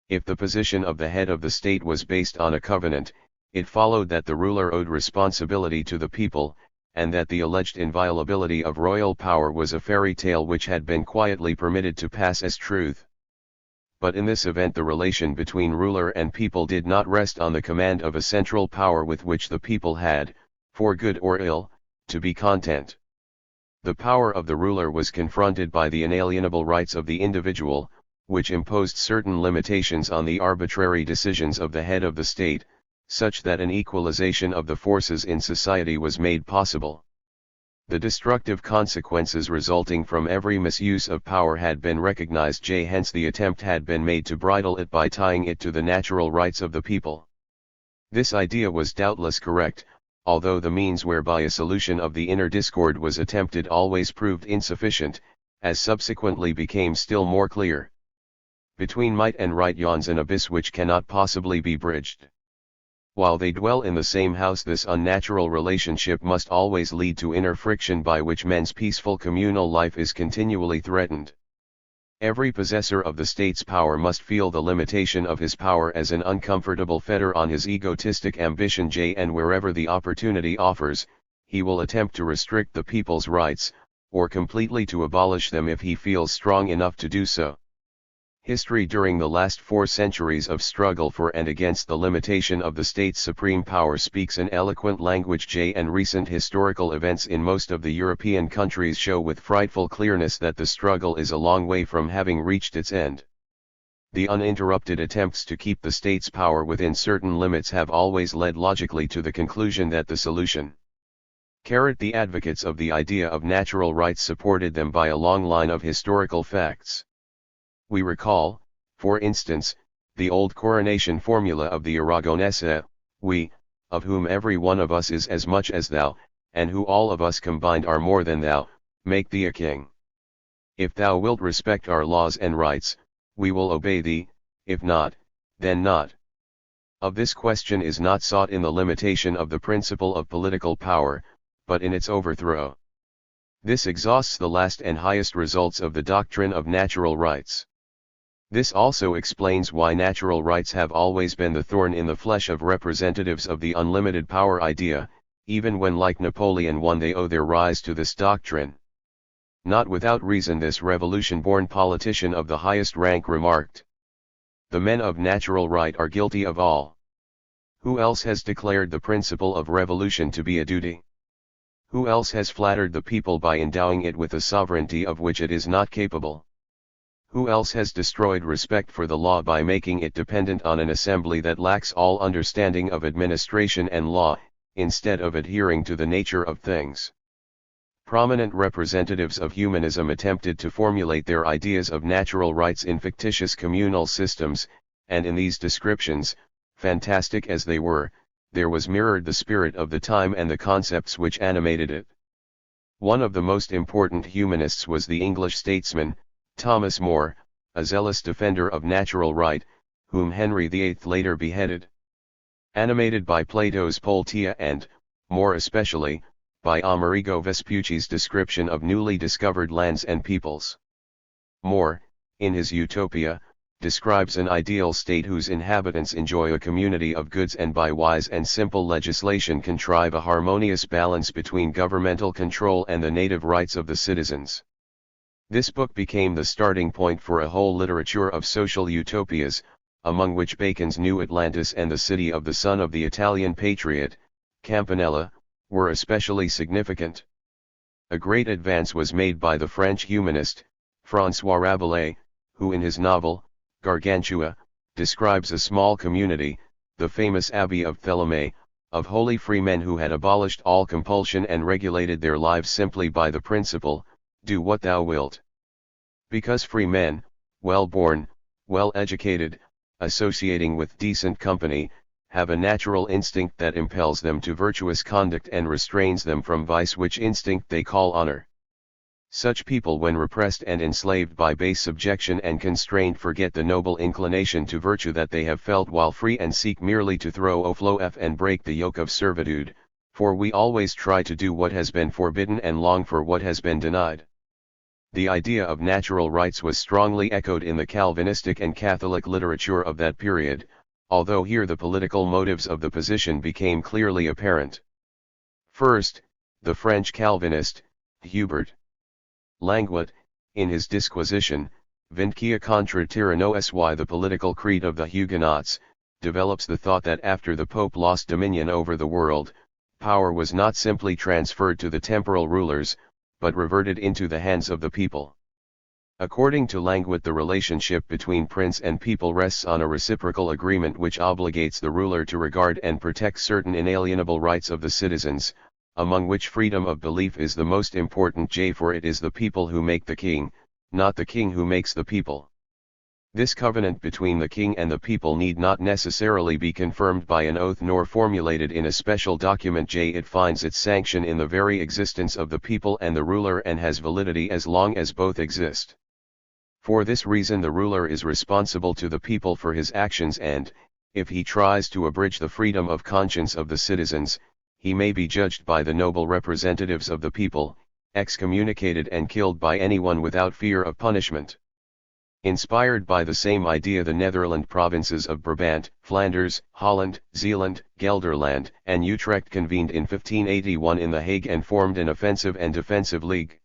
If the position of the head of the state was based on a covenant, it followed that the ruler owed responsibility to the people, and that the alleged inviolability of royal power was a fairy tale which had been quietly permitted to pass as truth. But in this event the relation between ruler and people did not rest on the command of a central power with which the people had, for good or ill, to be content. The power of the ruler was confronted by the inalienable rights of the individual, which imposed certain limitations on the arbitrary decisions of the head of the state, such that an equalization of the forces in society was made possible. The destructive consequences resulting from every misuse of power had been recognized, hence the attempt had been made to bridle it by tying it to the natural rights of the people. This idea was doubtless correct, although the means whereby a solution of the inner discord was attempted always proved insufficient, as subsequently became still more clear. Between might and right yawns an abyss which cannot possibly be bridged. While they dwell in the same house, this unnatural relationship must always lead to inner friction by which men's peaceful communal life is continually threatened. Every possessor of the state's power must feel the limitation of his power as an uncomfortable fetter on his egotistic ambition, and wherever the opportunity offers, he will attempt to restrict the people's rights, or completely to abolish them if he feels strong enough to do so. History during the last 4 centuries of struggle for and against the limitation of the state's supreme power speaks an eloquent language, and recent historical events in most of the European countries show with frightful clearness that the struggle is a long way from having reached its end. The uninterrupted attempts to keep the state's power within certain limits have always led logically to the conclusion that the solution. The advocates of the idea of natural rights supported them by a long line of historical facts. We recall, for instance, the old coronation formula of the Aragonese, we, of whom every one of us is as much as thou, and who all of us combined are more than thou, make thee a king. If thou wilt respect our laws and rights, we will obey thee, if not, then not. Of this question is not sought in the limitation of the principle of political power, but in its overthrow. This exhausts the last and highest results of the doctrine of natural rights. This also explains why natural rights have always been the thorn in the flesh of representatives of the unlimited power idea, even when like Napoleon I they owe their rise to this doctrine. Not without reason this revolution-born politician of the highest rank remarked, "The men of natural right are guilty of all." Who else has declared the principle of revolution to be a duty? Who else has flattered the people by endowing it with a sovereignty of which it is not capable? Who else has destroyed respect for the law by making it dependent on an assembly that lacks all understanding of administration and law, instead of adhering to the nature of things? Prominent representatives of humanism attempted to formulate their ideas of natural rights in fictitious communal systems, and in these descriptions, fantastic as they were, there was mirrored the spirit of the time and the concepts which animated it. One of the most important humanists was the English statesman, Thomas More, a zealous defender of natural right, whom Henry VIII later beheaded. Animated by Plato's Politeia and, more especially, by Amerigo Vespucci's description of newly discovered lands and peoples. More, in his Utopia, describes an ideal state whose inhabitants enjoy a community of goods and by wise and simple legislation contrive a harmonious balance between governmental control and the native rights of the citizens. This book became the starting point for a whole literature of social utopias, among which Bacon's New Atlantis and the City of the Son of the Italian patriot, Campanella, were especially significant. A great advance was made by the French humanist, François Rabelais, who in his novel, Gargantua, describes a small community, the famous Abbey of Theleme, of holy free men who had abolished all compulsion and regulated their lives simply by the principle, do what thou wilt. Because free men, well-born, well-educated, associating with decent company, have a natural instinct that impels them to virtuous conduct and restrains them from vice, which instinct they call honor. Such people, when repressed and enslaved by base subjection and constraint, forget the noble inclination to virtue that they have felt while free, and seek merely to throw off and break the yoke of servitude, for we always try to do what has been forbidden and long for what has been denied. The idea of natural rights was strongly echoed in the Calvinistic and Catholic literature of that period, although here the political motives of the position became clearly apparent. First, the French Calvinist, Hubert Languet, in his disquisition, Vindicia contra tyrannoes, the political creed of the Huguenots, develops the thought that after the Pope lost dominion over the world, power was not simply transferred to the temporal rulers, but reverted into the hands of the people. According to Languet, the relationship between prince and people rests on a reciprocal agreement which obligates the ruler to regard and protect certain inalienable rights of the citizens, among which freedom of belief is the most important, for it is the people who make the king, not the king who makes the people. This covenant between the king and the people need not necessarily be confirmed by an oath nor formulated in a special document. It finds its sanction in the very existence of the people and the ruler, and has validity as long as both exist. For this reason the ruler is responsible to the people for his actions, and, if he tries to abridge the freedom of conscience of the citizens, he may be judged by the noble representatives of the people, excommunicated and killed by anyone without fear of punishment. Inspired by the same idea, the Netherland provinces of Brabant, Flanders, Holland, Zeeland, Gelderland, and Utrecht convened in 1581 in The Hague and formed an offensive and defensive league.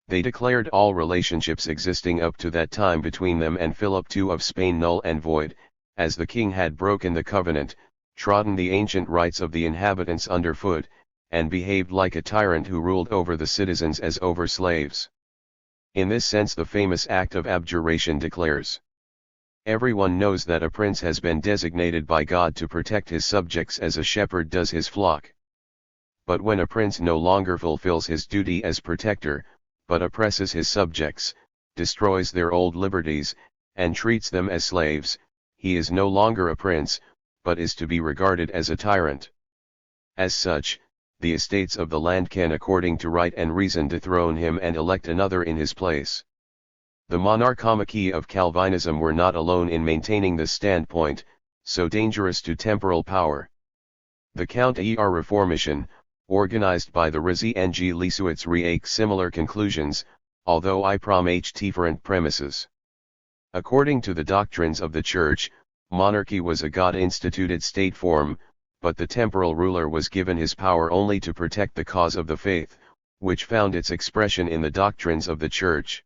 They declared all relationships existing up to that time between them and Philip II of Spain null and void, as the king had broken the covenant, trodden the ancient rights of the inhabitants underfoot, and behaved like a tyrant who ruled over the citizens as over slaves. In this sense the famous Act of Abjuration declares, "Everyone knows that a prince has been designated by God to protect his subjects as a shepherd does his flock. But when a prince no longer fulfills his duty as protector, but oppresses his subjects, destroys their old liberties, and treats them as slaves, he is no longer a prince, but is to be regarded as a tyrant. As such, the estates of the land can according to right and reason dethrone him and elect another in his place." The monarchomachi of Calvinism were not alone in maintaining this standpoint, so dangerous to temporal power. The Counter-Reformation, organized by the Rizzi and G. Leisuitz, reached similar conclusions, although from different premises. According to the doctrines of the Church, monarchy was a God-instituted state form, but the temporal ruler was given his power only to protect the cause of the faith, which found its expression in the doctrines of the Church.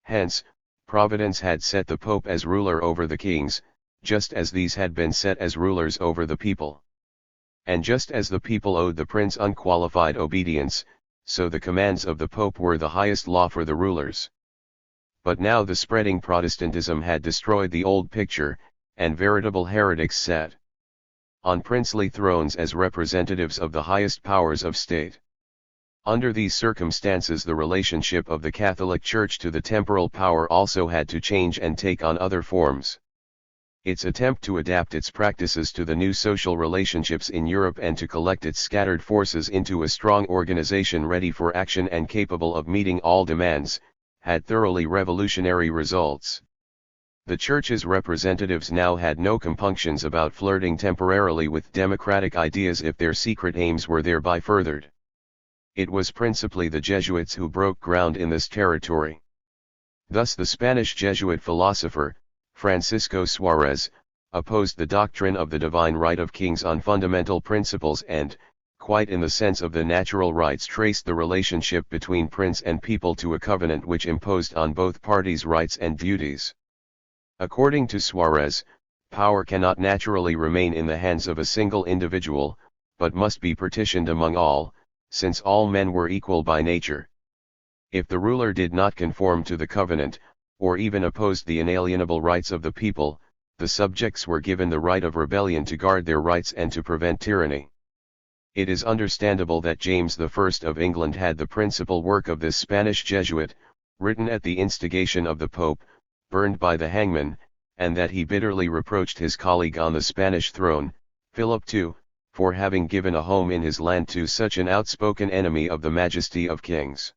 Hence, Providence had set the Pope as ruler over the kings, just as these had been set as rulers over the people. And just as the people owed the prince unqualified obedience, so the commands of the Pope were the highest law for the rulers. But now the spreading Protestantism had destroyed the old picture, and veritable heretics sat on princely thrones as representatives of the highest powers of state. Under these circumstances the relationship of the Catholic Church to the temporal power also had to change and take on other forms. Its attempt to adapt its practices to the new social relationships in Europe and to collect its scattered forces into a strong organization ready for action and capable of meeting all demands, had thoroughly revolutionary results. The Church's representatives now had no compunctions about flirting temporarily with democratic ideas if their secret aims were thereby furthered. It was principally the Jesuits who broke ground in this territory. Thus the Spanish Jesuit philosopher, Francisco Suarez, opposed the doctrine of the divine right of kings on fundamental principles and, quite in the sense of the natural rights, traced the relationship between prince and people to a covenant which imposed on both parties rights and duties. According to Suarez, power cannot naturally remain in the hands of a single individual, but must be partitioned among all, since all men were equal by nature. If the ruler did not conform to the covenant, or even opposed the inalienable rights of the people, the subjects were given the right of rebellion to guard their rights and to prevent tyranny. It is understandable that James I of England had the principal work of this Spanish Jesuit, written at the instigation of the Pope, burned by the hangman, and that he bitterly reproached his colleague on the Spanish throne, Philip II, for having given a home in his land to such an outspoken enemy of the majesty of kings.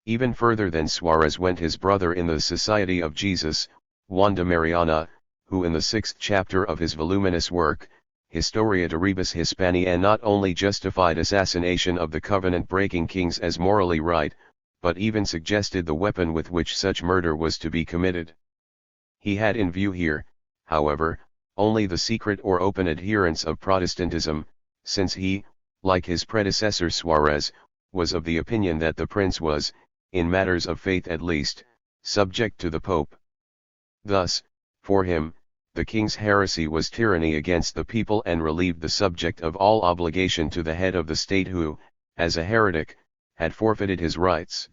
Even further than Suarez went his brother in the Society of Jesus, Juan de Mariana, who in the 6th chapter of his voluminous work, Historia de Rebus Hispaniae, not only justified assassination of the covenant-breaking kings as morally right, but even suggested the weapon with which such murder was to be committed. He had in view here, however, only the secret or open adherents of Protestantism, since he, like his predecessor Suarez, was of the opinion that the prince was, in matters of faith at least, subject to the Pope. Thus, for him, the king's heresy was tyranny against the people and relieved the subject of all obligation to the head of the state who, as a heretic, had forfeited his rights.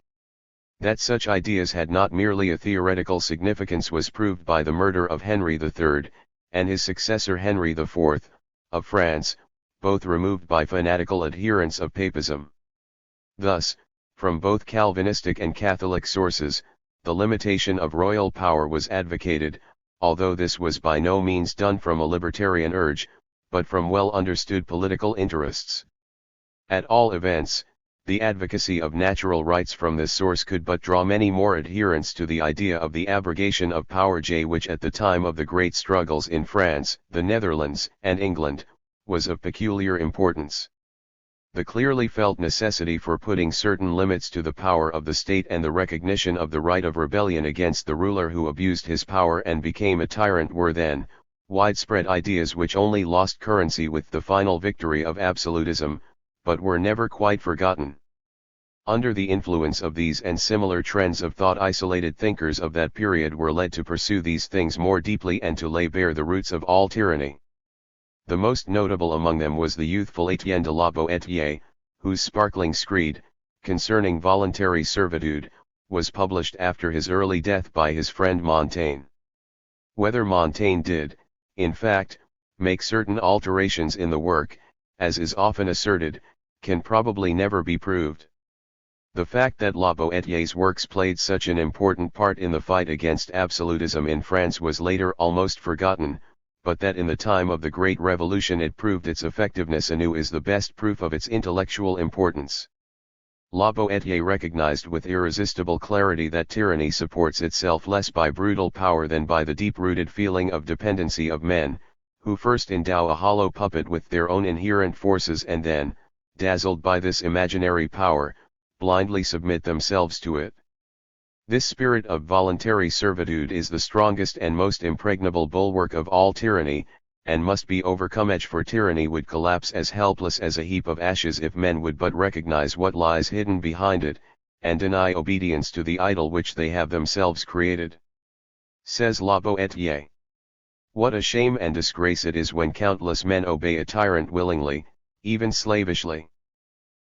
That such ideas had not merely a theoretical significance was proved by the murder of Henry III, and his successor Henry IV, of France, both removed by fanatical adherents of papism. Thus, from both Calvinistic and Catholic sources, the limitation of royal power was advocated, although this was by no means done from a libertarian urge, but from well-understood political interests. At all events, the advocacy of natural rights from this source could but draw many more adherents to the idea of the abrogation of power which at the time of the great struggles in France, the Netherlands, and England, was of peculiar importance. The clearly felt necessity for putting certain limits to the power of the state and the recognition of the right of rebellion against the ruler who abused his power and became a tyrant were then, widespread ideas which only lost currency with the final victory of absolutism, but were never quite forgotten. Under the influence of these and similar trends of thought, isolated thinkers of that period were led to pursue these things more deeply and to lay bare the roots of all tyranny. The most notable among them was the youthful Étienne de la Boétie, whose sparkling screed, concerning voluntary servitude, was published after his early death by his friend Montaigne. Whether Montaigne did, in fact, make certain alterations in the work, as is often asserted, can probably never be proved. The fact that La Boétie's works played such an important part in the fight against absolutism in France was later almost forgotten, but that in the time of the Great Revolution it proved its effectiveness anew is the best proof of its intellectual importance. La Boétie recognized with irresistible clarity that tyranny supports itself less by brutal power than by the deep-rooted feeling of dependency of men, who first endow a hollow puppet with their own inherent forces and then, dazzled by this imaginary power, blindly submit themselves to it. This spirit of voluntary servitude is the strongest and most impregnable bulwark of all tyranny, and must be overcome. For tyranny would collapse as helpless as a heap of ashes if men would but recognize what lies hidden behind it, and deny obedience to the idol which they have themselves created. Says La Boétie. What a shame and disgrace it is when countless men obey a tyrant willingly, even slavishly.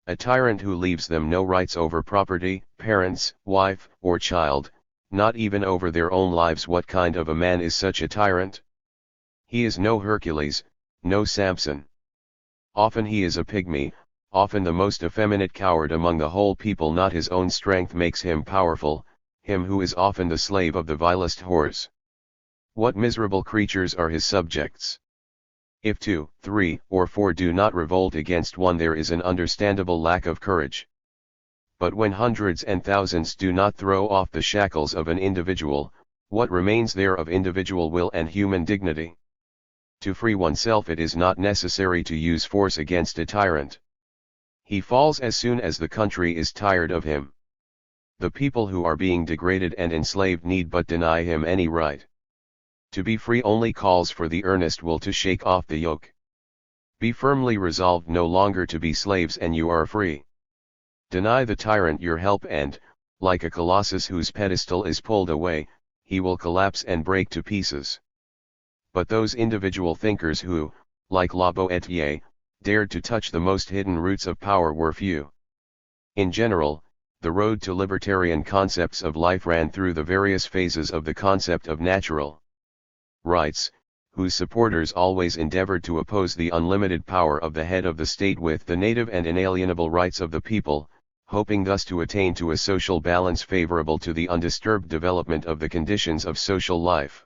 A tyrant who leaves them no rights over property, parents, wife, or child, not even over their own lives. What kind of a man is such a tyrant? He is no Hercules, no Samson. Often he is a pygmy, often the most effeminate coward among the whole people. Not his own strength makes him powerful, him who is often the slave of the vilest whores. What miserable creatures are his subjects! If 2, 3, or 4 do not revolt against one, there is an understandable lack of courage. But when hundreds and thousands do not throw off the shackles of an individual, what remains there of individual will and human dignity? To free oneself it is not necessary to use force against a tyrant. He falls as soon as the country is tired of him. The people who are being degraded and enslaved need but deny him any right. To be free only calls for the earnest will to shake off the yoke. Be firmly resolved no longer to be slaves and you are free. Deny the tyrant your help and, like a colossus whose pedestal is pulled away, he will collapse and break to pieces. But those individual thinkers who, like La Boétie, dared to touch the most hidden roots of power were few. In general, the road to libertarian concepts of life ran through the various phases of the concept of natural rights, whose supporters always endeavored to oppose the unlimited power of the head of the state with the native and inalienable rights of the people, hoping thus to attain to a social balance favorable to the undisturbed development of the conditions of social life.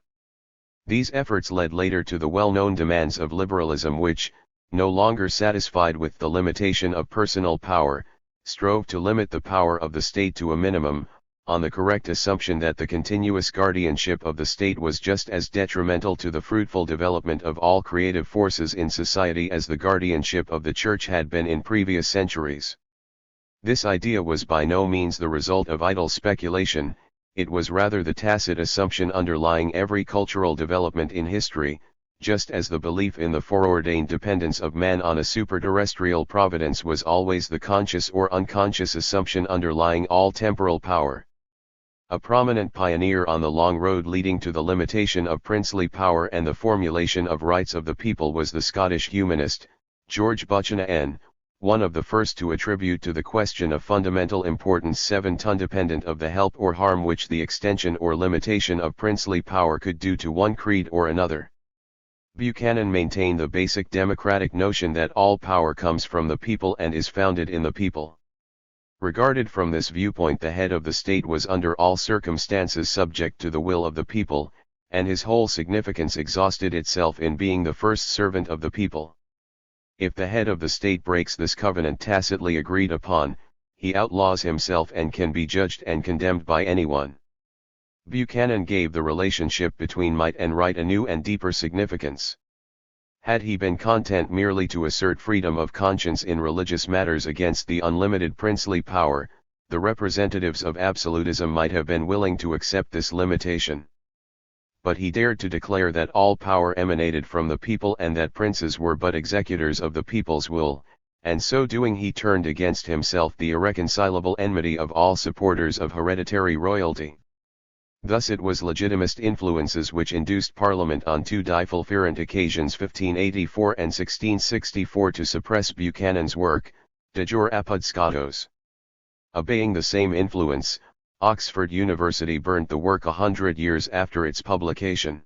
These efforts led later to the well-known demands of liberalism which, no longer satisfied with the limitation of personal power, strove to limit the power of the state to a minimum, on the correct assumption that the continuous guardianship of the state was just as detrimental to the fruitful development of all creative forces in society as the guardianship of the church had been in previous centuries. This idea was by no means the result of idle speculation, it was rather the tacit assumption underlying every cultural development in history, just as the belief in the foreordained dependence of man on a superterrestrial providence was always the conscious or unconscious assumption underlying all temporal power. A prominent pioneer on the long road leading to the limitation of princely power and the formulation of rights of the people was the Scottish humanist, George Buchanan, one of the first to attribute to the question of fundamental importance 7 ton dependent of the help or harm which the extension or limitation of princely power could do to one creed or another. Buchanan maintained the basic democratic notion that all power comes from the people and is founded in the people. Regarded from this viewpoint, the head of the state was under all circumstances subject to the will of the people, and his whole significance exhausted itself in being the first servant of the people. If the head of the state breaks this covenant tacitly agreed upon, he outlaws himself and can be judged and condemned by anyone. Buchanan gave the relationship between might and right a new and deeper significance. Had he been content merely to assert freedom of conscience in religious matters against the unlimited princely power, the representatives of absolutism might have been willing to accept this limitation. But he dared to declare that all power emanated from the people and that princes were but executors of the people's will, and so doing he turned against himself the irreconcilable enmity of all supporters of hereditary royalty. Thus it was legitimist influences which induced Parliament on two different occasions 1584 and 1664 to suppress Buchanan's work, De Jure Apud Scotos. Obeying the same influence, Oxford University burnt the work 100 years after its publication.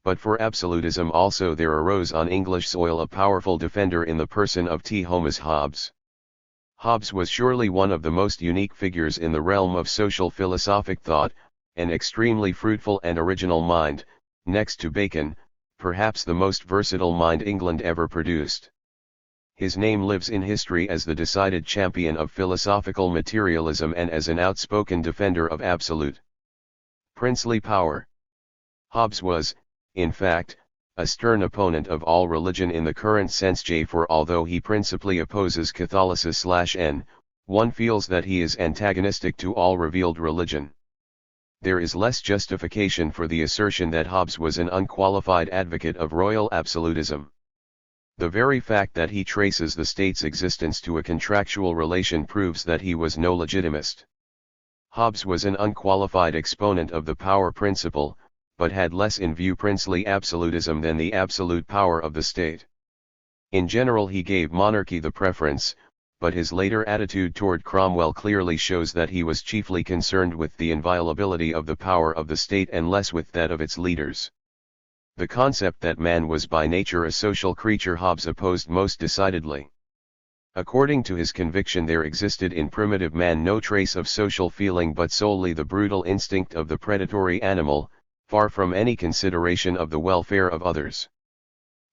But for absolutism also there arose on English soil a powerful defender in the person of Thomas Hobbes. Hobbes was surely one of the most unique figures in the realm of social philosophic thought, an extremely fruitful and original mind, next to Bacon, perhaps the most versatile mind England ever produced. His name lives in history as the decided champion of philosophical materialism and as an outspoken defender of absolute princely power. Hobbes was, in fact, a stern opponent of all religion in the current sense, for although he principally opposes Catholicism, one feels that he is antagonistic to all revealed religion. There is less justification for the assertion that Hobbes was an unqualified advocate of royal absolutism. The very fact that he traces the state's existence to a contractual relation proves that he was no legitimist. Hobbes was an unqualified exponent of the power principle, but had less in view princely absolutism than the absolute power of the state. In general he gave monarchy the preference, but his later attitude toward Cromwell clearly shows that he was chiefly concerned with the inviolability of the power of the state and less with that of its leaders. The concept that man was by nature a social creature Hobbes opposed most decidedly. According to his conviction there existed in primitive man no trace of social feeling but solely the brutal instinct of the predatory animal, far from any consideration of the welfare of others.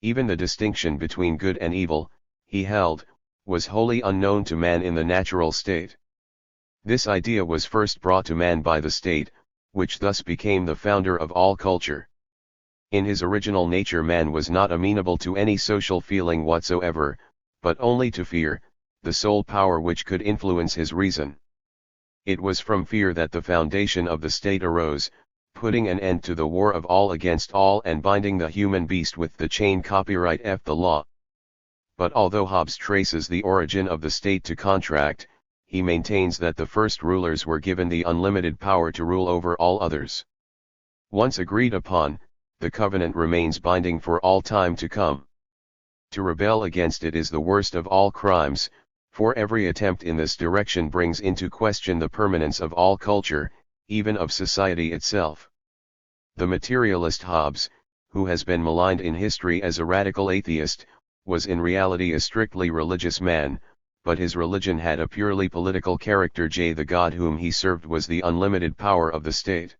Even the distinction between good and evil, he held, was wholly unknown to man in the natural state. This idea was first brought to man by the state, which thus became the founder of all culture. In his original nature man was not amenable to any social feeling whatsoever, but only to fear, the sole power which could influence his reason. It was from fear that the foundation of the state arose, putting an end to the war of all against all and binding the human beast with the chain copyright f the law. But although Hobbes traces the origin of the state to contract, he maintains that the first rulers were given the unlimited power to rule over all others. Once agreed upon, the covenant remains binding for all time to come. To rebel against it is the worst of all crimes, for every attempt in this direction brings into question the permanence of all culture, even of society itself. The materialist Hobbes, who has been maligned in history as a radical atheist, was in reality a strictly religious man, but his religion had a purely political character. The God whom he served was the unlimited power of the state.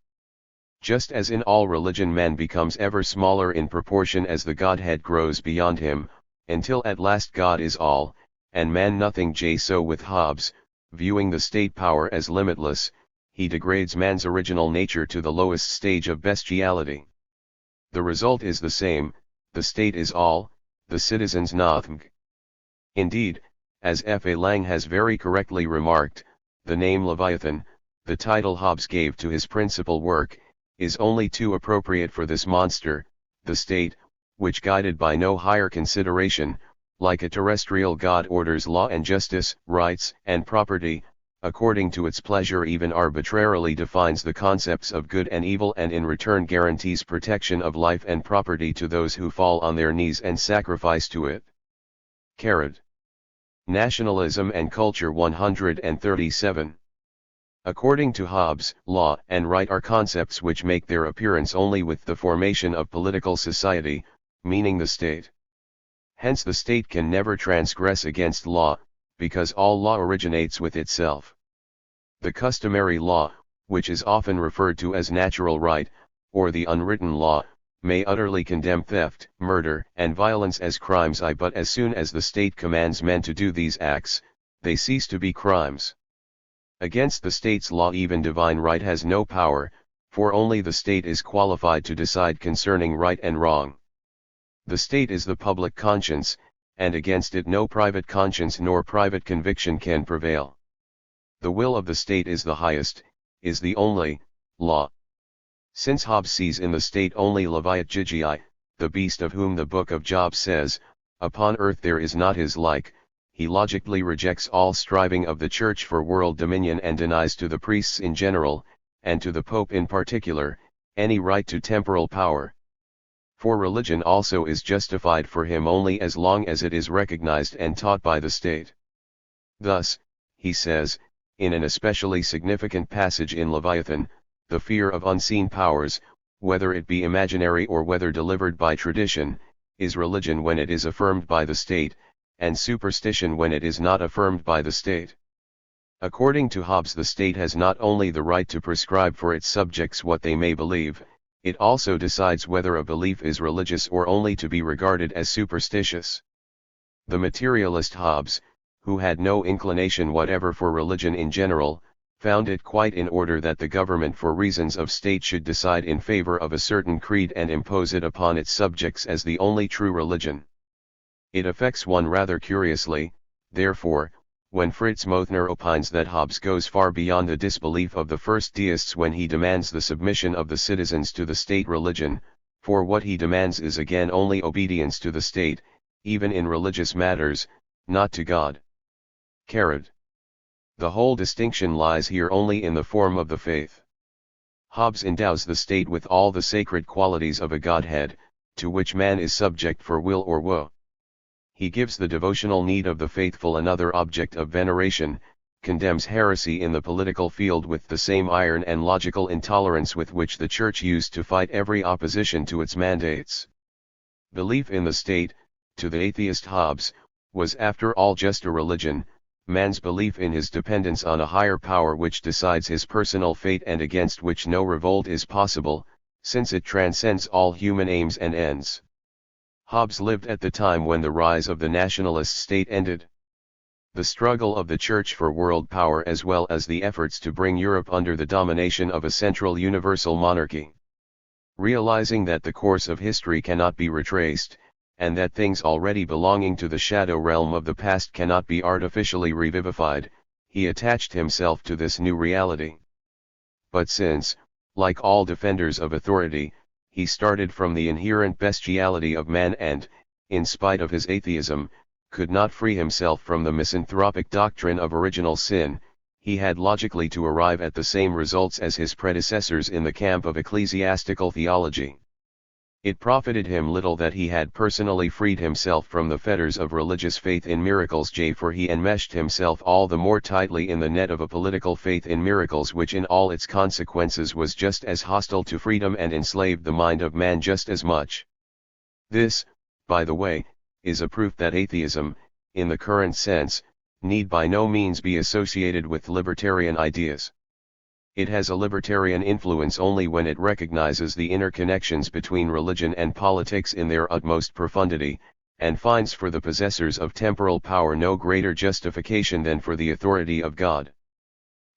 Just as in all religion man becomes ever smaller in proportion as the Godhead grows beyond him, until at last God is all, and man nothing. So with Hobbes, viewing the state power as limitless, he degrades man's original nature to the lowest stage of bestiality. The result is the same, the state is all, the citizens nothing. Indeed, as F. A. Lang has very correctly remarked, the name Leviathan, the title Hobbes gave to his principal work, is only too appropriate for this monster, the state, which guided by no higher consideration, like a terrestrial god orders law and justice, rights and property, according to its pleasure even arbitrarily defines the concepts of good and evil and in return guarantees protection of life and property to those who fall on their knees and sacrifice to it. Nationalism and Culture 137. According to Hobbes, law and right are concepts which make their appearance only with the formation of political society, meaning the state. Hence the state can never transgress against law, because all law originates with itself. The customary law, which is often referred to as natural right, or the unwritten law, may utterly condemn theft, murder, and violence as crimes, but as soon as the state commands men to do these acts, they cease to be crimes. Against the state's law even divine right has no power, for only the state is qualified to decide concerning right and wrong. The state is the public conscience, and against it no private conscience nor private conviction can prevail. The will of the state is the highest, is the only, law. Since Hobbes sees in the state only Leviat Gigi, the beast of whom the book of Job says, upon earth there is not his like, he logically rejects all striving of the Church for world dominion and denies to the priests in general, and to the Pope in particular, any right to temporal power. For religion also is justified for him only as long as it is recognized and taught by the state. Thus, he says, in an especially significant passage in Leviathan, the fear of unseen powers, whether it be imaginary or whether delivered by tradition, is religion when it is affirmed by the state, and superstition when it is not affirmed by the state. According to Hobbes, the state has not only the right to prescribe for its subjects what they may believe, it also decides whether a belief is religious or only to be regarded as superstitious. The materialist Hobbes, who had no inclination whatever for religion in general, found it quite in order that the government for reasons of state should decide in favor of a certain creed and impose it upon its subjects as the only true religion. It affects one rather curiously, therefore, when Fritz Mothner opines that Hobbes goes far beyond the disbelief of the first deists when he demands the submission of the citizens to the state religion, for what he demands is again only obedience to the state, even in religious matters, not to God. The whole distinction lies here only in the form of the faith. Hobbes endows the state with all the sacred qualities of a Godhead, to which man is subject for will or woe. He gives the devotional need of the faithful another object of veneration, condemns heresy in the political field with the same iron and logical intolerance with which the Church used to fight every opposition to its mandates. Belief in the state, to the atheist Hobbes, was after all just a religion, man's belief in his dependence on a higher power which decides his personal fate and against which no revolt is possible, since it transcends all human aims and ends. Hobbes lived at the time when the rise of the nationalist state ended. The struggle of the Church for world power as well as the efforts to bring Europe under the domination of a central universal monarchy. Realizing that the course of history cannot be retraced, and that things already belonging to the shadow realm of the past cannot be artificially revivified, he attached himself to this new reality. But since, like all defenders of authority, he started from the inherent bestiality of man and, in spite of his atheism, could not free himself from the misanthropic doctrine of original sin, he had logically to arrive at the same results as his predecessors in the camp of ecclesiastical theology. It profited him little that he had personally freed himself from the fetters of religious faith in miracles, for he enmeshed himself all the more tightly in the net of a political faith in miracles which in all its consequences was just as hostile to freedom and enslaved the mind of man just as much. This, by the way, is a proof that atheism, in the current sense, need by no means be associated with libertarian ideas. It has a libertarian influence only when it recognizes the interconnections between religion and politics in their utmost profundity, and finds for the possessors of temporal power no greater justification than for the authority of God.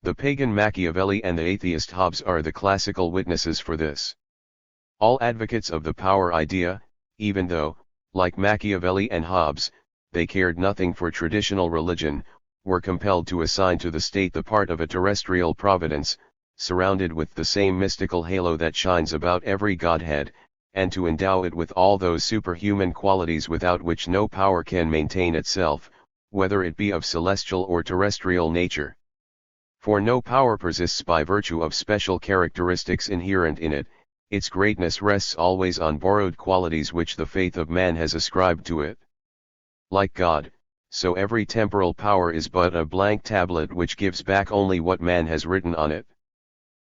The pagan Machiavelli and the atheist Hobbes are the classical witnesses for this. All advocates of the power idea, even though, like Machiavelli and Hobbes, they cared nothing for traditional religion, were compelled to assign to the state the part of a terrestrial providence, surrounded with the same mystical halo that shines about every godhead, and to endow it with all those superhuman qualities without which no power can maintain itself, whether it be of celestial or terrestrial nature. For no power persists by virtue of special characteristics inherent in it, its greatness rests always on borrowed qualities which the faith of man has ascribed to it. Like God, so every temporal power is but a blank tablet which gives back only what man has written on it.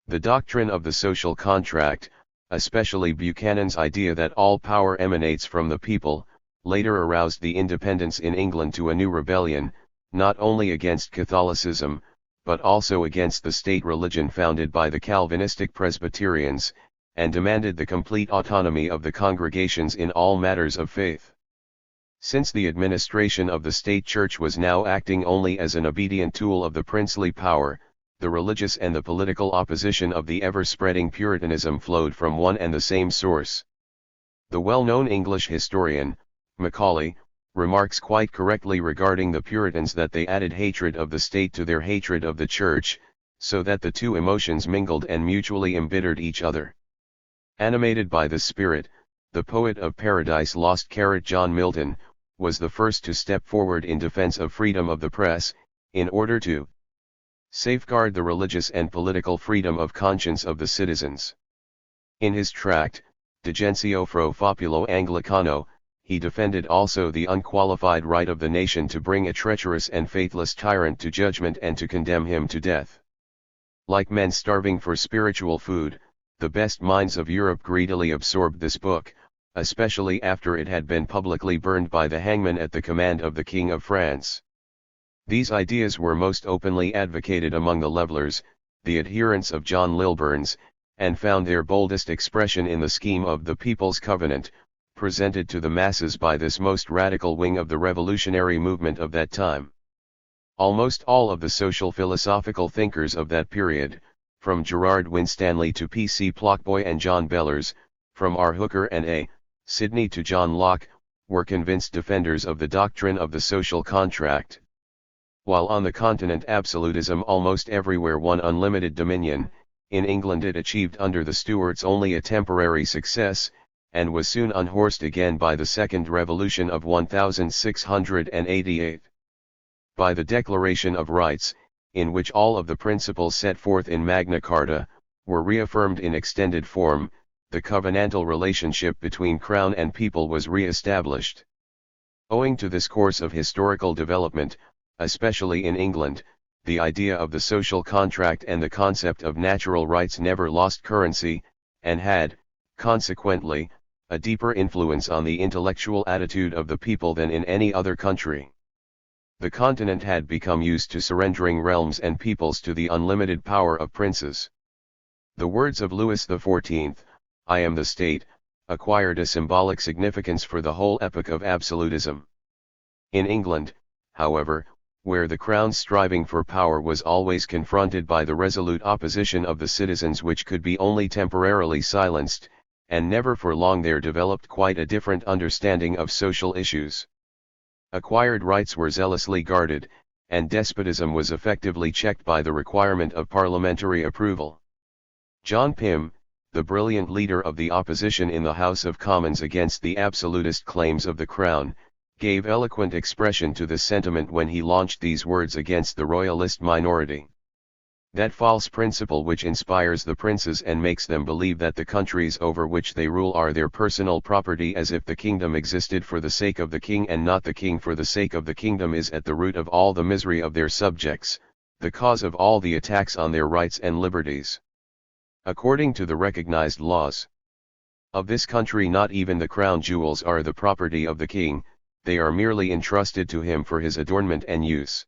The doctrine of the social contract, especially Buchanan's idea that all power emanates from the people, later aroused the independents in England to a new rebellion, not only against Catholicism, but also against the state religion founded by the Calvinistic Presbyterians, and demanded the complete autonomy of the congregations in all matters of faith. Since the administration of the state church was now acting only as an obedient tool of the princely power, the religious and the political opposition of the ever-spreading Puritanism flowed from one and the same source. The well-known English historian, Macaulay, remarks quite correctly regarding the Puritans that they added hatred of the state to their hatred of the church, so that the two emotions mingled and mutually embittered each other. Animated by this spirit, the poet of Paradise Lost John Milton, was the first to step forward in defense of freedom of the press, in order to safeguard the religious and political freedom of conscience of the citizens. In his tract, De Gentio pro Populo Anglicano, he defended also the unqualified right of the nation to bring a treacherous and faithless tyrant to judgment and to condemn him to death. Like men starving for spiritual food, the best minds of Europe greedily absorbed this book, especially after it had been publicly burned by the hangman at the command of the King of France. These ideas were most openly advocated among the Levellers, the adherents of John Lilburne's, and found their boldest expression in the scheme of the People's Covenant, presented to the masses by this most radical wing of the revolutionary movement of that time. Almost all of the social philosophical thinkers of that period, from Gerard Winstanley to P.C. Plockboy and John Bellers, from R. Hooker and A. Sidney to John Locke, were convinced defenders of the doctrine of the social contract. While on the continent absolutism almost everywhere won unlimited dominion, in England it achieved under the Stuarts only a temporary success, and was soon unhorsed again by the Second Revolution of 1688. By the Declaration of Rights, in which all of the principles set forth in Magna Carta, were reaffirmed in extended form, the covenantal relationship between Crown and people was re-established. Owing to this course of historical development, especially in England, the idea of the social contract and the concept of natural rights never lost currency, and had, consequently, a deeper influence on the intellectual attitude of the people than in any other country. The continent had become used to surrendering realms and peoples to the unlimited power of princes. The words of Louis XIV, "I am the state," acquired a symbolic significance for the whole epoch of absolutism. In England, however, where the crown's striving for power was always confronted by the resolute opposition of the citizens which could be only temporarily silenced, and never for long, there developed quite a different understanding of social issues. Acquired rights were zealously guarded, and despotism was effectively checked by the requirement of parliamentary approval. John Pym, the brilliant leader of the opposition in the House of Commons against the absolutist claims of the Crown, gave eloquent expression to this sentiment when he launched these words against the royalist minority. That false principle which inspires the princes and makes them believe that the countries over which they rule are their personal property, as if the kingdom existed for the sake of the king and not the king for the sake of the kingdom, is at the root of all the misery of their subjects, the cause of all the attacks on their rights and liberties. According to the recognized laws of this country, not even the crown jewels are the property of the king, they are merely entrusted to him for his adornment and use.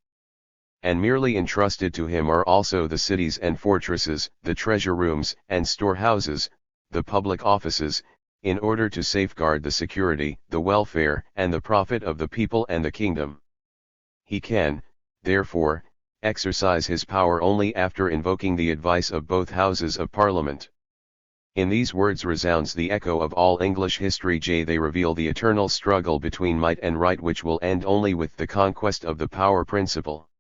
And merely entrusted to him are also the cities and fortresses, the treasure rooms and storehouses, the public offices, in order to safeguard the security, the welfare, and the profit of the people and the kingdom. He can, therefore, exercise his power only after invoking the advice of both Houses of Parliament. In these words resounds the echo of all English history. They reveal the eternal struggle between might and right, which will end only with the conquest of the power principle.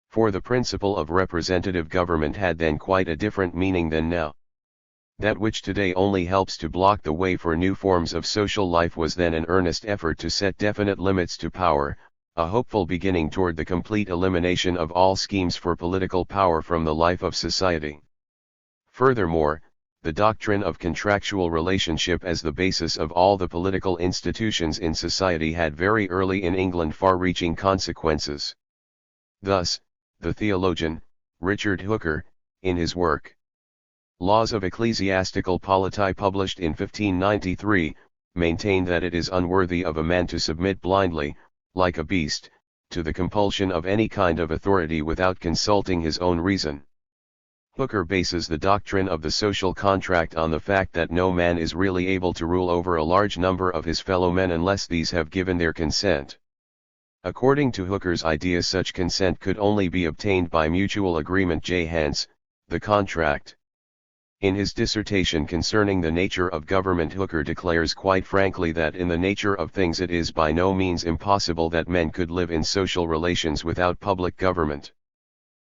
For the principle of representative government had then quite a different meaning than now. That which today only helps to block the way for new forms of social life was then an earnest effort to set definite limits to power, a hopeful beginning toward the complete elimination of all schemes for political power from the life of society. Furthermore, the doctrine of contractual relationship as the basis of all the political institutions in society had very early in England far-reaching consequences. Thus, the theologian, Richard Hooker, in his work, Laws of Ecclesiastical Polity, published in 1593, maintained that it is unworthy of a man to submit blindly, like a beast, to the compulsion of any kind of authority without consulting his own reason. Hooker bases the doctrine of the social contract on the fact that no man is really able to rule over a large number of his fellow men unless these have given their consent. According to Hooker's idea, such consent could only be obtained by mutual agreement. Hence, the contract. In his dissertation concerning the nature of government, Hooker declares quite frankly that in the nature of things it is by no means impossible that men could live in social relations without public government.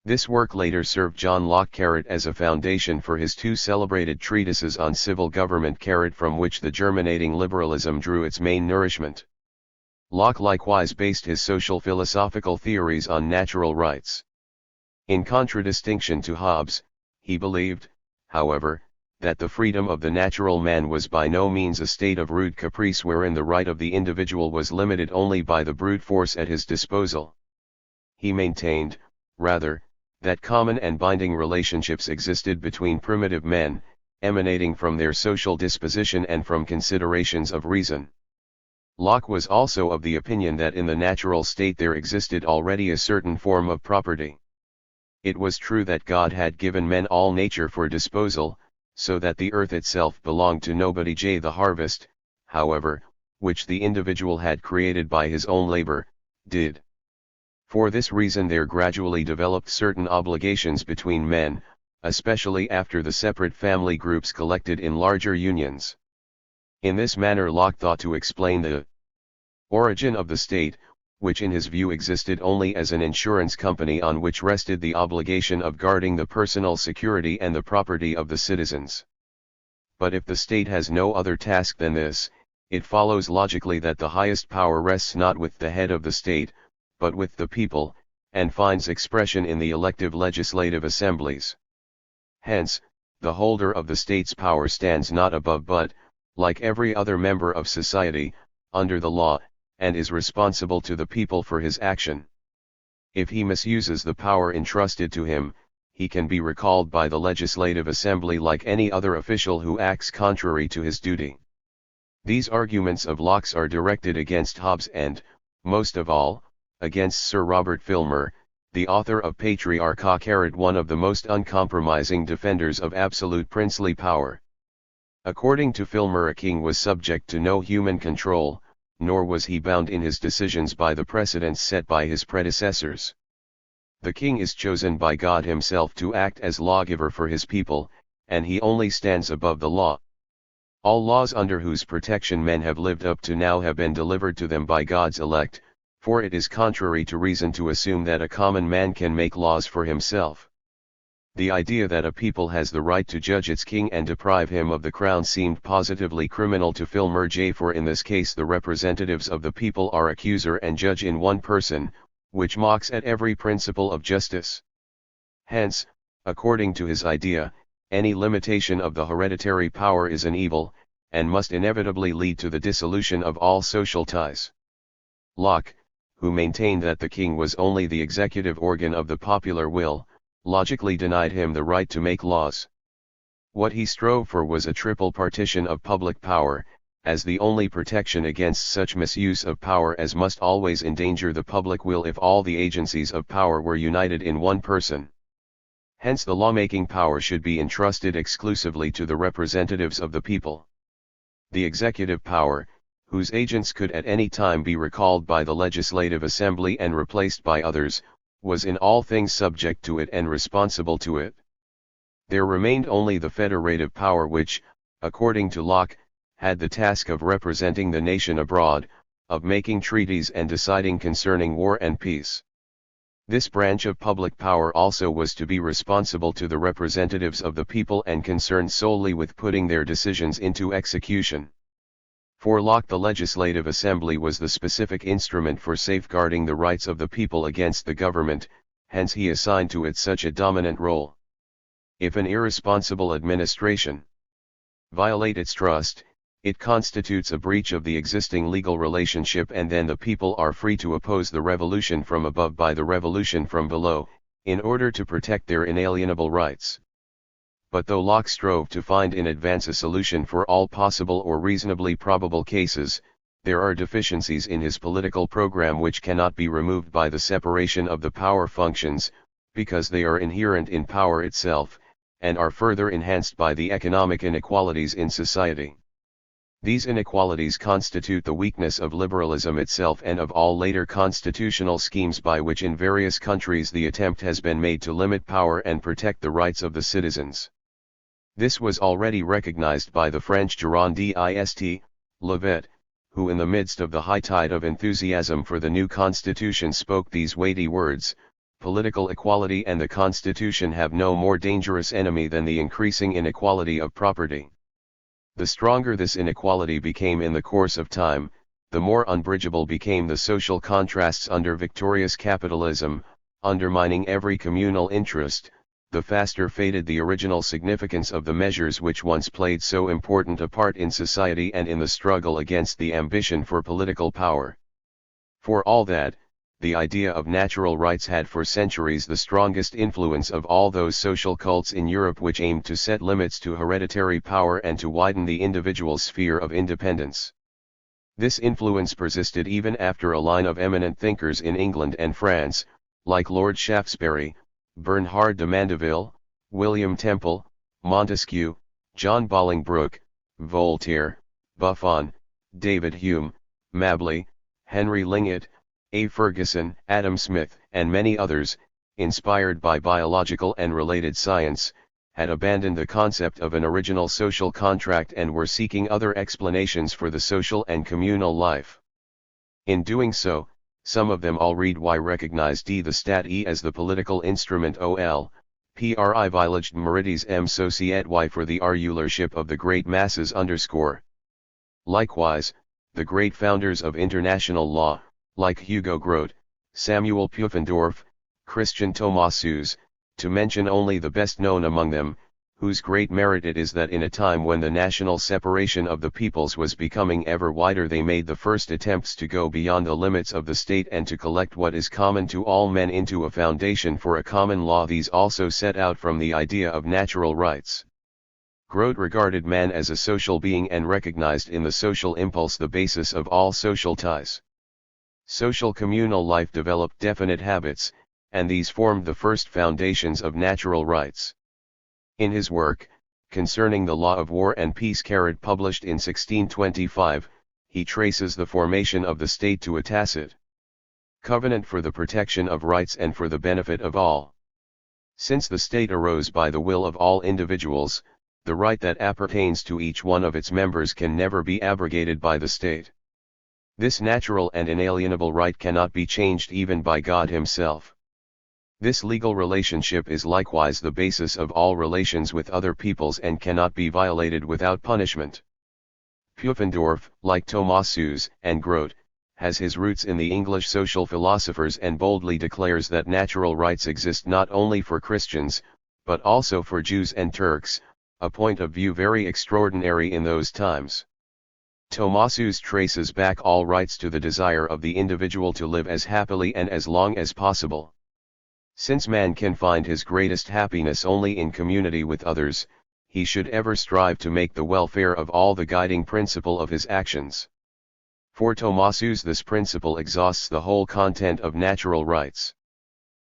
This work later served John Locke as a foundation for his two celebrated treatises on civil government, from which the germinating liberalism drew its main nourishment. Locke likewise based his social philosophical theories on natural rights. In contradistinction to Hobbes, he believed, however, that the freedom of the natural man was by no means a state of rude caprice wherein the right of the individual was limited only by the brute force at his disposal. He maintained, rather, that common and binding relationships existed between primitive men, emanating from their social disposition and from considerations of reason. Locke was also of the opinion that in the natural state there existed already a certain form of property. It was true that God had given men all nature for disposal, so that the earth itself belonged to nobody. The harvest, however, which the individual had created by his own labor, did. For this reason there gradually developed certain obligations between men, especially after the separate family groups collected in larger unions. In this manner Locke thought to explain the origin of the state, which in his view existed only as an insurance company on which rested the obligation of guarding the personal security and the property of the citizens. But if the state has no other task than this, it follows logically that the highest power rests not with the head of the state, but with the people, and finds expression in the elective legislative assemblies. Hence, the holder of the state's power stands not above but, like every other member of society, under the law, and is responsible to the people for his action. If he misuses the power entrusted to him, he can be recalled by the legislative assembly like any other official who acts contrary to his duty. These arguments of Locke's are directed against Hobbes and, most of all, against Sir Robert Filmer, the author of Patriarcha, one of the most uncompromising defenders of absolute princely power. According to Filmer, a king was subject to no human control, nor was he bound in his decisions by the precedents set by his predecessors. The king is chosen by God himself to act as lawgiver for his people, and he only stands above the law. All laws under whose protection men have lived up to now have been delivered to them by God's elect, for it is contrary to reason to assume that a common man can make laws for himself. The idea that a people has the right to judge its king and deprive him of the crown seemed positively criminal to Filmer, for in this case the representatives of the people are accuser and judge in one person, which mocks at every principle of justice. Hence, according to his idea, any limitation of the hereditary power is an evil, and must inevitably lead to the dissolution of all social ties. Locke, who maintained that the king was only the executive organ of the popular will, logically denied him the right to make laws. What he strove for was a triple partition of public power, as the only protection against such misuse of power as must always endanger the public will if all the agencies of power were united in one person. Hence the lawmaking power should be entrusted exclusively to the representatives of the people. The executive power, whose agents could at any time be recalled by the legislative assembly and replaced by others, was in all things subject to it and responsible to it. There remained only the federative power which, according to Locke, had the task of representing the nation abroad, of making treaties and deciding concerning war and peace. This branch of public power also was to be responsible to the representatives of the people and concerned solely with putting their decisions into execution. For Locke, the legislative assembly was the specific instrument for safeguarding the rights of the people against the government, hence he assigned to it such a dominant role. If an irresponsible administration violate its trust, it constitutes a breach of the existing legal relationship, and then the people are free to oppose the revolution from above by the revolution from below, in order to protect their inalienable rights. But though Locke strove to find in advance a solution for all possible or reasonably probable cases, there are deficiencies in his political program which cannot be removed by the separation of the power functions, because they are inherent in power itself, and are further enhanced by the economic inequalities in society. These inequalities constitute the weakness of liberalism itself and of all later constitutional schemes by which in various countries the attempt has been made to limit power and protect the rights of the citizens. This was already recognized by the French Girondist, Levet, who in the midst of the high tide of enthusiasm for the new constitution spoke these weighty words: "Political equality and the constitution have no more dangerous enemy than the increasing inequality of property." The stronger this inequality became in the course of time, the more unbridgeable became the social contrasts under victorious capitalism, undermining every communal interest, the faster faded the original significance of the measures which once played so important a part in society and in the struggle against the ambition for political power. For all that, the idea of natural rights had for centuries the strongest influence of all those social cults in Europe which aimed to set limits to hereditary power and to widen the individual's sphere of independence. This influence persisted even after a line of eminent thinkers in England and France, like Lord Shaftesbury, Bernard de Mandeville, William Temple, Montesquieu, John Bolingbroke, Voltaire, Buffon, David Hume, Mabley, Henry Lingott, A. Ferguson, Adam Smith, and many others, inspired by biological and related science, had abandoned the concept of an original social contract and were seeking other explanations for the social and communal life. In doing so, some of them already recognized the stat as the political instrument privileged merites m société for the rulership of the great masses _. Likewise, the great founders of international law, like Hugo Grote, Samuel Pufendorf, Christian Thomasus, to mention only the best known among them, whose great merit it is that in a time when the national separation of the peoples was becoming ever wider they made the first attempts to go beyond the limits of the state and to collect what is common to all men into a foundation for a common law. These also set out from the idea of natural rights. Grote regarded man as a social being and recognized in the social impulse the basis of all social ties. Social communal life developed definite habits, and these formed the first foundations of natural rights. In his work, concerning the law of war and peace published in 1625, he traces the formation of the state to a tacit covenant for the protection of rights and for the benefit of all. Since the state arose by the will of all individuals, the right that appertains to each one of its members can never be abrogated by the state. This natural and inalienable right cannot be changed even by God himself. This legal relationship is likewise the basis of all relations with other peoples and cannot be violated without punishment. Pufendorf, like Thomasus and Grote, has his roots in the English social philosophers and boldly declares that natural rights exist not only for Christians, but also for Jews and Turks, a point of view very extraordinary in those times. Thomasus traces back all rights to the desire of the individual to live as happily and as long as possible. Since man can find his greatest happiness only in community with others, he should ever strive to make the welfare of all the guiding principle of his actions. For Thomasus this principle exhausts the whole content of natural rights.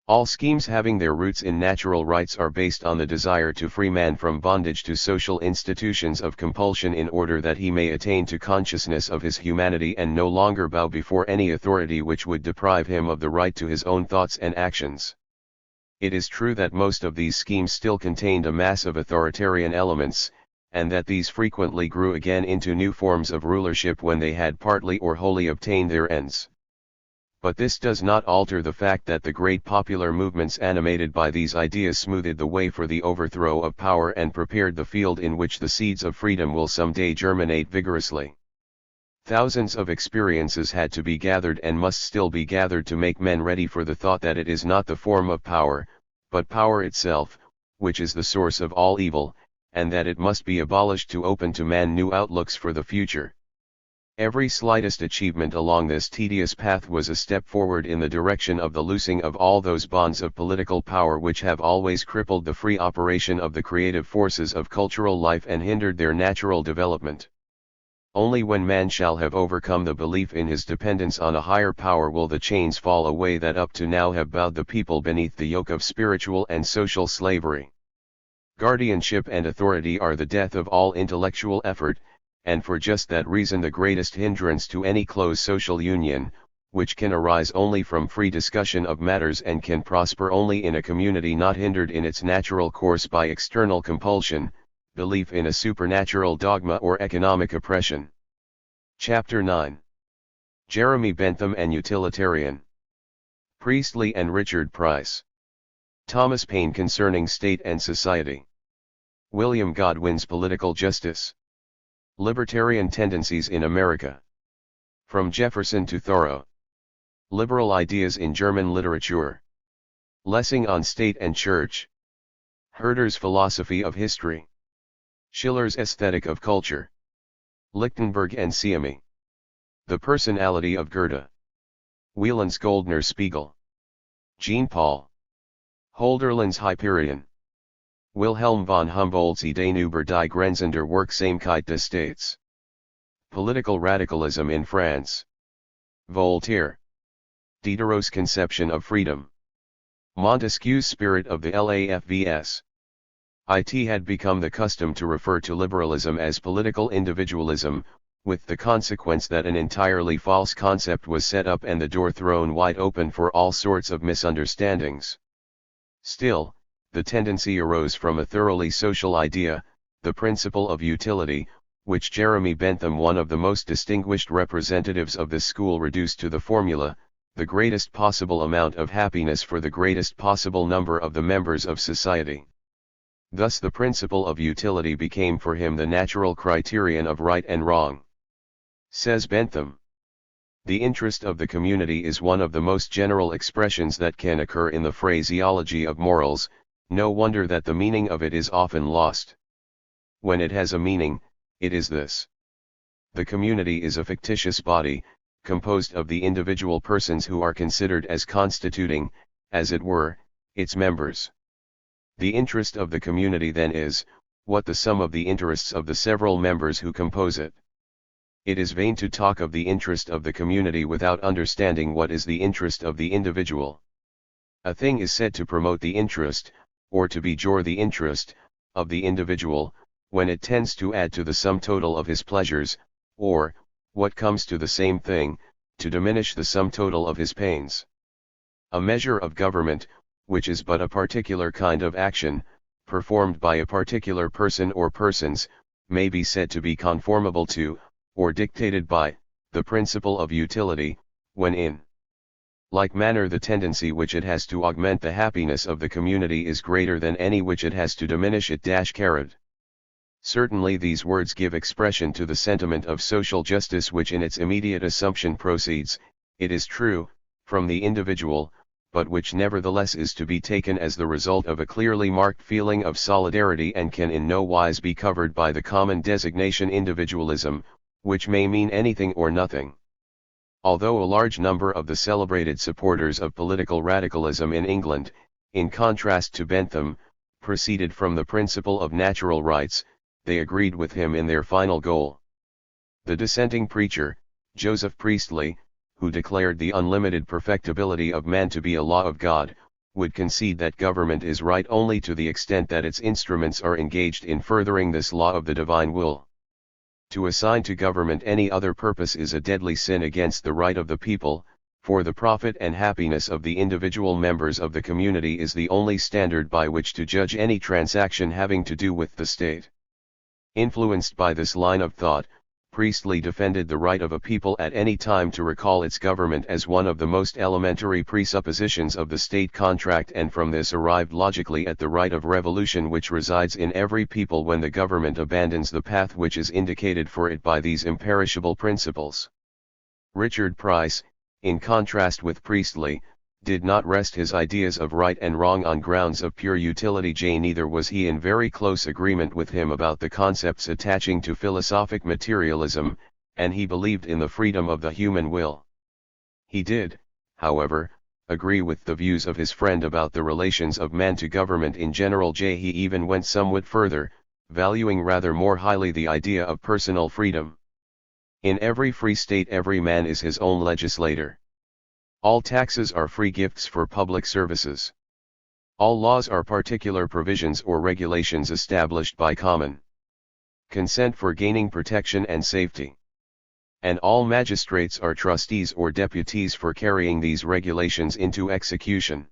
All schemes having their roots in natural rights are based on the desire to free man from bondage to social institutions of compulsion in order that he may attain to consciousness of his humanity and no longer bow before any authority which would deprive him of the right to his own thoughts and actions. It is true that most of these schemes still contained a mass of authoritarian elements, and that these frequently grew again into new forms of rulership when they had partly or wholly obtained their ends. But this does not alter the fact that the great popular movements animated by these ideas smoothed the way for the overthrow of power and prepared the field in which the seeds of freedom will someday germinate vigorously. Thousands of experiences had to be gathered and must still be gathered to make men ready for the thought that it is not the form of power, but power itself, which is the source of all evil, and that it must be abolished to open to man new outlooks for the future. Every slightest achievement along this tedious path was a step forward in the direction of the loosing of all those bonds of political power which have always crippled the free operation of the creative forces of cultural life and hindered their natural development. Only when man shall have overcome the belief in his dependence on a higher power will the chains fall away that up to now have bowed the people beneath the yoke of spiritual and social slavery. Guardianship and authority are the death of all intellectual effort, and for just that reason the greatest hindrance to any close social union, which can arise only from free discussion of matters and can prosper only in a community not hindered in its natural course by external compulsion, belief in a supernatural dogma or economic oppression. Chapter 9. Jeremy Bentham and Utilitarian. Priestley and Richard Price. Thomas Paine concerning State and Society. William Godwin's Political Justice. Libertarian Tendencies in America. From Jefferson to Thoreau. Liberal Ideas in German Literature. Lessing on State and Church. Herder's Philosophy of History. Schiller's Aesthetic of Culture. Lichtenberg and Siamy. The Personality of Goethe. Wieland's Goldner Spiegel. Jean-Paul. Holderlin's Hyperion. Wilhelm von Humboldt's Ideen über die Grenzen der Wirksamkeit des Staats. Political Radicalism in France. Voltaire. Diderot's Conception of Freedom. Montesquieu's Spirit of the LAFVS. It had become the custom to refer to liberalism as political individualism, with the consequence that an entirely false concept was set up and the door thrown wide open for all sorts of misunderstandings. Still, the tendency arose from a thoroughly social idea, the principle of utility, which Jeremy Bentham, one of the most distinguished representatives of this school, reduced to the formula, the greatest possible amount of happiness for the greatest possible number of the members of society. Thus the principle of utility became for him the natural criterion of right and wrong. Says Bentham, the interest of the community is one of the most general expressions that can occur in the phraseology of morals. No wonder that the meaning of it is often lost. When it has a meaning, it is this. The community is a fictitious body, composed of the individual persons who are considered as constituting, as it were, its members. The interest of the community then is, what the sum of the interests of the several members who compose it. It is vain to talk of the interest of the community without understanding what is the interest of the individual. A thing is said to promote the interest, or to bejure the interest, of the individual, when it tends to add to the sum total of his pleasures, or, what comes to the same thing, to diminish the sum total of his pains. A measure of government, which is but a particular kind of action, performed by a particular person or persons, may be said to be conformable to, or dictated by, the principle of utility, when in like manner the tendency which it has to augment the happiness of the community is greater than any which it has to diminish it. Certainly these words give expression to the sentiment of social justice which in its immediate assumption proceeds, it is true, from the individual, but which nevertheless is to be taken as the result of a clearly marked feeling of solidarity and can in no wise be covered by the common designation individualism, which may mean anything or nothing. Although a large number of the celebrated supporters of political radicalism in England, in contrast to Bentham, proceeded from the principle of natural rights, they agreed with him in their final goal. The dissenting preacher, Joseph Priestley, who declared the unlimited perfectibility of man to be a law of God, would concede that government is right only to the extent that its instruments are engaged in furthering this law of the divine will. To assign to government any other purpose is a deadly sin against the right of the people, for the profit and happiness of the individual members of the community is the only standard by which to judge any transaction having to do with the state. Influenced by this line of thought, Priestley defended the right of a people at any time to recall its government as one of the most elementary presuppositions of the state contract, and from this arrived logically at the right of revolution which resides in every people when the government abandons the path which is indicated for it by these imperishable principles. Richard Price, in contrast with Priestley, did not rest his ideas of right and wrong on grounds of pure utility. Neither was he in very close agreement with him about the concepts attaching to philosophic materialism, and he believed in the freedom of the human will. He did, however, agree with the views of his friend about the relations of man to government in general. He even went somewhat further, valuing rather more highly the idea of personal freedom. In every free state every man is his own legislator. All taxes are free gifts for public services. All laws are particular provisions or regulations established by common consent for gaining protection and safety. And all magistrates are trustees or deputies for carrying these regulations into execution.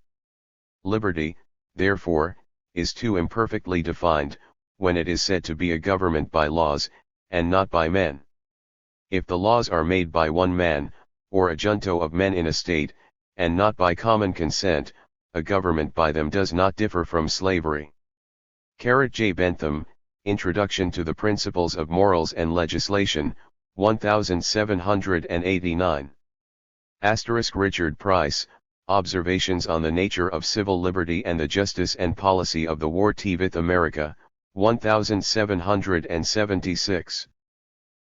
Liberty, therefore, is too imperfectly defined, when it is said to be a government by laws, and not by men. If the laws are made by one man, or a junto of men in a state, and not by common consent, a government by them does not differ from slavery. J. Bentham, Introduction to the Principles of Morals and Legislation, 1789. Richard Price, Observations on the Nature of Civil Liberty and the Justice and Policy of the War with America, 1776.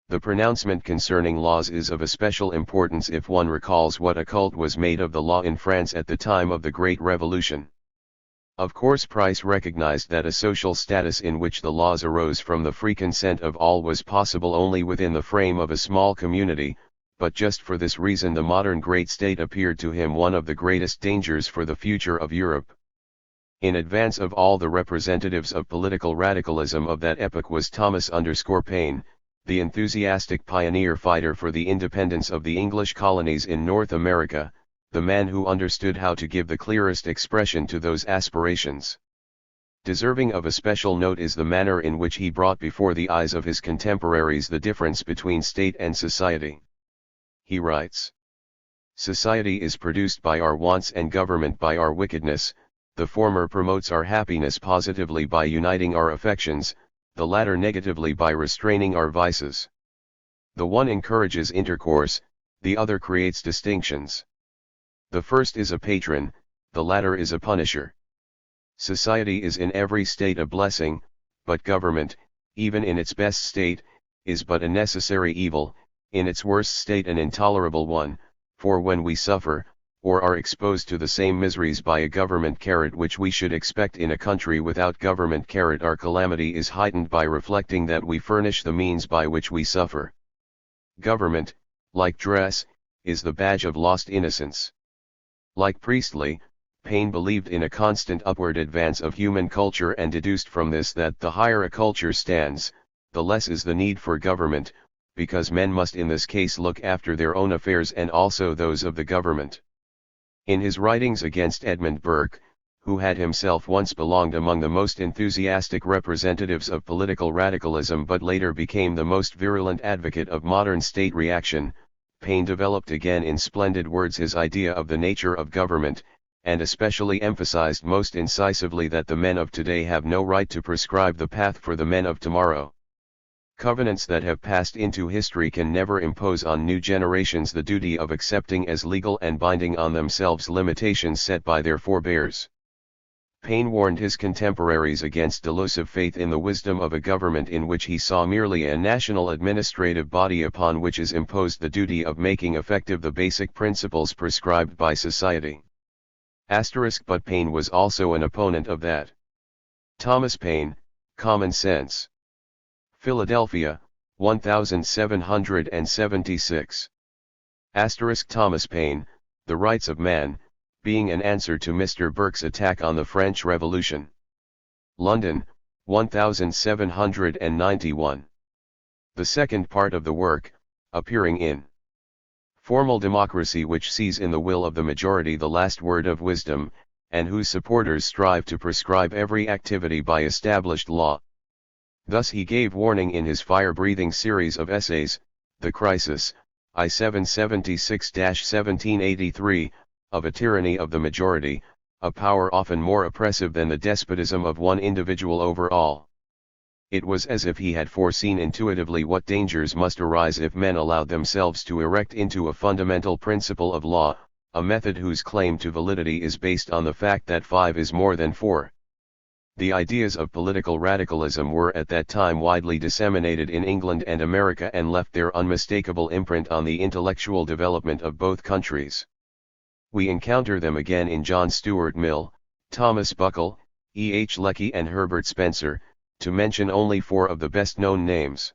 The pronouncement concerning laws is of especial importance if one recalls what a cult was made of the law in France at the time of the Great Revolution. Of course, Price recognized that a social status in which the laws arose from the free consent of all was possible only within the frame of a small community, but just for this reason the modern great state appeared to him one of the greatest dangers for the future of Europe. In advance of all the representatives of political radicalism of that epoch was Thomas Paine, the enthusiastic pioneer fighter for the independence of the English colonies in North America, the man who understood how to give the clearest expression to those aspirations. Deserving of a special note is the manner in which he brought before the eyes of his contemporaries the difference between state and society. He writes, "Society is produced by our wants and government by our wickedness. The former promotes our happiness positively by uniting our affections, the latter negatively by restraining our vices. The one encourages intercourse, the other creates distinctions. The first is a patron, the latter is a punisher. Society is in every state a blessing, but government, even in its best state, is but a necessary evil, in its worst state an intolerable one, for when we suffer, or are exposed to the same miseries by a government which we should expect in a country without government our calamity is heightened by reflecting that we furnish the means by which we suffer. Government, like dress, is the badge of lost innocence." Like Priestley, Paine believed in a constant upward advance of human culture and deduced from this that the higher a culture stands, the less is the need for government, because men must in this case look after their own affairs and also those of the government. In his writings against Edmund Burke, who had himself once belonged among the most enthusiastic representatives of political radicalism but later became the most virulent advocate of modern state reaction, Paine developed again in splendid words his idea of the nature of government, and especially emphasized most incisively that the men of today have no right to prescribe the path for the men of tomorrow. Covenants that have passed into history can never impose on new generations the duty of accepting as legal and binding on themselves limitations set by their forebears. Paine warned his contemporaries against delusive faith in the wisdom of a government in which he saw merely a national administrative body upon which is imposed the duty of making effective the basic principles prescribed by society. But Paine was also an opponent of that. Thomas Paine, Common Sense. Philadelphia, 1776. Thomas Paine, The Rights of Man, being an answer to Mr. Burke's attack on the French Revolution. London, 1791. The second part of the work, appearing in Formal Democracy, which sees in the will of the majority the last word of wisdom, and whose supporters strive to prescribe every activity by established law. Thus he gave warning in his fire-breathing series of essays, The Crisis, I 776-1783, of a tyranny of the majority, a power often more oppressive than the despotism of one individual over all. It was as if he had foreseen intuitively what dangers must arise if men allowed themselves to erect into a fundamental principle of law, a method whose claim to validity is based on the fact that 5 is more than 4. The ideas of political radicalism were at that time widely disseminated in England and America and left their unmistakable imprint on the intellectual development of both countries. We encounter them again in John Stuart Mill, Thomas Buckle, E. H. Lecky and Herbert Spencer, to mention only 4 of the best-known names.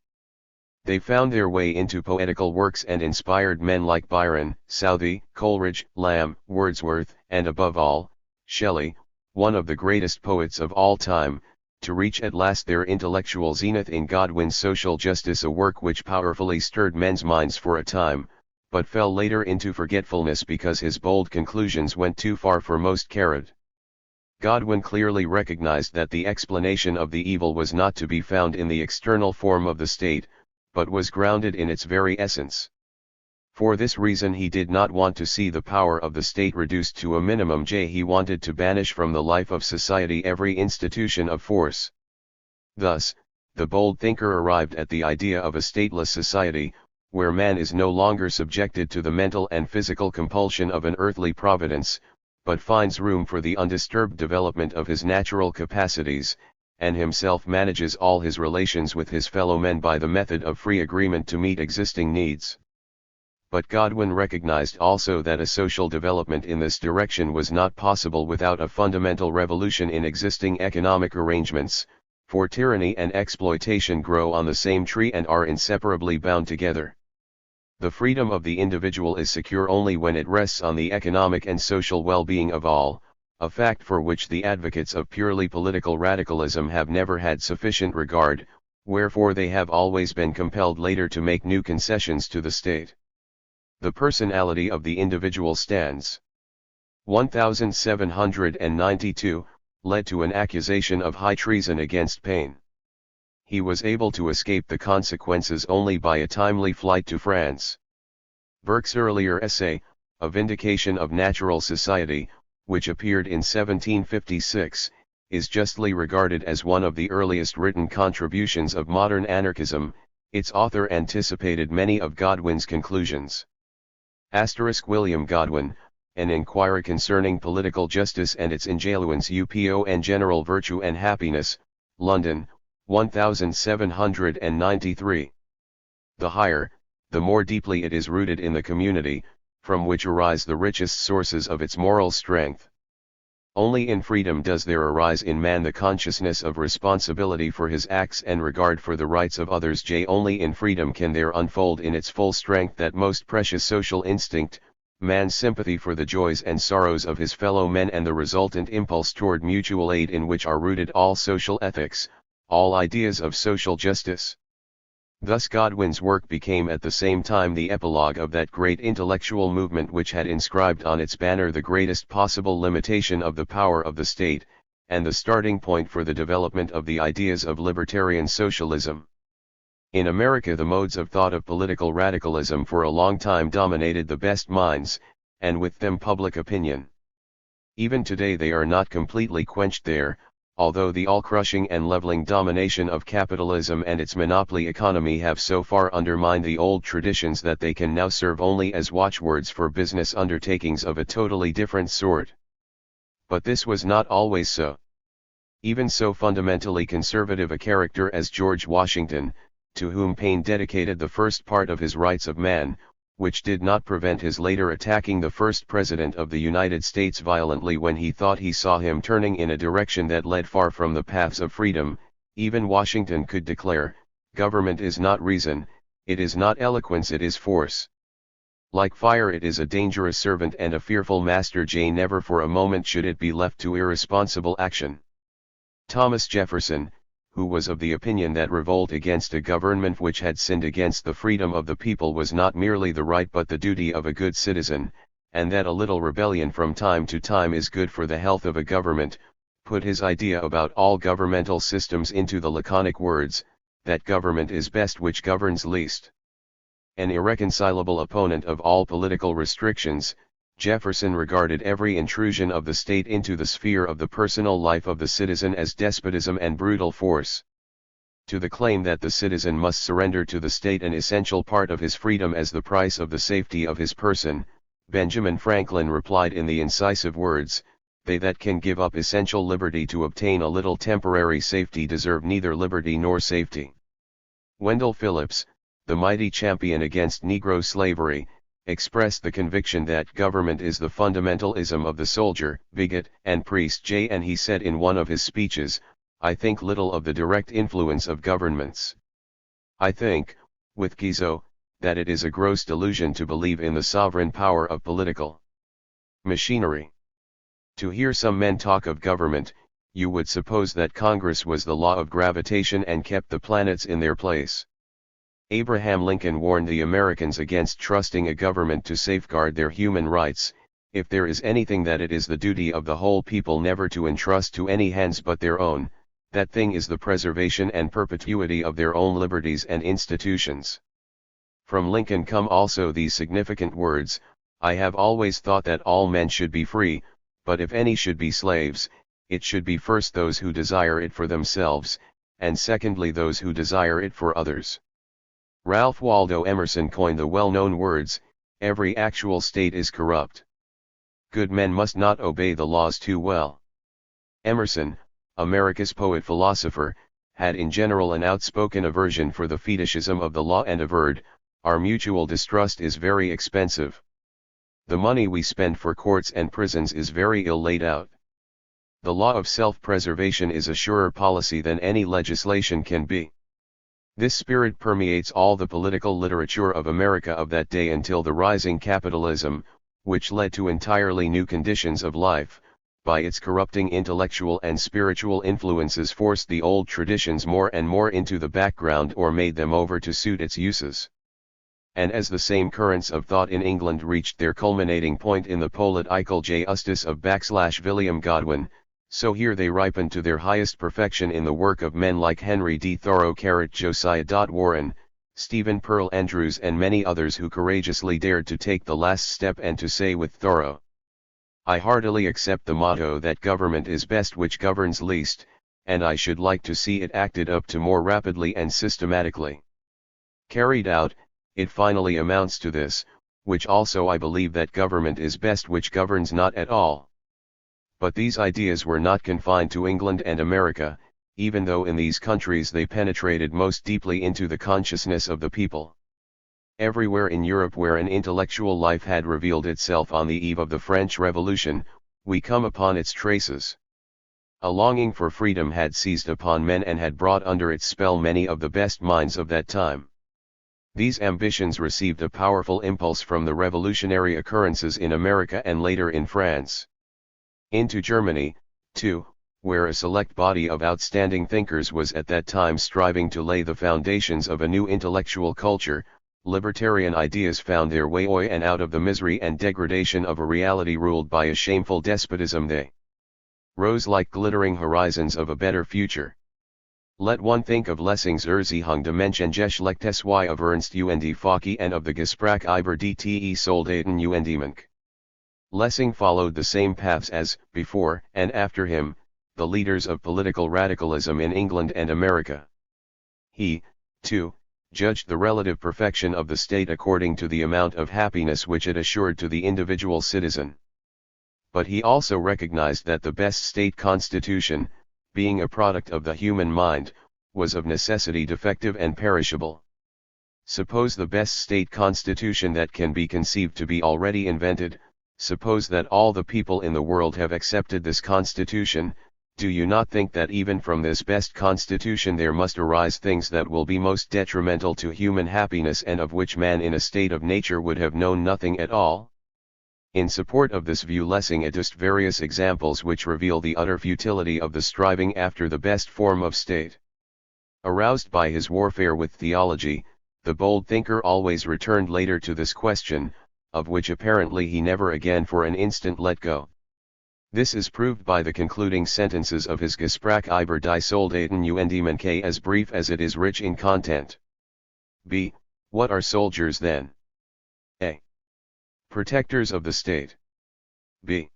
They found their way into poetical works and inspired men like Byron, Southey, Coleridge, Lamb, Wordsworth, and above all, Shelley, one of the greatest poets of all time, to reach at last their intellectual zenith in Godwin's Social Justice, a work which powerfully stirred men's minds for a time, but fell later into forgetfulness because his bold conclusions went too far for most carried. Godwin clearly recognized that the explanation of the evil was not to be found in the external form of the state, but was grounded in its very essence. For this reason he did not want to see the power of the state reduced to a minimum. He wanted to banish from the life of society every institution of force. Thus, the bold thinker arrived at the idea of a stateless society, where man is no longer subjected to the mental and physical compulsion of an earthly providence, but finds room for the undisturbed development of his natural capacities, and himself manages all his relations with his fellow men by the method of free agreement to meet existing needs. But Godwin recognized also that a social development in this direction was not possible without a fundamental revolution in existing economic arrangements, for tyranny and exploitation grow on the same tree and are inseparably bound together. The freedom of the individual is secure only when it rests on the economic and social well-being of all, a fact for which the advocates of purely political radicalism have never had sufficient regard, wherefore they have always been compelled later to make new concessions to the state. The personality of the individual stands. 1792, led to an accusation of high treason against Paine. He was able to escape the consequences only by a timely flight to France. Burke's earlier essay, A Vindication of Natural Society, which appeared in 1756, is justly regarded as one of the earliest written contributions of modern anarchism. Its author anticipated many of Godwin's conclusions. William Godwin, An Inquiry Concerning Political Justice and Its Influence upon General Virtue and Happiness, London, 1793. The higher, the more deeply it is rooted in the community, from which arise the richest sources of its moral strength. Only in freedom does there arise in man the consciousness of responsibility for his acts and regard for the rights of others. Only in freedom can there unfold in its full strength that most precious social instinct, man's sympathy for the joys and sorrows of his fellow men, and the resultant impulse toward mutual aid, in which are rooted all social ethics, all ideas of social justice. Thus Godwin's work became at the same time the epilogue of that great intellectual movement which had inscribed on its banner the greatest possible limitation of the power of the state, and the starting point for the development of the ideas of libertarian socialism. In America the modes of thought of political radicalism for a long time dominated the best minds, and with them public opinion. Even today they are not completely quenched there, although the all-crushing and leveling domination of capitalism and its monopoly economy have so far undermined the old traditions that they can now serve only as watchwords for business undertakings of a totally different sort. But this was not always so. Even so fundamentally conservative a character as George Washington, to whom Paine dedicated the first part of his Rights of Man, which did not prevent his later attacking the first President of the United States violently when he thought he saw him turning in a direction that led far from the paths of freedom. Even Washington could declare, "Government is not reason, it is not eloquence, it is force. Like fire it is a dangerous servant and a fearful master. Never for a moment should it be left to irresponsible action." Thomas Jefferson, who was of the opinion that revolt against a government which had sinned against the freedom of the people was not merely the right but the duty of a good citizen, and that a little rebellion from time to time is good for the health of a government, put his idea about all governmental systems into the laconic words, that government is best which governs least. An irreconcilable opponent of all political restrictions, Jefferson regarded every intrusion of the state into the sphere of the personal life of the citizen as despotism and brutal force. To the claim that the citizen must surrender to the state an essential part of his freedom as the price of the safety of his person, Benjamin Franklin replied in the incisive words, "They that can give up essential liberty to obtain a little temporary safety deserve neither liberty nor safety." Wendell Phillips, the mighty champion against Negro slavery, expressed the conviction that government is the fundamentalism of the soldier, bigot, and priest. And he said in one of his speeches, "I think little of the direct influence of governments. I think, with Guizot, that it is a gross delusion to believe in the sovereign power of political machinery. To hear some men talk of government, you would suppose that Congress was the law of gravitation and kept the planets in their place." Abraham Lincoln warned the Americans against trusting a government to safeguard their human rights. If there is anything that it is the duty of the whole people never to entrust to any hands but their own, that thing is the preservation and perpetuity of their own liberties and institutions. From Lincoln come also these significant words, "I have always thought that all men should be free, but if any should be slaves, it should be first those who desire it for themselves, and secondly those who desire it for others." Ralph Waldo Emerson coined the well-known words, "Every actual state is corrupt. Good men must not obey the laws too well." Emerson, America's poet-philosopher, had in general an outspoken aversion for the fetishism of the law and averred, "Our mutual distrust is very expensive. The money we spend for courts and prisons is very ill laid out. The law of self-preservation is a surer policy than any legislation can be." This spirit permeates all the political literature of America of that day until the rising capitalism, which led to entirely new conditions of life, by its corrupting intellectual and spiritual influences forced the old traditions more and more into the background or made them over to suit its uses. And as the same currents of thought in England reached their culminating point in the political justice of William Godwin, so here they ripened to their highest perfection in the work of men like Henry D. Thoreau, Josiah Warren, Stephen Pearl Andrews and many others who courageously dared to take the last step and to say with Thoreau, "I heartily accept the motto that government is best which governs least, and I should like to see it acted up to more rapidly and systematically. Carried out, it finally amounts to this, which also I believe that government is best which governs not at all." But these ideas were not confined to England and America, even though in these countries they penetrated most deeply into the consciousness of the people. Everywhere in Europe where an intellectual life had revealed itself on the eve of the French Revolution, we come upon its traces. A longing for freedom had seized upon men and had brought under its spell many of the best minds of that time. These ambitions received a powerful impulse from the revolutionary occurrences in America and later in France. Into Germany, too, where a select body of outstanding thinkers was at that time striving to lay the foundations of a new intellectual culture, libertarian ideas found their way and out of the misery and degradation of a reality ruled by a shameful despotism. They rose like glittering horizons of a better future. Let one think of Lessing's Erzählung der Menschengeschlecht SY of Ernst und Focke and of the Gespräch über die Soldaten und Mönche. Lessing followed the same paths as, before and after him, the leaders of political radicalism in England and America. He, too, judged the relative perfection of the state according to the amount of happiness which it assured to the individual citizen. But he also recognized that the best state constitution, being a product of the human mind, was of necessity defective and perishable. Suppose the best state constitution that can be conceived to be already invented, suppose that all the people in the world have accepted this constitution, do you not think that even from this best constitution there must arise things that will be most detrimental to human happiness and of which man in a state of nature would have known nothing at all? In support of this view Lessing adduced various examples which reveal the utter futility of the striving after the best form of state. Aroused by his warfare with theology, the bold thinker always returned later to this question, of which apparently he never again for an instant let go. This is proved by the concluding sentences of his Gespräch über die Soldaten und Mönche, as brief as it is rich in content. B. What are soldiers then? A. Protectors of the state. B.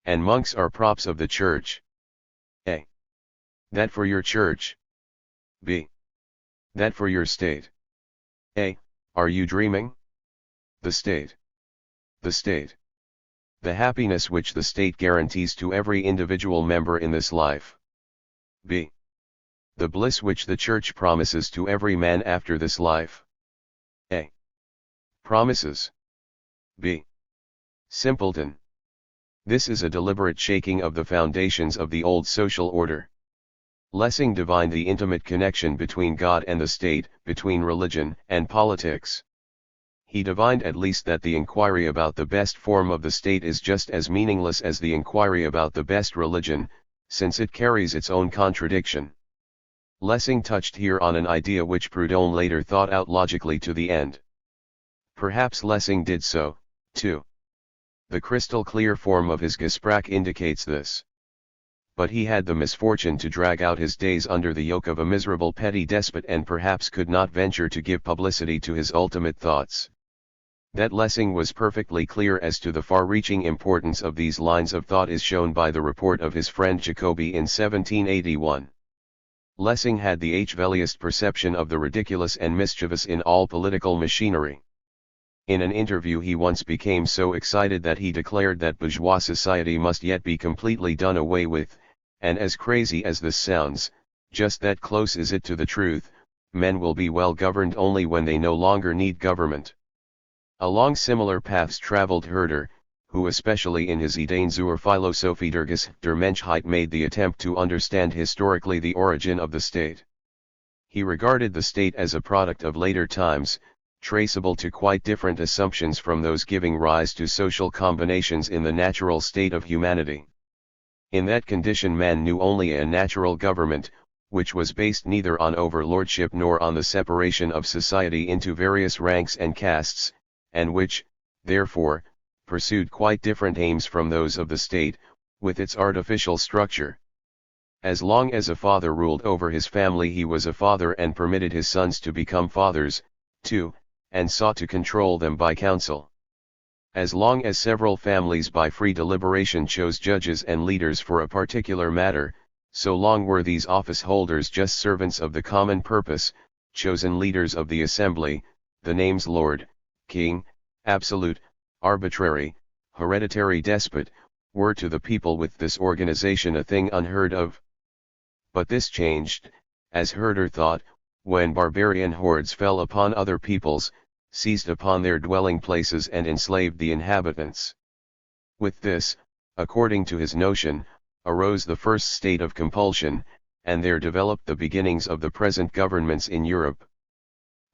And monks are props of the church. A. That for your church. B. That for your state. A. Are you dreaming? The state. The state. The happiness which the state guarantees to every individual member in this life. B. The bliss which the church promises to every man after this life. A. Promises. B. Simpleton. This is a deliberate shaking of the foundations of the old social order. Lessing divined the intimate connection between God and the state, between religion and politics. He divined at least that the inquiry about the best form of the state is just as meaningless as the inquiry about the best religion, since it carries its own contradiction. Lessing touched here on an idea which Proudhon later thought out logically to the end. Perhaps Lessing did so, too. The crystal clear form of his Gesprach indicates this. But he had the misfortune to drag out his days under the yoke of a miserable petty despot and perhaps could not venture to give publicity to his ultimate thoughts. That Lessing was perfectly clear as to the far-reaching importance of these lines of thought is shown by the report of his friend Jacobi in 1781. Lessing had the hvelliest perception of the ridiculous and mischievous in all political machinery. In an interview he once became so excited that he declared that bourgeois society must yet be completely done away with, and as crazy as this sounds, just that close is it to the truth, men will be well governed only when they no longer need government. Along similar paths traveled Herder, who especially in his Ideen zur Philosophie der Menschheit made the attempt to understand historically the origin of the state. He regarded the state as a product of later times, traceable to quite different assumptions from those giving rise to social combinations in the natural state of humanity. In that condition man knew only a natural government, which was based neither on overlordship nor on the separation of society into various ranks and castes, and which, therefore, pursued quite different aims from those of the state, with its artificial structure. As long as a father ruled over his family he was a father and permitted his sons to become fathers, too, and sought to control them by counsel. As long as several families by free deliberation chose judges and leaders for a particular matter, so long were these office holders just servants of the common purpose, chosen leaders of the assembly. The names Lord, King, Absolute, Arbitrary, Hereditary Despot, were to the people with this organization a thing unheard of. But this changed, as Herder thought, when barbarian hordes fell upon other peoples, seized upon their dwelling places and enslaved the inhabitants. With this, according to his notion, arose the first state of compulsion, and there developed the beginnings of the present governments in Europe.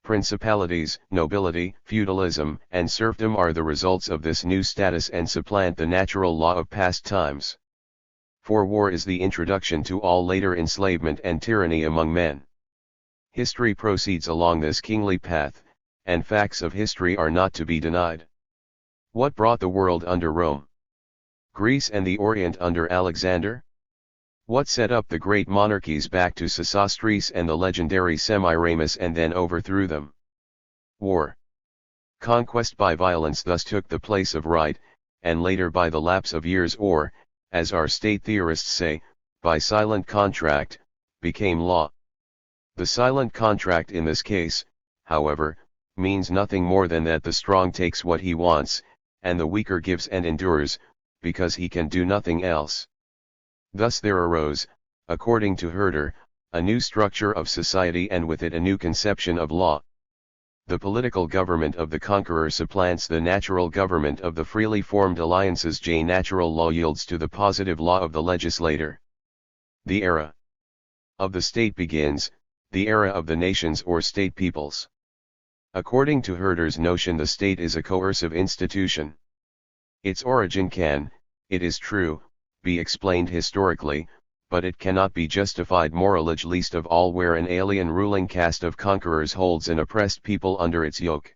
Principalities, nobility, feudalism, and serfdom are the results of this new status and supplant the natural law of past times. For war is the introduction to all later enslavement and tyranny among men. History proceeds along this kingly path, and facts of history are not to be denied. What brought the world under Rome? Greece and the Orient under Alexander? What set up the great monarchies back to Sesostris and the legendary Semiramis and then overthrew them? War. Conquest by violence thus took the place of right, and later by the lapse of years or, as our state theorists say, by silent contract, became law. The silent contract in this case, however, means nothing more than that the strong takes what he wants, and the weaker gives and endures, because he can do nothing else. Thus there arose, according to Herder, a new structure of society and with it a new conception of law. The political government of the conqueror supplants the natural government of the freely formed alliances. Natural law yields to the positive law of the legislator. The era of the state begins, the era of the nations or state peoples. According to Herder's notion the state is a coercive institution. Its origin can, it is true, be explained historically, but it cannot be justified morally, least of all where an alien ruling caste of conquerors holds an oppressed people under its yoke.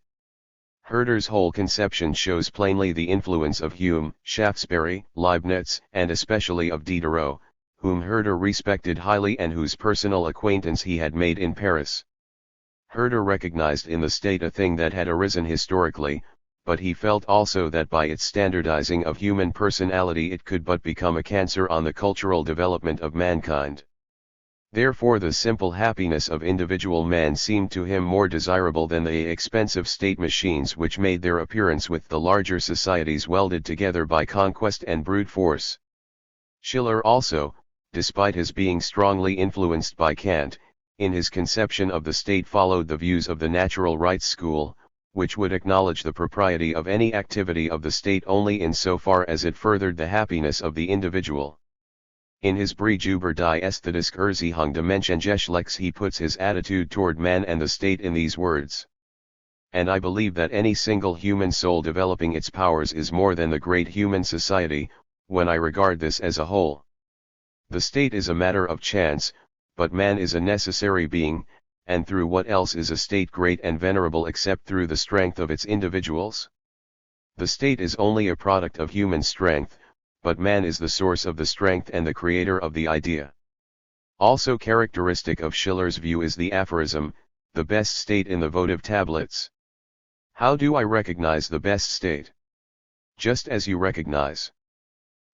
Herder's whole conception shows plainly the influence of Hume, Shaftesbury, Leibniz, and especially of Diderot, whom Herder respected highly and whose personal acquaintance he had made in Paris. Herder recognized in the state a thing that had arisen historically, but he felt also that by its standardizing of human personality it could but become a cancer on the cultural development of mankind. Therefore the simple happiness of individual man seemed to him more desirable than the expensive state machines which made their appearance with the larger societies welded together by conquest and brute force. Schiller also, despite his being strongly influenced by Kant, in his conception of the state followed the views of the natural rights school, which would acknowledge the propriety of any activity of the state only in so far as it furthered the happiness of the individual. In his Brief über die Ästhetische Erziehung des Menschengeschlechts he puts his attitude toward man and the state in these words. And I believe that any single human soul developing its powers is more than the great human society, when I regard this as a whole. The state is a matter of chance, but man is a necessary being, and through what else is a state great and venerable except through the strength of its individuals? The state is only a product of human strength, but man is the source of the strength and the creator of the idea. Also characteristic of Schiller's view is the aphorism, the best state in the votive tablets. How do I recognize the best state? Just as you recognize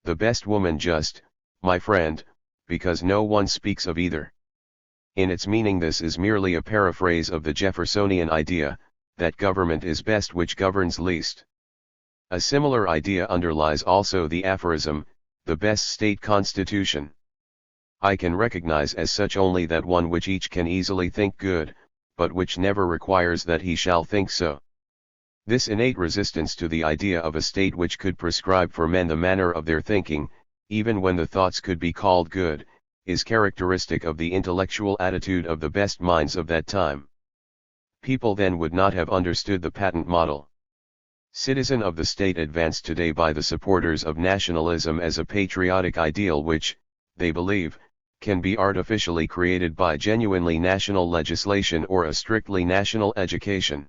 the best woman, just, my friend, because no one speaks of either. In its meaning, this is merely a paraphrase of the Jeffersonian idea, that government is best which governs least. A similar idea underlies also the aphorism, the best state constitution. I can recognize as such only that one which each can easily think good, but which never requires that he shall think so. This innate resistance to the idea of a state which could prescribe for men the manner of their thinking, even when the thoughts could be called good, is characteristic of the intellectual attitude of the best minds of that time. People then would not have understood the patent model citizen of the state advanced today by the supporters of nationalism as a patriotic ideal which, they believe, can be artificially created by genuinely national legislation or a strictly national education.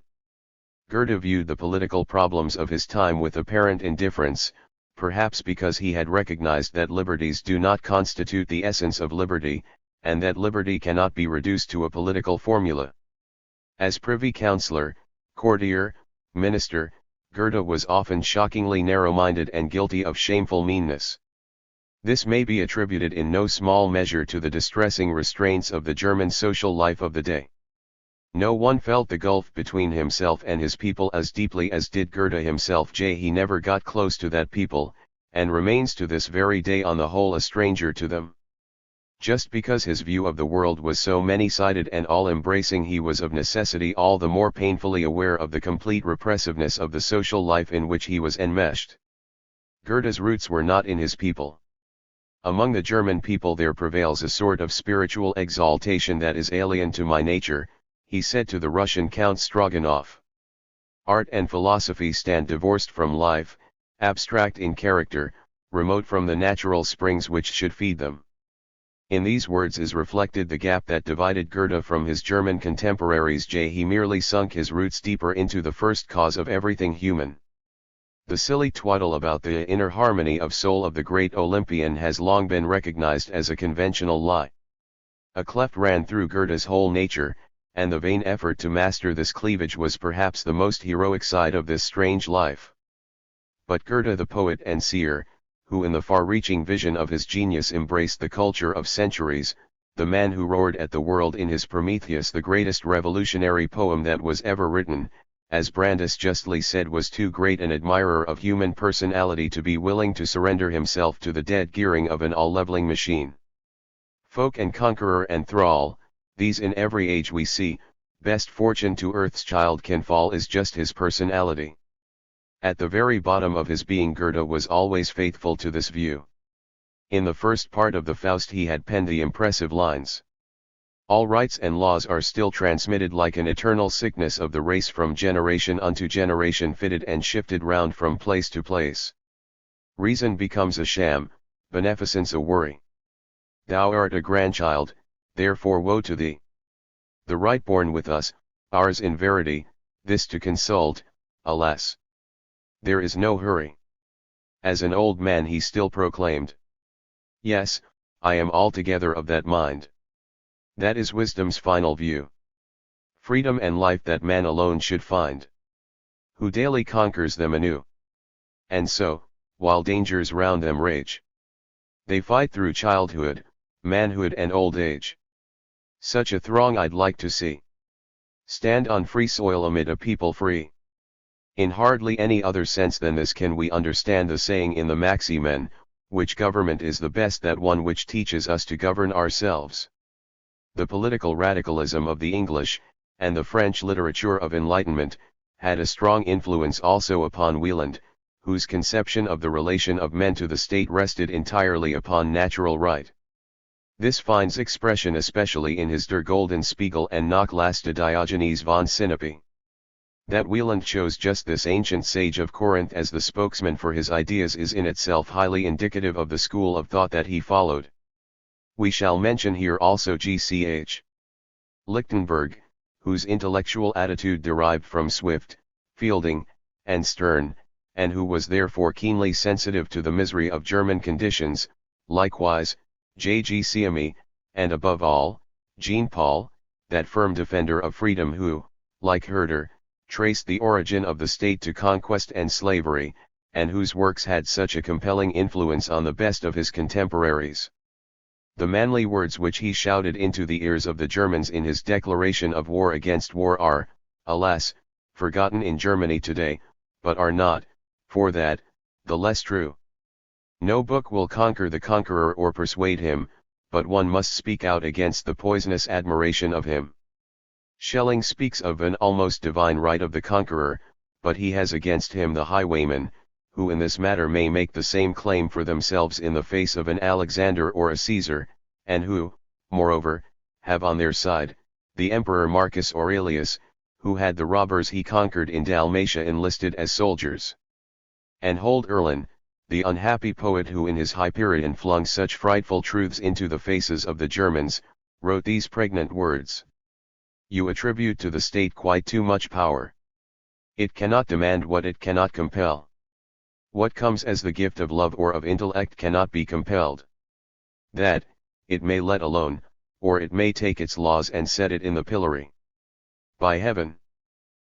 Goethe viewed the political problems of his time with apparent indifference, perhaps because he had recognized that liberties do not constitute the essence of liberty, and that liberty cannot be reduced to a political formula. As privy councillor, courtier, minister, Goethe was often shockingly narrow-minded and guilty of shameful meanness. This may be attributed in no small measure to the distressing restraints of the German social life of the day. No one felt the gulf between himself and his people as deeply as did Goethe himself. He never got close to that people, and remains to this very day on the whole a stranger to them. Just because his view of the world was so many-sided and all-embracing, he was of necessity all the more painfully aware of the complete repressiveness of the social life in which he was enmeshed. Goethe's roots were not in his people. Among the German people there prevails a sort of spiritual exaltation that is alien to my nature, he said to the Russian Count Stroganov. Art and philosophy stand divorced from life, abstract in character, remote from the natural springs which should feed them. In these words is reflected the gap that divided Goethe from his German contemporaries. He merely sunk his roots deeper into the first cause of everything human. The silly twaddle about the inner harmony of soul of the great Olympian has long been recognized as a conventional lie. A cleft ran through Goethe's whole nature, and the vain effort to master this cleavage was perhaps the most heroic side of this strange life. But Goethe, the poet and seer, who in the far-reaching vision of his genius embraced the culture of centuries, the man who roared at the world in his Prometheus, the greatest revolutionary poem that was ever written, as Brandes justly said, was too great an admirer of human personality to be willing to surrender himself to the dead gearing of an all-leveling machine. Folk and conqueror and thrall, these in every age we see, best fortune to earth's child can fall is just his personality. At the very bottom of his being Goethe was always faithful to this view. In the first part of the Faust he had penned the impressive lines. All rights and laws are still transmitted like an eternal sickness of the race from generation unto generation, fitted and shifted round from place to place. Reason becomes a sham, beneficence a worry. Thou art a grandchild, therefore woe to thee. The right born with us, ours in verity, this to consult, alas! There is no hurry. As an old man he still proclaimed. Yes, I am altogether of that mind. That is wisdom's final view. Freedom and life that man alone should find, who daily conquers them anew. And so, while dangers round them rage, they fight through childhood, manhood and old age. Such a throng I'd like to see stand on free soil amid a people free. In hardly any other sense than this can we understand the saying in the Maximen, which government is the best that one which teaches us to govern ourselves. The political radicalism of the English, and the French literature of Enlightenment, had a strong influence also upon Wieland, whose conception of the relation of men to the state rested entirely upon natural right. This finds expression especially in his Der Golden Spiegel and Nachlass Diogenes von Sinope. That Wieland chose just this ancient sage of Corinth as the spokesman for his ideas is in itself highly indicative of the school of thought that he followed. We shall mention here also G.C.H. Lichtenberg, whose intellectual attitude derived from Swift, Fielding, and Sterne, and who was therefore keenly sensitive to the misery of German conditions, likewise, J.G. Siamy, and above all, Jean Paul, that firm defender of freedom who, like Herder, traced the origin of the state to conquest and slavery, and whose works had such a compelling influence on the best of his contemporaries. The manly words which he shouted into the ears of the Germans in his declaration of war against war are, alas, forgotten in Germany today, but are not, for that, the less true. No book will conquer the conqueror or persuade him, but one must speak out against the poisonous admiration of him. Schelling speaks of an almost divine right of the conqueror, but he has against him the highwaymen, who in this matter may make the same claim for themselves in the face of an Alexander or a Caesar, and who, moreover, have on their side, the Emperor Marcus Aurelius, who had the robbers he conquered in Dalmatia enlisted as soldiers. And Hold Erlin, the unhappy poet who in his Hyperion flung such frightful truths into the faces of the Germans, wrote these pregnant words. You attribute to the state quite too much power. It cannot demand what it cannot compel. What comes as the gift of love or of intellect cannot be compelled. That, it may let alone, or it may take its laws and set it in the pillory. By heaven!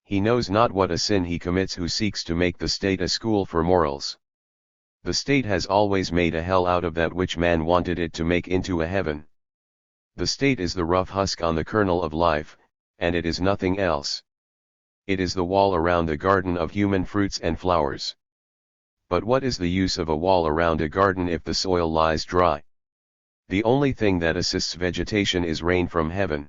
He knows not what a sin he commits who seeks to make the state a school for morals. The state has always made a hell out of that which man wanted it to make into a heaven. The state is the rough husk on the kernel of life, and it is nothing else. It is the wall around the garden of human fruits and flowers. But what is the use of a wall around a garden if the soil lies dry? The only thing that assists vegetation is rain from heaven.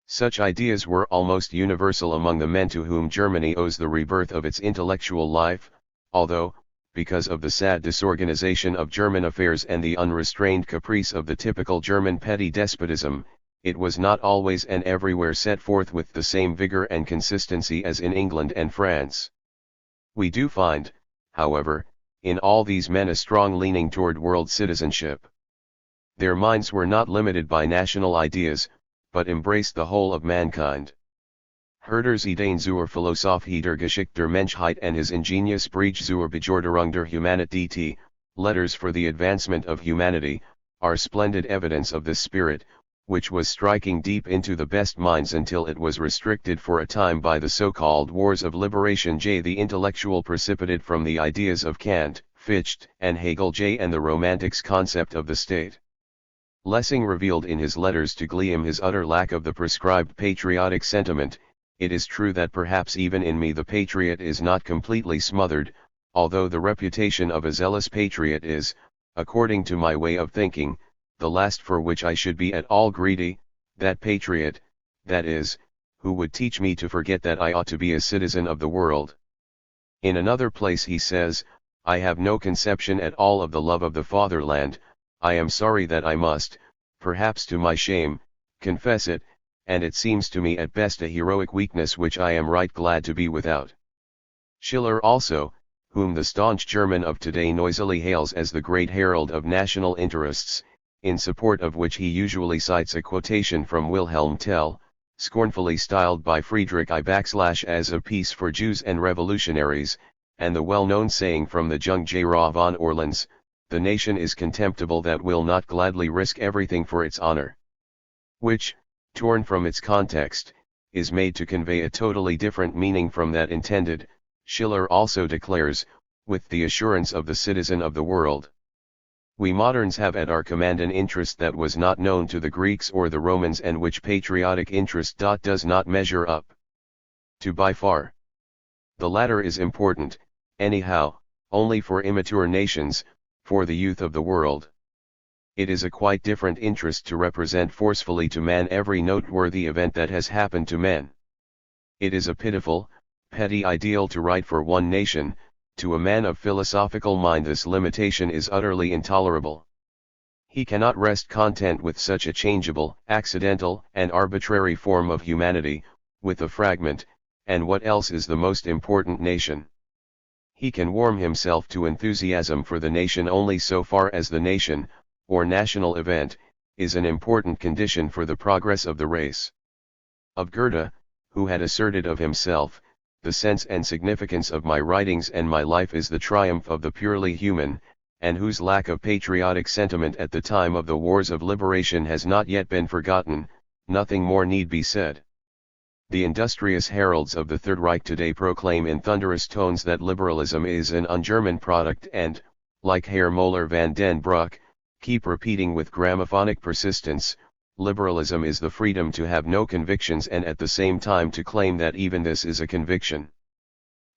Such ideas were almost universal among the men to whom Germany owes the rebirth of its intellectual life, although, because of the sad disorganization of German affairs and the unrestrained caprice of the typical German petty despotism, it was not always and everywhere set forth with the same vigor and consistency as in England and France. We do find, however, in all these men a strong leaning toward world citizenship. Their minds were not limited by national ideas, but embraced the whole of mankind. Herder's Ideen zur Philosophie der Geschichte der Menschheit and his ingenious Brief zur Bejorderung der Humanität, letters for the advancement of humanity, are splendid evidence of this spirit, which was striking deep into the best minds until it was restricted for a time by the so-called wars of liberation. The intellectual precipitated from the ideas of Kant, Fichte, and Hegel. And the Romantics' concept of the state. Lessing revealed in his letters to Guillaume his utter lack of the prescribed patriotic sentiment. It is true that perhaps even in me the patriot is not completely smothered, although the reputation of a zealous patriot is, according to my way of thinking, the last for which I should be at all greedy. That patriot, that is, who would teach me to forget that I ought to be a citizen of the world. In another place he says, I have no conception at all of the love of the fatherland. I am sorry that I must, perhaps to my shame, confess it, and it seems to me at best a heroic weakness which I am right glad to be without. Schiller also, whom the staunch German of today noisily hails as the great herald of national interests, in support of which he usually cites a quotation from Wilhelm Tell, scornfully styled by Friedrich I as a piece for Jews and revolutionaries, and the well-known saying from the Jungfrau von Orleans, the nation is contemptible that will not gladly risk everything for its honor. Which, torn from its context, is made to convey a totally different meaning from that intended, Schiller also declares, with the assurance of the citizen of the world. We moderns have at our command an interest that was not known to the Greeks or the Romans and which patriotic interest does not measure up to by far. The latter is important, anyhow, only for immature nations, for the youth of the world. It is a quite different interest to represent forcefully to man every noteworthy event that has happened to men. It is a pitiful, petty ideal to write for one nation. To a man of philosophical mind this limitation is utterly intolerable. He cannot rest content with such a changeable, accidental, and arbitrary form of humanity, with a fragment, and what else is the most important nation? He can warm himself to enthusiasm for the nation only so far as the nation, or national event, is an important condition for the progress of the race. Of Goethe, who had asserted of himself, the sense and significance of my writings and my life is the triumph of the purely human, and whose lack of patriotic sentiment at the time of the wars of liberation has not yet been forgotten, nothing more need be said. The industrious heralds of the Third Reich today proclaim in thunderous tones that liberalism is an un-German product and, like Herr Moller van den Broek, keep repeating with gramophonic persistence, liberalism is the freedom to have no convictions and at the same time to claim that even this is a conviction.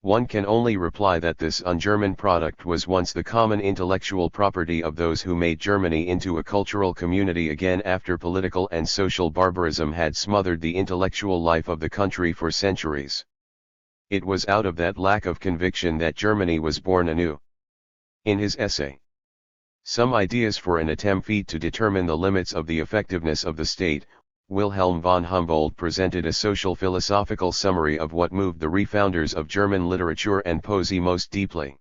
One can only reply that this un-German product was once the common intellectual property of those who made Germany into a cultural community again after political and social barbarism had smothered the intellectual life of the country for centuries. It was out of that lack of conviction that Germany was born anew. In his essay, Some Ideas for an Attempt to Determine the Limits of the Effectiveness of the State, Wilhelm von Humboldt presented a social-philosophical summary of what moved the refounders of German literature and poesy most deeply.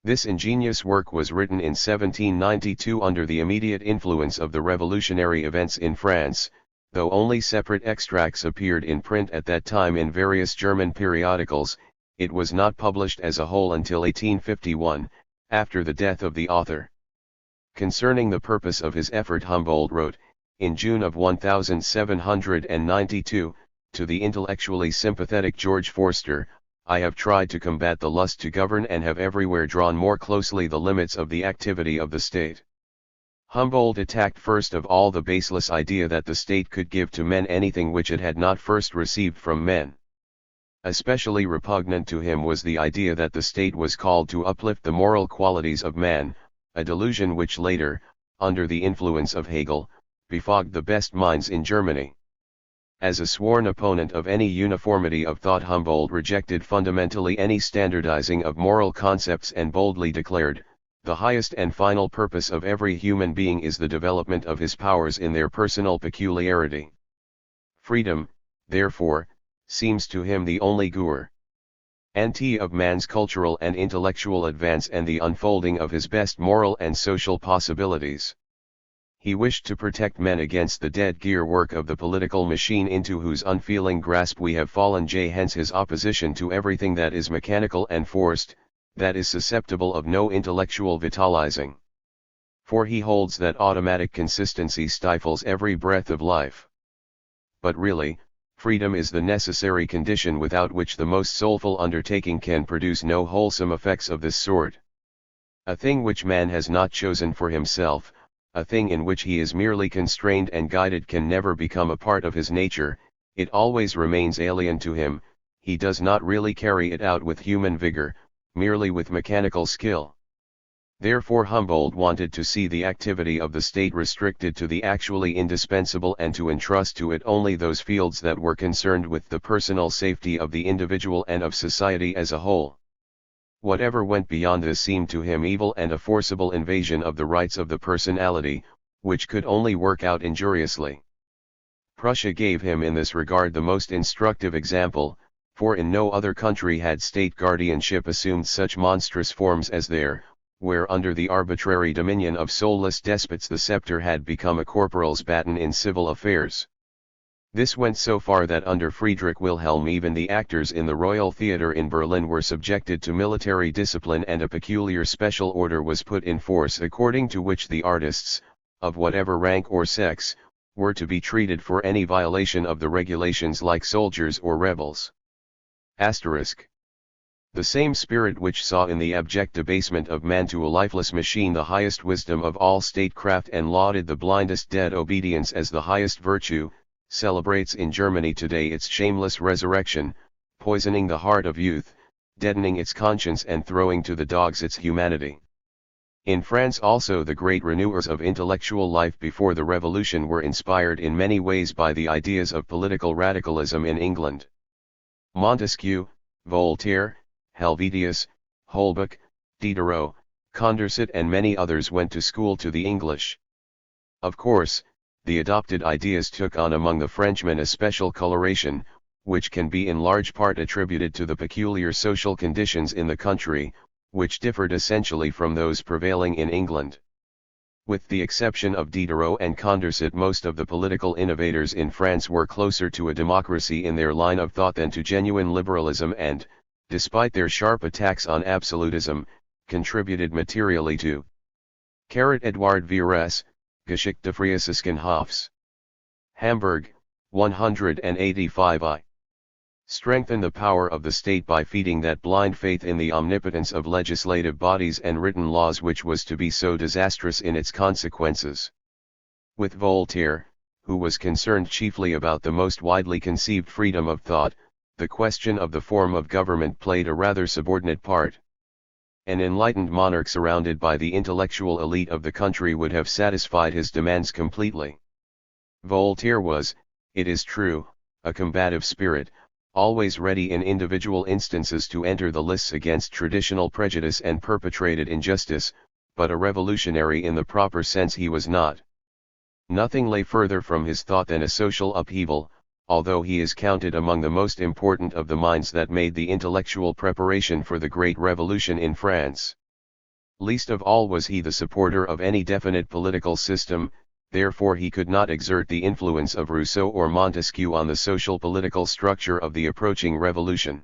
This ingenious work was written in 1792 under the immediate influence of the revolutionary events in France, though only separate extracts appeared in print at that time in various German periodicals. It was not published as a whole until 1851, after the death of the author. Concerning the purpose of his effort, Humboldt wrote, in June of 1792, to the intellectually sympathetic George Forster, I have tried to combat the lust to govern and have everywhere drawn more closely the limits of the activity of the state. Humboldt attacked first of all the baseless idea that the state could give to men anything which it had not first received from men. Especially repugnant to him was the idea that the state was called to uplift the moral qualities of man, a delusion which later, under the influence of Hegel, befogged the best minds in Germany. As a sworn opponent of any uniformity of thought, Humboldt rejected fundamentally any standardizing of moral concepts and boldly declared, the highest and final purpose of every human being is the development of his powers in their personal peculiarity. Freedom, therefore, seems to him the only guarantee of man's cultural and intellectual advance and the unfolding of his best moral and social possibilities. He wished to protect men against the dead gear-work of the political machine into whose unfeeling grasp we have fallen. Hence his opposition to everything that is mechanical and forced, that is susceptible of no intellectual vitalizing. For he holds that automatic consistency stifles every breath of life. But really, freedom is the necessary condition without which the most soulful undertaking can produce no wholesome effects of this sort. A thing which man has not chosen for himself, a thing in which he is merely constrained and guided, can never become a part of his nature, it always remains alien to him, he does not really carry it out with human vigor, merely with mechanical skill. Therefore Humboldt wanted to see the activity of the state restricted to the actually indispensable and to entrust to it only those fields that were concerned with the personal safety of the individual and of society as a whole. Whatever went beyond this seemed to him evil and a forcible invasion of the rights of the personality, which could only work out injuriously. Prussia gave him in this regard the most instructive example, for in no other country had state guardianship assumed such monstrous forms as there, where under the arbitrary dominion of soulless despots the scepter had become a corporal's baton in civil affairs. This went so far that under Friedrich Wilhelm even the actors in the Royal Theatre in Berlin were subjected to military discipline, and a peculiar special order was put in force according to which the artists, of whatever rank or sex, were to be treated for any violation of the regulations like soldiers or rebels. The same spirit which saw in the abject debasement of man to a lifeless machine the highest wisdom of all statecraft and lauded the blindest dead obedience as the highest virtue, celebrates in Germany today its shameless resurrection, poisoning the heart of youth, deadening its conscience and throwing to the dogs its humanity. In France also the great renewers of intellectual life before the Revolution were inspired in many ways by the ideas of political radicalism in England. Montesquieu, Voltaire, Helvetius, Holbach, Diderot, Condorcet and many others went to school to the English. Of course, the adopted ideas took on among the Frenchmen a special coloration, which can be in large part attributed to the peculiar social conditions in the country, which differed essentially from those prevailing in England. With the exception of Diderot and Condorcet, most of the political innovators in France were closer to a democracy in their line of thought than to genuine liberalism and, despite their sharp attacks on absolutism, contributed materially to Edouard Vires, Geschichte Friesischen Hofs. Hamburg, 185 I. Strengthen the power of the state by feeding that blind faith in the omnipotence of legislative bodies and written laws which was to be so disastrous in its consequences. With Voltaire, who was concerned chiefly about the most widely conceived freedom of thought, the question of the form of government played a rather subordinate part. An enlightened monarch surrounded by the intellectual elite of the country would have satisfied his demands completely. Voltaire was, it is true, a combative spirit, always ready in individual instances to enter the lists against traditional prejudice and perpetrated injustice, but a revolutionary in the proper sense he was not. Nothing lay further from his thought than a social upheaval, although he is counted among the most important of the minds that made the intellectual preparation for the Great Revolution in France. Least of all was he the supporter of any definite political system, therefore he could not exert the influence of Rousseau or Montesquieu on the social political structure of the approaching revolution.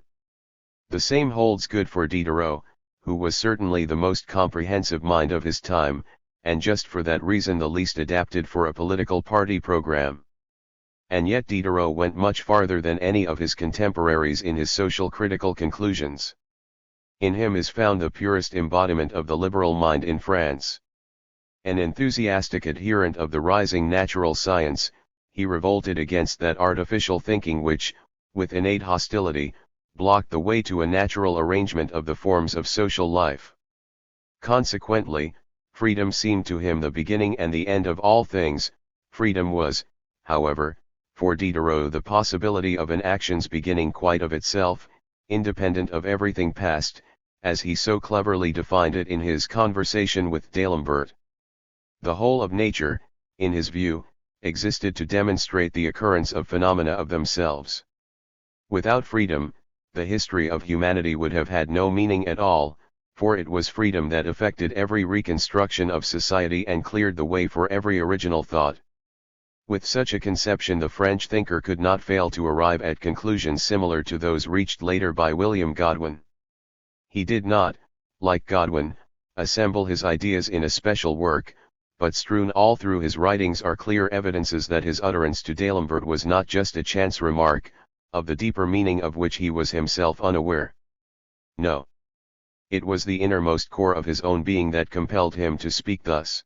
The same holds good for Diderot, who was certainly the most comprehensive mind of his time, and just for that reason the least adapted for a political party program. And yet Diderot went much farther than any of his contemporaries in his social critical conclusions. In him is found the purest embodiment of the liberal mind in France. An enthusiastic adherent of the rising natural science, he revolted against that artificial thinking which, with innate hostility, blocked the way to a natural arrangement of the forms of social life. Consequently, freedom seemed to him the beginning and the end of all things. Freedom was, however, for Diderot the possibility of an action's beginning quite of itself, independent of everything past, as he so cleverly defined it in his conversation with D'Alembert. The whole of nature, in his view, existed to demonstrate the occurrence of phenomena of themselves. Without freedom, the history of humanity would have had no meaning at all, for it was freedom that effected every reconstruction of society and cleared the way for every original thought. With such a conception the French thinker could not fail to arrive at conclusions similar to those reached later by William Godwin. He did not, like Godwin, assemble his ideas in a special work, but strewn all through his writings are clear evidences that his utterance to D'Alembert was not just a chance remark, of the deeper meaning of which he was himself unaware. No. It was the innermost core of his own being that compelled him to speak thus.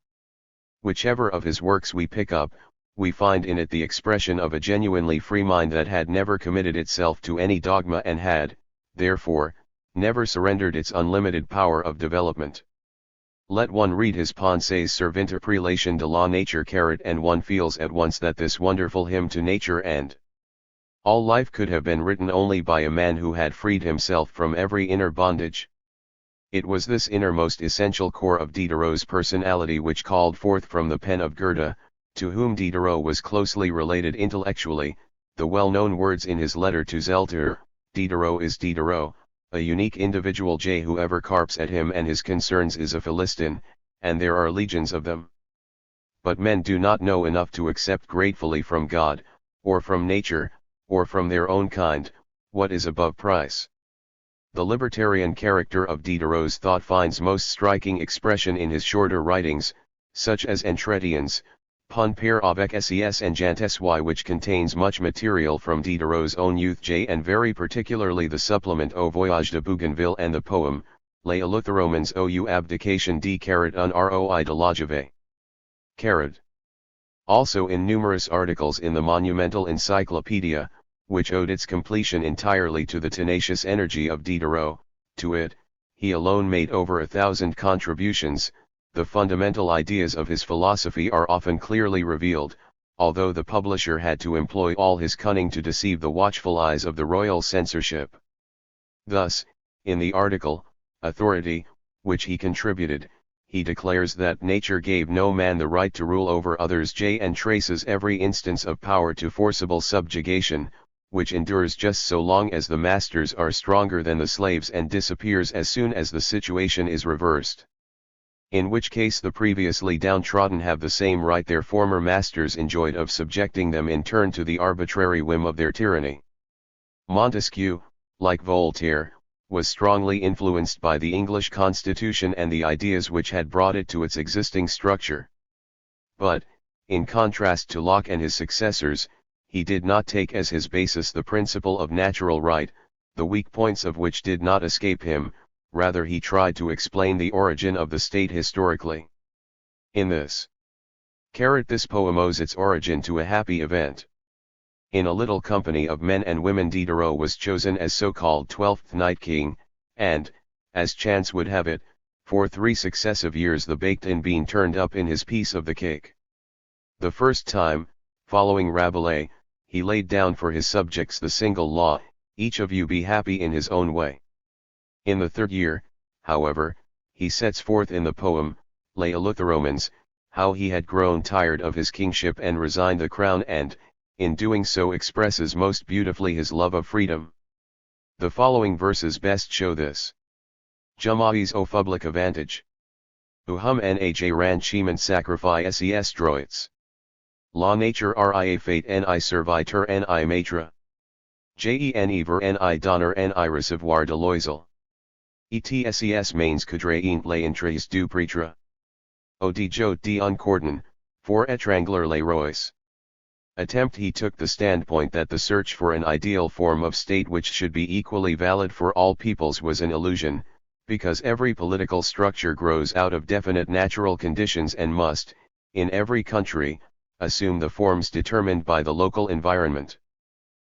Whichever of his works we pick up, we find in it the expression of a genuinely free mind that had never committed itself to any dogma and had, therefore, never surrendered its unlimited power of development. Let one read his Pensées sur l'interpellation de la nature and one feels at once that this wonderful hymn to nature and all life could have been written only by a man who had freed himself from every inner bondage. It was this innermost essential core of Diderot's personality which called forth from the pen of Goethe, to whom Diderot was closely related intellectually, the well-known words in his letter to Zelter: Diderot is Diderot, a unique individual. Whoever carps at him and his concerns is a Philistine, and there are legions of them. But men do not know enough to accept gratefully from God, or from nature, or from their own kind, what is above price. The libertarian character of Diderot's thought finds most striking expression in his shorter writings, such as Entretiens, Pun père avec ses and Jantessois, which contains much material from Diderot's own youth, and very particularly the supplement Au Voyage de Bougainville and the poem, Les Eleutheromans ou Abdication d un roi de l'Agave. Also in numerous articles in the monumental Encyclopedia, which owed its completion entirely to the tenacious energy of Diderot. To it, he alone made over 1,000 contributions. The fundamental ideas of his philosophy are often clearly revealed, although the publisher had to employ all his cunning to deceive the watchful eyes of the royal censorship. Thus, in the article, Authority, which he contributed, he declares that nature gave no man the right to rule over others, and traces every instance of power to forcible subjugation, which endures just so long as the masters are stronger than the slaves and disappears as soon as the situation is reversed. in which case the previously downtrodden have the same right their former masters enjoyed of subjecting them in turn to the arbitrary whim of their tyranny. Montesquieu, like Voltaire, was strongly influenced by the English Constitution and the ideas which had brought it to its existing structure. But, in contrast to Locke and his successors, he did not take as his basis the principle of natural right, the weak points of which did not escape him, rather he tried to explain the origin of the state historically. In this poem owes its origin to a happy event. In a little company of men and women Diderot was chosen as so-called 12th Night King, and, as chance would have it, for 3 successive years the baked-in bean turned up in his piece of the cake. The first time, following Rabelais, he laid down for his subjects the single law, each of you be happy in his own way. In the 3rd year, however, he sets forth in the poem, Les Eleutheromans, how he had grown tired of his kingship and resigned the crown and, in doing so expresses most beautifully his love of freedom. The following verses best show this. Jamais au public avantage. Uhum naj ranchement sacrifice droits. La nature ria fate ni serviteur ni maitre. Gen ver ni donner ni recevoir de loisel. Etses mains coudre les entrées du prêtre. Au dijo d'encordon, for étrangler les rois. He took the standpoint that the search for an ideal form of state which should be equally valid for all peoples was an illusion, because every political structure grows out of definite natural conditions and must, in every country, assume the forms determined by the local environment.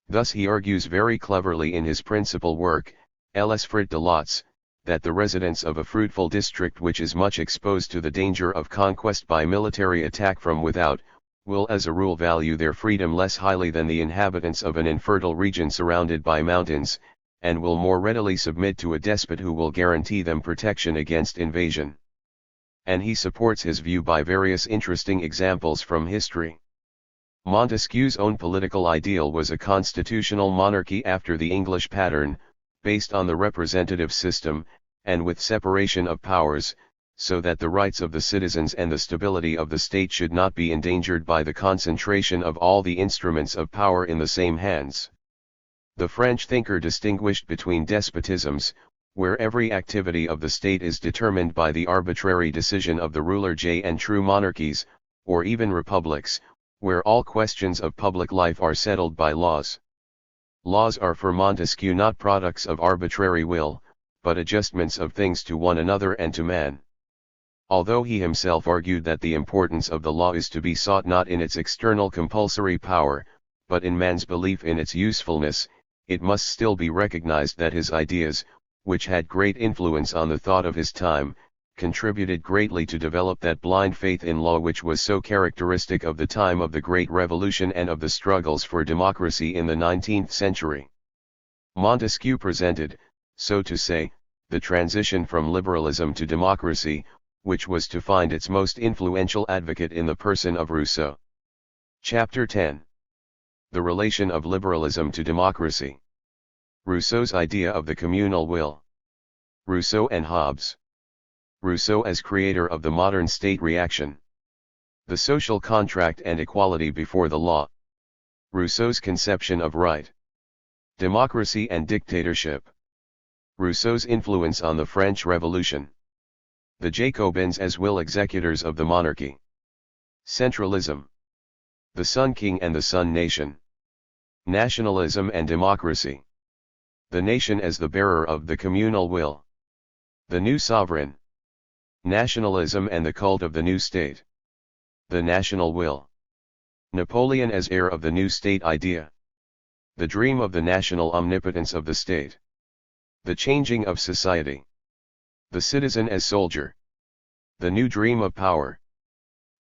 Thus he argues very cleverly in his principal work, L'Esprit de Lots, that the residents of a fruitful district which is much exposed to the danger of conquest by military attack from without, will as a rule value their freedom less highly than the inhabitants of an infertile region surrounded by mountains, and will more readily submit to a despot who will guarantee them protection against invasion. And he supports his view by various interesting examples from history. Montesquieu's own political ideal was a constitutional monarchy after the English pattern, based on the representative system, and with separation of powers, so that the rights of the citizens and the stability of the state should not be endangered by the concentration of all the instruments of power in the same hands. The French thinker distinguished between despotisms, where every activity of the state is determined by the arbitrary decision of the ruler, and true monarchies, or even republics, where all questions of public life are settled by laws. Laws are for Montesquieu not products of arbitrary will, but adjustments of things to one another and to man. Although he himself argued that the importance of the law is to be sought not in its external compulsory power, but in man's belief in its usefulness, it must still be recognized that his ideas, which had great influence on the thought of his time, contributed greatly to develop that blind faith in law which was so characteristic of the time of the Great Revolution and of the struggles for democracy in the 19th century. Montesquieu presented, so to say, the transition from liberalism to democracy, which was to find its most influential advocate in the person of Rousseau. Chapter 10. The relation of liberalism to democracy. Rousseau's idea of the communal will. Rousseau and Hobbes. Rousseau as creator of the modern state reaction. The social contract and equality before the law. Rousseau's conception of right. Democracy and dictatorship. Rousseau's influence on the French Revolution. The Jacobins as will executors of the monarchy. Centralism. The Sun King and the Sun Nation. Nationalism and democracy. The nation as the bearer of the communal will. The new sovereign. Nationalism and the cult of the new state. The national will. Napoleon as heir of the new state idea. The dream of the national omnipotence of the state. The changing of society. The citizen as soldier. The new dream of power.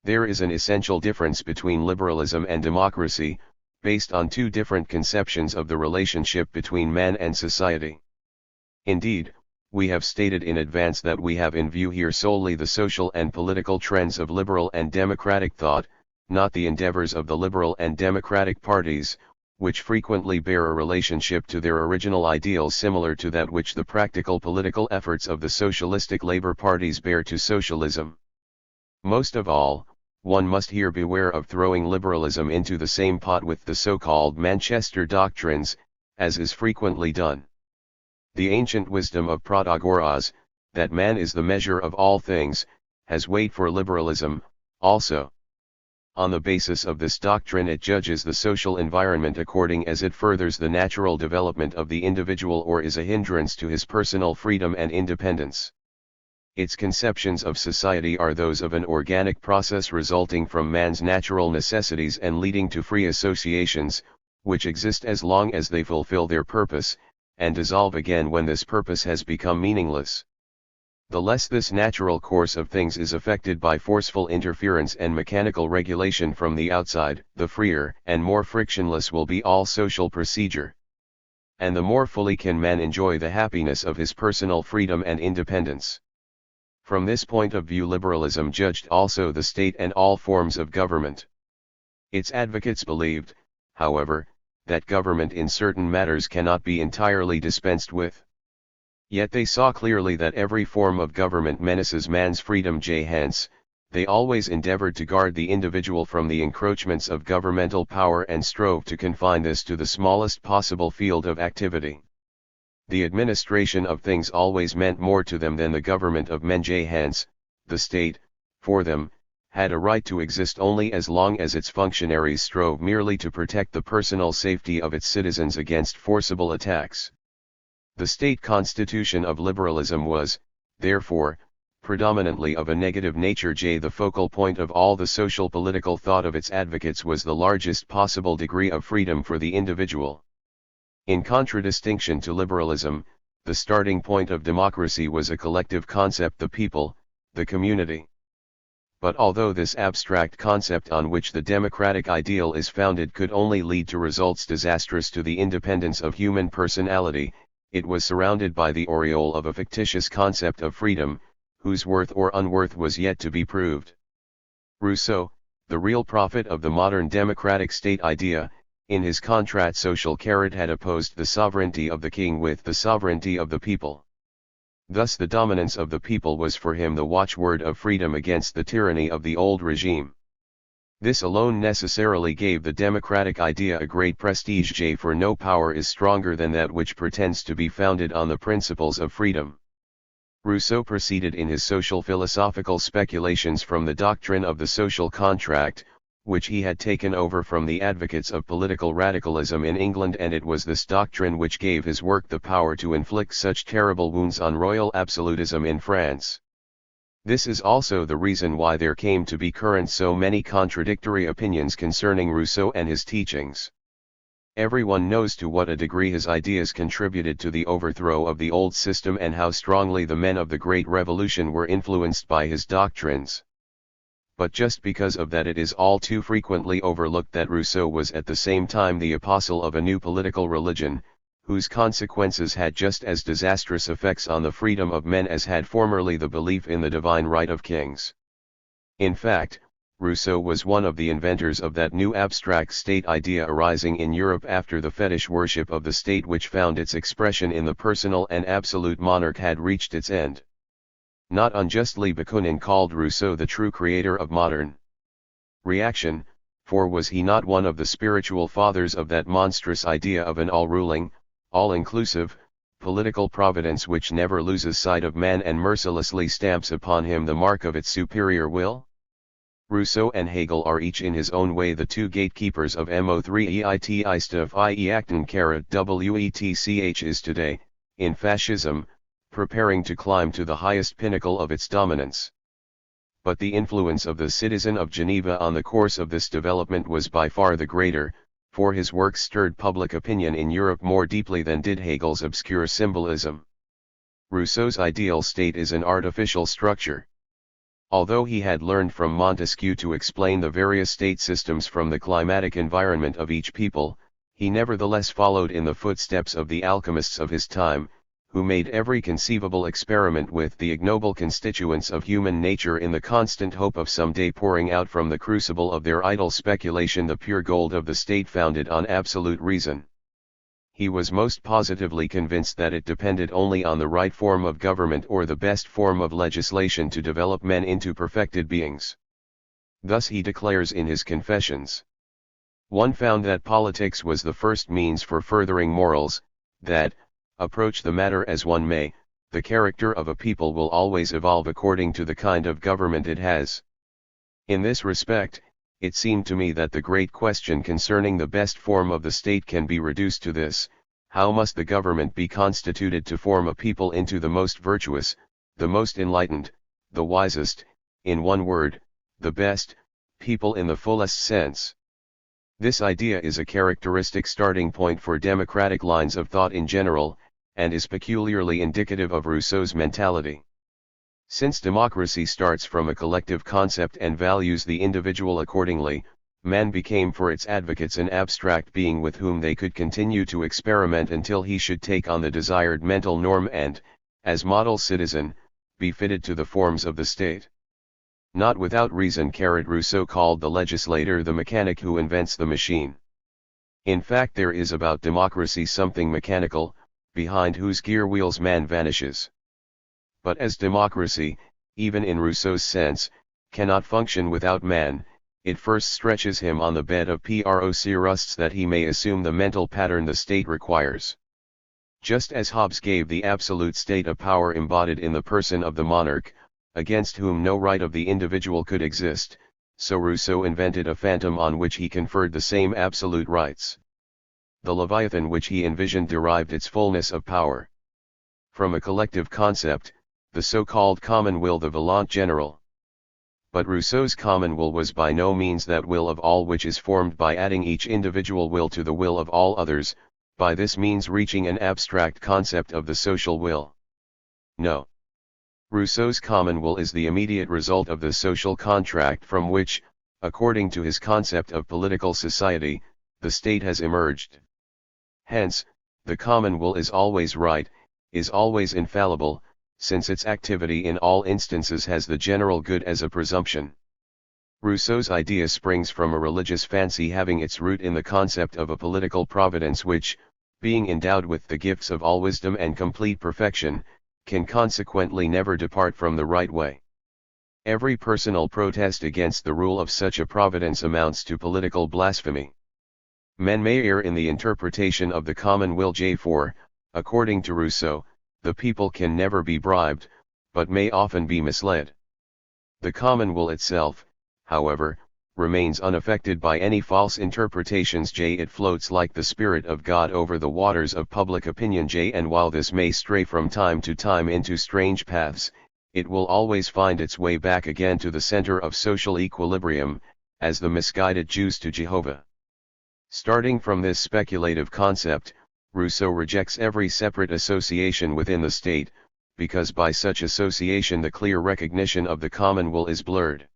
There is an essential difference between liberalism and democracy, based on two different conceptions of the relationship between man and society. Indeed, we have stated in advance that we have in view here solely the social and political trends of liberal and democratic thought, not the endeavors of the liberal and democratic parties, which frequently bear a relationship to their original ideals similar to that which the practical political efforts of the socialistic labor parties bear to socialism. Most of all, one must here beware of throwing liberalism into the same pot with the so-called Manchester doctrines, as is frequently done. The ancient wisdom of Protagoras, that man is the measure of all things, has weight for liberalism, also. On the basis of this doctrine it judges the social environment according as it furthers the natural development of the individual or is a hindrance to his personal freedom and independence. Its conceptions of society are those of an organic process resulting from man's natural necessities and leading to free associations, which exist as long as they fulfill their purpose, and dissolve again when this purpose has become meaningless. The less this natural course of things is affected by forceful interference and mechanical regulation from the outside, the freer and more frictionless will be all social procedure. And the more fully can man enjoy the happiness of his personal freedom and independence. From this point of view liberalism judged also the state and all forms of government. Its advocates believed, however, that government in certain matters cannot be entirely dispensed with. Yet they saw clearly that every form of government menaces man's freedom. Hence, they always endeavored to guard the individual from the encroachments of governmental power and strove to confine this to the smallest possible field of activity. The administration of things always meant more to them than the government of men. Hence, the state, for them, had a right to exist only as long as its functionaries strove merely to protect the personal safety of its citizens against forcible attacks. The state constitution of liberalism was, therefore, predominantly of a negative nature. The focal point of all the social political thought of its advocates was the largest possible degree of freedom for the individual. In contradistinction to liberalism, the starting point of democracy was a collective concept, the people, the community. But although this abstract concept on which the democratic ideal is founded could only lead to results disastrous to the independence of human personality, it was surrounded by the aureole of a fictitious concept of freedom, whose worth or unworth was yet to be proved. Rousseau, the real prophet of the modern democratic state idea, in his Contrat social had opposed the sovereignty of the king with the sovereignty of the people. Thus the dominance of the people was for him the watchword of freedom against the tyranny of the old regime. This alone necessarily gave the democratic idea a great prestige, for no power is stronger than that which pretends to be founded on the principles of freedom. Rousseau proceeded in his social philosophical speculations from the doctrine of the social contract, which he had taken over from the advocates of political radicalism in England, and it was this doctrine which gave his work the power to inflict such terrible wounds on royal absolutism in France. This is also the reason why there came to be current so many contradictory opinions concerning Rousseau and his teachings. Everyone knows to what a degree his ideas contributed to the overthrow of the old system and how strongly the men of the Great Revolution were influenced by his doctrines. But just because of that it is all too frequently overlooked that Rousseau was at the same time the apostle of a new political religion, whose consequences had just as disastrous effects on the freedom of men as had formerly the belief in the divine right of kings. In fact, Rousseau was one of the inventors of that new abstract state idea arising in Europe after the fetish worship of the state which found its expression in the personal and absolute monarch had reached its end. Not unjustly Bakunin called Rousseau the true creator of modern reaction, for was he not one of the spiritual fathers of that monstrous idea of an all-ruling, all-inclusive, political providence which never loses sight of man and mercilessly stamps upon him the mark of its superior will? Rousseau and Hegel are each in his own way the two gatekeepers of Mo3 stuff ie acton wetch is today, in fascism, preparing to climb to the highest pinnacle of its dominance. But the influence of the citizen of Geneva on the course of this development was by far the greater, for his works stirred public opinion in Europe more deeply than did Hegel's obscure symbolism. Rousseau's ideal state is an artificial structure. Although he had learned from Montesquieu to explain the various state systems from the climatic environment of each people, he nevertheless followed in the footsteps of the alchemists of his time, who made every conceivable experiment with the ignoble constituents of human nature in the constant hope of someday pouring out from the crucible of their idle speculation the pure gold of the state founded on absolute reason. He was most positively convinced that it depended only on the right form of government or the best form of legislation to develop men into perfected beings. Thus he declares in his Confessions. One found that politics was the first means for furthering morals, that, approach the matter as one may, the character of a people will always evolve according to the kind of government it has. In this respect, it seemed to me that the great question concerning the best form of the state can be reduced to this: how must the government be constituted to form a people into the most virtuous, the most enlightened, the wisest, in one word, the best, people in the fullest sense. This idea is a characteristic starting point for democratic lines of thought in general, and is peculiarly indicative of Rousseau's mentality. Since democracy starts from a collective concept and values the individual accordingly, man became for its advocates an abstract being with whom they could continue to experiment until he should take on the desired mental norm and, as model citizen, be fitted to the forms of the state. Not without reason Rousseau called the legislator the mechanic who invents the machine. In fact, there is about democracy something mechanical, behind whose gear wheels man vanishes. But as democracy, even in Rousseau's sense, cannot function without man, it first stretches him on the bed of procusts that he may assume the mental pattern the state requires. Just as Hobbes gave the absolute state a power embodied in the person of the monarch, against whom no right of the individual could exist, so Rousseau invented a phantom on which he conferred the same absolute rights. The Leviathan which he envisioned derived its fullness of power from a collective concept, the so-called common will, the volonté générale. But Rousseau's common will was by no means that will of all which is formed by adding each individual will to the will of all others, by this means reaching an abstract concept of the social will. No. Rousseau's common will is the immediate result of the social contract from which, according to his concept of political society, the state has emerged. Hence, the common will is always right, is always infallible, since its activity in all instances has the general good as a presumption. Rousseau's idea springs from a religious fancy having its root in the concept of a political providence which, being endowed with the gifts of all wisdom and complete perfection, can consequently never depart from the right way. Every personal protest against the rule of such a providence amounts to political blasphemy. Men may err in the interpretation of the common will for, according to Rousseau, the people can never be bribed, but may often be misled. The common will itself, however, remains unaffected by any false interpretations. It floats like the Spirit of God over the waters of public opinion. And while this may stray from time to time into strange paths, it will always find its way back again to the center of social equilibrium, as the misguided Jews to Jehovah. Starting from this speculative concept, Rousseau rejects every separate association within the state, because by such association the clear recognition of the common will is blurred.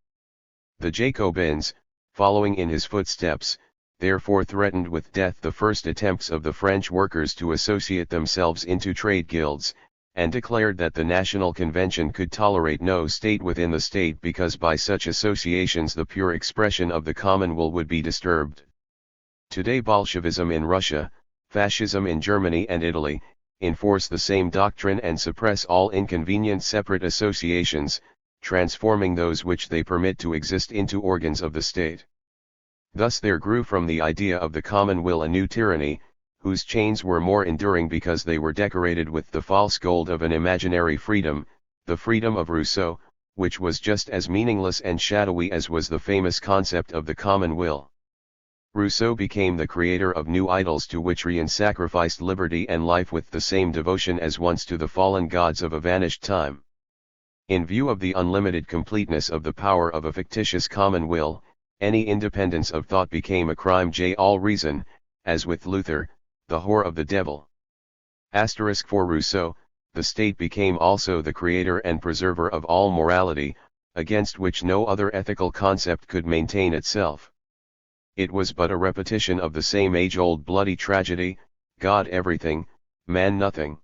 The Jacobins, following in his footsteps, therefore threatened with death the first attempts of the French workers to associate themselves into trade guilds, and declared that the National Convention could tolerate no state within the state because by such associations the pure expression of the common will would be disturbed. Today Bolshevism in Russia, Fascism in Germany and Italy, enforce the same doctrine and suppress all inconvenient separate associations, transforming those which they permit to exist into organs of the state. Thus there grew from the idea of the common will a new tyranny, whose chains were more enduring because they were decorated with the false gold of an imaginary freedom, the freedom of Rousseau, which was just as meaningless and shadowy as was the famous concept of the common will. Rousseau became the creator of new idols to which Rien sacrificed liberty and life with the same devotion as once to the fallen gods of a vanished time. In view of the unlimited completeness of the power of a fictitious common will, any independence of thought became a crime. All reason, as with Luther, the whore of the devil. For Rousseau, the state became also the creator and preserver of all morality, against which no other ethical concept could maintain itself. It was but a repetition of the same age-old bloody tragedy: God everything, man nothing.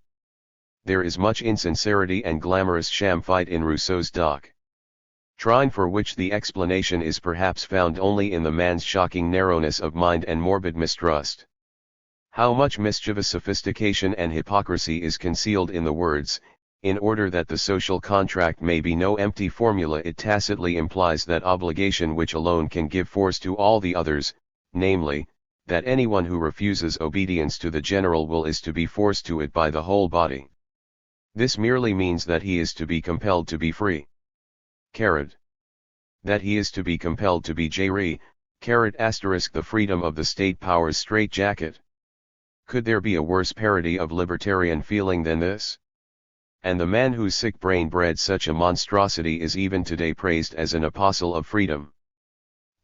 There is much insincerity and glamorous sham fight in Rousseau's doctrine, for which the explanation is perhaps found only in the man's shocking narrowness of mind and morbid mistrust. How much mischievous sophistication and hypocrisy is concealed in the words, in order that the social contract may be no empty formula, it tacitly implies that obligation which alone can give force to all the others, namely, that anyone who refuses obedience to the general will is to be forced to it by the whole body. This merely means that he is to be compelled to be free. That he is to be compelled to be the freedom of the state power's straitjacket. Could there be a worse parody of libertarian feeling than this? And the man whose sick brain bred such a monstrosity is even today praised as an apostle of freedom.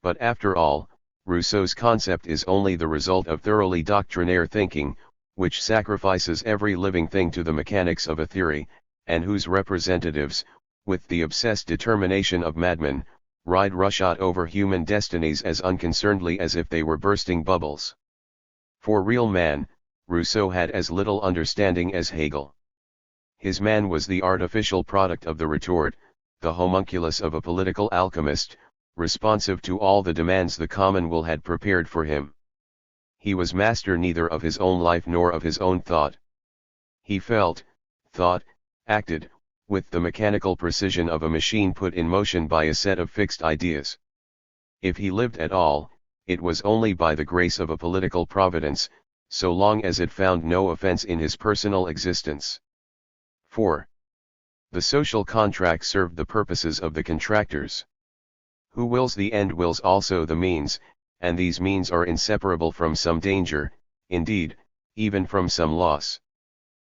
But after all, Rousseau's concept is only the result of thoroughly doctrinaire thinking, which sacrifices every living thing to the mechanics of a theory, and whose representatives, with the obsessed determination of madmen, ride roughshod over human destinies as unconcernedly as if they were bursting bubbles. For real man, Rousseau had as little understanding as Hegel. His man was the artificial product of the retort, the homunculus of a political alchemist, responsive to all the demands the common will had prepared for him. He was master neither of his own life nor of his own thought. He felt, thought, acted, with the mechanical precision of a machine put in motion by a set of fixed ideas. If he lived at all, it was only by the grace of a political providence, so long as it found no offense in his personal existence. 4. The social contract served the purposes of the contractors. Who wills the end wills also the means, and these means are inseparable from some danger, indeed, even from some loss.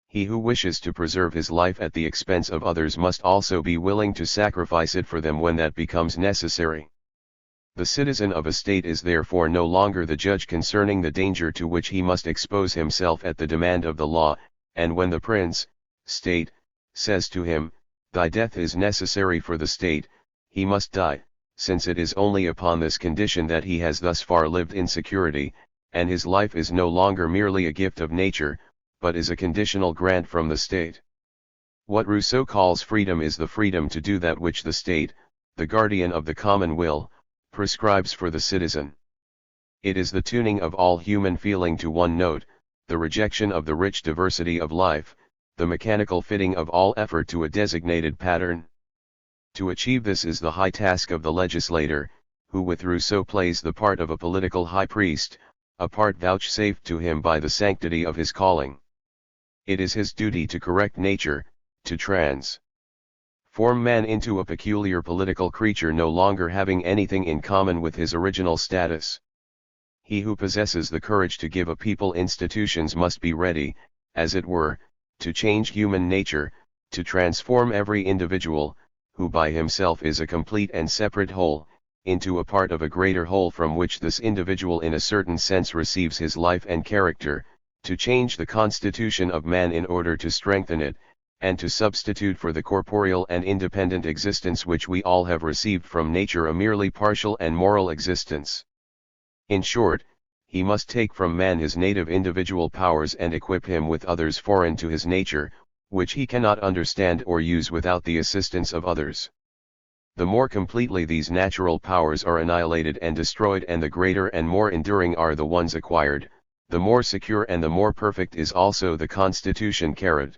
He who wishes to preserve his life at the expense of others must also be willing to sacrifice it for them when that becomes necessary. The citizen of a state is therefore no longer the judge concerning the danger to which he must expose himself at the demand of the law, and when the prince, state, says to him, "Thy death is necessary for the state," he must die, since it is only upon this condition that he has thus far lived in security, and his life is no longer merely a gift of nature, but is a conditional grant from the state. What Rousseau calls freedom is the freedom to do that which the state, the guardian of the common will, prescribes for the citizen. It is the tuning of all human feeling to one note, the rejection of the rich diversity of life, the mechanical fitting of all effort to a designated pattern. To achieve this is the high task of the legislator, who with Rousseau plays the part of a political high priest, a part vouchsafed to him by the sanctity of his calling. It is his duty to correct nature, to transform man into a peculiar political creature no longer having anything in common with his original status. He who possesses the courage to give a people institutions must be ready, as it were, to change human nature, to transform every individual, who by himself is a complete and separate whole, into a part of a greater whole from which this individual in a certain sense receives his life and character, to change the constitution of man in order to strengthen it, and to substitute for the corporeal and independent existence which we all have received from nature a merely partial and moral existence. In short, he must take from man his native individual powers and equip him with others foreign to his nature, which he cannot understand or use without the assistance of others. The more completely these natural powers are annihilated and destroyed and the greater and more enduring are the ones acquired, the more secure and the more perfect is also the constitution carried.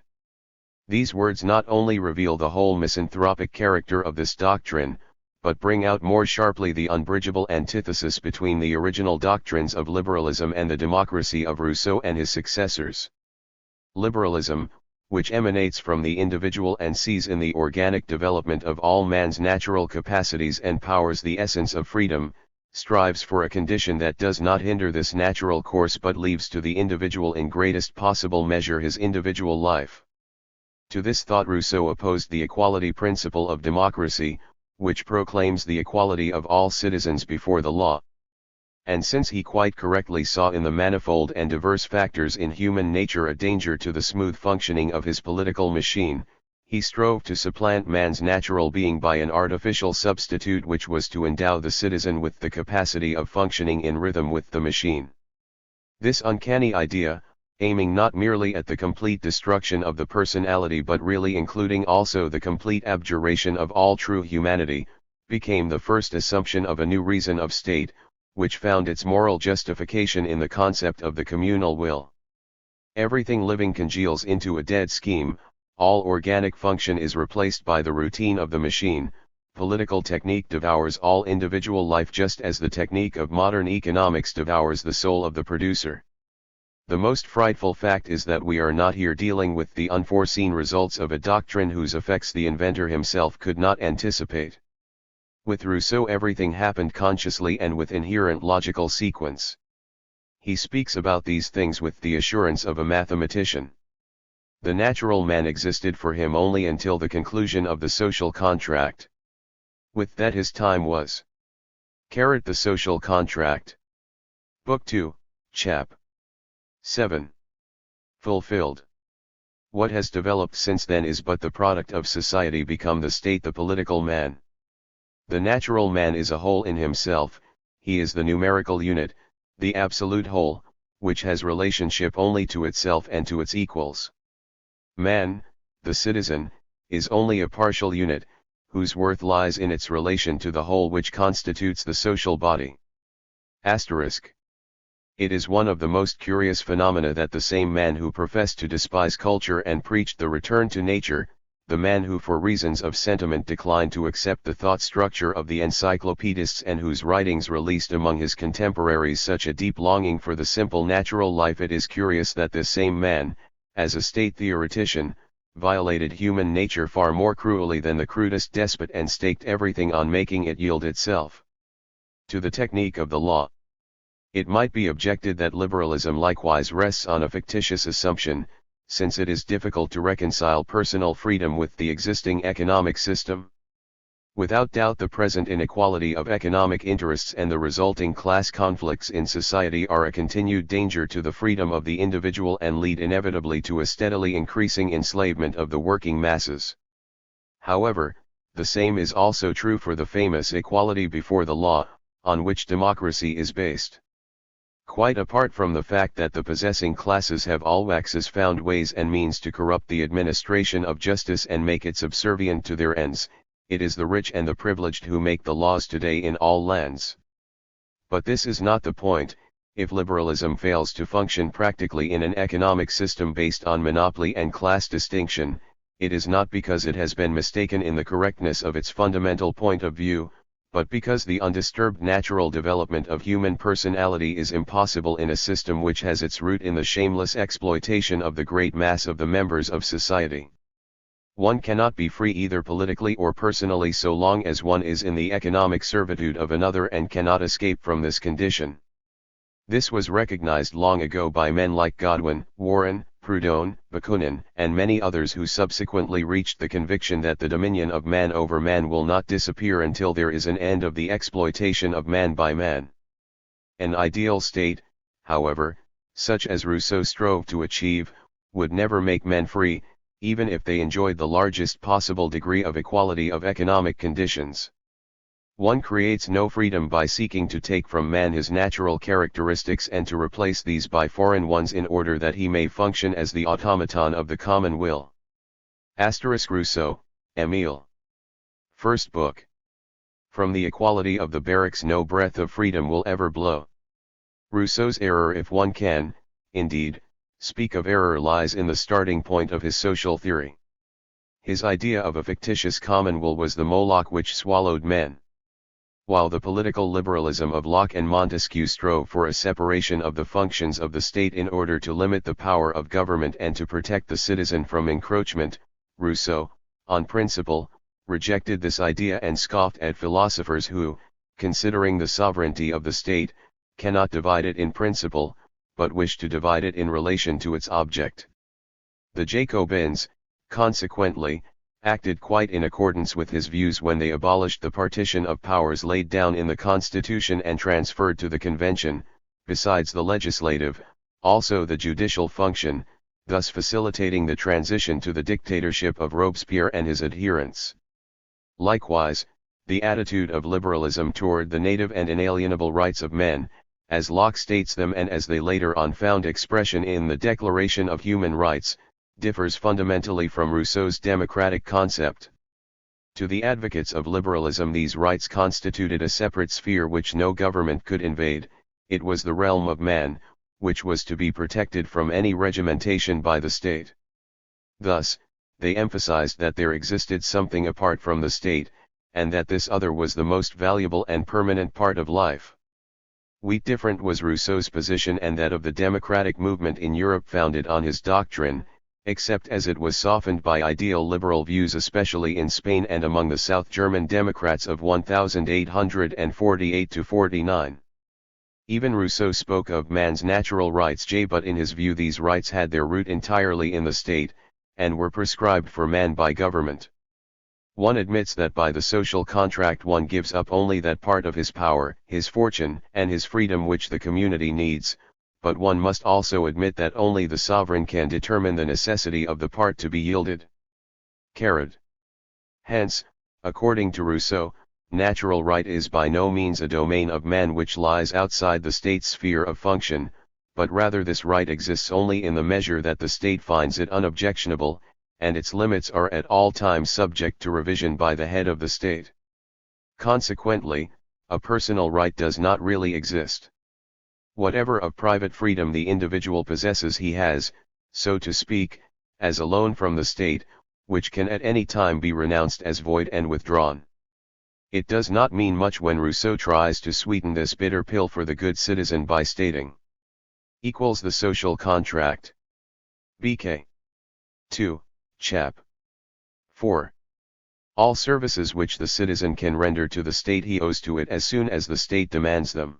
These words not only reveal the whole misanthropic character of this doctrine, but bring out more sharply the unbridgeable antithesis between the original doctrines of liberalism and the democracy of Rousseau and his successors. Liberalism, which emanates from the individual and sees in the organic development of all man's natural capacities and powers the essence of freedom, strives for a condition that does not hinder this natural course but leaves to the individual in greatest possible measure his individual life. To this thought Rousseau opposed the equality principle of democracy, which proclaims the equality of all citizens before the law. And since he quite correctly saw in the manifold and diverse factors in human nature a danger to the smooth functioning of his political machine, he strove to supplant man's natural being by an artificial substitute which was to endow the citizen with the capacity of functioning in rhythm with the machine. This uncanny idea, aiming not merely at the complete destruction of the personality but really including also the complete abjuration of all true humanity, became the first assumption of a new reason of state, which found its moral justification in the concept of the communal will. Everything living congeals into a dead scheme, all organic function is replaced by the routine of the machine, political technique devours all individual life just as the technique of modern economics devours the soul of the producer. The most frightful fact is that we are not here dealing with the unforeseen results of a doctrine whose effects the inventor himself could not anticipate. With Rousseau everything happened consciously and with inherent logical sequence. He speaks about these things with the assurance of a mathematician. The natural man existed for him only until the conclusion of the social contract. With that his time was. The Social Contract. Book 2, Chap. 7. Fulfilled. What has developed since then is but the product of society become the state, the political man. The natural man is a whole in himself, he is the numerical unit, the absolute whole, which has relationship only to itself and to its equals. Man, the citizen, is only a partial unit, whose worth lies in its relation to the whole which constitutes the social body. Asterisk. It is one of the most curious phenomena that the same man who professed to despise culture and preached the return to nature, the man who for reasons of sentiment declined to accept the thought structure of the encyclopedists and whose writings released among his contemporaries such a deep longing for the simple natural life, it is curious that this same man, as a state theoretician, violated human nature far more cruelly than the crudest despot and staked everything on making it yield itself to the technique of the law. It might be objected that liberalism likewise rests on a fictitious assumption, since it is difficult to reconcile personal freedom with the existing economic system. Without doubt the present inequality of economic interests and the resulting class conflicts in society are a continued danger to the freedom of the individual and lead inevitably to a steadily increasing enslavement of the working masses. However, the same is also true for the famous equality before the law, on which democracy is based. Quite apart from the fact that the possessing classes have always found ways and means to corrupt the administration of justice and make it subservient to their ends, it is the rich and the privileged who make the laws today in all lands. But this is not the point. If liberalism fails to function practically in an economic system based on monopoly and class distinction, it is not because it has been mistaken in the correctness of its fundamental point of view, but because the undisturbed natural development of human personality is impossible in a system which has its root in the shameless exploitation of the great mass of the members of society. One cannot be free either politically or personally so long as one is in the economic servitude of another and cannot escape from this condition. This was recognized long ago by men like Godwin, Warren, Proudhon, Bakunin, and many others who subsequently reached the conviction that the dominion of man over man will not disappear until there is an end of the exploitation of man by man. An ideal state, however, such as Rousseau strove to achieve, would never make men free, even if they enjoyed the largest possible degree of equality of economic conditions. One creates no freedom by seeking to take from man his natural characteristics and to replace these by foreign ones in order that he may function as the automaton of the common will. Rousseau, Émile. First Book. From the equality of the barracks no breath of freedom will ever blow. Rousseau's error, if one can, indeed, speak of error, lies in the starting point of his social theory. His idea of a fictitious commonweal was the Moloch which swallowed men. While the political liberalism of Locke and Montesquieu strove for a separation of the functions of the state in order to limit the power of government and to protect the citizen from encroachment, Rousseau, on principle, rejected this idea and scoffed at philosophers who, considering the sovereignty of the state, cannot divide it in principle, but wish to divide it in relation to its object. The Jacobins, consequently, acted quite in accordance with his views when they abolished the partition of powers laid down in the Constitution and transferred to the Convention, besides the legislative, also the judicial function, thus facilitating the transition to the dictatorship of Robespierre and his adherents. Likewise, the attitude of liberalism toward the native and inalienable rights of men, as Locke states them and as they later on found expression in the Declaration of Human Rights, differs fundamentally from Rousseau's democratic concept. To the advocates of liberalism, these rights constituted a separate sphere which no government could invade. It was the realm of man, which was to be protected from any regimentation by the state. Thus, they emphasized that there existed something apart from the state, and that this other was the most valuable and permanent part of life. Different was Rousseau's position and that of the democratic movement in Europe founded on his doctrine, except as it was softened by ideal liberal views, especially in Spain and among the South German Democrats of 1848–49. Even Rousseau spoke of man's natural rights, but in his view these rights had their root entirely in the state, and were prescribed for man by government. One admits that by the social contract one gives up only that part of his power, his fortune, and his freedom which the community needs, but one must also admit that only the sovereign can determine the necessity of the part to be yielded. Hence, according to Rousseau, natural right is by no means a domain of man which lies outside the state's sphere of function, but rather this right exists only in the measure that the state finds it unobjectionable, and its limits are at all times subject to revision by the head of the state. Consequently, a personal right does not really exist. Whatever of private freedom the individual possesses he has, so to speak, as a loan from the state, which can at any time be renounced as void and withdrawn. It does not mean much when Rousseau tries to sweeten this bitter pill for the good citizen by stating equals the social contract. BK 2, Chap. 4. All services which the citizen can render to the state he owes to it as soon as the state demands them.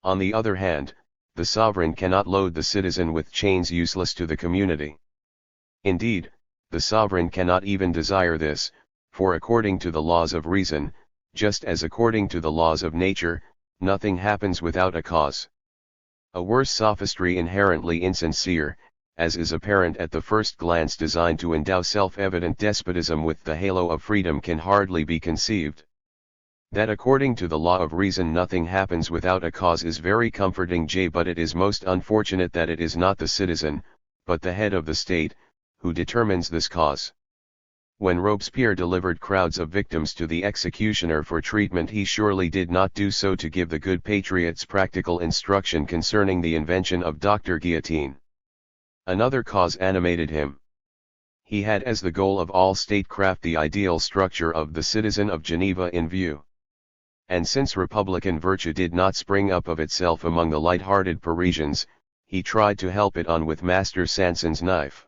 On the other hand, the sovereign cannot load the citizen with chains useless to the community. Indeed, the sovereign cannot even desire this, for according to the laws of reason, just as according to the laws of nature, nothing happens without a cause. A worse sophistry inherently insincere, as is apparent at the first glance designed to endow self-evident despotism with the halo of freedom, can hardly be conceived. That according to the law of reason nothing happens without a cause is very comforting, but it is most unfortunate that it is not the citizen, but the head of the state, who determines this cause. When Robespierre delivered crowds of victims to the executioner for treatment, he surely did not do so to give the good patriots practical instruction concerning the invention of Dr. Guillotine. Another cause animated him. He had as the goal of all statecraft the ideal structure of the citizen of Geneva in view. And since republican virtue did not spring up of itself among the light-hearted Parisians, he tried to help it on with Master Sanson's knife.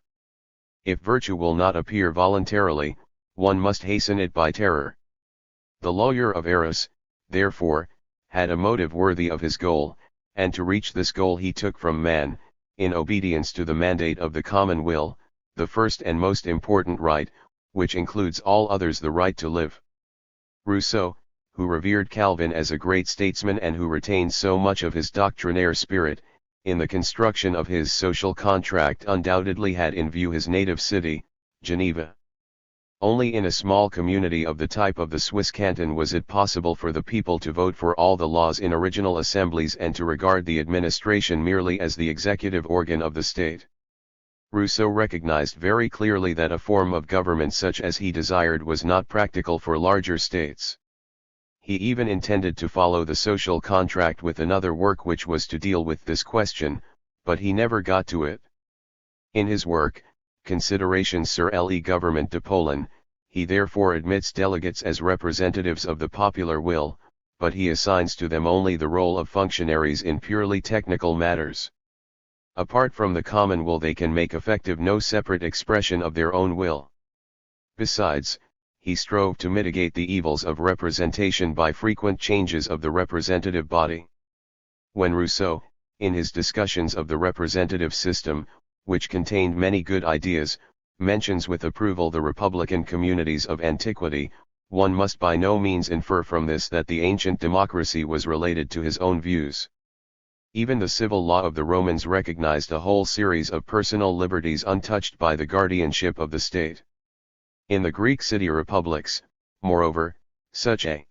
If virtue will not appear voluntarily, one must hasten it by terror. The lawyer of Arras, therefore, had a motive worthy of his goal, and to reach this goal he took from man, in obedience to the mandate of the common will, the first and most important right, which includes all others, the right to live. Rousseau, who revered Calvin as a great statesman and who retained so much of his doctrinaire spirit, in the construction of his social contract undoubtedly had in view his native city, Geneva. Only in a small community of the type of the Swiss canton was it possible for the people to vote for all the laws in original assemblies and to regard the administration merely as the executive organ of the state. Rousseau recognized very clearly that a form of government such as he desired was not practical for larger states. He even intended to follow the social contract with another work which was to deal with this question, but he never got to it. In his work, Considerations sur le gouvernement de Poland, he therefore admits delegates as representatives of the popular will, but he assigns to them only the role of functionaries in purely technical matters. Apart from the common will they can make effective no separate expression of their own will. Besides, he strove to mitigate the evils of representation by frequent changes of the representative body. When Rousseau, in his discussions of the representative system, which contained many good ideas, mentions with approval the republican communities of antiquity, one must by no means infer from this that the ancient democracy was related to his own views. Even the civil law of the Romans recognized a whole series of personal liberties untouched by the guardianship of the state. In the Greek city republics, moreover, such a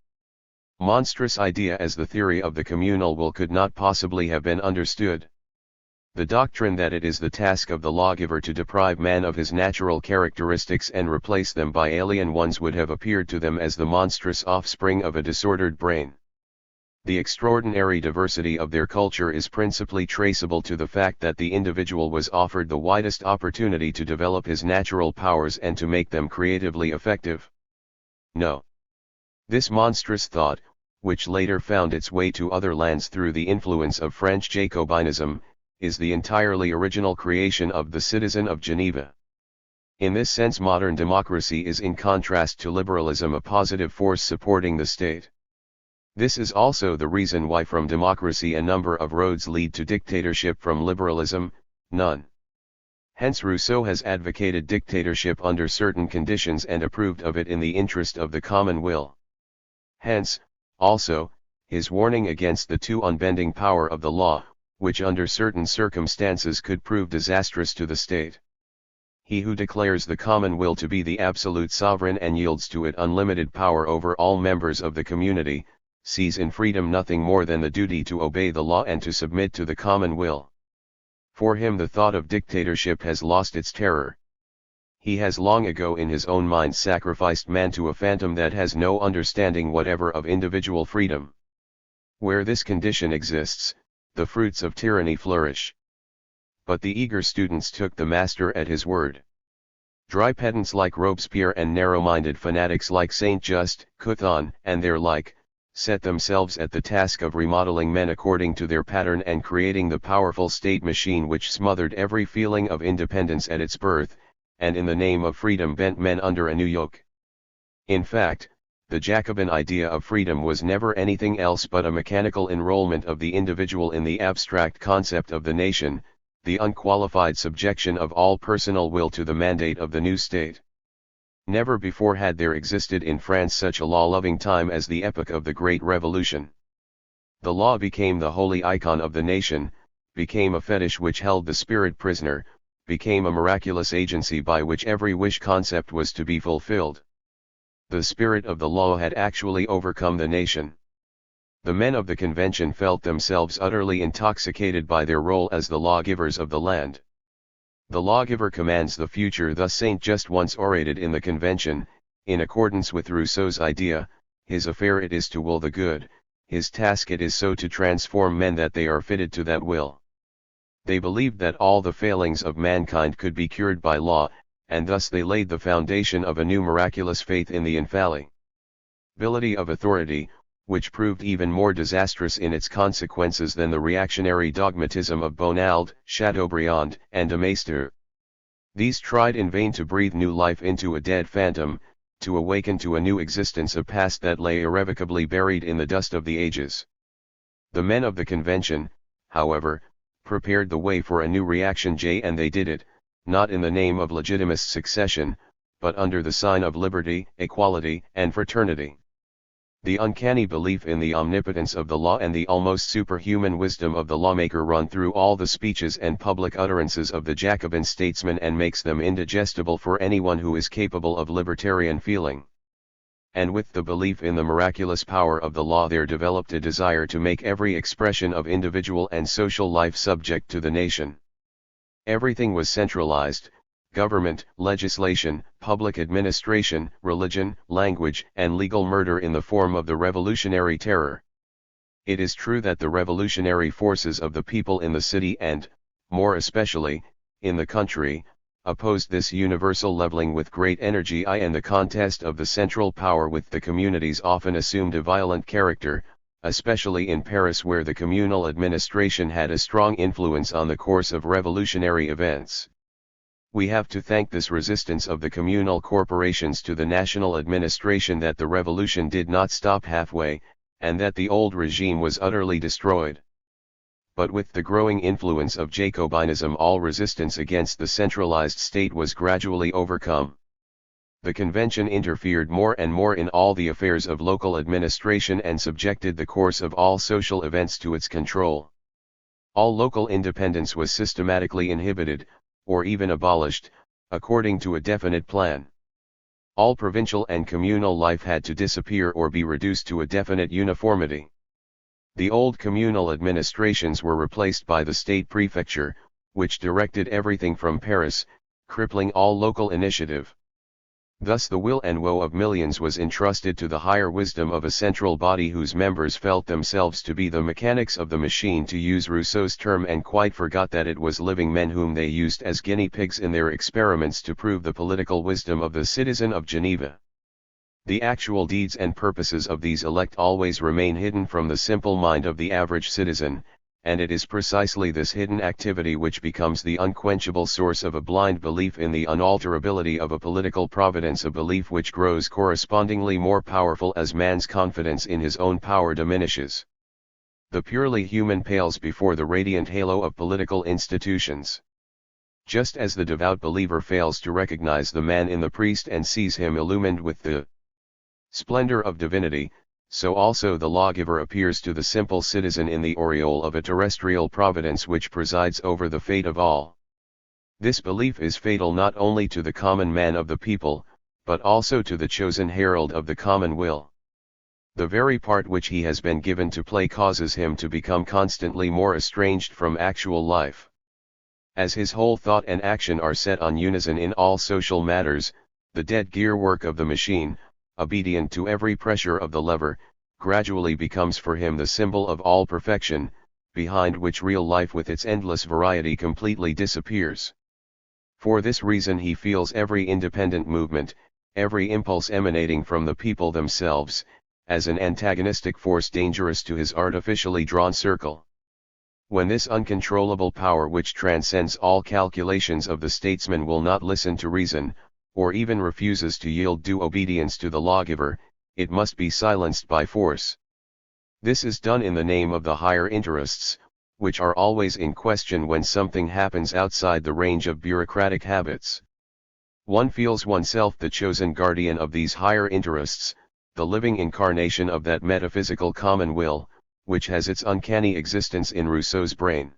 Monstrous idea as the theory of the communal will could not possibly have been understood. The doctrine that it is the task of the lawgiver to deprive man of his natural characteristics and replace them by alien ones would have appeared to them as the monstrous offspring of a disordered brain. The extraordinary diversity of their culture is principally traceable to the fact that the individual was offered the widest opportunity to develop his natural powers and to make them creatively effective. No. This monstrous thought, which later found its way to other lands through the influence of French Jacobinism, is the entirely original creation of the citizen of Geneva. In this sense, modern democracy is in contrast to liberalism a positive force supporting the state. This is also the reason why from democracy a number of roads lead to dictatorship, from liberalism, none. Hence Rousseau has advocated dictatorship under certain conditions and approved of it in the interest of the common will. Hence, also, his warning against the too unbending power of the law, which under certain circumstances could prove disastrous to the state. He who declares the common will to be the absolute sovereign and yields to it unlimited power over all members of the community, sees in freedom nothing more than the duty to obey the law and to submit to the common will. For him the thought of dictatorship has lost its terror. He has long ago in his own mind sacrificed man to a phantom that has no understanding whatever of individual freedom. Where this condition exists, the fruits of tyranny flourish. But the eager students took the master at his word. Dry pedants like Robespierre and narrow-minded fanatics like Saint-Just, Couthon, and their like, set themselves at the task of remodeling men according to their pattern and creating the powerful state machine which smothered every feeling of independence at its birth, and in the name of freedom bent men under a new yoke. In fact, the Jacobin idea of freedom was never anything else but a mechanical enrollment of the individual in the abstract concept of the nation, the unqualified subjection of all personal will to the mandate of the new state. Never before had there existed in France such a law-loving time as the epoch of the Great Revolution. The law became the holy icon of the nation, became a fetish which held the spirit prisoner, became a miraculous agency by which every wish concept was to be fulfilled. The spirit of the law had actually overcome the nation. The men of the convention felt themselves utterly intoxicated by their role as the lawgivers of the land. The lawgiver commands the future. Thus Saint-Just once orated in the convention, in accordance with Rousseau's idea, his affair it is to will the good, his task it is so to transform men that they are fitted to that will. They believed that all the failings of mankind could be cured by law, and thus they laid the foundation of a new miraculous faith in the infallibility of authority, which proved even more disastrous in its consequences than the reactionary dogmatism of Bonald, Chateaubriand, and de Maistre. These tried in vain to breathe new life into a dead phantom, to awaken to a new existence a past that lay irrevocably buried in the dust of the ages. The men of the convention, however, prepared the way for a new reaction, and they did it, not in the name of legitimist succession, but under the sign of liberty, equality, and fraternity. The uncanny belief in the omnipotence of the law and the almost superhuman wisdom of the lawmaker run through all the speeches and public utterances of the Jacobin statesmen and makes them indigestible for anyone who is capable of libertarian feeling. And with the belief in the miraculous power of the law there developed a desire to make every expression of individual and social life subject to the nation. Everything was centralized: government, legislation, public administration, religion, language, and legal murder in the form of the revolutionary terror. It is true that the revolutionary forces of the people in the city and, more especially, in the country, opposed this universal leveling with great energy, and the contest of the central power with the communities often assumed a violent character, especially in Paris, where the communal administration had a strong influence on the course of revolutionary events. We have to thank this resistance of the communal corporations to the national administration that the revolution did not stop halfway, and that the old regime was utterly destroyed. But with the growing influence of Jacobinism all resistance against the centralized state was gradually overcome. The convention interfered more and more in all the affairs of local administration and subjected the course of all social events to its control. All local independence was systematically inhibited, or even abolished, according to a definite plan. All provincial and communal life had to disappear or be reduced to a definite uniformity. The old communal administrations were replaced by the state prefecture, which directed everything from Paris, crippling all local initiative. Thus the will and woe of millions was entrusted to the higher wisdom of a central body whose members felt themselves to be the mechanics of the machine, to use Rousseau's term, and quite forgot that it was living men whom they used as guinea pigs in their experiments to prove the political wisdom of the citizen of Geneva. The actual deeds and purposes of these elect always remain hidden from the simple mind of the average citizen, and it is precisely this hidden activity which becomes the unquenchable source of a blind belief in the unalterability of a political providence, a belief which grows correspondingly more powerful as man's confidence in his own power diminishes. The purely human pales before the radiant halo of political institutions. Just as the devout believer fails to recognize the man in the priest and sees him illumined with the splendor of divinity, so also the lawgiver appears to the simple citizen in the aureole of a terrestrial providence which presides over the fate of all. This belief is fatal not only to the common man of the people, but also to the chosen herald of the common will. The very part which he has been given to play causes him to become constantly more estranged from actual life. As his whole thought and action are set on unison in all social matters, the dead gear work of the machine, obedient to every pressure of the lever, gradually becomes for him the symbol of all perfection, behind which real life with its endless variety completely disappears. For this reason he feels every independent movement, every impulse emanating from the people themselves, as an antagonistic force dangerous to his artificially drawn circle. When this uncontrollable power which transcends all calculations of the statesman will not listen to reason, or even refuses to yield due obedience to the lawgiver, it must be silenced by force. This is done in the name of the higher interests, which are always in question when something happens outside the range of bureaucratic habits. One feels oneself the chosen guardian of these higher interests, the living incarnation of that metaphysical common will, which has its uncanny existence in Rousseau's brain.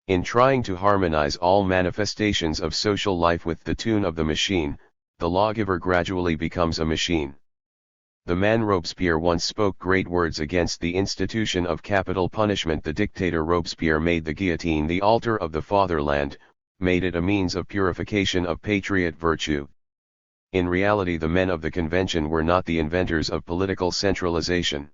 In trying to harmonize all manifestations of social life with the tune of the machine, the lawgiver gradually becomes a machine. The man Robespierre once spoke great words against the institution of capital punishment. The dictator Robespierre made the guillotine the altar of the fatherland, made it a means of purification of patriot virtue. In reality, the men of the convention were not the inventors of political centralization.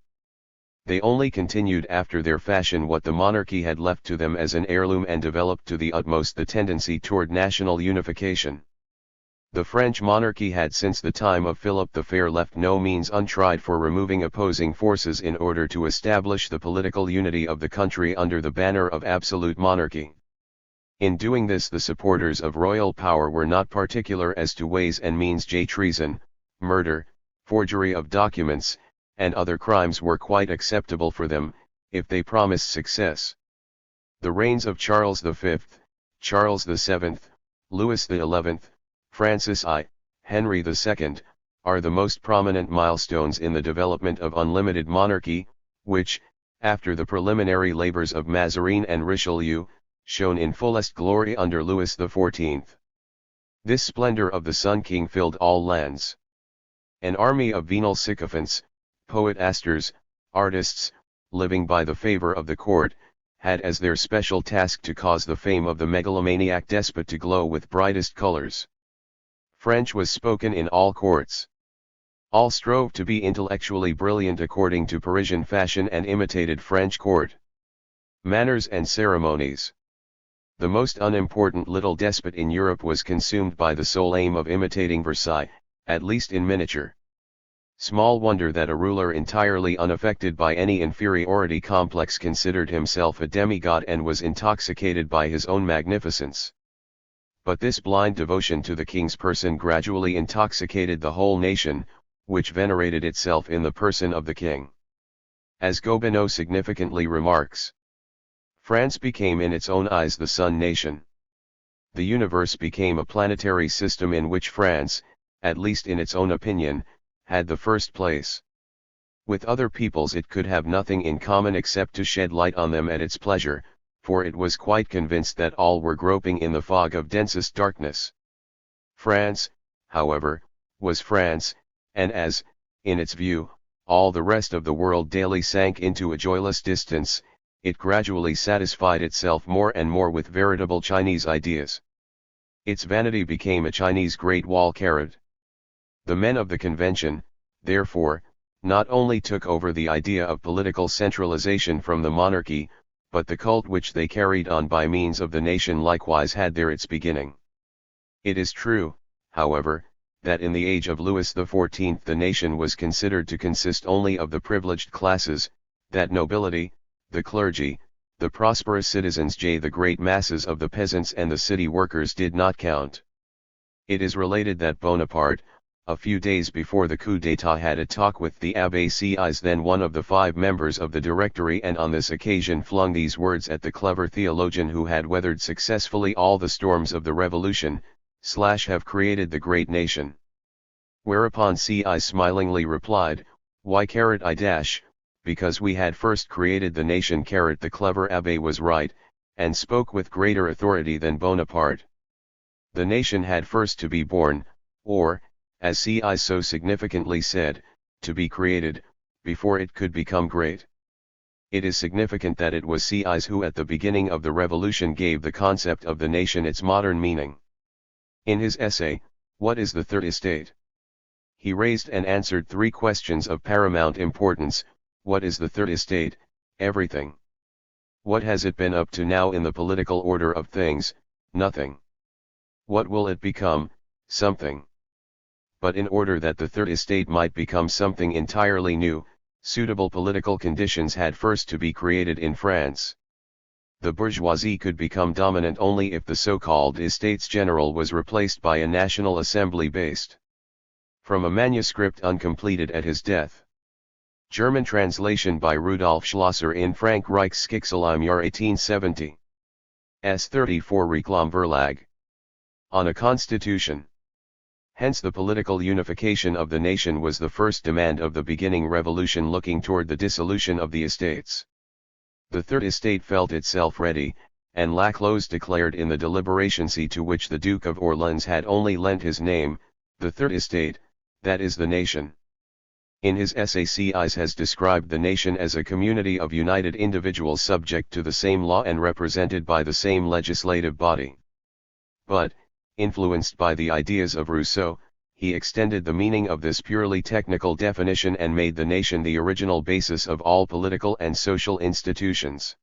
They only continued after their fashion what the monarchy had left to them as an heirloom, and developed to the utmost the tendency toward national unification. The French monarchy had since the time of Philip the Fair left no means untried for removing opposing forces in order to establish the political unity of the country under the banner of absolute monarchy. In doing this, the supporters of royal power were not particular as to ways and means. Treason, murder, forgery of documents, and other crimes were quite acceptable for them, if they promised success. The reigns of Charles V, Charles VII, Louis XI, Francis I, Henry II, are the most prominent milestones in the development of unlimited monarchy, which, after the preliminary labors of Mazarin and Richelieu, shone in fullest glory under Louis XIV. This splendor of the Sun King filled all lands. An army of venal sycophants, poetasters, artists, living by the favor of the court, had as their special task to cause the fame of the megalomaniac despot to glow with brightest colors. French was spoken in all courts. All strove to be intellectually brilliant according to Parisian fashion and imitated French court manners and ceremonies. The most unimportant little despot in Europe was consumed by the sole aim of imitating Versailles, at least in miniature. Small wonder that a ruler entirely unaffected by any inferiority complex considered himself a demigod and was intoxicated by his own magnificence. But this blind devotion to the king's person gradually intoxicated the whole nation, which venerated itself in the person of the king. As Gobineau significantly remarks, France became in its own eyes the sun nation. The universe became a planetary system in which France, at least in its own opinion, had the first place. With other peoples it could have nothing in common except to shed light on them at its pleasure, for it was quite convinced that all were groping in the fog of densest darkness. France, however, was France, and as, in its view, all the rest of the world daily sank into a joyless distance, it gradually satisfied itself more and more with veritable Chinese ideas. Its vanity became a Chinese Great Wall carrot. The men of the convention, therefore, not only took over the idea of political centralization from the monarchy, but the cult which they carried on by means of the nation likewise had there its beginning. It is true, however, that in the age of Louis XIV the nation was considered to consist only of the privileged classes, that nobility, the clergy, the prosperous citizens, the great masses of the peasants and the city workers did not count. It is related that Bonaparte, a few days before the coup d'état, had a talk with the Abbé Sieyès, then one of the 5 members of the Directory, and on this occasion flung these words at the clever theologian who had weathered successfully all the storms of the revolution, have created the great nation. Whereupon Sieyès smilingly replied, "Why I dash, because we had first created the nation." The clever abbé was right, and spoke with greater authority than Bonaparte. The nation had first to be born, or, as Sieyès so significantly said, to be created, before it could become great. It is significant that it was Sieyès who at the beginning of the revolution gave the concept of the nation its modern meaning. In his essay, "What is the Third Estate?" he raised and answered 3 questions of paramount importance. What is the Third Estate? Everything. What has it been up to now in the political order of things? Nothing. What will it become? Something. But in order that the Third Estate might become something entirely new, suitable political conditions had first to be created in France. The bourgeoisie could become dominant only if the so-called Estates General was replaced by a National Assembly based from a manuscript uncompleted at his death. German translation by Rudolf Schlosser in Frankreichs Schicksal im Jahr 1870. S34 Reklamverlag. On a Constitution. Hence the political unification of the nation was the first demand of the beginning revolution looking toward the dissolution of the estates. The Third Estate felt itself ready, and Laclos declared in the deliberations to which the Duke of Orleans had only lent his name, the Third Estate, that is the nation. In his essay Sieyès has described the nation as a community of united individuals subject to the same law and represented by the same legislative body. But, influenced by the ideas of Rousseau, he extended the meaning of this purely technical definition and made the nation the original basis of all political and social institutions.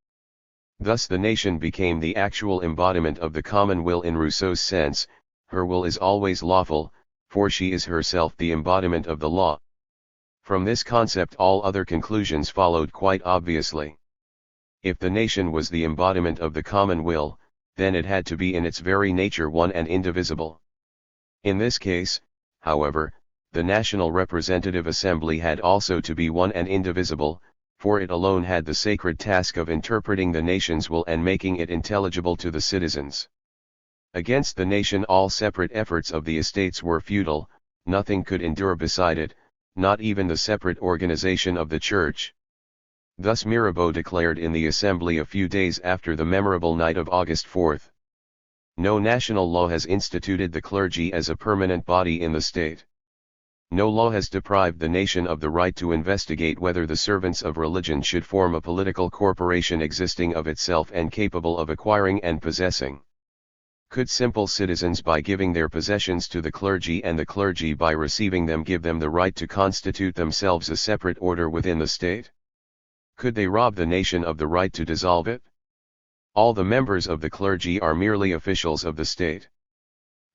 Thus the nation became the actual embodiment of the common will in Rousseau's sense. Her will is always lawful, for she is herself the embodiment of the law. From this concept all other conclusions followed quite obviously. If the nation was the embodiment of the common will, then it had to be in its very nature one and indivisible. In this case, however, the National Representative Assembly had also to be one and indivisible, for it alone had the sacred task of interpreting the nation's will and making it intelligible to the citizens. Against the nation all separate efforts of the estates were futile, nothing could endure beside it, not even the separate organization of the Church. Thus Mirabeau declared in the Assembly a few days after the memorable night of August 4. No national law has instituted the clergy as a permanent body in the state. No law has deprived the nation of the right to investigate whether the servants of religion should form a political corporation existing of itself and capable of acquiring and possessing. Could simple citizens by giving their possessions to the clergy and the clergy by receiving them give them the right to constitute themselves a separate order within the state? Could they rob the nation of the right to dissolve it? All the members of the clergy are merely officials of the state.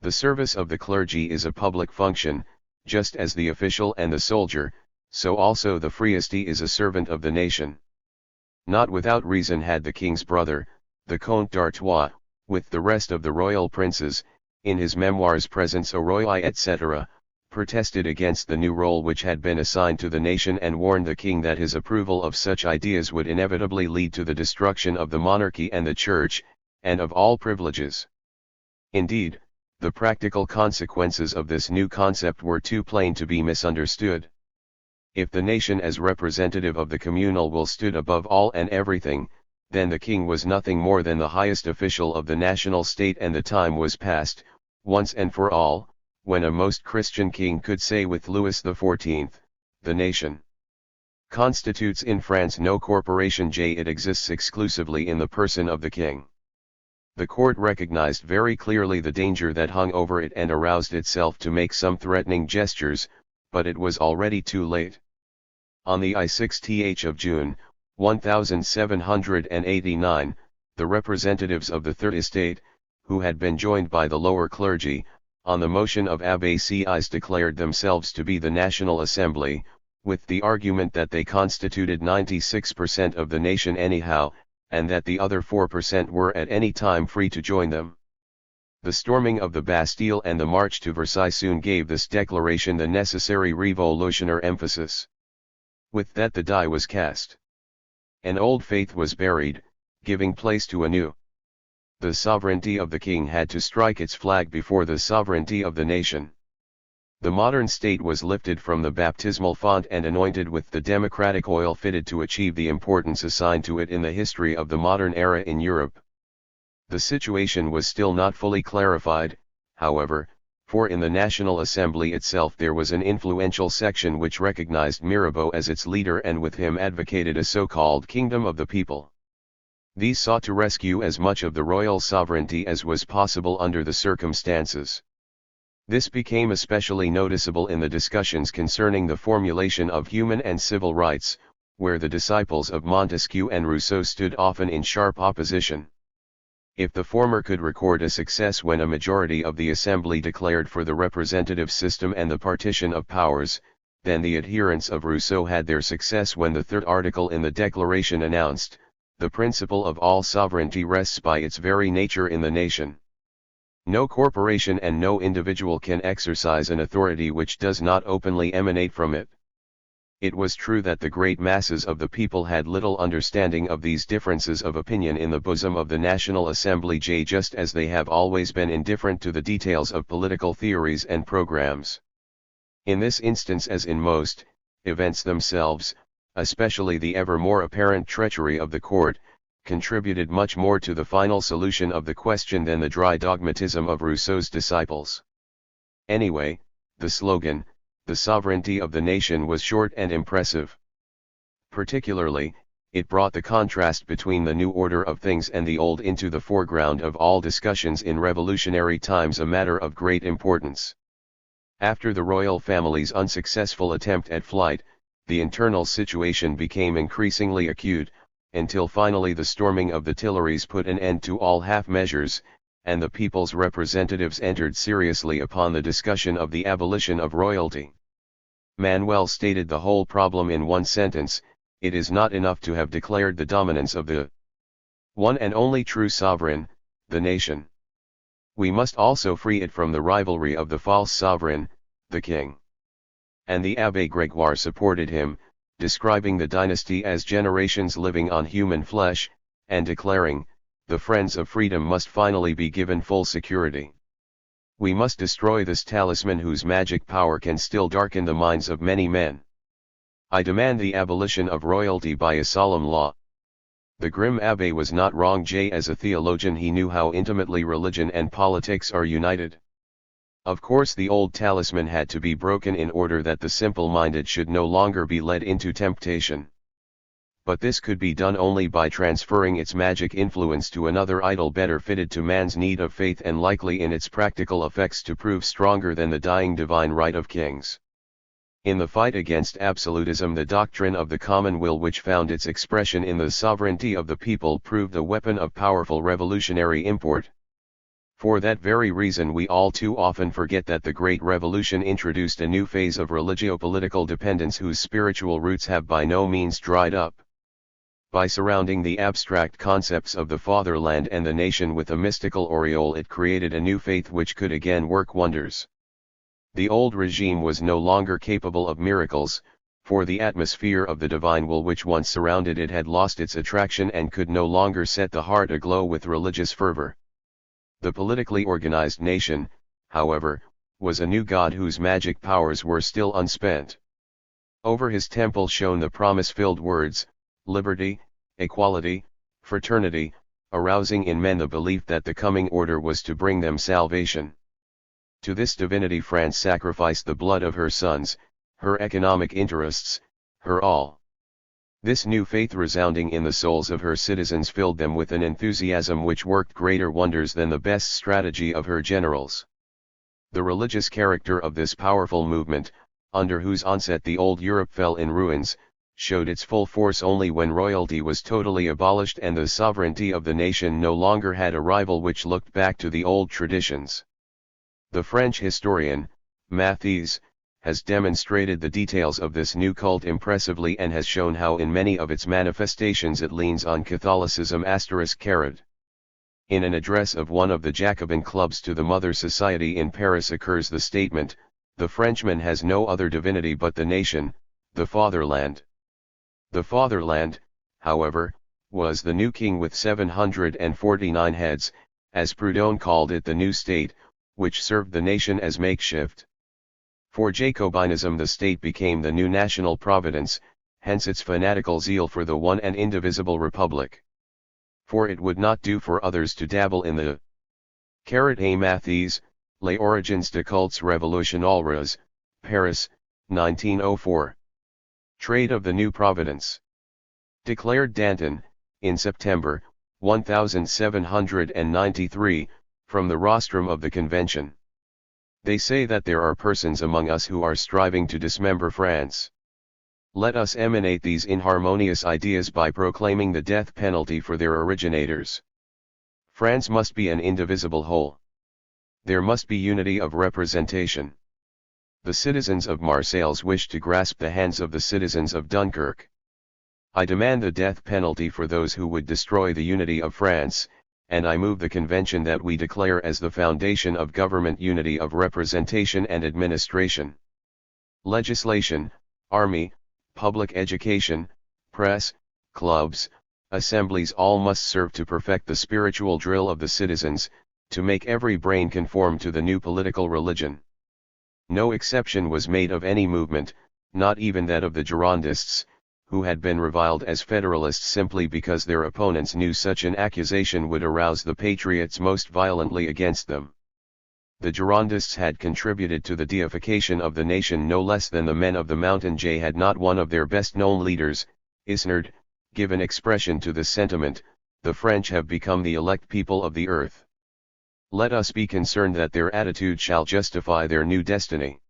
The service of the clergy is a public function, just as the official and the soldier, so also the frieste is a servant of the nation. Not without reason had the king's brother, the Comte d'Artois, with the rest of the royal princes, in his memoirs Présence au Roi etc., protested against the new role which had been assigned to the nation and warned the king that his approval of such ideas would inevitably lead to the destruction of the monarchy and the church, and of all privileges. Indeed, the practical consequences of this new concept were too plain to be misunderstood. If the nation as representative of the communal will stood above all and everything, then the king was nothing more than the highest official of the national state and the time was past, once and for all, when a most Christian king could say with Louis XIV, the nation constitutes in France no corporation. It exists exclusively in the person of the king. The court recognized very clearly the danger that hung over it and aroused itself to make some threatening gestures, but it was already too late. On the I6th of June, 1789, the representatives of the Third Estate, who had been joined by the lower clergy, on the motion of Abbé Sieyès declared themselves to be the National Assembly, with the argument that they constituted 96% of the nation anyhow, and that the other 4% were at any time free to join them. The storming of the Bastille and the march to Versailles soon gave this declaration the necessary revolutionary emphasis. With that the die was cast. An old faith was buried, giving place to a new. The sovereignty of the king had to strike its flag before the sovereignty of the nation. The modern state was lifted from the baptismal font and anointed with the democratic oil fitted to achieve the importance assigned to it in the history of the modern era in Europe. The situation was still not fully clarified, however, for in the National Assembly itself there was an influential section which recognized Mirabeau as its leader and with him advocated a so-called kingdom of the people. These sought to rescue as much of the royal sovereignty as was possible under the circumstances. This became especially noticeable in the discussions concerning the formulation of human and civil rights, where the disciples of Montesquieu and Rousseau stood often in sharp opposition. If the former could record a success when a majority of the assembly declared for the representative system and the partition of powers, then the adherents of Rousseau had their success when the third article in the Declaration announced, "The principle of all sovereignty rests by its very nature in the nation. No corporation and no individual can exercise an authority which does not openly emanate from it." It was true that the great masses of the people had little understanding of these differences of opinion in the bosom of the National Assembly, just as they have always been indifferent to the details of political theories and programs. In this instance, as in most events themselves, especially the ever more apparent treachery of the court, contributed much more to the final solution of the question than the dry dogmatism of Rousseau's disciples. Anyway, the slogan, "The sovereignty of the nation," was short and impressive. Particularly, it brought the contrast between the new order of things and the old into the foreground of all discussions in revolutionary times, a matter of great importance. After the royal family's unsuccessful attempt at flight, the internal situation became increasingly acute, until finally the storming of the Tuileries put an end to all half measures, and the people's representatives entered seriously upon the discussion of the abolition of royalty. Manuel stated the whole problem in one sentence: it is not enough to have declared the dominance of the one and only true sovereign, the nation. We must also free it from the rivalry of the false sovereign, the king. And the Abbé Grégoire supported him, describing the dynasty as generations living on human flesh, and declaring, "The friends of freedom must finally be given full security. We must destroy this talisman whose magic power can still darken the minds of many men. I demand the abolition of royalty by a solemn law." The grim abbé was not wrong. As a theologian he knew how intimately religion and politics are united. Of course the old talisman had to be broken in order that the simple-minded should no longer be led into temptation. But this could be done only by transferring its magic influence to another idol better fitted to man's need of faith and likely in its practical effects to prove stronger than the dying divine right of kings. In the fight against absolutism, the doctrine of the common will, which found its expression in the sovereignty of the people, proved a weapon of powerful revolutionary import. For that very reason we all too often forget that the Great Revolution introduced a new phase of religio-political dependence whose spiritual roots have by no means dried up. By surrounding the abstract concepts of the fatherland and the nation with a mystical aureole, it created a new faith which could again work wonders. The old regime was no longer capable of miracles, for the atmosphere of the divine will which once surrounded it had lost its attraction and could no longer set the heart aglow with religious fervor. The politically organized nation, however, was a new god whose magic powers were still unspent. Over his temple shone the promise-filled words, "Liberty, equality, fraternity," arousing in men the belief that the coming order was to bring them salvation. To this divinity France sacrificed the blood of her sons, her economic interests, her all. This new faith resounding in the souls of her citizens filled them with an enthusiasm which worked greater wonders than the best strategy of her generals. The religious character of this powerful movement, under whose onset the old Europe fell in ruins, showed its full force only when royalty was totally abolished and the sovereignty of the nation no longer had a rival which looked back to the old traditions. The French historian, Mathiez, has demonstrated the details of this new cult impressively and has shown how in many of its manifestations it leans on Catholicism **. In an address of one of the Jacobin clubs to the Mother Society in Paris occurs the statement, "The Frenchman has no other divinity but the nation, the fatherland." The fatherland, however, was the new king with 749 heads, as Proudhon called it, the new state, which served the nation as makeshift. For Jacobinism the state became the new national providence, hence its fanatical zeal for the one and indivisible republic. For it would not do for others to dabble in the A. Mathiez, Les Origines de Cultes Révolutionnaires, Paris, 1904. Trade of the New Providence. Declared Danton, in September, 1793, from the rostrum of the Convention. They say that there are persons among us who are striving to dismember France. Let us emanate these inharmonious ideas by proclaiming the death penalty for their originators. France must be an indivisible whole. There must be unity of representation. The citizens of Marseilles wish to grasp the hands of the citizens of Dunkirk. I demand the death penalty for those who would destroy the unity of France, and I move the Convention that we declare as the foundation of government unity of representation and administration. Legislation, army, public education, press, clubs, assemblies all must serve to perfect the spiritual drill of the citizens, to make every brain conform to the new political religion. No exception was made of any movement, not even that of the Girondists, who had been reviled as federalists simply because their opponents knew such an accusation would arouse the patriots most violently against them. The Girondists had contributed to the deification of the nation no less than the men of the Mountain J had not one of their best-known leaders, Isnard, given expression to this sentiment, "The French have become the elect people of the earth. Let us be concerned that their attitude shall justify their new destiny."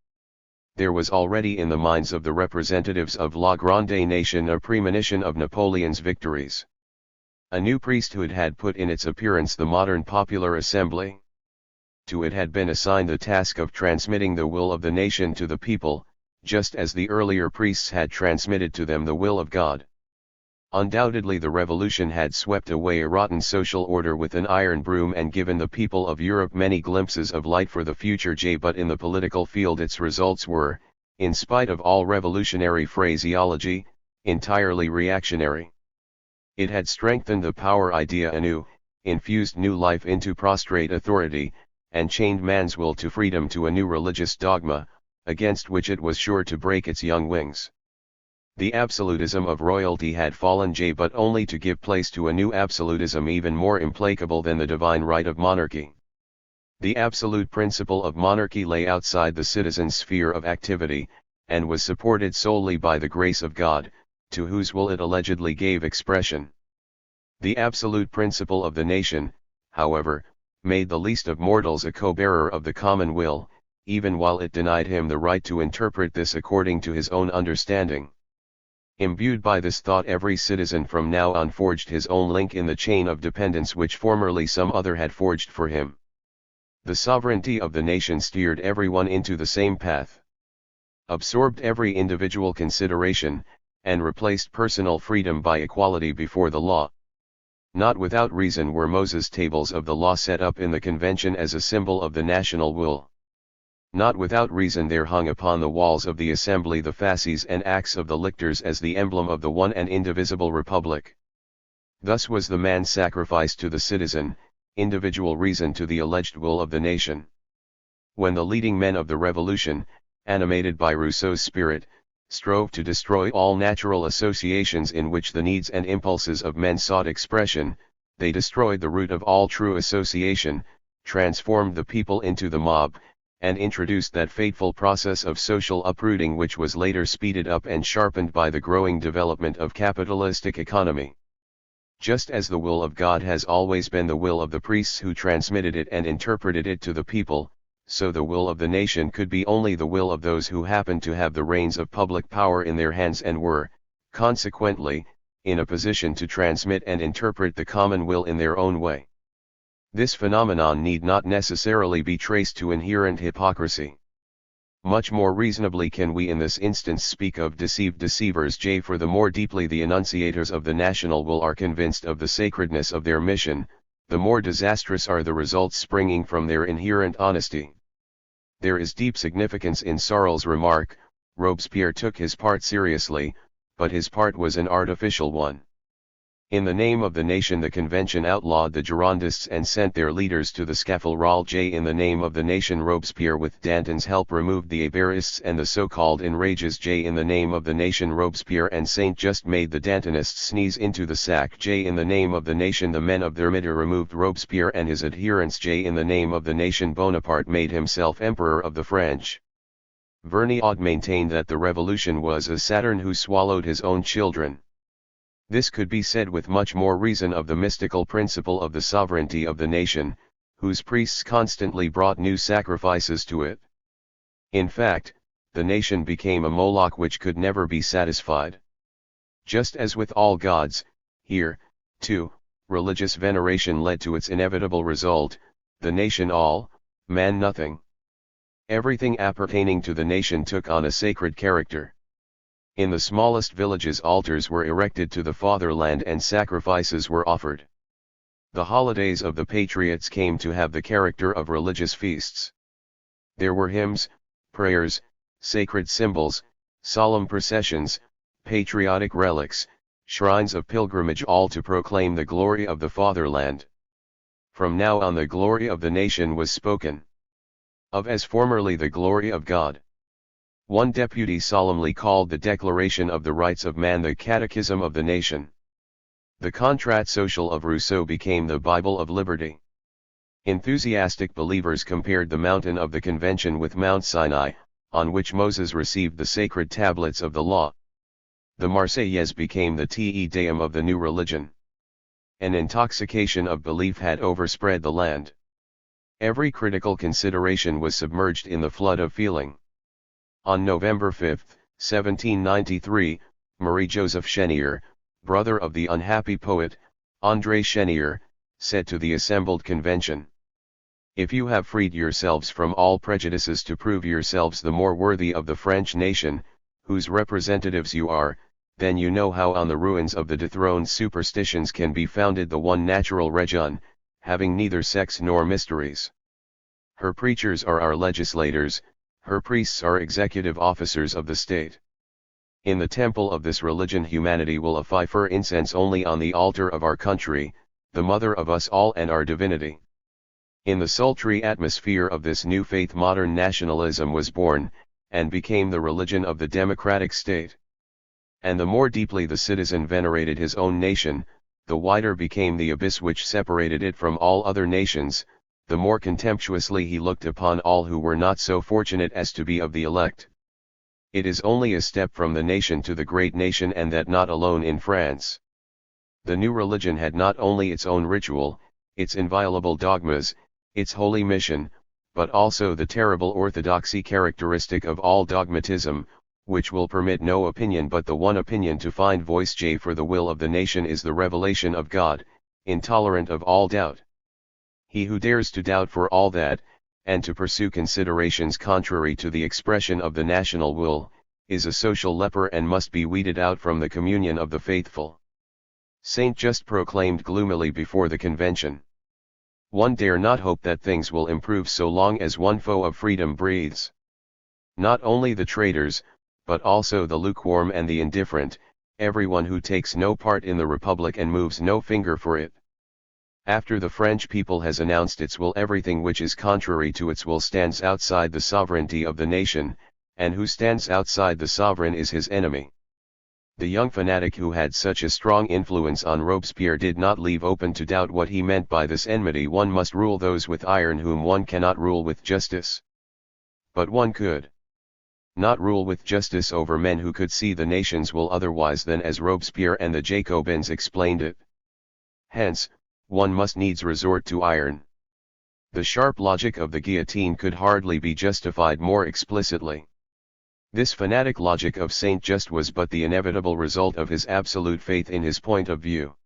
There was already in the minds of the representatives of La Grande Nation a premonition of Napoleon's victories. A new priesthood had put in its appearance the modern popular assembly. To it had been assigned the task of transmitting the will of the nation to the people, just as the earlier priests had transmitted to them the will of God. Undoubtedly the revolution had swept away a rotten social order with an iron broom and given the people of Europe many glimpses of light for the future. But in the political field its results were, in spite of all revolutionary phraseology, entirely reactionary. It had strengthened the power idea anew, infused new life into prostrate authority, and chained man's will to freedom to a new religious dogma, against which it was sure to break its young wings. The absolutism of royalty had fallen, but only to give place to a new absolutism even more implacable than the divine right of monarchy. The absolute principle of monarchy lay outside the citizen's sphere of activity, and was supported solely by the grace of God, to whose will it allegedly gave expression. The absolute principle of the nation, however, made the least of mortals a co-bearer of the common will, even while it denied him the right to interpret this according to his own understanding. Imbued by this thought, every citizen from now on forged his own link in the chain of dependence which formerly some other had forged for him. The sovereignty of the nation steered everyone into the same path, absorbed every individual consideration, and replaced personal freedom by equality before the law. Not without reason were Moses' tables of the law set up in the Convention as a symbol of the national will. Not without reason there hung upon the walls of the assembly the fasces and acts of the lictors as the emblem of the one and indivisible republic. Thus was the man sacrificed to the citizen, individual reason to the alleged will of the nation. When the leading men of the revolution, animated by Rousseau's spirit, strove to destroy all natural associations in which the needs and impulses of men sought expression, they destroyed the root of all true association, transformed the people into the mob, and introduced that fateful process of social uprooting which was later speeded up and sharpened by the growing development of capitalistic economy. Just as the will of God has always been the will of the priests who transmitted it and interpreted it to the people, so the will of the nation could be only the will of those who happened to have the reins of public power in their hands and were, consequently, in a position to transmit and interpret the common will in their own way. This phenomenon need not necessarily be traced to inherent hypocrisy. Much more reasonably can we in this instance speak of deceived deceivers, for the more deeply the enunciators of the national will are convinced of the sacredness of their mission, the more disastrous are the results springing from their inherent honesty. There is deep significance in Sarl's remark: Robespierre took his part seriously, but his part was an artificial one. In the name of the nation the convention outlawed the Girondists and sent their leaders to the scaffold. In the name of the nation Robespierre with Danton's help removed the Hébérists and the so-called enrages. In the name of the nation Robespierre and Saint-Just made the Dantonists sneeze into the sack. In the name of the nation the men of Thermidor removed Robespierre and his adherents. In the name of the nation Bonaparte made himself emperor of the French. Vergniaud maintained that the revolution was a Saturn who swallowed his own children. This could be said with much more reason of the mystical principle of the sovereignty of the nation, whose priests constantly brought new sacrifices to it. In fact, the nation became a Moloch which could never be satisfied. Just as with all gods, here, too, religious veneration led to its inevitable result: the nation all, man nothing. Everything appertaining to the nation took on a sacred character. In the smallest villages altars were erected to the fatherland and sacrifices were offered. The holidays of the patriots came to have the character of religious feasts. There were hymns, prayers, sacred symbols, solemn processions, patriotic relics, shrines of pilgrimage, all to proclaim the glory of the fatherland. From now on the glory of the nation was spoken of as formerly the glory of God. One deputy solemnly called the Declaration of the Rights of Man the Catechism of the Nation. The Contrat Social of Rousseau became the Bible of Liberty. Enthusiastic believers compared the mountain of the Convention with Mount Sinai, on which Moses received the sacred tablets of the law. The Marseillaise became the Te Deum of the new religion. An intoxication of belief had overspread the land. Every critical consideration was submerged in the flood of feeling. On November 5, 1793, Marie-Joseph Chenier, brother of the unhappy poet, André Chenier, said to the assembled convention: "If you have freed yourselves from all prejudices to prove yourselves the more worthy of the French nation, whose representatives you are, then you know how on the ruins of the dethroned superstitions can be founded the one natural religion, having neither sex nor mysteries. Her preachers are our legislators, her priests are executive officers of the state. In the temple of this religion humanity will offer incense only on the altar of our country, the mother of us all and our divinity." In the sultry atmosphere of this new faith modern nationalism was born, and became the religion of the democratic state. And the more deeply the citizen venerated his own nation, the wider became the abyss which separated it from all other nations, the more contemptuously he looked upon all who were not so fortunate as to be of the elect. It is only a step from the nation to the great nation, and that not alone in France. The new religion had not only its own ritual, its inviolable dogmas, its holy mission, but also the terrible orthodoxy characteristic of all dogmatism, which will permit no opinion but the one opinion to find voice. For the will of the nation is the revelation of God, intolerant of all doubt. He who dares to doubt for all that, and to pursue considerations contrary to the expression of the national will, is a social leper and must be weeded out from the communion of the faithful. Saint-Just proclaimed gloomily before the convention: "One dare not hope that things will improve so long as one foe of freedom breathes. Not only the traitors, but also the lukewarm and the indifferent, everyone who takes no part in the Republic and moves no finger for it. After the French people has announced its will, everything which is contrary to its will stands outside the sovereignty of the nation, and who stands outside the sovereign is his enemy." The young fanatic who had such a strong influence on Robespierre did not leave open to doubt what he meant by this enmity: one must rule those with iron whom one cannot rule with justice. But one could not rule with justice over men who could see the nation's will otherwise than as Robespierre and the Jacobins explained it. Hence, one must needs resort to iron. The sharp logic of the guillotine could hardly be justified more explicitly. This fanatic logic of Saint Just was but the inevitable result of his absolute faith in his point of view.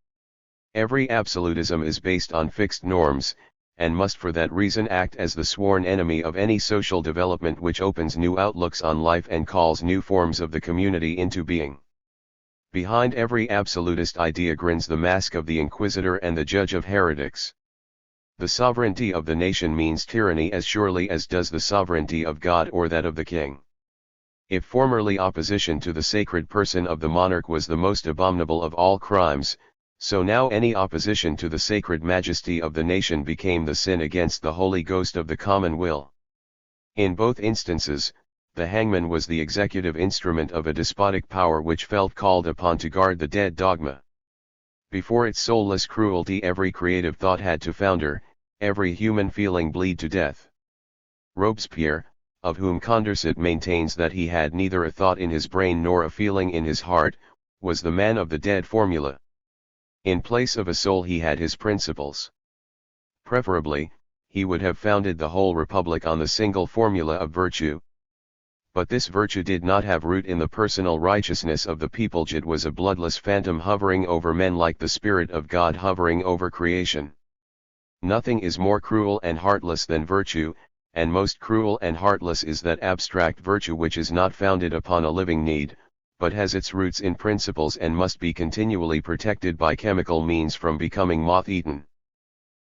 Every absolutism is based on fixed norms, and must for that reason act as the sworn enemy of any social development which opens new outlooks on life and calls new forms of the community into being. Behind every absolutist idea grins the mask of the inquisitor and the judge of heretics. The sovereignty of the nation means tyranny as surely as does the sovereignty of God or that of the king. If formerly opposition to the sacred person of the monarch was the most abominable of all crimes, so now any opposition to the sacred majesty of the nation became the sin against the Holy Ghost of the common will. In both instances, the hangman was the executive instrument of a despotic power which felt called upon to guard the dead dogma. Before its soulless cruelty every creative thought had to founder, every human feeling bleed to death. Robespierre, of whom Condorcet maintains that he had neither a thought in his brain nor a feeling in his heart, was the man of the dead formula. In place of a soul he had his principles. Preferably, he would have founded the whole republic on the single formula of virtue. But this virtue did not have root in the personal righteousness of the people. It was a bloodless phantom hovering over men like the Spirit of God hovering over creation. Nothing is more cruel and heartless than virtue, and most cruel and heartless is that abstract virtue which is not founded upon a living need, but has its roots in principles and must be continually protected by chemical means from becoming moth-eaten.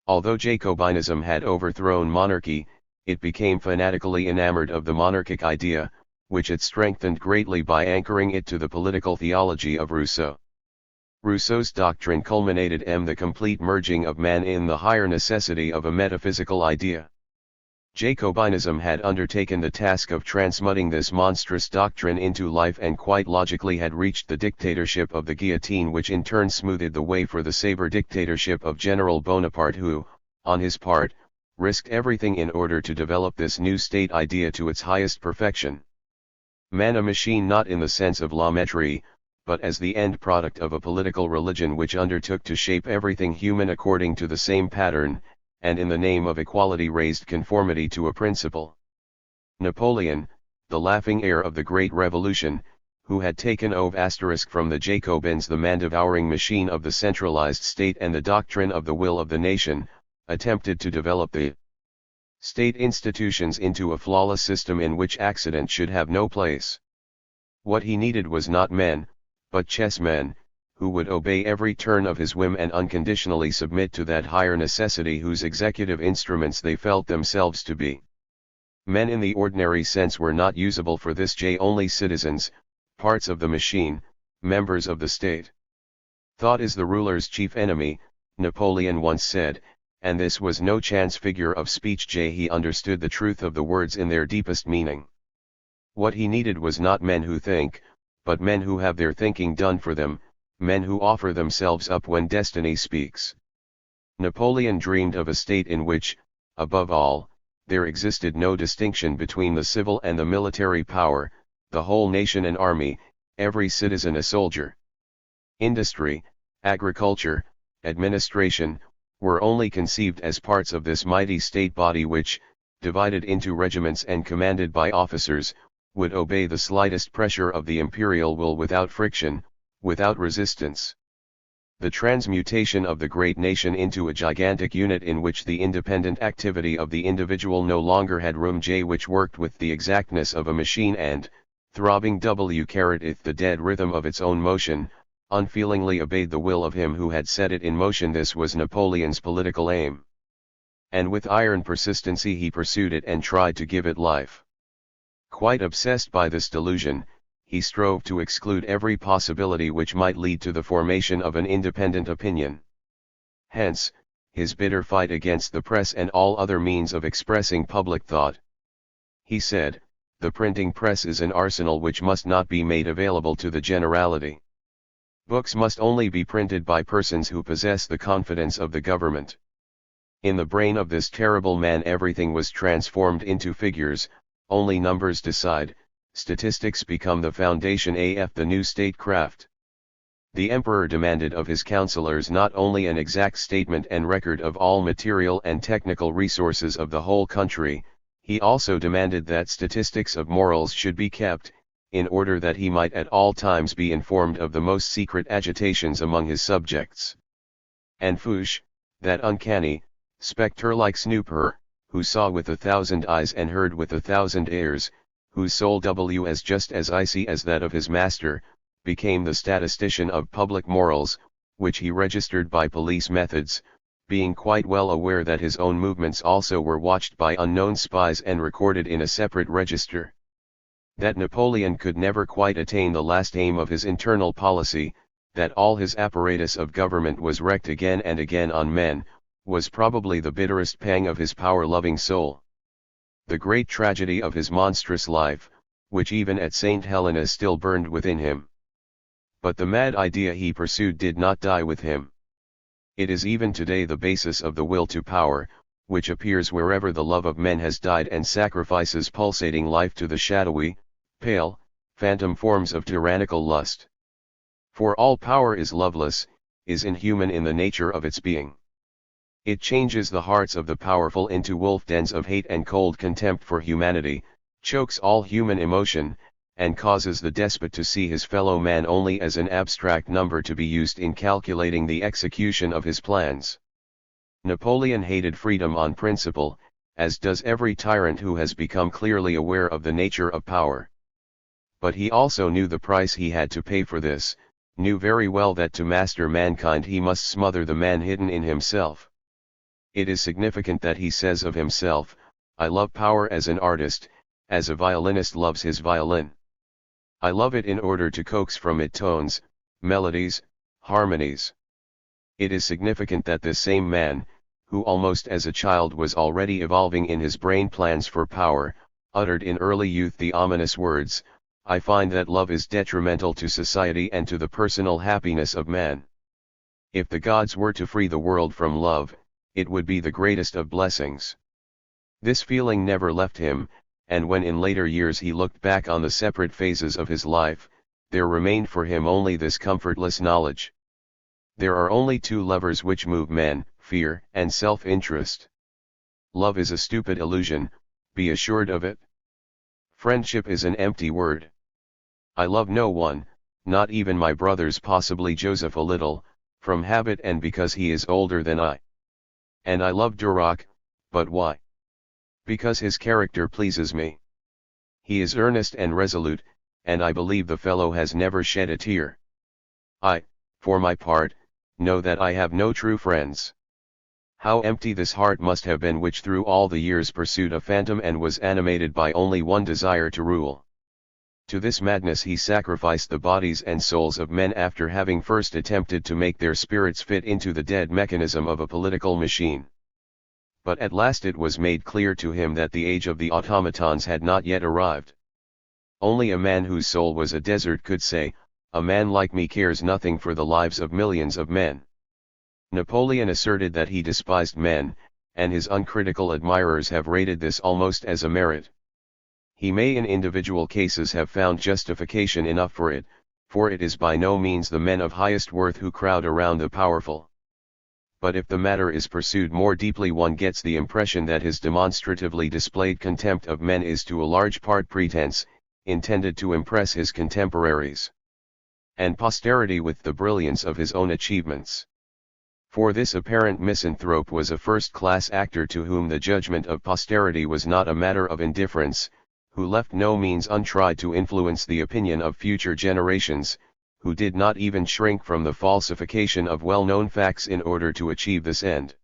Although Jacobinism had overthrown monarchy, it became fanatically enamored of the monarchic idea, which it strengthened greatly by anchoring it to the political theology of Rousseau. Rousseau's doctrine culminated in the complete merging of man in the higher necessity of a metaphysical idea. Jacobinism had undertaken the task of transmuting this monstrous doctrine into life and quite logically had reached the dictatorship of the guillotine, which in turn smoothed the way for the saber dictatorship of General Bonaparte, who, on his part, risked everything in order to develop this new state idea to its highest perfection. Man a machine not in the sense of la mettrie, but as the end product of a political religion which undertook to shape everything human according to the same pattern, and in the name of equality raised conformity to a principle. Napoleon, the laughing heir of the Great Revolution, who had taken from the Jacobins the man-devouring machine of the centralized state and the doctrine of the will of the nation, attempted to develop the state institutions into a flawless system in which accident should have no place. What he needed was not men, but chessmen, who would obey every turn of his whim and unconditionally submit to that higher necessity whose executive instruments they felt themselves to be. Men in the ordinary sense were not usable for this. Only citizens, parts of the machine, members of the state. Thought is the ruler's chief enemy, Napoleon once said, and this was no chance figure of speech. He understood the truth of the words in their deepest meaning. What he needed was not men who think, but men who have their thinking done for them, men who offer themselves up when destiny speaks. Napoleon dreamed of a state in which, above all, there existed no distinction between the civil and the military power, the whole nation an army, every citizen a soldier. Industry, agriculture, administration, were only conceived as parts of this mighty state body which, divided into regiments and commanded by officers, would obey the slightest pressure of the imperial will without friction, without resistance. The transmutation of the great nation into a gigantic unit in which the independent activity of the individual no longer had room, which worked with the exactness of a machine and, throbbing if the dead rhythm of its own motion, unfeelingly obeyed the will of him who had set it in motion. This was Napoleon's political aim. And with iron persistency he pursued it and tried to give it life. Quite obsessed by this delusion, he strove to exclude every possibility which might lead to the formation of an independent opinion. Hence, his bitter fight against the press and all other means of expressing public thought. He said, "The printing press is an arsenal which must not be made available to the generality. Books must only be printed by persons who possess the confidence of the government." In the brain of this terrible man everything was transformed into figures, only numbers decide, statistics become the foundation of the new statecraft. The emperor demanded of his counselors not only an exact statement and record of all material and technical resources of the whole country, he also demanded that statistics of morals should be kept, in order that he might at all times be informed of the most secret agitations among his subjects. And Fouche, that uncanny, spectre-like snooper, who saw with 1,000 eyes and heard with 1,000 ears, whose soul was just as icy as that of his master, became the statistician of public morals, which he registered by police methods, being quite well aware that his own movements also were watched by unknown spies and recorded in a separate register. That Napoleon could never quite attain the last aim of his internal policy, that all his apparatus of government was wrecked again and again on men, was probably the bitterest pang of his power-loving soul. The great tragedy of his monstrous life, which even at St. Helena still burned within him. But the mad idea he pursued did not die with him. It is even today the basis of the will to power, which appears wherever the love of men has died and sacrifices pulsating life to the shadowy, pale, phantom forms of tyrannical lust. For all power is loveless, is inhuman in the nature of its being. It changes the hearts of the powerful into wolf dens of hate and cold contempt for humanity, chokes all human emotion, and causes the despot to see his fellow man only as an abstract number to be used in calculating the execution of his plans. Napoleon hated freedom on principle, as does every tyrant who has become clearly aware of the nature of power. But he also knew the price he had to pay for this, knew very well that to master mankind he must smother the man hidden in himself. It is significant that he says of himself, "I love power as an artist, as a violinist loves his violin. I love it in order to coax from it tones, melodies, harmonies." It is significant that this same man, who almost as a child was already evolving in his brain plans for power, uttered in early youth the ominous words, "I find that love is detrimental to society and to the personal happiness of man. If the gods were to free the world from love, it would be the greatest of blessings." This feeling never left him, and when in later years he looked back on the separate phases of his life, there remained for him only this comfortless knowledge. There are only two levers which move men, fear and self-interest. Love is a stupid illusion, be assured of it. Friendship is an empty word. I love no one, not even my brothers, possibly Joseph a little, from habit and because he is older than I. And I love Duroc, but why? Because his character pleases me. He is earnest and resolute, and I believe the fellow has never shed a tear. I, for my part, know that I have no true friends. How empty this heart must have been which through all the years pursued a phantom and was animated by only one desire to rule. To this madness he sacrificed the bodies and souls of men after having first attempted to make their spirits fit into the dead mechanism of a political machine. But at last it was made clear to him that the age of the automatons had not yet arrived. Only a man whose soul was a desert could say, "A man like me cares nothing for the lives of millions of men." Napoleon asserted that he despised men, and his uncritical admirers have rated this almost as a merit. He may in individual cases have found justification enough for it is by no means the men of highest worth who crowd around the powerful. But if the matter is pursued more deeply, one gets the impression that his demonstratively displayed contempt of men is to a large part pretense, intended to impress his contemporaries and posterity with the brilliance of his own achievements. For this apparent misanthrope was a first-class actor to whom the judgment of posterity was not a matter of indifference, who left no means untried to influence the opinion of future generations, who did not even shrink from the falsification of well-known facts in order to achieve this end.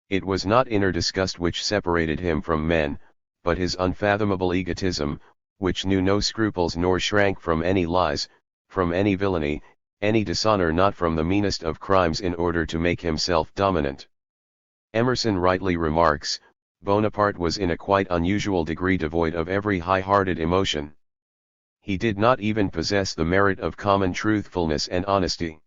It was not inner disgust which separated him from men, but his unfathomable egotism, which knew no scruples nor shrank from any lies, from any villainy, any dishonor, not from the meanest of crimes, in order to make himself dominant. Emerson rightly remarks, Bonaparte was in a quite unusual degree devoid of every high-hearted emotion. He did not even possess the merit of common truthfulness and honesty.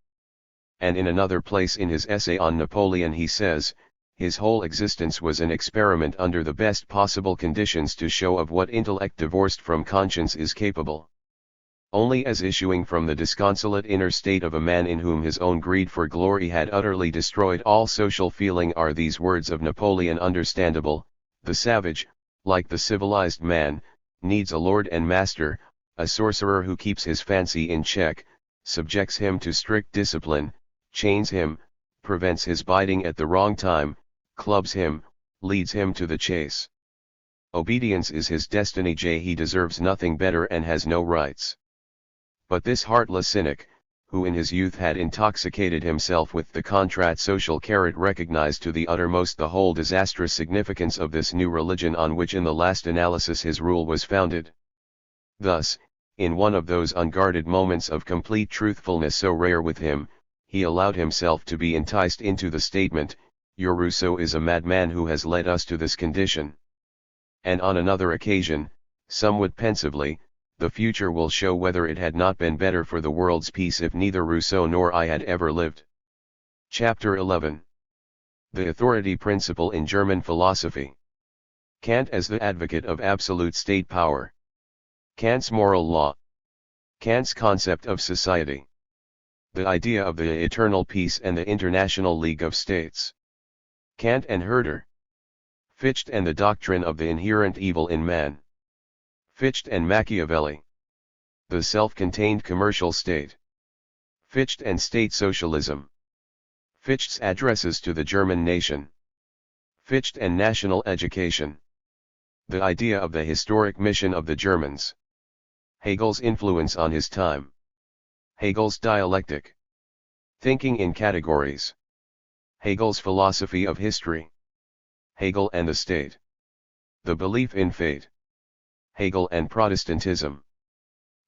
And in another place in his essay on Napoleon he says, his whole existence was an experiment under the best possible conditions to show of what intellect divorced from conscience is capable. Only as issuing from the disconsolate inner state of a man in whom his own greed for glory had utterly destroyed all social feeling are these words of Napoleon understandable: the savage, like the civilized man, needs a lord and master, a sorcerer who keeps his fancy in check, subjects him to strict discipline, chains him, prevents his biting at the wrong time, clubs him, leads him to the chase. Obedience is his destiny. He deserves nothing better and has no rights. But this heartless cynic, who in his youth had intoxicated himself with the contrat social carrot, recognized to the uttermost the whole disastrous significance of this new religion on which in the last analysis his rule was founded. Thus, in one of those unguarded moments of complete truthfulness so rare with him, he allowed himself to be enticed into the statement, "Your Rousseau is a madman who has led us to this condition." And on another occasion, somewhat pensively, "The future will show whether it had not been better for the world's peace if neither Rousseau nor I had ever lived." Chapter 11. The authority principle in German philosophy. Kant as the advocate of absolute state power. Kant's moral law. Kant's concept of society. The idea of the eternal peace and the International League of States. Kant and Herder. Fichte and the doctrine of the inherent evil in man. Fichte and Machiavelli. The self-contained commercial state. Fichte and state socialism. Fichte's addresses to the German nation. Fichte and national education. The idea of the historic mission of the Germans. Hegel's influence on his time. Hegel's dialectic. Thinking in categories. Hegel's philosophy of history. Hegel and the state. The belief in fate. Hegel and Protestantism.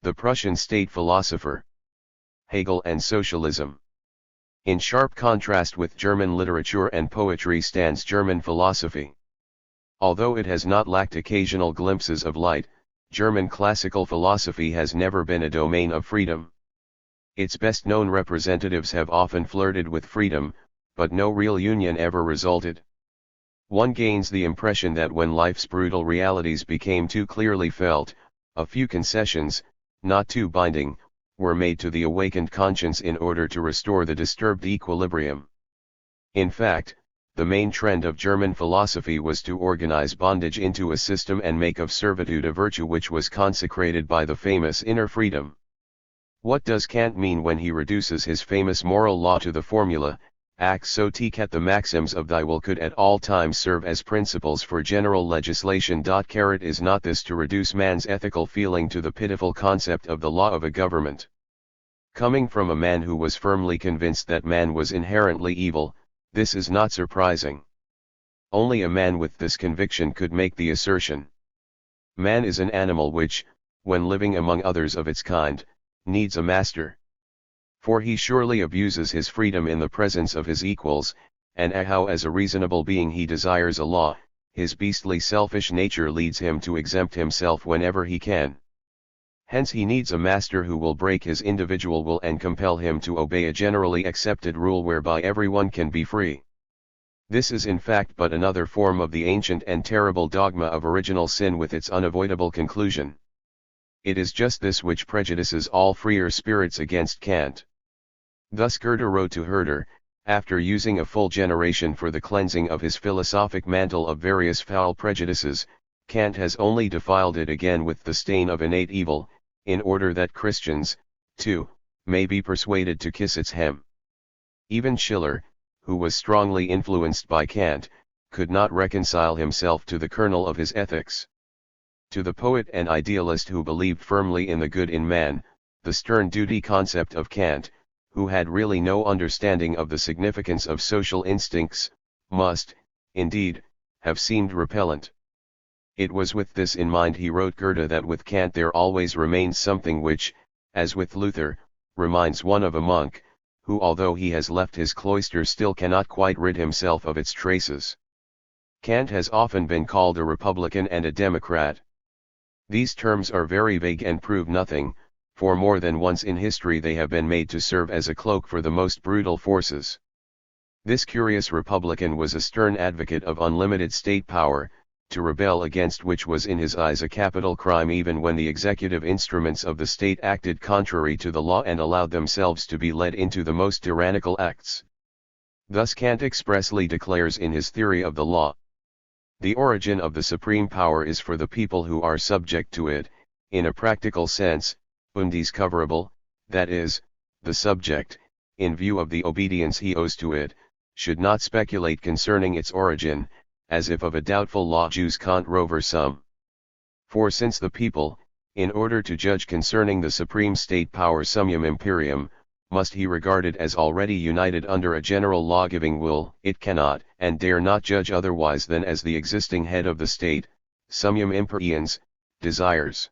The Prussian state philosopher. Hegel and socialism. In sharp contrast with German literature and poetry stands German philosophy. Although it has not lacked occasional glimpses of light, German classical philosophy has never been a domain of freedom. Its best-known representatives have often flirted with freedom, but no real union ever resulted. One gains the impression that when life's brutal realities became too clearly felt, a few concessions, not too binding, were made to the awakened conscience in order to restore the disturbed equilibrium. In fact, the main trend of German philosophy was to organize bondage into a system and make of servitude a virtue which was consecrated by the famous inner freedom. What does Kant mean when he reduces his famous moral law to the formula, "Ac soticat"? The maxims of thy will could at all times serve as principles for general legislation. Is not this to reduce man's ethical feeling to the pitiful concept of the law of a government? Coming from a man who was firmly convinced that man was inherently evil, this is not surprising. Only a man with this conviction could make the assertion. Man is an animal which, when living among others of its kind, needs a master. For he surely abuses his freedom in the presence of his equals, and how as a reasonable being he desires a law, his beastly selfish nature leads him to exempt himself whenever he can. Hence he needs a master who will break his individual will and compel him to obey a generally accepted rule whereby everyone can be free. This is in fact but another form of the ancient and terrible dogma of original sin with its unavoidable conclusion. It is just this which prejudices all freer spirits against Kant. Thus Goethe wrote to Herder, after using a full generation for the cleansing of his philosophic mantle of various foul prejudices, Kant has only defiled it again with the stain of innate evil, in order that Christians, too, may be persuaded to kiss its hem. Even Schiller, who was strongly influenced by Kant, could not reconcile himself to the kernel of his ethics. To the poet and idealist who believed firmly in the good in man, the stern duty concept of Kant, who had really no understanding of the significance of social instincts, must, indeed, have seemed repellent. It was with this in mind he wrote Goethe that with Kant there always remains something which, as with Luther, reminds one of a monk, who although he has left his cloister still cannot quite rid himself of its traces. Kant has often been called a Republican and a Democrat. These terms are very vague and prove nothing, for more than once in history they have been made to serve as a cloak for the most brutal forces. This curious republican was a stern advocate of unlimited state power, to rebel against which was in his eyes a capital crime even when the executive instruments of the state acted contrary to the law and allowed themselves to be led into the most tyrannical acts. Thus Kant expressly declares in his theory of the law, "The origin of the supreme power is for the people who are subject to it, in a practical sense, undiscoverable, that is, the subject, in view of the obedience he owes to it, should not speculate concerning its origin, as if of a doubtful law jus cont rover sum. For since the people, in order to judge concerning the supreme state power summum imperium, must he regard it as already united under a general law-giving will, it cannot, and dare not judge otherwise than as the existing head of the state, summum imperiens, desires.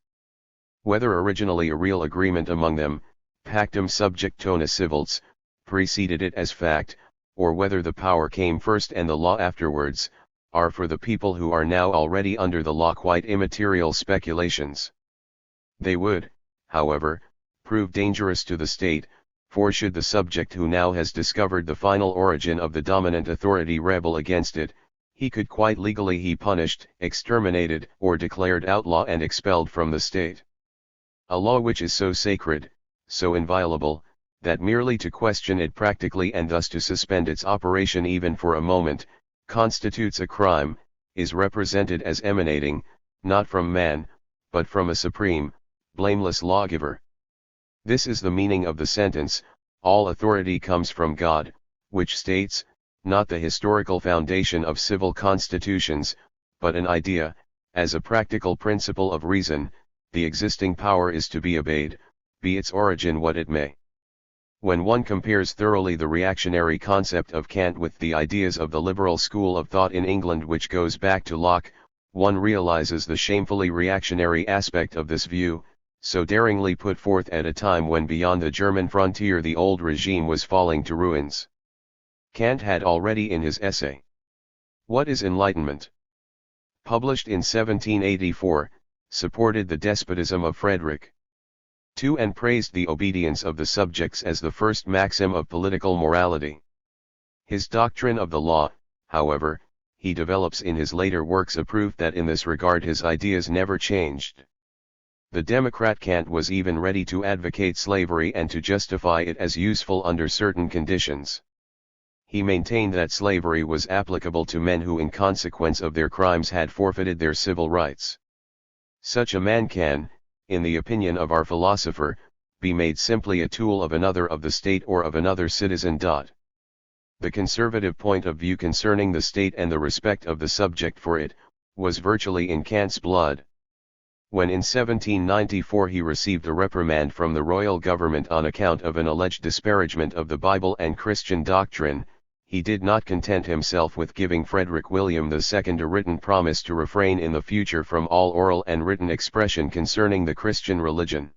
Whether originally a real agreement among them, pactum subjectona civilts, preceded it as fact, or whether the power came first and the law afterwards, are for the people who are now already under the law quite immaterial speculations. They would, however, prove dangerous to the state, for should the subject who now has discovered the final origin of the dominant authority rebel against it, he could quite legally be punished, exterminated, or declared outlaw and expelled from the state. A law which is so sacred, so inviolable, that merely to question it practically and thus to suspend its operation even for a moment, constitutes a crime, is represented as emanating, not from man, but from a supreme, blameless lawgiver. This is the meaning of the sentence, "All authority comes from God," which states, not the historical foundation of civil constitutions, but an idea, as a practical principle of reason, the existing power is to be obeyed, be its origin what it may. When one compares thoroughly the reactionary concept of Kant with the ideas of the liberal school of thought in England which goes back to Locke, one realizes the shamefully reactionary aspect of this view, so daringly put forth at a time when beyond the German frontier the old regime was falling to ruins. Kant had already in his essay, "What is Enlightenment?" published in 1784, supported the despotism of Frederick II and praised the obedience of the subjects as the first maxim of political morality. His doctrine of the law, however, he develops in his later works a proof that in this regard his ideas never changed. The Democrat Kant was even ready to advocate slavery and to justify it as useful under certain conditions. He maintained that slavery was applicable to men who in consequence of their crimes had forfeited their civil rights. Such a man can, in the opinion of our philosopher, be made simply a tool of another of the state or of another citizen. The conservative point of view concerning the state and the respect of the subject for it, was virtually in Kant's blood. When in 1794 he received a reprimand from the royal government on account of an alleged disparagement of the Bible and Christian doctrine, he did not content himself with giving Frederick William II a written promise to refrain in the future from all oral and written expression concerning the Christian religion.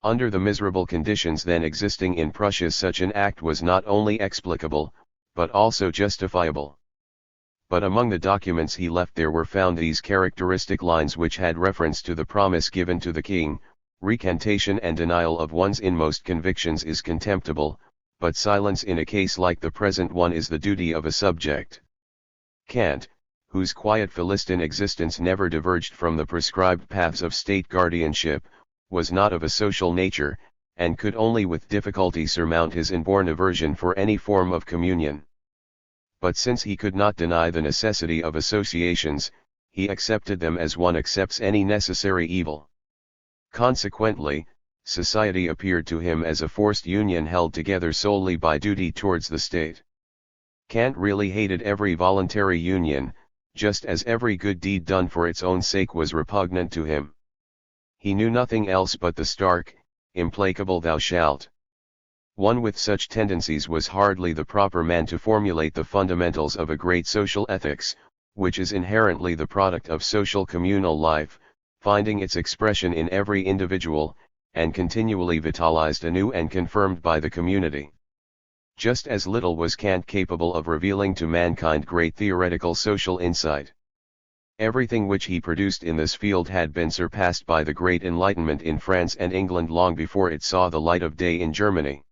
Under the miserable conditions then existing in Prussia such an act was not only explicable, but also justifiable. But among the documents he left there were found these characteristic lines which had reference to the promise given to the king: "Recantation and denial of one's inmost convictions is contemptible, but silence in a case like the present one is the duty of a subject." Kant, whose quiet Philistine existence never diverged from the prescribed paths of state guardianship, was not of a social nature, and could only with difficulty surmount his inborn aversion for any form of communion. But since he could not deny the necessity of associations, he accepted them as one accepts any necessary evil. Consequently, society appeared to him as a forced union held together solely by duty towards the state. Kant really hated every voluntary union, just as every good deed done for its own sake was repugnant to him. He knew nothing else but the stark, implacable "thou shalt." One with such tendencies was hardly the proper man to formulate the fundamentals of a great social ethics, which is inherently the product of social communal life, finding its expression in every individual, and continually vitalized anew and confirmed by the community. Just as little was Kant capable of revealing to mankind great theoretical social insight. Everything which he produced in this field had been surpassed by the Great Enlightenment in France and England long before it saw the light of day in Germany.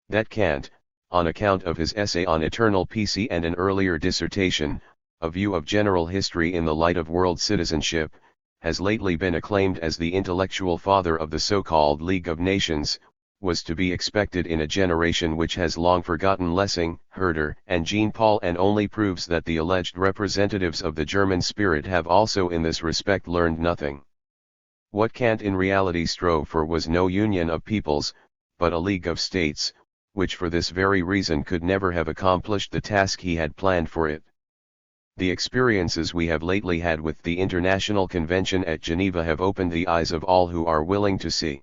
That Kant, on account of his essay on eternal peace and an earlier dissertation, A View of General History in the Light of World Citizenship, has lately been acclaimed as the intellectual father of the so-called League of Nations, was to be expected in a generation which has long forgotten Lessing, Herder, and Jean-Paul, and only proves that the alleged representatives of the German spirit have also in this respect learned nothing. What Kant in reality strove for was no union of peoples, but a league of states, which for this very reason could never have accomplished the task he had planned for it. The experiences we have lately had with the International Convention at Geneva have opened the eyes of all who are willing to see.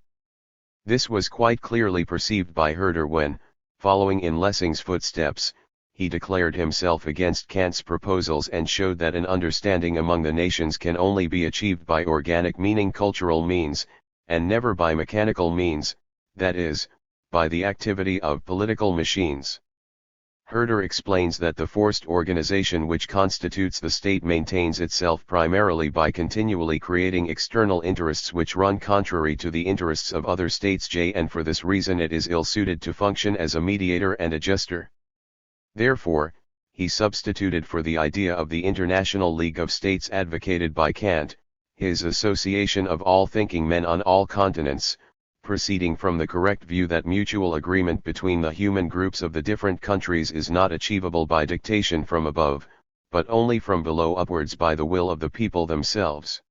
This was quite clearly perceived by Herder when, following in Lessing's footsteps, he declared himself against Kant's proposals and showed that an understanding among the nations can only be achieved by organic, meaning cultural means, and never by mechanical means, that is, by the activity of political machines. Herder explains that the forced organization which constitutes the state maintains itself primarily by continually creating external interests which run contrary to the interests of other states, and for this reason it is ill-suited to function as a mediator and adjuster. Therefore, he substituted for the idea of the International League of States advocated by Kant, his association of all thinking men on all continents, proceeding from the correct view that mutual agreement between the human groups of the different countries is not achievable by dictation from above, but only from below upwards by the will of the people themselves.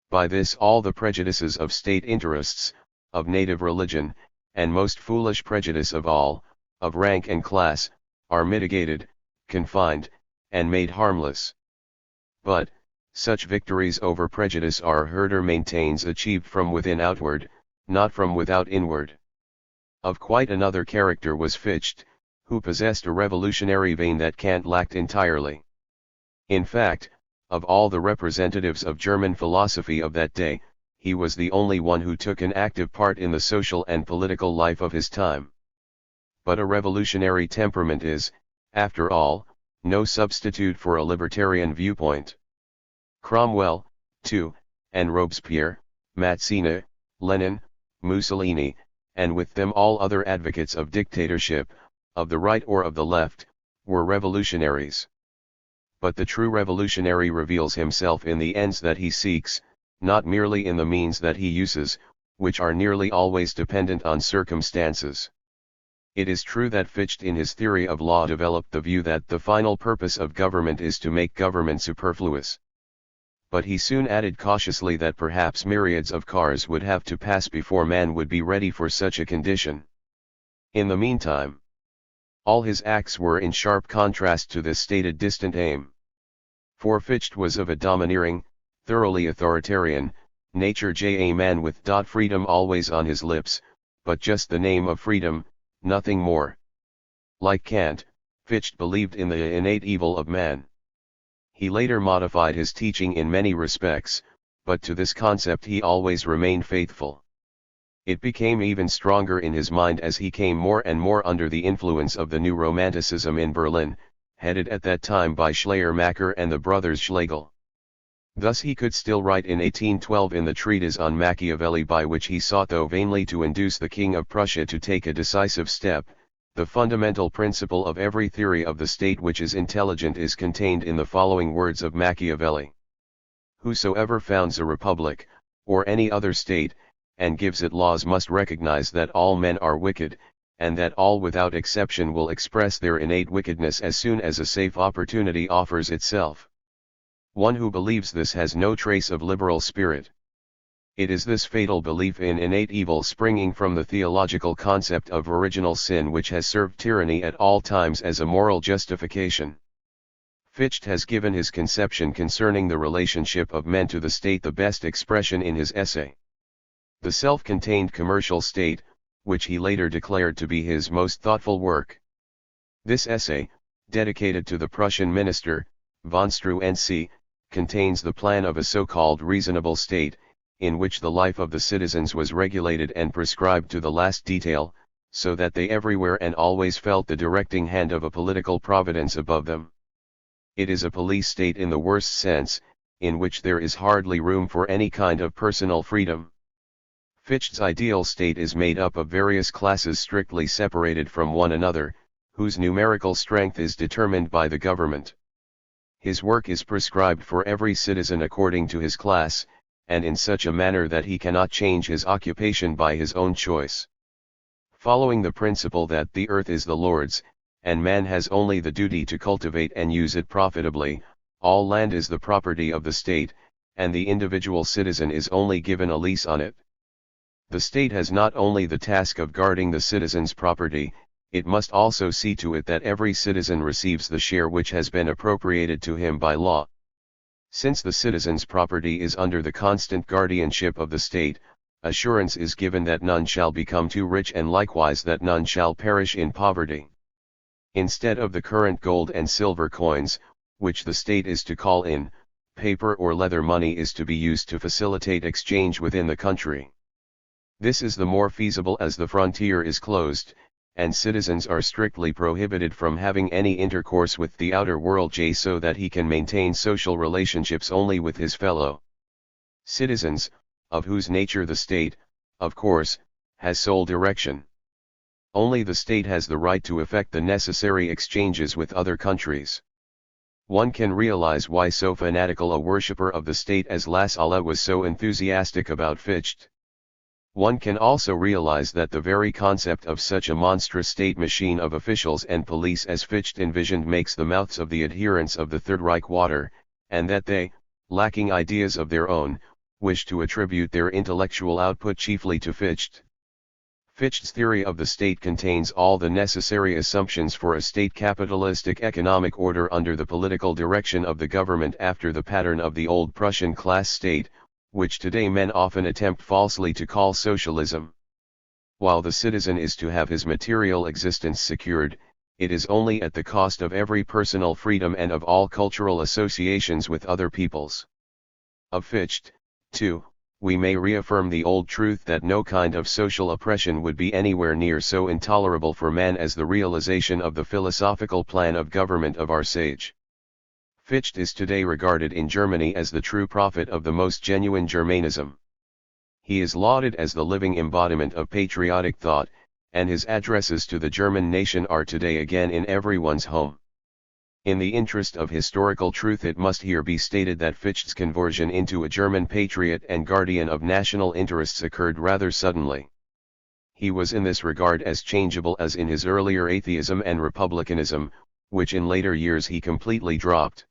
By this all the prejudices of state interests, of native religion, and most foolish prejudice of all, of rank and class, are mitigated, confined, and made harmless. But, such victories over prejudice are, Herder maintains, achieved from within outward, not from without inward. Of quite another character was Fichte, who possessed a revolutionary vein that Kant lacked entirely. In fact, of all the representatives of German philosophy of that day, he was the only one who took an active part in the social and political life of his time. But a revolutionary temperament is, after all, no substitute for a libertarian viewpoint. Cromwell, too, and Robespierre, Mazzini, Lenin, Mussolini, and with them all other advocates of dictatorship, of the right or of the left, were revolutionaries. But the true revolutionary reveals himself in the ends that he seeks, not merely in the means that he uses, which are nearly always dependent on circumstances. It is true that Fichte in his theory of law developed the view that the final purpose of government is to make government superfluous. But he soon added cautiously that perhaps myriads of cars would have to pass before man would be ready for such a condition. In the meantime, all his acts were in sharp contrast to this stated distant aim. For Fichte was of a domineering, thoroughly authoritarian, nature, a man with freedom always on his lips, but just the name of freedom, nothing more. Like Kant, Fichte believed in the innate evil of man. He later modified his teaching in many respects, but to this concept he always remained faithful. It became even stronger in his mind as he came more and more under the influence of the new Romanticism in Berlin, headed at that time by Schleiermacher and the brothers Schlegel. Thus he could still write in 1812 in the treatise on Machiavelli, by which he sought though vainly to induce the King of Prussia to take a decisive step, the fundamental principle of every theory of the state which is intelligent is contained in the following words of Machiavelli. Whosoever founds a republic, or any other state, and gives it laws must recognize that all men are wicked, and that all without exception will express their innate wickedness as soon as a safe opportunity offers itself. One who believes this has no trace of liberal spirit. It is this fatal belief in innate evil springing from the theological concept of original sin which has served tyranny at all times as a moral justification. Fichte has given his conception concerning the relationship of men to the state the best expression in his essay. The Self-Contained Commercial State, which he later declared to be his most thoughtful work. This essay, dedicated to the Prussian minister, von Struensee, contains the plan of a so-called reasonable state, in which the life of the citizens was regulated and prescribed to the last detail, so that they everywhere and always felt the directing hand of a political providence above them. It is a police state in the worst sense, in which there is hardly room for any kind of personal freedom. Fichte's ideal state is made up of various classes strictly separated from one another, whose numerical strength is determined by the government. His work is prescribed for every citizen according to his class, and in such a manner that he cannot change his occupation by his own choice. Following the principle that the earth is the Lord's, and man has only the duty to cultivate and use it profitably, all land is the property of the state, and the individual citizen is only given a lease on it. The state has not only the task of guarding the citizen's property, it must also see to it that every citizen receives the share which has been appropriated to him by law. Since the citizen's property is under the constant guardianship of the state, assurance is given that none shall become too rich and likewise that none shall perish in poverty. Instead of the current gold and silver coins, which the state is to call in, paper or leather money is to be used to facilitate exchange within the country. This is the more feasible as the frontier is closed, and citizens are strictly prohibited from having any intercourse with the outer world so that he can maintain social relationships only with his fellow citizens, of whose nature the state, of course, has sole direction. Only the state has the right to effect the necessary exchanges with other countries. One can realize why so fanatical a worshipper of the state as Lasala was so enthusiastic about Fichte. One can also realize that the very concept of such a monstrous state machine of officials and police as Fichte envisioned makes the mouths of the adherents of the Third Reich water, and that they, lacking ideas of their own, wish to attribute their intellectual output chiefly to Fichte. Fichte's theory of the state contains all the necessary assumptions for a state capitalistic economic order under the political direction of the government after the pattern of the old Prussian class state, which today men often attempt falsely to call socialism. While the citizen is to have his material existence secured, it is only at the cost of every personal freedom and of all cultural associations with other peoples. Of Fichte, too, we may reaffirm the old truth that no kind of social oppression would be anywhere near so intolerable for man as the realization of the philosophical plan of government of our sage. Fichte is today regarded in Germany as the true prophet of the most genuine Germanism. He is lauded as the living embodiment of patriotic thought, and his addresses to the German nation are today again in everyone's home. In the interest of historical truth it must here be stated that Fichte's conversion into a German patriot and guardian of national interests occurred rather suddenly. He was in this regard as changeable as in his earlier atheism and republicanism, which in later years he completely dropped.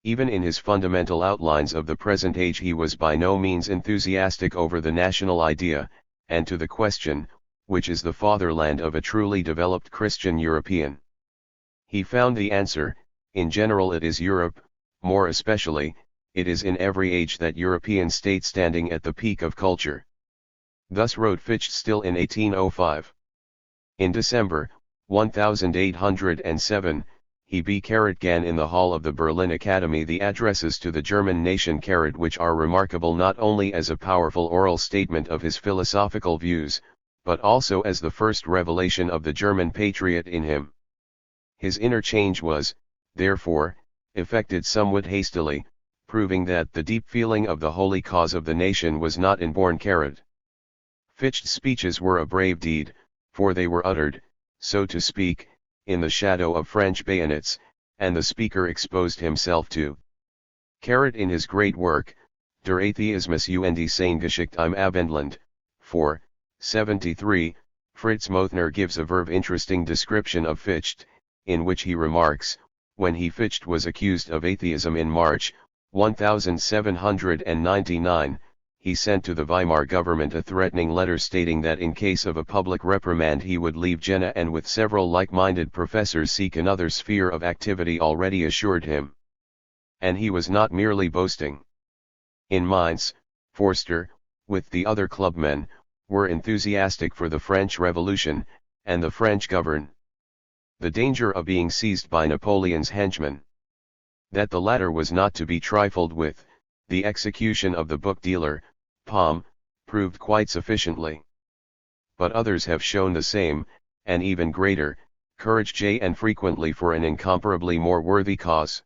Even in his fundamental outlines of the present age he was by no means enthusiastic over the national idea, and to the question, which is the fatherland of a truly developed Christian European? He found the answer: in general it is Europe, more especially, it is in every age that European state standing at the peak of culture. Thus wrote Fichte still in 1805. In December, 1807, he began in the hall of the Berlin Academy the addresses to the German nation which are remarkable not only as a powerful oral statement of his philosophical views, but also as the first revelation of the German patriot in him. His interchange was, therefore, effected somewhat hastily, proving that the deep feeling of the holy cause of the nation was not inborn. Fichte's speeches were a brave deed, for they were uttered, so to speak, in the shadow of French bayonets, and the speaker exposed himself to in his great work, Der Atheismus und seine Geschichte im Abendland, 4, 73, Fritz Mothner gives a very interesting description of Fichte, in which he remarks, when Fichte was accused of atheism in March, 1799, he sent to the Weimar government a threatening letter stating that in case of a public reprimand he would leave Jena and with several like-minded professors seek another sphere of activity already assured him. And he was not merely boasting. In Mainz, Forster, with the other clubmen, were enthusiastic for the French Revolution, and the French govern. The danger of being seized by Napoleon's henchmen. That the latter was not to be trifled with, the execution of the book dealer, Palm, proved quite sufficiently. But others have shown the same, and even greater, courage and frequently for an incomparably more worthy cause.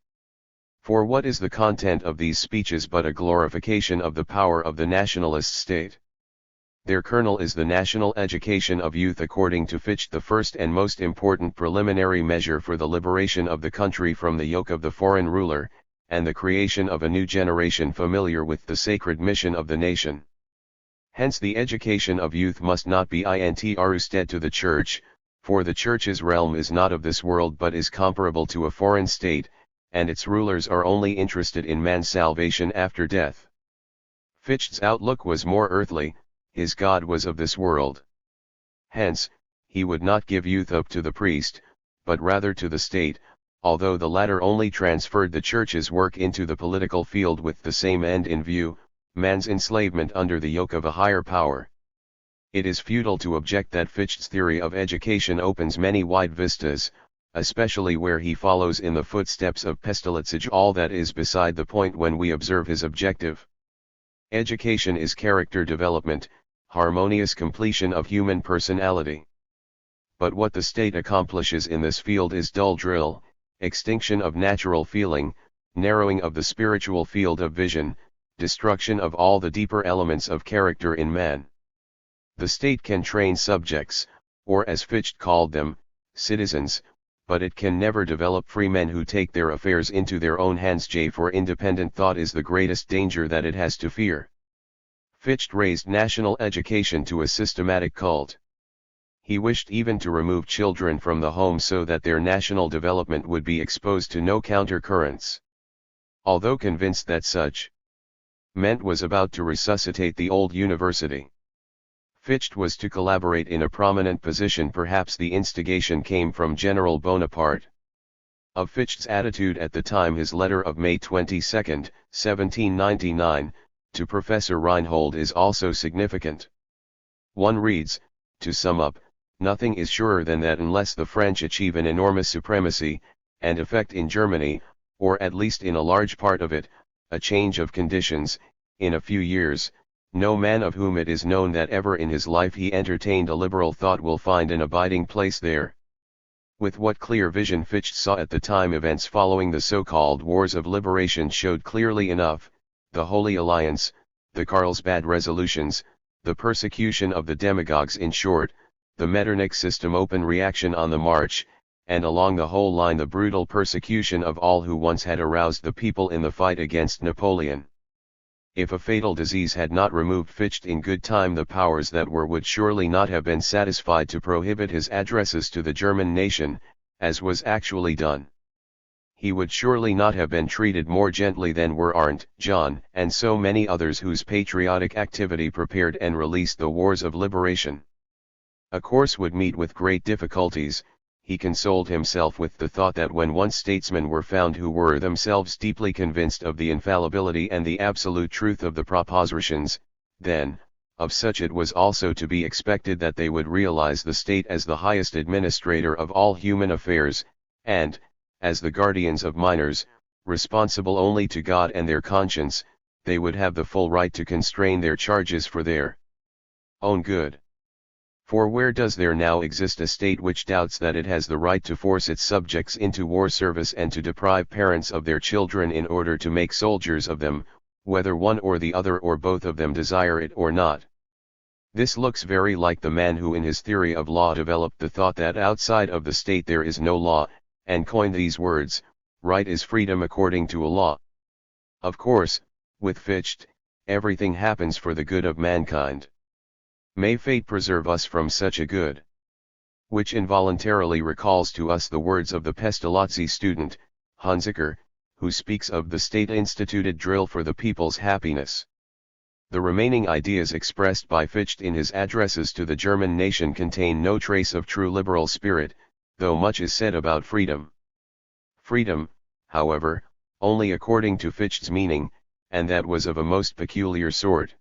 For what is the content of these speeches but a glorification of the power of the nationalist state? Their kernel is the national education of youth according to Fichte, the first and most important preliminary measure for the liberation of the country from the yoke of the foreign ruler, and the creation of a new generation familiar with the sacred mission of the nation. Hence the education of youth must not be intrusted to the Church, for the Church's realm is not of this world but is comparable to a foreign state, and its rulers are only interested in man's salvation after death. Fichte's outlook was more earthly, his God was of this world. Hence, he would not give youth up to the priest, but rather to the state, although the latter only transferred the Church's work into the political field with the same end in view, man's enslavement under the yoke of a higher power. It is futile to object that Fichte's theory of education opens many wide vistas, especially where he follows in the footsteps of Pestalozzi. All that is beside the point when we observe his objective. Education is character development, harmonious completion of human personality. But what the state accomplishes in this field is dull drill, extinction of natural feeling, narrowing of the spiritual field of vision, destruction of all the deeper elements of character in man. The state can train subjects, or as Fichte called them, citizens, but it can never develop free men who take their affairs into their own hands. For independent thought is the greatest danger that it has to fear. Fichte raised national education to a systematic cult. He wished even to remove children from the home so that their national development would be exposed to no counter-currents. Although convinced that such meant was about to resuscitate the old university, Fichte was to collaborate in a prominent position. Perhaps the instigation came from General Bonaparte. Of Fichte's attitude at the time, his letter of May 22, 1799, to Professor Reinhold is also significant. One reads, to sum up, nothing is surer than that unless the French achieve an enormous supremacy, and effect in Germany, or at least in a large part of it, a change of conditions, in a few years, no man of whom it is known that ever in his life he entertained a liberal thought will find an abiding place there. With what clear vision Fichte saw at the time events following the so-called Wars of Liberation showed clearly enough, the Holy Alliance, the Carlsbad resolutions, the persecution of the demagogues, in short, the Metternich system, open reaction on the march, and along the whole line the brutal persecution of all who once had aroused the people in the fight against Napoleon. If a fatal disease had not removed Fichte in good time, the powers that were would surely not have been satisfied to prohibit his addresses to the German nation, as was actually done. He would surely not have been treated more gently than were Arndt, John, and so many others whose patriotic activity prepared and released the wars of liberation. A course would meet with great difficulties. He consoled himself with the thought that when once statesmen were found who were themselves deeply convinced of the infallibility and the absolute truth of the propositions, then, of such it was also to be expected that they would realize the state as the highest administrator of all human affairs, and, as the guardians of minors, responsible only to God and their conscience, they would have the full right to constrain their charges for their own good. For where does there now exist a state which doubts that it has the right to force its subjects into war service and to deprive parents of their children in order to make soldiers of them, whether one or the other or both of them desire it or not? This looks very like the man who in his theory of law developed the thought that outside of the state there is no law, and coined these words, right is freedom according to a law. Of course, with Fichte, everything happens for the good of mankind. May fate preserve us from such a good. Which involuntarily recalls to us the words of the Pestalozzi student, Hunziker, who speaks of the state-instituted drill for the people's happiness. The remaining ideas expressed by Fichte in his addresses to the German nation contain no trace of true liberal spirit, though much is said about freedom. Freedom, however, only according to Fichte's meaning, and that was of a most peculiar sort.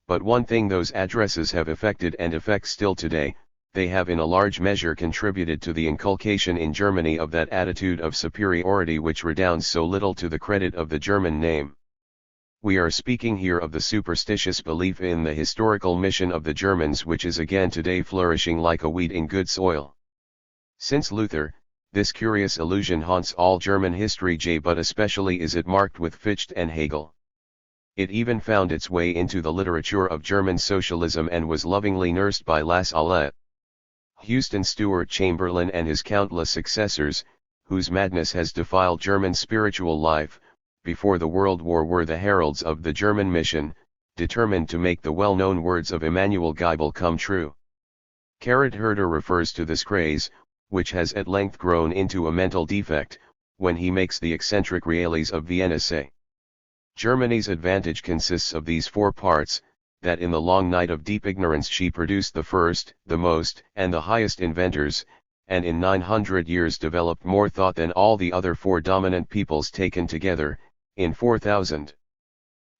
But one thing those addresses have effected and effect still today, they have in a large measure contributed to the inculcation in Germany of that attitude of superiority which redounds so little to the credit of the German name. We are speaking here of the superstitious belief in the historical mission of the Germans, which is again today flourishing like a weed in good soil. Since Luther, this curious illusion haunts all German history, but especially is it marked with Fichte and Hegel. It even found its way into the literature of German socialism and was lovingly nursed by Lassalle. Houston Stewart Chamberlain and his countless successors, whose madness has defiled German spiritual life, before the World War were the heralds of the German mission, determined to make the well-known words of Emanuel Geibel come true. Gerhard Herder refers to this craze, which has at length grown into a mental defect, when he makes the eccentric realities of Vienna say. Germany's advantage consists of these four parts, that in the long night of deep ignorance she produced the first, the most, and the highest inventors, and in 900 years developed more thought than all the other four dominant peoples taken together, in 4000.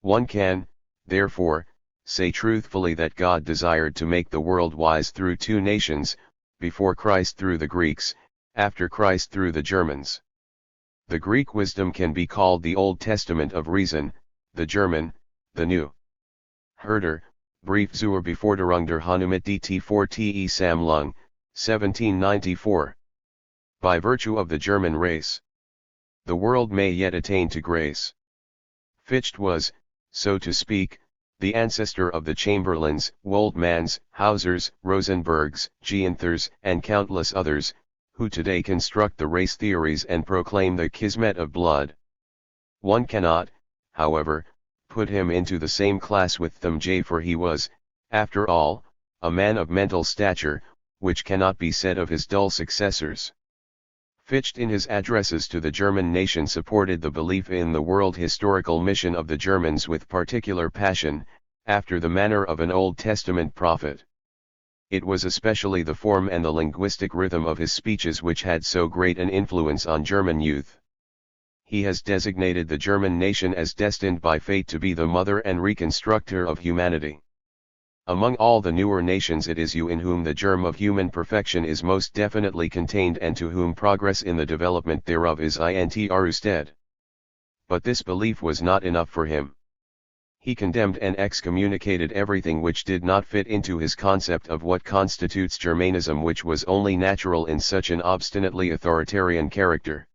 One can, therefore, say truthfully that God desired to make the world wise through two nations, before Christ through the Greeks, after Christ through the Germans. The Greek wisdom can be called the Old Testament of reason, the German, the New. Herder, Brief zur Beforderung der Hoheit dt 4te Sammlung, 1794. By virtue of the German race, the world may yet attain to grace. Fichte was, so to speak, the ancestor of the Chamberlains, Woldmans, Hausers, Rosenbergs, Gienthers, and countless others, who today construct the race theories and proclaim the kismet of blood. One cannot, however, put him into the same class with them, for he was, after all, a man of mental stature, which cannot be said of his dull successors. Fichte in his addresses to the German nation supported the belief in the world historical mission of the Germans with particular passion, after the manner of an Old Testament prophet. It was especially the form and the linguistic rhythm of his speeches which had so great an influence on German youth. He has designated the German nation as destined by fate to be the mother and reconstructor of humanity. Among all the newer nations it is you in whom the germ of human perfection is most definitely contained and to whom progress in the development thereof is intrusted. But this belief was not enough for him. He condemned and excommunicated everything which did not fit into his concept of what constitutes Germanism, which was only natural in such an obstinately authoritarian character.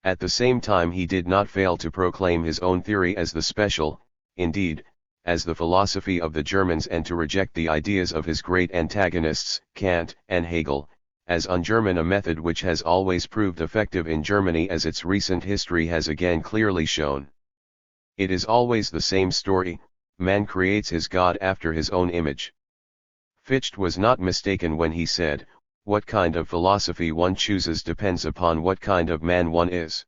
At the same time he did not fail to proclaim his own theory as the special, indeed, as the philosophy of the Germans, and to reject the ideas of his great antagonists, Kant and Hegel, as un-German, a method which has always proved effective in Germany, as its recent history has again clearly shown. It is always the same story: man creates his God after his own image. Fichte was not mistaken when he said, "What kind of philosophy one chooses depends upon what kind of man one is."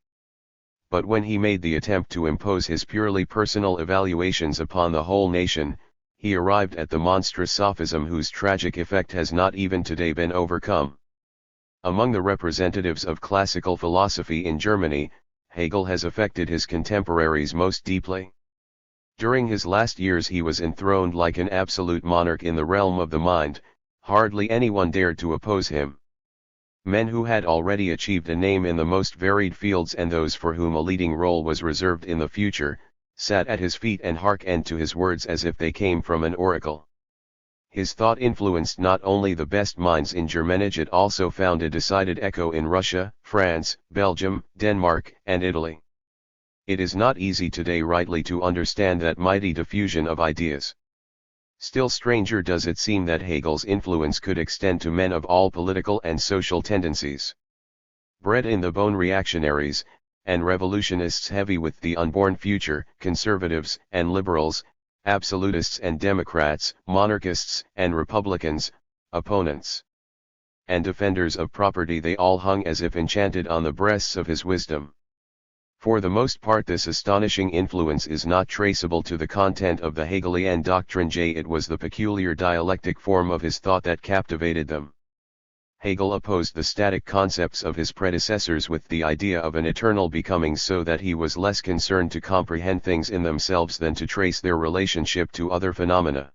But when he made the attempt to impose his purely personal evaluations upon the whole nation, he arrived at the monstrous sophism whose tragic effect has not even today been overcome. Among the representatives of classical philosophy in Germany, Hegel has affected his contemporaries most deeply. During his last years he was enthroned like an absolute monarch in the realm of the mind, hardly anyone dared to oppose him. Men who had already achieved a name in the most varied fields, and those for whom a leading role was reserved in the future, sat at his feet and hearkened to his words as if they came from an oracle. His thought influenced not only the best minds in Germanage, it also found a decided echo in Russia, France, Belgium, Denmark, and Italy. It is not easy today rightly to understand that mighty diffusion of ideas. Still stranger does it seem that Hegel's influence could extend to men of all political and social tendencies. Bred in the bone reactionaries, and revolutionists heavy with the unborn future, conservatives and liberals, absolutists and democrats, monarchists and republicans, opponents and defenders of property, they all hung as if enchanted on the breasts of his wisdom. For the most part this astonishing influence is not traceable to the content of the Hegelian doctrine. It was the peculiar dialectic form of his thought that captivated them. Hegel opposed the static concepts of his predecessors with the idea of an eternal becoming, so that he was less concerned to comprehend things in themselves than to trace their relationship to other phenomena.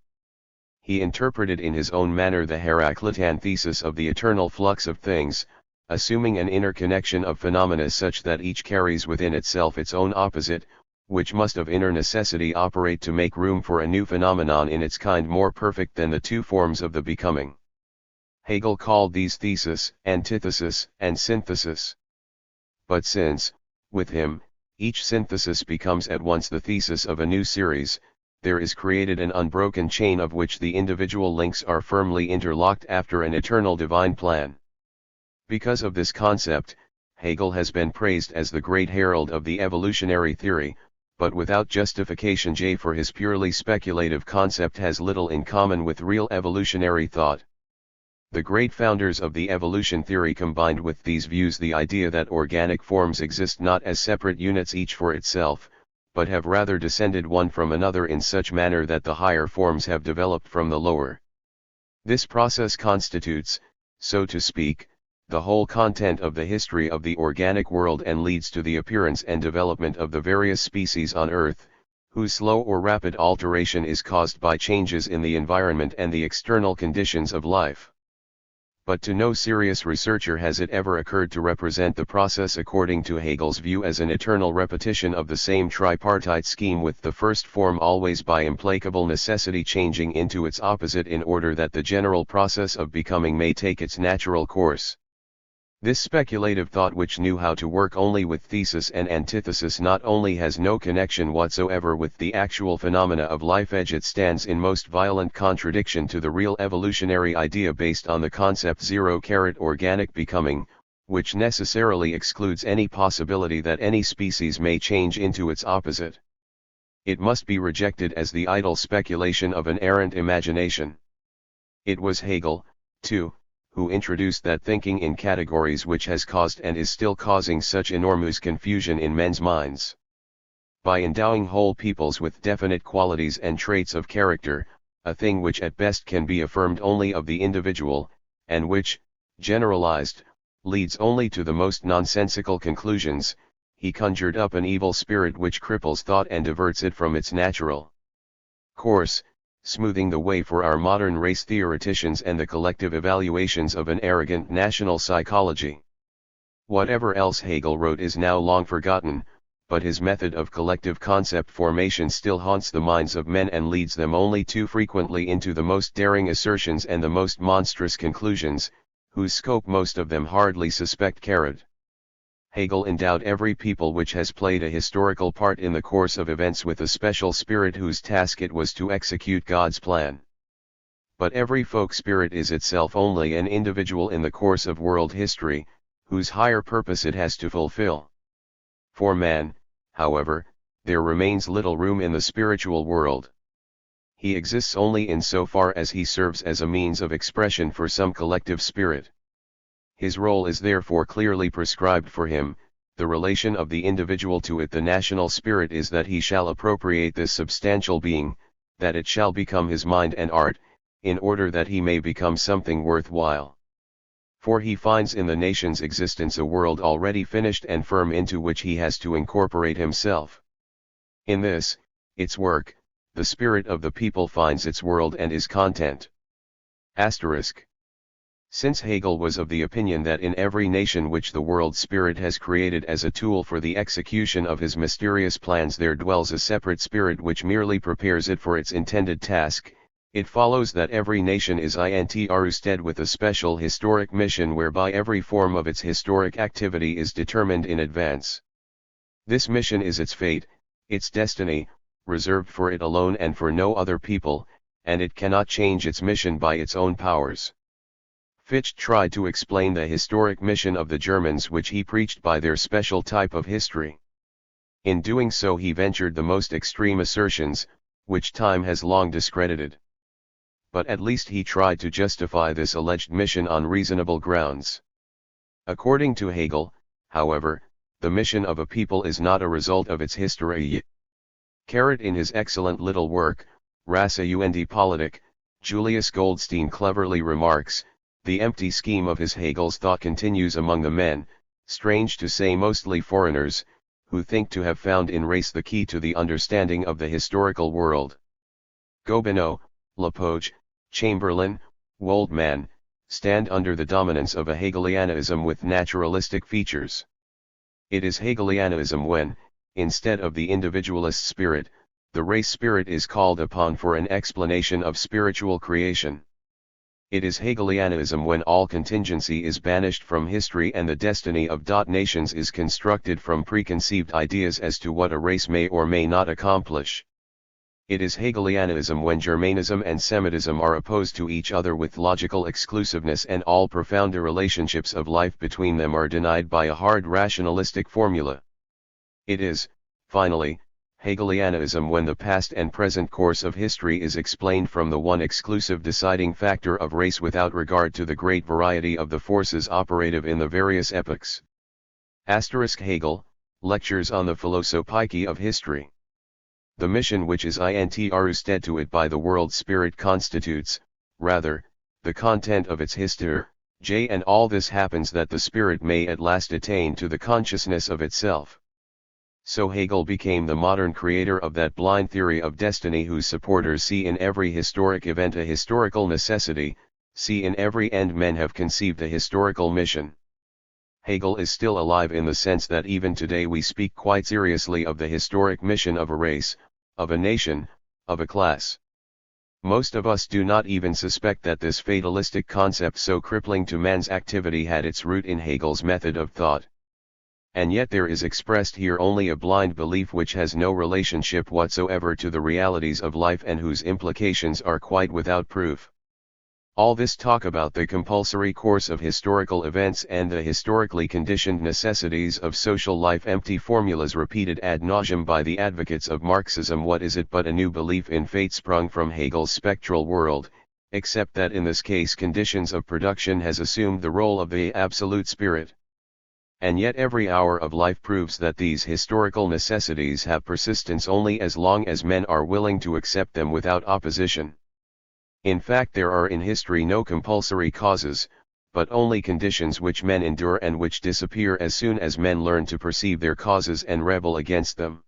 He interpreted in his own manner the Heraclitean thesis of the eternal flux of things, assuming an inner connection of phenomena such that each carries within itself its own opposite, which must of inner necessity operate to make room for a new phenomenon in its kind more perfect than the two forms of the becoming. Hegel called these thesis, antithesis, and synthesis. But since, with him, each synthesis becomes at once the thesis of a new series, there is created an unbroken chain of which the individual links are firmly interlocked after an eternal divine plan. Because of this concept, Hegel has been praised as the great herald of the evolutionary theory, but without justification for his purely speculative concept has little in common with real evolutionary thought. The great founders of the evolution theory combined with these views the idea that organic forms exist not as separate units each for itself, but have rather descended one from another in such manner that the higher forms have developed from the lower. This process constitutes, so to speak, the whole content of the history of the organic world and leads to the appearance and development of the various species on Earth, whose slow or rapid alteration is caused by changes in the environment and the external conditions of life. But to no serious researcher has it ever occurred to represent the process according to Hegel's view as an eternal repetition of the same tripartite scheme, with the first form always by implacable necessity changing into its opposite in order that the general process of becoming may take its natural course. This speculative thought, which knew how to work only with thesis and antithesis, not only has no connection whatsoever with the actual phenomena of life, it stands in most violent contradiction to the real evolutionary idea based on the concept zero-organic becoming, which necessarily excludes any possibility that any species may change into its opposite. It must be rejected as the idle speculation of an errant imagination. It was Hegel, too, who introduced that thinking in categories which has caused and is still causing such enormous confusion in men's minds. By endowing whole peoples with definite qualities and traits of character, a thing which at best can be affirmed only of the individual, and which, generalized, leads only to the most nonsensical conclusions, he conjured up an evil spirit which cripples thought and diverts it from its natural course, smoothing the way for our modern race theoreticians and the collective evaluations of an arrogant national psychology. Whatever else Hegel wrote is now long forgotten, but his method of collective concept formation still haunts the minds of men and leads them only too frequently into the most daring assertions and the most monstrous conclusions, whose scope most of them hardly suspect. Hegel endowed every people which has played a historical part in the course of events with a special spirit whose task it was to execute God's plan. But every folk spirit is itself only an individual in the course of world history, whose higher purpose it has to fulfill. For man, however, there remains little room in the spiritual world. He exists only in so far as he serves as a means of expression for some collective spirit. His role is therefore clearly prescribed for him. The relation of the individual to it, the national spirit, is that he shall appropriate this substantial being, that it shall become his mind and art, in order that he may become something worthwhile. For he finds in the nation's existence a world already finished and firm into which he has to incorporate himself. In this, its work, the spirit of the people finds its world and is content. Since Hegel was of the opinion that in every nation which the world spirit has created as a tool for the execution of his mysterious plans there dwells a separate spirit which merely prepares it for its intended task, it follows that every nation is entrusted with a special historic mission whereby every form of its historic activity is determined in advance. This mission is its fate, its destiny, reserved for it alone and for no other people, and it cannot change its mission by its own powers. Fichte tried to explain the historic mission of the Germans which he preached by their special type of history. In doing so he ventured the most extreme assertions, which time has long discredited. But at least he tried to justify this alleged mission on reasonable grounds. According to Hegel, however, the mission of a people is not a result of its history. In his excellent little work, Rasse und Politik, Julius Goldstein cleverly remarks, the empty scheme of his Hegel's thought continues among the men, strange to say mostly foreigners, who think to have found in race the key to the understanding of the historical world. Gobineau, Lapoge, Chamberlain, Waldman, stand under the dominance of a Hegelianism with naturalistic features. It is Hegelianism when, instead of the individualist spirit, the race spirit is called upon for an explanation of spiritual creation. It is Hegelianism when all contingency is banished from history and the destiny of nations is constructed from preconceived ideas as to what a race may or may not accomplish. It is Hegelianism when Germanism and Semitism are opposed to each other with logical exclusiveness and all profounder relationships of life between them are denied by a hard rationalistic formula. It is, finally, Hegelianism when the past and present course of history is explained from the one exclusive deciding factor of race without regard to the great variety of the forces operative in the various epochs. Hegel, Lectures on the Philosophie of History. The mission which is intrusted to it by the world spirit constitutes, rather, the content of its history, and all this happens that the spirit may at last attain to the consciousness of itself. So Hegel became the modern creator of that blind theory of destiny whose supporters see in every historic event a historical necessity, see in every end men have conceived a historical mission. Hegel is still alive in the sense that even today we speak quite seriously of the historic mission of a race, of a nation, of a class. Most of us do not even suspect that this fatalistic concept so crippling to man's activity had its root in Hegel's method of thought. And yet there is expressed here only a blind belief which has no relationship whatsoever to the realities of life and whose implications are quite without proof. All this talk about the compulsory course of historical events and the historically conditioned necessities of social life, empty formulas repeated ad nauseum by the advocates of Marxism, what is it but a new belief in fate sprung from Hegel's spectral world, except that in this case conditions of production has assumed the role of the absolute spirit. And yet every hour of life proves that these historical necessities have persistence only as long as men are willing to accept them without opposition. In fact, there are in history no compulsory causes, but only conditions which men endure and which disappear as soon as men learn to perceive their causes and rebel against them.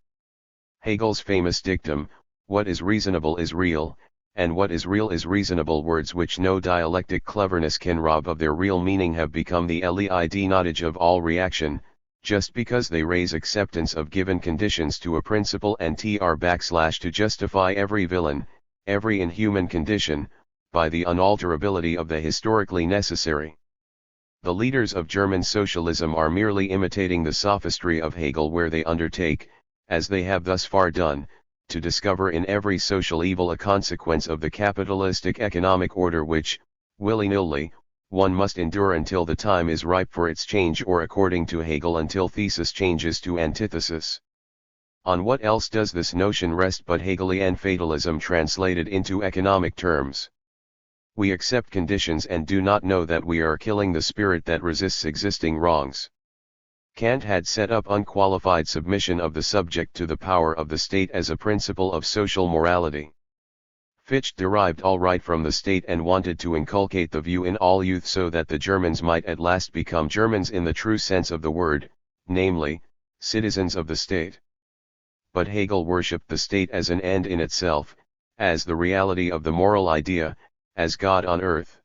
Hegel's famous dictum, "What is reasonable is real, and what is real is reasonable," words which no dialectic cleverness can rob of their real meaning, have become the leid nottage of all reaction, just because they raise acceptance of given conditions to a principle and to justify every villain, every inhuman condition, by the unalterability of the historically necessary. The leaders of German socialism are merely imitating the sophistry of Hegel, where they undertake, as they have thus far done, to discover in every social evil a consequence of the capitalistic economic order which, willy-nilly, one must endure until the time is ripe for its change, or according to Hegel until thesis changes to antithesis. On what else does this notion rest but Hegelian fatalism translated into economic terms? We accept conditions and do not know that we are killing the spirit that resists existing wrongs. Kant had set up unqualified submission of the subject to the power of the state as a principle of social morality. Fichte derived all right from the state and wanted to inculcate the view in all youth so that the Germans might at last become Germans in the true sense of the word, namely, citizens of the state. But Hegel worshipped the state as an end in itself, as the reality of the moral idea, as God on earth.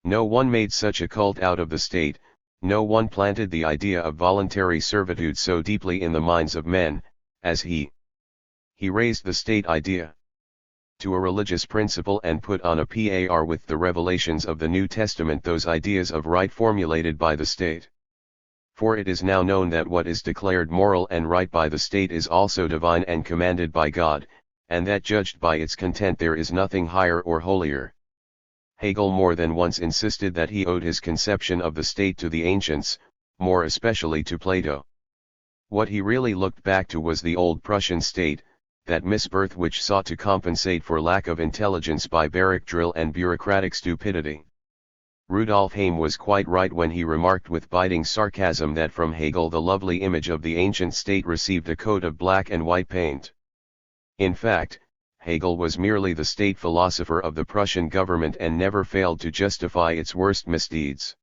No one made such a cult out of the state, no one planted the idea of voluntary servitude so deeply in the minds of men, as he. He raised the state idea to a religious principle and put on a par with the revelations of the New Testament those ideas of right formulated by the state. For it is now known that what is declared moral and right by the state is also divine and commanded by God, and that judged by its content there is nothing higher or holier. Hegel more than once insisted that he owed his conception of the state to the ancients, more especially to Plato. What he really looked back to was the old Prussian state, that misbirth which sought to compensate for lack of intelligence by barrack drill and bureaucratic stupidity. Rudolf was quite right when he remarked with biting sarcasm that from Hegel the lovely image of the ancient state received a coat of black and white paint. In fact, Hegel was merely the state philosopher of the Prussian government and never failed to justify its worst misdeeds.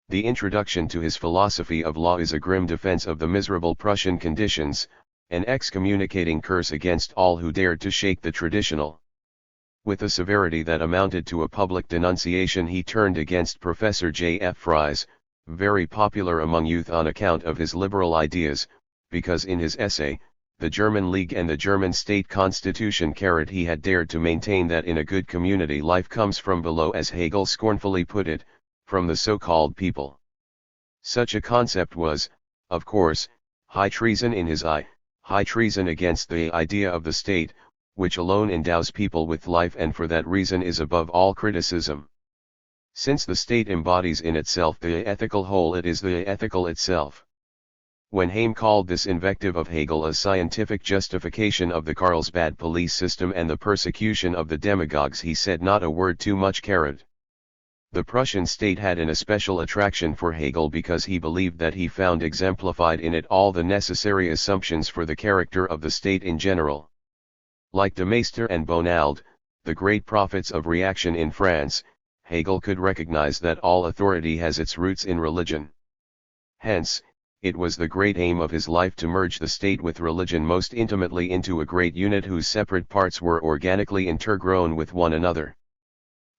The introduction to his philosophy of law is a grim defense of the miserable Prussian conditions, an excommunicating curse against all who dared to shake the traditional. With a severity that amounted to a public denunciation he turned against Professor J. F. Fries, very popular among youth on account of his liberal ideas, because in his essay, the German League and the German state constitution. He had dared to maintain that in a good community life comes from below, as Hegel scornfully put it, from the so-called people. Such a concept was, of course, high treason in his eye, high treason against the idea of the state, which alone endows people with life and for that reason is above all criticism. Since the state embodies in itself the ethical whole, it is the ethical itself. When Heim called this invective of Hegel a scientific justification of the Carlsbad police system and the persecution of the demagogues, he said not a word too much. The Prussian state had an especial attraction for Hegel because he believed that he found exemplified in it all the necessary assumptions for the character of the state in general. Like de Maistre and Bonald, the great prophets of reaction in France, Hegel could recognize that all authority has its roots in religion. Hence, it was the great aim of his life to merge the state with religion most intimately into a great unit whose separate parts were organically intergrown with one another.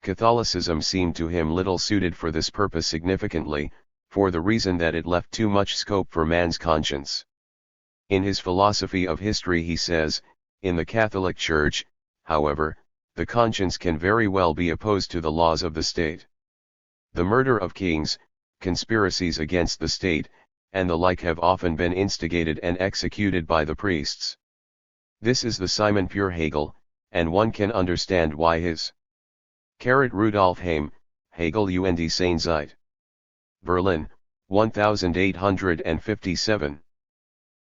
Catholicism seemed to him little suited for this purpose, significantly, for the reason that it left too much scope for man's conscience. In his philosophy of history he says, in the Catholic Church, however, the conscience can very well be opposed to the laws of the state. The murder of kings, conspiracies against the state, and the like have often been instigated and executed by the priests. This is the Simon pure Hegel, and one can understand why his Rudolf Heim, Hegel und seine Zeit. Berlin, 1857.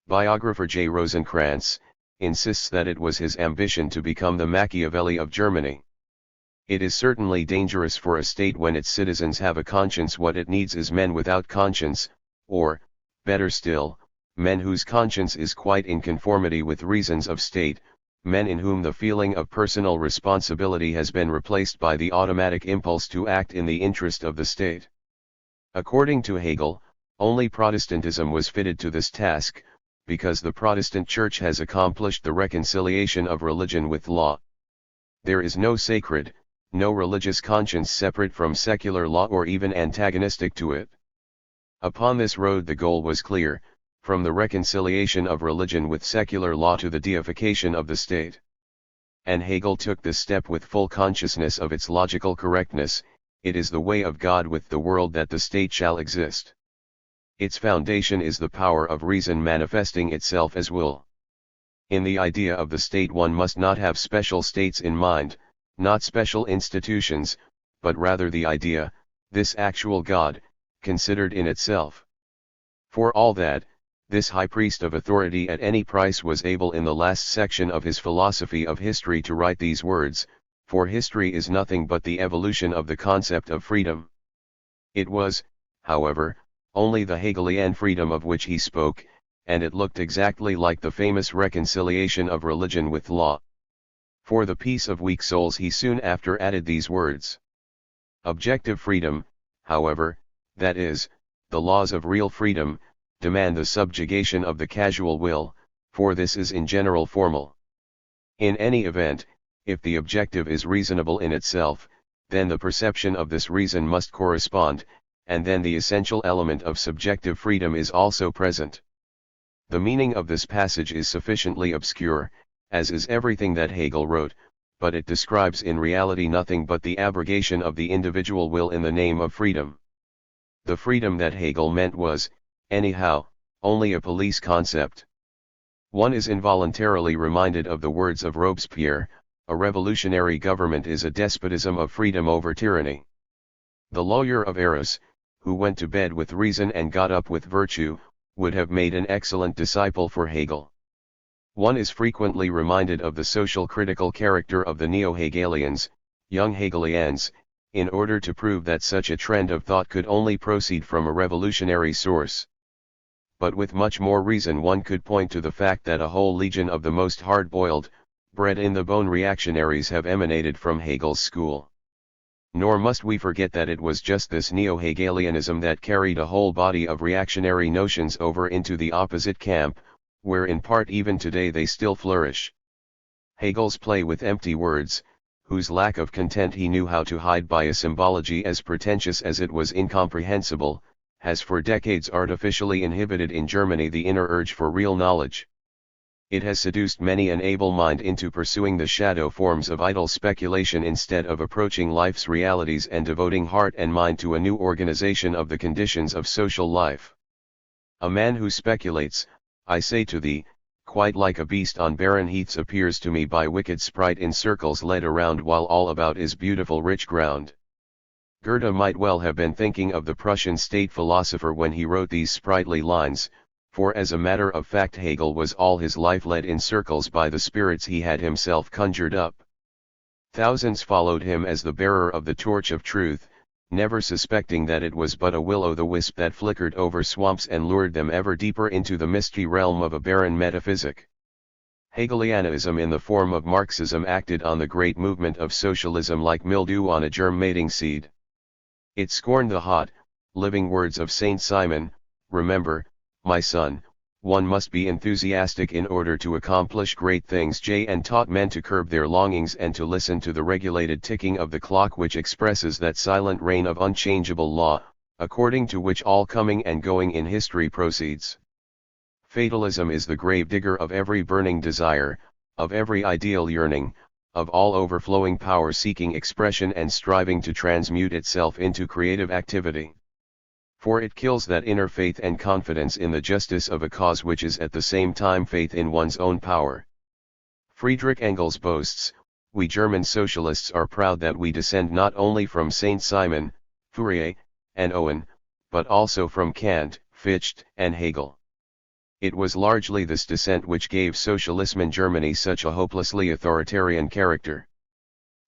Biographer J. Rosenkranz insists that it was his ambition to become the Machiavelli of Germany. It is certainly dangerous for a state when its citizens have a conscience. What it needs is men without conscience, or, better still, men whose conscience is quite in conformity with reasons of state, men in whom the feeling of personal responsibility has been replaced by the automatic impulse to act in the interest of the state. According to Hegel, only Protestantism was fitted to this task, because the Protestant Church has accomplished the reconciliation of religion with law. There is no sacred, no religious conscience separate from secular law or even antagonistic to it. Upon this road the goal was clear, from the reconciliation of religion with secular law to the deification of the state. And Hegel took this step with full consciousness of its logical correctness. It is the way of God with the world that the state shall exist. Its foundation is the power of reason manifesting itself as will. In the idea of the state one must not have special states in mind, not special institutions, but rather the idea, this actual God, considered in itself. For all that, this high priest of authority at any price was able in the last section of his philosophy of history to write these words, for history is nothing but the evolution of the concept of freedom. It was, however, only the Hegelian freedom of which he spoke, and it looked exactly like the famous reconciliation of religion with law. For the peace of weak souls he soon after added these words. Objective freedom, however, that is, the laws of real freedom, demand the subjugation of the casual will, for this is in general formal. In any event, if the objective is reasonable in itself, then the perception of this reason must correspond, and then the essential element of subjective freedom is also present. The meaning of this passage is sufficiently obscure, as is everything that Hegel wrote, but it describes in reality nothing but the abrogation of the individual will in the name of freedom. The freedom that Hegel meant was, anyhow, only a police concept. One is involuntarily reminded of the words of Robespierre, a revolutionary government is a despotism of freedom over tyranny. The lawyer of Arras, who went to bed with reason and got up with virtue, would have made an excellent disciple for Hegel. One is frequently reminded of the social critical character of the neo-Hegelians, young Hegelians, in order to prove that such a trend of thought could only proceed from a revolutionary source. But with much more reason one could point to the fact that a whole legion of the most hard-boiled, bred-in-the-bone reactionaries have emanated from Hegel's school. Nor must we forget that it was just this neo-Hegelianism that carried a whole body of reactionary notions over into the opposite camp, where in part even today they still flourish. Hegel's play with empty words, whose lack of content he knew how to hide by a symbology as pretentious as it was incomprehensible, has for decades artificially inhibited in Germany the inner urge for real knowledge. It has seduced many an able mind into pursuing the shadow forms of idle speculation instead of approaching life's realities and devoting heart and mind to a new organization of the conditions of social life. A man who speculates, I say to thee, quite like a beast on barren heaths appears to me by wicked sprite in circles led around while all about is beautiful rich ground. Goethe might well have been thinking of the Prussian state philosopher when he wrote these sprightly lines, for as a matter of fact Hegel was all his life led in circles by the spirits he had himself conjured up. Thousands followed him as the bearer of the torch of truth, never suspecting that it was but a will-o'-the-wisp that flickered over swamps and lured them ever deeper into the misty realm of a barren metaphysic. Hegelianism in the form of Marxism acted on the great movement of socialism like mildew on a germinating seed. It scorned the hot, living words of Saint Simon, remember, my son, one must be enthusiastic in order to accomplish great things, and taught men to curb their longings and to listen to the regulated ticking of the clock which expresses that silent reign of unchangeable law, according to which all coming and going in history proceeds. Fatalism is the grave digger of every burning desire, of every ideal yearning, of all overflowing power seeking expression and striving to transmute itself into creative activity. For it kills that inner faith and confidence in the justice of a cause which is at the same time faith in one's own power. Friedrich Engels boasts, we German socialists are proud that we descend not only from Saint Simon, Fourier, and Owen, but also from Kant, Fichte, and Hegel. It was largely this descent which gave socialism in Germany such a hopelessly authoritarian character.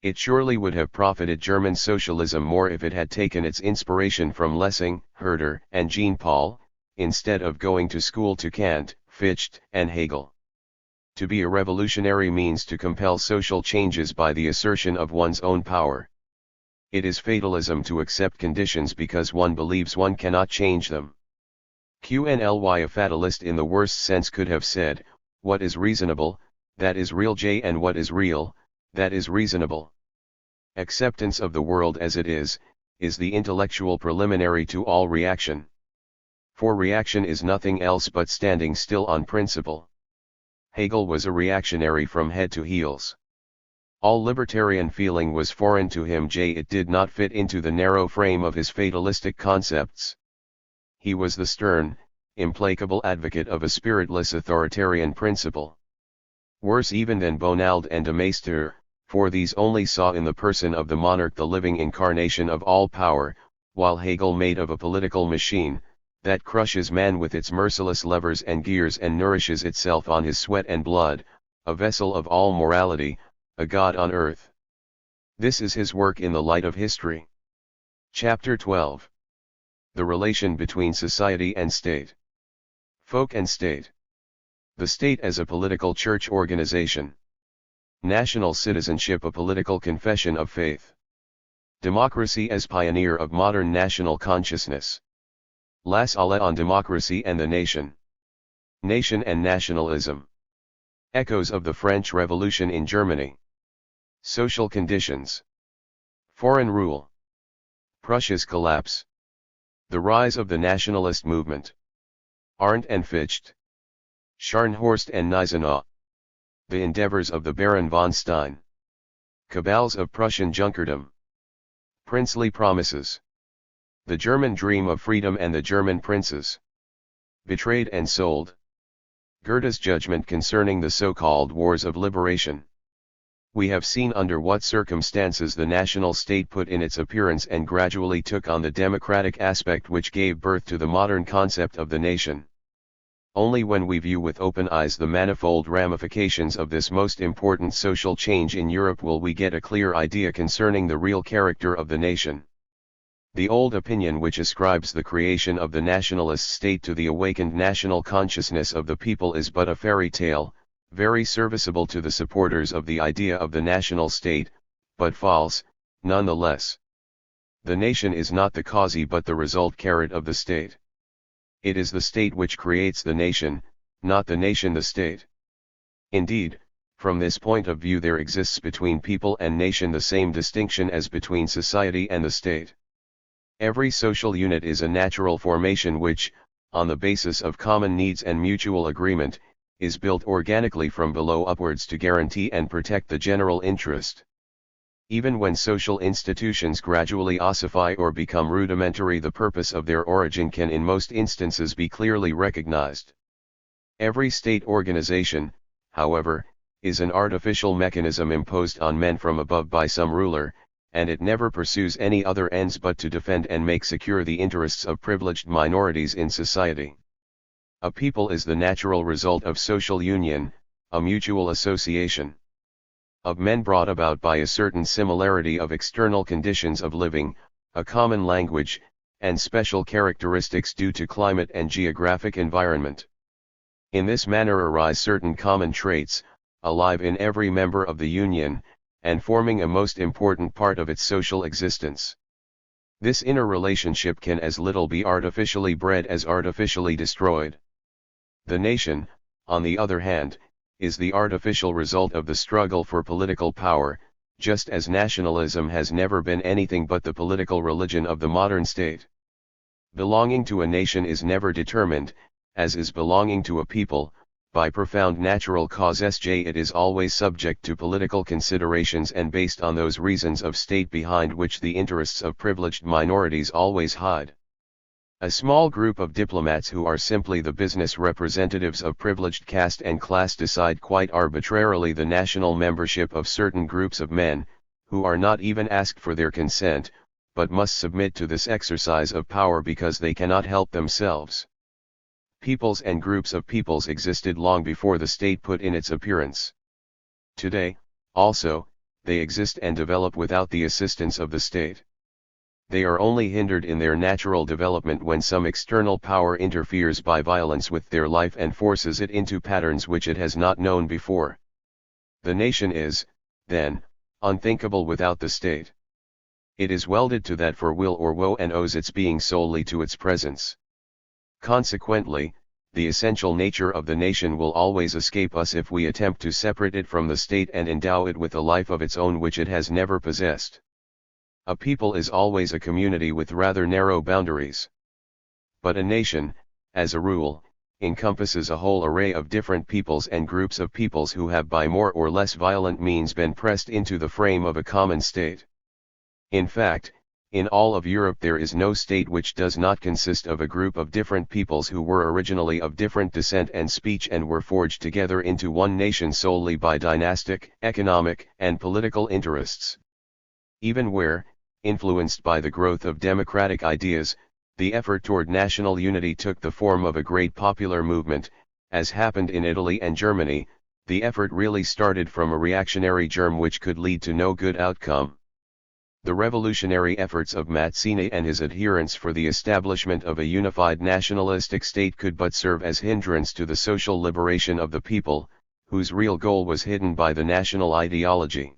It surely would have profited German socialism more if it had taken its inspiration from Lessing, Herder, and Jean Paul, instead of going to school to Kant, Fichte, and Hegel. To be a revolutionary means to compel social changes by the assertion of one's own power. It is fatalism to accept conditions because one believes one cannot change them. QNLY a fatalist in the worst sense could have said, what is reasonable, that is real, and what is real, that is reasonable. Acceptance of the world as it is the intellectual preliminary to all reaction. For reaction is nothing else but standing still on principle. Hegel was a reactionary from head to heels. All libertarian feeling was foreign to him. It did not fit into the narrow frame of his fatalistic concepts. He was the stern, implacable advocate of a spiritless authoritarian principle. Worse even than Bonald and de Maistre, for these only saw in the person of the monarch the living incarnation of all power, while Hegel made of a political machine, that crushes man with its merciless levers and gears and nourishes itself on his sweat and blood, a vessel of all morality, a god on earth. This is his work in the light of history. Chapter 12. The relation between society and state. Folk and state. The state as a political church organization. National citizenship a political confession of faith. Democracy as pioneer of modern national consciousness. Les Allées on democracy and the nation. Nation and nationalism. Echoes of the French Revolution in Germany. Social conditions. Foreign rule. Prussia's collapse. The rise of the nationalist movement. Arndt and Fichte. Scharnhorst and Gneisenau. The endeavors of the Baron von Stein. Cabals of Prussian Junkerdom. Princely promises. The German dream of freedom and the German princes. Betrayed and sold. Goethe's judgment concerning the so-called wars of liberation. We have seen under what circumstances the national state put in its appearance and gradually took on the democratic aspect which gave birth to the modern concept of the nation. Only when we view with open eyes the manifold ramifications of this most important social change in Europe will we get a clear idea concerning the real character of the nation. The old opinion which ascribes the creation of the nationalist state to the awakened national consciousness of the people is but a fairy tale, very serviceable to the supporters of the idea of the national state, but false, nonetheless. The nation is not the cause but the result of the state. It is the state which creates the nation, not the nation the state. Indeed, from this point of view there exists between people and nation the same distinction as between society and the state. Every social unit is a natural formation which, on the basis of common needs and mutual agreement, is built organically from below upwards to guarantee and protect the general interest. Even when social institutions gradually ossify or become rudimentary, the purpose of their origin can in most instances be clearly recognized. Every state organization, however, is an artificial mechanism imposed on men from above by some ruler, and it never pursues any other ends but to defend and make secure the interests of privileged minorities in society. A people is the natural result of social union, a mutual association of men brought about by a certain similarity of external conditions of living, a common language, and special characteristics due to climate and geographic environment. In this manner arise certain common traits, alive in every member of the union, and forming a most important part of its social existence. This inner relationship can as little be artificially bred as artificially destroyed. The nation, on the other hand, is the artificial result of the struggle for political power, just as nationalism has never been anything but the political religion of the modern state. Belonging to a nation is never determined, as is belonging to a people, by profound natural causes. It is always subject to political considerations and based on those reasons of state behind which the interests of privileged minorities always hide. A small group of diplomats who are simply the business representatives of privileged caste and class decide quite arbitrarily the national membership of certain groups of men, who are not even asked for their consent, but must submit to this exercise of power because they cannot help themselves. Peoples and groups of peoples existed long before the state put in its appearance. Today, also, they exist and develop without the assistance of the state. They are only hindered in their natural development when some external power interferes by violence with their life and forces it into patterns which it has not known before. The nation is, then, unthinkable without the state. It is welded to that for will or woe and owes its being solely to its presence. Consequently, the essential nature of the nation will always escape us if we attempt to separate it from the state and endow it with a life of its own which it has never possessed. A people is always a community with rather narrow boundaries. But a nation, as a rule, encompasses a whole array of different peoples and groups of peoples who have by more or less violent means been pressed into the frame of a common state. In fact, in all of Europe there is no state which does not consist of a group of different peoples who were originally of different descent and speech and were forged together into one nation solely by dynastic, economic, and political interests. Even where, influenced by the growth of democratic ideas, the effort toward national unity took the form of a great popular movement, as happened in Italy and Germany, the effort really started from a reactionary germ which could lead to no good outcome. The revolutionary efforts of Mazzini and his adherents for the establishment of a unified nationalistic state could but serve as hindrance to the social liberation of the people, whose real goal was hidden by the national ideology.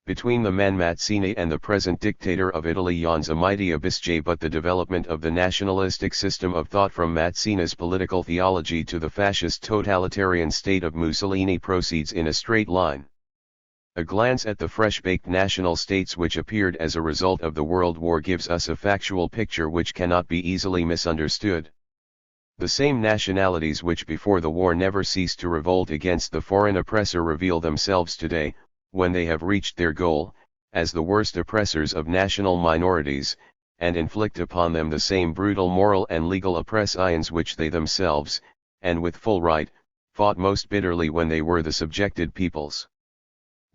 Between the man Mazzini and the present dictator of Italy yawns a mighty abyss. But the development of the nationalistic system of thought from Mazzini's political theology to the fascist totalitarian state of Mussolini proceeds in a straight line. A glance at the fresh-baked national states which appeared as a result of the World War gives us a factual picture which cannot be easily misunderstood. The same nationalities which before the war never ceased to revolt against the foreign oppressor reveal themselves today, when they have reached their goal, as the worst oppressors of national minorities, and inflict upon them the same brutal moral and legal oppressions which they themselves, and with full right, fought most bitterly when they were the subjected peoples.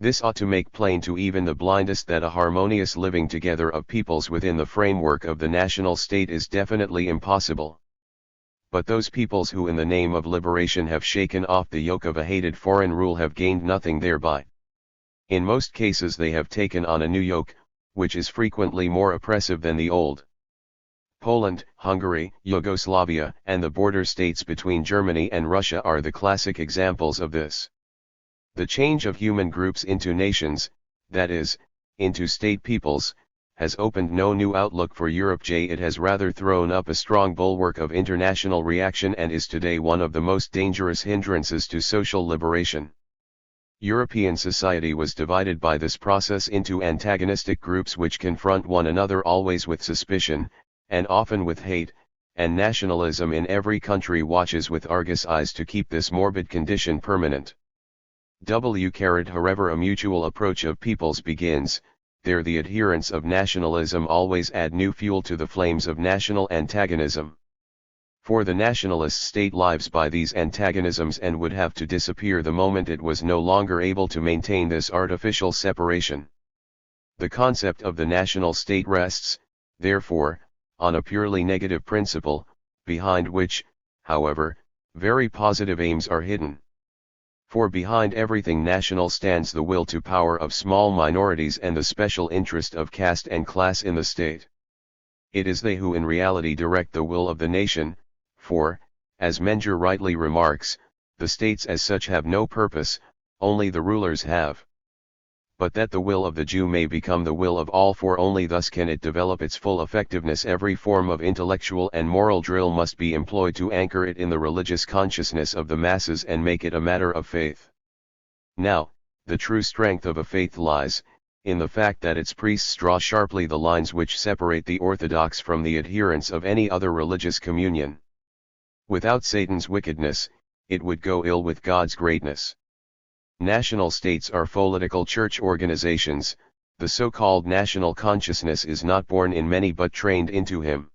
This ought to make plain to even the blindest that a harmonious living together of peoples within the framework of the national state is definitely impossible. But those peoples who in the name of liberation have shaken off the yoke of a hated foreign rule have gained nothing thereby. In most cases they have taken on a new yoke, which is frequently more oppressive than the old. Poland, Hungary, Yugoslavia, and the border states between Germany and Russia are the classic examples of this. The change of human groups into nations, that is, into state peoples, has opened no new outlook for Europe. It has rather thrown up a strong bulwark of international reaction and is today one of the most dangerous hindrances to social liberation. European society was divided by this process into antagonistic groups which confront one another always with suspicion, and often with hate, and nationalism in every country watches with Argus eyes to keep this morbid condition permanent. Wherever a mutual approach of peoples begins, there the adherents of nationalism always add new fuel to the flames of national antagonism. For the nationalist state lives by these antagonisms and would have to disappear the moment it was no longer able to maintain this artificial separation. The concept of the national state rests, therefore, on a purely negative principle, behind which, however, very positive aims are hidden. For behind everything national stands the will to power of small minorities and the special interest of caste and class in the state. It is they who in reality direct the will of the nation, for, as Menger rightly remarks, the states as such have no purpose, only the rulers have. But that the will of the Jew may become the will of all, for only thus can it develop its full effectiveness. Every form of intellectual and moral drill must be employed to anchor it in the religious consciousness of the masses and make it a matter of faith. Now, the true strength of a faith lies in the fact that its priests draw sharply the lines which separate the orthodox from the adherents of any other religious communion. Without Satan's wickedness, it would go ill with God's greatness. National states are political church organizations. The so-called national consciousness is not born in many but trained into him.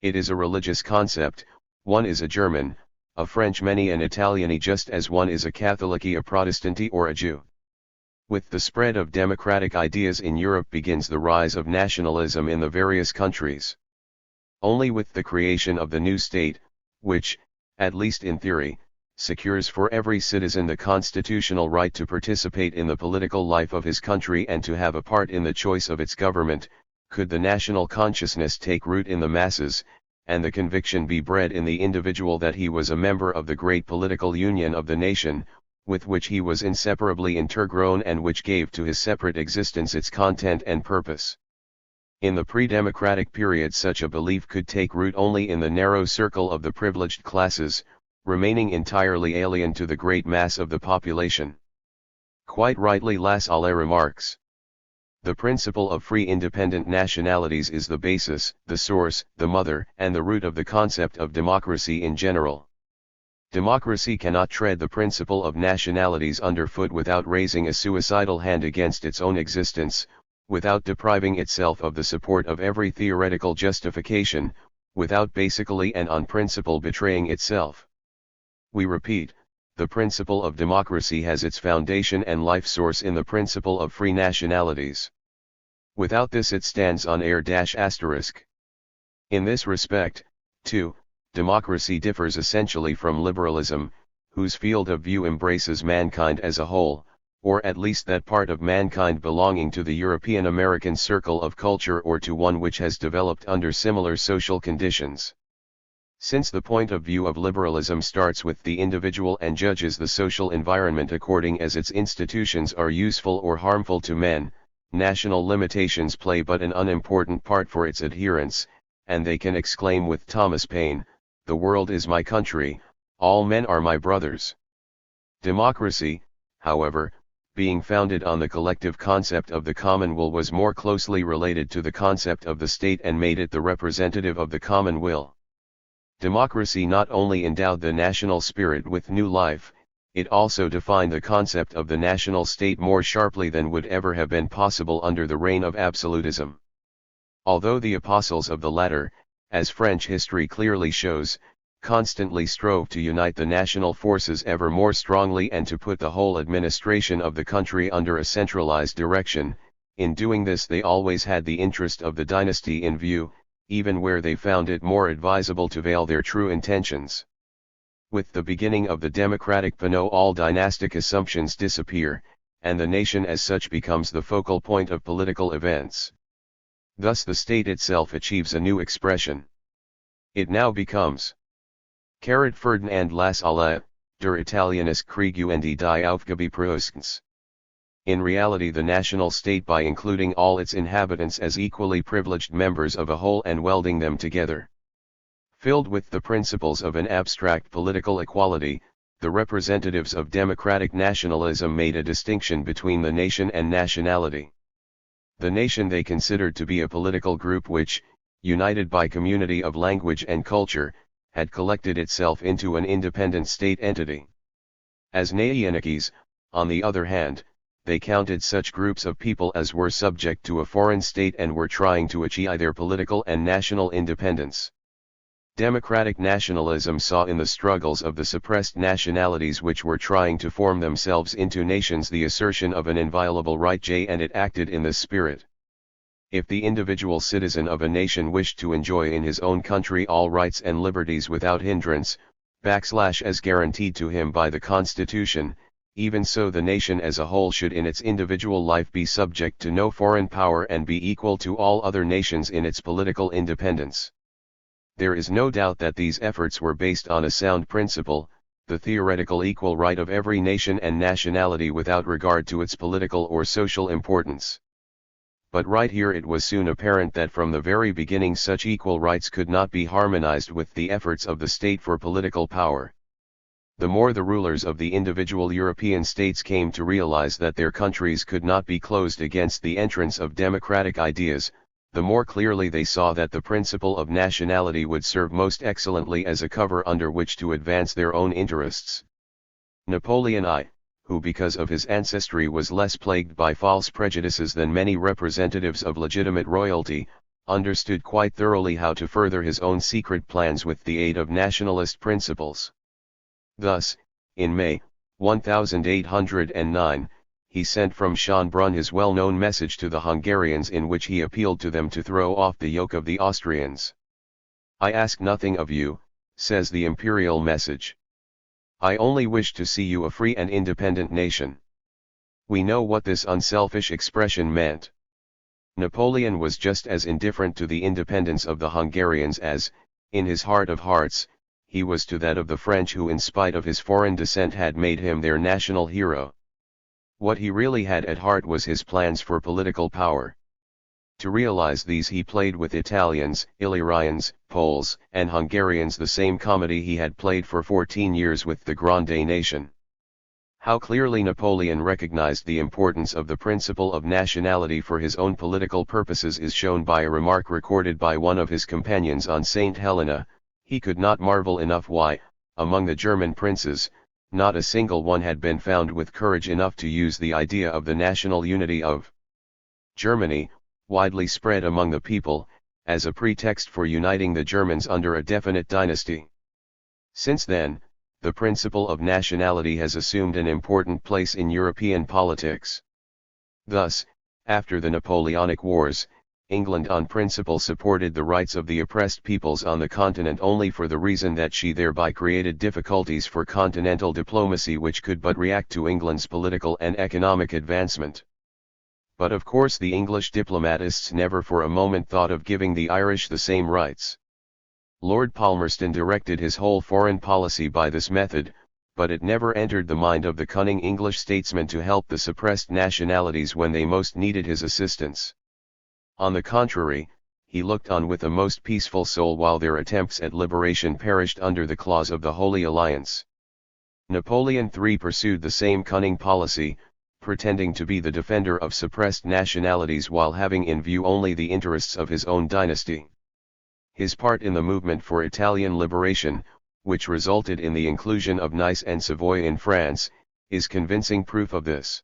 It is a religious concept. One is a German, a Frenchman, an Italian, just as one is a Catholic, a Protestant, or a Jew. With the spread of democratic ideas in Europe begins the rise of nationalism in the various countries. Only with the creation of the new state, which, at least in theory, secures for every citizen the constitutional right to participate in the political life of his country and to have a part in the choice of its government, could the national consciousness take root in the masses, and the conviction be bred in the individual that he was a member of the great political union of the nation, with which he was inseparably intergrown and which gave to his separate existence its content and purpose. In the pre-democratic period such a belief could take root only in the narrow circle of the privileged classes, remaining entirely alien to the great mass of the population. Quite rightly Lassalle remarks, "The principle of free independent nationalities is the basis, the source, the mother, and the root of the concept of democracy in general. Democracy cannot tread the principle of nationalities underfoot without raising a suicidal hand against its own existence, without depriving itself of the support of every theoretical justification, without basically and on principle betraying itself. We repeat, the principle of democracy has its foundation and life source in the principle of free nationalities. Without this it stands on air ***. In this respect, too, democracy differs essentially from liberalism, whose field of view embraces mankind as a whole, or at least that part of mankind belonging to the European American circle of culture or to one which has developed under similar social conditions. Since the point of view of liberalism starts with the individual and judges the social environment according as its institutions are useful or harmful to men, national limitations play but an unimportant part for its adherents, and they can exclaim with Thomas Paine, "The world is my country, all men are my brothers." Democracy, however, being founded on the collective concept of the common will, was more closely related to the concept of the state and made it the representative of the common will. Democracy not only endowed the national spirit with new life, it also defined the concept of the national state more sharply than would ever have been possible under the reign of absolutism. Although the apostles of the latter, as French history clearly shows, constantly strove to unite the national forces ever more strongly and to put the whole administration of the country under a centralized direction, in doing this they always had the interest of the dynasty in view, even where they found it more advisable to veil their true intentions. With the beginning of the democratic panneau all dynastic assumptions disappear, and the nation as such becomes the focal point of political events. Thus the state itself achieves a new expression. It now becomes Ferdinand Lassalle, der Italienische Krieg und die Aufgabe Prussiens. In reality the national state, by including all its inhabitants as equally privileged members of a whole and welding them together, filled with the principles of an abstract political equality, the representatives of democratic nationalism made a distinction between the nation and nationality. The nation they considered to be a political group which, united by community of language and culture, had collected itself into an independent state entity. As Nationalism, on the other hand, they counted such groups of people as were subject to a foreign state and were trying to achieve their political and national independence. Democratic nationalism saw in the struggles of the suppressed nationalities which were trying to form themselves into nations the assertion of an inviolable right, and it acted in this spirit. If the individual citizen of a nation wished to enjoy in his own country all rights and liberties without hindrance, as guaranteed to him by the Constitution, even so the nation as a whole should in its individual life be subject to no foreign power and be equal to all other nations in its political independence. There is no doubt that these efforts were based on a sound principle, the theoretical equal right of every nation and nationality without regard to its political or social importance. But right here it was soon apparent that from the very beginning such equal rights could not be harmonized with the efforts of the state for political power. The more the rulers of the individual European states came to realize that their countries could not be closed against the entrance of democratic ideas, the more clearly they saw that the principle of nationality would serve most excellently as a cover under which to advance their own interests. Napoleon I, who because of his ancestry was less plagued by false prejudices than many representatives of legitimate royalty, understood quite thoroughly how to further his own secret plans with the aid of nationalist principles. Thus, in May, 1809, he sent from Schönbrunn his well-known message to the Hungarians in which he appealed to them to throw off the yoke of the Austrians. "I ask nothing of you," says the imperial message. "I only wish to see you a free and independent nation." We know what this unselfish expression meant. Napoleon was just as indifferent to the independence of the Hungarians as, in his heart of hearts, he was to that of the French who in spite of his foreign descent had made him their national hero. What he really had at heart was his plans for political power. To realize these he played with Italians, Illyrians, Poles, and Hungarians the same comedy he had played for 14 years with the Grande Nation. How clearly Napoleon recognized the importance of the principle of nationality for his own political purposes is shown by a remark recorded by one of his companions on St. Helena. He could not marvel enough why, among the German princes, not a single one had been found with courage enough to use the idea of the national unity of Germany, widely spread among the people, as a pretext for uniting the Germans under a definite dynasty. Since then, the principle of nationality has assumed an important place in European politics. Thus, after the Napoleonic Wars, England on principle supported the rights of the oppressed peoples on the continent only for the reason that she thereby created difficulties for continental diplomacy which could but react to England's political and economic advancement. But of course the English diplomatists never for a moment thought of giving the Irish the same rights. Lord Palmerston directed his whole foreign policy by this method, but it never entered the mind of the cunning English statesman to help the suppressed nationalities when they most needed his assistance. On the contrary, he looked on with a most peaceful soul while their attempts at liberation perished under the claws of the Holy Alliance. Napoleon III pursued the same cunning policy, pretending to be the defender of suppressed nationalities while having in view only the interests of his own dynasty. His part in the movement for Italian liberation, which resulted in the inclusion of Nice and Savoy in France, is convincing proof of this.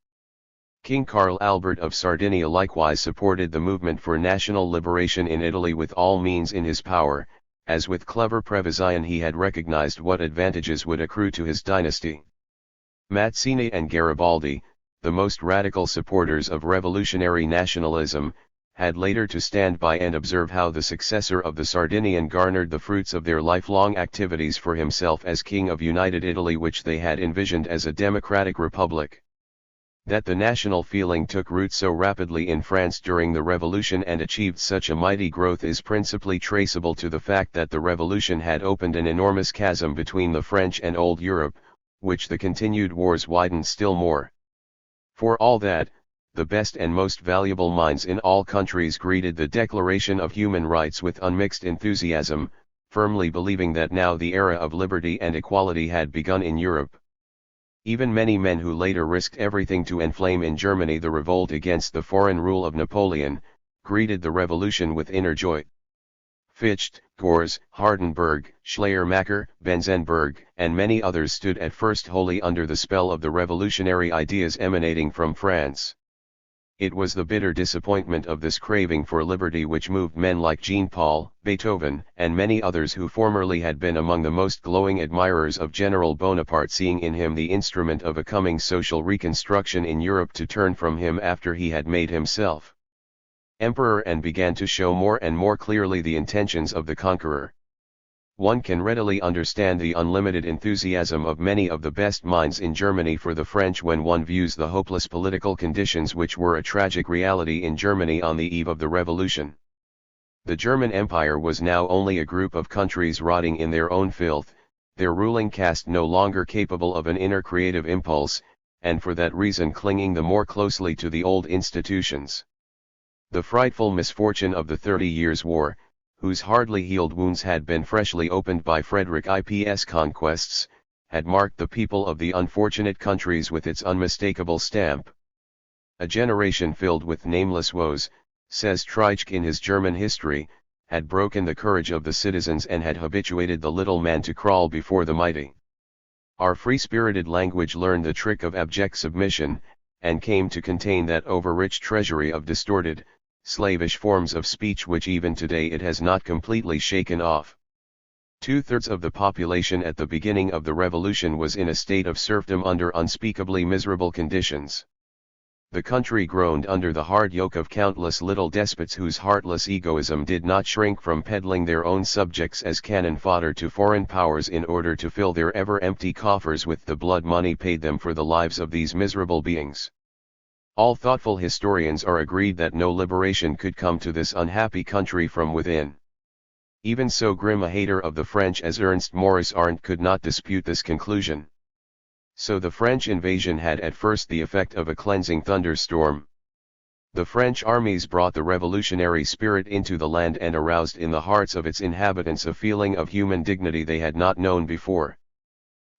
King Karl Albert of Sardinia likewise supported the movement for national liberation in Italy with all means in his power, as with clever prevision he had recognized what advantages would accrue to his dynasty. Mazzini and Garibaldi, the most radical supporters of revolutionary nationalism, had later to stand by and observe how the successor of the Sardinian garnered the fruits of their lifelong activities for himself as King of United Italy, which they had envisioned as a democratic republic. That the national feeling took root so rapidly in France during the Revolution and achieved such a mighty growth is principally traceable to the fact that the Revolution had opened an enormous chasm between the French and Old Europe, which the continued wars widened still more. For all that, the best and most valuable minds in all countries greeted the Declaration of Human Rights with unmixed enthusiasm, firmly believing that now the era of liberty and equality had begun in Europe. Even many men who later risked everything to enflame in Germany the revolt against the foreign rule of Napoleon, greeted the revolution with inner joy. Fichte, Gors, Hardenberg, Schleiermacher, Benzenberg, and many others stood at first wholly under the spell of the revolutionary ideas emanating from France. It was the bitter disappointment of this craving for liberty which moved men like Jean-Paul, Beethoven, and many others who formerly had been among the most glowing admirers of General Bonaparte, seeing in him the instrument of a coming social reconstruction in Europe, to turn from him after he had made himself emperor, and began to show more and more clearly the intentions of the conqueror. One can readily understand the unlimited enthusiasm of many of the best minds in Germany for the French when one views the hopeless political conditions which were a tragic reality in Germany on the eve of the revolution. The German Empire was now only a group of countries rotting in their own filth, their ruling caste no longer capable of an inner creative impulse, and for that reason clinging the more closely to the old institutions. The frightful misfortune of the 30 Years' War, whose hardly healed wounds had been freshly opened by Frederick IP's conquests, had marked the people of the unfortunate countries with its unmistakable stamp. A generation filled with nameless woes, says Treitschke in his German history, had broken the courage of the citizens and had habituated the little man to crawl before the mighty. Our free-spirited language learned the trick of abject submission, and came to contain that over-rich treasury of distorted, slavish forms of speech which even today it has not completely shaken off. 2/3 of the population at the beginning of the revolution was in a state of serfdom under unspeakably miserable conditions. The country groaned under the hard yoke of countless little despots whose heartless egoism did not shrink from peddling their own subjects as cannon fodder to foreign powers in order to fill their ever-empty coffers with the blood money paid them for the lives of these miserable beings. All thoughtful historians are agreed that no liberation could come to this unhappy country from within. Even so grim a hater of the French as Ernst Maurice Arndt could not dispute this conclusion. So the French invasion had at first the effect of a cleansing thunderstorm. The French armies brought the revolutionary spirit into the land and aroused in the hearts of its inhabitants a feeling of human dignity they had not known before.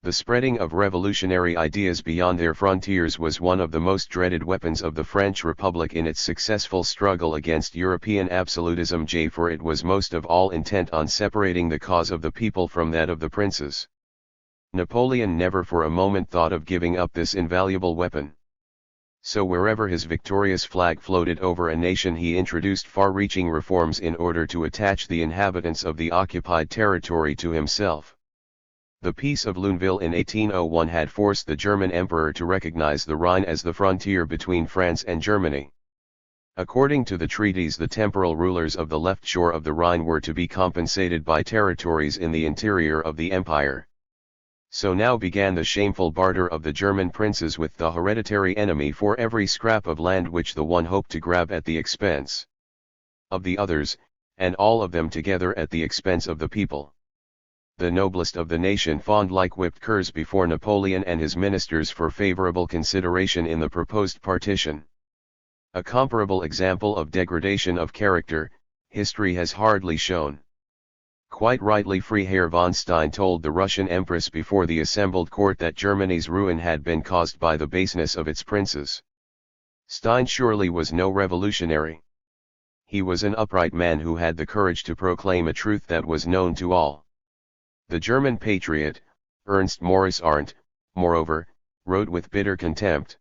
The spreading of revolutionary ideas beyond their frontiers was one of the most dreaded weapons of the French Republic in its successful struggle against European absolutism, for it was most of all intent on separating the cause of the people from that of the princes. Napoleon never for a moment thought of giving up this invaluable weapon. So wherever his victorious flag floated over a nation he introduced far-reaching reforms in order to attach the inhabitants of the occupied territory to himself. The Peace of Luneville in 1801 had forced the German emperor to recognize the Rhine as the frontier between France and Germany. According to the treaties, the temporal rulers of the left shore of the Rhine were to be compensated by territories in the interior of the empire. So now began the shameful barter of the German princes with the hereditary enemy for every scrap of land which the one hoped to grab at the expense of the others, and all of them together at the expense of the people. The noblest of the nation fawned like whipped curs before Napoleon and his ministers for favorable consideration in the proposed partition. A comparable example of degradation of character, history has hardly shown. Quite rightly Freiherr von Stein told the Russian Empress before the assembled court that Germany's ruin had been caused by the baseness of its princes. Stein surely was no revolutionary. He was an upright man who had the courage to proclaim a truth that was known to all. The German patriot, Ernst Maurice Arndt, moreover, wrote with bitter contempt.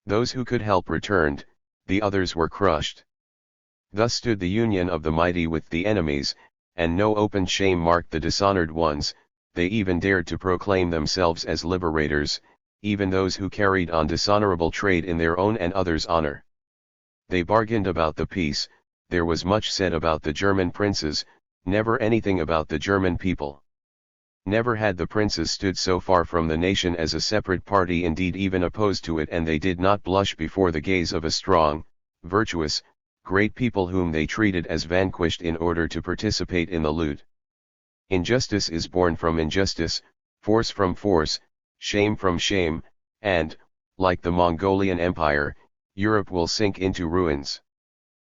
Those who could help returned, the others were crushed. Thus stood the union of the mighty with the enemies, and no open shame marked the dishonored ones. They even dared to proclaim themselves as liberators, even those who carried on dishonorable trade in their own and others' honor. They bargained about the peace. There was much said about the German princes, never anything about the German people. Never had the princes stood so far from the nation as a separate party, indeed even opposed to it, and they did not blush before the gaze of a strong, virtuous, great people whom they treated as vanquished in order to participate in the loot. Injustice is born from injustice, force from force, shame from shame, and, like the Mongolian Empire, Europe will sink into ruins.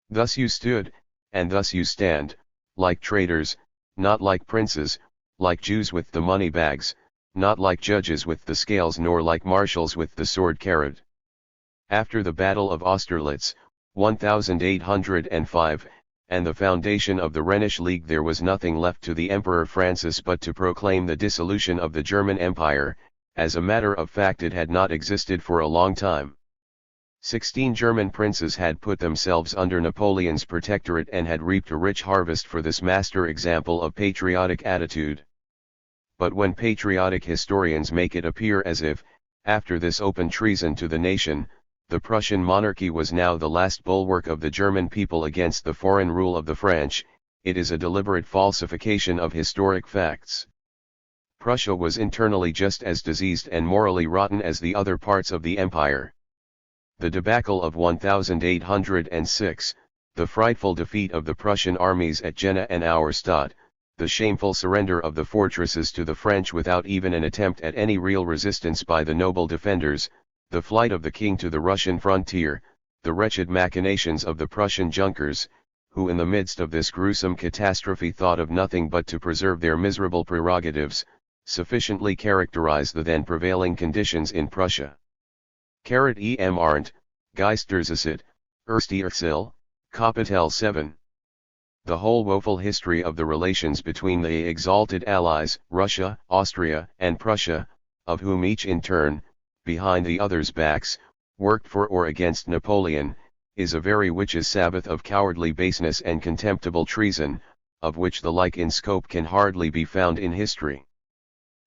Thus you stood, and thus you stand, like traitors, not like princes, like Jews with the money bags, not like judges with the scales, nor like marshals with the sword carried. After the Battle of Austerlitz, 1805, and the foundation of the Rhenish League, there was nothing left to the Emperor Francis but to proclaim the dissolution of the German Empire. As a matter of fact, it had not existed for a long time. 16 German princes had put themselves under Napoleon's protectorate and had reaped a rich harvest for this master example of patriotic attitude. But when patriotic historians make it appear as if, after this open treason to the nation, the Prussian monarchy was now the last bulwark of the German people against the foreign rule of the French, it is a deliberate falsification of historic facts. Prussia was internally just as diseased and morally rotten as the other parts of the empire. The debacle of 1806, the frightful defeat of the Prussian armies at Jena and Auerstadt, the shameful surrender of the fortresses to the French without even an attempt at any real resistance by the noble defenders, the flight of the king to the Russian frontier, the wretched machinations of the Prussian Junkers, who in the midst of this gruesome catastrophe thought of nothing but to preserve their miserable prerogatives, sufficiently characterize the then prevailing conditions in Prussia. Em Arndt, Geisterzeit, Erste Exil, Kapitel 7. The whole woeful history of the relations between the exalted allies, Russia, Austria, and Prussia, of whom each in turn, behind the other's backs, worked for or against Napoleon, is a very witches' Sabbath of cowardly baseness and contemptible treason, of which the like in scope can hardly be found in history.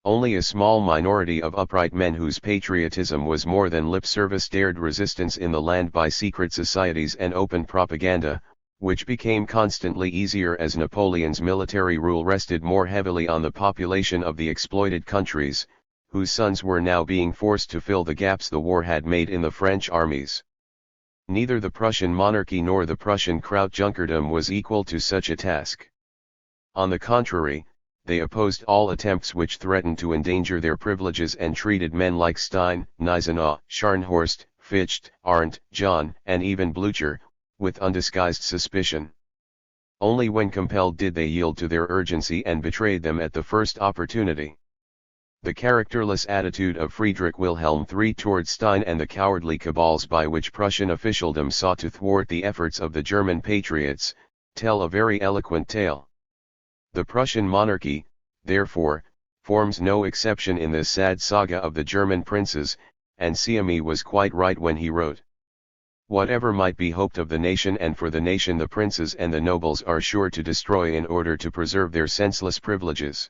Only a small minority of upright men whose patriotism was more than lip service dared resistance in the land by secret societies and open propaganda, which became constantly easier as Napoleon's military rule rested more heavily on the population of the exploited countries, whose sons were now being forced to fill the gaps the war had made in the French armies. Neither the Prussian monarchy nor the Prussian Krautjunkerdom was equal to such a task. On the contrary, they opposed all attempts which threatened to endanger their privileges and treated men like Stein, Gneisenau, Scharnhorst, Fichte, Arndt, John, and even Blücher, with undisguised suspicion. Only when compelled did they yield to their urgency and betrayed them at the first opportunity. The characterless attitude of Friedrich Wilhelm III toward Stein and the cowardly cabals by which Prussian officialdom sought to thwart the efforts of the German patriots, tell a very eloquent tale. The Prussian monarchy, therefore, forms no exception in this sad saga of the German princes, and Siamy was quite right when he wrote, "Whatever might be hoped of the nation and for the nation, the princes and the nobles are sure to destroy in order to preserve their senseless privileges."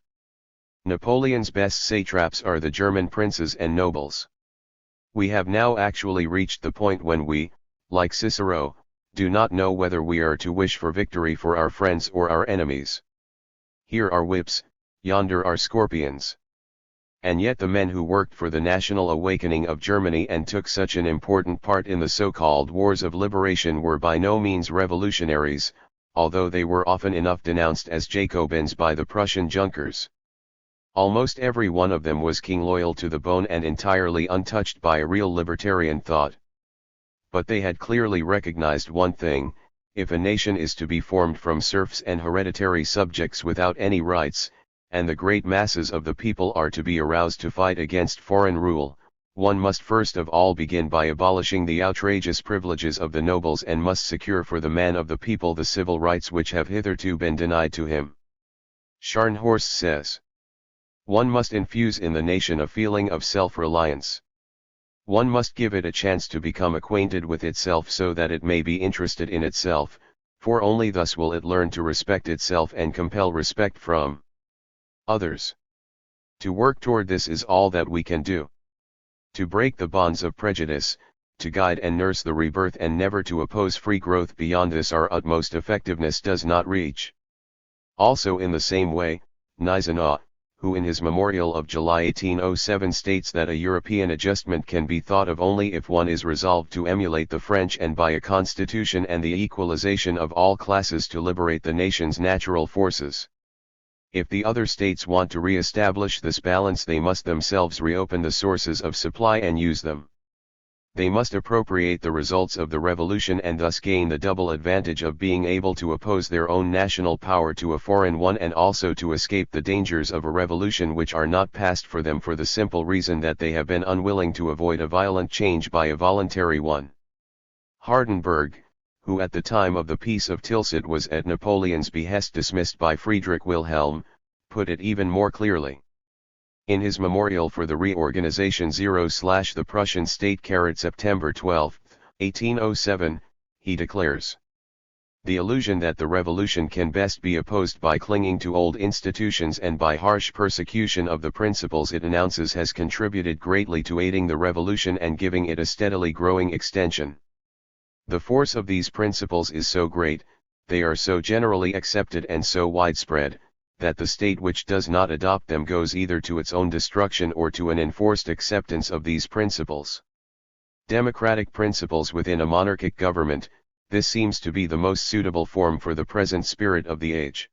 Napoleon's best satraps are the German princes and nobles. We have now actually reached the point when we, like Cicero, do not know whether we are to wish for victory for our friends or our enemies. Here are whips, yonder are scorpions. And yet the men who worked for the national awakening of Germany and took such an important part in the so-called wars of liberation were by no means revolutionaries, although they were often enough denounced as Jacobins by the Prussian Junkers. Almost every one of them was king loyal to the bone and entirely untouched by a real libertarian thought. But they had clearly recognized one thing: if a nation is to be formed from serfs and hereditary subjects without any rights, and the great masses of the people are to be aroused to fight against foreign rule, one must first of all begin by abolishing the outrageous privileges of the nobles and must secure for the man of the people the civil rights which have hitherto been denied to him. Scharnhorst says, "One must infuse in the nation a feeling of self-reliance. One must give it a chance to become acquainted with itself so that it may be interested in itself, for only thus will it learn to respect itself and compel respect from others. To work toward this is all that we can do. To break the bonds of prejudice, to guide and nurse the rebirth and never to oppose free growth beyond this our utmost effectiveness does not reach." Also in the same way, Gneisenau, who in his memorial of July 1807 states that a European adjustment can be thought of only if one is resolved to emulate the French and by a constitution and the equalization of all classes to liberate the nation's natural forces. If the other states want to re-establish this balance, they must themselves reopen the sources of supply and use them. They must appropriate the results of the revolution and thus gain the double advantage of being able to oppose their own national power to a foreign one and also to escape the dangers of a revolution which are not past for them for the simple reason that they have been unwilling to avoid a violent change by a voluntary one. Hardenberg, who at the time of the Peace of Tilsit was at Napoleon's behest dismissed by Friedrich Wilhelm, put it even more clearly. In his memorial for the reorganization the Prussian state September 12, 1807, he declares: "The illusion that the revolution can best be opposed by clinging to old institutions and by harsh persecution of the principles it announces has contributed greatly to aiding the revolution and giving it a steadily growing extension. The force of these principles is so great, they are so generally accepted and so widespread, that the state which does not adopt them goes either to its own destruction or to an enforced acceptance of these principles. Democratic principles within a monarchic government, this seems to be the most suitable form for the present spirit of the age."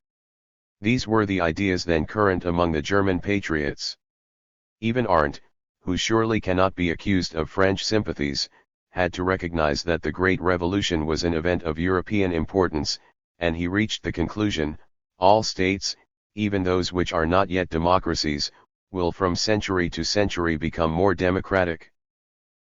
These were the ideas then current among the German patriots. Even Arndt, who surely cannot be accused of French sympathies, had to recognize that the Great Revolution was an event of European importance, and he reached the conclusion, all states, even those which are not yet democracies, will from century to century become more democratic.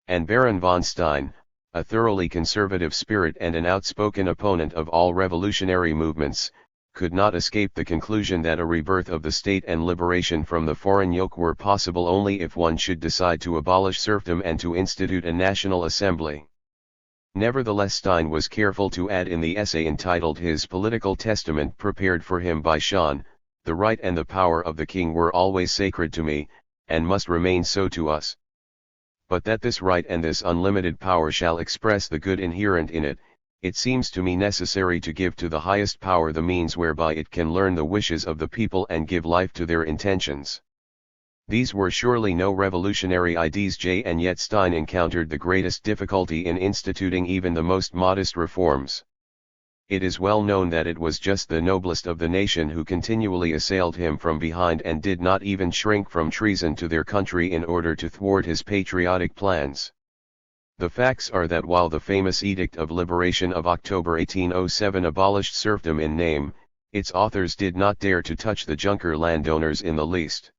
And Baron von Stein, a thoroughly conservative spirit and an outspoken opponent of all revolutionary movements, could not escape the conclusion that a rebirth of the state and liberation from the foreign yoke were possible only if one should decide to abolish serfdom and to institute a national assembly. Nevertheless, Stein was careful to add in the essay entitled His Political Testament prepared for him by Schahn, "The right and the power of the king were always sacred to me, and must remain so to us. But that this right and this unlimited power shall express the good inherent in it, it seems to me necessary to give to the highest power the means whereby it can learn the wishes of the people and give life to their intentions." These were surely no revolutionary ideas, and yet Stein encountered the greatest difficulty in instituting even the most modest reforms. It is well known that it was just the noblest of the nation who continually assailed him from behind and did not even shrink from treason to their country in order to thwart his patriotic plans. The facts are that while the famous Edict of Liberation of October 1807 abolished serfdom in name, its authors did not dare to touch the Junker landowners in the least.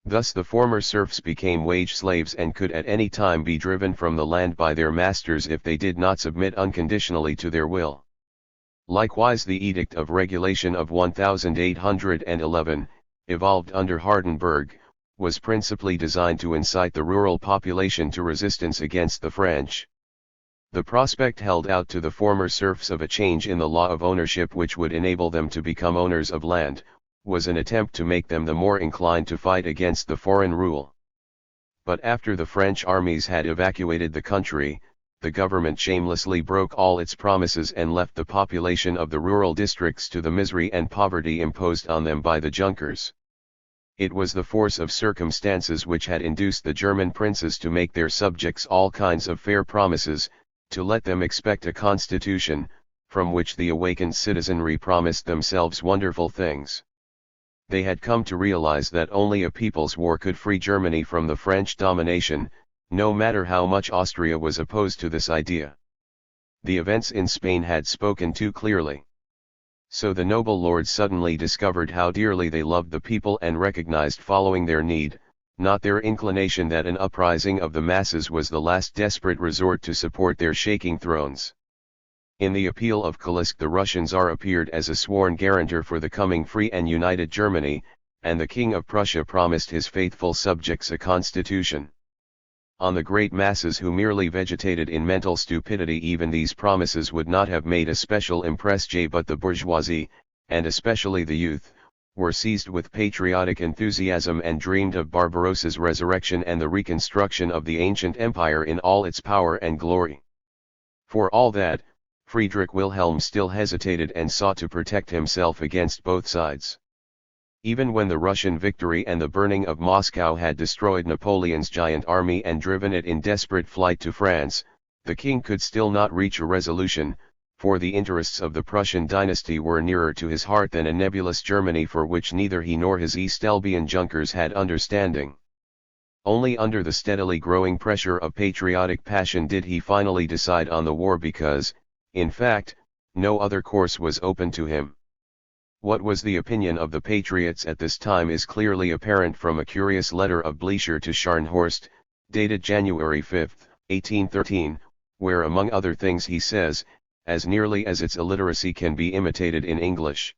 Thus the former serfs became wage slaves and could at any time be driven from the land by their masters if they did not submit unconditionally to their will. Likewise the Edict of Regulation of 1811, evolved under Hardenberg, was principally designed to incite the rural population to resistance against the French. The prospect held out to the former serfs of a change in the law of ownership which would enable them to become owners of land, was an attempt to make them the more inclined to fight against the foreign rule. But after the French armies had evacuated the country, the government shamelessly broke all its promises and left the population of the rural districts to the misery and poverty imposed on them by the Junkers. It was the force of circumstances which had induced the German princes to make their subjects all kinds of fair promises, to let them expect a constitution, from which the awakened citizenry promised themselves wonderful things. They had come to realize that only a people's war could free Germany from the French domination, no matter how much Austria was opposed to this idea. The events in Spain had spoken too clearly. So the noble lords suddenly discovered how dearly they loved the people and recognized following their need, not their inclination, that an uprising of the masses was the last desperate resort to support their shaking thrones. In the appeal of Kalisk the Russian Tsar appeared as a sworn guarantor for the coming free and united Germany, and the King of Prussia promised his faithful subjects a constitution. On the great masses who merely vegetated in mental stupidity even these promises would not have made a special impression, but the bourgeoisie, and especially the youth, were seized with patriotic enthusiasm and dreamed of Barbarossa's resurrection and the reconstruction of the ancient empire in all its power and glory. For all that, Friedrich Wilhelm still hesitated and sought to protect himself against both sides. Even when the Russian victory and the burning of Moscow had destroyed Napoleon's giant army and driven it in desperate flight to France, the king could still not reach a resolution, for the interests of the Prussian dynasty were nearer to his heart than a nebulous Germany for which neither he nor his East Albion Junkers had understanding. Only under the steadily growing pressure of patriotic passion did he finally decide on the war, because, in fact, no other course was open to him. What was the opinion of the patriots at this time is clearly apparent from a curious letter of Blücher to Scharnhorst, dated January 5, 1813, where among other things he says, as nearly as its illiteracy can be imitated in English.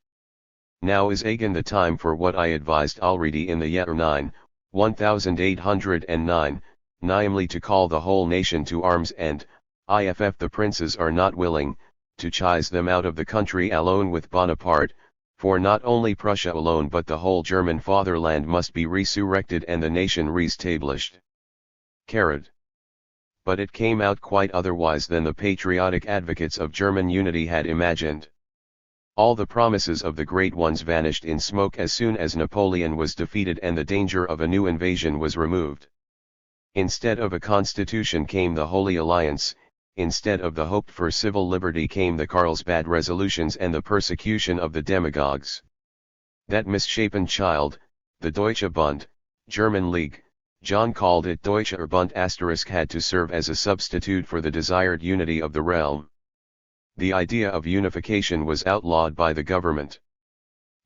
Now is again the time for what I advised already in the year 1809, namely to call the whole nation to arms and, if the princes are not willing, to chase them out of the country alone with Bonaparte, for not only Prussia alone but the whole German fatherland must be resurrected and the nation re-established. Carried. But it came out quite otherwise than the patriotic advocates of German unity had imagined. All the promises of the great ones vanished in smoke as soon as Napoleon was defeated and the danger of a new invasion was removed. Instead of a constitution came the Holy Alliance, instead of the hoped for civil liberty came the Carlsbad resolutions and the persecution of the demagogues. That misshapen child, the Deutsche Bund, German League, John called it Deutscher Bund *, had to serve as a substitute for the desired unity of the realm. The idea of unification was outlawed by the government.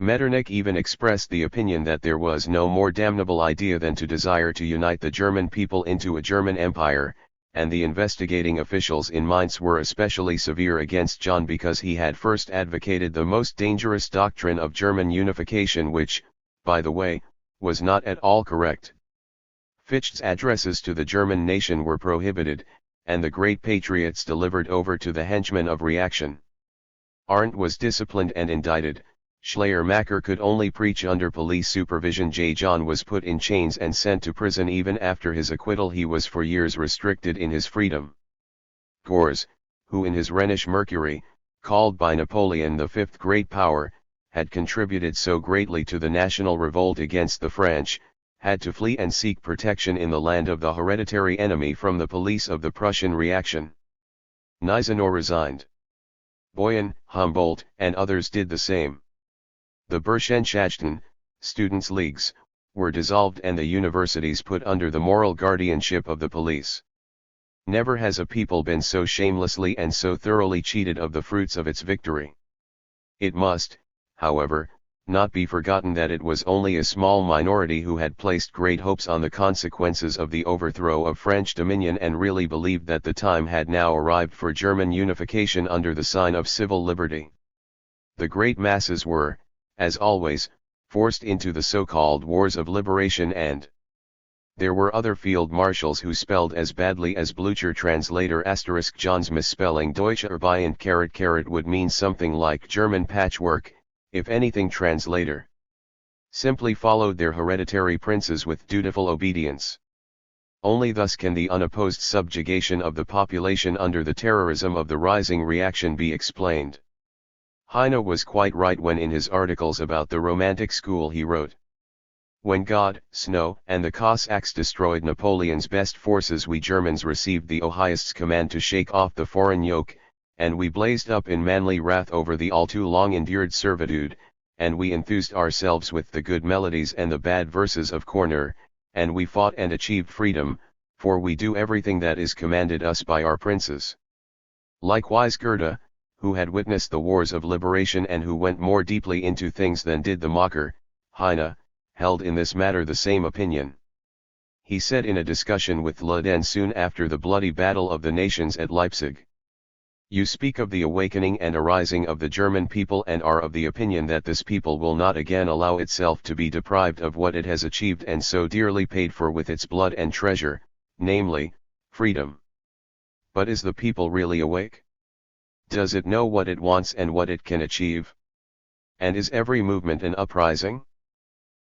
Metternich even expressed the opinion that there was no more damnable idea than to desire to unite the German people into a German empire, and the investigating officials in Mainz were especially severe against John because he had first advocated the most dangerous doctrine of German unification which, by the way, was not at all correct. Fichte's addresses to the German nation were prohibited, and the great patriots delivered over to the henchmen of reaction. Arndt was disciplined and indicted, Schleiermacher could only preach under police supervision. J. John was put in chains and sent to prison. Even after his acquittal he was for years restricted in his freedom. Gors, who in his Rhenish Mercury, called by Napoleon the fifth great power, had contributed so greatly to the national revolt against the French, had to flee and seek protection in the land of the hereditary enemy from the police of the Prussian reaction. Gneisenau resigned. Boyen, Humboldt, and others did the same. The Burschenschaften, students' leagues, were dissolved and the universities put under the moral guardianship of the police. Never has a people been so shamelessly and so thoroughly cheated of the fruits of its victory. It must, however, not be forgotten that it was only a small minority who had placed great hopes on the consequences of the overthrow of French dominion and really believed that the time had now arrived for German unification under the sign of civil liberty. The great masses were, as always, forced into the so-called wars of liberation, and there were other field marshals who spelled as badly as Blücher. Translator * John's misspelling Deutsche Arbeit would mean something like German patchwork, if anything. Translator simply followed their hereditary princes with dutiful obedience. Only thus can the unopposed subjugation of the population under the terrorism of the rising reaction be explained. Heine was quite right when in his articles about the Romantic school he wrote, "When God, Snow, and the Cossacks destroyed Napoleon's best forces, we Germans received the highest command to shake off the foreign yoke, and we blazed up in manly wrath over the all too long endured servitude, and we enthused ourselves with the good melodies and the bad verses of Corner, and we fought and achieved freedom, for we do everything that is commanded us by our princes." Likewise Goethe, who had witnessed the wars of liberation and who went more deeply into things than did the mocker, Heine, held in this matter the same opinion. He said in a discussion with Luden soon after the bloody battle of the nations at Leipzig, "You speak of the awakening and arising of the German people and are of the opinion that this people will not again allow itself to be deprived of what it has achieved and so dearly paid for with its blood and treasure, namely, freedom. But is the people really awake? Does it know what it wants and what it can achieve? And is every movement an uprising?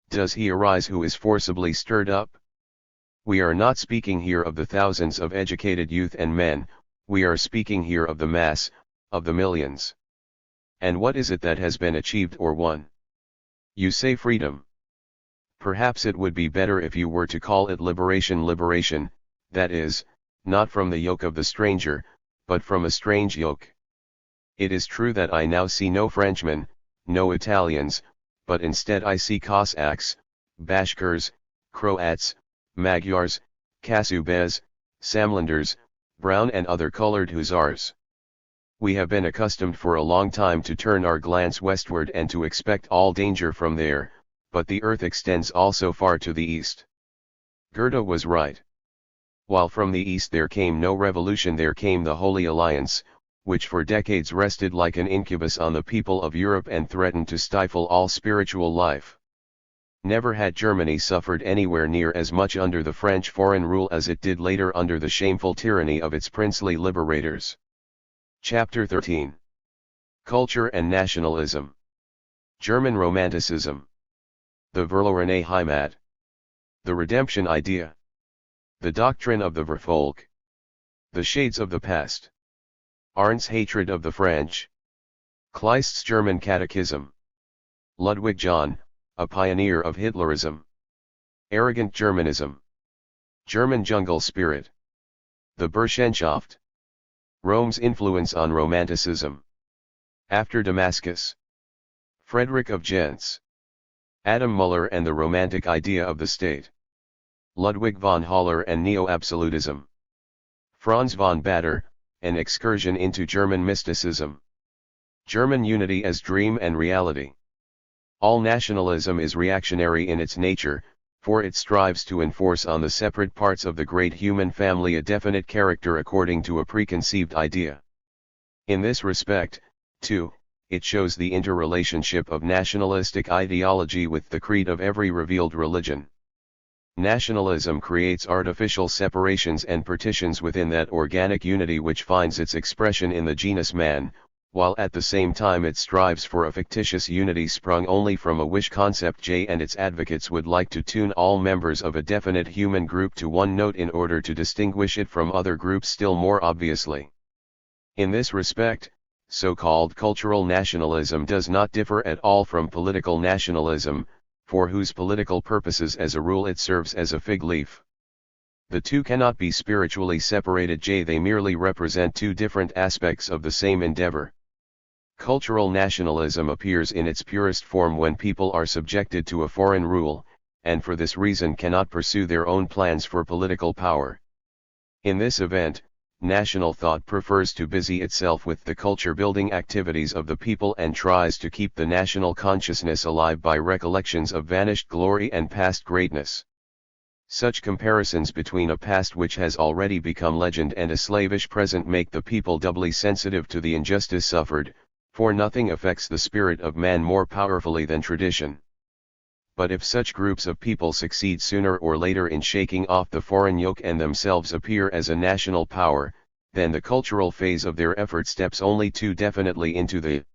Does he arise who is forcibly stirred up? We are not speaking here of the thousands of educated youth and men, we are speaking here of the mass, of the millions. And what is it that has been achieved or won? You say freedom. Perhaps it would be better if you were to call it liberation, that is, not from the yoke of the stranger, but from a strange yoke. It is true that I now see no Frenchmen, no Italians, but instead I see Cossacks, Bashkirs, Croats, Magyars, Kasubas, Samlanders, brown and other colored hussars. We have been accustomed for a long time to turn our glance westward and to expect all danger from there, but the earth extends also far to the east." Goethe was right. While from the east there came no revolution, there came the Holy Alliance, which for decades rested like an incubus on the people of Europe and threatened to stifle all spiritual life. Never had Germany suffered anywhere near as much under the French foreign rule as it did later under the shameful tyranny of its princely liberators. Chapter 13. Culture and Nationalism. German Romanticism. The Verlorene Heimat. The Redemption Idea. The Doctrine of the Vervolk. The Shades of the Past. Arndt's Hatred of the French. Kleist's German Catechism. Ludwig John, a pioneer of Hitlerism. Arrogant Germanism. German Jungle Spirit. The Burschenschaft. Rome's influence on Romanticism. After Damascus. Frederick of Gentz. Adam Muller and the Romantic Idea of the State. Ludwig von Haller and Neo-Absolutism. Franz von Bader, An Excursion into German Mysticism. German Unity as Dream and Reality. All nationalism is reactionary in its nature, for it strives to enforce on the separate parts of the great human family a definite character according to a preconceived idea. In this respect, too, it shows the interrelationship of nationalistic ideology with the creed of every revealed religion. Nationalism creates artificial separations and partitions within that organic unity which finds its expression in the genus man, while at the same time it strives for a fictitious unity sprung only from a wish concept J, and its advocates would like to tune all members of a definite human group to one note in order to distinguish it from other groups still more obviously. In this respect, so-called cultural nationalism does not differ at all from political nationalism, for whose political purposes as a rule it serves as a fig leaf. The two cannot be spiritually separated J, they merely represent two different aspects of the same endeavor. Cultural nationalism appears in its purest form when people are subjected to a foreign rule, and for this reason cannot pursue their own plans for political power. In this event, national thought prefers to busy itself with the culture-building activities of the people and tries to keep the national consciousness alive by recollections of vanished glory and past greatness. Such comparisons between a past which has already become legend and a slavish present make the people doubly sensitive to the injustice suffered, for nothing affects the spirit of man more powerfully than tradition. But if such groups of people succeed sooner or later in shaking off the foreign yoke and themselves appear as a national power, then the cultural phase of their effort steps only too definitely into the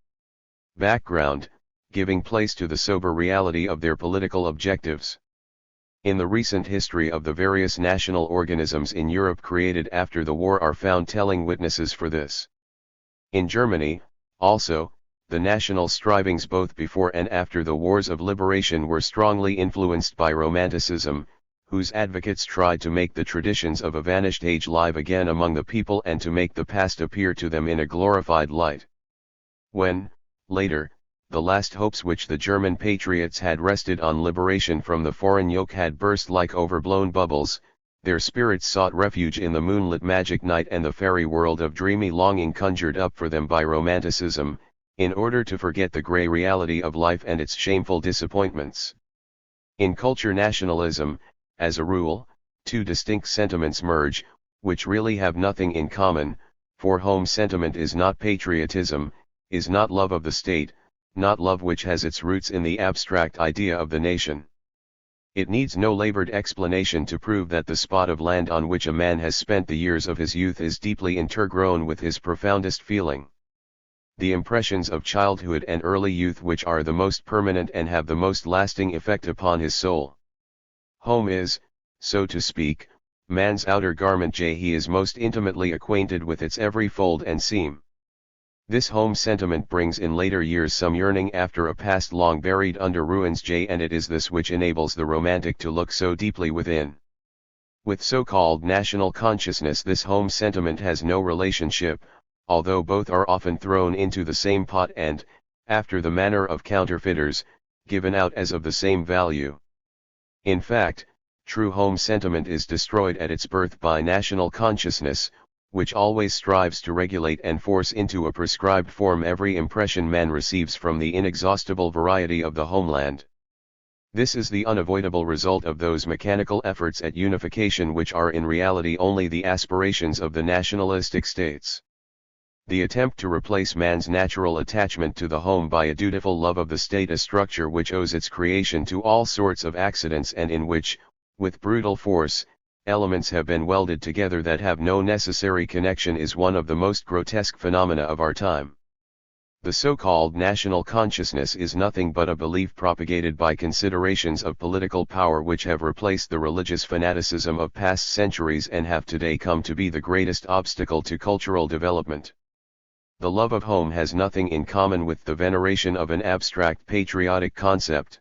background, giving place to the sober reality of their political objectives. In the recent history of the various national organisms in Europe created after the war are found telling witnesses for this. In Germany, also, the national strivings both before and after the wars of liberation were strongly influenced by Romanticism, whose advocates tried to make the traditions of a vanished age live again among the people and to make the past appear to them in a glorified light. When, later, the last hopes which the German patriots had rested on liberation from the foreign yoke had burst like overblown bubbles, their spirits sought refuge in the moonlit magic night and the fairy world of dreamy longing conjured up for them by Romanticism, in order to forget the grey reality of life and its shameful disappointments. In culture nationalism, as a rule, two distinct sentiments merge, which really have nothing in common, for home sentiment is not patriotism, is not love of the state, not love which has its roots in the abstract idea of the nation. It needs no labored explanation to prove that the spot of land on which a man has spent the years of his youth is deeply intergrown with his profoundest feeling. The impressions of childhood and early youth which are the most permanent and have the most lasting effect upon his soul. Home is, so to speak, man's outer garment J. He is most intimately acquainted with its every fold and seam. This home sentiment brings in later years some yearning after a past long buried under ruins J, and it is this which enables the romantic to look so deeply within. With so-called national consciousness this home sentiment has no relationship, although both are often thrown into the same pot and, after the manner of counterfeiters, given out as of the same value. In fact, true home sentiment is destroyed at its birth by national consciousness, which always strives to regulate and force into a prescribed form every impression man receives from the inexhaustible variety of the homeland. This is the unavoidable result of those mechanical efforts at unification which are in reality only the aspirations of the nationalistic states. The attempt to replace man's natural attachment to the home by a dutiful love of the state, a structure which owes its creation to all sorts of accidents and in which, with brutal force, elements have been welded together that have no necessary connection, is one of the most grotesque phenomena of our time. The so-called national consciousness is nothing but a belief propagated by considerations of political power which have replaced the religious fanaticism of past centuries and have today come to be the greatest obstacle to cultural development. The love of home has nothing in common with the veneration of an abstract patriotic concept.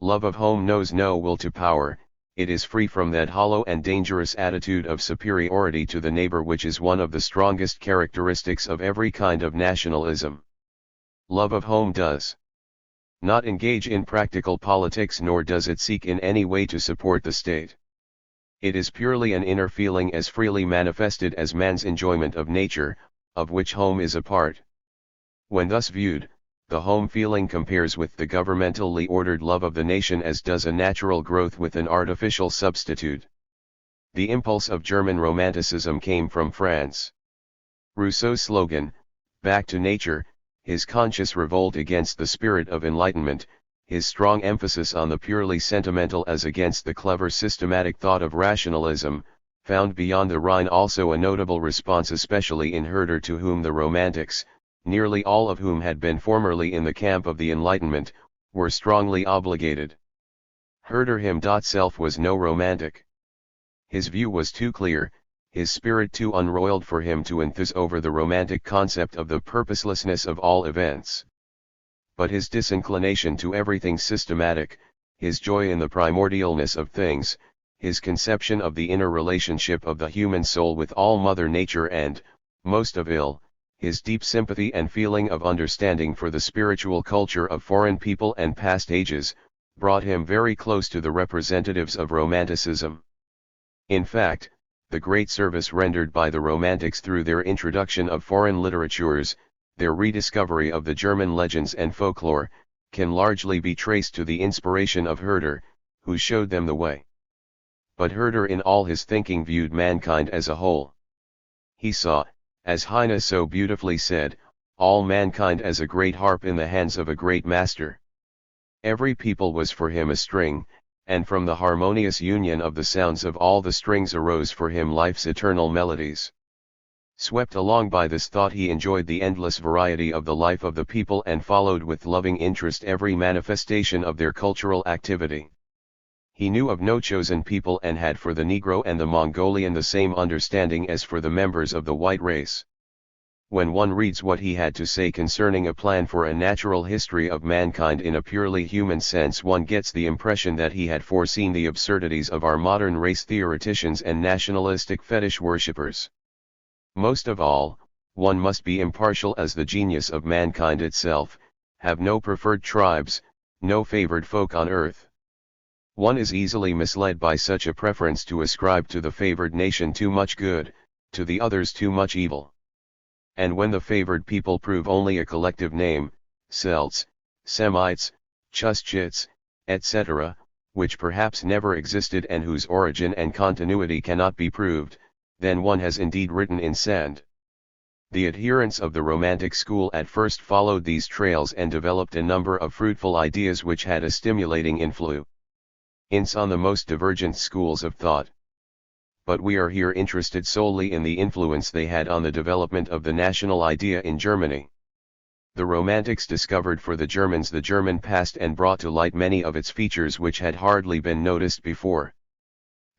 Love of home knows no will to power, it is free from that hollow and dangerous attitude of superiority to the neighbor which is one of the strongest characteristics of every kind of nationalism. Love of home does not engage in practical politics, nor does it seek in any way to support the state. It is purely an inner feeling as freely manifested as man's enjoyment of nature, of which home is a part. When thus viewed, the home feeling compares with the governmentally ordered love of the nation as does a natural growth with an artificial substitute. The impulse of German Romanticism came from France. Rousseau's slogan, "Back to Nature," his conscious revolt against the spirit of enlightenment, his strong emphasis on the purely sentimental as against the clever systematic thought of rationalism, found beyond the Rhine also a notable response, especially in Herder, to whom the Romantics, nearly all of whom had been formerly in the camp of the Enlightenment, were strongly obligated. Herder himself was no romantic. His view was too clear, his spirit too unroiled for him to enthuse over the romantic concept of the purposelessness of all events. But his disinclination to everything systematic, his joy in the primordialness of things, his conception of the inner relationship of the human soul with all Mother Nature and, most of all, his deep sympathy and feeling of understanding for the spiritual culture of foreign people and past ages, brought him very close to the representatives of Romanticism. In fact, the great service rendered by the Romantics through their introduction of foreign literatures, their rediscovery of the German legends and folklore, can largely be traced to the inspiration of Herder, who showed them the way. But Herder in all his thinking viewed mankind as a whole. He saw, as Heine so beautifully said, all mankind as a great harp in the hands of a great master. Every people was for him a string, and from the harmonious union of the sounds of all the strings arose for him life's eternal melodies. Swept along by this thought, he enjoyed the endless variety of the life of the people and followed with loving interest every manifestation of their cultural activity. He knew of no chosen people and had for the Negro and the Mongolian the same understanding as for the members of the white race. When one reads what he had to say concerning a plan for a natural history of mankind in a purely human sense, one gets the impression that he had foreseen the absurdities of our modern race theoreticians and nationalistic fetish worshippers. Most of all, one must be impartial as the genius of mankind itself, have no preferred tribes, no favored folk on earth. One is easily misled by such a preference to ascribe to the favored nation too much good, to the others too much evil. And when the favored people prove only a collective name, Celts, Semites, Chuschits, etc., which perhaps never existed and whose origin and continuity cannot be proved, then one has indeed written in sand. The adherents of the Romantic school at first followed these trails and developed a number of fruitful ideas which had a stimulating influence on the most divergent schools of thought. But we are here interested solely in the influence they had on the development of the national idea in Germany. The Romantics discovered for the Germans the German past and brought to light many of its features which had hardly been noticed before.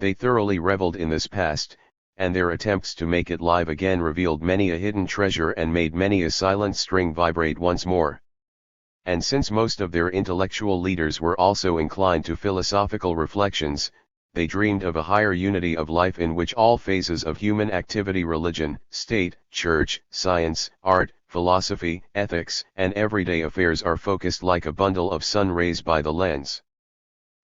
They thoroughly reveled in this past, and their attempts to make it live again revealed many a hidden treasure and made many a silent string vibrate once more. And since most of their intellectual leaders were also inclined to philosophical reflections, they dreamed of a higher unity of life in which all phases of human activity, religion, state, church, science, art, philosophy, ethics, and everyday affairs are focused like a bundle of sun rays by the lens.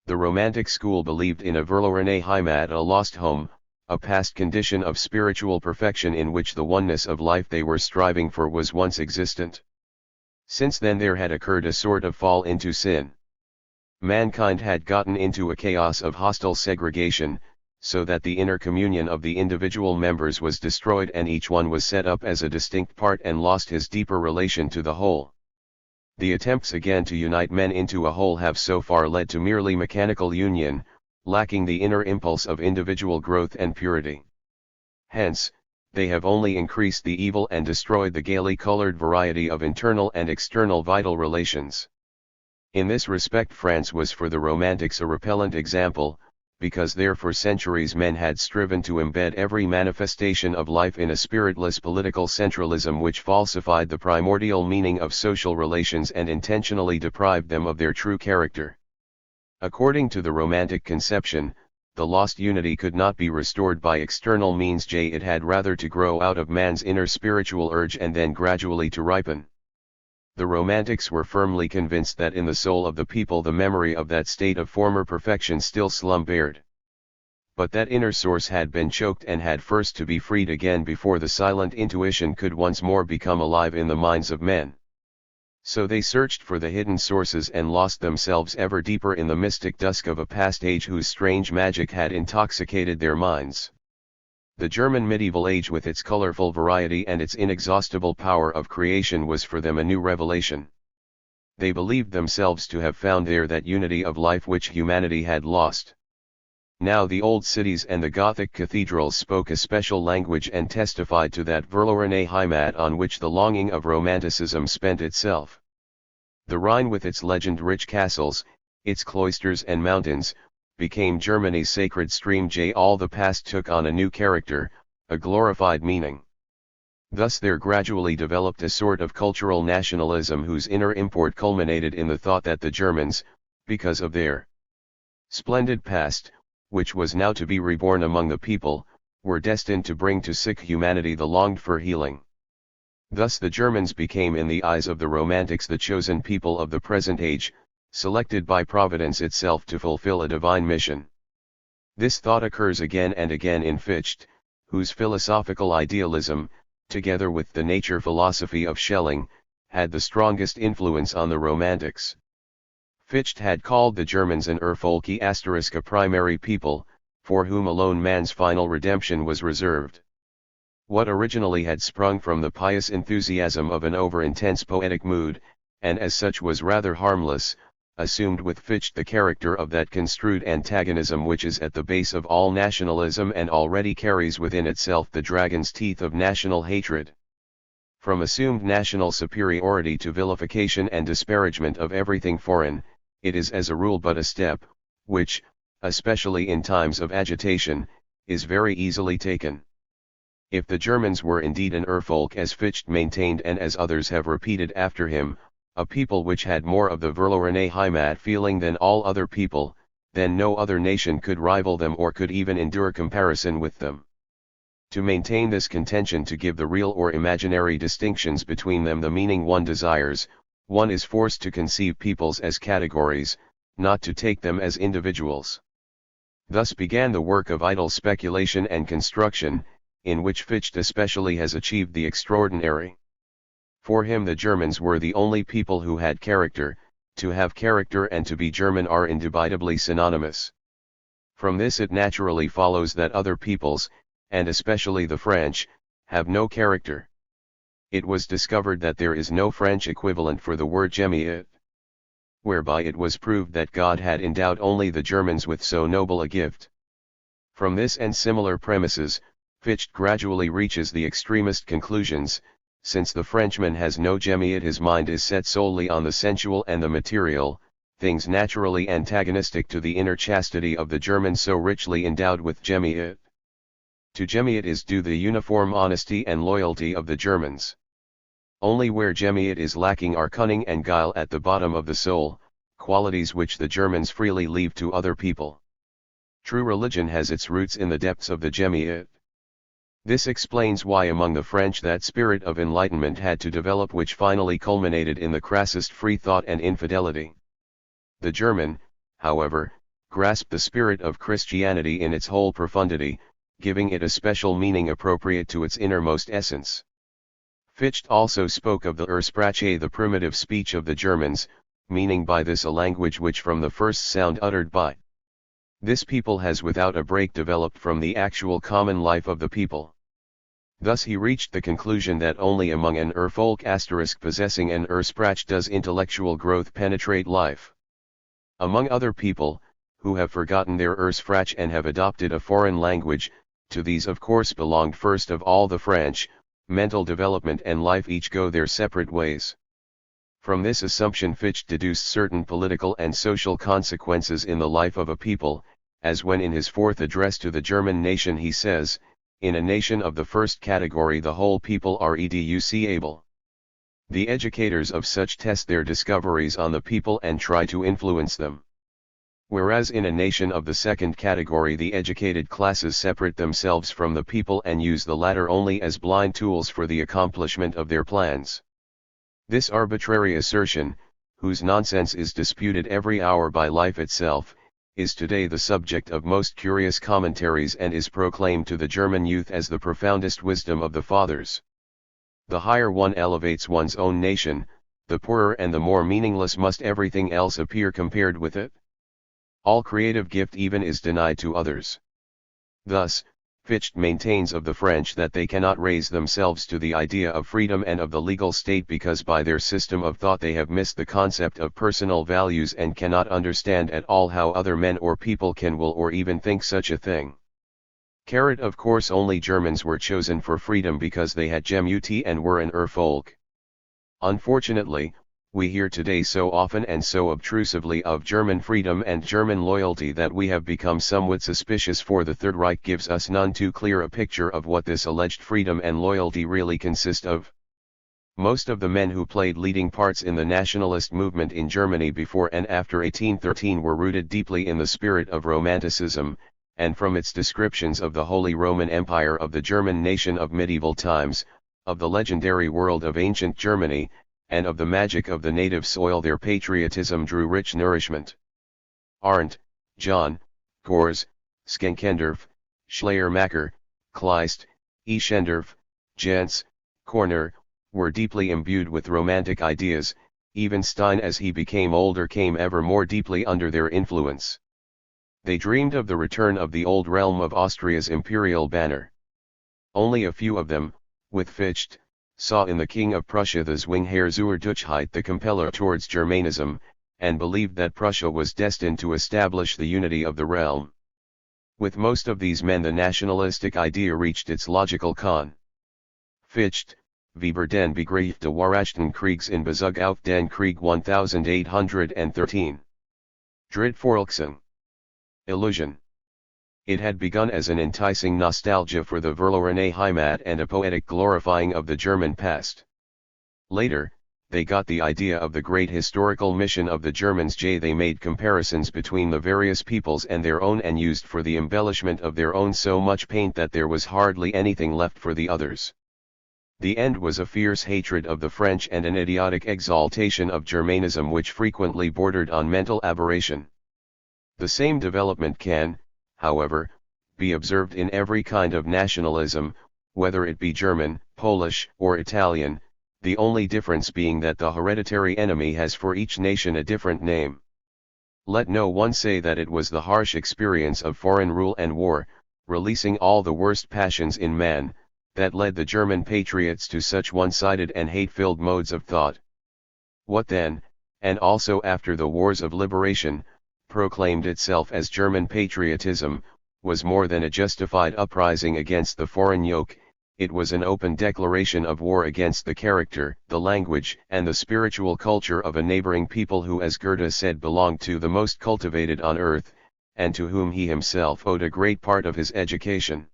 The Romantic school believed in a verlorene Heimat, a lost home, a past condition of spiritual perfection in which the oneness of life they were striving for was once existent. Since then there had occurred a sort of fall into sin. Mankind had gotten into a chaos of hostile segregation, so that the inner communion of the individual members was destroyed and each one was set up as a distinct part and lost his deeper relation to the whole. The attempts again to unite men into a whole have so far led to merely mechanical union, lacking the inner impulse of individual growth and purity. Hence, they have only increased the evil and destroyed the gaily colored variety of internal and external vital relations. In this respect France was for the Romantics a repellent example, because there for centuries men had striven to embed every manifestation of life in a spiritless political centralism which falsified the primordial meaning of social relations and intentionally deprived them of their true character. According to the Romantic conception, the lost unity could not be restored by external means. It had rather to grow out of man's inner spiritual urge and then gradually to ripen. The Romantics were firmly convinced that in the soul of the people the memory of that state of former perfection still slumbered. But that inner source had been choked and had first to be freed again before the silent intuition could once more become alive in the minds of men. So they searched for the hidden sources and lost themselves ever deeper in the mystic dusk of a past age whose strange magic had intoxicated their minds. The German medieval age with its colorful variety and its inexhaustible power of creation was for them a new revelation. They believed themselves to have found there that unity of life which humanity had lost. Now the old cities and the Gothic cathedrals spoke a special language and testified to that verlorene Heimat on which the longing of Romanticism spent itself. The Rhine with its legend-rich castles, its cloisters and mountains, became Germany's sacred stream. All the past took on a new character, a glorified meaning. Thus there gradually developed a sort of cultural nationalism whose inner import culminated in the thought that the Germans, because of their splendid past, which was now to be reborn among the people, were destined to bring to sick humanity the longed-for healing. Thus the Germans became in the eyes of the Romantics the chosen people of the present age, selected by Providence itself to fulfill a divine mission. This thought occurs again and again in Fichte, whose philosophical idealism, together with the nature philosophy of Schelling, had the strongest influence on the Romantics. Fichte had called the Germans an Urvolkie *, a primary people, for whom alone man's final redemption was reserved. What originally had sprung from the pious enthusiasm of an over-intense poetic mood, and as such was rather harmless, assumed with Fichte the character of that construed antagonism which is at the base of all nationalism and already carries within itself the dragon's teeth of national hatred. From assumed national superiority to vilification and disparagement of everything foreign, it is as a rule but a step, which, especially in times of agitation, is very easily taken. If the Germans were indeed an Urvolk as Fichte maintained and as others have repeated after him, a people which had more of the verlorene Heimat feeling than all other people, then no other nation could rival them or could even endure comparison with them. To maintain this contention, to give the real or imaginary distinctions between them the meaning one desires, one is forced to conceive peoples as categories, not to take them as individuals. Thus began the work of idle speculation and construction, in which Fichte especially has achieved the extraordinary. For him the Germans were the only people who had character. To have character and to be German are indubitably synonymous. From this it naturally follows that other peoples, and especially the French, have no character. It was discovered that there is no French equivalent for the word Jemiot, whereby it was proved that God had endowed only the Germans with so noble a gift. From this and similar premises, Fichte gradually reaches the extremist conclusions. Since the Frenchman has no Jemiot, his mind is set solely on the sensual and the material, things naturally antagonistic to the inner chastity of the German so richly endowed with Jemiot. To Jemiot is due the uniform honesty and loyalty of the Germans. Only where Jemiot is lacking are cunning and guile at the bottom of the soul, qualities which the Germans freely leave to other people. True religion has its roots in the depths of the Jemiot. This explains why among the French that spirit of enlightenment had to develop which finally culminated in the crassest free thought and infidelity. The German, however, grasped the spirit of Christianity in its whole profundity, giving it a special meaning appropriate to its innermost essence. Fichte also spoke of the Ursprache, the primitive speech of the Germans, meaning by this a language which from the first sound uttered by This people has without a break developed from the actual common life of the people. Thus he reached the conclusion that only among an folk possessing an sprach does intellectual growth penetrate life. Among other people, who have forgotten their sprach and have adopted a foreign language, to these of course belonged first of all the French. Mental development and life each go their separate ways. From this assumption Fichte deduced certain political and social consequences in the life of a people, as when in his fourth address to the German nation he says, "In a nation of the first category the whole people are educable. The educators of such test their discoveries on the people and try to influence them. Whereas in a nation of the second category the educated classes separate themselves from the people and use the latter only as blind tools for the accomplishment of their plans." This arbitrary assertion, whose nonsense is disputed every hour by life itself, is today the subject of most curious commentaries and is proclaimed to the German youth as the profoundest wisdom of the fathers. The higher one elevates one's own nation, the poorer and the more meaningless must everything else appear compared with it. All creative gift even is denied to others. Thus, Fichte maintains of the French that they cannot raise themselves to the idea of freedom and of the legal state because by their system of thought they have missed the concept of personal values and cannot understand at all how other men or people can will or even think such a thing. Of course only Germans were chosen for freedom because they had Gemut and were an folk. Unfortunately, we hear today so often and so obtrusively of German freedom and German loyalty that we have become somewhat suspicious, for the Third Reich gives us none too clear a picture of what this alleged freedom and loyalty really consist of. Most of the men who played leading parts in the nationalist movement in Germany before and after 1813 were rooted deeply in the spirit of Romanticism, and from its descriptions of the Holy Roman Empire, of the German nation of medieval times, of the legendary world of ancient Germany, and of the magic of the native soil their patriotism drew rich nourishment. Arndt, John, Gors, Schenkendorf, Schleiermacher, Kleist, Eschendorf, Jentz, Korner, were deeply imbued with romantic ideas. Even Stein as he became older came ever more deeply under their influence. They dreamed of the return of the old realm of Austria's imperial banner. Only a few of them, with Fichte, saw in the King of Prussia the Zwingherr zur Deutschheit, the compeller towards Germanism, and believed that Prussia was destined to establish the unity of the realm. With most of these men the nationalistic idea reached its logical con. Fichte, Weber den Begriff de Wahrhaftigen Kriegs in Bezug auf den Krieg 1813. Drittvorlesung. Illusion. It had begun as an enticing nostalgia for the verlorene Heimat and a poetic glorifying of the German past. Later, they got the idea of the great historical mission of the Germans. They made comparisons between the various peoples and their own and used for the embellishment of their own so much paint that there was hardly anything left for the others. The end was a fierce hatred of the French and an idiotic exaltation of Germanism which frequently bordered on mental aberration. The same development can, however, be observed in every kind of nationalism, whether it be German, Polish, or Italian, the only difference being that the hereditary enemy has for each nation a different name. Let no one say that it was the harsh experience of foreign rule and war, releasing all the worst passions in man, that led the German patriots to such one-sided and hate-filled modes of thought. What then, and also after the wars of liberation, proclaimed itself as German patriotism, was more than a justified uprising against the foreign yoke. It was an open declaration of war against the character, the language, and the spiritual culture of a neighboring people who, as Goethe said, belonged to the most cultivated on earth, and to whom he himself owed a great part of his education.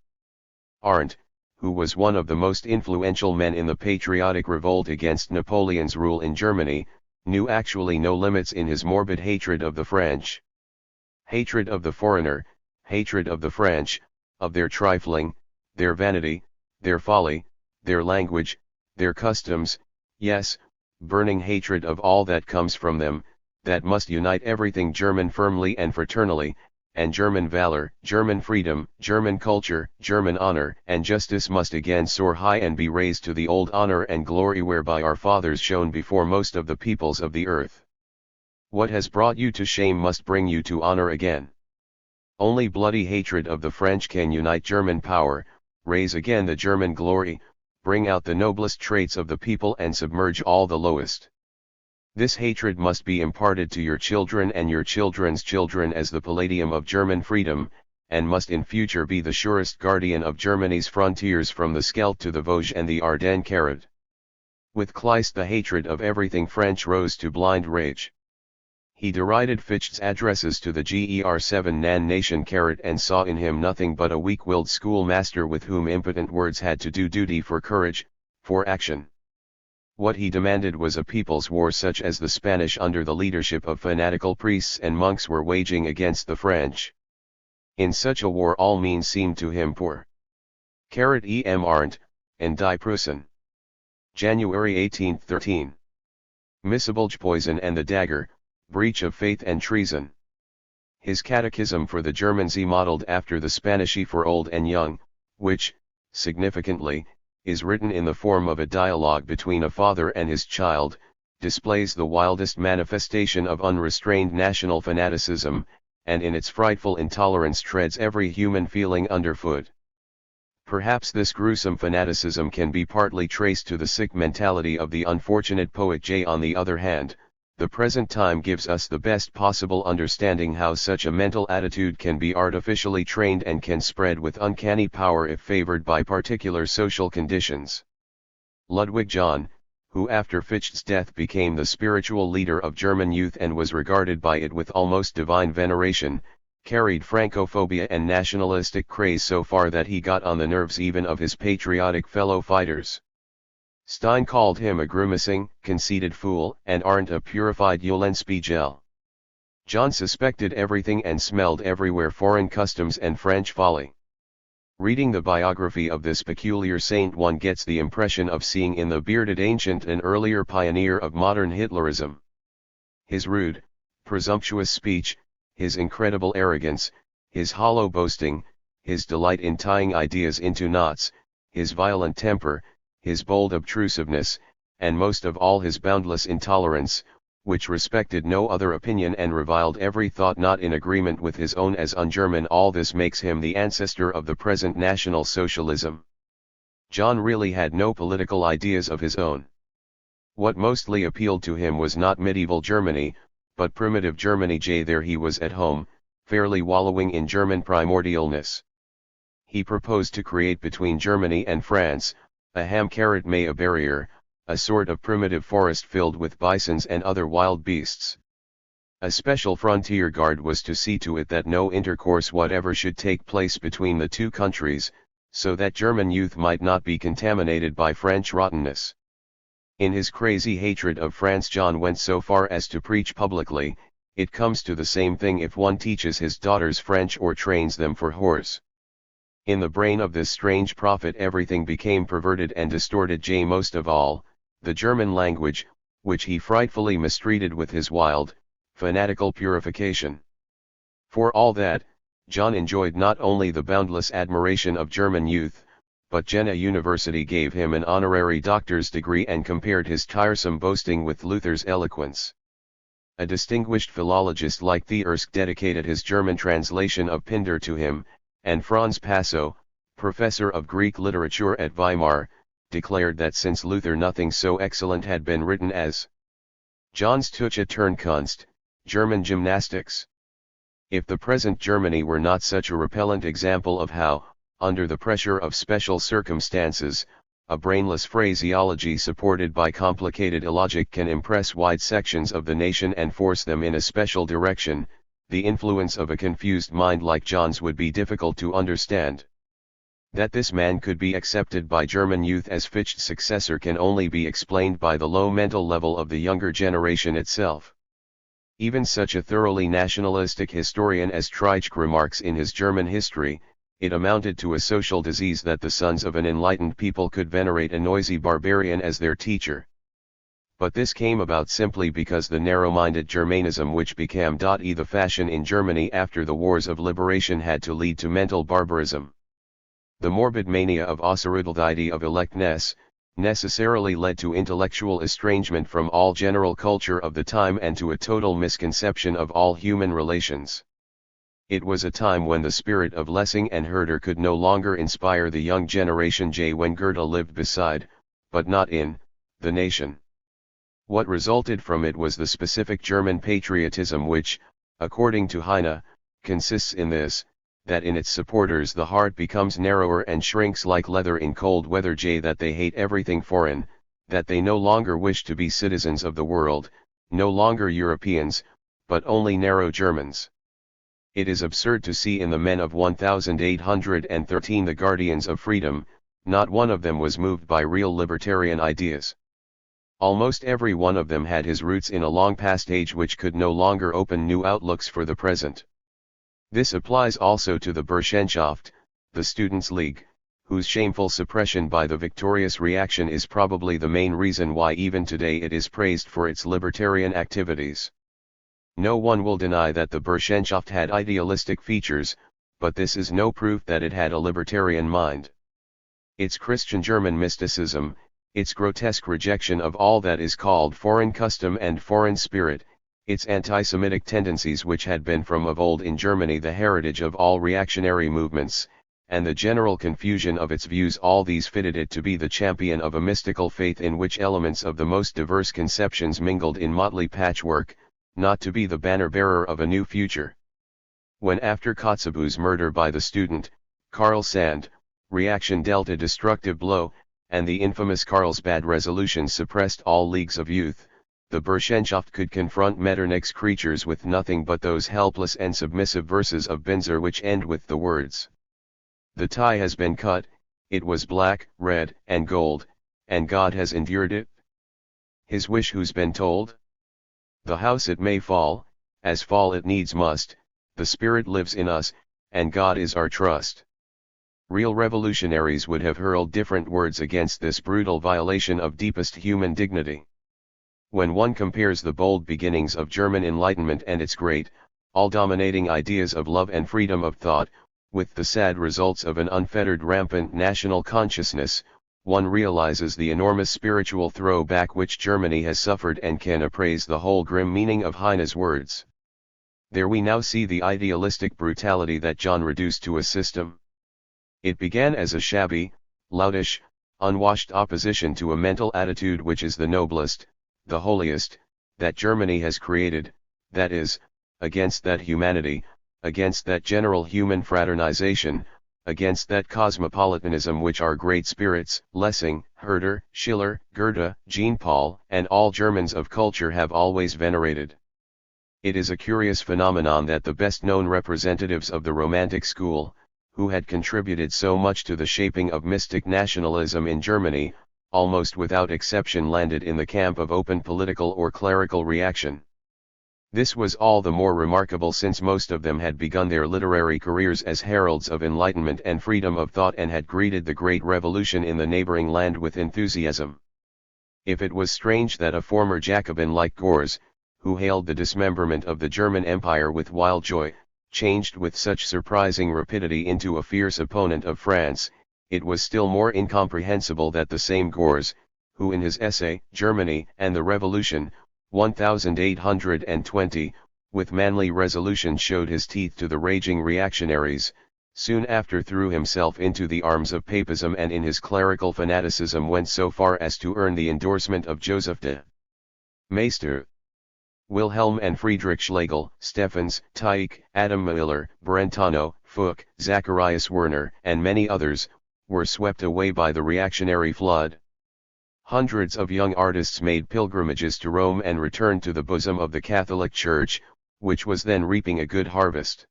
Arndt, who was one of the most influential men in the patriotic revolt against Napoleon's rule in Germany, knew actually no limits in his morbid hatred of the French. Hatred of the foreigner, hatred of the French, of their trifling, their vanity, their folly, their language, their customs, yes, burning hatred of all that comes from them, that must unite everything German firmly and fraternally, and German valor, German freedom, German culture, German honor and justice must again soar high and be raised to the old honor and glory whereby our fathers shone before most of the peoples of the earth. What has brought you to shame must bring you to honor again. Only bloody hatred of the French can unite German power, raise again the German glory, bring out the noblest traits of the people and submerge all the lowest. This hatred must be imparted to your children and your children's children as the palladium of German freedom, and must in future be the surest guardian of Germany's frontiers from the Scheldt to the Vosges and the Ardennes Carrot. With Kleist the hatred of everything French rose to blind rage. He derided Fichte's addresses to the GER7 Nan Nation Carrot and saw in him nothing but a weak-willed schoolmaster with whom impotent words had to do duty for courage, for action. What he demanded was a people's war such as the Spanish under the leadership of fanatical priests and monks were waging against the French. In such a war all means seemed to him poor. Em Arndt, and Die Prussen. January 1813. Miscibilge poison and the dagger, breach of faith and treason. His catechism for the Germans he modeled after the Spanishy for old and young, which, significantly, is written in the form of a dialogue between a father and his child, displays the wildest manifestation of unrestrained national fanaticism, and in its frightful intolerance treads every human feeling underfoot. Perhaps this gruesome fanaticism can be partly traced to the sick mentality of the unfortunate poet J. On the other hand, the present time gives us the best possible understanding how such a mental attitude can be artificially trained and can spread with uncanny power if favored by particular social conditions. Ludwig John, who after Fichte's death became the spiritual leader of German youth and was regarded by it with almost divine veneration, carried Francophobia and nationalistic craze so far that he got on the nerves even of his patriotic fellow fighters. Stein called him a grimacing, conceited fool, and Arndt a purified Eulenspiegel. John suspected everything and smelled everywhere foreign customs and French folly. Reading the biography of this peculiar saint one gets the impression of seeing in the bearded ancient an earlier pioneer of modern Hitlerism. His rude, presumptuous speech, his incredible arrogance, his hollow boasting, his delight in tying ideas into knots, his violent temper, his bold obtrusiveness, and most of all his boundless intolerance, which respected no other opinion and reviled every thought not in agreement with his own as un-German, all this makes him the ancestor of the present National Socialism. John really had no political ideas of his own. What mostly appealed to him was not medieval Germany, but primitive Germany. There he was at home, fairly wallowing in German primordialness. He proposed to create between Germany and France, a a barrier, a sort of primitive forest filled with bisons and other wild beasts. A special frontier guard was to see to it that no intercourse whatever should take place between the two countries, so that German youth might not be contaminated by French rottenness. In his crazy hatred of France, John went so far as to preach publicly, "It comes to the same thing if one teaches his daughters French or trains them for whores." In the brain of this strange prophet everything became perverted and distorted. Most of all, the German language, which he frightfully mistreated with his wild, fanatical purification. For all that, John enjoyed not only the boundless admiration of German youth, but Jena University gave him an honorary doctor's degree and compared his tiresome boasting with Luther's eloquence. A distinguished philologist like Thiersk dedicated his German translation of Pindar to him, and Franz Passo, professor of Greek literature at Weimar, declared that since Luther nothing so excellent had been written as John's Tüche Turnkunst, German gymnastics. If the present Germany were not such a repellent example of how, under the pressure of special circumstances, a brainless phraseology supported by complicated illogic can impress wide sections of the nation and force them in a special direction, the influence of a confused mind like John's would be difficult to understand. That this man could be accepted by German youth as Fichte's successor can only be explained by the low mental level of the younger generation itself. Even such a thoroughly nationalistic historian as Treitschke remarks in his German history, it amounted to a social disease that the sons of an enlightened people could venerate a noisy barbarian as their teacher. But this came about simply because the narrow-minded Germanism which became the fashion in Germany after the wars of liberation had to lead to mental barbarism. The morbid mania of Außerordentlichkeit of electness, necessarily led to intellectual estrangement from all general culture of the time and to a total misconception of all human relations. It was a time when the spirit of Lessing and Herder could no longer inspire the young generation when Goethe lived beside, but not in, the nation. What resulted from it was the specific German patriotism which, according to Heine, consists in this, that in its supporters the heart becomes narrower and shrinks like leather in cold weather, that they hate everything foreign, that they no longer wish to be citizens of the world, no longer Europeans, but only narrow Germans. It is absurd to see in the men of 1813 the guardians of freedom, not one of them was moved by real libertarian ideas. Almost every one of them had his roots in a long past age which could no longer open new outlooks for the present. This applies also to the Burschenschaft, the Students' League, whose shameful suppression by the victorious reaction is probably the main reason why even today it is praised for its libertarian activities. No one will deny that the Burschenschaft had idealistic features, but this is no proof that it had a libertarian mind. Its Christian German mysticism, its grotesque rejection of all that is called foreign custom and foreign spirit, its anti-Semitic tendencies which had been from of old in Germany the heritage of all reactionary movements, and the general confusion of its views, all these fitted it to be the champion of a mystical faith in which elements of the most diverse conceptions mingled in motley patchwork, not to be the banner-bearer of a new future. When after Kotzebue's murder by the student, Karl Sand, reaction dealt a destructive blow, and the infamous Carlsbad resolution suppressed all leagues of youth, the Burschenschaft could confront Metternich's creatures with nothing but those helpless and submissive verses of Binzer which end with the words: "The tie has been cut, it was black, red, and gold, and God has endured it. His wish who's been told? The house it may fall, as fall it needs must, the Spirit lives in us, and God is our trust." Real revolutionaries would have hurled different words against this brutal violation of deepest human dignity. When one compares the bold beginnings of German Enlightenment and its great, all-dominating ideas of love and freedom of thought, with the sad results of an unfettered rampant national consciousness, one realizes the enormous spiritual throwback which Germany has suffered and can appraise the whole grim meaning of Heine's words. There we now see the idealistic brutality that John reduced to a system. It began as a shabby, loutish, unwashed opposition to a mental attitude which is the noblest, the holiest, that Germany has created, that is, against that humanity, against that general human fraternization, against that cosmopolitanism which our great spirits, Lessing, Herder, Schiller, Goethe, Jean Paul, and all Germans of culture have always venerated. It is a curious phenomenon that the best-known representatives of the Romantic school, who had contributed so much to the shaping of mystic nationalism in Germany, almost without exception landed in the camp of open political or clerical reaction. This was all the more remarkable since most of them had begun their literary careers as heralds of enlightenment and freedom of thought and had greeted the great revolution in the neighboring land with enthusiasm. If it was strange that a former Jacobin like Gors, who hailed the dismemberment of the German Empire with wild joy, changed with such surprising rapidity into a fierce opponent of France, it was still more incomprehensible that the same Gors, who in his essay, Germany and the Revolution, 1820, with manly resolution showed his teeth to the raging reactionaries, soon after threw himself into the arms of papism and in his clerical fanaticism went so far as to earn the endorsement of Joseph de Maistre. Wilhelm and Friedrich Schlegel, Stephens, Tieck, Adam Miller, Brentano, Fouque, Zacharias Werner, and many others, were swept away by the reactionary flood. Hundreds of young artists made pilgrimages to Rome and returned to the bosom of the Catholic Church, which was then reaping a good harvest.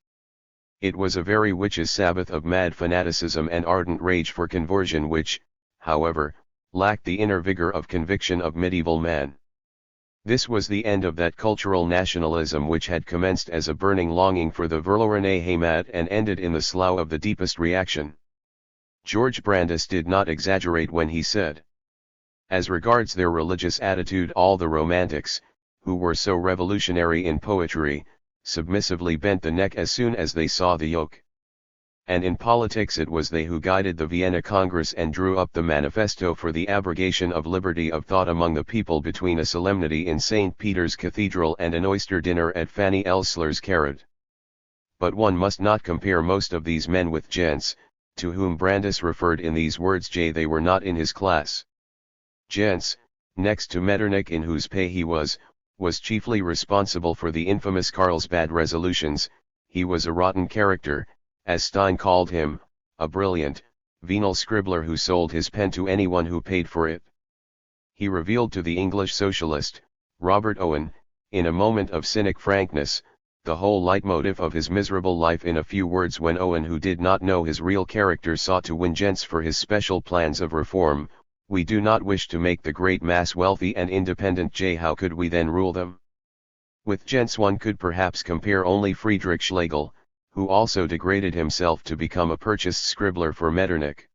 It was a very witches' Sabbath of mad fanaticism and ardent rage for conversion which, however, lacked the inner vigor of conviction of medieval man. This was the end of that cultural nationalism which had commenced as a burning longing for the verlorene Heimat and ended in the slough of the deepest reaction. George Brandes did not exaggerate when he said, "As regards their religious attitude, all the Romantics, who were so revolutionary in poetry, submissively bent the neck as soon as they saw the yoke. And in politics it was they who guided the Vienna Congress and drew up the manifesto for the abrogation of liberty of thought among the people between a solemnity in St. Peter's Cathedral and an oyster dinner at Fanny Elsler's Carrot. but one must not compare most of these men with gents, to whom Brandes referred in these words. They were not in his class. Gents, next to Metternich in whose pay he was chiefly responsible for the infamous Carlsbad resolutions. He was a rotten character, as Stein called him, a brilliant, venal scribbler who sold his pen to anyone who paid for it. He revealed to the English socialist, Robert Owen, in a moment of cynic frankness, the whole leitmotif of his miserable life in a few words. When Owen, who did not know his real character, sought to win gents for his special plans of reform: "We do not wish to make the great mass wealthy and independent. How could we then rule them?" With gents one could perhaps compare only Friedrich Schlegel, who also degraded himself to become a purchased scribbler for Metternich.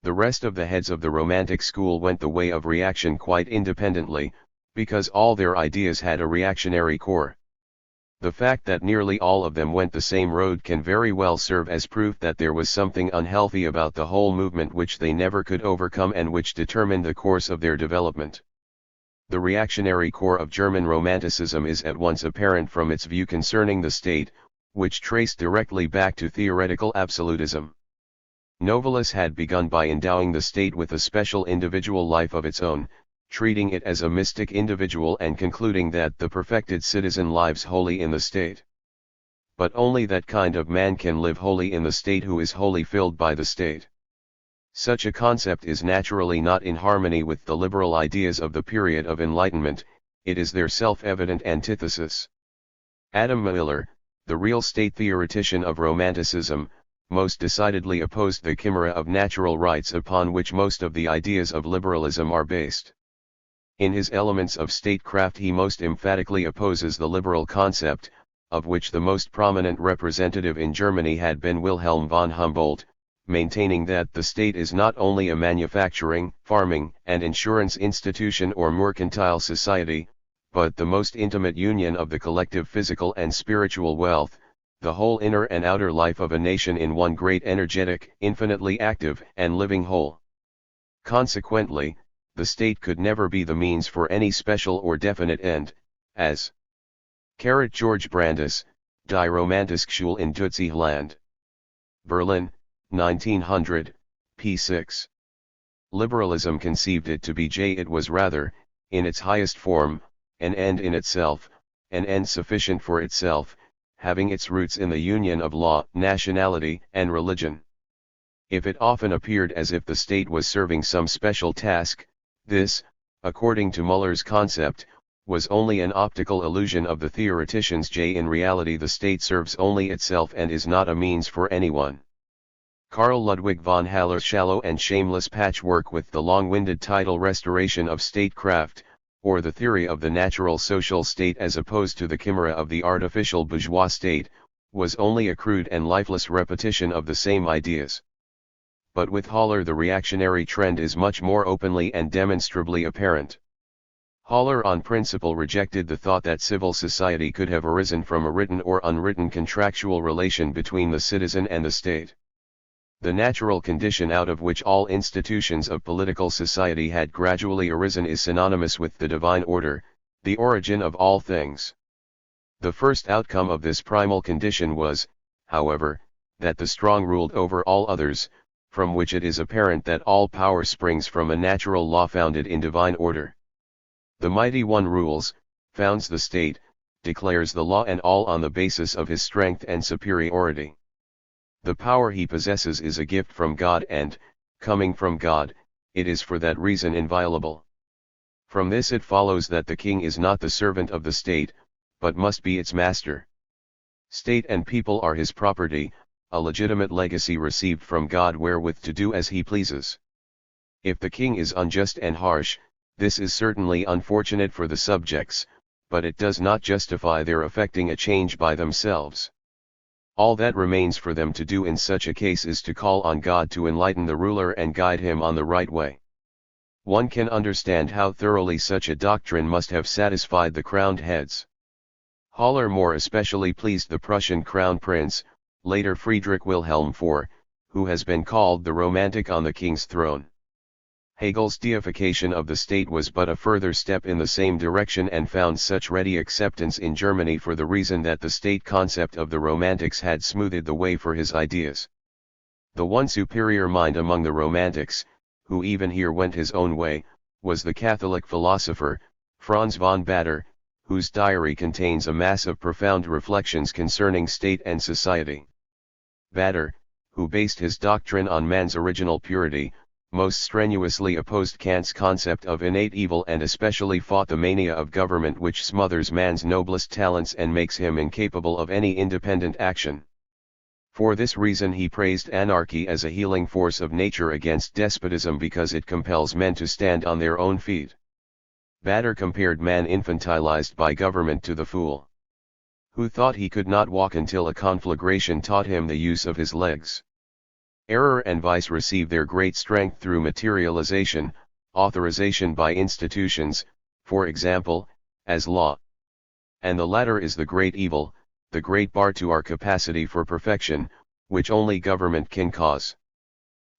The rest of the heads of the Romantic school went the way of reaction quite independently, because all their ideas had a reactionary core. The fact that nearly all of them went the same road can very well serve as proof that there was something unhealthy about the whole movement which they never could overcome and which determined the course of their development. The reactionary core of German Romanticism is at once apparent from its view concerning the state, which traced directly back to theoretical absolutism. Novalis had begun by endowing the state with a special individual life of its own, treating it as a mystic individual and concluding that the perfected citizen lives wholly in the state. But only that kind of man can live wholly in the state who is wholly filled by the state. Such a concept is naturally not in harmony with the liberal ideas of the period of Enlightenment. It is their self-evident antithesis. Adam Miller, the real state theoretician of Romanticism, most decidedly opposed the chimera of natural rights upon which most of the ideas of liberalism are based. In his Elements of Statecraft he most emphatically opposes the liberal concept, of which the most prominent representative in Germany had been Wilhelm von Humboldt, maintaining that the state is not only a manufacturing, farming, and insurance institution or mercantile society, but the most intimate union of the collective physical and spiritual wealth, the whole inner and outer life of a nation in one great energetic, infinitely active and living whole. Consequently, the state could never be the means for any special or definite end, as George Brandes, Die Romantische Schule in Deutschland. Berlin, 1900, p. 6. Liberalism conceived it to be it was rather, in its highest form, an end in itself, an end sufficient for itself, having its roots in the union of law, nationality, and religion. If it often appeared as if the state was serving some special task, this, according to Muller's concept, was only an optical illusion of the theoreticians. In reality the state serves only itself and is not a means for anyone. Karl Ludwig von Haller's shallow and shameless patchwork with the long-winded title Restoration of Statecraft, or the theory of the natural social state as opposed to the chimera of the artificial bourgeois state, was only a crude and lifeless repetition of the same ideas. But with Haller the reactionary trend is much more openly and demonstrably apparent. Haller on principle rejected the thought that civil society could have arisen from a written or unwritten contractual relation between the citizen and the state. The natural condition out of which all institutions of political society had gradually arisen is synonymous with the divine order, the origin of all things. The first outcome of this primal condition was, however, that the strong ruled over all others, from which it is apparent that all power springs from a natural law founded in divine order. The mighty one rules, founds the state, declares the law, and all on the basis of his strength and superiority. The power he possesses is a gift from God and, coming from God, it is for that reason inviolable. From this it follows that the king is not the servant of the state, but must be its master. State and people are his property, a legitimate legacy received from God wherewith to do as he pleases. If the king is unjust and harsh, this is certainly unfortunate for the subjects, but it does not justify their effecting a change by themselves. All that remains for them to do in such a case is to call on God to enlighten the ruler and guide him on the right way. One can understand how thoroughly such a doctrine must have satisfied the crowned heads. Haller more especially pleased the Prussian crown prince, later Friedrich Wilhelm IV, who has been called the Romantic on the king's throne. Hegel's deification of the state was but a further step in the same direction and found such ready acceptance in Germany for the reason that the state concept of the Romantics had smoothed the way for his ideas. The one superior mind among the Romantics, who even here went his own way, was the Catholic philosopher, Franz von Baader, whose diary contains a mass of profound reflections concerning state and society. Baader, who based his doctrine on man's original purity, most strenuously opposed Kant's concept of innate evil and especially fought the mania of government which smothers man's noblest talents and makes him incapable of any independent action. For this reason he praised anarchy as a healing force of nature against despotism because it compels men to stand on their own feet. Baader compared man infantilized by government to the fool, who thought he could not walk until a conflagration taught him the use of his legs. Error and vice receive their great strength through materialization, authorization by institutions, for example, as law. And the latter is the great evil, the great bar to our capacity for perfection, which only government can cause.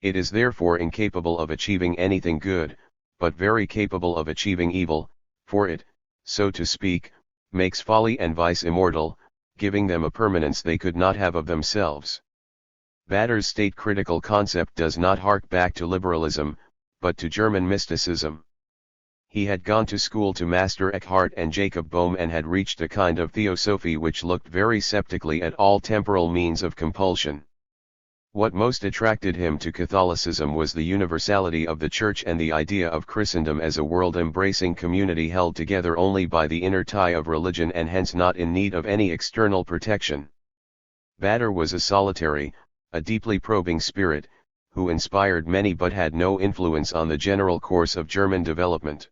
It is therefore incapable of achieving anything good, but very capable of achieving evil, for it, so to speak, makes folly and vice immortal, giving them a permanence they could not have of themselves. Baader's state-critical concept does not hark back to liberalism, but to German mysticism. He had gone to school to Master Eckhart and Jacob Boehme and had reached a kind of theosophy which looked very sceptically at all temporal means of compulsion. What most attracted him to Catholicism was the universality of the Church and the idea of Christendom as a world-embracing community held together only by the inner tie of religion and hence not in need of any external protection. Baader was a solitary, a deeply probing spirit, who inspired many but had no influence on the general course of German development.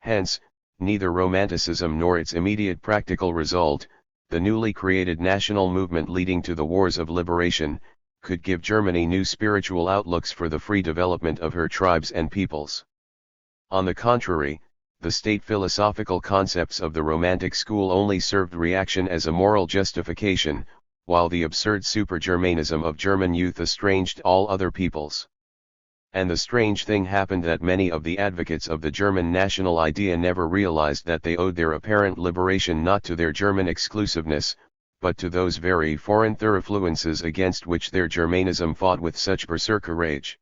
Hence, neither Romanticism nor its immediate practical result, the newly created national movement leading to the wars of liberation, could give Germany new spiritual outlooks for the free development of her tribes and peoples. On the contrary, the state philosophical concepts of the Romantic school only served reaction as a moral justification, while the absurd super-Germanism of German youth estranged all other peoples. And the strange thing happened that many of the advocates of the German national idea never realized that they owed their apparent liberation not to their German exclusiveness, but to those very foreign thorough-fluences against which their Germanism fought with such berserker rage.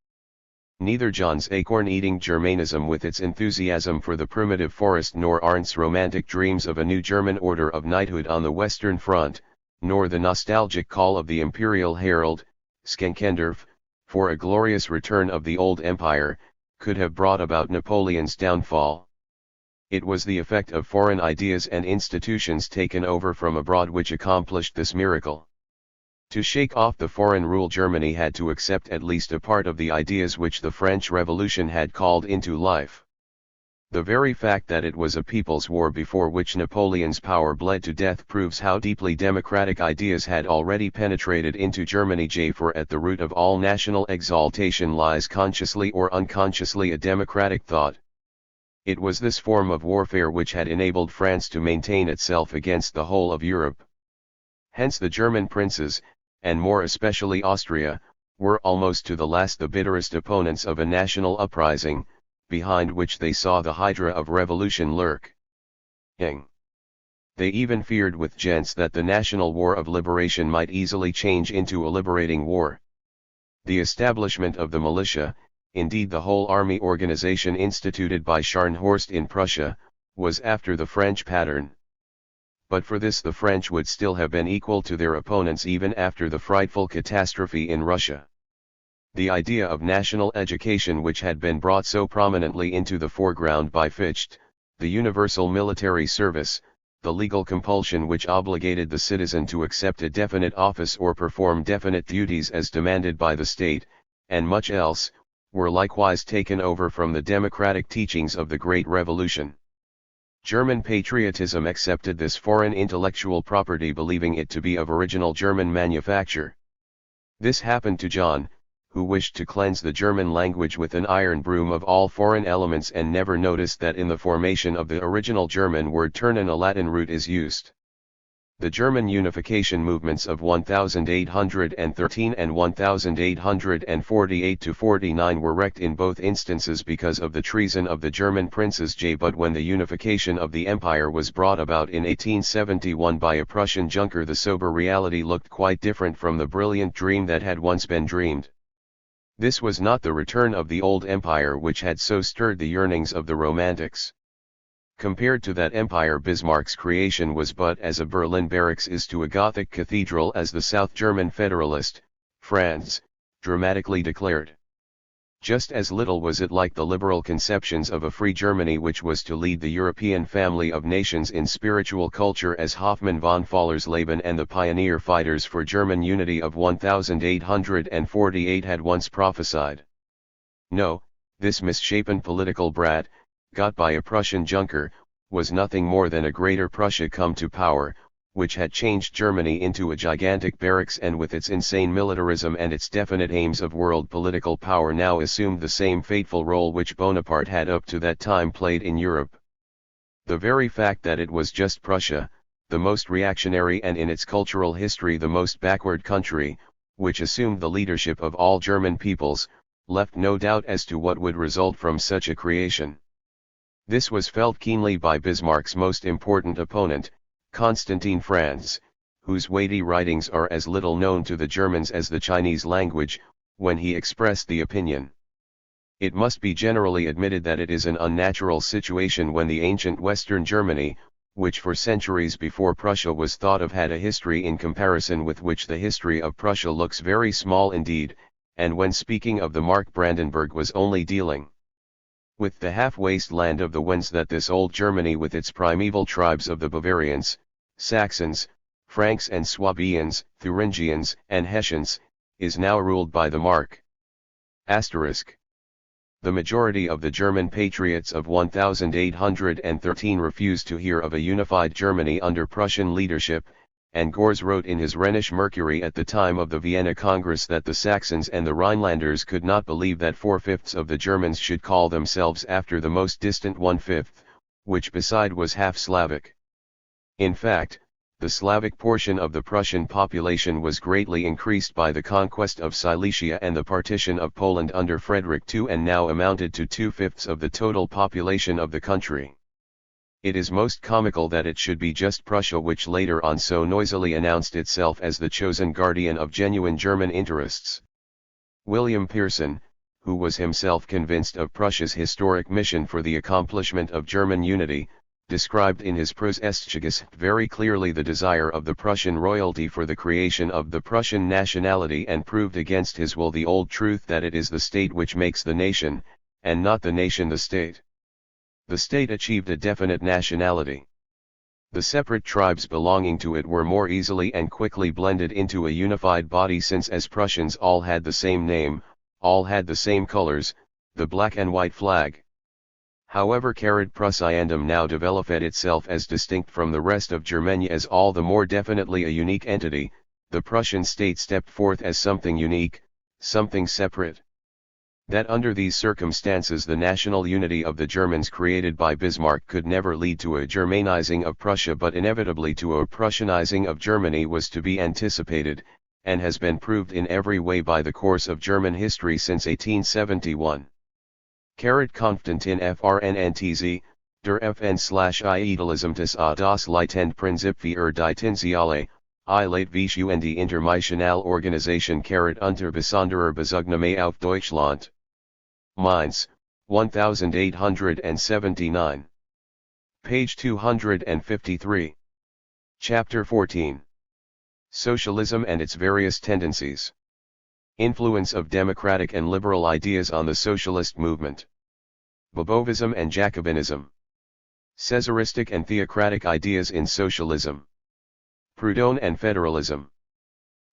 Neither John's acorn-eating Germanism with its enthusiasm for the primitive forest nor Arndt's romantic dreams of a new German order of knighthood on the Western Front, nor the nostalgic call of the imperial herald, Schenkendorf, for a glorious return of the old empire, could have brought about Napoleon's downfall. It was the effect of foreign ideas and institutions taken over from abroad which accomplished this miracle. To shake off the foreign rule, Germany had to accept at least a part of the ideas which the French Revolution had called into life. The very fact that it was a people's war before which Napoleon's power bled to death proves how deeply democratic ideas had already penetrated into Germany. For at the root of all national exaltation lies consciously or unconsciously a democratic thought. It was this form of warfare which had enabled France to maintain itself against the whole of Europe. Hence the German princes, and more especially Austria, were almost to the last the bitterest opponents of a national uprising, behind which they saw the hydra of revolution lurking. They even feared with Jens that the national war of liberation might easily change into a liberating war. The establishment of the militia, indeed the whole army organization instituted by Scharnhorst in Prussia, was after the French pattern. But for this the French would still have been equal to their opponents even after the frightful catastrophe in Russia. The idea of national education which had been brought so prominently into the foreground by Fichte, the universal military service, the legal compulsion which obligated the citizen to accept a definite office or perform definite duties as demanded by the state, and much else, were likewise taken over from the democratic teachings of the Great Revolution. German patriotism accepted this foreign intellectual property, believing it to be of original German manufacture. This happened to John, who wished to cleanse the German language with an iron broom of all foreign elements and never noticed that in the formation of the original German word turn a Latin root is used. The German unification movements of 1813 and 1848–49 were wrecked in both instances because of the treason of the German princes but when the unification of the empire was brought about in 1871 by a Prussian junker, the sober reality looked quite different from the brilliant dream that had once been dreamed. This was not the return of the old empire which had so stirred the yearnings of the Romantics. Compared to that empire, Bismarck's creation was but as a Berlin barracks is to a Gothic cathedral, as the South German Federalist, Franz, dramatically declared. Just as little was it like the liberal conceptions of a free Germany which was to lead the European family of nations in spiritual culture, as Hoffmann von Fallersleben and the pioneer fighters for German unity of 1848 had once prophesied. No, this misshapen political brat, got by a Prussian junker, was nothing more than a Greater Prussia come to power, which had changed Germany into a gigantic barracks, and with its insane militarism and its definite aims of world political power now assumed the same fateful role which Bonaparte had up to that time played in Europe. The very fact that it was just Prussia, the most reactionary and in its cultural history the most backward country, which assumed the leadership of all German peoples, left no doubt as to what would result from such a creation. This was felt keenly by Bismarck's most important opponent, Constantin Franz, whose weighty writings are as little known to the Germans as the Chinese language, when he expressed the opinion: "It must be generally admitted that it is an unnatural situation when the ancient Western Germany, which for centuries before Prussia was thought of had a history in comparison with which the history of Prussia looks very small indeed, and when speaking of the Mark Brandenburg was only dealing with the half-waste land of the Wends, that this old Germany with its primeval tribes of the Bavarians, Saxons, Franks and Swabians, Thuringians and Hessians, is now ruled by the Mark. Asterisk. The majority of the German patriots of 1813 refused to hear of a unified Germany under Prussian leadership, and Gors wrote in his Rhenish Mercury at the time of the Vienna Congress that the Saxons and the Rhinelanders could not believe that 4/5 of the Germans should call themselves after the most distant 1/5, which beside was half Slavic. In fact, the Slavic portion of the Prussian population was greatly increased by the conquest of Silesia and the partition of Poland under Frederick II, and now amounted to 2/5 of the total population of the country. It is most comical that it should be just Prussia which later on so noisily announced itself as the chosen guardian of genuine German interests. William Pearson, who was himself convinced of Prussia's historic mission for the accomplishment of German unity, described in his Preußisches very clearly the desire of the Prussian royalty for the creation of the Prussian nationality, and proved against his will the old truth that it is the state which makes the nation, and not the nation the state. The state achieved a definite nationality. The separate tribes belonging to it were more easily and quickly blended into a unified body, since as Prussians all had the same name, all had the same colors, the black and white flag. However, Prussiandom now developed itself as distinct from the rest of Germany as all the more definitely a unique entity. The Prussian state stepped forth as something unique, something separate. That under these circumstances the national unity of the Germans created by Bismarck could never lead to a Germanizing of Prussia, but inevitably to a Prussianizing of Germany, was to be anticipated, and has been proved in every way by the course of German history since 1871. Konstantin Frnntz, der FN/Idealism des das Leitende Prinzip für die Tinsiale, I late Visu und die Internationale Organisation unter besonderer Bezugnahme auf Deutschland. Mainz, 1879. Page 253. Chapter 14. Socialism and its various tendencies. Influence of democratic and liberal ideas on the socialist movement. Bobovism and Jacobinism. Caesaristic and theocratic ideas in socialism. Proudhon and federalism.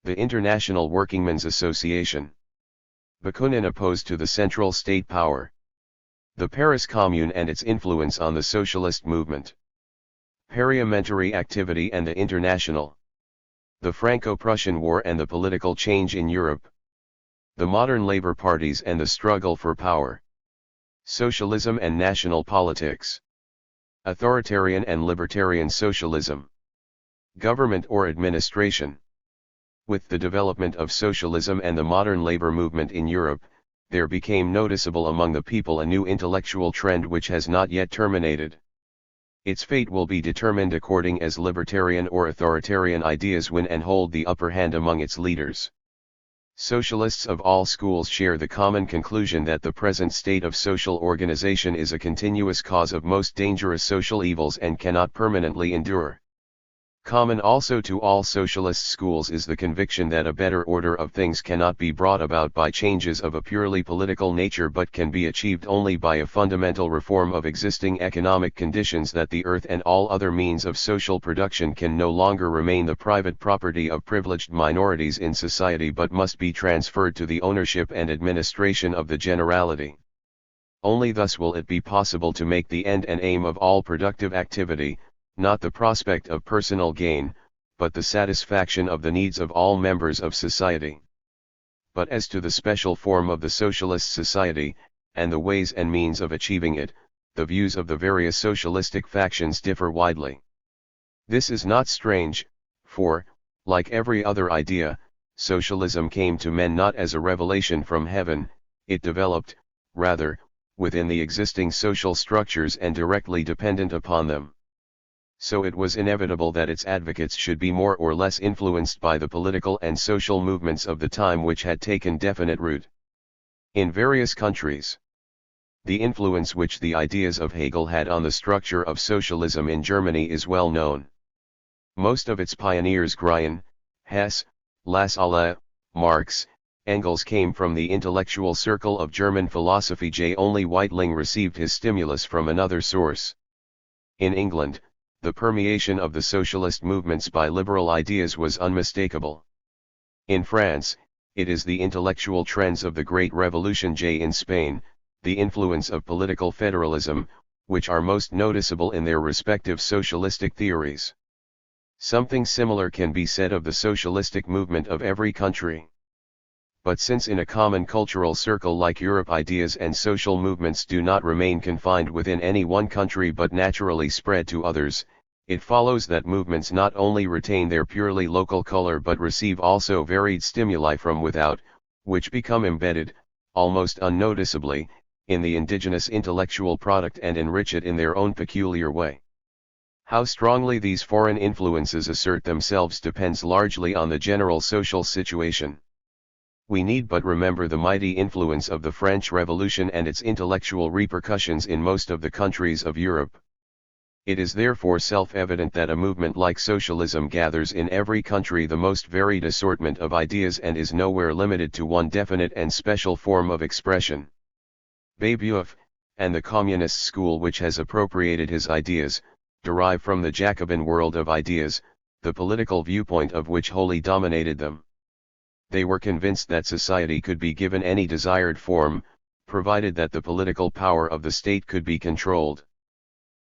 The International Workingmen's Association. Bakunin opposed to the central state power. The Paris Commune and its influence on the socialist movement. Parliamentary activity and the International. The Franco-Prussian War and the political change in Europe. The modern labor parties and the struggle for power. Socialism and national politics. Authoritarian and libertarian socialism. Government or administration. With the development of socialism and the modern labor movement in Europe, there became noticeable among the people a new intellectual trend which has not yet terminated. Its fate will be determined according as libertarian or authoritarian ideas win and hold the upper hand among its leaders. Socialists of all schools share the common conclusion that the present state of social organization is a continuous cause of most dangerous social evils and cannot permanently endure. Common also to all socialist schools is the conviction that a better order of things cannot be brought about by changes of a purely political nature but can be achieved only by a fundamental reform of existing economic conditions, that the earth and all other means of social production can no longer remain the private property of privileged minorities in society but must be transferred to the ownership and administration of the generality. Only thus will it be possible to make the end and aim of all productive activity, not the prospect of personal gain, but the satisfaction of the needs of all members of society. But as to the special form of the socialist society, and the ways and means of achieving it, the views of the various socialistic factions differ widely. This is not strange, for, like every other idea, socialism came to men not as a revelation from heaven, it developed, rather, within the existing social structures and directly dependent upon them. So it was inevitable that its advocates should be more or less influenced by the political and social movements of the time which had taken definite root in various countries. The influence which the ideas of Hegel had on the structure of socialism in Germany is well known. Most of its pioneers, Grien, Hess, Lassalle, Marx, Engels, came from the intellectual circle of German philosophy. Only Weitling received his stimulus from another source. In England, the permeation of the socialist movements by liberal ideas was unmistakable. In France, it is the intellectual trends of the Great Revolution. In Spain, the influence of political federalism, which are most noticeable in their respective socialistic theories. Something similar can be said of the socialistic movement of every country. But since in a common cultural circle like Europe ideas and social movements do not remain confined within any one country but naturally spread to others, it follows that movements not only retain their purely local color but receive also varied stimuli from without, which become embedded, almost unnoticeably, in the indigenous intellectual product and enrich it in their own peculiar way. How strongly these foreign influences assert themselves depends largely on the general social situation. We need but remember the mighty influence of the French Revolution and its intellectual repercussions in most of the countries of Europe. It is therefore self-evident that a movement like socialism gathers in every country the most varied assortment of ideas and is nowhere limited to one definite and special form of expression. Babeuf, and the communist school which has appropriated his ideas, derive from the Jacobin world of ideas, the political viewpoint of which wholly dominated them. They were convinced that society could be given any desired form, provided that the political power of the state could be controlled.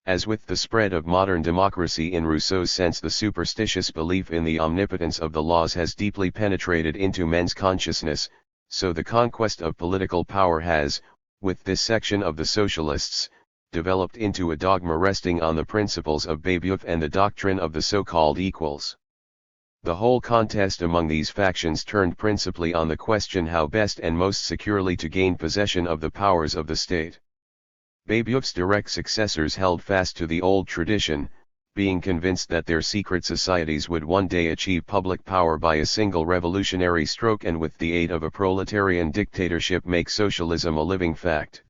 As with the spread of modern democracy in Rousseau's sense, the superstitious belief in the omnipotence of the laws has deeply penetrated into men's consciousness, so the conquest of political power has, with this section of the socialists, developed into a dogma resting on the principles of Babeuf and the doctrine of the so-called equals. The whole contest among these factions turned principally on the question how best and most securely to gain possession of the powers of the state. Babeuf's direct successors held fast to the old tradition, being convinced that their secret societies would one day achieve public power by a single revolutionary stroke and with the aid of a proletarian dictatorship make socialism a living fact.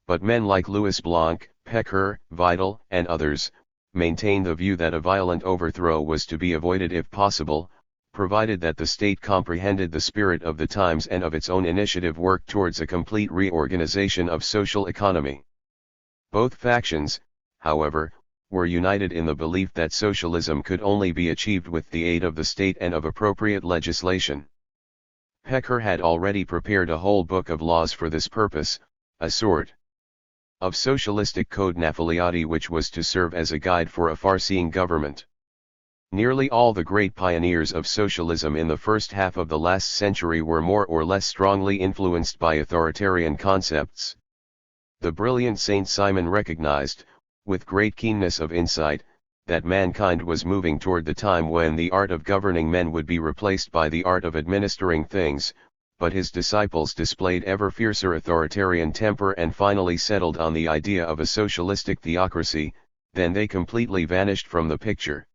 But men like Louis Blanc, Pecker, Vidal, and others, maintained the view that a violent overthrow was to be avoided if possible, provided that the state comprehended the spirit of the times and of its own initiative worked towards a complete reorganization of social economy. Both factions, however, were united in the belief that socialism could only be achieved with the aid of the state and of appropriate legislation. Pecker had already prepared a whole book of laws for this purpose, a sort of socialistic code Napoleati which was to serve as a guide for a far-seeing government. Nearly all the great pioneers of socialism in the first half of the last century were more or less strongly influenced by authoritarian concepts. The brilliant Saint Simon recognized, with great keenness of insight, that mankind was moving toward the time when the art of governing men would be replaced by the art of administering things, but his disciples displayed ever fiercer authoritarian temper and finally settled on the idea of a socialistic theocracy. Then they completely vanished from the picture.